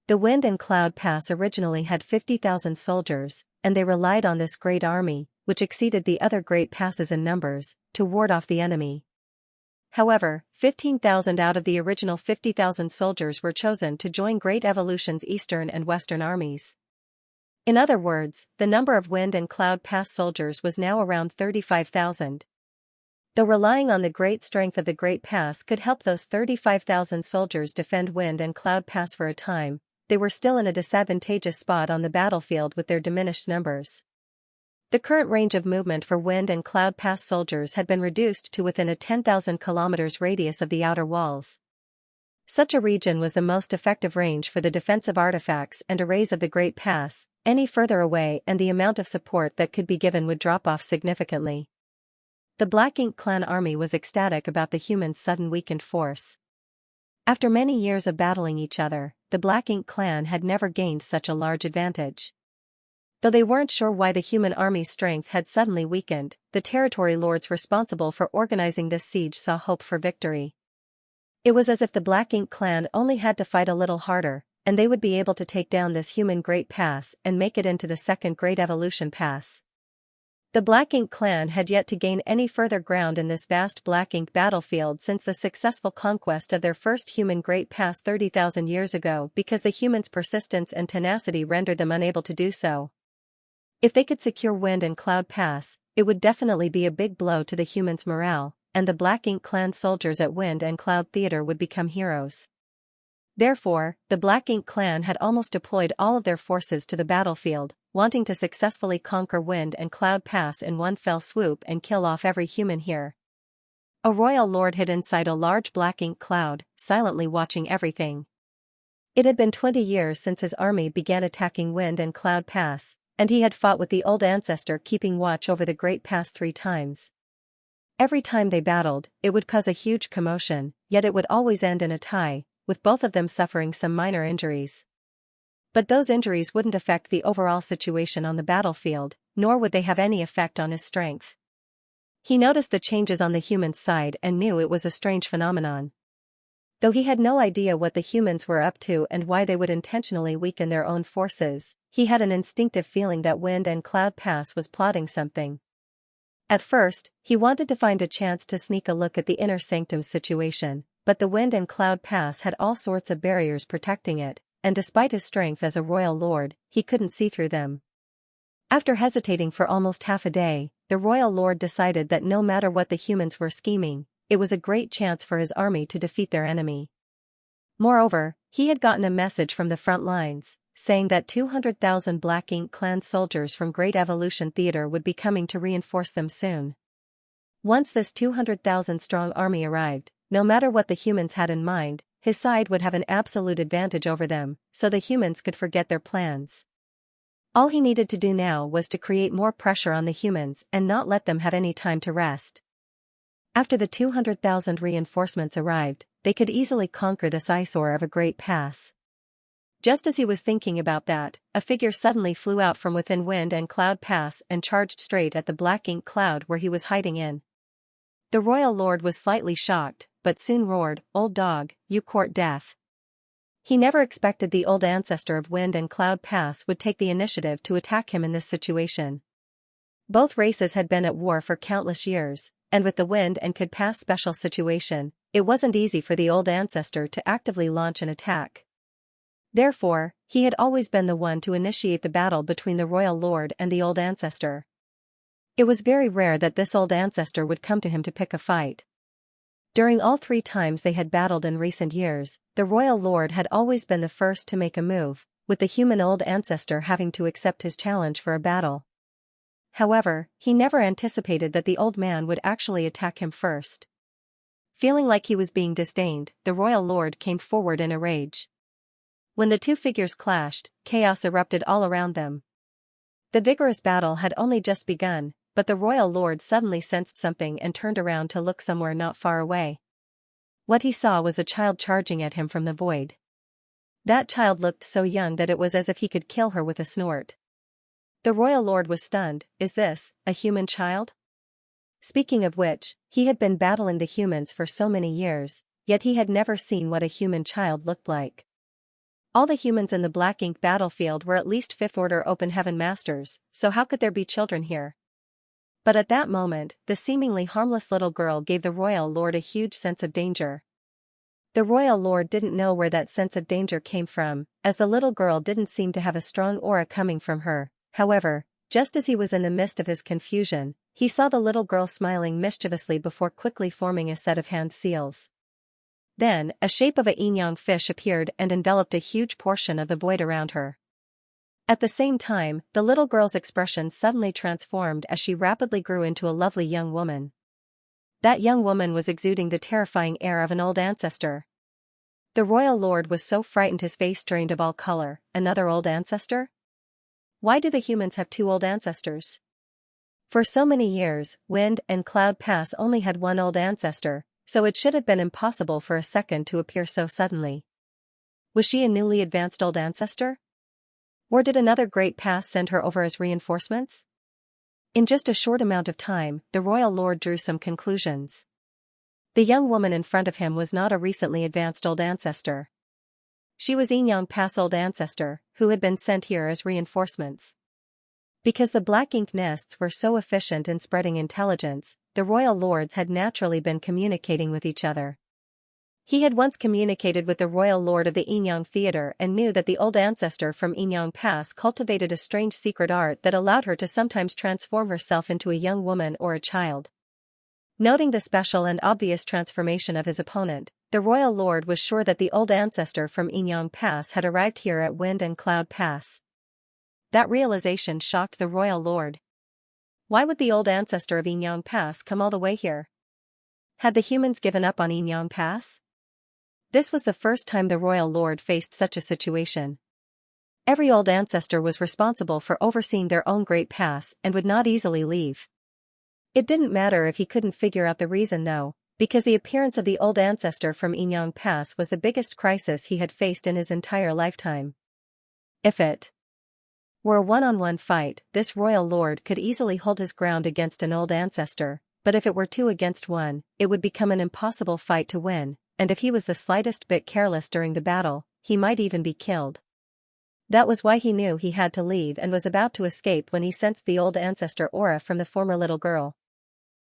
The Wind and Cloud Pass originally had 50,000 soldiers, and they relied on this great army, which exceeded the other great passes in numbers, to ward off the enemy. However, 15,000 out of the original 50,000 soldiers were chosen to join Great Evolution's Eastern and Western armies. In other words, the number of Wind and Cloud Pass soldiers was now around 35,000. Though relying on the great strength of the Great Pass could help those 35,000 soldiers defend Wind and Cloud Pass for a time, they were still in a disadvantageous spot on the battlefield with their diminished numbers. The current range of movement for Wind and Cloud Pass soldiers had been reduced to within a 10,000 kilometers radius of the outer walls. Such a region was the most effective range for the defensive artifacts and arrays of the Great Pass. Any further away and the amount of support that could be given would drop off significantly. The Black Ink clan army was ecstatic about the humans' sudden weakened force. After many years of battling each other, the Black Ink clan had never gained such a large advantage. Though they weren't sure why the human army's strength had suddenly weakened, the territory lords responsible for organizing this siege saw hope for victory. It was as if the Black Ink clan only had to fight a little harder, and they would be able to take down this human Great Pass and make it into the Second Great Evolution Pass. The Black Ink clan had yet to gain any further ground in this vast Black Ink battlefield since the successful conquest of their first human Great Pass 30,000 years ago because the humans' persistence and tenacity rendered them unable to do so. If they could secure Wind and Cloud Pass, it would definitely be a big blow to the humans' morale, and the Black Ink clan soldiers at Wind and Cloud Theater would become heroes. Therefore, the Black Ink clan had almost deployed all of their forces to the battlefield, wanting to successfully conquer Wind and Cloud Pass in one fell swoop and kill off every human here. A royal lord hid inside a large Black Ink cloud, silently watching everything. It had been 20 years since his army began attacking Wind and Cloud Pass, and he had fought with the old ancestor keeping watch over the Great Pass 3 times. Every time they battled, it would cause a huge commotion, yet it would always end in a tie, with both of them suffering some minor injuries. But those injuries wouldn't affect the overall situation on the battlefield, nor would they have any effect on his strength. He noticed the changes on the humans' side and knew it was a strange phenomenon. Though he had no idea what the humans were up to and why they would intentionally weaken their own forces, he had an instinctive feeling that Wind and Cloud Pass was plotting something. At first, he wanted to find a chance to sneak a look at the inner sanctum situation, but the Wind and Cloud Pass had all sorts of barriers protecting it, and despite his strength as a royal lord, he couldn't see through them. After hesitating for almost half a day, the royal lord decided that no matter what the humans were scheming, it was a great chance for his army to defeat their enemy. Moreover, he had gotten a message from the front lines, saying that 200,000 Black Ink clan soldiers from Great Evolution Theater would be coming to reinforce them soon. Once this 200,000-strong army arrived, no matter what the humans had in mind, his side would have an absolute advantage over them, so the humans could forget their plans. All he needed to do now was to create more pressure on the humans and not let them have any time to rest. After the 200,000 reinforcements arrived, they could easily conquer this eyesore of a Great Pass. Just as he was thinking about that, a figure suddenly flew out from within Wind and Cloud Pass and charged straight at the Black Ink cloud where he was hiding in. The royal lord was slightly shocked, but soon roared, "Old dog, you court death." He never expected the old ancestor of Wind and Cloud Pass would take the initiative to attack him in this situation. Both races had been at war for countless years, and with the Wind and Cloud Pass special situation, it wasn't easy for the old ancestor to actively launch an attack. Therefore, he had always been the one to initiate the battle between the royal lord and the old ancestor. It was very rare that this old ancestor would come to him to pick a fight. During all 3 times they had battled in recent years, the royal lord had always been the first to make a move, with the human old ancestor having to accept his challenge for a battle. However, he never anticipated that the old man would actually attack him first. Feeling like he was being disdained, the royal lord came forward in a rage. When the two figures clashed, chaos erupted all around them. The vigorous battle had only just begun, but the royal lord suddenly sensed something and turned around to look somewhere not far away. What he saw was a child charging at him from the void. That child looked so young that it was as if he could kill her with a snort. The royal lord was stunned. Is this a human child? Speaking of which, he had been battling the humans for so many years, yet he had never seen what a human child looked like. All the humans in the Black Ink battlefield were at least 5th Order Open Heaven Masters, so how could there be children here? But at that moment, the seemingly harmless little girl gave the royal lord a huge sense of danger. The royal lord didn't know where that sense of danger came from, as the little girl didn't seem to have a strong aura coming from her. However, just as he was in the midst of his confusion, he saw the little girl smiling mischievously before quickly forming a set of hand seals. Then, a shape of a yin-yang fish appeared and enveloped a huge portion of the void around her. At the same time, the little girl's expression suddenly transformed as she rapidly grew into a lovely young woman. That young woman was exuding the terrifying air of an old ancestor. The royal lord was so frightened his face drained of all color. Another old ancestor? Why do the humans have 2 old ancestors? For so many years, Wind and Cloud Pass only had one old ancestor, so it should have been impossible for a second to appear so suddenly. Was she a newly advanced old ancestor? Or did another great pass send her over as reinforcements? In just a short amount of time, the royal lord drew some conclusions. The young woman in front of him was not a recently advanced old ancestor. She was Xianxia Pass old ancestor, who had been sent here as reinforcements. Because the black ink nests were so efficient in spreading intelligence, the royal lords had naturally been communicating with each other. He had once communicated with the royal lord of the Xianxia theater and knew that the old ancestor from Xianxia Pass cultivated a strange secret art that allowed her to sometimes transform herself into a young woman or a child. Noting the special and obvious transformation of his opponent, the royal lord was sure that the old ancestor from Xianxia Pass had arrived here at Wind and Cloud Pass. That realization shocked the royal lord. Why would the old ancestor of Xianxia Pass come all the way here? Had the humans given up on Xianxia Pass? This was the first time the royal lord faced such a situation. Every old ancestor was responsible for overseeing their own great pass and would not easily leave. It didn't matter if he couldn't figure out the reason though, because the appearance of the old ancestor from Xianxia Pass was the biggest crisis he had faced in his entire lifetime. If it were a one-on-one fight, this royal lord could easily hold his ground against an old ancestor, but if it were 2 against 1, it would become an impossible fight to win, and if he was the slightest bit careless during the battle, he might even be killed. That was why he knew he had to leave and was about to escape when he sensed the old ancestor aura from the former little girl.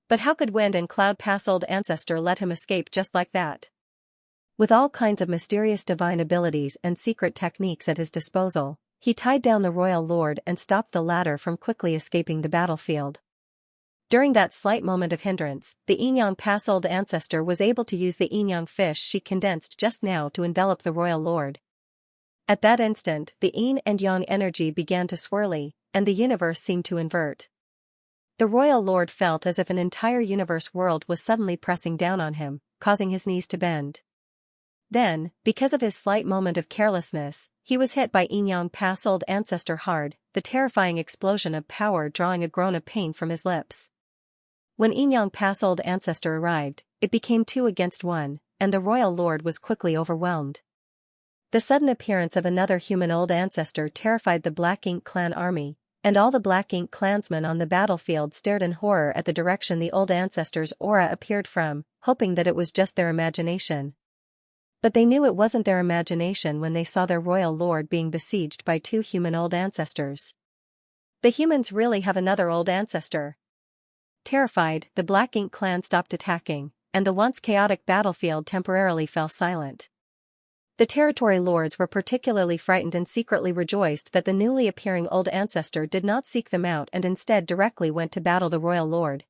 But how could Wind and Cloud Pass old ancestor let him escape just like that? With all kinds of mysterious divine abilities and secret techniques at his disposal, he tied down the royal lord and stopped the latter from quickly escaping the battlefield. During that slight moment of hindrance, the Xianxia Pass old ancestor was able to use the Xianxia fish she condensed just now to envelop the royal lord. At that instant, the yin and yang energy began to swirly, and the universe seemed to invert. The royal lord felt as if an entire universe world was suddenly pressing down on him, causing his knees to bend. Then, because of his slight moment of carelessness, he was hit by Xianxia Pass old ancestor hard, the terrifying explosion of power drawing a groan of pain from his lips. When Xianxia Pass old ancestor arrived, it became 2 against 1, and the royal lord was quickly overwhelmed. The sudden appearance of another human old ancestor terrified the Black Ink clan army, and all the Black Ink clansmen on the battlefield stared in horror at the direction the old ancestor's aura appeared from, hoping that it was just their imagination. But they knew it wasn't their imagination when they saw their royal lord being besieged by 2 human old ancestors. The humans really have another old ancestor. Terrified, the Black Ink clan stopped attacking, and the once chaotic battlefield temporarily fell silent. The territory lords were particularly frightened and secretly rejoiced that the newly appearing old ancestor did not seek them out and instead directly went to battle the royal lord.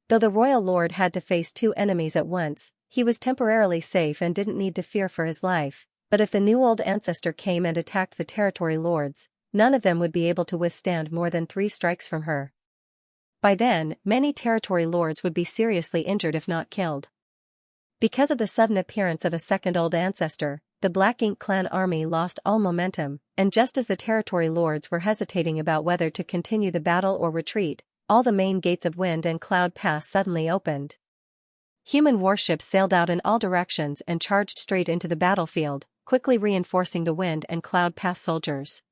Though the royal lord had to face 2 enemies at once, he was temporarily safe and didn't need to fear for his life, but if the new old ancestor came and attacked the territory lords, none of them would be able to withstand more than 3 strikes from her. By then, many territory lords would be seriously injured if not killed. Because of the sudden appearance of a second old ancestor, the Black Ink clan army lost all momentum, and just as the territory lords were hesitating about whether to continue the battle or retreat, all the main gates of Wind and Cloud Pass suddenly opened. Human warships sailed out in all directions and charged straight into the battlefield, quickly reinforcing the Wind and Cloud Pass soldiers.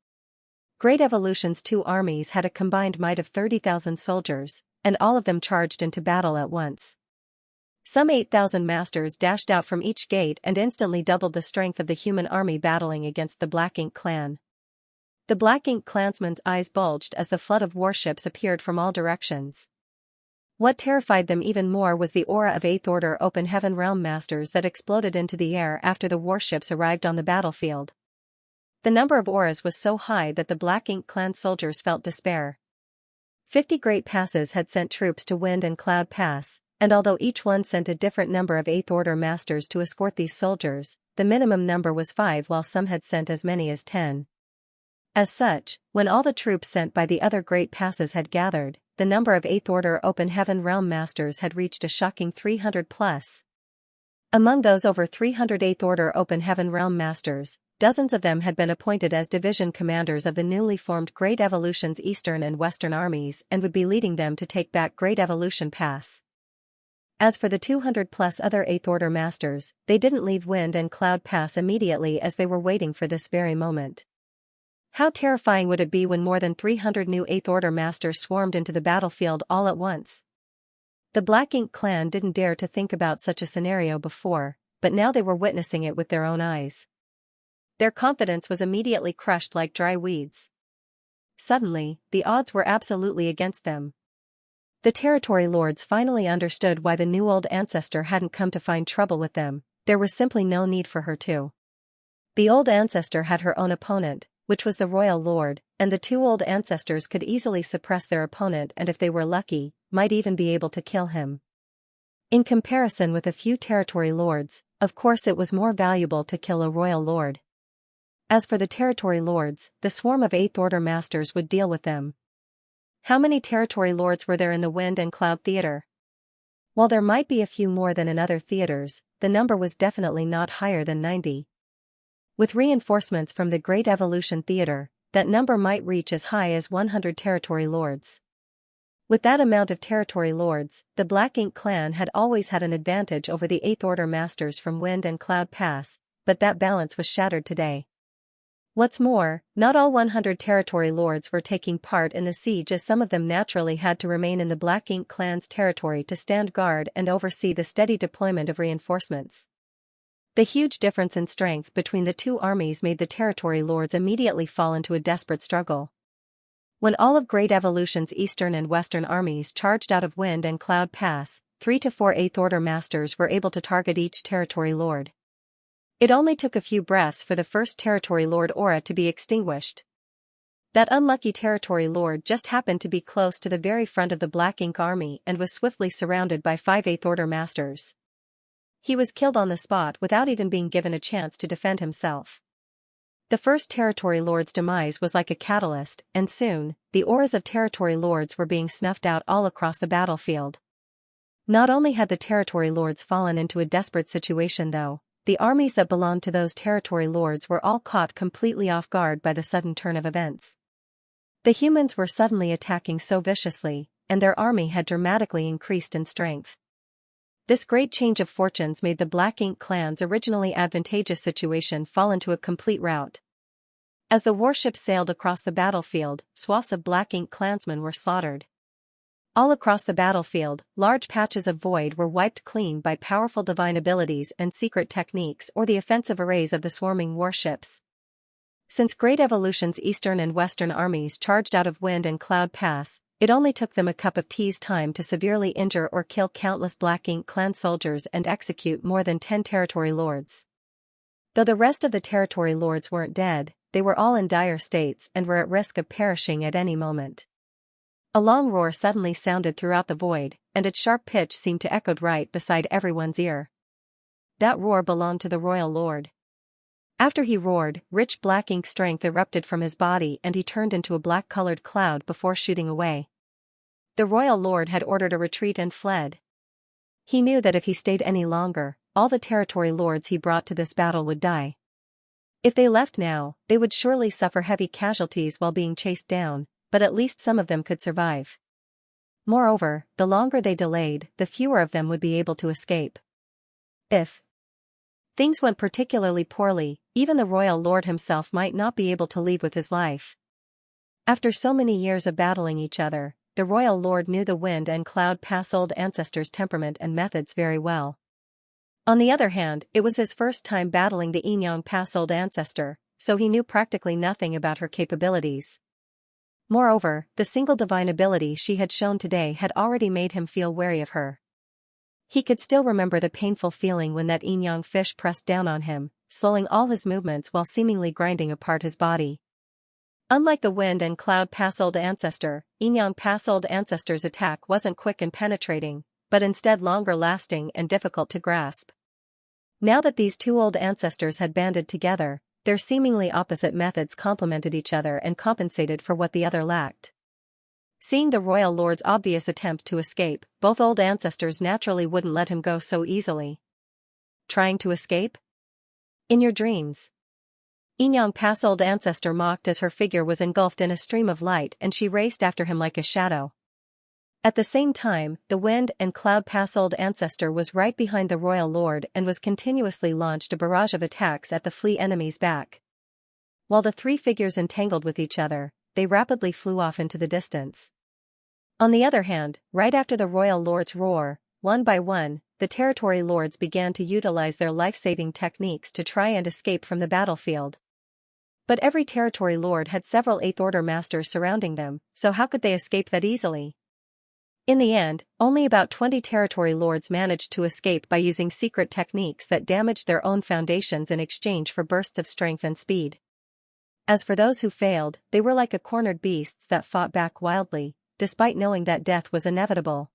Great Evolution's 2 armies had a combined might of 30,000 soldiers, and all of them charged into battle at once. Some 8,000 masters dashed out from each gate and instantly doubled the strength of the human army battling against the Black Ink clan. The Black Ink clansmen's eyes bulged as the flood of warships appeared from all directions. What terrified them even more was the aura of 8th Order Open Heaven Realm Masters that exploded into the air after the warships arrived on the battlefield. The number of auras was so high that the Black Ink clan soldiers felt despair. 50 great passes had sent troops to Wind and Cloud Pass, and although each one sent a different number of 8th Order masters to escort these soldiers, the minimum number was 5 while some had sent as many as 10. As such, when all the troops sent by the other great passes had gathered, the number of 8th Order Open Heaven Realm Masters had reached a shocking 300 plus. Among those over 300 8th Order Open Heaven Realm Masters, dozens of them had been appointed as division commanders of the newly formed Great Evolution's Eastern and Western armies and would be leading them to take back Great Evolution Pass. As for the 200-plus other Eighth Order Masters, they didn't leave Wind and Cloud Pass immediately as they were waiting for this very moment. How terrifying would it be when more than 300 new Eighth Order Masters swarmed into the battlefield all at once? The Black Ink clan didn't dare to think about such a scenario before, but now they were witnessing it with their own eyes. Their confidence was immediately crushed like dry weeds. Suddenly, the odds were absolutely against them. The territory lords finally understood why the new old ancestor hadn't come to find trouble with them. There was simply no need for her to. The old ancestor had her own opponent, which was the royal lord, and the two old ancestors could easily suppress their opponent and if they were lucky, might even be able to kill him. In comparison with a few territory lords, of course it was more valuable to kill a royal lord. As for the territory lords, the swarm of Eighth Order Masters would deal with them. How many territory lords were there in the Wind and Cloud Theater? While there might be a few more than in other theaters, the number was definitely not higher than 90. With reinforcements from the Great Evolution Theater, that number might reach as high as 100 territory lords. With that amount of territory lords, the Black Ink clan had always had an advantage over the Eighth Order Masters from Wind and Cloud Pass, but that balance was shattered today. What's more, not all 100 territory lords were taking part in the siege as some of them naturally had to remain in the Black Ink clan's territory to stand guard and oversee the steady deployment of reinforcements. The huge difference in strength between the two armies made the territory lords immediately fall into a desperate struggle. When all of Great Evolution's Eastern and Western armies charged out of Wind and Cloud Pass, 3 to 4 Eighth Order Masters were able to target each territory lord. It only took a few breaths for the first territory lord aura to be extinguished. That unlucky territory lord just happened to be close to the very front of the Black Ink army and was swiftly surrounded by 5 Eighth Order Masters. He was killed on the spot without even being given a chance to defend himself. The first territory lord's demise was like a catalyst, and soon, the auras of territory lords were being snuffed out all across the battlefield. Not only had the territory lords fallen into a desperate situation though, the armies that belonged to those territory lords were all caught completely off guard by the sudden turn of events. The humans were suddenly attacking so viciously, and their army had dramatically increased in strength. This great change of fortunes made the Black Ink clan's originally advantageous situation fall into a complete rout. As the warships sailed across the battlefield, swaths of Black Ink clansmen were slaughtered. All across the battlefield, large patches of void were wiped clean by powerful divine abilities and secret techniques or the offensive arrays of the swarming warships. Since Great Evolution's Eastern and Western armies charged out of Wind and Cloud Pass, it only took them a cup of tea's time to severely injure or kill countless Black Ink clan soldiers and execute more than 10 territory lords. Though the rest of the territory lords weren't dead, they were all in dire states and were at risk of perishing at any moment. A long roar suddenly sounded throughout the void, and its sharp pitch seemed to echo right beside everyone's ear. That roar belonged to the royal lord. After he roared, rich Black Ink strength erupted from his body and he turned into a black-colored cloud before shooting away. The royal lord had ordered a retreat and fled. He knew that if he stayed any longer, all the territory lords he brought to this battle would die. If they left now, they would surely suffer heavy casualties while being chased down, but at least some of them could survive. Moreover, the longer they delayed, the fewer of them would be able to escape. If things went particularly poorly, even the royal lord himself might not be able to leave with his life. After so many years of battling each other, the royal lord knew the Wind and Cloud Pass old ancestors' temperament and methods very well. On the other hand, it was his first time battling the Xianxia Pass old ancestor, so he knew practically nothing about her capabilities. Moreover, the single divine ability she had shown today had already made him feel wary of her. He could still remember the painful feeling when that Xianxia fish pressed down on him, slowing all his movements while seemingly grinding apart his body. Unlike the Wind and Cloud Pass old ancestor, Xianxia Pass old ancestor's attack wasn't quick and penetrating, but instead longer lasting and difficult to grasp. Now that these two old ancestors had banded together, their seemingly opposite methods complemented each other and compensated for what the other lacked. Seeing the royal lord's obvious attempt to escape, both old ancestors naturally wouldn't let him go so easily. Trying to escape? In your dreams. Enyang Pass old ancestor mocked as her figure was engulfed in a stream of light and she raced after him like a shadow. At the same time, the Wind and Cloud Pass old ancestor was right behind the royal lord and was continuously launched a barrage of attacks at the flee enemy's back. While the three figures entangled with each other, they rapidly flew off into the distance. On the other hand, right after the royal lord's roar, one by one, the territory lords began to utilize their life-saving techniques to try and escape from the battlefield. But every territory lord had several 8th Order masters surrounding them, so how could they escape that easily? In the end, only about 20 territory lords managed to escape by using secret techniques that damaged their own foundations in exchange for bursts of strength and speed. As for those who failed, they were like cornered beasts that fought back wildly, despite knowing that death was inevitable.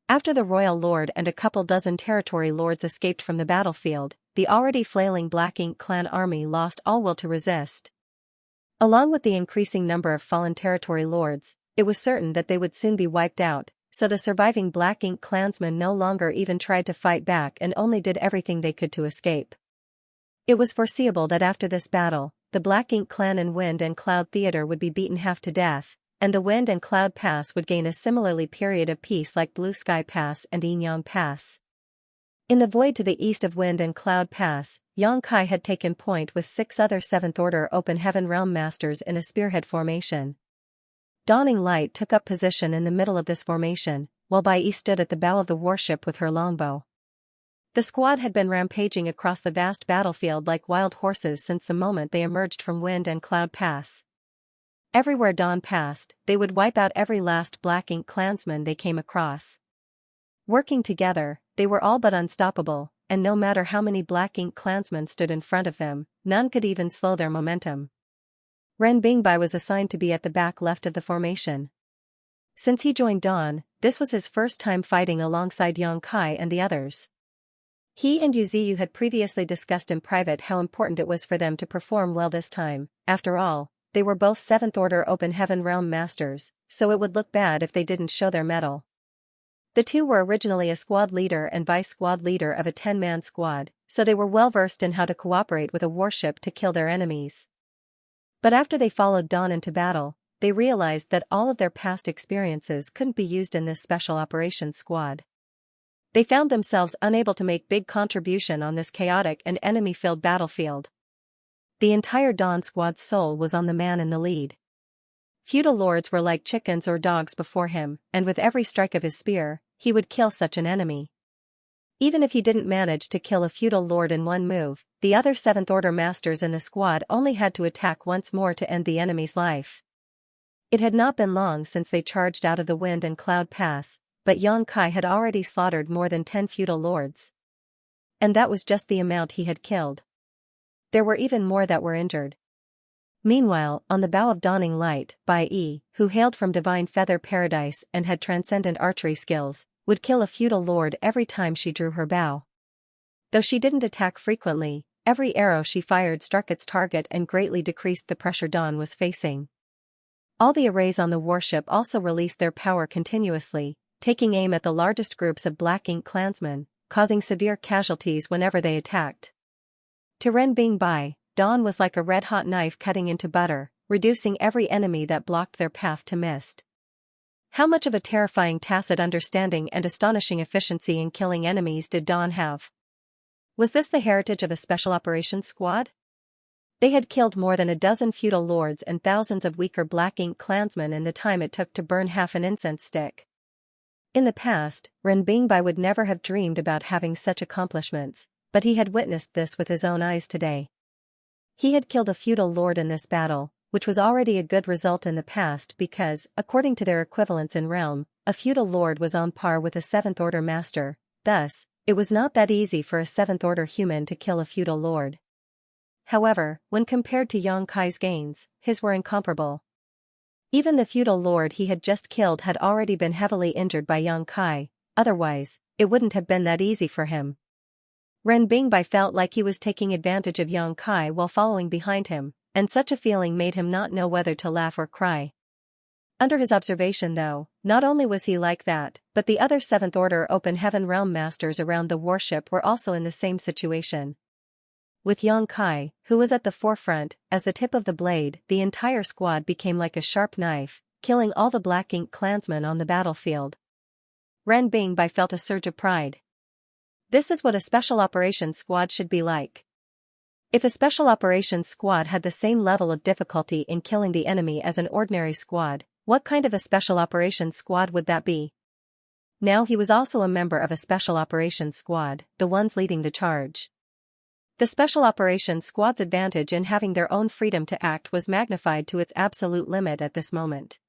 After the royal lord and a couple dozen territory lords escaped from the battlefield, the already flailing Black Ink clan army lost all will to resist. Along with the increasing number of fallen territory lords, it was certain that they would soon be wiped out, so the surviving Black Ink clansmen no longer even tried to fight back and only did everything they could to escape. It was foreseeable that after this battle, the Black Ink clan in Wind and Cloud Theater would be beaten half to death, and the Wind and Cloud Pass would gain a similarly period of peace like Blue Sky Pass and Enyang Pass. In the void to the east of Wind and Cloud Pass, Xianxia had taken point with 6 other 7th Order Open Heaven Realm Masters in a spearhead formation. Dawning Light took up position in the middle of this formation, while Bai Yi stood at the bow of the warship with her longbow. The squad had been rampaging across the vast battlefield like wild horses since the moment they emerged from Wind and Cloud Pass. Everywhere Dawn passed, they would wipe out every last Black Ink clansman they came across. Working together, they were all but unstoppable, and no matter how many Black Ink clansmen stood in front of them, none could even slow their momentum. Ren Bingbai was assigned to be at the back left of the formation. Since he joined Dawn, this was his first time fighting alongside Xianxia and the others. He and Yu Ziyu had previously discussed in private how important it was for them to perform well this time. After all, they were both 7th Order Open Heaven Realm Masters, so it would look bad if they didn't show their mettle. The two were originally a squad leader and vice-squad leader of a 10-man squad, so they were well versed in how to cooperate with a warship to kill their enemies. But after they followed Dawn into battle, they realized that all of their past experiences couldn't be used in this special operations squad. They found themselves unable to make big contribution on this chaotic and enemy-filled battlefield. The entire Dawn squad's soul was on the man in the lead. Feudal lords were like chickens or dogs before him, and with every strike of his spear, he would kill such an enemy. Even if he didn't manage to kill a feudal lord in one move, the other 7th Order masters in the squad only had to attack once more to end the enemy's life. It had not been long since they charged out of the Wind and Cloud Pass, but Xianxia had already slaughtered more than 10 feudal lords. And that was just the amount he had killed. There were even more that were injured. Meanwhile, on the bow of Dawning Light, Bai Yi, who hailed from Divine Feather Paradise and had transcendent archery skills, would kill a feudal lord every time she drew her bow. Though she didn't attack frequently, every arrow she fired struck its target and greatly decreased the pressure Dawn was facing. All the arrays on the warship also released their power continuously, taking aim at the largest groups of Black Ink clansmen, causing severe casualties whenever they attacked. To Ren Bingbai, Dawn was like a red-hot knife cutting into butter, reducing every enemy that blocked their path to mist. How much of a terrifying tacit understanding and astonishing efficiency in killing enemies did Dawn have? Was this the heritage of a special operations squad? They had killed more than a dozen feudal lords and thousands of weaker Black Ink clansmen in the time it took to burn half an incense stick. In the past, Ren Bingbai would never have dreamed about having such accomplishments, but he had witnessed this with his own eyes today. He had killed a feudal lord in this battle, which was already a good result in the past because, according to their equivalents in realm, a feudal lord was on par with a 7th Order master. Thus, it was not that easy for a 7th Order human to kill a feudal lord. However, when compared to Xianxia's gains, his were incomparable. Even the feudal lord he had just killed had already been heavily injured by Xianxia, otherwise, it wouldn't have been that easy for him. Ren Bingbai felt like he was taking advantage of Xianxia while following behind him, and such a feeling made him not know whether to laugh or cry. Under his observation though, not only was he like that, but the other 7th Order Open Heaven Realm Masters around the warship were also in the same situation. with Xianxia, who was at the forefront. As the tip of the blade, the entire squad became like a sharp knife, killing all the Black Ink clansmen on the battlefield. Ren Bingbai felt a surge of pride. This is what a special operations squad should be like. If a special operations squad had the same level of difficulty in killing the enemy as an ordinary squad, what kind of a special operations squad would that be? Now he was also a member of a special operations squad, the ones leading the charge. The special operations squad's advantage in having their own freedom to act was magnified to its absolute limit at this moment.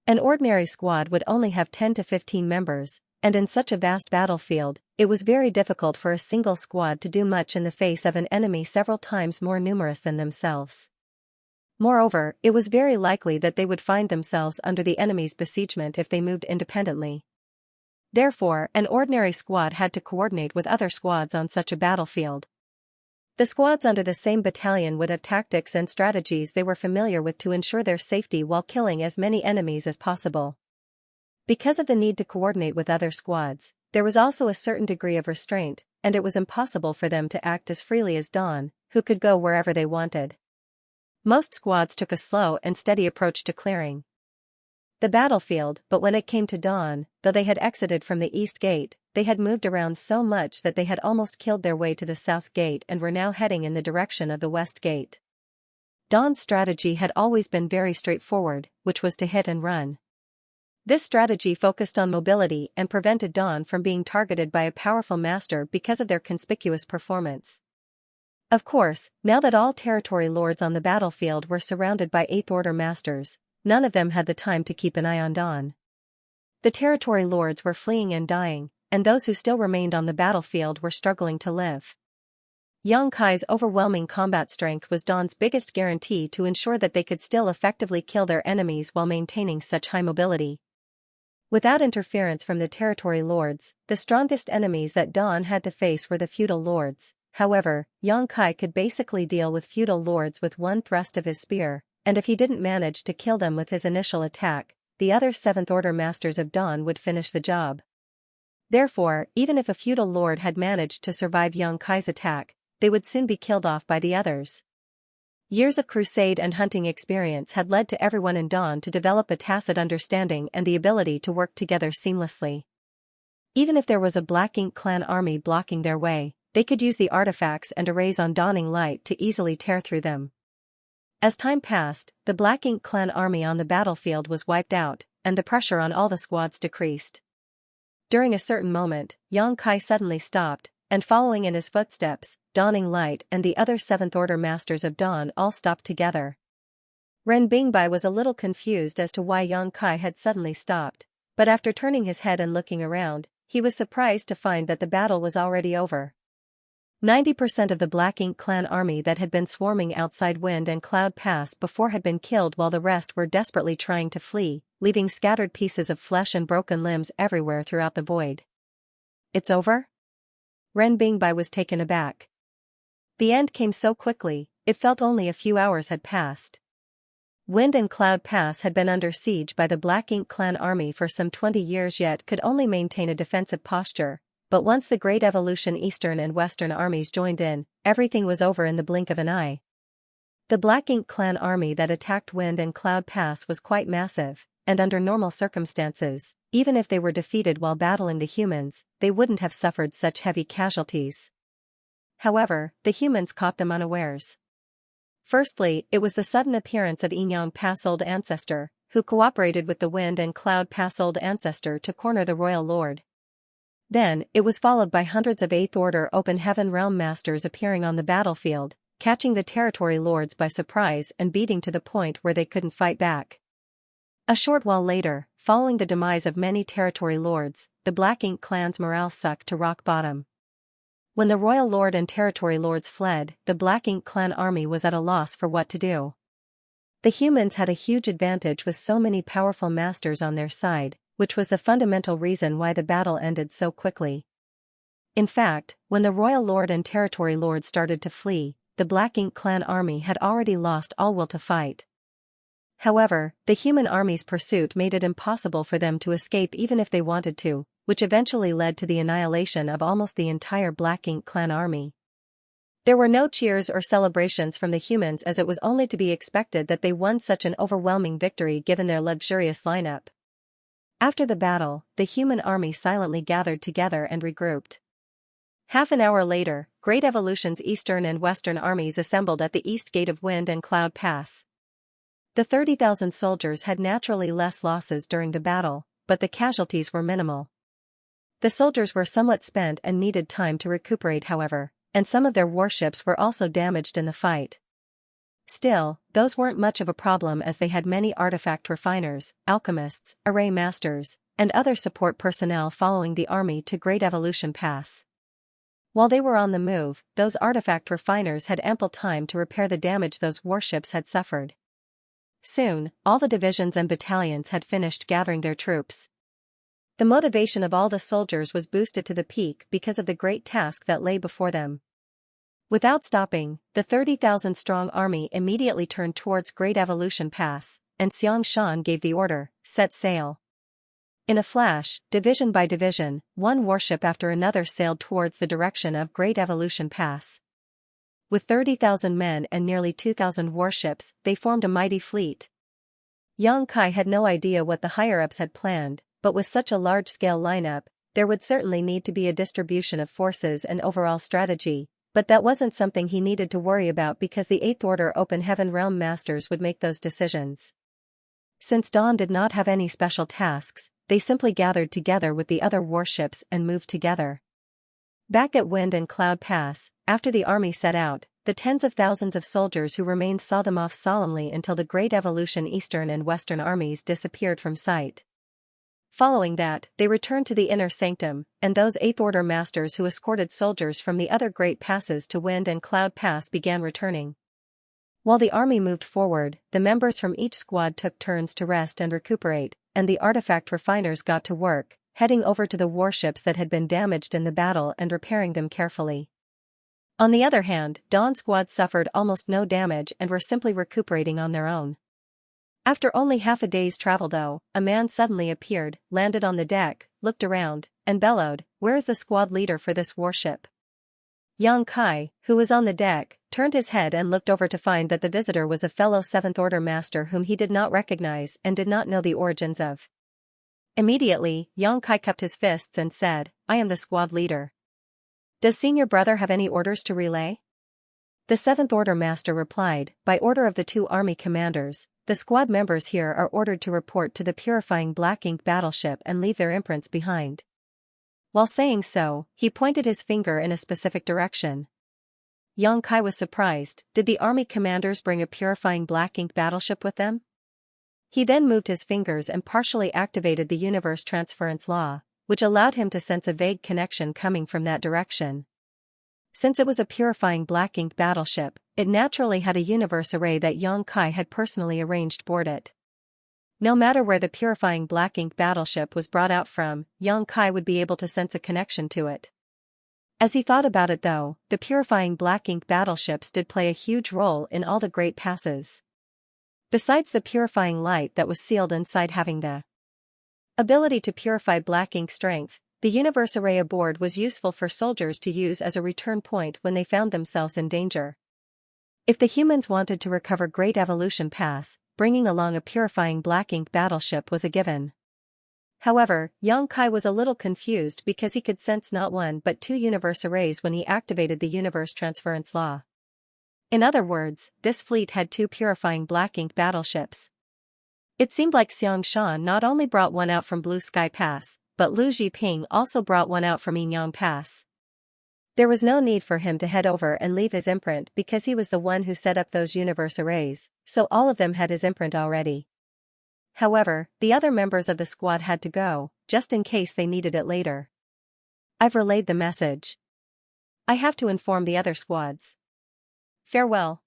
An ordinary squad would only have 10 to 15 members, and in such a vast battlefield, it was very difficult for a single squad to do much in the face of an enemy several times more numerous than themselves. Moreover, it was very likely that they would find themselves under the enemy's besiegement if they moved independently. Therefore, an ordinary squad had to coordinate with other squads on such a battlefield. The squads under the same battalion would have tactics and strategies they were familiar with to ensure their safety while killing as many enemies as possible. Because of the need to coordinate with other squads, there was also a certain degree of restraint, and it was impossible for them to act as freely as Dawn, who could go wherever they wanted. Most squads took a slow and steady approach to clearing the battlefield, but when it came to Dawn, though they had exited from the East Gate, they had moved around so much that they had almost killed their way to the South Gate and were now heading in the direction of the West Gate. Dawn's strategy had always been very straightforward, which was to hit and run. This strategy focused on mobility and prevented Dawn from being targeted by a powerful master because of their conspicuous performance. Of course, now that all territory lords on the battlefield were surrounded by Eighth Order masters, none of them had the time to keep an eye on Dawn. The territory lords were fleeing and dying, and those who still remained on the battlefield were struggling to live. Xianxia's overwhelming combat strength was Dawn's biggest guarantee to ensure that they could still effectively kill their enemies while maintaining such high mobility. Without interference from the territory lords, the strongest enemies that Dawn had to face were the feudal lords. However, Xianxia could basically deal with feudal lords with one thrust of his spear, and if he didn't manage to kill them with his initial attack, the other Seventh Order Masters of Dawn would finish the job. Therefore, even if a feudal lord had managed to survive Xianxia's attack, they would soon be killed off by the others. Years of crusade and hunting experience had led to everyone in Dawn to develop a tacit understanding and the ability to work together seamlessly. Even if there was a Black Ink clan army blocking their way, they could use the artifacts and arrays on Dawning Light to easily tear through them. As time passed, the Black Ink clan army on the battlefield was wiped out, and the pressure on all the squads decreased. During a certain moment, Xianxia suddenly stopped, and following in his footsteps, Dawning Light and the other Seventh Order Masters of Dawn all stopped together. Ren Bingbai was a little confused as to why Xianxia had suddenly stopped, but after turning his head and looking around, he was surprised to find that the battle was already over. 90% of the Black Ink clan army that had been swarming outside Wind and Cloud Pass before had been killed while the rest were desperately trying to flee, leaving scattered pieces of flesh and broken limbs everywhere throughout the void. It's over? Ren Bingbai was taken aback. The end came so quickly, it felt only a few hours had passed. Wind and Cloud Pass had been under siege by the Black Ink clan army for some 20 years yet could only maintain a defensive posture, but once the Great Evolution Eastern and Western armies joined in, everything was over in the blink of an eye. The Black Ink clan army that attacked Wind and Cloud Pass was quite massive, and under normal circumstances, even if they were defeated while battling the humans, they wouldn't have suffered such heavy casualties. However, the humans caught them unawares. Firstly, it was the sudden appearance of Enyang Pass Old Ancestor, who cooperated with the Wind and Cloud Pass Old Ancestor to corner the Royal Lord. Then, it was followed by hundreds of Eighth Order Open Heaven Realm Masters appearing on the battlefield, catching the territory lords by surprise and beating to the point where they couldn't fight back. A short while later, following the demise of many territory lords, the Black Ink clan's morale sucked to rock bottom. When the Royal Lord and territory lords fled, the Black Ink clan army was at a loss for what to do. The humans had a huge advantage with so many powerful masters on their side, which was the fundamental reason why the battle ended so quickly. In fact, when the Royal Lord and territory lords started to flee, the Black Ink clan army had already lost all will to fight. However, the human army's pursuit made it impossible for them to escape even if they wanted to, which eventually led to the annihilation of almost the entire Black Ink clan army. There were no cheers or celebrations from the humans, as it was only to be expected that they won such an overwhelming victory given their luxurious lineup. After the battle, the human army silently gathered together and regrouped. Half an hour later, Great Evolution's eastern and western armies assembled at the east gate of Wind and Cloud Pass. The 30,000 soldiers had naturally less losses during the battle, but the casualties were minimal. The soldiers were somewhat spent and needed time to recuperate, however, and some of their warships were also damaged in the fight. Still, those weren't much of a problem, as they had many artifact refiners, alchemists, array masters, and other support personnel following the army to Great Evolution Pass. While they were on the move, those artifact refiners had ample time to repair the damage those warships had suffered. Soon, all the divisions and battalions had finished gathering their troops. The motivation of all the soldiers was boosted to the peak because of the great task that lay before them. Without stopping, the 30,000-strong army immediately turned towards Great Evolution Pass, and Xianxia gave the order, "Set sail." In a flash, division by division, one warship after another sailed towards the direction of Great Evolution Pass. With 30,000 men and nearly 2,000 warships, they formed a mighty fleet. Xianxia had no idea what the higher-ups had planned, but with such a large-scale lineup, there would certainly need to be a distribution of forces and overall strategy, but that wasn't something he needed to worry about because the 8th Order Open Heaven Realm Masters would make those decisions. Since Dawn did not have any special tasks, they simply gathered together with the other warships and moved together. Back at Wind and Cloud Pass, after the army set out, the tens of thousands of soldiers who remained saw them off solemnly until the Great Evolution Eastern and Western armies disappeared from sight. Following that, they returned to the inner sanctum, and those 8th Order masters who escorted soldiers from the other great passes to Wind and Cloud Pass began returning. While the army moved forward, the members from each squad took turns to rest and recuperate, and the artifact refiners got to work, heading over to the warships that had been damaged in the battle and repairing them carefully. On the other hand, Dawn's squad suffered almost no damage and were simply recuperating on their own. After only half a day's travel though, a man suddenly appeared, landed on the deck, looked around, and bellowed, "Where is the squad leader for this warship?" Xianxia, who was on the deck, turned his head and looked over to find that the visitor was a fellow 7th Order master whom he did not recognize and did not know the origins of. Immediately, Xianxia cupped his fists and said, "I am the squad leader. Does senior brother have any orders to relay?" The 7th Order master replied, "By order of the two army commanders, the squad members here are ordered to report to the purifying black ink battleship and leave their imprints behind." While saying so, he pointed his finger in a specific direction. Xianxia was surprised. Did the army commanders bring a purifying black ink battleship with them? He then moved his fingers and partially activated the universe transference law, which allowed him to sense a vague connection coming from that direction. Since it was a purifying black ink battleship, it naturally had a universe array that Xianxia had personally arranged aboard it. No matter where the purifying black ink battleship was brought out from, Xianxia would be able to sense a connection to it. As he thought about it though, the purifying black ink battleships did play a huge role in all the great passes. Besides the purifying light that was sealed inside having the ability to purify black ink strength, the universe array aboard was useful for soldiers to use as a return point when they found themselves in danger. If the humans wanted to recover Great Evolution Pass, bringing along a purifying black ink battleship was a given. However, Xianxia was a little confused because he could sense not one but two universe arrays when he activated the universe transference law. In other words, this fleet had two purifying black ink battleships. It seemed like Xianxia not only brought one out from Blue Sky Pass, but Lu Zhiping also brought one out from Yinyang Pass. There was no need for him to head over and leave his imprint because he was the one who set up those universe arrays, so all of them had his imprint already. However, the other members of the squad had to go, just in case they needed it later. "I've relayed the message. I have to inform the other squads. Farewell."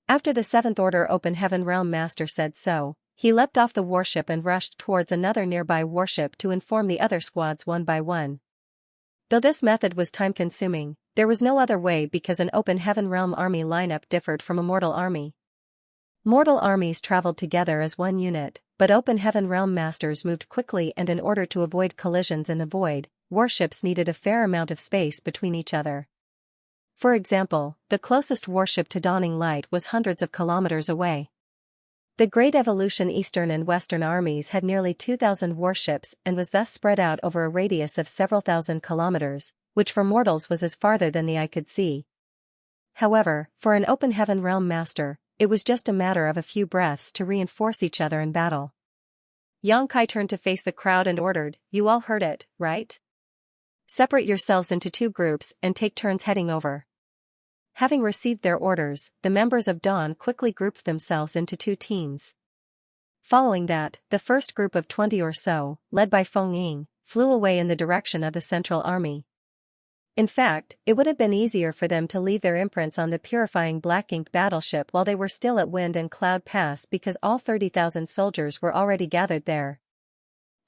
After the 7th Order Open Heaven Realm Master said so, he leapt off the warship and rushed towards another nearby warship to inform the other squads one by one. Though this method was time-consuming, there was no other way because an Open Heaven Realm army lineup differed from a mortal army. Mortal armies traveled together as one unit, but Open Heaven Realm Masters moved quickly, and in order to avoid collisions in the void, warships needed a fair amount of space between each other. For example, the closest warship to dawning light was hundreds of kilometers away. The Great Evolution Eastern and Western armies had nearly 2,000 warships and was thus spread out over a radius of several thousand kilometers, which for mortals was as farther than the eye could see. However, for an open heaven realm master, it was just a matter of a few breaths to reinforce each other in battle. Xianxia turned to face the crowd and ordered, "You all heard it, right? Separate yourselves into 2 groups and take turns heading over." Having received their orders, the members of Dawn quickly grouped themselves into 2 teams. Following that, the first group of 20 or so, led by Feng Ying, flew away in the direction of the Central Army. In fact, it would have been easier for them to leave their imprints on the purifying black ink battleship while they were still at Wind and Cloud Pass because all 30,000 soldiers were already gathered there.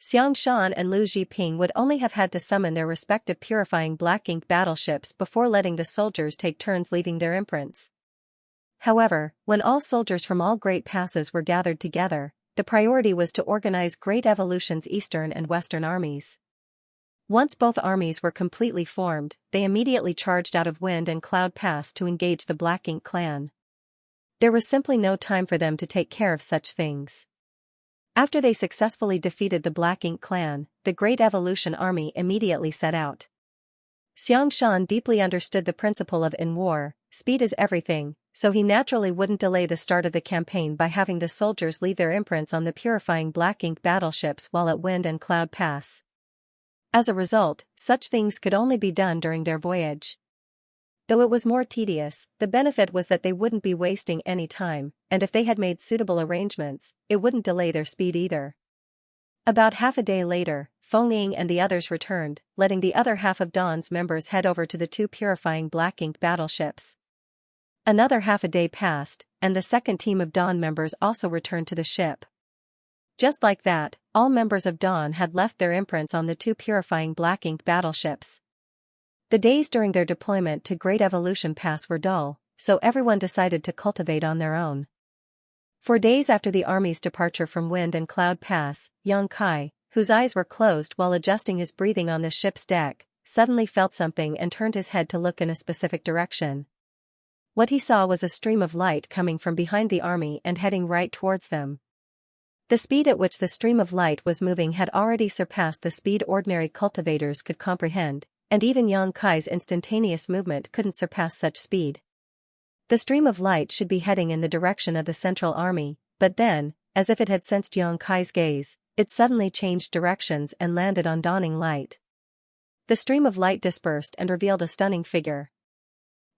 Xianxia and Lu Zhiping would only have had to summon their respective purifying black ink battleships before letting the soldiers take turns leaving their imprints. However, when all soldiers from all great passes were gathered together, the priority was to organize Great Evolution's Eastern and Western armies. Once both armies were completely formed, they immediately charged out of Wind and Cloud Pass to engage the Black Ink clan. There was simply no time for them to take care of such things. After they successfully defeated the Black Ink clan, the Great Evolution army immediately set out. Xianxia deeply understood the principle of in war, speed is everything, so he naturally wouldn't delay the start of the campaign by having the soldiers leave their imprints on the purifying Black Ink battleships while at Wind and Cloud Pass. As a result, such things could only be done during their voyage. Though it was more tedious, the benefit was that they wouldn't be wasting any time, and if they had made suitable arrangements, it wouldn't delay their speed either. About half a day later, Feng Ying and the others returned, letting the other half of Dawn's members head over to the 2 purifying black ink battleships. Another half a day passed, and the second team of Dawn members also returned to the ship. Just like that, all members of Dawn had left their imprints on the 2 purifying black ink battleships. The days during their deployment to Great Evolution Pass were dull, so everyone decided to cultivate on their own. For days after the army's departure from Wind and Cloud Pass, Xianxia, whose eyes were closed while adjusting his breathing on the ship's deck, suddenly felt something and turned his head to look in a specific direction. What he saw was a stream of light coming from behind the army and heading right towards them. The speed at which the stream of light was moving had already surpassed the speed ordinary cultivators could comprehend, and even Xianxia's instantaneous movement couldn't surpass such speed. The stream of light should be heading in the direction of the Central Army, but then, as if it had sensed Xianxia's gaze, it suddenly changed directions and landed on dawning light. The stream of light dispersed and revealed a stunning figure.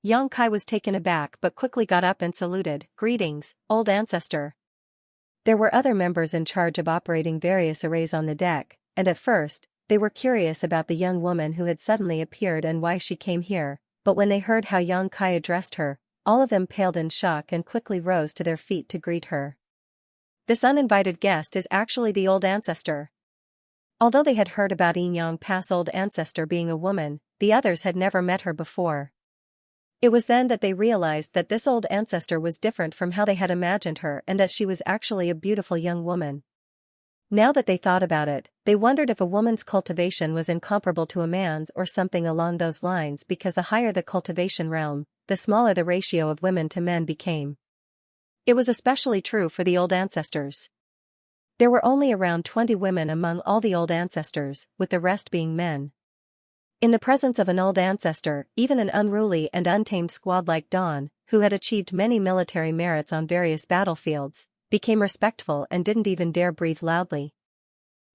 Xianxia was taken aback but quickly got up and saluted, "Greetings, old ancestor." There were other members in charge of operating various arrays on the deck, and at first, they were curious about the young woman who had suddenly appeared and why she came here, but when they heard how Xianxia addressed her, all of them paled in shock and quickly rose to their feet to greet her. This uninvited guest is actually the old ancestor. Although they had heard about Yingyang Pass old ancestor being a woman, the others had never met her before. It was then that they realized that this old ancestor was different from how they had imagined her and that she was actually a beautiful young woman. Now that they thought about it, they wondered if a woman's cultivation was incomparable to a man's or something along those lines, because the higher the cultivation realm, the smaller the ratio of women to men became. It was especially true for the old ancestors. There were only around 20 women among all the old ancestors, with the rest being men. In the presence of an old ancestor, even an unruly and untamed squad like Dawn, who had achieved many military merits on various battlefields, became respectful and didn't even dare breathe loudly.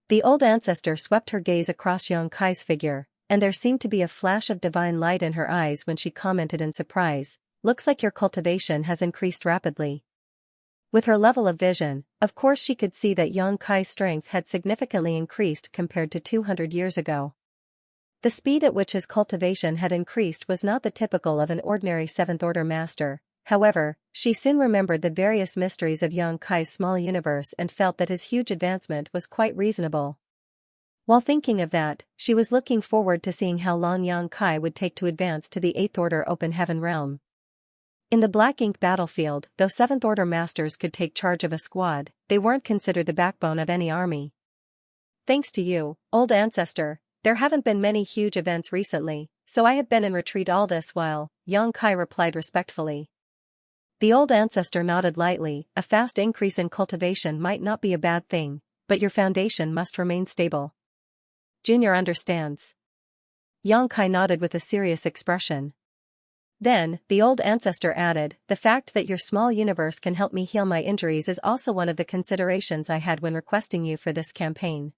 The old ancestor swept her gaze across Xianxia's figure, and there seemed to be a flash of divine light in her eyes when she commented in surprise, "Looks like your cultivation has increased rapidly." With her level of vision, of course she could see that Xianxia's strength had significantly increased compared to 200 years ago. The speed at which his cultivation had increased was not the typical of an ordinary seventh-order master. However, she soon remembered the various mysteries of Xianxia's small universe and felt that his huge advancement was quite reasonable. While thinking of that, she was looking forward to seeing how long Xianxia would take to advance to the 8th-order open heaven realm. In the Black Ink battlefield, though 7th-order masters could take charge of a squad, they weren't considered the backbone of any army. "Thanks to you, old ancestor, there haven't been many huge events recently," So I have been in retreat all this while, Xianxia replied respectfully. The old ancestor nodded lightly. A fast increase in cultivation might not be a bad thing, but your foundation must remain stable. Junior understands. Xianxia nodded with a serious expression. Then, the old ancestor added, the fact that your small universe can help me heal my injuries is also one of the considerations I had when requesting you for this campaign.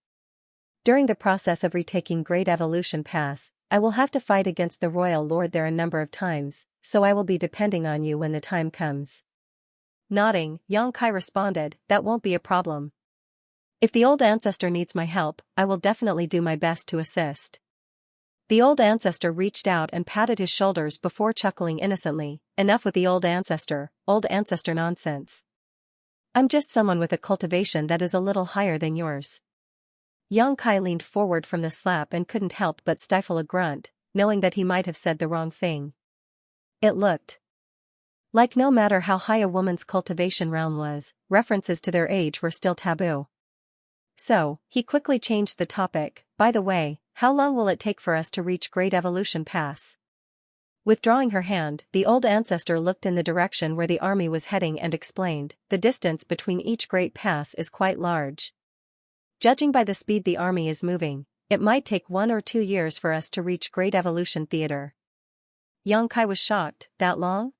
During the process of retaking Great Evolution Pass, I will have to fight against the Royal Lord there a number of times, so I will be depending on you when the time comes. Nodding, Xianxia responded, that won't be a problem. If the old ancestor needs my help, I will definitely do my best to assist. The old ancestor reached out and patted his shoulders before chuckling innocently, enough with the old ancestor nonsense. I'm just someone with a cultivation that is a little higher than yours. Xianxia leaned forward from the slap and couldn't help but stifle a grunt, knowing that he might have said the wrong thing. It looked like no matter how high a woman's cultivation realm was, references to their age were still taboo. So, he quickly changed the topic. By the way, how long will it take for us to reach Great Evolution Pass? Withdrawing her hand, the old ancestor looked in the direction where the army was heading and explained, the distance between each great pass is quite large. Judging by the speed the army is moving, it might take 1 or 2 years for us to reach Great Evolution Theater. Xianxia was shocked. That long?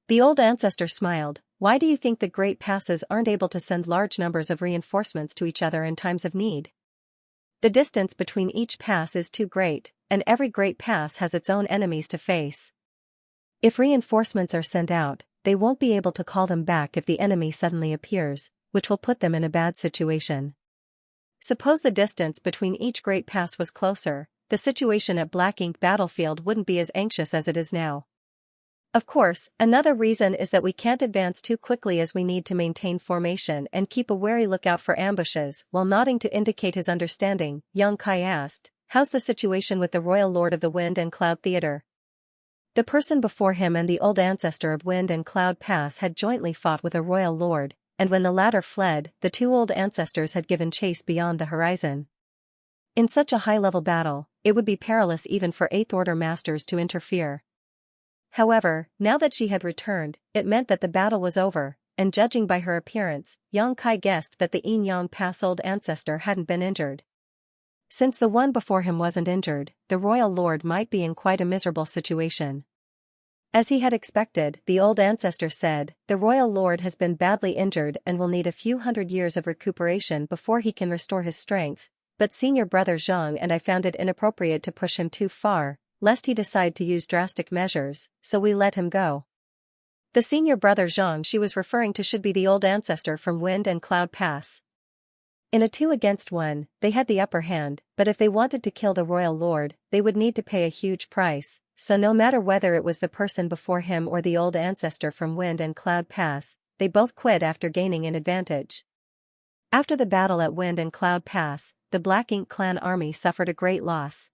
The old ancestor smiled. Why do you think the great passes aren't able to send large numbers of reinforcements to each other in times of need? The distance between each pass is too great, and every great pass has its own enemies to face. If reinforcements are sent out, they won't be able to call them back if the enemy suddenly appears, which will put them in a bad situation. Suppose the distance between each great pass was closer, the situation at Black Ink Battlefield wouldn't be as anxious as it is now. Of course, another reason is that we can't advance too quickly as we need to maintain formation and keep a wary lookout for ambushes. While nodding to indicate his understanding, Xianxia asked, how's the situation with the Royal Lord of the Wind and Cloud Theater? The person before him and the old ancestor of Wind and Cloud Pass had jointly fought with a Royal Lord, and when the latter fled, the two old ancestors had given chase beyond the horizon. In such a high-level battle, it would be perilous even for 8th Order Masters to interfere. However, now that she had returned, it meant that the battle was over, and judging by her appearance, Xianxia guessed that the Yinyang Pass old ancestor hadn't been injured. Since the one before him wasn't injured, the Royal Lord might be in quite a miserable situation. As he had expected, the old ancestor said, the Royal Lord has been badly injured and will need a few hundred years of recuperation before he can restore his strength, but senior brother Zhang and I found it inappropriate to push him too far, lest he decide to use drastic measures, so we let him go. The senior brother Zhang she was referring to should be the old ancestor from Wind and Cloud Pass. In a 2 against 1, they had the upper hand, but if they wanted to kill the Royal Lord, they would need to pay a huge price, so no matter whether it was the person before him or the old ancestor from Wind and Cloud Pass, they both quit after gaining an advantage. After the battle at Wind and Cloud Pass, the Black Ink clan army suffered a great loss.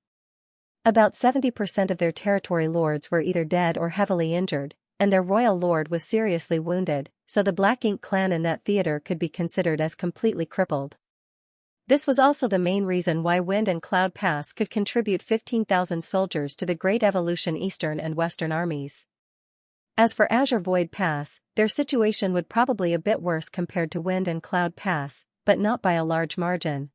About 70% of their territory lords were either dead or heavily injured, and their royal lord was seriously wounded, so the Black Ink clan in that theater could be considered as completely crippled. This was also the main reason why Wind and Cloud Pass could contribute 15,000 soldiers to the Great Evolution Eastern and Western armies. As for Azure Void Pass, their situation would probably a bit worse compared to Wind and Cloud Pass, but not by a large margin.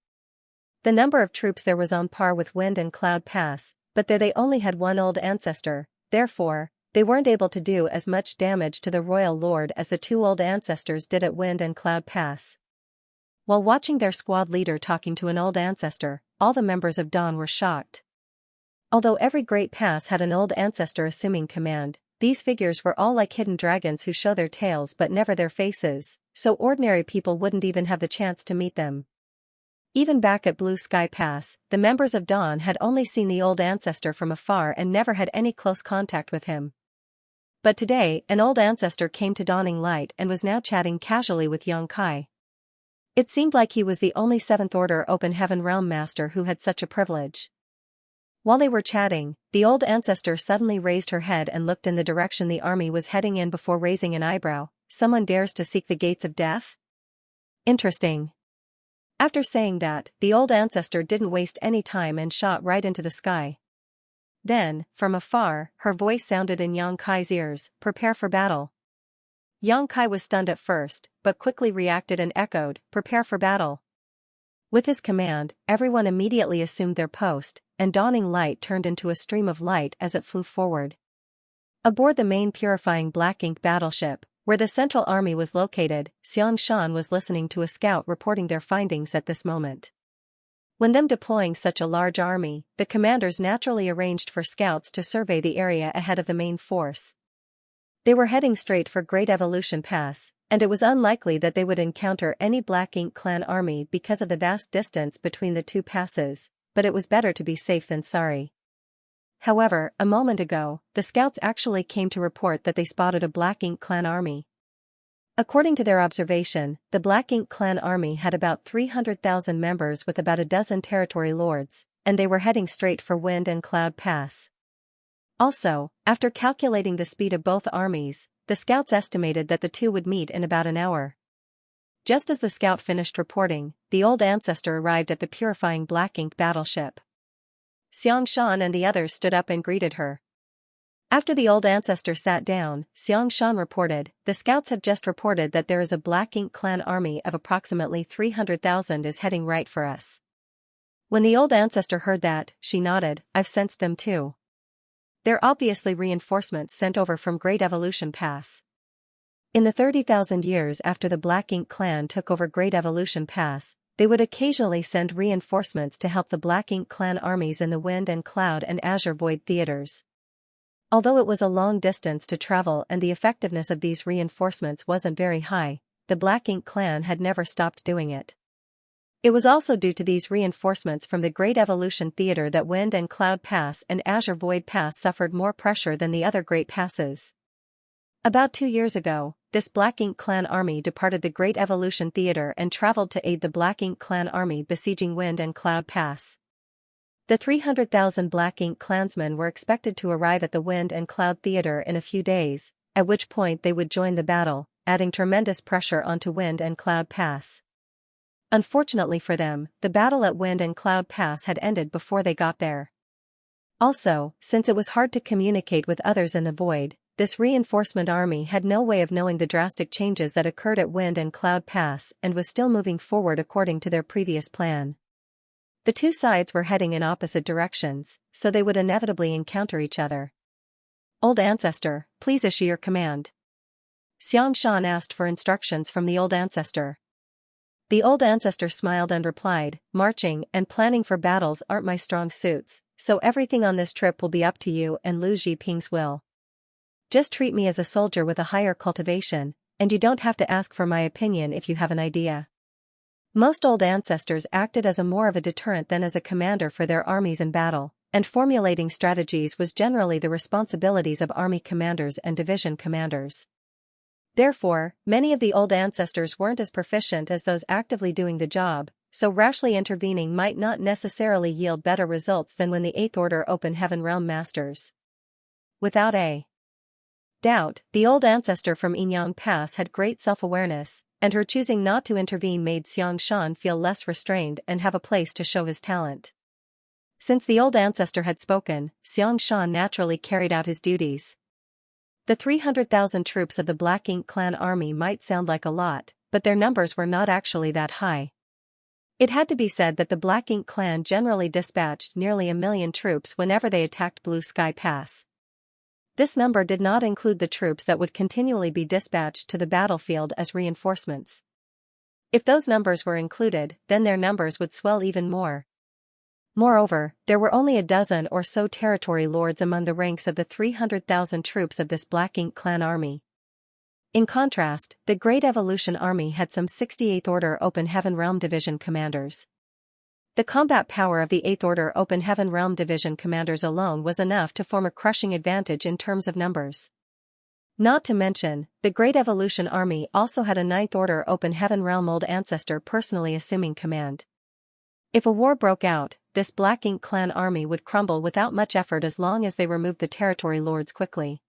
The number of troops there was on par with Wind and Cloud Pass, but there they only had one old ancestor, therefore, they weren't able to do as much damage to the Royal Lord as the 2 old ancestors did at Wind and Cloud Pass. While watching their squad leader talking to an old ancestor, all the members of Dawn were shocked. Although every great pass had an old ancestor assuming command, these figures were all like hidden dragons who show their tails but never their faces, so ordinary people wouldn't even have the chance to meet them. Even back at Blue Sky Pass, the members of Dawn had only seen the old ancestor from afar and never had any close contact with him. But today, an old ancestor came to Dawning Light and was now chatting casually with Xianxia. It seemed like he was the only 7th Order Open Heaven Realm Master who had such a privilege. While they were chatting, the old ancestor suddenly raised her head and looked in the direction the army was heading in before raising an eyebrow. Someone dares to seek the gates of death? Interesting. After saying that, the old ancestor didn't waste any time and shot right into the sky. Then, from afar, her voice sounded in Yang Kai's ears, "Prepare for battle." Yang Kai was stunned at first, but quickly reacted and echoed, "Prepare for battle." With his command, everyone immediately assumed their post, and dawning light turned into a stream of light as it flew forward. Aboard the main purifying black ink battleship, where the Central Army was located, Xianxia was listening to a scout reporting their findings at this moment. When them deploying such a large army, the commanders naturally arranged for scouts to survey the area ahead of the main force. They were heading straight for Great Evolution Pass, and it was unlikely that they would encounter any Black Ink clan army because of the vast distance between the two passes, but it was better to be safe than sorry. However, a moment ago, the scouts actually came to report that they spotted a Black Ink clan army. According to their observation, the Black Ink clan army had about 300,000 members with about a dozen territory lords, and they were heading straight for Wind and Cloud Pass. Also, after calculating the speed of both armies, the scouts estimated that the two would meet in about an hour. Just as the scout finished reporting, the old ancestor arrived at the purifying black ink battleship. Xianxia and the others stood up and greeted her. After the old ancestor sat down, Xianxia reported, "The scouts have just reported that there is a Black Ink clan army of approximately 300,000 is heading right for us." When the old ancestor heard that, she nodded, "I've sensed them too. They're obviously reinforcements sent over from Great Evolution Pass." In the 30,000 years after the Black Ink clan took over Great Evolution Pass, they would occasionally send reinforcements to help the Black Ink clan armies in the Wind and Cloud and Azure Void theaters. Although it was a long distance to travel and the effectiveness of these reinforcements wasn't very high, the Black Ink clan had never stopped doing it. It was also due to these reinforcements from the Great Evolution Theater that Wind and Cloud Pass and Azure Void Pass suffered more pressure than the other Great Passes. About 2 years ago, this Black Ink clan army departed the Great Evolution Theater and traveled to aid the Black Ink clan army besieging Wind and Cloud Pass. The 300,000 Black Ink clansmen were expected to arrive at the Wind and Cloud Theater in a few days, at which point they would join the battle, adding tremendous pressure onto Wind and Cloud Pass. Unfortunately for them, the battle at Wind and Cloud Pass had ended before they got there. Also, since it was hard to communicate with others in the void, this reinforcement army had no way of knowing the drastic changes that occurred at Wind and Cloud Pass and was still moving forward according to their previous plan. The two sides were heading in opposite directions, so they would inevitably encounter each other. "Old Ancestor, please issue your command." Xianxia asked for instructions from the old ancestor. The old ancestor smiled and replied, "Marching and planning for battles aren't my strong suits, so everything on this trip will be up to you and Lu Zhiping's will. Just treat me as a soldier with a higher cultivation, and you don't have to ask for my opinion if you have an idea." Most old ancestors acted as more of a deterrent than as a commander for their armies in battle, and formulating strategies was generally the responsibilities of army commanders and division commanders. Therefore, many of the old ancestors weren't as proficient as those actively doing the job, so rashly intervening might not necessarily yield better results than when the Eighth Order Open Heaven Realm Masters. Without a doubt, the old ancestor from Yinyang Pass had great self-awareness, and her choosing not to intervene made Xianxia feel less restrained and have a place to show his talent. Since the old ancestor had spoken, Xianxia naturally carried out his duties. The 300,000 troops of the Black Ink clan army might sound like a lot, but their numbers were not actually that high. It had to be said that the Black Ink clan generally dispatched nearly 1 million troops whenever they attacked Blue Sky Pass. This number did not include the troops that would continually be dispatched to the battlefield as reinforcements. If those numbers were included, then their numbers would swell even more. Moreover, there were only a dozen or so territory lords among the ranks of the 300,000 troops of this Black Ink clan army. In contrast, the Great Evolution Army had some 68th Order Open Heaven Realm Division commanders. The combat power of the 8th Order Open Heaven Realm Division commanders alone was enough to form a crushing advantage in terms of numbers. Not to mention, the Great Evolution Army also had a 9th Order Open Heaven Realm Old Ancestor personally assuming command. If a war broke out, this Black Ink clan army would crumble without much effort as long as they removed the territory lords quickly.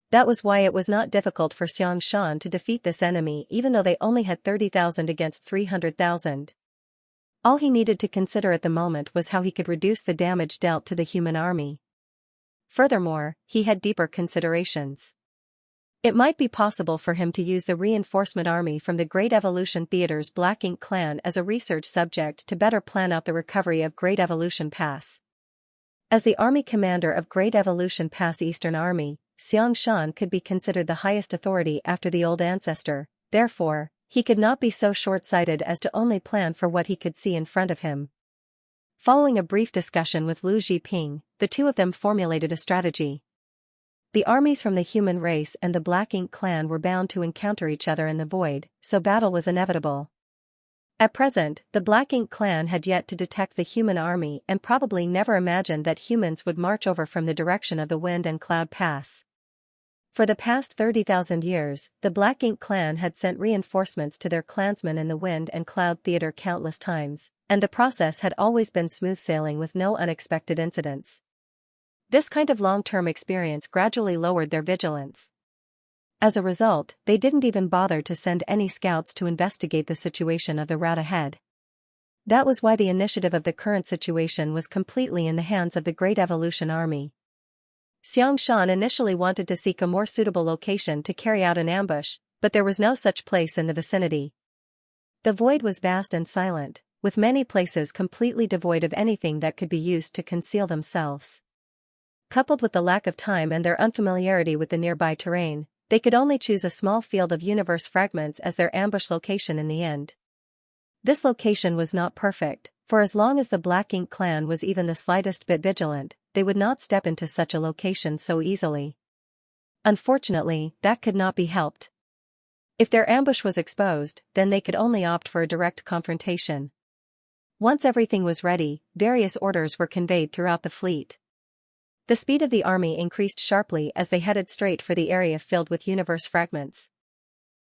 That was why it was not difficult for Xianxia to defeat this enemy even though they only had 30,000 against 300,000. All he needed to consider at the moment was how he could reduce the damage dealt to the human army. Furthermore, he had deeper considerations. It might be possible for him to use the reinforcement army from the Great Evolution Theater's Black Ink clan as a research subject to better plan out the recovery of Great Evolution Pass. As the army commander of Great Evolution Pass Eastern Army, Xianxia could be considered the highest authority after the old ancestor, therefore, he could not be so short-sighted as to only plan for what he could see in front of him. Following a brief discussion with Lu Zhiping, the two of them formulated a strategy. The armies from the human race and the Black Ink clan were bound to encounter each other in the void, so battle was inevitable. At present, the Black Ink clan had yet to detect the human army and probably never imagined that humans would march over from the direction of the Wind and Cloud Pass. For the past 30,000 years, the Black Ink clan had sent reinforcements to their clansmen in the Wind and Cloud Theater countless times, and the process had always been smooth sailing with no unexpected incidents. This kind of long-term experience gradually lowered their vigilance. As a result, they didn't even bother to send any scouts to investigate the situation of the route ahead. That was why the initiative of the current situation was completely in the hands of the Great Evolution Army. Xianxia initially wanted to seek a more suitable location to carry out an ambush, but there was no such place in the vicinity. The void was vast and silent, with many places completely devoid of anything that could be used to conceal themselves. Coupled with the lack of time and their unfamiliarity with the nearby terrain, they could only choose a small field of universe fragments as their ambush location in the end. This location was not perfect, for as long as the Black Ink clan was even the slightest bit vigilant, they would not step into such a location so easily. Unfortunately, that could not be helped. If their ambush was exposed, then they could only opt for a direct confrontation. Once everything was ready, various orders were conveyed throughout the fleet. The speed of the army increased sharply as they headed straight for the area filled with universe fragments.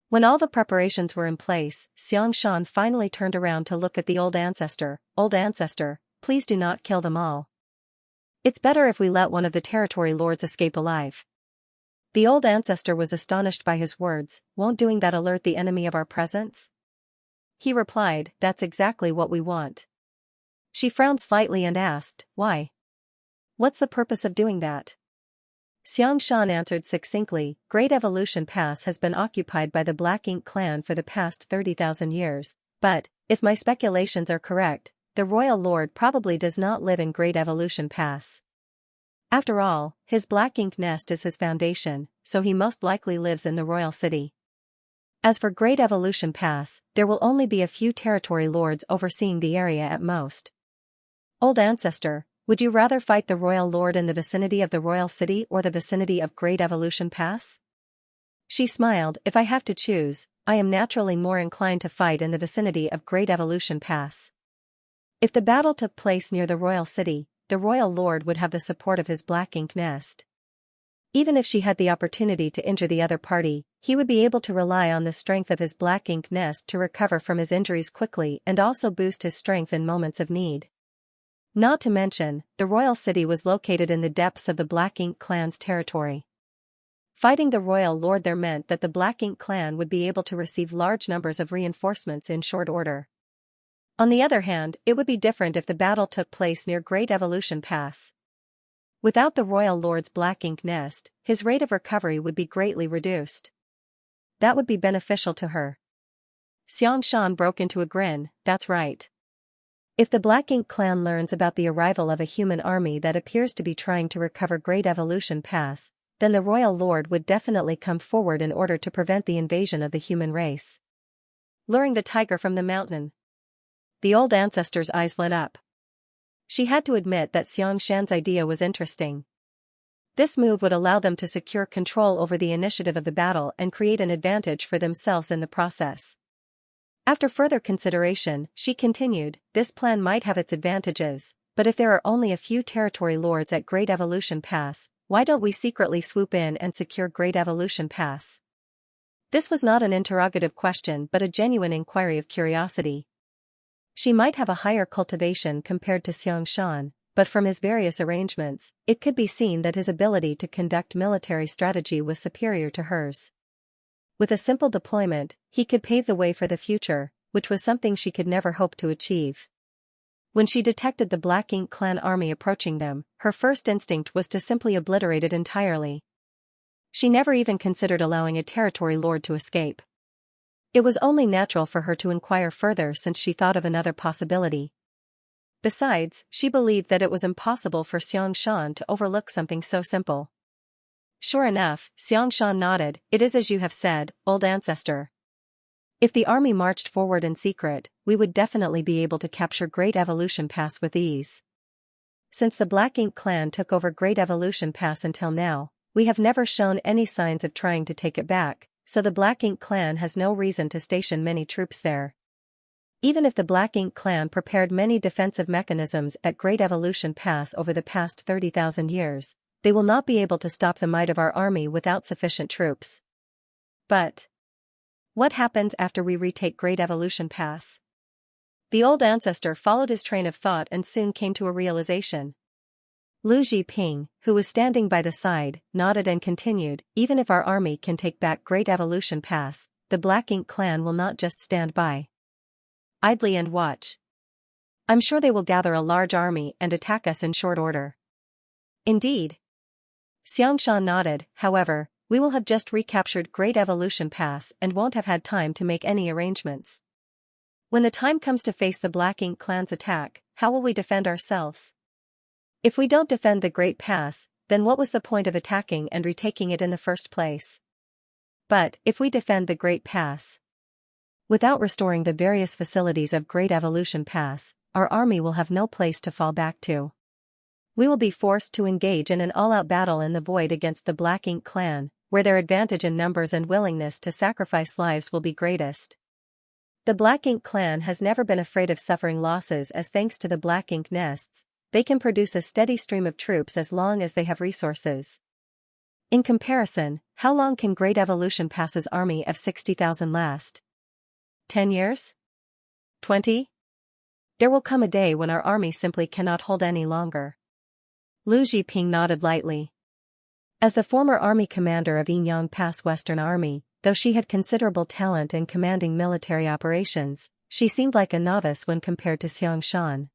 When all the preparations were in place, Xianxia finally turned around to look at the old ancestor. "Old ancestor, please do not kill them all. It's better if we let one of the territory lords escape alive." The old ancestor was astonished by his words. "Won't doing that alert the enemy of our presence?" He replied, "That's exactly what we want." She frowned slightly and asked, "Why? What's the purpose of doing that?" Xianxia answered succinctly, "Great Evolution Pass has been occupied by the Black Ink clan for the past 30,000 years, but, if my speculations are correct, the royal lord probably does not live in Great Evolution Pass. After all, his Black Ink nest is his foundation, so he most likely lives in the royal city. As for Great Evolution Pass, there will only be a few territory lords overseeing the area at most. Old ancestor, would you rather fight the royal lord in the vicinity of the royal city or the vicinity of Great Evolution Pass?" She smiled. "If I have to choose, I am naturally more inclined to fight in the vicinity of Great Evolution Pass. If the battle took place near the royal city, the royal lord would have the support of his Black Ink nest. Even if she had the opportunity to injure the other party, he would be able to rely on the strength of his Black Ink nest to recover from his injuries quickly and also boost his strength in moments of need. Not to mention, the royal city was located in the depths of the Black Ink clan's territory. Fighting the royal lord there meant that the Black Ink clan would be able to receive large numbers of reinforcements in short order. On the other hand, it would be different if the battle took place near Great Evolution Pass. Without the royal lord's Black Ink nest, his rate of recovery would be greatly reduced. That would be beneficial to her. Xianxia broke into a grin. "That's right. If the Black Ink clan learns about the arrival of a human army that appears to be trying to recover Great Evolution Pass, then the royal lord would definitely come forward in order to prevent the invasion of the human race." Luring the tiger from the mountain. The old ancestor's eyes lit up. She had to admit that Xianxia's idea was interesting. This move would allow them to secure control over the initiative of the battle and create an advantage for themselves in the process. After further consideration, she continued, "This plan might have its advantages, but if there are only a few territory lords at Great Evolution Pass, why don't we secretly swoop in and secure Great Evolution Pass?" This was not an interrogative question but a genuine inquiry of curiosity. She might have a higher cultivation compared to Xianxia, but from his various arrangements, it could be seen that his ability to conduct military strategy was superior to hers. With a simple deployment, he could pave the way for the future, which was something she could never hope to achieve. When she detected the Black Ink Clan army approaching them, her first instinct was to simply obliterate it entirely. She never even considered allowing a territory lord to escape. It was only natural for her to inquire further since she thought of another possibility. Besides, she believed that it was impossible for Xianxia to overlook something so simple. Sure enough, Xianxia nodded. It is as you have said, old ancestor. If the army marched forward in secret, we would definitely be able to capture Great Evolution Pass with ease. Since the Black Ink Clan took over Great Evolution Pass until now, we have never shown any signs of trying to take it back, so the Black Ink Clan has no reason to station many troops there. Even if the Black Ink Clan prepared many defensive mechanisms at Great Evolution Pass over the past 30,000 years, they will not be able to stop the might of our army without sufficient troops. But what happens after we retake Great Evolution Pass? The old ancestor followed his train of thought and soon came to a realization. Lu Zhiping, who was standing by the side, nodded and continued, even if our army can take back Great Evolution Pass, the Black Ink Clan will not just stand by idly and watch. I'm sure they will gather a large army and attack us in short order. Indeed. Xianxia nodded. However, we will have just recaptured Great Evolution Pass and won't have had time to make any arrangements. When the time comes to face the Black Ink Clan's attack, how will we defend ourselves? If we don't defend the Great Pass, then what was the point of attacking and retaking it in the first place? But if we defend the Great Pass without restoring the various facilities of Great Evolution Pass, our army will have no place to fall back to. We will be forced to engage in an all-out battle in the void against the Black Ink Clan, where their advantage in numbers and willingness to sacrifice lives will be greatest. The Black Ink Clan has never been afraid of suffering losses, as thanks to the Black Ink nests, they can produce a steady stream of troops as long as they have resources. In comparison, how long can Great Evolution Pass's army of 60,000 last? 10 years? 20? There will come a day when our army simply cannot hold any longer. Lu Zhiping nodded lightly. As the former army commander of Yinyang Pass Western Army, though she had considerable talent in commanding military operations, she seemed like a novice when compared to Xianxia.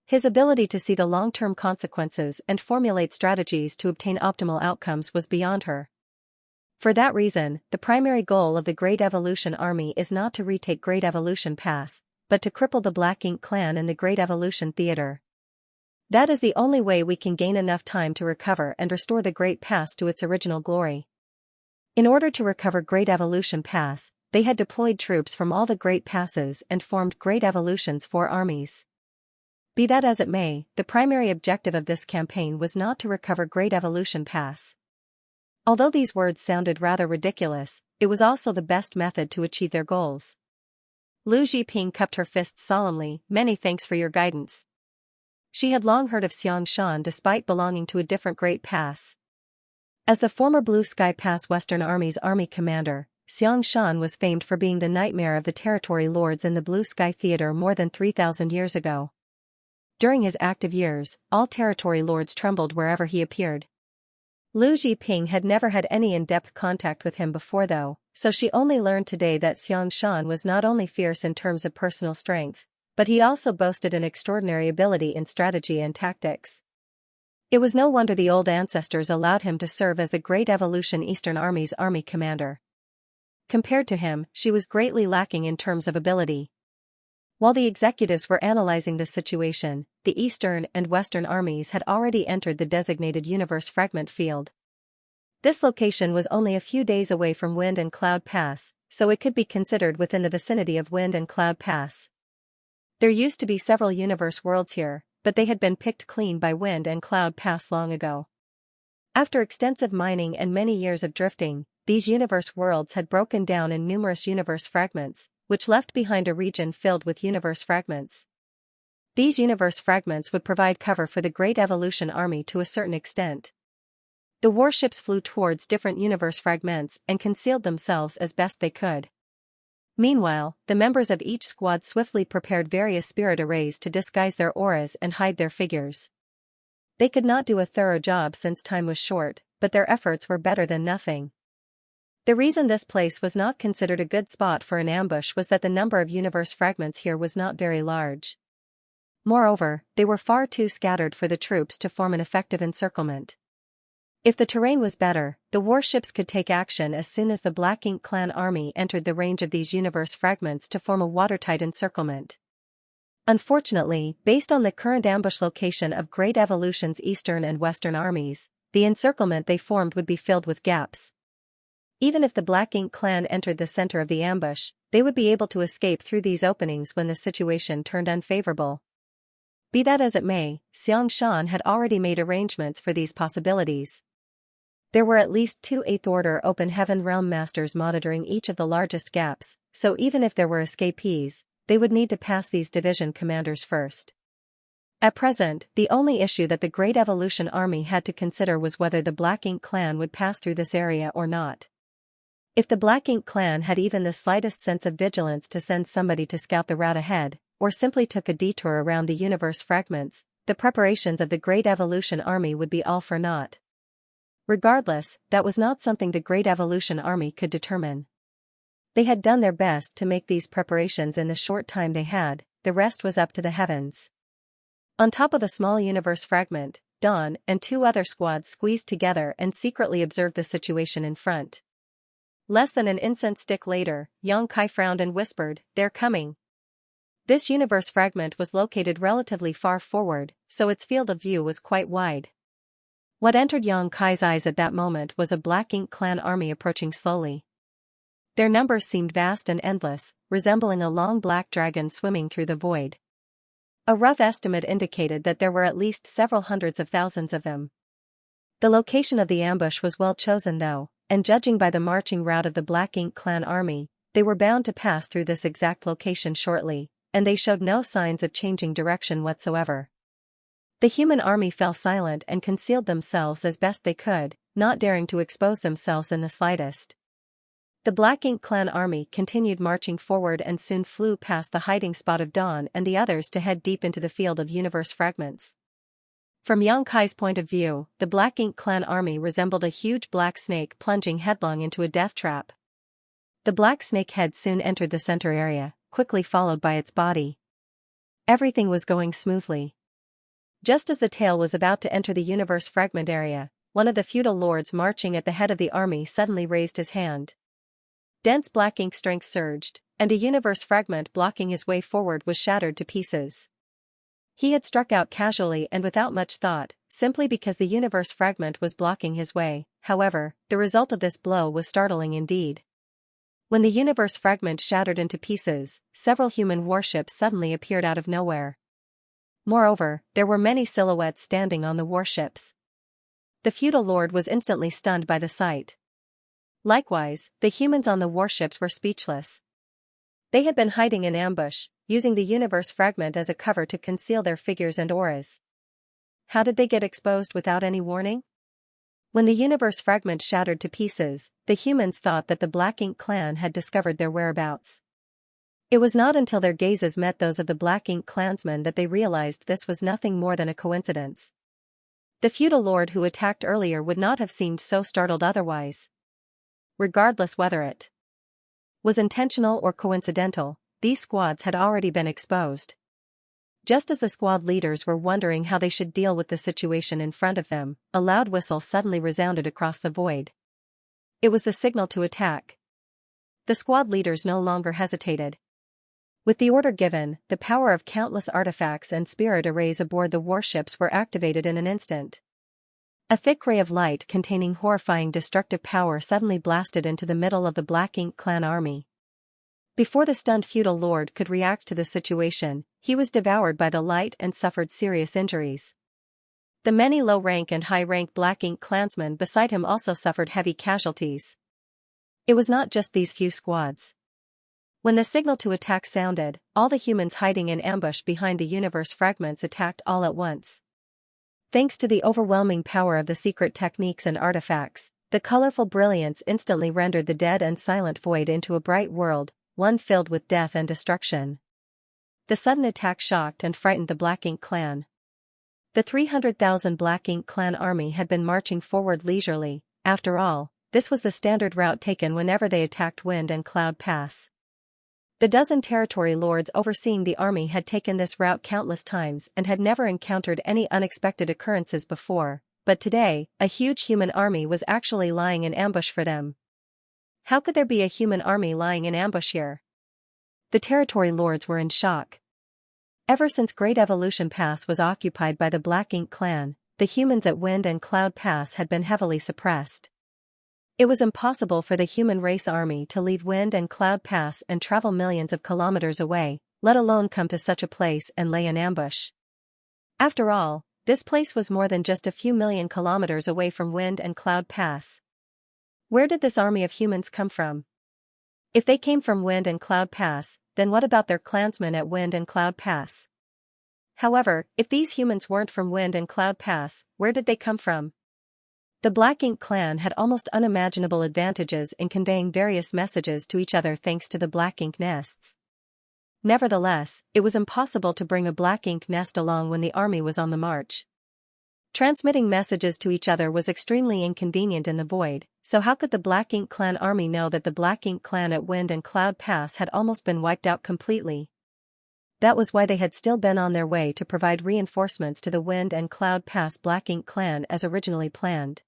His ability to see the long-term consequences and formulate strategies to obtain optimal outcomes was beyond her. For that reason, the primary goal of the Great Evolution Army is not to retake Great Evolution Pass, but to cripple the Black Ink Clan in the Great Evolution Theater. That is the only way we can gain enough time to recover and restore the Great Pass to its original glory. In order to recover Great Evolution Pass, they had deployed troops from all the Great Passes and formed Great Evolution's 4 armies. Be that as it may, the primary objective of this campaign was not to recover Great Evolution Pass. Although these words sounded rather ridiculous, it was also the best method to achieve their goals. Lu Zhiping cupped her fists solemnly. Many thanks for your guidance. She had long heard of Xianxia despite belonging to a different Great Pass. As the former Blue Sky Pass Western Army's army commander, Xianxia was famed for being the nightmare of the territory lords in the Blue Sky Theater more than 3,000 years ago. During his active years, all territory lords trembled wherever he appeared. Lu Zhiping had never had any in-depth contact with him before though, so she only learned today that Xianxia was not only fierce in terms of personal strength, but he also boasted an extraordinary ability in strategy and tactics. It was no wonder the old ancestors allowed him to serve as the Great Evolution Eastern Army's army commander. Compared to him, she was greatly lacking in terms of ability. While the executives were analyzing this situation, the Eastern and Western armies had already entered the designated Universe Fragment field. This location was only a few days away from Wind and Cloud Pass, so it could be considered within the vicinity of Wind and Cloud Pass. There used to be several universe worlds here, but they had been picked clean by Wind and Cloud Pass long ago. After extensive mining and many years of drifting, these universe worlds had broken down in numerous universe fragments, which left behind a region filled with universe fragments. These universe fragments would provide cover for the Great Evolution Army to a certain extent. The warships flew towards different universe fragments and concealed themselves as best they could. Meanwhile, the members of each squad swiftly prepared various spirit arrays to disguise their auras and hide their figures. They could not do a thorough job since time was short, but their efforts were better than nothing. The reason this place was not considered a good spot for an ambush was that the number of universe fragments here was not very large. Moreover, they were far too scattered for the troops to form an effective encirclement. If the terrain was better, the warships could take action as soon as the Black Ink clan army entered the range of these universe fragments to form a watertight encirclement. Unfortunately, based on the current ambush location of Great Evolution's eastern and western armies, the encirclement they formed would be filled with gaps. Even if the Black Ink clan entered the center of the ambush, they would be able to escape through these openings when the situation turned unfavorable. Be that as it may, Xianxia had already made arrangements for these possibilities. There were at least 2 Eighth Order Open Heaven Realm Masters monitoring each of the largest gaps, so even if there were escapees, they would need to pass these division commanders first. At present, the only issue that the Great Evolution Army had to consider was whether the Black Ink clan would pass through this area or not. If the Black Ink clan had even the slightest sense of vigilance to send somebody to scout the route ahead, or simply took a detour around the universe fragments, the preparations of the Great Evolution Army would be all for naught. Regardless, that was not something the Great Evolution Army could determine. They had done their best to make these preparations in the short time they had, the rest was up to the heavens. On top of the small universe fragment, Dawn and 2 other squads squeezed together and secretly observed the situation in front. Less than an incense stick later, Xianxia frowned and whispered, "They're coming." This universe fragment was located relatively far forward, so its field of view was quite wide. What entered Xianxia's eyes at that moment was a Black Ink clan army approaching slowly. Their numbers seemed vast and endless, resembling a long black dragon swimming through the void. A rough estimate indicated that there were at least several hundreds of thousands of them. The location of the ambush was well chosen though, and judging by the marching route of the Black Ink clan army, they were bound to pass through this exact location shortly, and they showed no signs of changing direction whatsoever. The human army fell silent and concealed themselves as best they could, not daring to expose themselves in the slightest. The Black Ink clan army continued marching forward and soon flew past the hiding spot of Dawn and the others to head deep into the field of universe fragments. From Xianxia's point of view, the Black Ink clan army resembled a huge black snake plunging headlong into a death trap. The black snake head soon entered the center area, quickly followed by its body. Everything was going smoothly. Just as the tail was about to enter the universe fragment area, one of the feudal lords marching at the head of the army suddenly raised his hand. Dense black ink strength surged, and a universe fragment blocking his way forward was shattered to pieces. He had struck out casually and without much thought, simply because the universe fragment was blocking his way. However, the result of this blow was startling indeed. When the universe fragment shattered into pieces, several human warships suddenly appeared out of nowhere. Moreover, there were many silhouettes standing on the warships. The feudal lord was instantly stunned by the sight. Likewise, the humans on the warships were speechless. They had been hiding in ambush, using the universe fragment as a cover to conceal their figures and auras. How did they get exposed without any warning? When the universe fragment shattered to pieces, the humans thought that the Black Ink clan had discovered their whereabouts. It was not until their gazes met those of the Black Ink clansmen that they realized this was nothing more than a coincidence. The feudal lord who attacked earlier would not have seemed so startled otherwise. Regardless whether it was intentional or coincidental, these squads had already been exposed. Just as the squad leaders were wondering how they should deal with the situation in front of them, a loud whistle suddenly resounded across the void. It was the signal to attack. The squad leaders no longer hesitated. With the order given, the power of countless artifacts and spirit arrays aboard the warships were activated in an instant. A thick ray of light containing horrifying destructive power suddenly blasted into the middle of the Black Ink clan army. Before the stunned feudal lord could react to the situation, he was devoured by the light and suffered serious injuries. The many low-rank and high-rank Black Ink clansmen beside him also suffered heavy casualties. It was not just these few squads. When the signal to attack sounded, all the humans hiding in ambush behind the universe fragments attacked all at once. Thanks to the overwhelming power of the secret techniques and artifacts, the colorful brilliance instantly rendered the dead and silent void into a bright world, one filled with death and destruction. The sudden attack shocked and frightened the Black Ink clan. The 300,000 Black Ink clan army had been marching forward leisurely. After all, this was the standard route taken whenever they attacked Wind and Cloud Pass. The dozen territory lords overseeing the army had taken this route countless times and had never encountered any unexpected occurrences before, but today, a huge human army was actually lying in ambush for them. How could there be a human army lying in ambush here? The territory lords were in shock. Ever since Great Evolution Pass was occupied by the Black Ink clan, the humans at Wind and Cloud Pass had been heavily suppressed. It was impossible for the human race army to leave Wind and Cloud Pass and travel millions of kilometers away, let alone come to such a place and lay in ambush. After all, this place was more than just a few million kilometers away from Wind and Cloud Pass. Where did this army of humans come from? If they came from Wind and Cloud Pass, then what about their clansmen at Wind and Cloud Pass? However, if these humans weren't from Wind and Cloud Pass, where did they come from? The Black Ink clan had almost unimaginable advantages in conveying various messages to each other thanks to the Black Ink nests. Nevertheless, it was impossible to bring a Black Ink nest along when the army was on the march. Transmitting messages to each other was extremely inconvenient in the void, so how could the Black Ink clan army know that the Black Ink clan at Wind and Cloud Pass had almost been wiped out completely? That was why they had still been on their way to provide reinforcements to the Wind and Cloud Pass Black Ink clan as originally planned.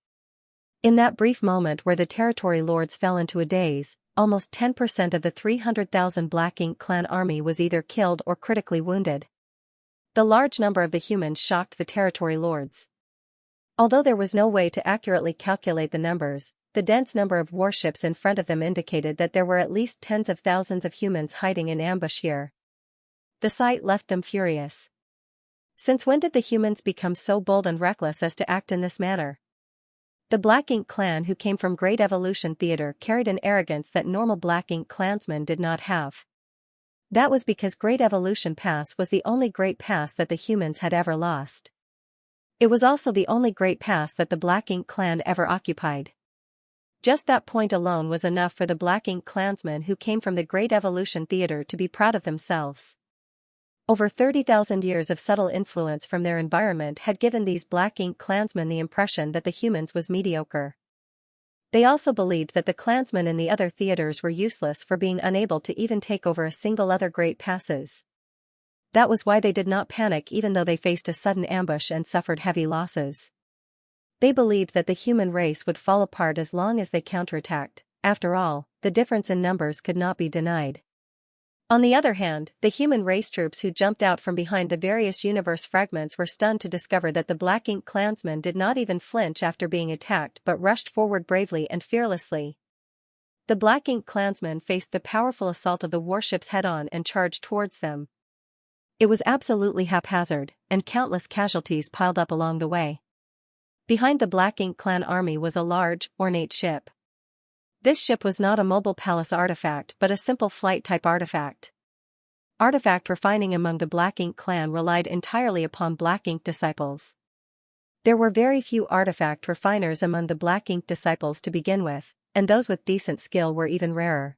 In that brief moment where the territory lords fell into a daze, almost 10% of the 300,000 Black Ink clan army was either killed or critically wounded. The large number of the humans shocked the territory lords. Although there was no way to accurately calculate the numbers, the dense number of warships in front of them indicated that there were at least tens of thousands of humans hiding in ambush here. The sight left them furious. Since when did the humans become so bold and reckless as to act in this manner? The Black Ink clan who came from Great Evolution Theater carried an arrogance that normal Black Ink clansmen did not have. That was because Great Evolution Pass was the only Great Pass that the humans had ever lost. It was also the only Great Pass that the Black Ink clan ever occupied. Just that point alone was enough for the Black Ink clansmen who came from the Great Evolution Theater to be proud of themselves. Over 30,000 years of subtle influence from their environment had given these Black Ink clansmen the impression that the humans was mediocre. They also believed that the clansmen in the other theaters were useless for being unable to even take over a single other Great Passes. That was why they did not panic even though they faced a sudden ambush and suffered heavy losses. They believed that the human race would fall apart as long as they counterattacked. After all, the difference in numbers could not be denied. On the other hand, the human race troops who jumped out from behind the various universe fragments were stunned to discover that the Black Ink clansmen did not even flinch after being attacked but rushed forward bravely and fearlessly. The Black Ink clansmen faced the powerful assault of the warships head-on and charged towards them. It was absolutely haphazard, and countless casualties piled up along the way. Behind the Black Ink clan army was a large, ornate ship. This ship was not a mobile palace artifact but a simple flight-type artifact. Artifact refining among the Black Ink clan relied entirely upon Black Ink disciples. There were very few artifact refiners among the Black Ink disciples to begin with, and those with decent skill were even rarer.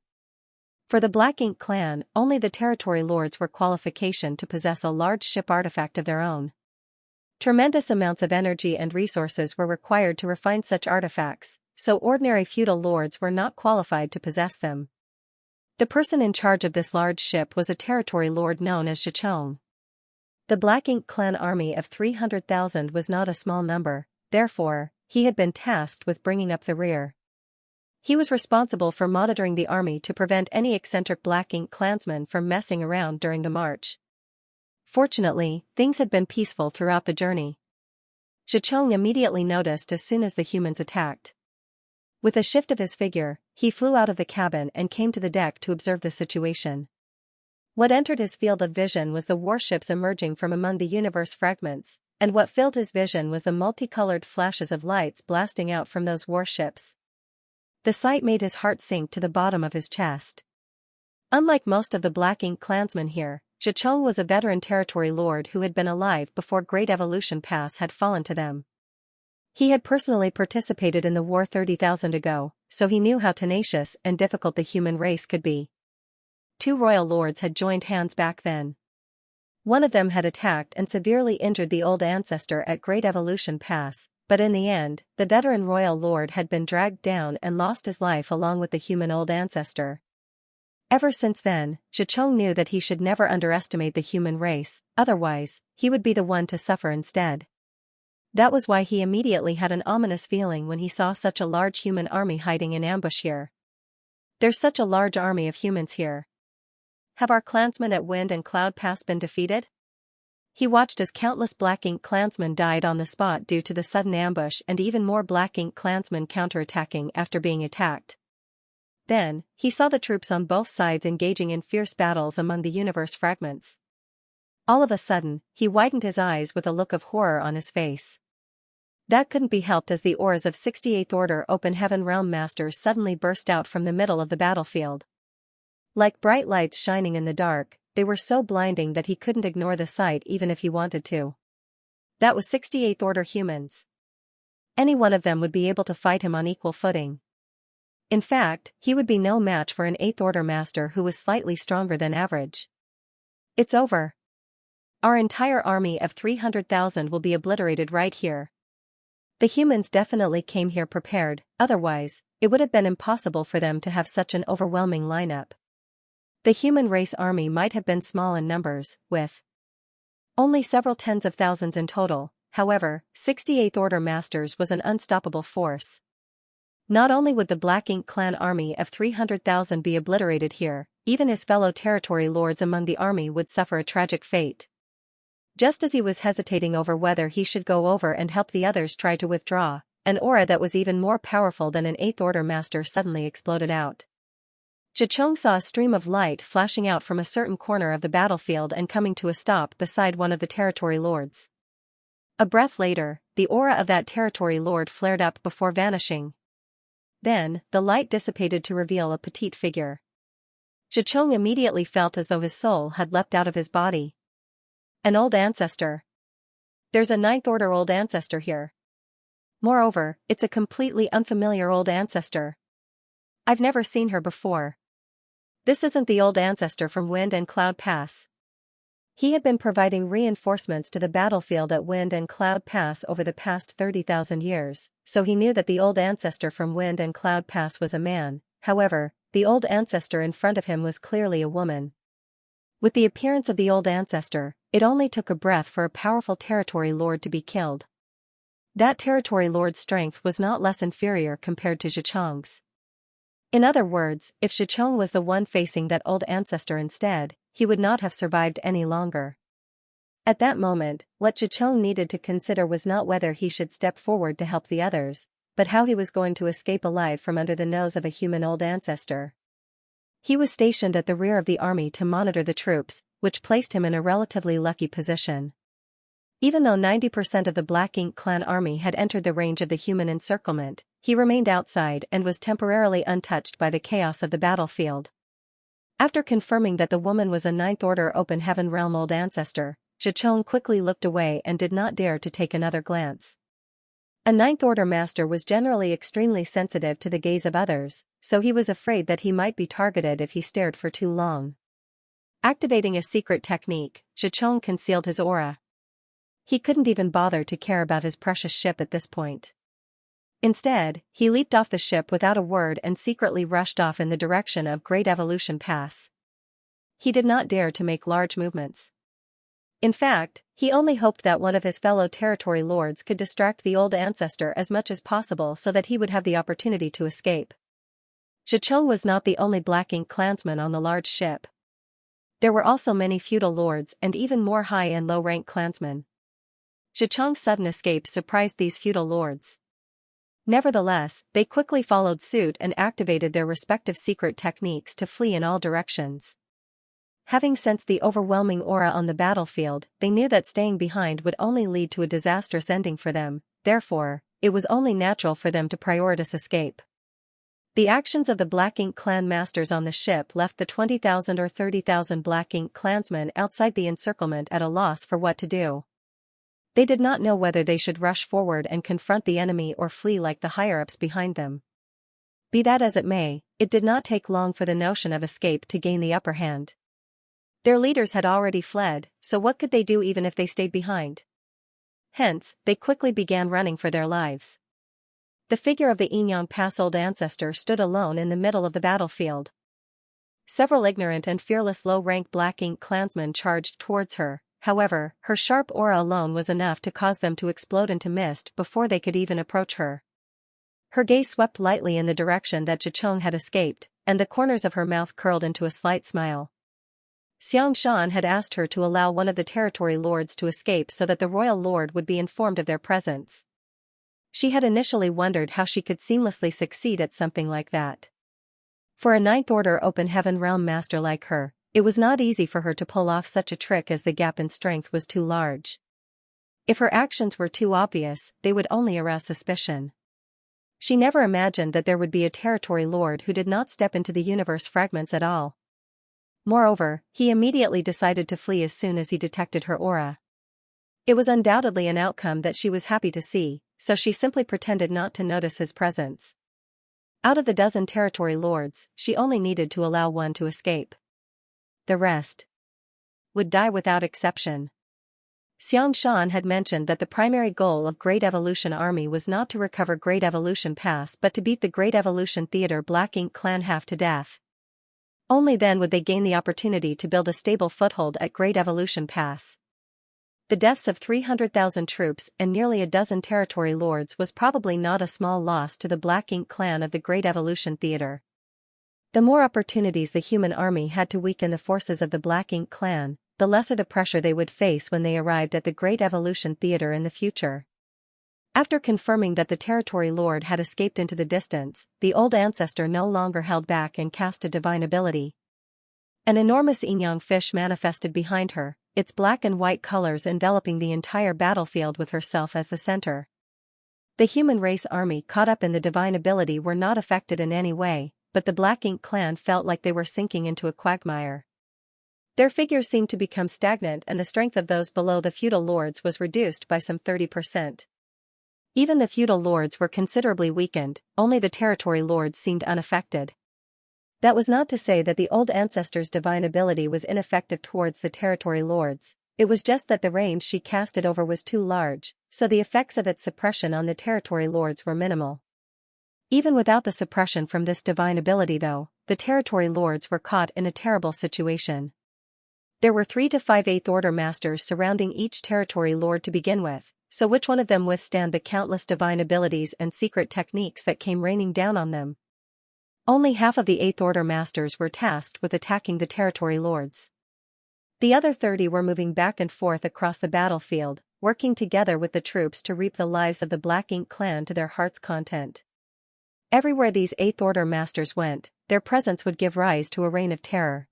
For the Black Ink clan, only the territory lords were qualification to possess a large ship artifact of their own. Tremendous amounts of energy and resources were required to refine such artifacts, so ordinary feudal lords were not qualified to possess them. The person in charge of this large ship was a territory lord known as Xianxia. The Black Ink clan army of 300,000 was not a small number, therefore, he had been tasked with bringing up the rear. He was responsible for monitoring the army to prevent any eccentric Black Ink clansmen from messing around during the march. Fortunately, things had been peaceful throughout the journey. Xianxia immediately noticed as soon as the humans attacked. With a shift of his figure, he flew out of the cabin and came to the deck to observe the situation. What entered his field of vision was the warships emerging from among the universe fragments, and what filled his vision was the multicolored flashes of lights blasting out from those warships. The sight made his heart sink to the bottom of his chest. Unlike most of the Black Ink clansmen here, Xianxia was a veteran territory lord who had been alive before Great Evolution Pass had fallen to them. He had personally participated in the war 30,000 ago, so he knew how tenacious and difficult the human race could be. Two royal lords had joined hands back then. One of them had attacked and severely injured the old ancestor at Great Evolution Pass, but in the end, the veteran royal lord had been dragged down and lost his life along with the human old ancestor. Ever since then, Xicheng knew that he should never underestimate the human race, otherwise, he would be the one to suffer instead. That was why he immediately had an ominous feeling when he saw such a large human army hiding in ambush here. There's such a large army of humans here. Have our clansmen at Wind and Cloud Pass been defeated? He watched as countless Black Ink clansmen died on the spot due to the sudden ambush and even more Black Ink clansmen counterattacking after being attacked. Then, he saw the troops on both sides engaging in fierce battles among the universe fragments. All of a sudden, he widened his eyes with a look of horror on his face. That couldn't be helped as the auras of 68th Order Open Heaven Realm Masters suddenly burst out from the middle of the battlefield. Like bright lights shining in the dark, they were so blinding that he couldn't ignore the sight even if he wanted to. That was 68th Order humans. Any one of them would be able to fight him on equal footing. In fact, he would be no match for an 8th Order Master who was slightly stronger than average. It's over. Our entire army of 300,000 will be obliterated right here. The humans definitely came here prepared, otherwise, it would have been impossible for them to have such an overwhelming lineup. The human race army might have been small in numbers, with only several tens of thousands in total. However, 68th Order Masters was an unstoppable force. Not only would the Black Ink clan army of 300,000 be obliterated here, even his fellow territory lords among the army would suffer a tragic fate. Just as he was hesitating over whether he should go over and help the others try to withdraw, an aura that was even more powerful than an 8th Order Master suddenly exploded out. Xicheng saw a stream of light flashing out from a certain corner of the battlefield and coming to a stop beside one of the territory lords. A breath later, the aura of that territory lord flared up before vanishing. Then, the light dissipated to reveal a petite figure. Xicheng immediately felt as though his soul had leapt out of his body. An old ancestor. There's a 9th Order old ancestor here. Moreover, it's a completely unfamiliar old ancestor. I've never seen her before. This isn't the old ancestor from Wind and Cloud Pass. He had been providing reinforcements to the battlefield at Wind and Cloud Pass over the past 30,000 years, so he knew that the old ancestor from Wind and Cloud Pass was a man. However, the old ancestor in front of him was clearly a woman. With the appearance of the old ancestor, it only took a breath for a powerful territory lord to be killed. That territory lord's strength was not less inferior compared to Xicheng's. In other words, if Xicheng was the one facing that old ancestor instead, he would not have survived any longer. At that moment, what Xicheng needed to consider was not whether he should step forward to help the others, but how he was going to escape alive from under the nose of a human old ancestor. He was stationed at the rear of the army to monitor the troops, which placed him in a relatively lucky position. Even though 90% of the Black Ink clan army had entered the range of the human encirclement, he remained outside and was temporarily untouched by the chaos of the battlefield. After confirming that the woman was a 9th Order Open Heaven Realm old ancestor, Xicheng quickly looked away and did not dare to take another glance. A 9th Order Master was generally extremely sensitive to the gaze of others, so he was afraid that he might be targeted if he stared for too long. Activating a secret technique, Xicheng concealed his aura. He couldn't even bother to care about his precious ship at this point. Instead, he leaped off the ship without a word and secretly rushed off in the direction of Great Evolution Pass. He did not dare to make large movements. In fact, he only hoped that one of his fellow territory lords could distract the old ancestor as much as possible so that he would have the opportunity to escape. Xicheng was not the only Black Ink clansman on the large ship. There were also many feudal lords and even more high and low-rank clansmen. Xicheng's sudden escape surprised these feudal lords. Nevertheless, they quickly followed suit and activated their respective secret techniques to flee in all directions. Having sensed the overwhelming aura on the battlefield, they knew that staying behind would only lead to a disastrous ending for them, therefore, it was only natural for them to prioritize escape. The actions of the Black Ink clan masters on the ship left the 20,000 or 30,000 Black Ink clansmen outside the encirclement at a loss for what to do. They did not know whether they should rush forward and confront the enemy or flee like the higher-ups behind them. Be that as it may, it did not take long for the notion of escape to gain the upper hand. Their leaders had already fled, so what could they do even if they stayed behind? Hence, they quickly began running for their lives. The figure of the Yinyang Pass old ancestor stood alone in the middle of the battlefield. Several ignorant and fearless low-rank Black Ink clansmen charged towards her. However, her sharp aura alone was enough to cause them to explode into mist before they could even approach her. Her gaze swept lightly in the direction that Zhicheng had escaped, and the corners of her mouth curled into a slight smile. Xianxia had asked her to allow one of the territory lords to escape so that the royal lord would be informed of their presence. She had initially wondered how she could seamlessly succeed at something like that. For a Ninth Order Open Heaven Realm master like her, it was not easy for her to pull off such a trick as the gap in strength was too large. If her actions were too obvious, they would only arouse suspicion. She never imagined that there would be a territory lord who did not step into the universe fragments at all. Moreover, he immediately decided to flee as soon as he detected her aura. It was undoubtedly an outcome that she was happy to see, so she simply pretended not to notice his presence. Out of the dozen territory lords, she only needed to allow one to escape. The rest would die without exception. Xianxia had mentioned that the primary goal of Great Evolution Army was not to recover Great Evolution Pass but to beat the Great Evolution Theater Black Ink clan half to death. Only then would they gain the opportunity to build a stable foothold at Great Evolution Pass. The deaths of 300,000 troops and nearly a dozen territory lords was probably not a small loss to the Black Ink clan of the Great Evolution Theater. The more opportunities the human army had to weaken the forces of the Black Ink clan, the lesser the pressure they would face when they arrived at the Great Evolution Theater in the future. After confirming that the territory lord had escaped into the distance, the old ancestor no longer held back and cast a divine ability. An enormous yin-yang fish manifested behind her, its black and white colors enveloping the entire battlefield with herself as the center. The human race army caught up in the divine ability were not affected in any way, but the Black Ink clan felt like they were sinking into a quagmire. Their figures seemed to become stagnant and the strength of those below the feudal lords was reduced by some 30%. Even the feudal lords were considerably weakened, only the territory lords seemed unaffected. That was not to say that the old ancestor's divine ability was ineffective towards the territory lords, it was just that the range she cast it over was too large, so the effects of its suppression on the territory lords were minimal. Even without the suppression from this divine ability though, the territory lords were caught in a terrible situation. There were 3 to 5 Eighth Order masters surrounding each territory lord to begin with, so which one of them withstand the countless divine abilities and secret techniques that came raining down on them? Only half of the Eighth Order masters were tasked with attacking the territory lords. The other 30 were moving back and forth across the battlefield, working together with the troops to reap the lives of the Black Ink clan to their heart's content. Everywhere these Eighth Order masters went, their presence would give rise to a reign of terror.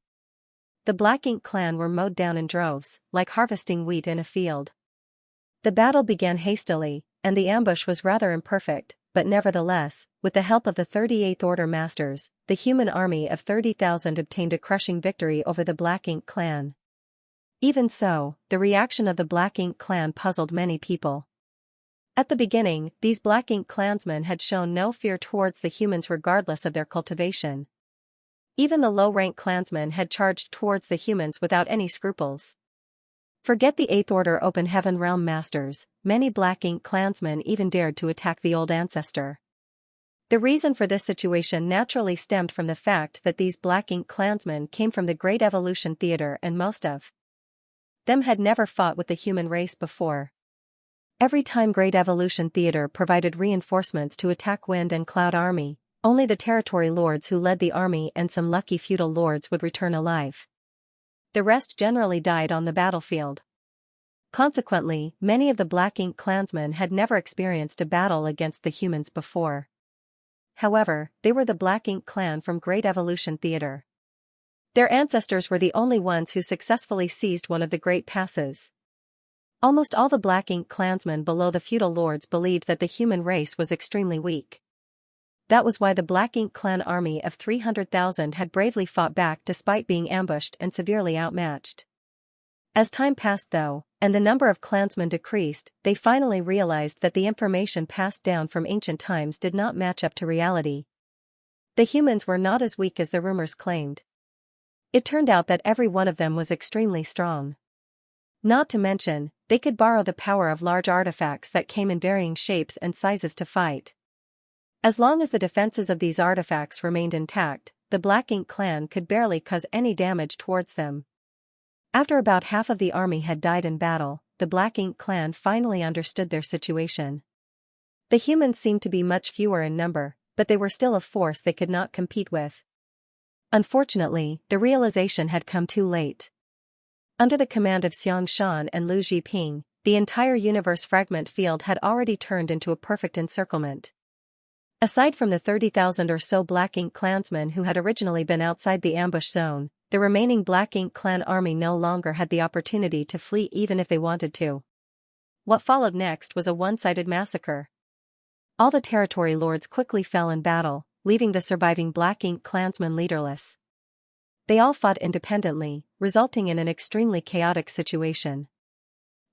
The Black Ink clan were mowed down in droves, like harvesting wheat in a field. The battle began hastily, and the ambush was rather imperfect, but nevertheless, with the help of the 38th Order masters, the human army of 30,000 obtained a crushing victory over the Black Ink clan. Even so, the reaction of the Black Ink clan puzzled many people. At the beginning, these Black Ink clansmen had shown no fear towards the humans regardless of their cultivation. Even the low-rank clansmen had charged towards the humans without any scruples. Forget the Eighth Order Open Heaven Realm Masters, many Black Ink clansmen even dared to attack the old ancestor. The reason for this situation naturally stemmed from the fact that these Black Ink clansmen came from the Great Evolution Theater and most of them had never fought with the human race before. Every time Great Evolution Theater provided reinforcements to attack Wind and Cloud Army, only the territory lords who led the army and some lucky feudal lords would return alive. The rest generally died on the battlefield. Consequently, many of the Black Ink clansmen had never experienced a battle against the humans before. However, they were the Black Ink clan from Great Evolution Theater. Their ancestors were the only ones who successfully seized one of the great passes. Almost all the Black Ink clansmen below the feudal lords believed that the human race was extremely weak. That was why the Black Ink clan army of 300,000 had bravely fought back despite being ambushed and severely outmatched. As time passed though, and the number of clansmen decreased, they finally realized that the information passed down from ancient times did not match up to reality. The humans were not as weak as the rumors claimed. It turned out that every one of them was extremely strong. Not to mention, they could borrow the power of large artifacts that came in varying shapes and sizes to fight. As long as the defenses of these artifacts remained intact, the Black Ink clan could barely cause any damage towards them. After about half of the army had died in battle, the Black Ink clan finally understood their situation. The humans seemed to be much fewer in number, but they were still a force they could not compete with. Unfortunately, the realization had come too late. Under the command of Xianxia and Lu Zhiping, the entire universe fragment field had already turned into a perfect encirclement. Aside from the 30,000 or so Black Ink clansmen who had originally been outside the ambush zone, the remaining Black Ink clan army no longer had the opportunity to flee even if they wanted to. What followed next was a one-sided massacre. All the territory lords quickly fell in battle, leaving the surviving Black Ink clansmen leaderless. They all fought independently, resulting in an extremely chaotic situation.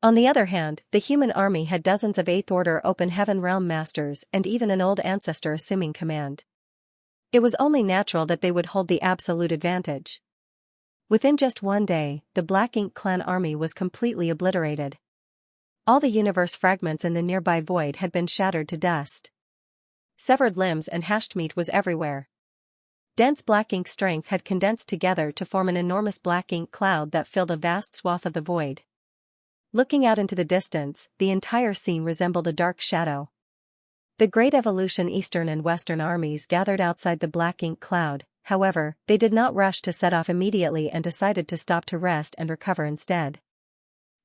On the other hand, the human army had dozens of 8th Order Open Heaven Realm Masters and even an old ancestor assuming command. It was only natural that they would hold the absolute advantage. Within just one day, the Black Ink clan army was completely obliterated. All the universe fragments in the nearby void had been shattered to dust. Severed limbs and hashed meat was everywhere. Dense Black Ink strength had condensed together to form an enormous Black Ink cloud that filled a vast swath of the void. Looking out into the distance, the entire scene resembled a dark shadow. The Great Evolution Eastern and Western armies gathered outside the Black Ink cloud. However, they did not rush to set off immediately and decided to stop to rest and recover instead.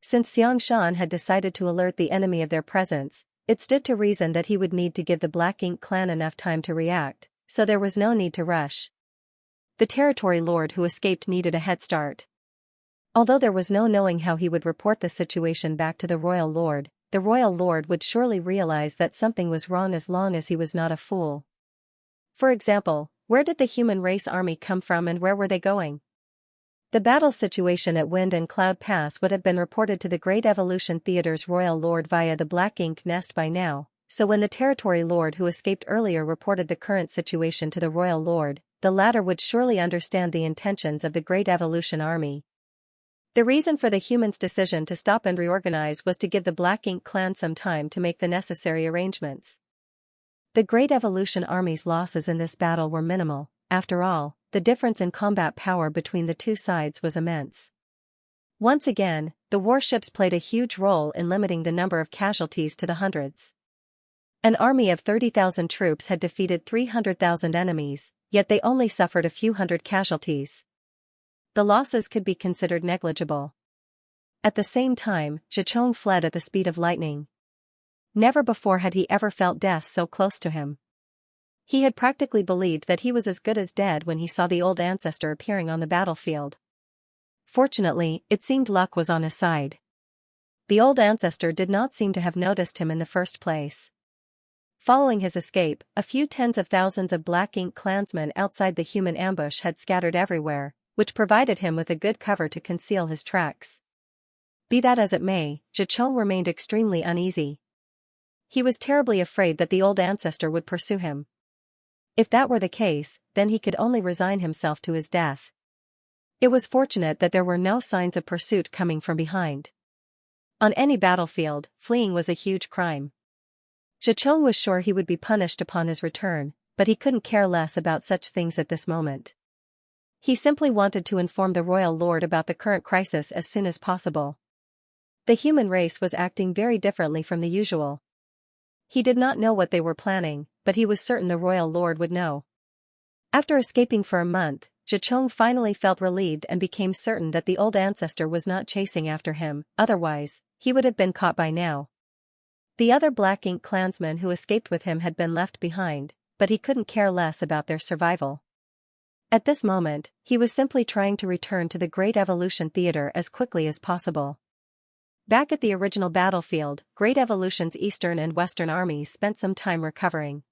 Since Xianxia had decided to alert the enemy of their presence, it stood to reason that he would need to give the Black Ink clan enough time to react, so there was no need to rush. The territory lord who escaped needed a head start. Although there was no knowing how he would report the situation back to the royal lord would surely realize that something was wrong as long as he was not a fool. For example, where did the human race army come from and where were they going? The battle situation at Wind and Cloud Pass would have been reported to the Great Evolution Theater's royal lord via the Black Ink nest by now, so when the territory lord who escaped earlier reported the current situation to the royal lord, the latter would surely understand the intentions of the Great Evolution army. The reason for the humans' decision to stop and reorganize was to give the Black Ink clan some time to make the necessary arrangements. The Great Evolution army's losses in this battle were minimal. After all, the difference in combat power between the two sides was immense. Once again, the warships played a huge role in limiting the number of casualties to the hundreds. An army of 30,000 troops had defeated 300,000 enemies, yet they only suffered a few hundred casualties. The losses could be considered negligible. At the same time, Xichong fled at the speed of lightning. Never before had he ever felt death so close to him. He had practically believed that he was as good as dead when he saw the old ancestor appearing on the battlefield. Fortunately, it seemed luck was on his side. The old ancestor did not seem to have noticed him in the first place. Following his escape, a few tens of thousands of Black Ink clansmen outside the human ambush had scattered everywhere, which provided him with a good cover to conceal his tracks. Be that as it may, Xichong remained extremely uneasy. He was terribly afraid that the old ancestor would pursue him. If that were the case, then he could only resign himself to his death. It was fortunate that there were no signs of pursuit coming from behind. On any battlefield, fleeing was a huge crime. Xichong was sure he would be punished upon his return, but he couldn't care less about such things at this moment. He simply wanted to inform the royal lord about the current crisis as soon as possible. The human race was acting very differently from the usual. He did not know what they were planning, but he was certain the royal lord would know. After escaping for a month, Xichong finally felt relieved and became certain that the old ancestor was not chasing after him, otherwise, he would have been caught by now. The other Black Ink clansmen who escaped with him had been left behind, but he couldn't care less about their survival. At this moment, he was simply trying to return to the Great Evolution Theater as quickly as possible. Back at the original battlefield, Great Evolution's Eastern and Western armies spent some time recovering.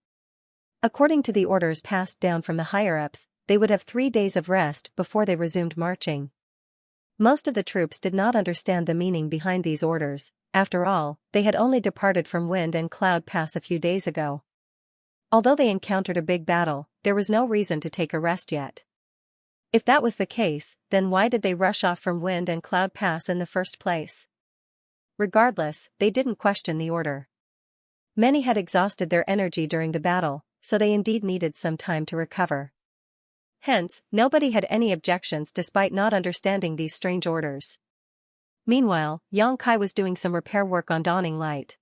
According to the orders passed down from the higher-ups, they would have 3 days of rest before they resumed marching. Most of the troops did not understand the meaning behind these orders. After all, they had only departed from Wind and Cloud Pass a few days ago. Although they encountered a big battle, there was no reason to take a rest yet. If that was the case, then why did they rush off from Wind and Cloud Pass in the first place? Regardless, they didn't question the order. Many had exhausted their energy during the battle, so they indeed needed some time to recover. Hence, nobody had any objections despite not understanding these strange orders. Meanwhile, Xianxia was doing some repair work on Dawning Light.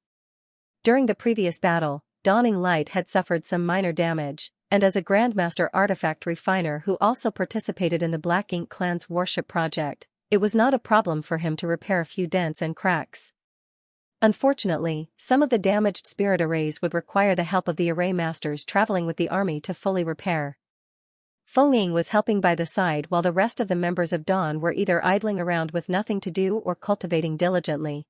During the previous battle, Dawning Light had suffered some minor damage, and as a Grandmaster artifact refiner who also participated in the Black Ink clan's warship project, it was not a problem for him to repair a few dents and cracks. Unfortunately, some of the damaged spirit arrays would require the help of the array masters traveling with the army to fully repair. Feng Ying was helping by the side while the rest of the members of Dawn were either idling around with nothing to do or cultivating diligently.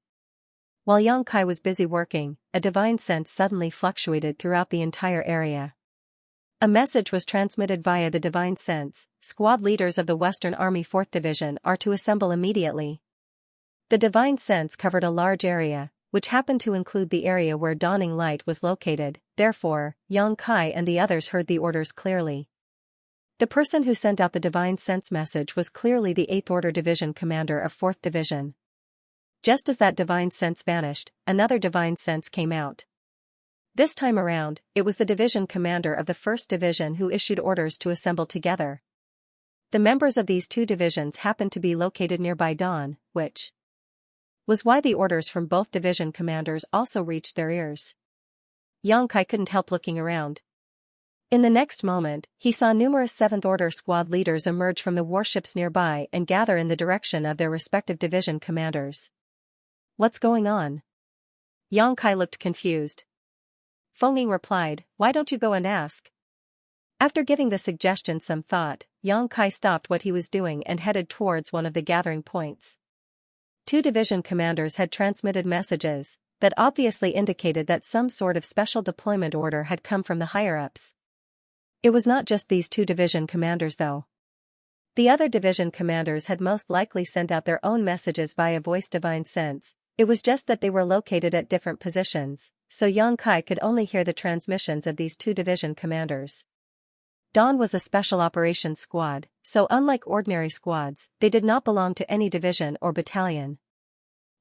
While Xianxia was busy working, a divine sense suddenly fluctuated throughout the entire area. A message was transmitted via the divine sense: squad leaders of the Western Army 4th Division are to assemble immediately. The divine sense covered a large area, which happened to include the area where Dawning Light was located, therefore, Xianxia and the others heard the orders clearly. The person who sent out the divine sense message was clearly the 8th Order Division commander of 4th Division. Just as that divine sense vanished, another divine sense came out. This time around, it was the division commander of the 1st Division who issued orders to assemble together. The members of these two divisions happened to be located nearby Dawn, which was why the orders from both division commanders also reached their ears. Xianxia couldn't help looking around. In the next moment, he saw numerous 7th Order squad leaders emerge from the warships nearby and gather in the direction of their respective division commanders. What's going on? Xianxia looked confused. Feng Ying replied, "Why don't you go and ask?" After giving the suggestion some thought, Xianxia stopped what he was doing and headed towards one of the gathering points. Two division commanders had transmitted messages that obviously indicated that some sort of special deployment order had come from the higher-ups. It was not just these two division commanders though. The other division commanders had most likely sent out their own messages via voice divine sense. It was just that they were located at different positions, so Xianxia could only hear the transmissions of these two division commanders. Dawn was a special operations squad, so unlike ordinary squads, they did not belong to any division or battalion.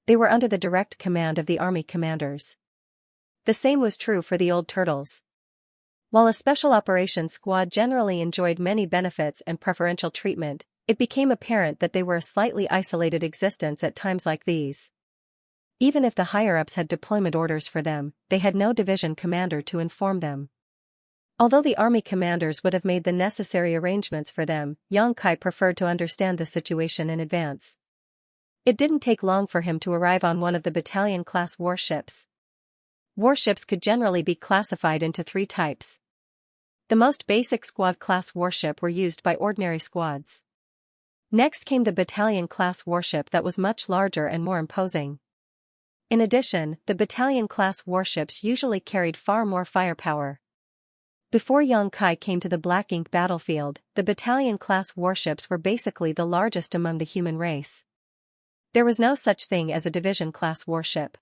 They were under the direct command of the army commanders. The same was true for the old turtles. While a special operations squad generally enjoyed many benefits and preferential treatment, it became apparent that they were a slightly isolated existence at times like these. Even if the higher-ups had deployment orders for them, they had no division commander to inform them. Although the army commanders would have made the necessary arrangements for them, Xianxia preferred to understand the situation in advance. It didn't take long for him to arrive on one of the battalion-class warships. Warships could generally be classified into three types. The most basic squad-class warship were used by ordinary squads. Next came the battalion-class warship that was much larger and more imposing. In addition, the battalion-class warships usually carried far more firepower. Before Xianxia came to the Black Ink battlefield, the battalion-class warships were basically the largest among the human race. There was no such thing as a division-class warship.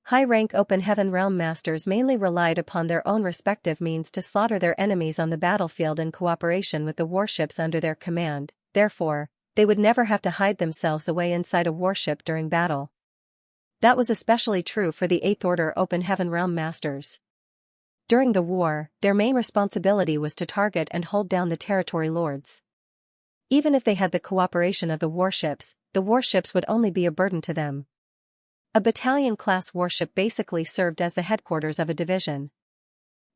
High-rank Open Heaven Realm Masters mainly relied upon their own respective means to slaughter their enemies on the battlefield in cooperation with the warships under their command, therefore, they would never have to hide themselves away inside a warship during battle. That was especially true for the 8th Order Open Heaven Realm Masters. During the war, their main responsibility was to target and hold down the territory lords. Even if they had the cooperation of the warships would only be a burden to them. A battalion-class warship basically served as the headquarters of a division.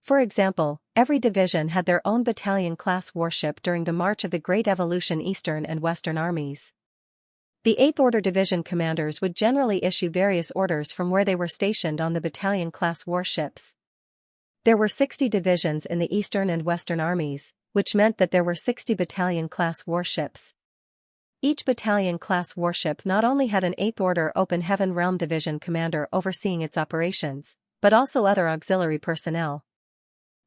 For example, every division had their own battalion-class warship during the March of the Great Evolution Eastern and Western armies. The 8th Order Division commanders would generally issue various orders from where they were stationed on the battalion-class warships. There were 60 divisions in the Eastern and Western armies, which meant that there were 60 battalion-class warships. Each battalion-class warship not only had an 8th Order Open Heaven Realm Division commander overseeing its operations, but also other auxiliary personnel.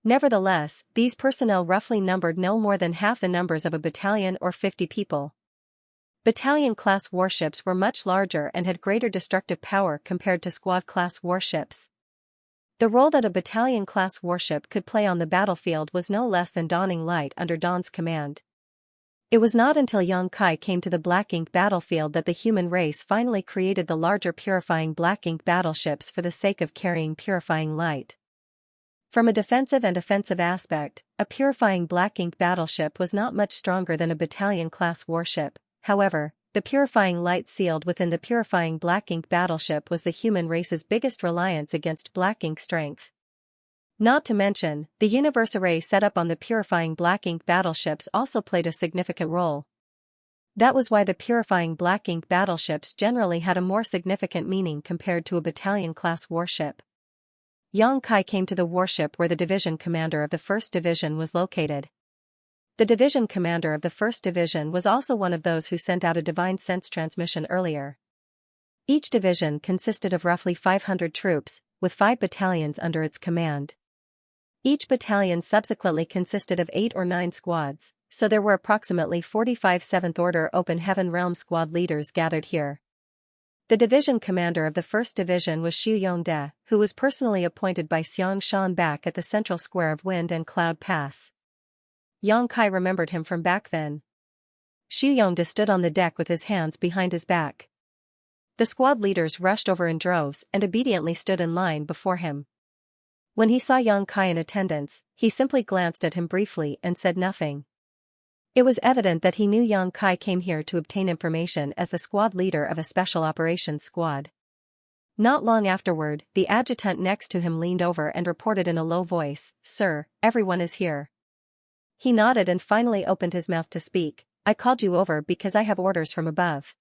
Nevertheless, these personnel roughly numbered no more than half the numbers of a battalion or 50 people. Battalion-class warships were much larger and had greater destructive power compared to squad-class warships. The role that a battalion-class warship could play on the battlefield was no less than Dawning Light under Dawn's command. It was not until Xianxia came to the Black Ink battlefield that the human race finally created the larger purifying Black Ink battleships for the sake of carrying purifying light. From a defensive and offensive aspect, a purifying black ink battleship was not much stronger than a battalion-class warship. However, the purifying light sealed within the purifying black ink battleship was the human race's biggest reliance against black ink strength. Not to mention, the universe array set up on the purifying black ink battleships also played a significant role. That was why the purifying black ink battleships generally had a more significant meaning compared to a battalion-class warship. Xianxia came to the warship where the division commander of the 1st Division was located. The division commander of the 1st Division was also one of those who sent out a divine sense transmission earlier. Each division consisted of roughly 500 troops, with 5 battalions under its command. Each battalion subsequently consisted of 8 or 9 squads, so there were approximately 45 7th Order Open Heaven Realm squad leaders gathered here. The division commander of the 1st Division was Xianxia, who was personally appointed by Xianxia back at the central square of Wind and Cloud Pass. Xianxia remembered him from back then. Xianxia stood on the deck with his hands behind his back. The squad leaders rushed over in droves and obediently stood in line before him. When he saw Xianxia in attendance, he simply glanced at him briefly and said nothing. It was evident that he knew Xianxia came here to obtain information as the squad leader of a special operations squad. Not long afterward, the adjutant next to him leaned over and reported in a low voice, "Sir, everyone is here." He nodded and finally opened his mouth to speak. "I called you over because I have orders from above."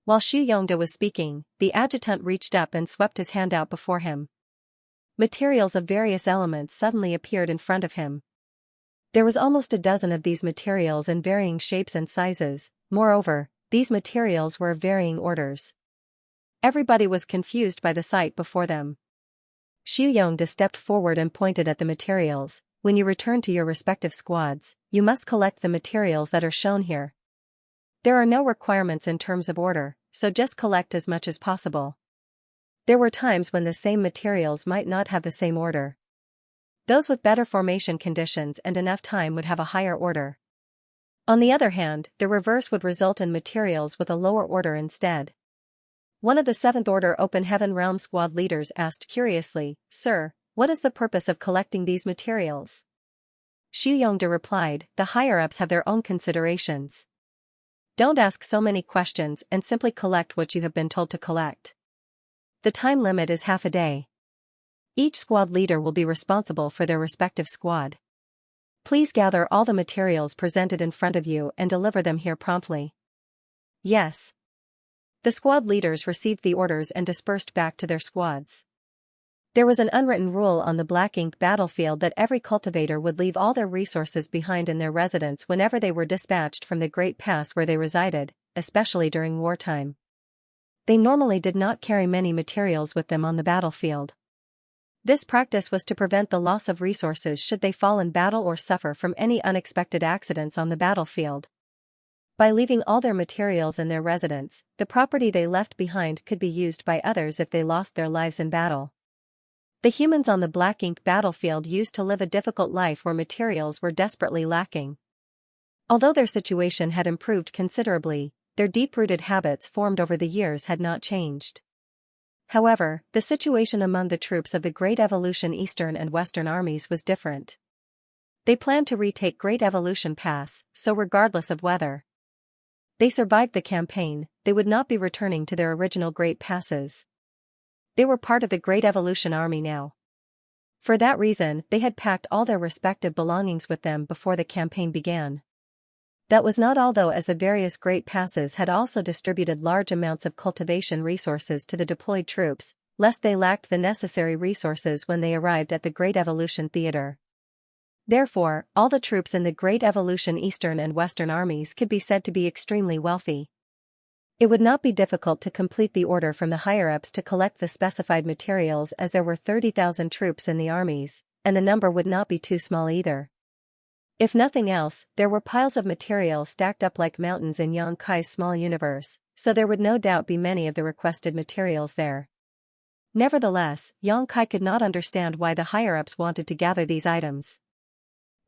While Xianxia was speaking, the adjutant reached up and swept his hand out before him. Materials of various elements suddenly appeared in front of him. There was almost a dozen of these materials in varying shapes and sizes. Moreover, these materials were of varying orders. Everybody was confused by the sight before them. Xianxia stepped forward and pointed at the materials. "When you return to your respective squads, you must collect the materials that are shown here. There are no requirements in terms of order, so just collect as much as possible." There were times when the same materials might not have the same order. Those with better formation conditions and enough time would have a higher order. On the other hand, the reverse would result in materials with a lower order instead. One of the 7th Order Open Heaven Realm squad leaders asked curiously, "Sir, what is the purpose of collecting these materials?" Xianxia replied, "The higher-ups have their own considerations. Don't ask so many questions and simply collect what you have been told to collect. The time limit is half a day. Each squad leader will be responsible for their respective squad. Please gather all the materials presented in front of you and deliver them here promptly." "Yes." The squad leaders received the orders and dispersed back to their squads. There was an unwritten rule on the black ink battlefield that every cultivator would leave all their resources behind in their residence whenever they were dispatched from the Great Pass where they resided, especially during wartime. They normally did not carry many materials with them on the battlefield. This practice was to prevent the loss of resources should they fall in battle or suffer from any unexpected accidents on the battlefield. By leaving all their materials in their residence, the property they left behind could be used by others if they lost their lives in battle. The humans on the black ink battlefield used to live a difficult life where materials were desperately lacking. Although their situation had improved considerably, their deep-rooted habits formed over the years had not changed. However, the situation among the troops of the Great Evolution Eastern and Western armies was different. They planned to retake Great Evolution Pass, so regardless of whether they survived the campaign, they would not be returning to their original Great Passes. They were part of the Great Evolution Army now. For that reason, they had packed all their respective belongings with them before the campaign began. That was not all though, as the various Great Passes had also distributed large amounts of cultivation resources to the deployed troops, lest they lacked the necessary resources when they arrived at the Great Evolution Theater. Therefore, all the troops in the Great Evolution Eastern and Western armies could be said to be extremely wealthy. It would not be difficult to complete the order from the higher-ups to collect the specified materials, as there were 30,000 troops in the armies, and the number would not be too small either. If nothing else, there were piles of material stacked up like mountains in Xianxia's small universe, so there would no doubt be many of the requested materials there. Nevertheless, Xianxia could not understand why the higher-ups wanted to gather these items.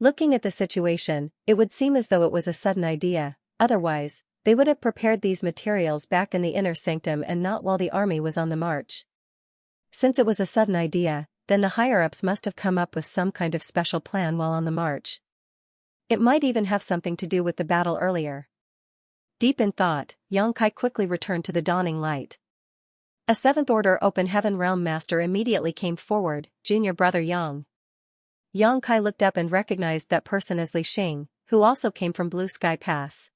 Looking at the situation, it would seem as though it was a sudden idea, otherwise, they would have prepared these materials back in the inner sanctum and not while the army was on the march. Since it was a sudden idea, then the higher-ups must have come up with some kind of special plan while on the march. It might even have something to do with the battle earlier. Deep in thought, Xianxia quickly returned to the dawning light. A 7th Order Open Heaven Realm Master immediately came forward, junior brother Yang. Xianxia looked up and recognized that person as Li Xing, who also came from Blue Sky Pass.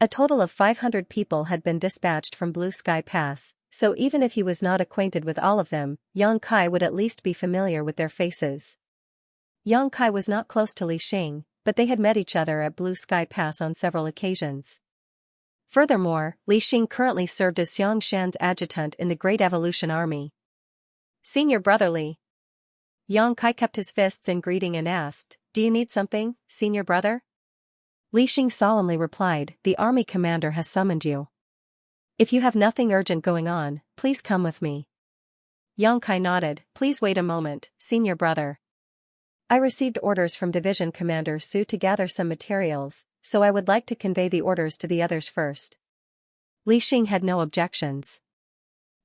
A total of 500 people had been dispatched from Blue Sky Pass, so even if he was not acquainted with all of them, Xianxia would at least be familiar with their faces. Xianxia was not close to Li Xing, but they had met each other at Blue Sky Pass on several occasions. Furthermore, Li Xing currently served as Xianxia's adjutant in the Great Evolution Army. Senior brother Li. Xianxia kept his fists in greeting and asked, "Do you need something, senior brother?" Li Xing solemnly replied, "The army commander has summoned you. If you have nothing urgent going on, please come with me." Xianxia nodded, "Please wait a moment, senior brother. I received orders from Division Commander Su to gather some materials, so I would like to convey the orders to the others first." Li Xing had no objections.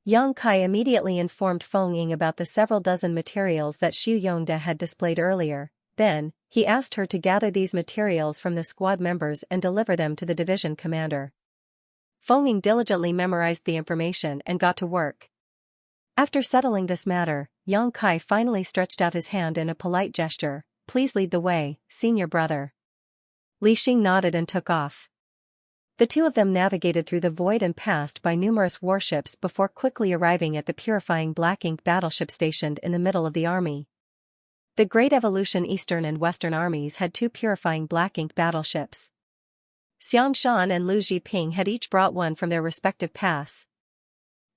Xianxia immediately informed Feng Ying about the several dozen materials that Xu Yongde had displayed earlier. Then, he asked her to gather these materials from the squad members and deliver them to the division commander. Feng Ying diligently memorized the information and got to work. After settling this matter, Xianxia finally stretched out his hand in a polite gesture, "Please lead the way, senior brother." Li Xing nodded and took off. The two of them navigated through the void and passed by numerous warships before quickly arriving at the purifying black ink battleship stationed in the middle of the army. The Great Evolution Eastern and Western armies had 2 purifying black ink battleships. Xianxia and Lu Zhiping had each brought one from their respective pass.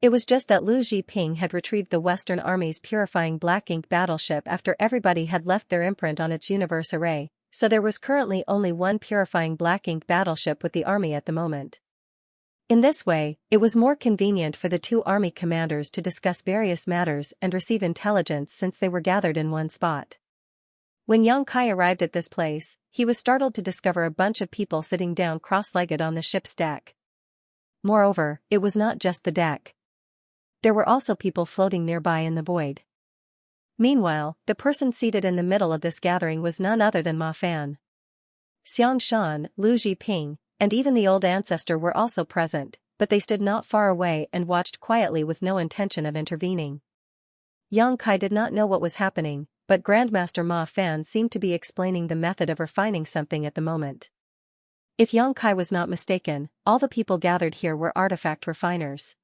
It was just that Lu Zhiping had retrieved the Western Army's purifying black ink battleship after everybody had left their imprint on its universe array, so there was currently only one purifying black ink battleship with the army at the moment. In this way, it was more convenient for the 2 army commanders to discuss various matters and receive intelligence since they were gathered in one spot. When Xianxia arrived at this place, he was startled to discover a bunch of people sitting down cross-legged on the ship's deck. Moreover, it was not just the deck. There were also people floating nearby in the void. Meanwhile, the person seated in the middle of this gathering was none other than Ma Fan. Xianxia, Lu Zhiping, and even the old ancestor were also present, but they stood not far away and watched quietly with no intention of intervening. Xianxia did not know what was happening, but Grandmaster Ma Fan seemed to be explaining the method of refining something at the moment. If Xianxia was not mistaken, all the people gathered here were artifact refiners.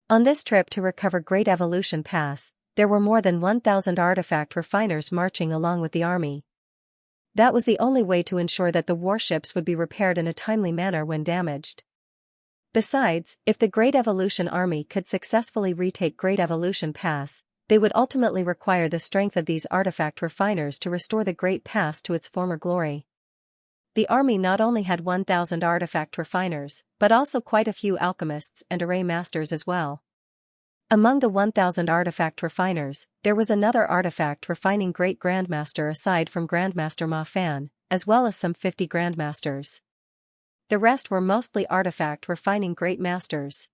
On this trip to recover Great Evolution Pass, there were more than 1,000 artifact refiners marching along with the army. That was the only way to ensure that the warships would be repaired in a timely manner when damaged. Besides, if the Great Evolution Army could successfully retake Great Evolution Pass, they would ultimately require the strength of these artifact refiners to restore the Great Pass to its former glory. The army not only had 1,000 artifact refiners, but also quite a few alchemists and array masters as well. Among the 1,000 artifact refiners, there was another artifact refining Great Grandmaster aside from Grandmaster Ma Fan, as well as some 50 Grandmasters. The rest were mostly artifact refining Great Masters.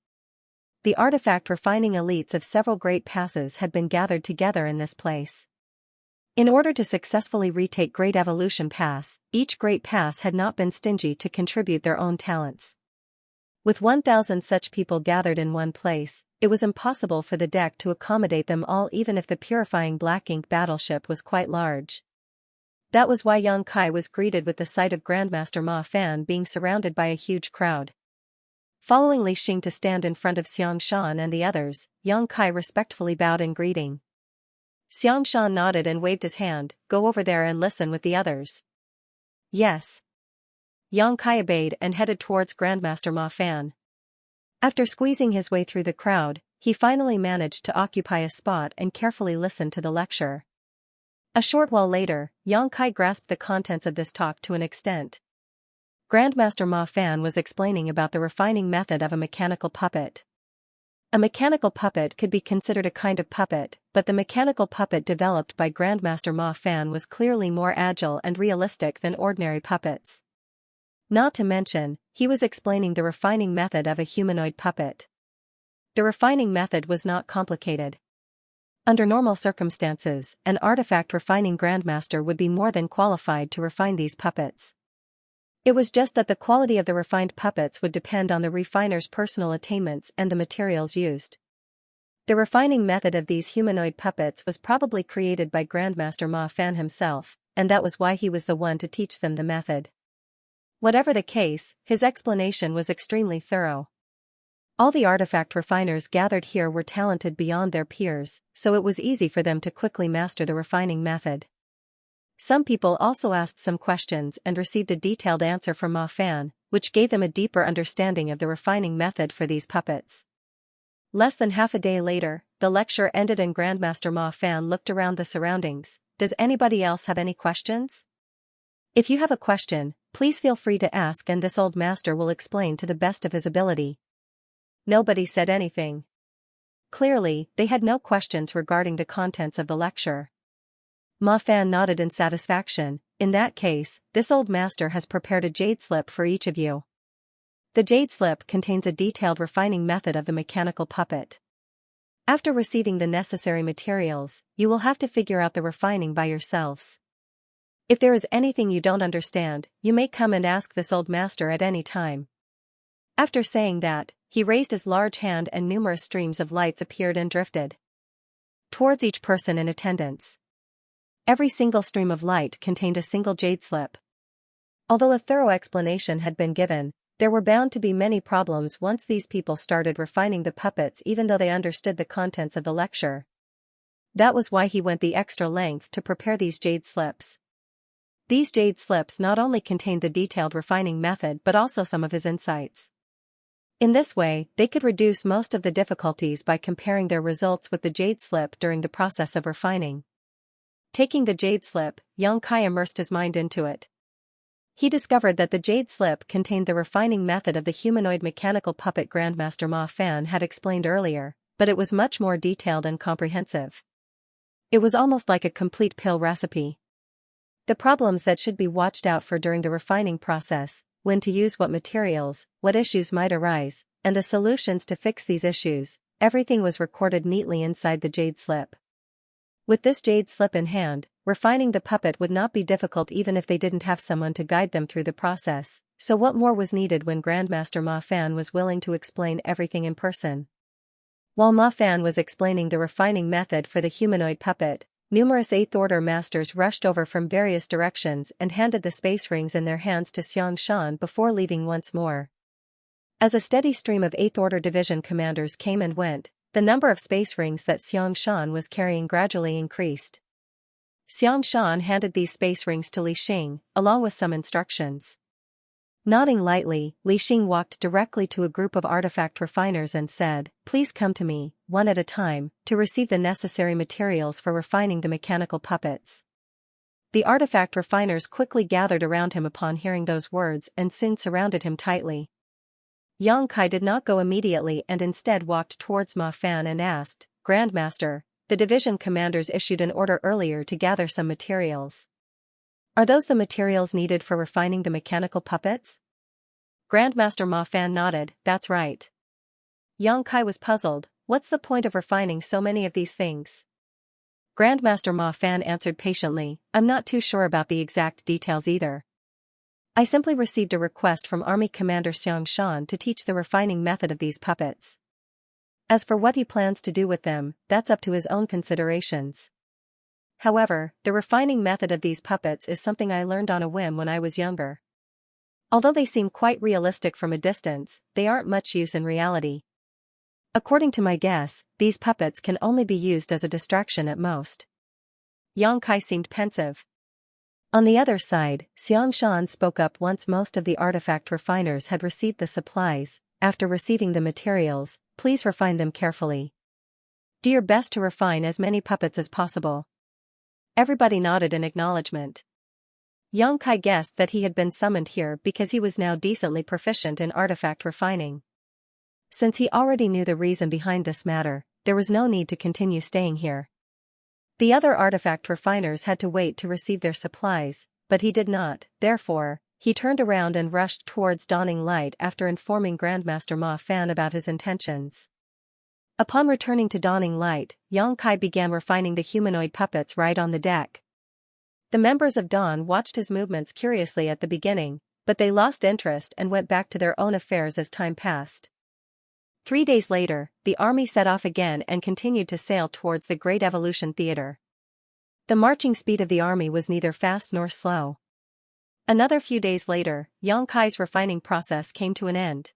The artifact refining elites of several great passes had been gathered together in this place. In order to successfully retake Great Evolution Pass, each great pass had not been stingy to contribute their own talents. With 1,000 such people gathered in one place, it was impossible for the deck to accommodate them all even if the purifying black ink battleship was quite large. That was why Xianxia was greeted with the sight of Grandmaster Ma Fan being surrounded by a huge crowd. Following Li Xing to stand in front of Xianxia and the others, Xianxia respectfully bowed in greeting. Xianxia nodded and waved his hand, "Go over there and listen with the others." "Yes." Xianxia obeyed and headed towards Grandmaster Ma Fan. After squeezing his way through the crowd, he finally managed to occupy a spot and carefully listened to the lecture. A short while later, Xianxia grasped the contents of this talk to an extent. Grandmaster Ma Fan was explaining about the refining method of a mechanical puppet. A mechanical puppet could be considered a kind of puppet, but the mechanical puppet developed by Grandmaster Ma Fan was clearly more agile and realistic than ordinary puppets. Not to mention, he was explaining the refining method of a humanoid puppet. The refining method was not complicated. Under normal circumstances, an artifact refining grandmaster would be more than qualified to refine these puppets. It was just that the quality of the refined puppets would depend on the refiner's personal attainments and the materials used. The refining method of these humanoid puppets was probably created by Grandmaster Ma Fan himself, and that was why he was the one to teach them the method. Whatever the case, his explanation was extremely thorough. All the artifact refiners gathered here were talented beyond their peers, so it was easy for them to quickly master the refining method. Some people also asked some questions and received a detailed answer from Ma Fan, which gave them a deeper understanding of the refining method for these puppets. Less than half a day later, the lecture ended and Grandmaster Ma Fan looked around the surroundings. Does anybody else have any questions? If you have a question, please feel free to ask and this old master will explain to the best of his ability. Nobody said anything. Clearly, they had no questions regarding the contents of the lecture. Ma Fan nodded in satisfaction. In that case, this old master has prepared a jade slip for each of you. The jade slip contains a detailed refining method of the mechanical puppet. After receiving the necessary materials, you will have to figure out the refining by yourselves. If there is anything you don't understand, you may come and ask this old master at any time. After saying that, he raised his large hand and numerous streams of lights appeared and drifted towards each person in attendance. Every single stream of light contained a single jade slip. Although a thorough explanation had been given, there were bound to be many problems once these people started refining the puppets even though they understood the contents of the lecture. That was why he went the extra length to prepare these jade slips. These jade slips not only contained the detailed refining method but also some of his insights. In this way, they could reduce most of the difficulties by comparing their results with the jade slip during the process of refining. Taking the jade slip, Xianxia immersed his mind into it. He discovered that the jade slip contained the refining method of the humanoid mechanical puppet Grandmaster Ma Fan had explained earlier, but it was much more detailed and comprehensive. It was almost like a complete pill recipe. The problems that should be watched out for during the refining process, when to use what materials, what issues might arise, and the solutions to fix these issues, everything was recorded neatly inside the jade slip. With this jade slip in hand, refining the puppet would not be difficult even if they didn't have someone to guide them through the process, so what more was needed when Grandmaster Ma Fan was willing to explain everything in person? While Ma Fan was explaining the refining method for the humanoid puppet, numerous 8th Order masters rushed over from various directions and handed the space rings in their hands to Xianxia before leaving once more. As a steady stream of 8th Order division commanders came and went, the number of space rings that Xianxia was carrying gradually increased. Xianxia handed these space rings to Li Xing, along with some instructions. Nodding lightly, Li Xing walked directly to a group of artifact refiners and said, "Please come to me, one at a time, to receive the necessary materials for refining the mechanical puppets." The artifact refiners quickly gathered around him upon hearing those words and soon surrounded him tightly. Xianxia did not go immediately and instead walked towards Ma Fan and asked, "Grandmaster, the division commanders issued an order earlier to gather some materials. Are those the materials needed for refining the mechanical puppets?" Grandmaster Ma Fan nodded, "That's right." Xianxia was puzzled, "What's the point of refining so many of these things?" Grandmaster Ma Fan answered patiently, "I'm not too sure about the exact details either. I simply received a request from Army Commander Xianxia to teach the refining method of these puppets. As for what he plans to do with them, that's up to his own considerations. However, the refining method of these puppets is something I learned on a whim when I was younger. Although they seem quite realistic from a distance, they aren't much use in reality. According to my guess, these puppets can only be used as a distraction at most." Xianxia seemed pensive. On the other side, Xianxia spoke up once most of the artifact refiners had received the supplies. "After receiving the materials, please refine them carefully. Do your best to refine as many puppets as possible." Everybody nodded in acknowledgement. Xianxia guessed that he had been summoned here because he was now decently proficient in artifact refining. Since he already knew the reason behind this matter, there was no need to continue staying here. The other artifact refiners had to wait to receive their supplies, but he did not, therefore, he turned around and rushed towards Dawning Light after informing Grandmaster Ma Fan about his intentions. Upon returning to dawning light, Xianxia began refining the humanoid puppets right on the deck. The members of Dawn watched his movements curiously at the beginning, but they lost interest and went back to their own affairs as time passed. 3 days later, the army set off again and continued to sail towards the Great Evolution Theater. The marching speed of the army was neither fast nor slow. Another few days later, Xianxia's refining process came to an end.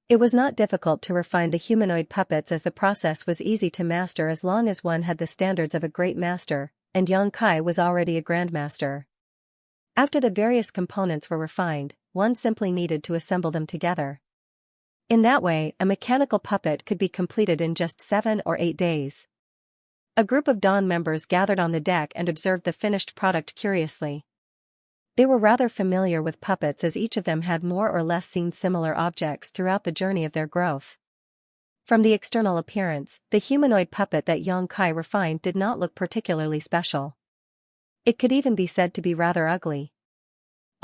It was not difficult to refine the humanoid puppets, as the process was easy to master as long as one had the standards of a great master, and Xianxia was already a grandmaster. After the various components were refined, one simply needed to assemble them together. In that way, a mechanical puppet could be completed in just 7 or 8 days. A group of Dawn members gathered on the deck and observed the finished product curiously. They were rather familiar with puppets, as each of them had more or less seen similar objects throughout the journey of their growth. From the external appearance, the humanoid puppet that Xianxia refined did not look particularly special. It could even be said to be rather ugly.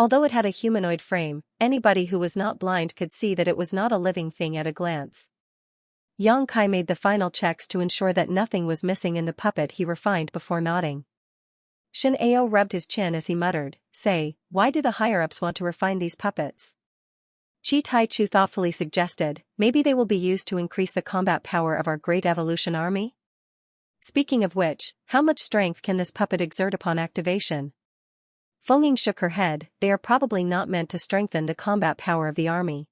Although it had a humanoid frame, anybody who was not blind could see that it was not a living thing at a glance. Xianxia made the final checks to ensure that nothing was missing in the puppet he refined before nodding. Xianxia rubbed his chin as he muttered, "Say, why do the higher-ups want to refine these puppets?" Chi Taichu thoughtfully suggested, "Maybe they will be used to increase the combat power of our Great Evolution Army? Speaking of which, how much strength can this puppet exert upon activation?" Fengying shook her head. "They are probably not meant to strengthen the combat power of the army.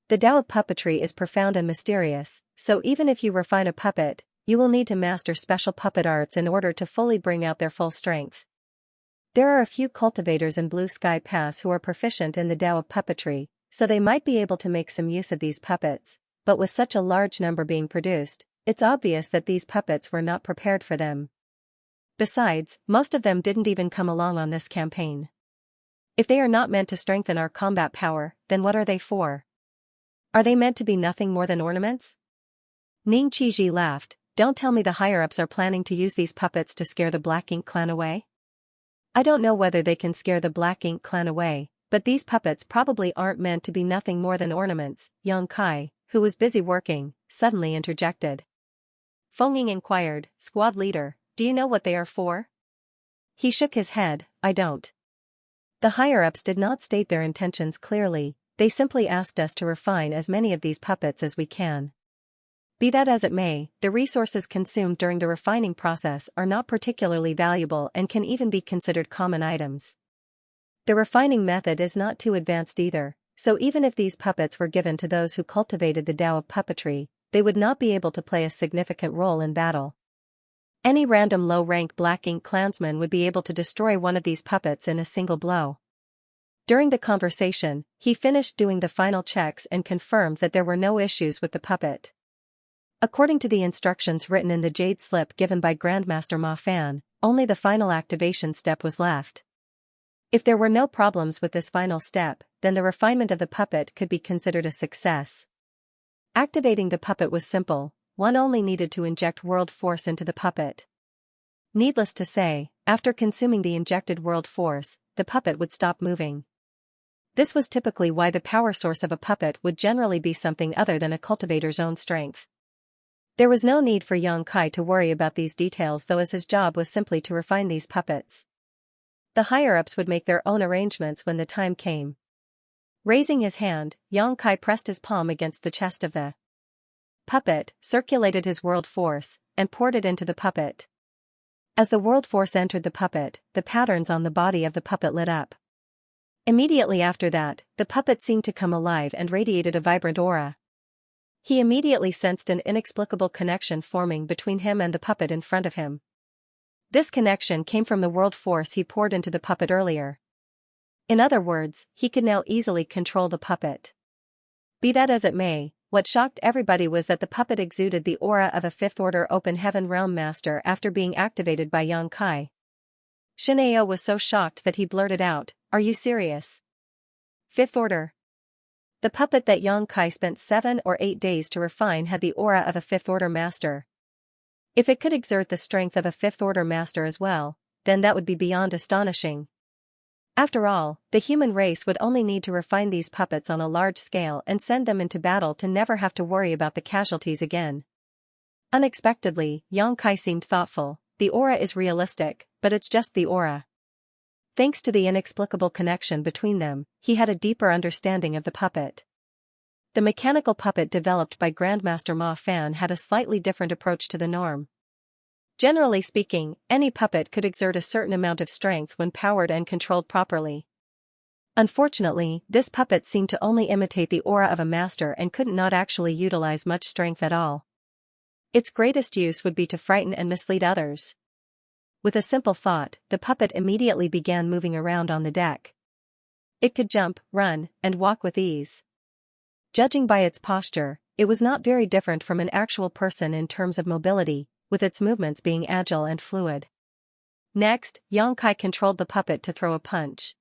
The Tao of puppetry is profound and mysterious, so even if you refine a puppet, you will need to master special puppet arts in order to fully bring out their full strength. There are a few cultivators in Blue Sky Pass who are proficient in the Tao of puppetry, so they might be able to make some use of these puppets, but with such a large number being produced, it's obvious that these puppets were not prepared for them. Besides, most of them didn't even come along on this campaign. If they are not meant to strengthen our combat power, then what are they for? Are they meant to be nothing more than ornaments?" Ning Qiji laughed. "Don't tell me the higher-ups are planning to use these puppets to scare the Black Ink clan away? I don't know whether they can scare the Black Ink clan away, but these puppets probably aren't meant to be nothing more than ornaments." Xianxia, who was busy working, suddenly interjected. Fengying inquired, "Squad leader, do you know what they are for?" He shook his head, "I don't." The higher-ups did not state their intentions clearly, they simply asked us to refine as many of these puppets as we can. Be that as it may, the resources consumed during the refining process are not particularly valuable and can even be considered common items. The refining method is not too advanced either, so even if these puppets were given to those who cultivated the Tao of puppetry, they would not be able to play a significant role in battle. Any random low-rank Black Ink clansman would be able to destroy one of these puppets in a single blow. During the conversation, he finished doing the final checks and confirmed that there were no issues with the puppet. According to the instructions written in the jade slip given by Grandmaster Ma Fan, only the final activation step was left. If there were no problems with this final step, then the refinement of the puppet could be considered a success. Activating the puppet was simple, one only needed to inject world force into the puppet. Needless to say, after consuming the injected world force, the puppet would stop moving. This was typically why the power source of a puppet would generally be something other than a cultivator's own strength. There was no need for Xianxia to worry about these details, though, as his job was simply to refine these puppets. The higher-ups would make their own arrangements when the time came. Raising his hand, Xianxia pressed his palm against the chest of the puppet, circulated his world force, and poured it into the puppet. As the world force entered the puppet, the patterns on the body of the puppet lit up. Immediately after that, the puppet seemed to come alive and radiated a vibrant aura. He immediately sensed an inexplicable connection forming between him and the puppet in front of him. This connection came from the world force he poured into the puppet earlier. In other words, he could now easily control the puppet. Be that as it may, what shocked everybody was that the puppet exuded the aura of a fifth-order open heaven realm master after being activated by Xianxia. Xianxia was so shocked that he blurted out, "Are you serious? Fifth order?" The puppet that Xianxia spent 7 or 8 days to refine had the aura of a fifth-order master. If it could exert the strength of a fifth-order master as well, then that would be beyond astonishing. After all, the human race would only need to refine these puppets on a large scale and send them into battle to never have to worry about the casualties again. Unexpectedly, Yang Kai seemed thoughtful. The aura is realistic, but it's just the aura. Thanks to the inexplicable connection between them, he had a deeper understanding of the puppet. The mechanical puppet developed by Grandmaster Ma Fan had a slightly different approach to the norm. Generally speaking, any puppet could exert a certain amount of strength when powered and controlled properly. Unfortunately, this puppet seemed to only imitate the aura of a master and could not actually utilize much strength at all. Its greatest use would be to frighten and mislead others. With a simple thought, the puppet immediately began moving around on the deck. It could jump, run, and walk with ease. Judging by its posture, it was not very different from an actual person in terms of mobility, with its movements being agile and fluid. Next, Yang Kai controlled the puppet to throw a punch.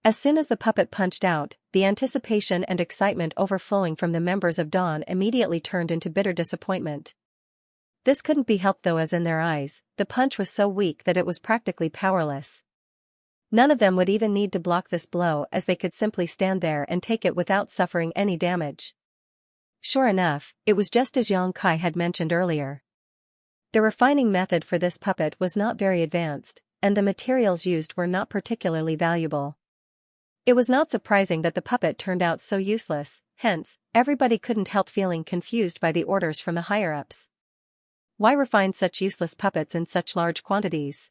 As soon as the puppet punched out, the anticipation and excitement overflowing from the members of Dawn immediately turned into bitter disappointment. This couldn't be helped though, as in their eyes, the punch was so weak that it was practically powerless. None of them would even need to block this blow, as they could simply stand there and take it without suffering any damage. Sure enough, it was just as Yang Kai had mentioned earlier. The refining method for this puppet was not very advanced, and the materials used were not particularly valuable. It was not surprising that the puppet turned out so useless, hence, everybody couldn't help feeling confused by the orders from the higher-ups. Why refine such useless puppets in such large quantities?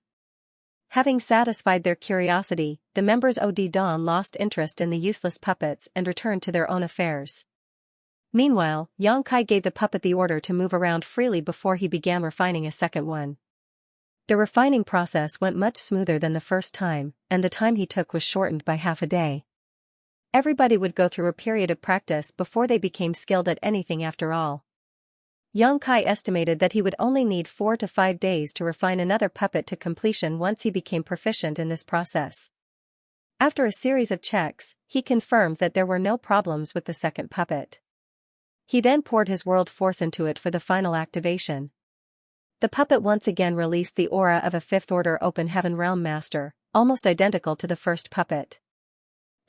Having satisfied their curiosity, the members of Dawn lost interest in the useless puppets and returned to their own affairs. Meanwhile, Yang Kai gave the puppet the order to move around freely before he began refining a second one. The refining process went much smoother than the first time, and the time he took was shortened by half a day. Everybody would go through a period of practice before they became skilled at anything after all. Yang Kai estimated that he would only need 4 to 5 days to refine another puppet to completion once he became proficient in this process. After a series of checks, he confirmed that there were no problems with the second puppet. He then poured his world force into it for the final activation. The puppet once again released the aura of a 5th Order Open Heaven Realm Master, almost identical to the first puppet.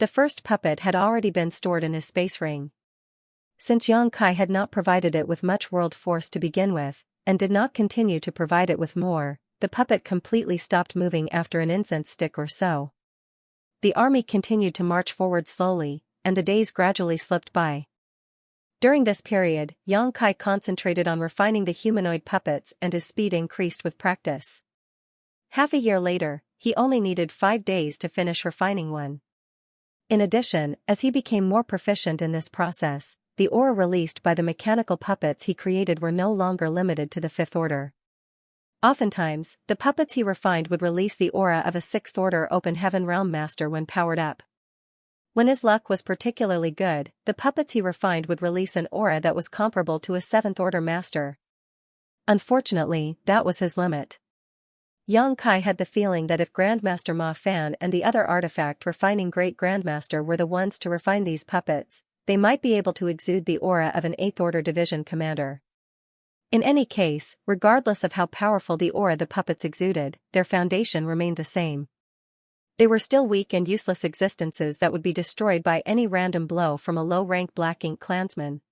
The first puppet had already been stored in his space ring. Since Yang Kai had not provided it with much world force to begin with, and did not continue to provide it with more, the puppet completely stopped moving after an incense stick or so. The army continued to march forward slowly, and the days gradually slipped by. During this period, Yang Kai concentrated on refining the humanoid puppets, and his speed increased with practice. Half a year later, he only needed 5 days to finish refining one. In addition, as he became more proficient in this process, the aura released by the mechanical puppets he created were no longer limited to the 5th Order. Oftentimes, the puppets he refined would release the aura of a 6th Order Open Heaven Realm Master when powered up. When his luck was particularly good, the puppets he refined would release an aura that was comparable to a 7th Order Master. Unfortunately, that was his limit. Yang Kai had the feeling that if Grandmaster Ma Fan and the other artifact refining Great Grandmaster were the ones to refine these puppets, they might be able to exude the aura of an 8th Order Division commander. In any case, regardless of how powerful the aura the puppets exuded, their foundation remained the same. They were still weak and useless existences that would be destroyed by any random blow from a low-rank Black Ink clansman.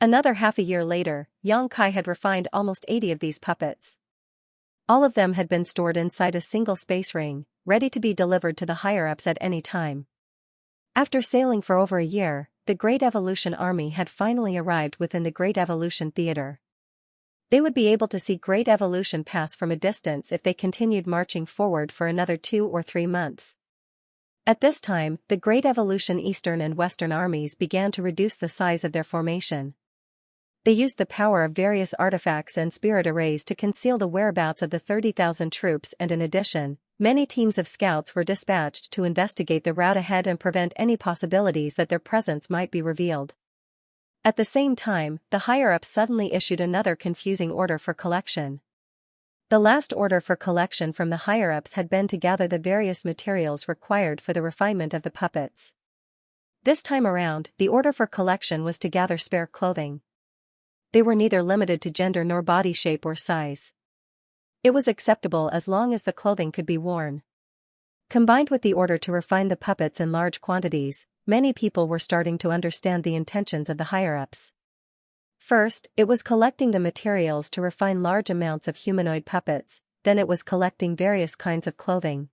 Another half a year later, Yang Kai had refined almost 80 of these puppets. All of them had been stored inside a single space ring, ready to be delivered to the higher-ups at any time. After sailing for over a year, the Great Evolution Army had finally arrived within the Great Evolution Theater. They would be able to see Great Evolution pass from a distance if they continued marching forward for another 2 or 3 months. At this time, the Great Evolution Eastern and Western armies began to reduce the size of their formation. They used the power of various artifacts and spirit arrays to conceal the whereabouts of the 30,000 troops, and in addition, many teams of scouts were dispatched to investigate the route ahead and prevent any possibilities that their presence might be revealed. At the same time, the higher-ups suddenly issued another confusing order for collection. The last order for collection from the higher-ups had been to gather the various materials required for the refinement of the puppets. This time around, the order for collection was to gather spare clothing. They were neither limited to gender nor body shape or size. It was acceptable as long as the clothing could be worn. Combined with the order to refine the puppets in large quantities, many people were starting to understand the intentions of the higher-ups. First, it was collecting the materials to refine large amounts of humanoid puppets, then it was collecting various kinds of clothing.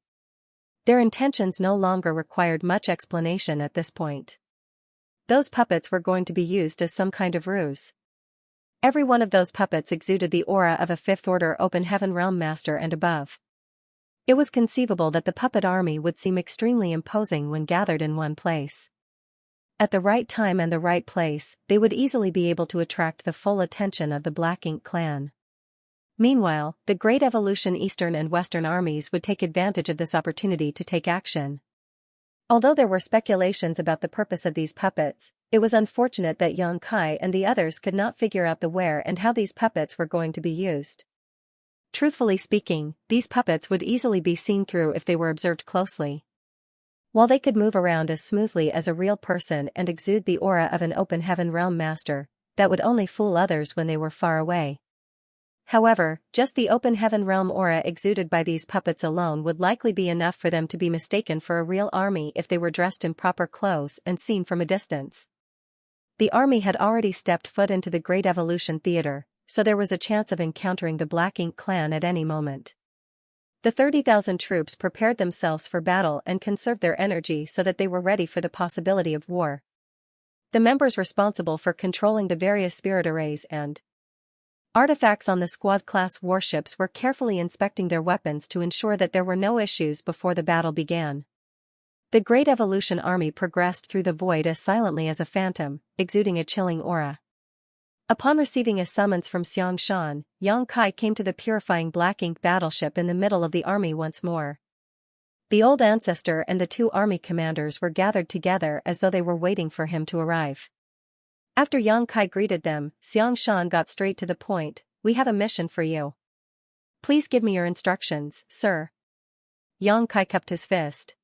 Their intentions no longer required much explanation at this point. Those puppets were going to be used as some kind of ruse. Every one of those puppets exuded the aura of a fifth-order open heaven realm master and above. It was conceivable that the puppet army would seem extremely imposing when gathered in one place. At the right time and the right place, they would easily be able to attract the full attention of the Black Ink clan. Meanwhile, the Great Evolution Eastern and Western armies would take advantage of this opportunity to take action. Although there were speculations about the purpose of these puppets, it was unfortunate that Xianxia and the others could not figure out the where and how these puppets were going to be used. Truthfully speaking, these puppets would easily be seen through if they were observed closely. While they could move around as smoothly as a real person and exude the aura of an open heaven realm master, that would only fool others when they were far away. However, just the open heaven realm aura exuded by these puppets alone would likely be enough for them to be mistaken for a real army if they were dressed in proper clothes and seen from a distance. The army had already stepped foot into the Great Evolution Theater, so there was a chance of encountering the Black Ink clan at any moment. The 30,000 troops prepared themselves for battle and conserved their energy so that they were ready for the possibility of war. The members responsible for controlling the various spirit arrays and artifacts on the squad-class warships were carefully inspecting their weapons to ensure that there were no issues before the battle began. The Great Evolution army progressed through the void as silently as a phantom, exuding a chilling aura. Upon receiving a summons from Xianxia, Xianxia came to the purifying Black Ink battleship in the middle of the army once more. The old ancestor and the two army commanders were gathered together as though they were waiting for him to arrive. After Xianxia greeted them, Xianxia got straight to the point. "We have a mission for you. Please give me your instructions, sir." Xianxia cupped his fist.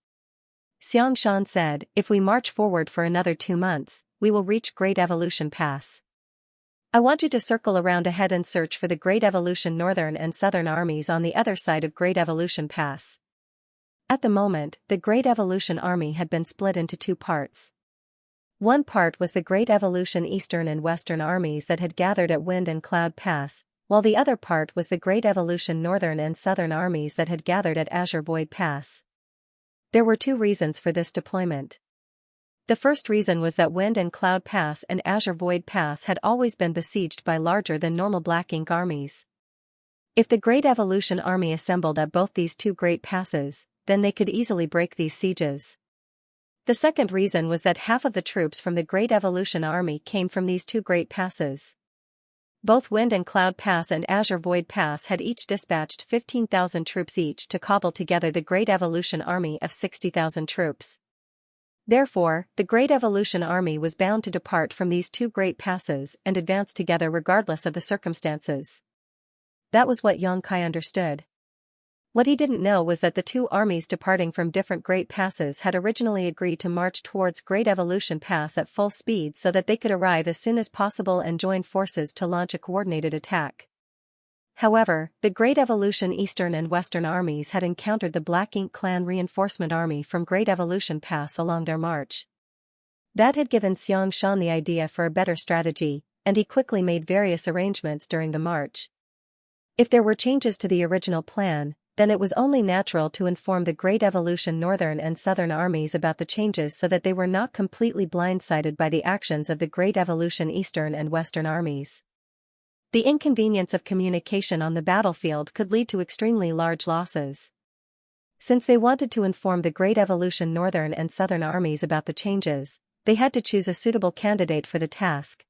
Xianxia said, "If we march forward for another 2 months, we will reach Great Evolution Pass. I want you to circle around ahead and search for the Great Evolution Northern and Southern armies on the other side of Great Evolution Pass." At the moment, the Great Evolution army had been split into 2 parts. One part was the Great Evolution Eastern and Western armies that had gathered at Wind and Cloud Pass, while the other part was the Great Evolution Northern and Southern armies that had gathered at Azure Void Pass. There were 2 reasons for this deployment. The first reason was that Wind and Cloud Pass and Azure Void Pass had always been besieged by larger than normal Black Ink armies. If the Great Evolution army assembled at both these 2 great passes, then they could easily break these sieges. The second reason was that half of the troops from the Great Evolution army came from these 2 great passes. Both Wind and Cloud Pass and Azure Void Pass had each dispatched 15,000 troops each to cobble together the Great Evolution army of 60,000 troops. Therefore, the Great Evolution army was bound to depart from these 2 great passes and advance together regardless of the circumstances. That was what Xianxia understood. What he didn't know was that the 2 armies departing from different great passes had originally agreed to march towards Great Evolution Pass at full speed so that they could arrive as soon as possible and join forces to launch a coordinated attack. However, the Great Evolution Eastern and Western armies had encountered the Black Ink clan reinforcement army from Great Evolution Pass along their march. That had given Xianxia the idea for a better strategy, and he quickly made various arrangements during the march. If there were changes to the original plan, then it was only natural to inform the Great Evolution Northern and Southern armies about the changes so that they were not completely blindsided by the actions of the Great Evolution Eastern and Western armies. The inconvenience of communication on the battlefield could lead to extremely large losses. Since they wanted to inform the Great Evolution Northern and Southern armies about the changes, they had to choose a suitable candidate for the task.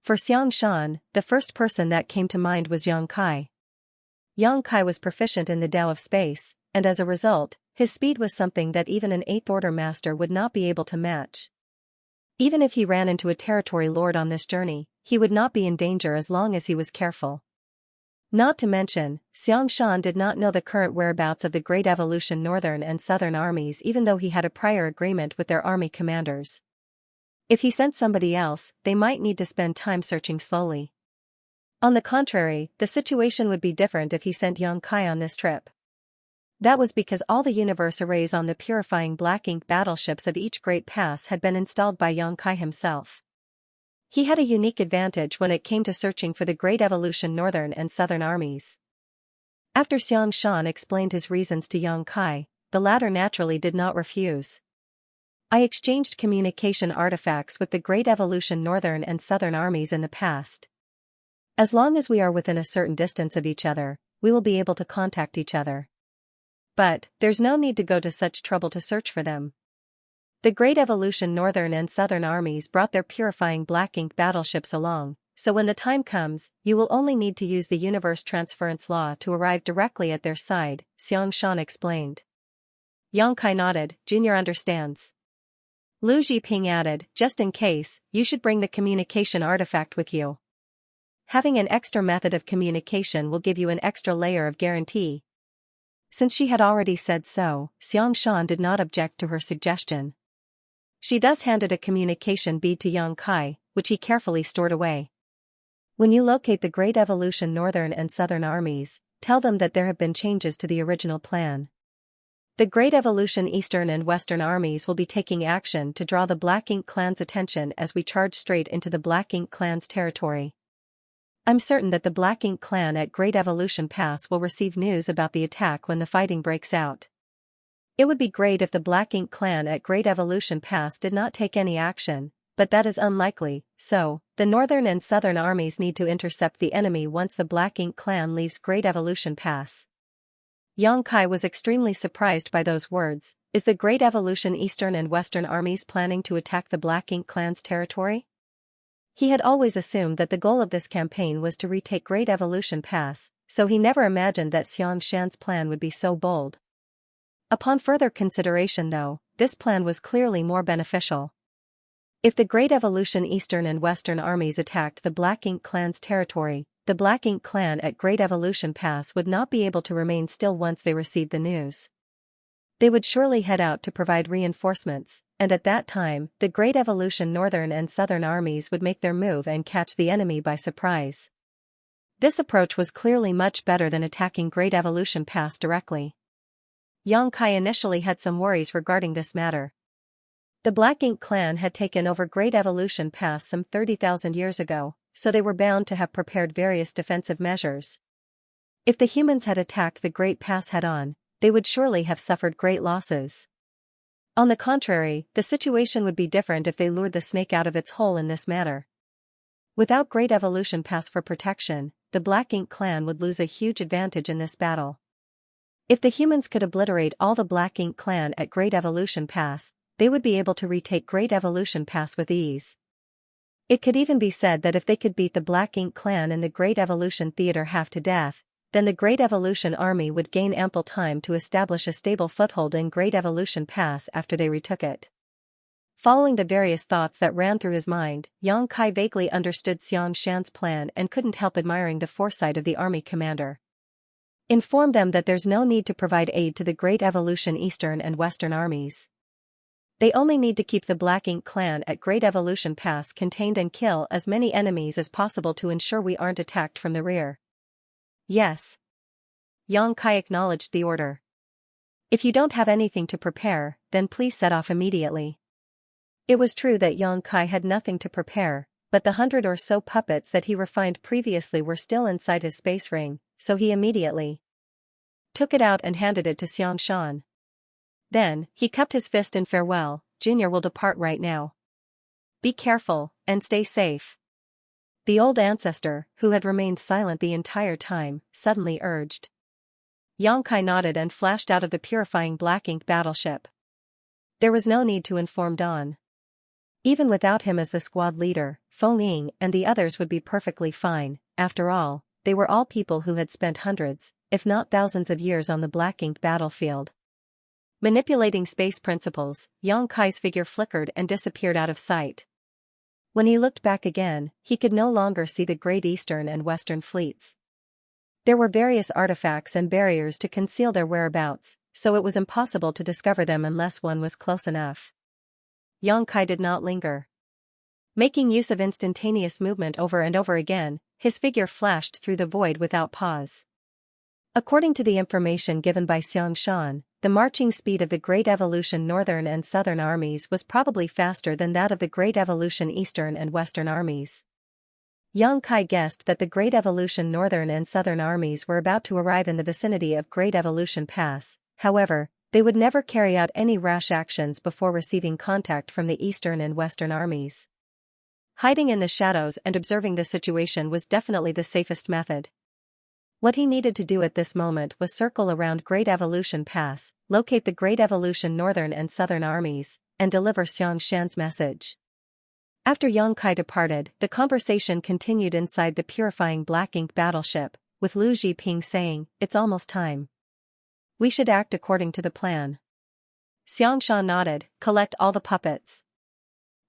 For Xianxia, the first person that came to mind was Xianxia. Xianxia was proficient in the Tao of space, and as a result, his speed was something that even an 8th Order master would not be able to match. Even if he ran into a territory lord on this journey, he would not be in danger as long as he was careful. Not to mention, Xianxia did not know the current whereabouts of the Great Evolution Northern and Southern armies even though he had a prior agreement with their army commanders. If he sent somebody else, they might need to spend time searching slowly. On the contrary, the situation would be different if he sent Xianxia on this trip. That was because all the universe arrays on the purifying Black Ink battleships of each great pass had been installed by Xianxia himself. He had a unique advantage when it came to searching for the Great Evolution Northern and Southern armies. After Xianxia explained his reasons to Yang Kai, the latter naturally did not refuse. I exchanged communication artifacts with the Great Evolution Northern and Southern armies in the past. As long as we are within a certain distance of each other, we will be able to contact each other. But, there's no need to go to such trouble to search for them. The Great Evolution Northern and Southern armies brought their purifying black ink battleships along, so when the time comes, you will only need to use the universe transference law to arrive directly at their side, Xianxia explained. Yang Kai nodded. Junior understands. Lu Zhiping added, just in case, you should bring the communication artifact with you. Having an extra method of communication will give you an extra layer of guarantee. Since she had already said so, Xianxia did not object to her suggestion. She thus handed a communication bead to Yang Kai, which he carefully stored away. When you locate the Great Evolution Northern and Southern armies, tell them that there have been changes to the original plan. The Great Evolution Eastern and Western armies will be taking action to draw the Black Ink clan's attention as we charge straight into the Black Ink clan's territory. I'm certain that the Black Ink clan at Great Evolution Pass will receive news about the attack when the fighting breaks out. It would be great if the Black Ink clan at Great Evolution Pass did not take any action, but that is unlikely, so, the Northern and Southern armies need to intercept the enemy once the Black Ink clan leaves Great Evolution Pass. Yang Kai was extremely surprised by those words. Is the Great Evolution Eastern and Western armies planning to attack the Black Ink clan's territory? He had always assumed that the goal of this campaign was to retake Great Evolution Pass, so he never imagined that Xianxia's plan would be so bold. Upon further consideration though, this plan was clearly more beneficial. If the Great Evolution Eastern and Western armies attacked the Black Ink clan's territory, the Black Ink clan at Great Evolution Pass would not be able to remain still once they received the news. They would surely head out to provide reinforcements, and at that time, the Great Evolution Northern and Southern armies would make their move and catch the enemy by surprise. This approach was clearly much better than attacking Great Evolution Pass directly. Yang Kai initially had some worries regarding this matter. The Black Ink clan had taken over Great Evolution Pass some 30,000 years ago, so they were bound to have prepared various defensive measures. If the humans had attacked the Great Pass head-on, they would surely have suffered great losses. On the contrary, the situation would be different if they lured the snake out of its hole in this manner. Without Great Evolution Pass for protection, the Black Ink clan would lose a huge advantage in this battle. If the humans could obliterate all the Black Ink clan at Great Evolution Pass, they would be able to retake Great Evolution Pass with ease. It could even be said that if they could beat the Black Ink clan in the Great Evolution Theater half to death, then the Great Evolution Army would gain ample time to establish a stable foothold in Great Evolution Pass after they retook it. Following the various thoughts that ran through his mind, Yang Kai vaguely understood Xianxia's plan and couldn't help admiring the foresight of the army commander. Inform them that there's no need to provide aid to the Great Evolution Eastern and Western armies. They only need to keep the Black Ink clan at Great Evolution Pass contained and kill as many enemies as possible to ensure we aren't attacked from the rear. Yes. Yang Kai acknowledged the order. If you don't have anything to prepare, then please set off immediately. It was true that Yang Kai had nothing to prepare, but the 100 or so puppets that he refined previously were still inside his space ring, so he immediately took it out and handed it to Xianxia. Then, he cupped his fist in farewell. Junior will depart right now. Be careful, and stay safe. The old ancestor, who had remained silent the entire time, suddenly urged. Yang Kai nodded and flashed out of the purifying Black Ink battleship. There was no need to inform Dawn. Even without him as the squad leader, Feng Ying and the others would be perfectly fine. After all, they were all people who had spent hundreds, if not thousands of years on the Black Ink battlefield. Manipulating space principles, Yang Kai's figure flickered and disappeared out of sight. When he looked back again, he could no longer see the Great Eastern and Western fleets. There were various artifacts and barriers to conceal their whereabouts, so it was impossible to discover them unless one was close enough. Yang Kai did not linger. Making use of instantaneous movement over and over again, his figure flashed through the void without pause. According to the information given by Xianxia, the marching speed of the Great Evolution Northern and Southern armies was probably faster than that of the Great Evolution Eastern and Western armies. Yang Kai guessed that the Great Evolution Northern and Southern armies were about to arrive in the vicinity of Great Evolution Pass. However, they would never carry out any rash actions before receiving contact from the Eastern and Western armies. Hiding in the shadows and observing the situation was definitely the safest method. What he needed to do at this moment was circle around Great Evolution Pass, locate the Great Evolution Northern and Southern armies, and deliver Xianxia's message. After Yang Kai departed, the conversation continued inside the purifying black ink battleship, with Lu Zhiping saying, "It's almost time. We should act according to the plan." Xianxia nodded, "Collect all the puppets."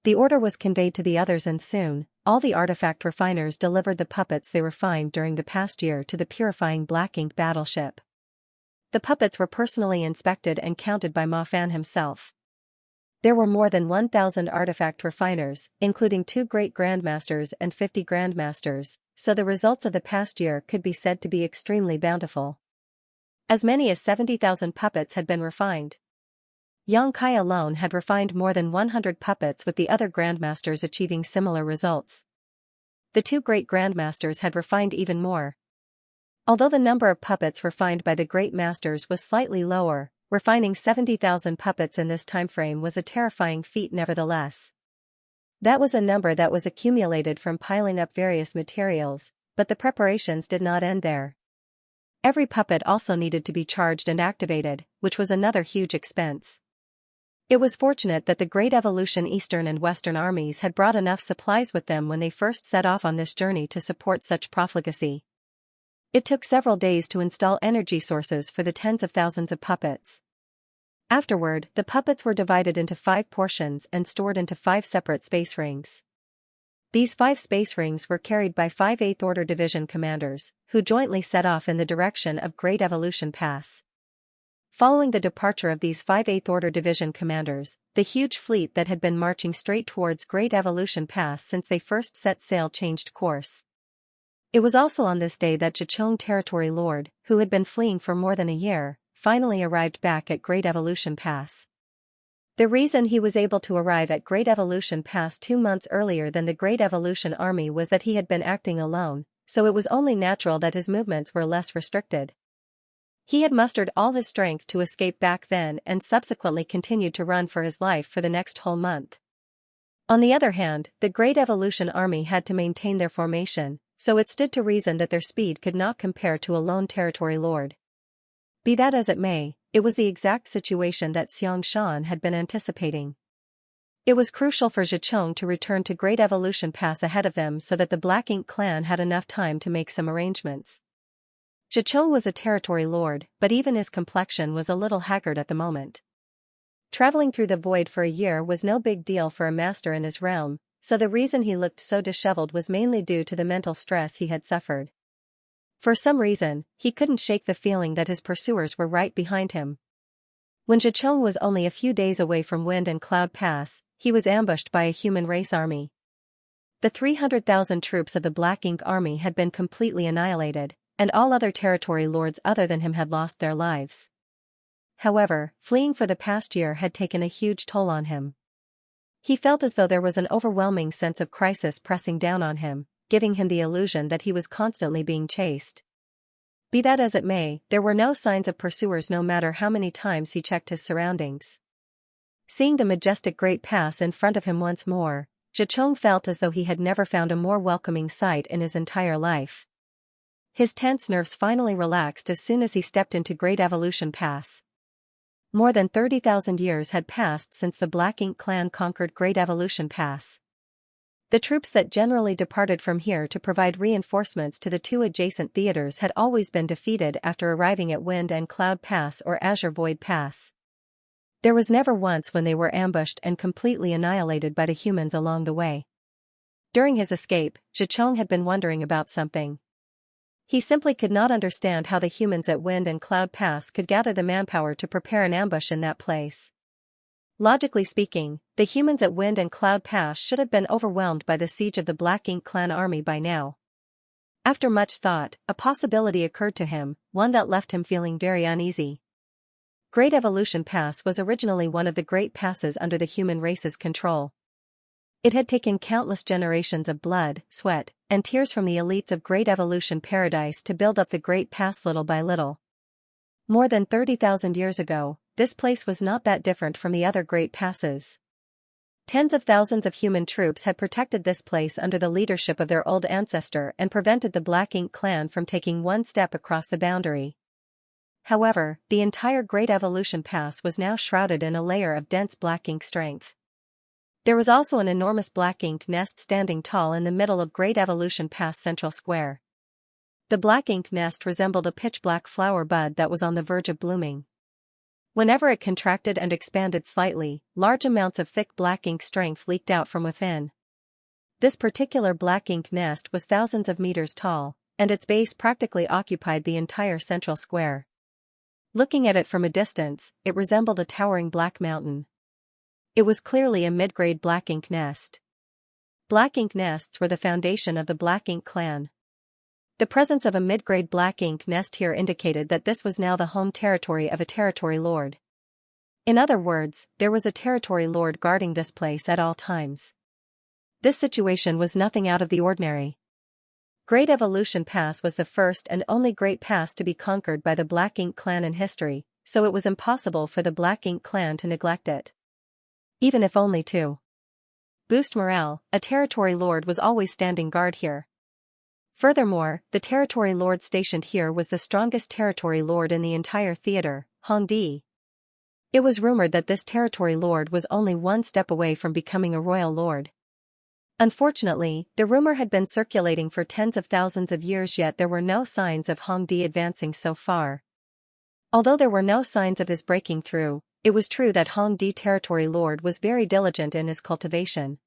The order was conveyed to the others and soon, all the artifact refiners delivered the puppets they refined during the past year to the purifying black ink battleship. The puppets were personally inspected and counted by Ma Fan himself. There were more than 1,000 artifact refiners, including 2 great grandmasters and 50 grandmasters, so the results of the past year could be said to be extremely bountiful. As many as 70,000 puppets had been refined. Yang Kai alone had refined more than 100 puppets, with the other grandmasters achieving similar results. The 2 great grandmasters had refined even more. Although the number of puppets refined by the great masters was slightly lower, refining 70,000 puppets in this timeframe was a terrifying feat nevertheless. That was a number that was accumulated from piling up various materials, but the preparations did not end there. Every puppet also needed to be charged and activated, which was another huge expense. It was fortunate that the Great Evolution Eastern and Western armies had brought enough supplies with them when they first set off on this journey to support such profligacy. It took several days to install energy sources for the tens of thousands of puppets. Afterward, the puppets were divided into 5 portions and stored into 5 separate space rings. These 5 space rings were carried by 5 8th Order Division commanders, who jointly set off in the direction of Great Evolution Pass. Following the departure of these 5 8th Order Division commanders, the huge fleet that had been marching straight towards Great Evolution Pass since they first set sail changed course. It was also on this day that Zhicheng Territory Lord, who had been fleeing for more than a year, finally arrived back at Great Evolution Pass. The reason he was able to arrive at Great Evolution Pass 2 months earlier than the Great Evolution Army was that he had been acting alone, so it was only natural that his movements were less restricted. He had mustered all his strength to escape back then and subsequently continued to run for his life for the next whole month. On the other hand, the Great Evolution Army had to maintain their formation, so it stood to reason that their speed could not compare to a lone territory lord. Be that as it may, it was the exact situation that Xianxia had been anticipating. It was crucial for Zhicheng to return to Great Evolution Pass ahead of them so that the Black Ink clan had enough time to make some arrangements. Zhicheng was a territory lord, but even his complexion was a little haggard at the moment. Traveling through the void for a year was no big deal for a master in his realm, so the reason he looked so disheveled was mainly due to the mental stress he had suffered. For some reason, he couldn't shake the feeling that his pursuers were right behind him. When Zhicheng was only a few days away from Wind and Cloud Pass, he was ambushed by a human race army. The 300,000 troops of the Black Ink army had been completely annihilated, and all other territory lords other than him had lost their lives. However, fleeing for the past year had taken a huge toll on him. He felt as though there was an overwhelming sense of crisis pressing down on him, giving him the illusion that he was constantly being chased. Be that as it may, there were no signs of pursuers no matter how many times he checked his surroundings. Seeing the majestic Great Pass in front of him once more, Zhicheng felt as though he had never found a more welcoming sight in his entire life. His tense nerves finally relaxed as soon as he stepped into Great Evolution Pass. More than 30,000 years had passed since the Black Ink clan conquered Great Evolution Pass. The troops that generally departed from here to provide reinforcements to the 2 adjacent theaters had always been defeated after arriving at Wind and Cloud Pass or Azure Void Pass. There was never once when they were ambushed and completely annihilated by the humans along the way. During his escape, Zhicheng had been wondering about something. He simply could not understand how the humans at Wind and Cloud Pass could gather the manpower to prepare an ambush in that place. Logically speaking, the humans at Wind and Cloud Pass should have been overwhelmed by the siege of the Black Ink clan army by now. After much thought, a possibility occurred to him, one that left him feeling very uneasy. Great Evolution Pass was originally one of the great passes under the human race's control. It had taken countless generations of blood, sweat, and tears from the elites of Great Evolution Paradise to build up the Great Pass little by little. More than 30,000 years ago, this place was not that different from the other Great Passes. Tens of thousands of human troops had protected this place under the leadership of their old ancestor and prevented the Black Ink clan from taking one step across the boundary. However, the entire Great Evolution Pass was now shrouded in a layer of dense black ink strength. There was also an enormous black ink nest standing tall in the middle of Great Evolution Pass Central Square. The black ink nest resembled a pitch-black flower bud that was on the verge of blooming. Whenever it contracted and expanded slightly, large amounts of thick black ink strength leaked out from within. This particular black ink nest was thousands of meters tall, and its base practically occupied the entire central square. Looking at it from a distance, it resembled a towering black mountain. It was clearly a mid-grade black ink nest. Black ink nests were the foundation of the Black Ink clan. The presence of a mid-grade black ink nest here indicated that this was now the home territory of a territory lord. In other words, there was a territory lord guarding this place at all times. This situation was nothing out of the ordinary. Great Evolution Pass was the first and only Great Pass to be conquered by the Black Ink clan in history, so it was impossible for the Black Ink clan to neglect it. Even if only to boost morale, a territory lord was always standing guard here. Furthermore, the territory lord stationed here was the strongest territory lord in the entire theater, Hongdi. It was rumored that this territory lord was only one step away from becoming a royal lord. Unfortunately, the rumor had been circulating for tens of thousands of years, yet there were no signs of Hongdi advancing so far. Although there were no signs of his breaking through, it was true that Hongdi territory lord was very diligent in his cultivation.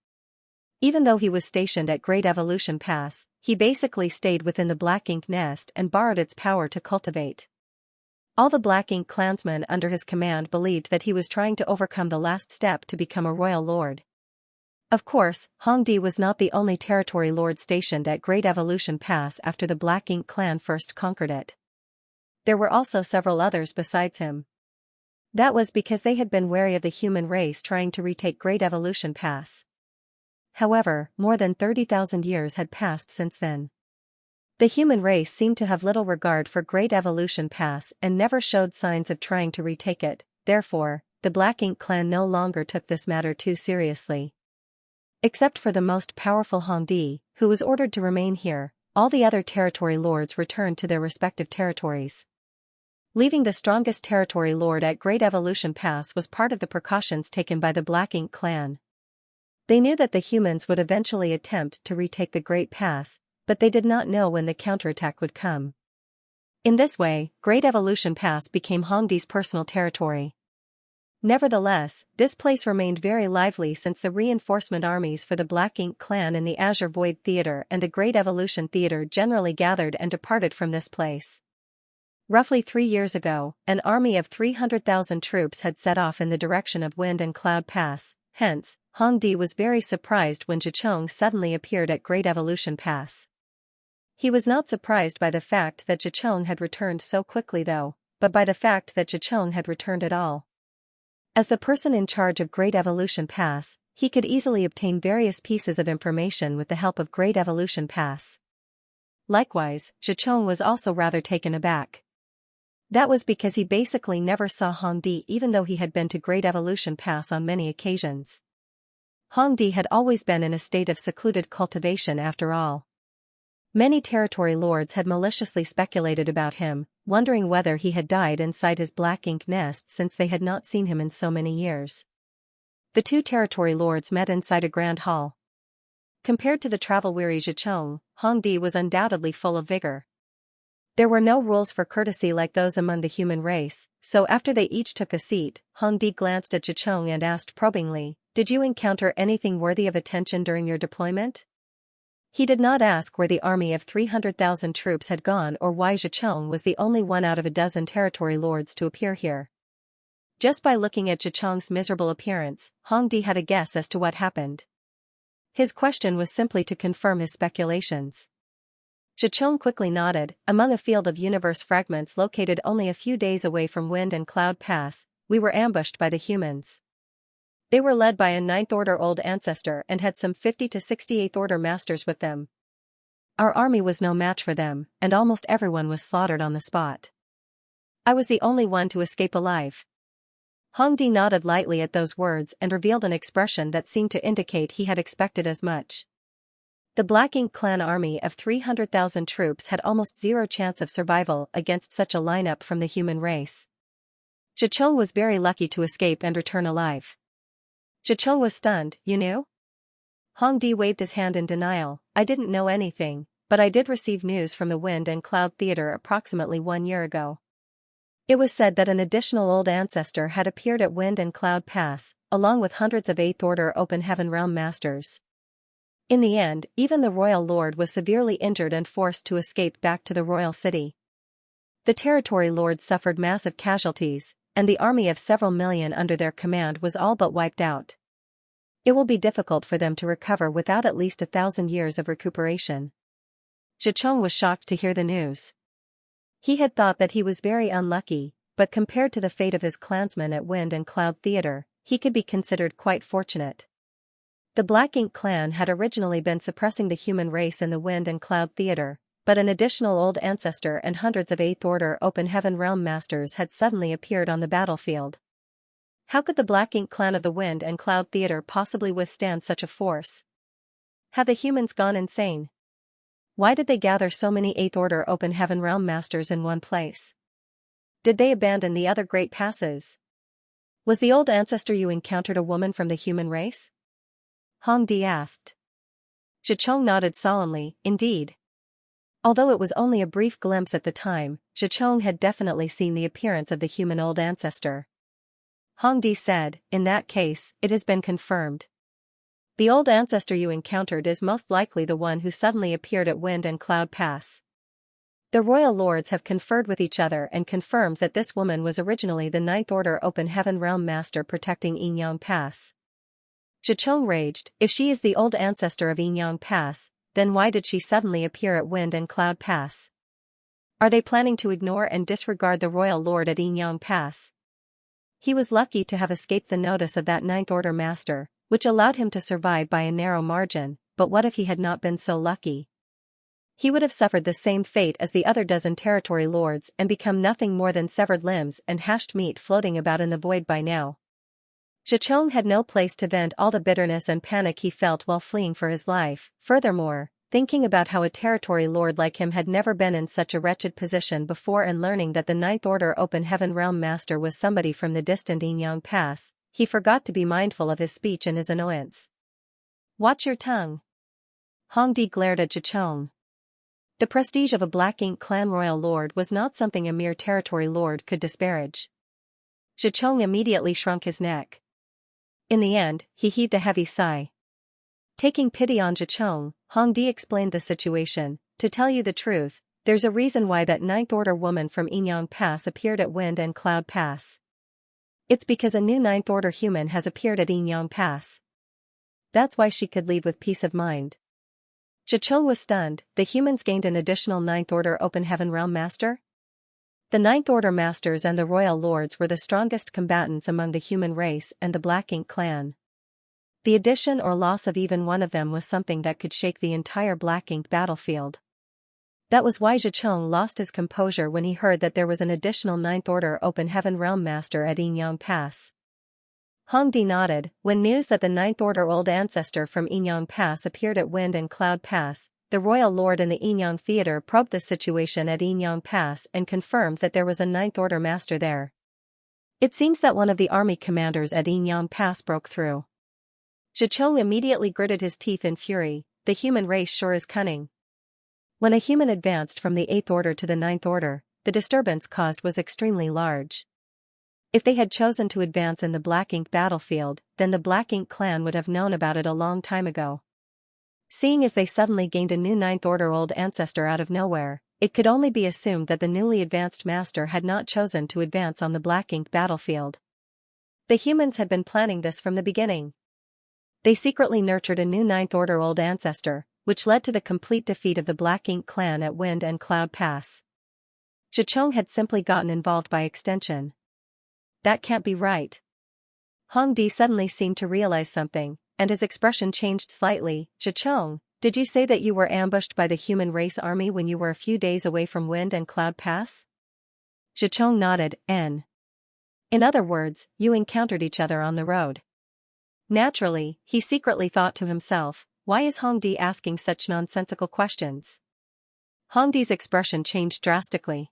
Even though he was stationed at Great Evolution Pass, he basically stayed within the Black Ink nest and borrowed its power to cultivate. All the Black Ink clansmen under his command believed that he was trying to overcome the last step to become a royal lord. Of course, Hongdi was not the only territory lord stationed at Great Evolution Pass after the Black Ink clan first conquered it. There were also several others besides him. That was because they had been wary of the human race trying to retake Great Evolution Pass. However, more than 30,000 years had passed since then. The human race seemed to have little regard for Great Evolution Pass and never showed signs of trying to retake it. Therefore, the Black Ink clan no longer took this matter too seriously. Except for the most powerful Hongdi, who was ordered to remain here, all the other territory lords returned to their respective territories. Leaving the strongest territory lord at Great Evolution Pass was part of the precautions taken by the Black Ink clan. They knew that the humans would eventually attempt to retake the Great Pass, but they did not know when the counterattack would come. In this way, Great Evolution Pass became Hongdi's personal territory. Nevertheless, this place remained very lively since the reinforcement armies for the Black Ink clan in the Azure Void Theater and the Great Evolution Theater generally gathered and departed from this place. Roughly 3 years ago, an army of 300,000 troops had set off in the direction of Wind and Cloud Pass. Hence, Hongdi was very surprised when Zhicheng suddenly appeared at Great Evolution Pass. He was not surprised by the fact that Zhicheng had returned so quickly though, but by the fact that Zhicheng had returned at all. As the person in charge of Great Evolution Pass, he could easily obtain various pieces of information with the help of Great Evolution Pass. Likewise, Zhicheng was also rather taken aback. That was because he basically never saw Hongdi even though he had been to Great Evolution Pass on many occasions. Hongdi had always been in a state of secluded cultivation after all. Many territory lords had maliciously speculated about him, wondering whether he had died inside his Black Ink nest since they had not seen him in so many years. The two territory lords met inside a grand hall. Compared to the travel-weary Zhicheng, Hongdi was undoubtedly full of vigor. There were no rules for courtesy like those among the human race, so after they each took a seat, Hongdi glanced at Zhicheng and asked probingly, "Did you encounter anything worthy of attention during your deployment?" He did not ask where the army of 300,000 troops had gone or why Zhicheng was the only one out of a dozen territory lords to appear here. Just by looking at Zhicheng's miserable appearance, Hongdi had a guess as to what happened. His question was simply to confirm his speculations. Xichong quickly nodded. Among a field of universe fragments located only a few days away from Wind and Cloud Pass, we were ambushed by the humans. They were led by a 9th Order Old Ancestor and had some 50 to 68th Order Masters with them. Our army was no match for them, and almost everyone was slaughtered on the spot. I was the only one to escape alive. Hongdi nodded lightly at those words and revealed an expression that seemed to indicate he had expected as much. The Black Ink clan army of 300,000 troops had almost zero chance of survival against such a lineup from the human race. Xichong was very lucky to escape and return alive. Xichong was stunned. You knew? Hongdi waved his hand in denial. I didn't know anything, but I did receive news from the Wind and Cloud Theater approximately 1 year ago. It was said that an additional Old Ancestor had appeared at Wind and Cloud Pass, along with hundreds of 8th Order Open Heaven Realm Masters. In the end, even the Royal Lord was severely injured and forced to escape back to the Royal City. The Territory Lords suffered massive casualties, and the army of several million under their command was all but wiped out. It will be difficult for them to recover without at least 1,000 years of recuperation. Xichong was shocked to hear the news. He had thought that he was very unlucky, but compared to the fate of his clansmen at Wind and Cloud Theater, he could be considered quite fortunate. The Black Ink clan had originally been suppressing the human race in the Wind and Cloud Theater, but an additional Old Ancestor and hundreds of 8th Order Open Heaven Realm Masters had suddenly appeared on the battlefield. How could the Black Ink clan of the Wind and Cloud Theater possibly withstand such a force? Have the humans gone insane? Why did they gather so many 8th Order Open Heaven Realm Masters in one place? Did they abandon the other great passes? Was the Old Ancestor you encountered a woman from the human race? Hongdi asked. Xichong nodded solemnly. Indeed. Although it was only a brief glimpse at the time, Xichong had definitely seen the appearance of the human Old Ancestor. Hongdi said, in that case, it has been confirmed. The Old Ancestor you encountered is most likely the one who suddenly appeared at Wind and Cloud Pass. The Royal Lords have conferred with each other and confirmed that this woman was originally the 9th Order Open Heaven Realm Master protecting Yinyang Pass. Xichong raged. If she is the Old Ancestor of Yinyang Pass, then why did she suddenly appear at Wind and Cloud Pass? Are they planning to ignore and disregard the Royal Lord at Yinyang Pass? He was lucky to have escaped the notice of that 9th Order Master, which allowed him to survive by a narrow margin, but what if he had not been so lucky? He would have suffered the same fate as the other dozen Territory Lords and become nothing more than severed limbs and hashed meat floating about in the void by now. Xichong had no place to vent all the bitterness and panic he felt while fleeing for his life. Furthermore, thinking about how a Territory Lord like him had never been in such a wretched position before and learning that the 9th Order Open Heaven Realm Master was somebody from the distant Yinyang Pass, he forgot to be mindful of his speech and his annoyance. Watch your tongue. Hongdi glared at Xichong. The prestige of a Black Ink clan Royal Lord was not something a mere Territory Lord could disparage. Xichong immediately shrunk his neck. In the end, he heaved a heavy sigh. Taking pity on Xichong, Hongdi explained the situation. To tell you the truth, there's a reason why that 9th Order woman from Yinyang Pass appeared at Wind and Cloud Pass. It's because a new 9th Order human has appeared at Yinyang Pass. That's why she could leave with peace of mind. Xichong was stunned. The humans gained an additional 9th Order Open Heaven Realm Master? The 9th Order Masters and the Royal Lords were the strongest combatants among the human race and the Black Ink clan. The addition or loss of even one of them was something that could shake the entire Black Ink battlefield. That was why Xichong lost his composure when he heard that there was an additional 9th Order Open Heaven Realm Master at Yinyang Pass. Hongdi nodded. When news that the 9th Order Old Ancestor from Yinyang Pass appeared at Wind and Cloud Pass, the Royal Lord in the Yinyang Theater probed the situation at Yinyang Pass and confirmed that there was a 9th Order Master there. It seems that one of the army commanders at Yinyang Pass broke through. Xichong immediately gritted his teeth in fury. The human race sure is cunning. When a human advanced from the 8th Order to the 9th Order, the disturbance caused was extremely large. If they had chosen to advance in the Black Ink battlefield, then the Black Ink clan would have known about it a long time ago. Seeing as they suddenly gained a new 9th Order Old Ancestor out of nowhere, it could only be assumed that the newly advanced master had not chosen to advance on the Black Ink battlefield. The humans had been planning this from the beginning. They secretly nurtured a new 9th Order Old Ancestor, which led to the complete defeat of the Black Ink clan at Wind and Cloud Pass. Xianxia had simply gotten involved by extension. That can't be right. Hong Di suddenly seemed to realize something, and his expression changed slightly. Xianxia, did you say that you were ambushed by the human race army when you were a few days away from Wind and Cloud Pass? Xianxia nodded. In other words, you encountered each other on the road. Naturally, he secretly thought to himself, why is Hong Di asking such nonsensical questions? Hong Di's expression changed drastically.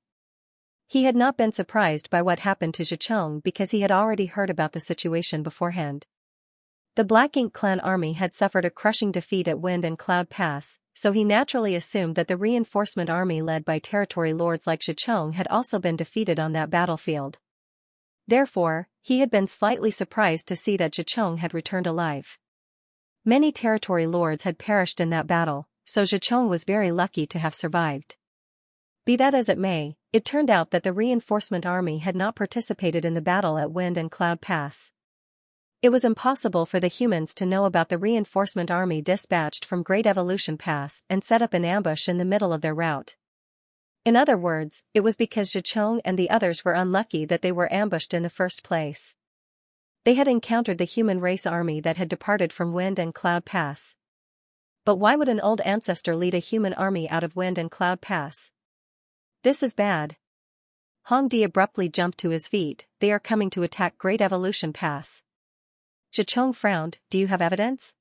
He had not been surprised by what happened to Xianxia because he had already heard about the situation beforehand. The Black Ink clan army had suffered a crushing defeat at Wind and Cloud Pass, so he naturally assumed that the reinforcement army led by territory lords like Xianxia had also been defeated on that battlefield. Therefore, he had been slightly surprised to see that Xianxia had returned alive. Many territory lords had perished in that battle, so Xianxia was very lucky to have survived. Be that as it may, it turned out that the reinforcement army had not participated in the battle at Wind and Cloud Pass. It was impossible for the humans to know about the reinforcement army dispatched from Great Evolution Pass and set up an ambush in the middle of their route. In other words, it was because Xianxia and the others were unlucky that they were ambushed in the first place. They had encountered the human race army that had departed from Wind and Cloud Pass. But why would an old ancestor lead a human army out of Wind and Cloud Pass? This is bad. Hong Di abruptly jumped to his feet. They are coming to attack Great Evolution Pass. Xianxia frowned. Do you have evidence?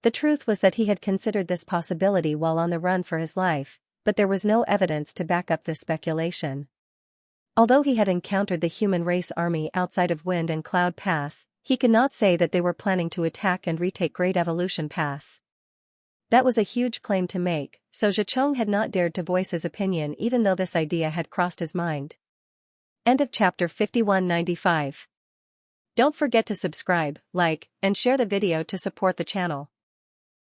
The truth was that he had considered this possibility while on the run for his life, but there was no evidence to back up this speculation. Although he had encountered the human race army outside of Wind and Cloud Pass, he could not say that they were planning to attack and retake Great Evolution Pass. That was a huge claim to make, so Xianxia had not dared to voice his opinion even though this idea had crossed his mind. End of chapter 5195. Don't forget to subscribe, like, and share the video to support the channel.